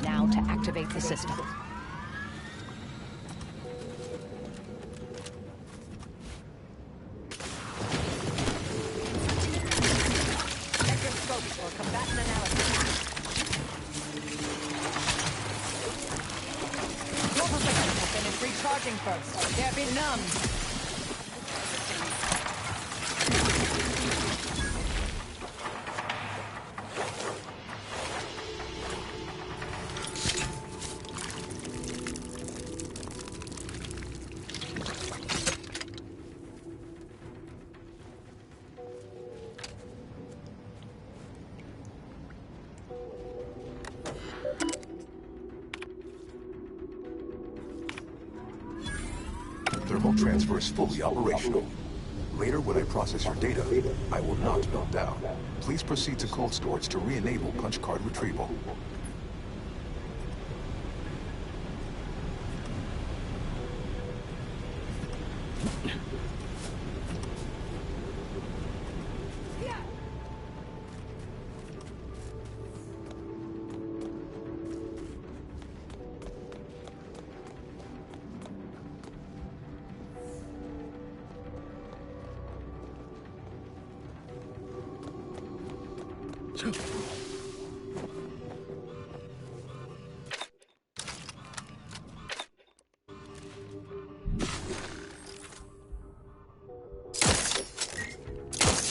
Now to activate the system. Spectroscope for combatant analysis. Global signals finish recharging first. They're benumbed. Thermal transfer is fully operational. Later, when I process your data, I will not melt down. Please proceed to cold storage to re-enable punch card retrieval.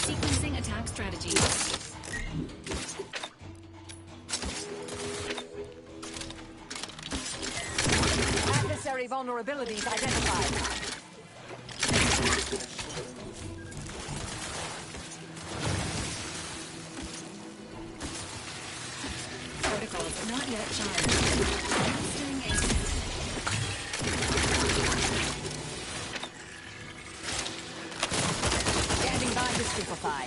Sequencing attack strategy. Primary vulnerabilities identified. Protocols not yet charged. Administering a... Standing by to stupefy.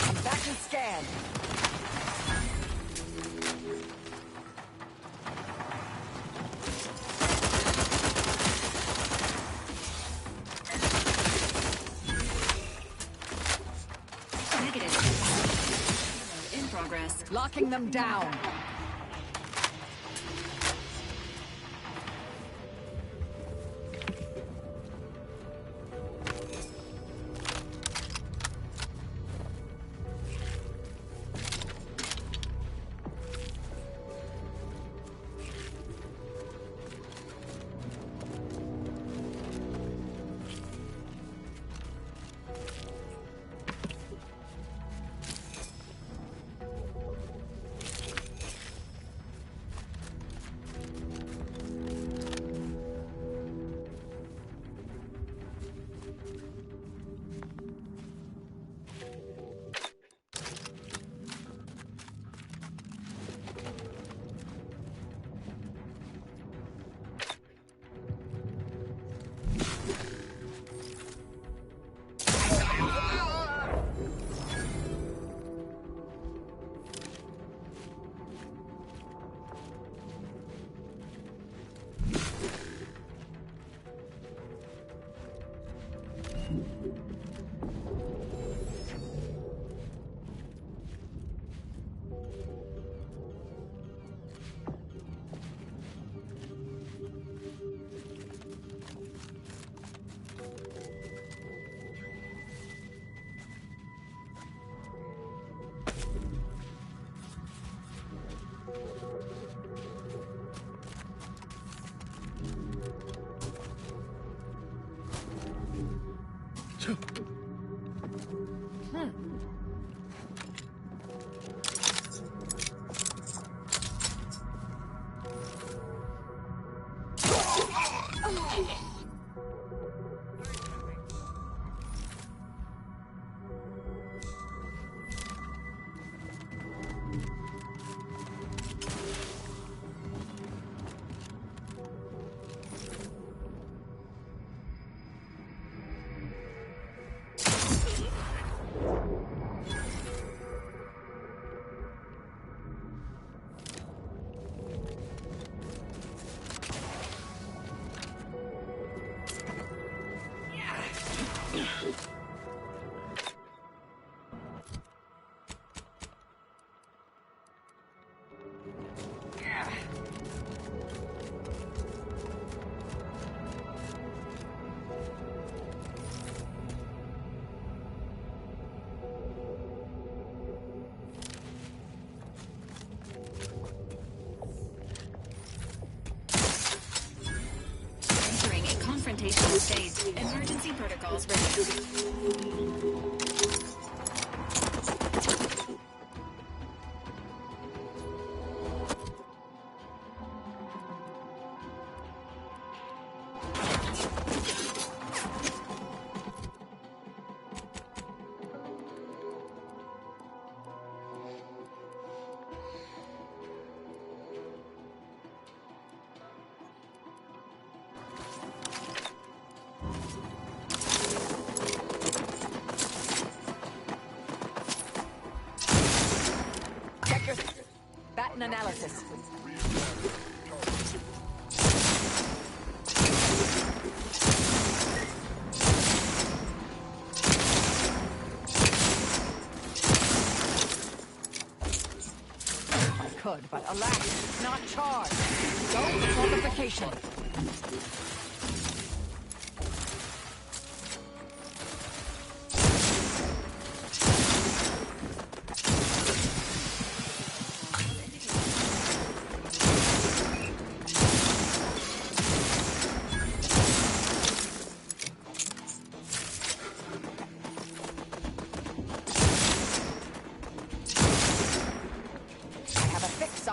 I'm back and scan. In progress. Locking them down. Confrontation stage. Emergency protocols ready. Batten analysis. I could, but alas, it's not charged. Go to fortification.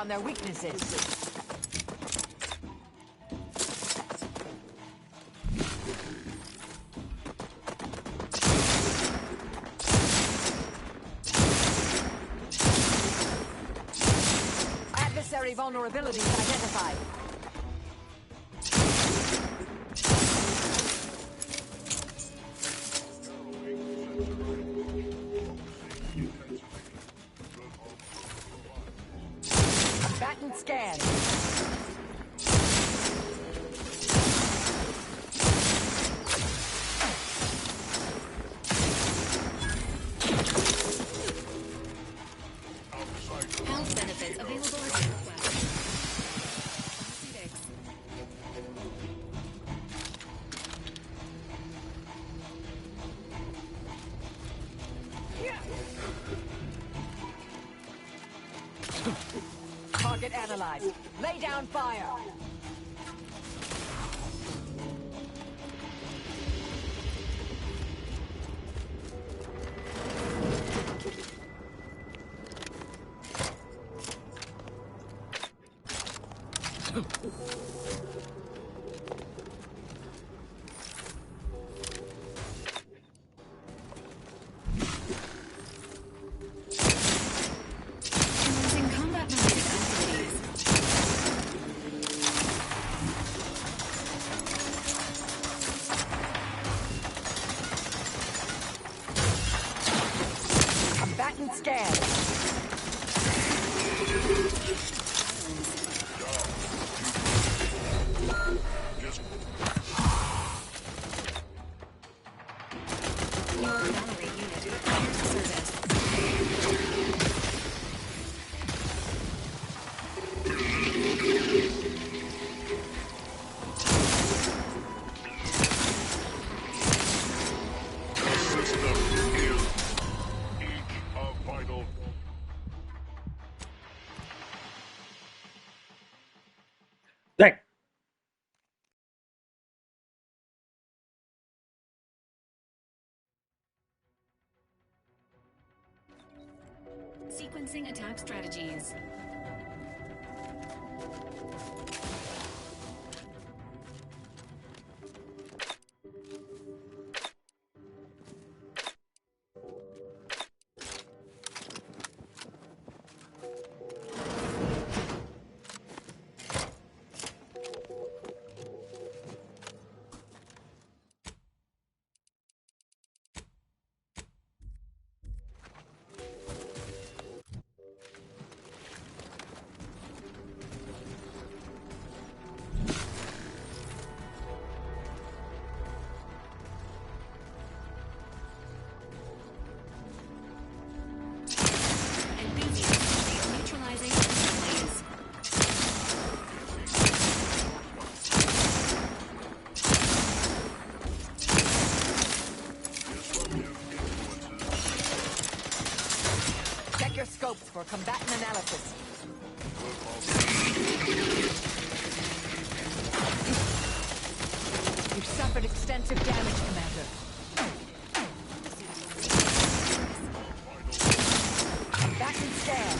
on their weaknesses. Adversary vulnerabilities identified. Combatant scan. Health benefits available as a request. Target analyzed. Lay down fire. Commencing combat-related activities. Combatant scan. Your Valkyrie unit requires service. Dang. Sequencing attack strategies. Neutralizing assemblies. Check your scopes for combatant analysis. You've suffered extensive damage, Commander. Combatant scan.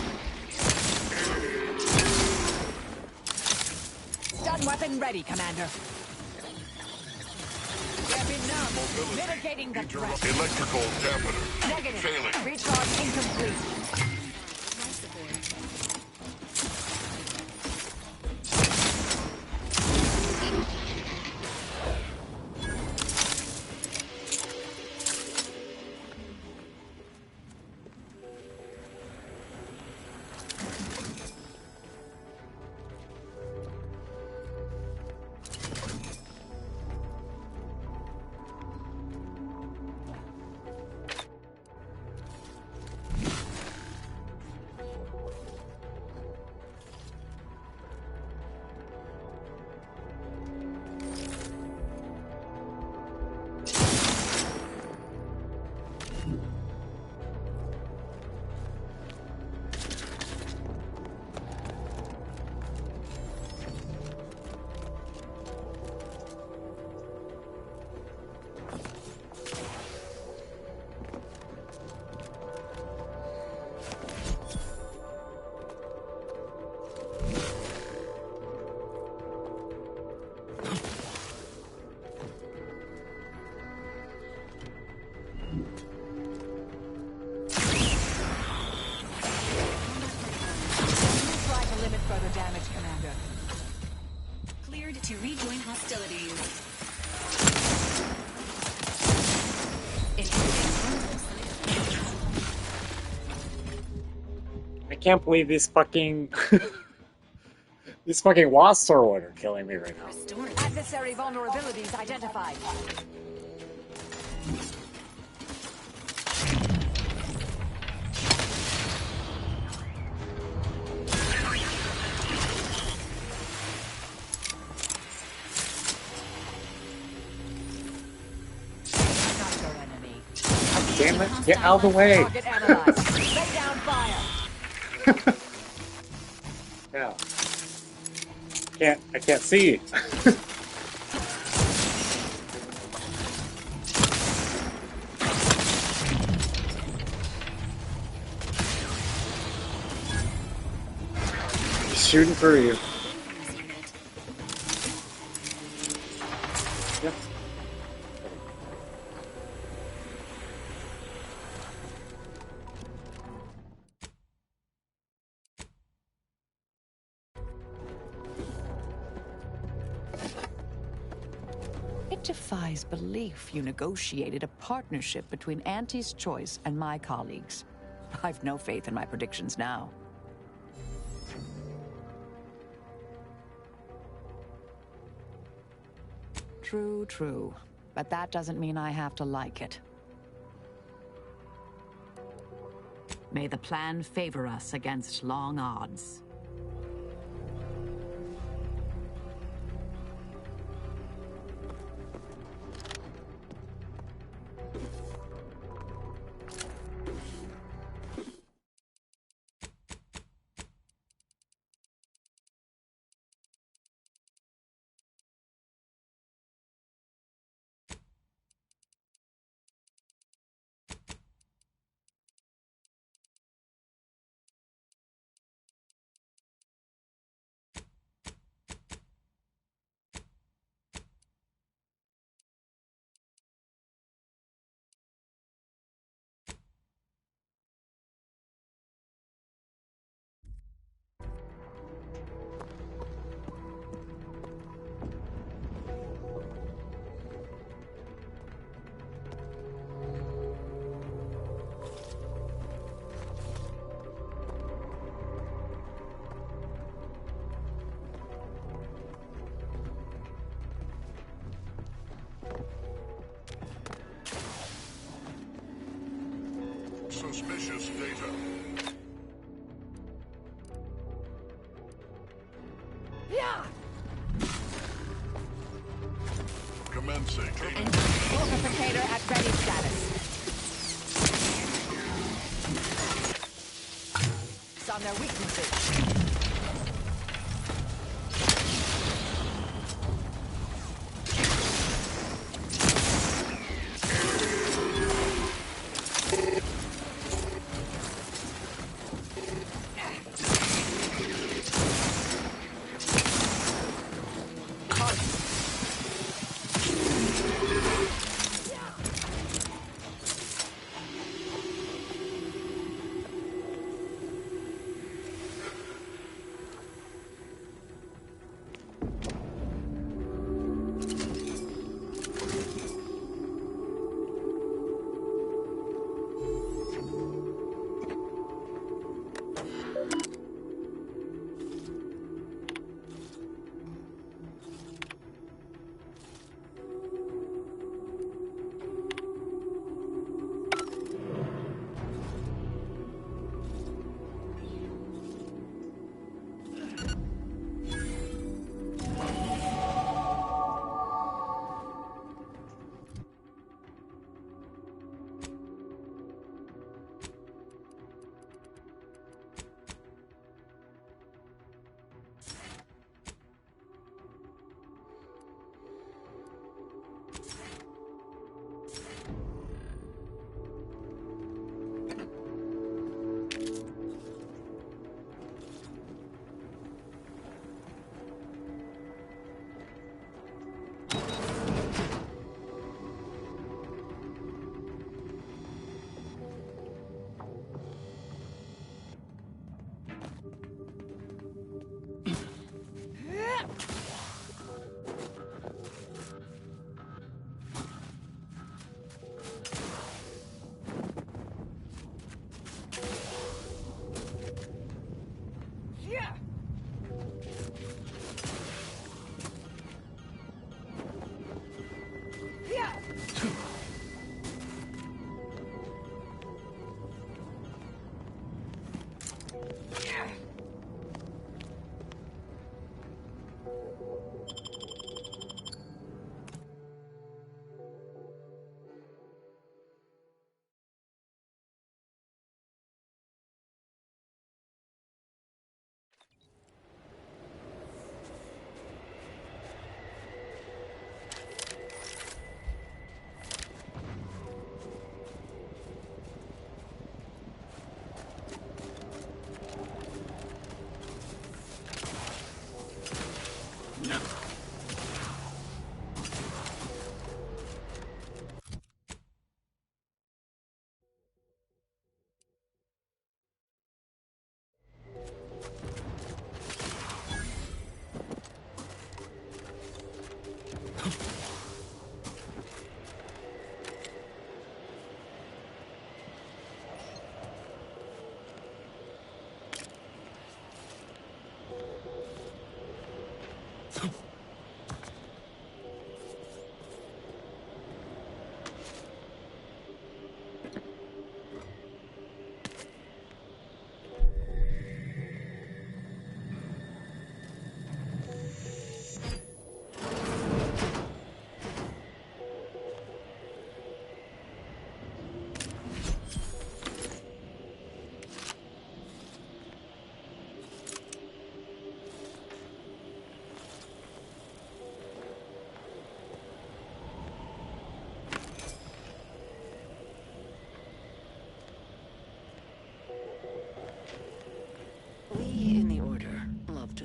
Stun weapon ready, Commander. They've been numbed. Mitigating the threat. Electrical dampener. Negative. Failing. Recharge incomplete. to rejoin hostilities. I can't believe these fucking these fucking wasps are what are killing me right now. Adversary vulnerabilities identified. Damn it, get out of the way! Target analyzed. Lay down fire. Yeah. I can't see. He's shooting through you. Yep. It defies belief you negotiated a partnership between Auntie's Choice and my colleagues. I've no faith in my predictions now. True, true. But that doesn't mean I have to like it. May the plan favor us against long odds. Suspicious data. Yeah. Commencing. Amplificator at ready status. It's on their weaknesses.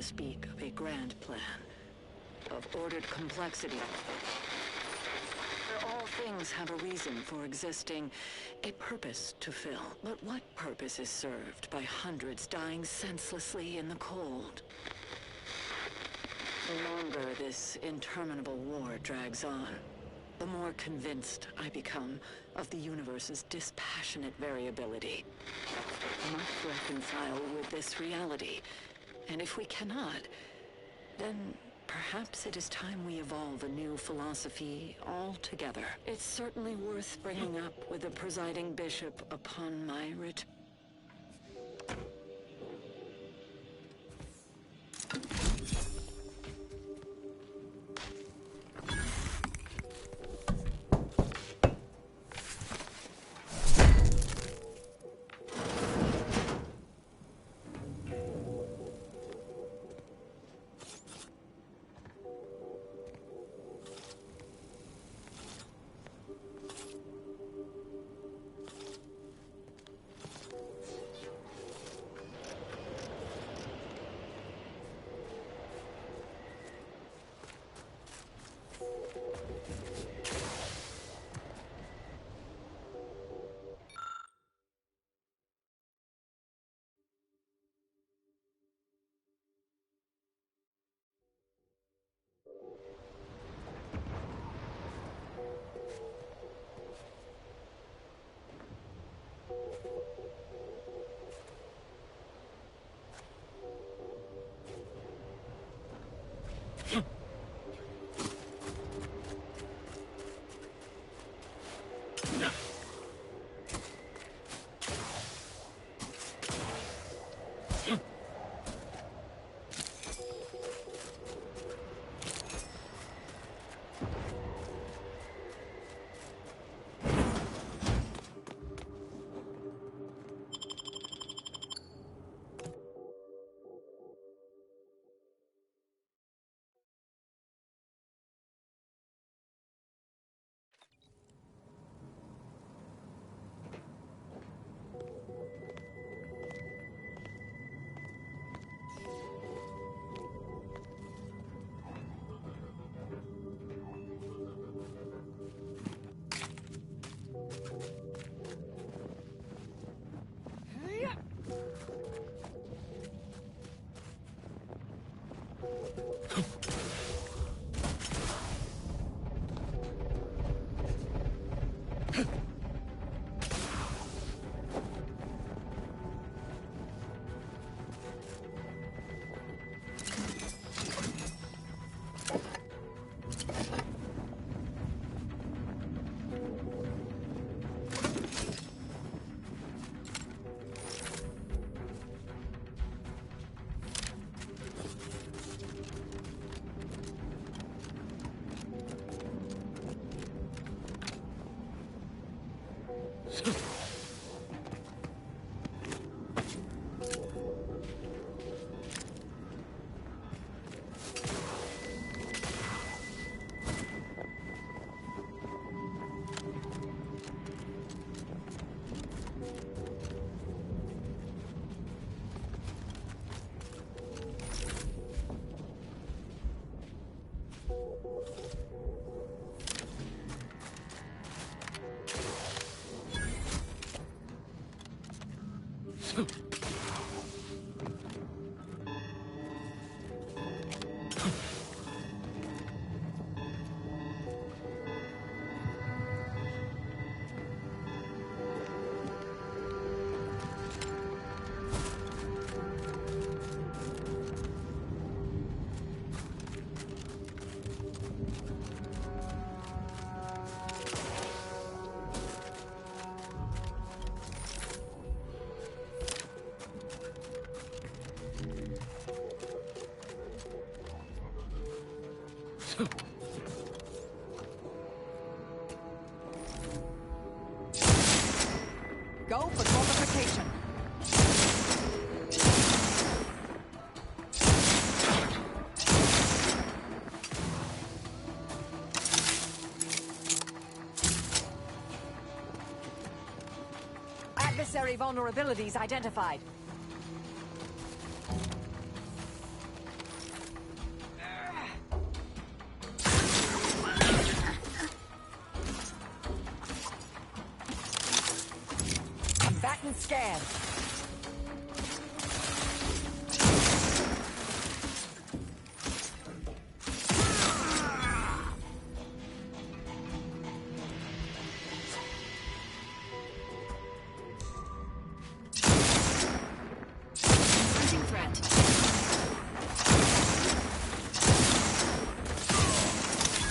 speak of a grand plan, of ordered complexity, where all things have a reason for existing, a purpose to fill. But what purpose is served by hundreds dying senselessly in the cold? The longer this interminable war drags on, the more convinced I become of the universe's dispassionate variability. We must reconcile with this reality, and if we cannot, then perhaps it is time we evolve a new philosophy altogether. It's certainly worth bringing up with the presiding bishop upon my return. Go for multiplication. Adversary vulnerabilities identified. Batten scan.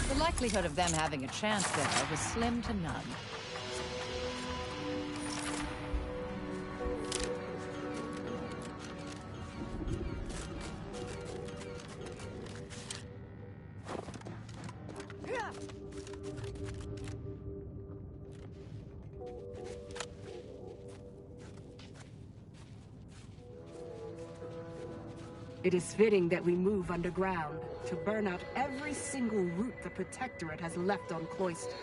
The likelihood of them having a chance there was slim to none. It is fitting that we move underground to burn out every single root the Protectorate has left on Cloister.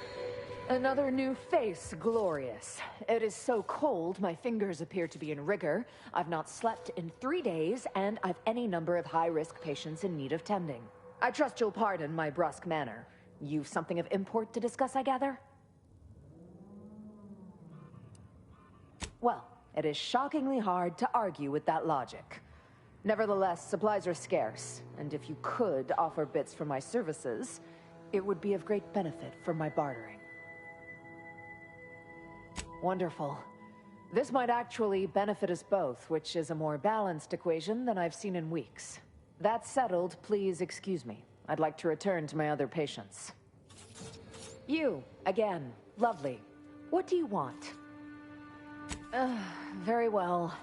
Another new face, glorious. It is so cold, my fingers appear to be in rigor. I've not slept in 3 days, and I've any number of high-risk patients in need of tending. I trust you'll pardon my brusque manner. You've something of import to discuss, I gather? Well, it is shockingly hard to argue with that logic. Nevertheless, supplies are scarce, and if you could offer bits for my services, it would be of great benefit for my bartering. Wonderful. This might actually benefit us both, which is a more balanced equation than I've seen in weeks. That settled, please excuse me. I'd like to return to my other patients. You, again, lovely. What do you want? Very well.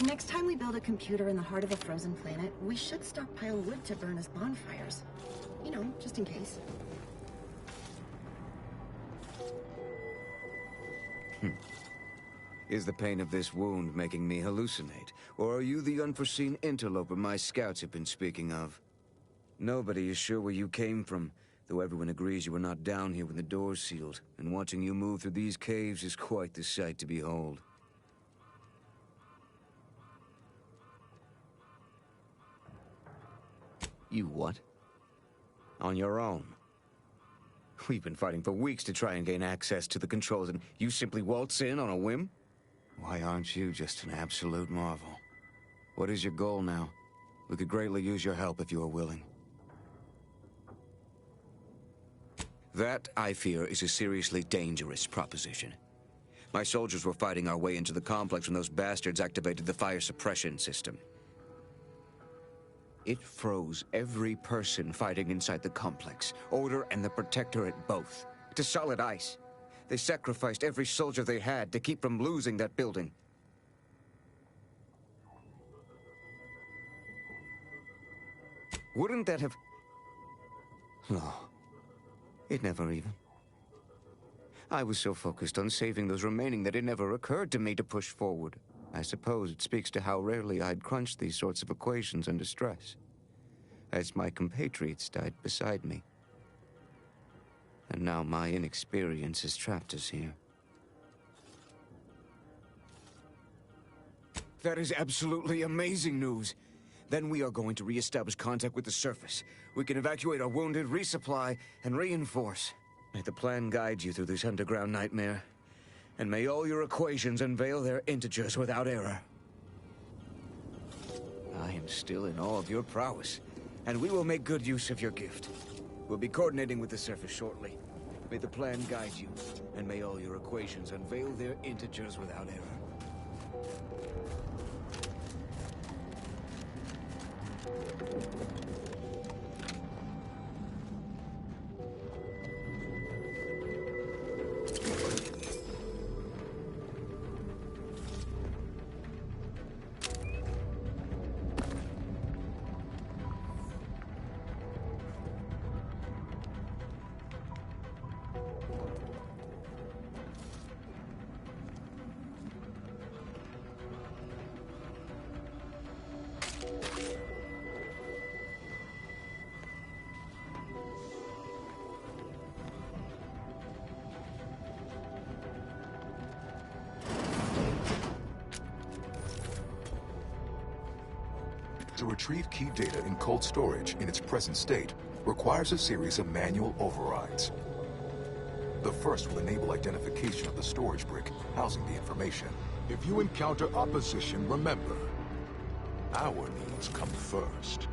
Next time we build a computer in the heart of a frozen planet, we should stockpile wood to burn as bonfires. You know, just in case. Is the pain of this wound making me hallucinate? Or are you the unforeseen interloper my scouts have been speaking of? Nobody is sure where you came from, though everyone agrees you were not down here when the doors sealed, and watching you move through these caves is quite the sight to behold. You what? On your own? We've been fighting for weeks to try and gain access to the controls, and you simply waltz in on a whim? Why aren't you just an absolute marvel? What is your goal now? We could greatly use your help if you are willing. That, I fear, is a seriously dangerous proposition. My soldiers were fighting our way into the complex when those bastards activated the fire suppression system. It froze every person fighting inside the complex, Order and the Protectorate both, to solid ice. They sacrificed every soldier they had to keep from losing that building. Wouldn't that have... No. It never even... I was so focused on saving those remaining that it never occurred to me to push forward. I suppose it speaks to how rarely I'd crunched these sorts of equations under stress. As my compatriots died beside me. And now my inexperience has trapped us here. That is absolutely amazing news. Then we are going to re-establish contact with the surface. We can evacuate our wounded, resupply, and reinforce. May the plan guide you through this underground nightmare. And may all your equations unveil their integers without error. I am still in awe of your prowess, and we will make good use of your gift. We'll be coordinating with the surface shortly. May the plan guide you, and may all your equations unveil their integers without error. To retrieve key data in cold storage in its present state requires a series of manual overrides. The first will enable identification of the storage brick housing the information. If you encounter opposition, remember, our needs come first.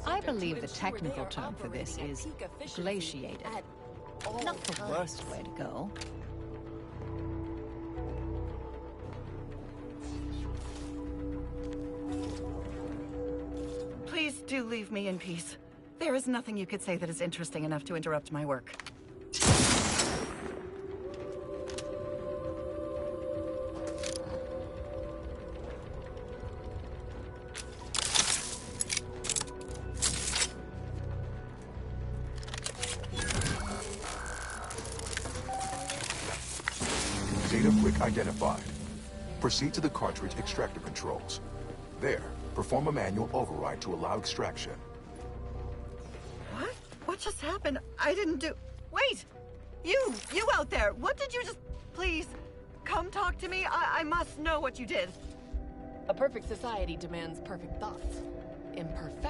I believe the technical term for this is glaciated. Not the worst way to go. Please do leave me in peace. There is nothing you could say that is interesting enough to interrupt my work. Data brick identified. Proceed to the cartridge extractor controls. There, perform a manual override to allow extraction. What? What just happened? I didn't do... Wait! You out there! What did you just... Please, come talk to me. I must know what you did. A perfect society demands perfect thoughts. Imperfection